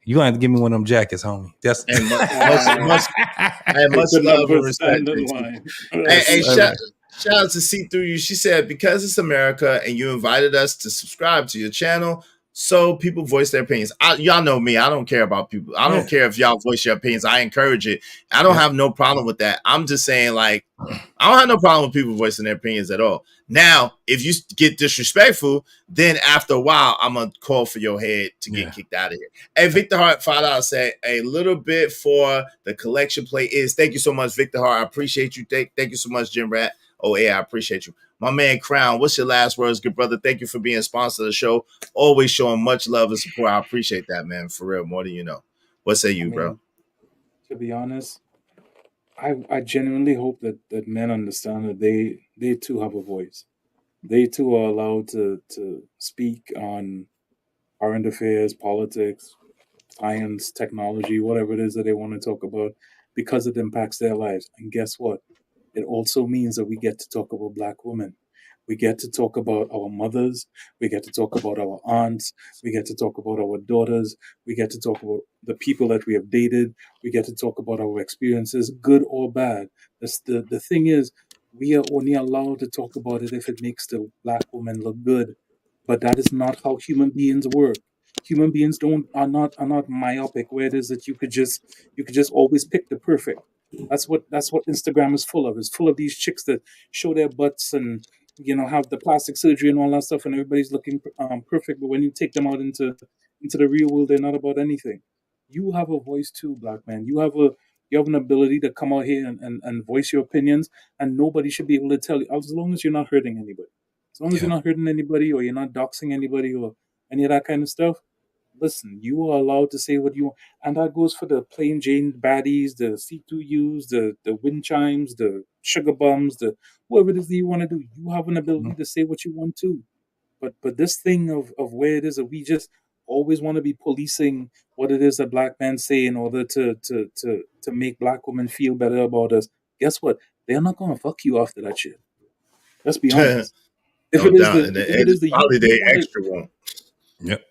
S12: You're going to have to give me one of them jackets, homie. That's
S1: and much love and respect. Hey, shout out to See Through You. She said, because it's America and you invited us to subscribe to your channel, so people voice their opinions. Y'all know me. I don't care about people. I don't care if y'all voice your opinions. I encourage it. I don't have no problem with that. I'm just saying, like, I don't have no problem with people voicing their opinions at all. Now, if you get disrespectful, then after a while, I'm going to call for your head to get kicked out of here. Hey, Victor Hart, $5 said, a little bit for the collection plate is. Thank you so much, Victor Hart. I appreciate you. Thank you so much, Jim Rat. Oh, yeah, I appreciate you. My man, Crown, what's your last words, good brother? Thank you for being a sponsor of the show. Always showing much love and support. I appreciate that, man. For real, more than you know. What say you, bro?
S13: To be honest, I genuinely hope that men understand that they too have a voice. They too are allowed to speak on current affairs, politics, science, technology, whatever it is that they want to talk about, because it impacts their lives. And guess what? It also means that we get to talk about Black women. We get to talk about our mothers. We get to talk about our aunts. We get to talk about our daughters. We get to talk about the people that we have dated. We get to talk about our experiences, good or bad. The thing is, we are only allowed to talk about it if it makes the Black woman look good. But that is not how human beings work. Human beings are not myopic, where it is that you could just always pick the perfect. That's what Instagram is full of. It's full of these chicks that show their butts and have the plastic surgery and all that stuff, and everybody's looking perfect. But when you take them out into the real world, they're not about anything. You have a voice too, black man. You have an ability to come out here and voice your opinions, and nobody should be able to tell you, as long as you're not hurting anybody. As long as you're not hurting anybody, or you're not doxing anybody, or any of that kind of stuff. Listen, you are allowed to say what you want, and that goes for the plain Jane baddies, the C2Us, the wind chimes, the sugar bums, the whoever it is that you want to do. You have an ability to say what you want to, but this thing of where it is that we just always want to be policing what it is that black men say in order to make black women feel better about us. Guess what? They're not gonna fuck you after that shit. Let's be honest. If it is the
S1: probably the extra one.
S12: Yep.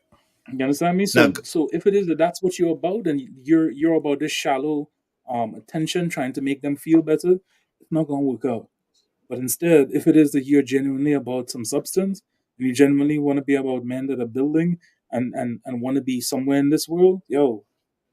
S13: You understand me? So if it is that's what you're about, and you're about this shallow attention, trying to make them feel better, it's not gonna work out. But instead, if it is that you're genuinely about some substance, and you genuinely want to be about men that are building and want to be somewhere in this world, yo,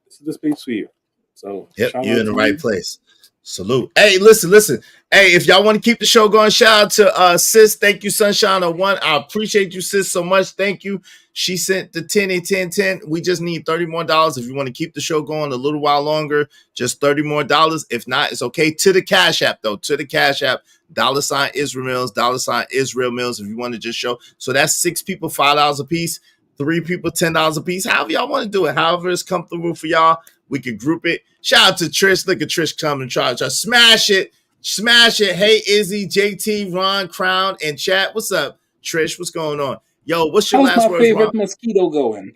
S13: this is the space for you. So
S1: yep, you're in the right place. Salute. Hey, listen. Hey, if y'all want to keep the show going, shout out to sis. Thank you, Sunshine on One. I appreciate you, sis, so much. Thank you. She sent the 10. We just need $30 more. If you want to keep the show going a little while longer, just $30 more. If not, it's okay. To the Cash App, though. To the Cash App. $ Israel Mills. $ Israel Mills. If you want to just show. So that's 6 people, $5 a piece. 3 people, $10 a piece. However y'all want to do it. However it's comfortable for y'all. We could group it. Shout out to Trish. Look at Trish come and try to smash it. Hey, Izzy, JT, Ron, Crown, and chat. What's up, Trish? What's going on? Yo, what's your
S13: How's
S1: last
S13: my
S1: words,
S13: favorite
S1: Ron?
S13: mosquito going?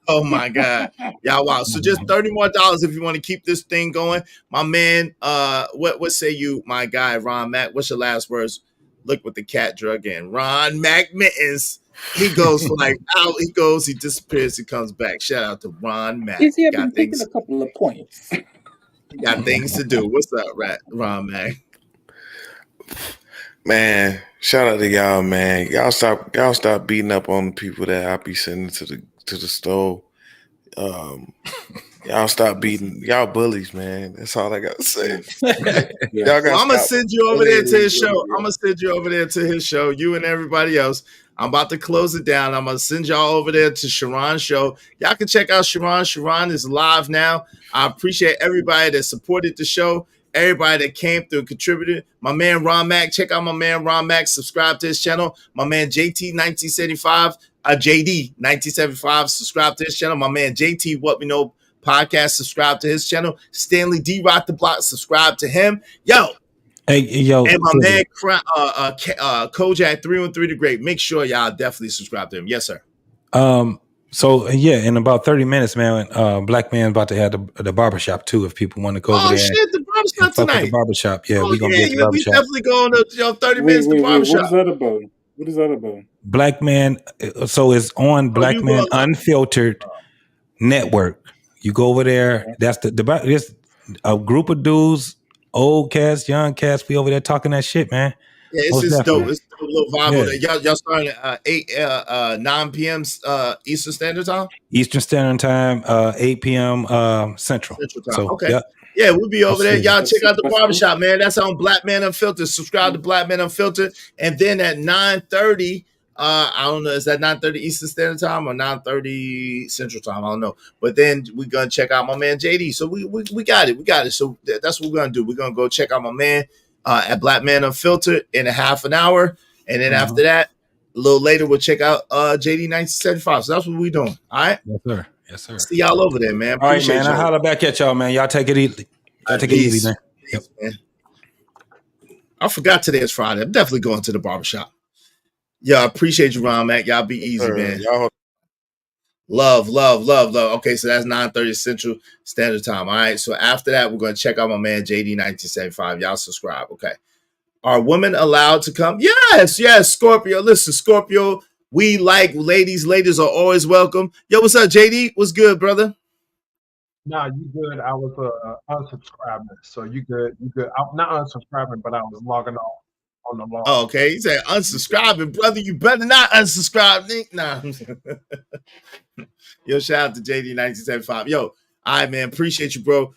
S1: Oh my God. Yeah, wow. So just $30 more if you want to keep this thing going. My man, what say you, my guy, Ron Mack? What's your last words? Look with the cat drug in. Ron Mack Mittens. He goes for like out. He goes, he disappears, he comes back. Shout out to Ron Mack.
S13: Easy, I've been taking a couple of points.
S1: Got things to do. What's up, Ron Mack?
S2: Man, shout out to y'all, man. Y'all stop beating up on the people that I be sending to the store. Y'all stop beating y'all bullies, man. That's all I gotta say.
S1: I'm gonna send you over there to his show. I'm gonna send you over there to his show. You and everybody else. I'm about to close it down. I'm gonna send y'all over there to Sharon's show. Y'all can check out Sharon. Sharon is live now. I appreciate everybody that supported the show. Everybody that came through and contributed. My man Ron Mack. Check out my man Ron Mack. Subscribe to his channel. My man JT1975. JD1975. Subscribe to his channel. My man JT What We Know Podcast. Subscribe to his channel. Stanley D Rock the Block. Subscribe to him. Yo. And my man Kojak 313 the Great. Make sure y'all definitely subscribe to him. Yes, sir.
S12: So yeah, in about 30 minutes, man, Black Man about to have the barbershop too. If people want to go over there.
S1: Oh shit, the barbershop tonight.
S12: The barbershop, yeah, we're gonna be at the barbershop.
S1: We definitely going to 30 minutes to barbershop.
S13: What is that about? What is that about?
S12: Black Man. So it's on Black Man Unfiltered Network. You go over there. That's there's a group of dudes, old cats, young cats. We over there talking that shit, man.
S1: Yeah, it's just dope. It's a little vibe on it. Y'all starting at 9 p.m. Eastern Standard Time?
S12: Eastern Standard Time, 8 p.m. Central time. So,
S1: okay. Yeah, we'll be over there. Y'all check out the barbershop, man. That's on Black Man Unfiltered. Subscribe to Black Man Unfiltered. And then at 9:30, I don't know, is that 9:30 Eastern Standard Time or 9:30 Central Time? I don't know. But then we're going to check out my man JD. So we got it. We got it. So that's what we're going to do. We're going to go check out my man at Black Man Unfiltered in a half an hour. And then after that, a little later, we'll check out JD 1975. So that's what we're doing. All right?
S12: Yes, sir. Yes, sir.
S1: See y'all over there, man.
S12: All right, man. I'll holler back at y'all, man. Y'all take it easy. Y'all take it easy, man. Yep.
S1: Man. I forgot today is Friday. I'm definitely going to the barbershop. Yeah, I appreciate you, Ron Mac. Y'all be easy, man. Love. Okay, so that's 9:30 Central Standard Time. All right. So after that, we're going to check out my man JD 1975. Y'all subscribe. Okay. Are women allowed to come? Yes, Scorpio. Listen, Scorpio, we like ladies. Ladies are always welcome. Yo, what's up, JD? What's good, brother?
S17: Nah, you good. I was unsubscribing, so you good. I'm not unsubscribing, but I was logging off on the log.
S1: Oh, okay, he said unsubscribing, brother. You better not unsubscribe, Nick. Nah. Yo, shout out to JD 1975. Yo, all right, man. Appreciate you, bro.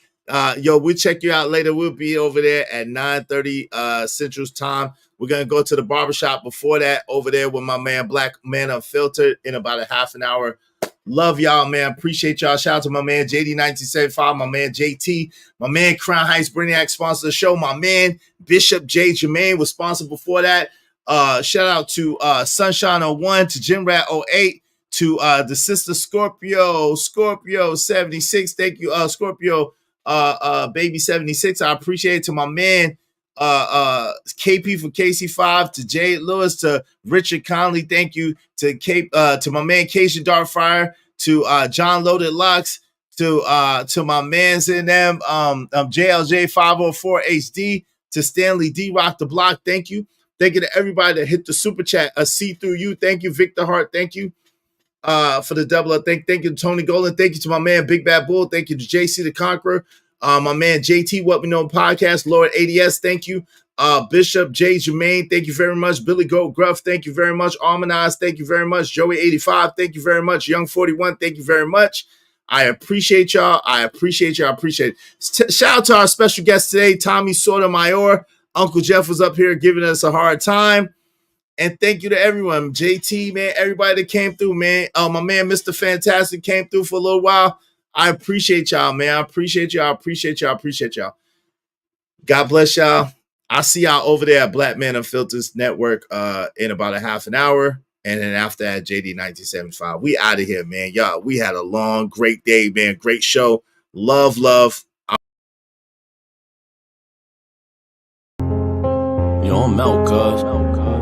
S1: Yo, we'll check you out later. We'll be over there at 9:30 Central Time. We're going to go to the barbershop before that over there with my man, Black Man Unfiltered, in about a half an hour. Love y'all, man. Appreciate y'all. Shout out to my man, JD1975, my man, JT, my man, Crown Heights Brainiac, sponsor the show. My man, Bishop J. Jermaine was sponsored before that. Shout out to Sunshine 01, to Jim Rat 08, to the sister Scorpio 76. Thank you, Scorpio Baby 76. I appreciate it. To my man, KP for KC5, to Jade Lewis, to Richard Conley, thank you, to my man Cation Darkfire, to John Loaded Lux, to my mans in them, JLJ 504 HD, to Stanley D Rock the Block, thank you to everybody that hit the super chat. See through you, thank you. Victor Hart, thank you for the double up. Thank you to Tony Golden, thank you to my man Big Bad Bull, thank you to JC the Conqueror. My man JT, What We Know Podcast, Lord ADS, thank you. Bishop J. Jermaine, thank you very much. Billy Goat Gruff, thank you very much. Almanaz, thank you very much. Joey 85, thank you very much. Young 41, thank you very much. I appreciate y'all. I appreciate it. Shout out to our special guest today, Tommy Sotomayor. Uncle Jeff was up here giving us a hard time. And thank you to everyone. JT, man, everybody that came through, man. My man, Mr. Fantastic, came through for a little while. I appreciate y'all, man. I appreciate y'all. God bless y'all. I'll see y'all over there at Black Man Unfiltered Network in about a half an hour. And then after that, JD 1975. We out of here, man. Y'all, we had a long, great day, man. Great show. Love.
S3: Yo, I'm out, cuz.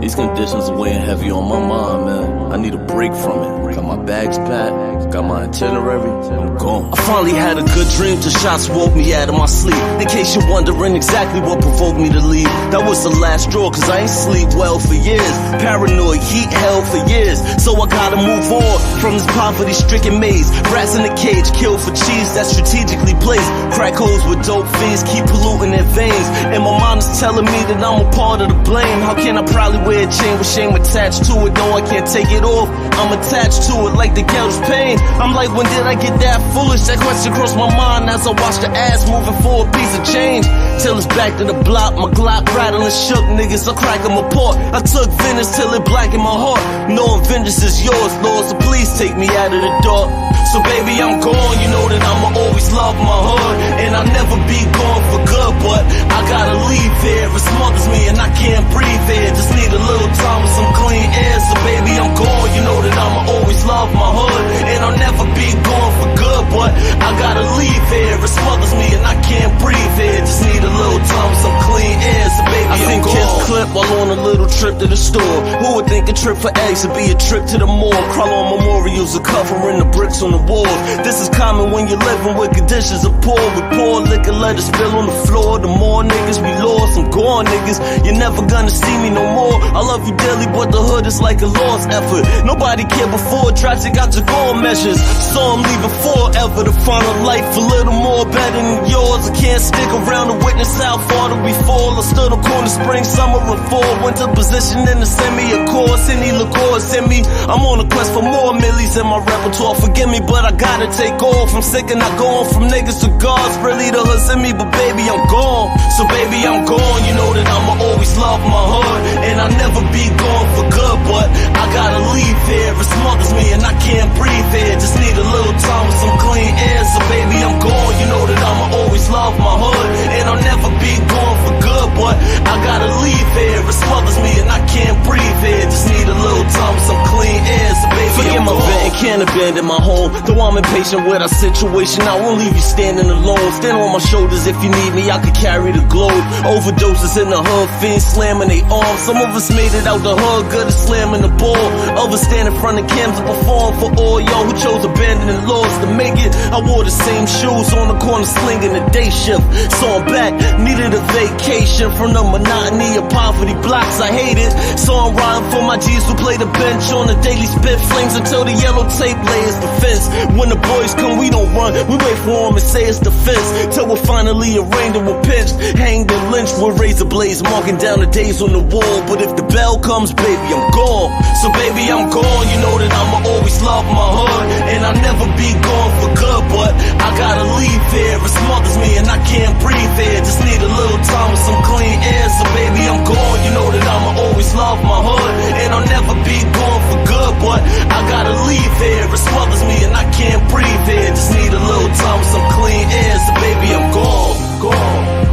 S3: These conditions are weighing heavy on my mind, man. I need a break from it. Got my bags packed, got my itinerary, I'm gone. I finally had a good dream till shots woke me out of my sleep. In case you're wondering exactly what provoked me to leave, that was the last straw, cause I ain't sleep well for years. Paranoid, heat hell for years. So I gotta move on from this poverty-stricken maze. Rats in a cage, killed for cheese that's strategically placed. Crack holes with dope fiends, keep polluting their veins. And my mind is telling me that I'm a part of the blame. How can I proudly wear a chain with shame attached to it? No, I can't take it off, I'm attached to it like the ghetto's pain. I'm like, when did I get that foolish? That question crossed my mind as I watched the ass moving for a piece of change. Till it's back to the block, my Glock rattling shook. Niggas, I crack them apart. I took vengeance till it blackened my heart. Knowing vengeance is yours, Lord, so please take me out of the dark. So baby, I'm gone, you know that I'ma always love my hood. And I'll never be gone for good, but I gotta leave here. It smothers me and I can't breathe here. Just need a little time with some clean air. So baby, I'm gone, you know that I'ma always love my hood. And I'll never be gone for good, but I gotta leave here. It smothers me and I can't breathe here. Just need a little time with some clean air. So baby, I think kids clip while on a little trip to the store. Who would think a trip for eggs would be a trip to the mall? Crawl on memorials or covering the bricks on the walls. This is common when you're living with conditions of poor. With poor liquor, let it spill on the floor. The more niggas we lost, I'm gone, niggas. You're never gonna see me no more. I love you dearly, but the hood is like a lost effort. Nobody cared before, drastic got to go measures. So I'm leaving forever to find a life a little more better than yours. I can't stick around to witness how far do we fall. I stood on corner, spring, summer, and fall. Winter position in the semi, of course. Any liqueur in me. I'm on a quest for more millies in my repertoire. Forgive me, but I gotta take off. I'm sick and I go on from niggas to gods. Really the hood's in me, but baby, I'm gone. So baby, I'm gone. You know that I'ma always love my hood. And I'll never be gone for good, but I gotta leave here. It smothers me and I can't breathe here. Just need a little time with some clean air. So baby, I'm gone. You know that I'ma always love my hood. And I'll never be gone for good, but I gotta leave here. It smothers me and I can't breathe here. Just need a little time with some clean air. So baby, forget my vent, can't abandon my home. Though I'm impatient with our situation, I won't leave you standing alone. Stand on my shoulders if you need me, I could carry the globe. Overdoses in the hood, fiends slamming they arms. Some of us made it out the hood, good at slamming the ball. Others stand in front of cams to perform for all y'all who chose abandoning laws to make it. I wore the same shoes on the corner slinging the day shift. So I'm back, needed a vacation from the monotony of poverty blocks I hated. So I'm riding for my G's who play the bench on the daily spit flames until the yellow tape layers defense. When the boys come, we don't run, we wait for them and say it's defense. Till we're finally arraigned and we're pinched, hanged and lynched with razor blades, marking down the days on the wall. But if the bell comes, baby, I'm gone. So baby, I'm gone. You know that I'ma always love my hood, and I'll never be gone for good. But I gotta leave here, it smothers me and I can't breathe here. Just need a little time with some clean air. So baby, I'm gone. You know that I'ma always love my hood, and I'll never be gone for good. But I gotta leave here, it smothers me and I can't breathe here. Just need a little time with some clean air. So baby, I'm gone, gone.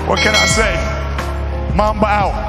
S15: What can I say? Mamba out.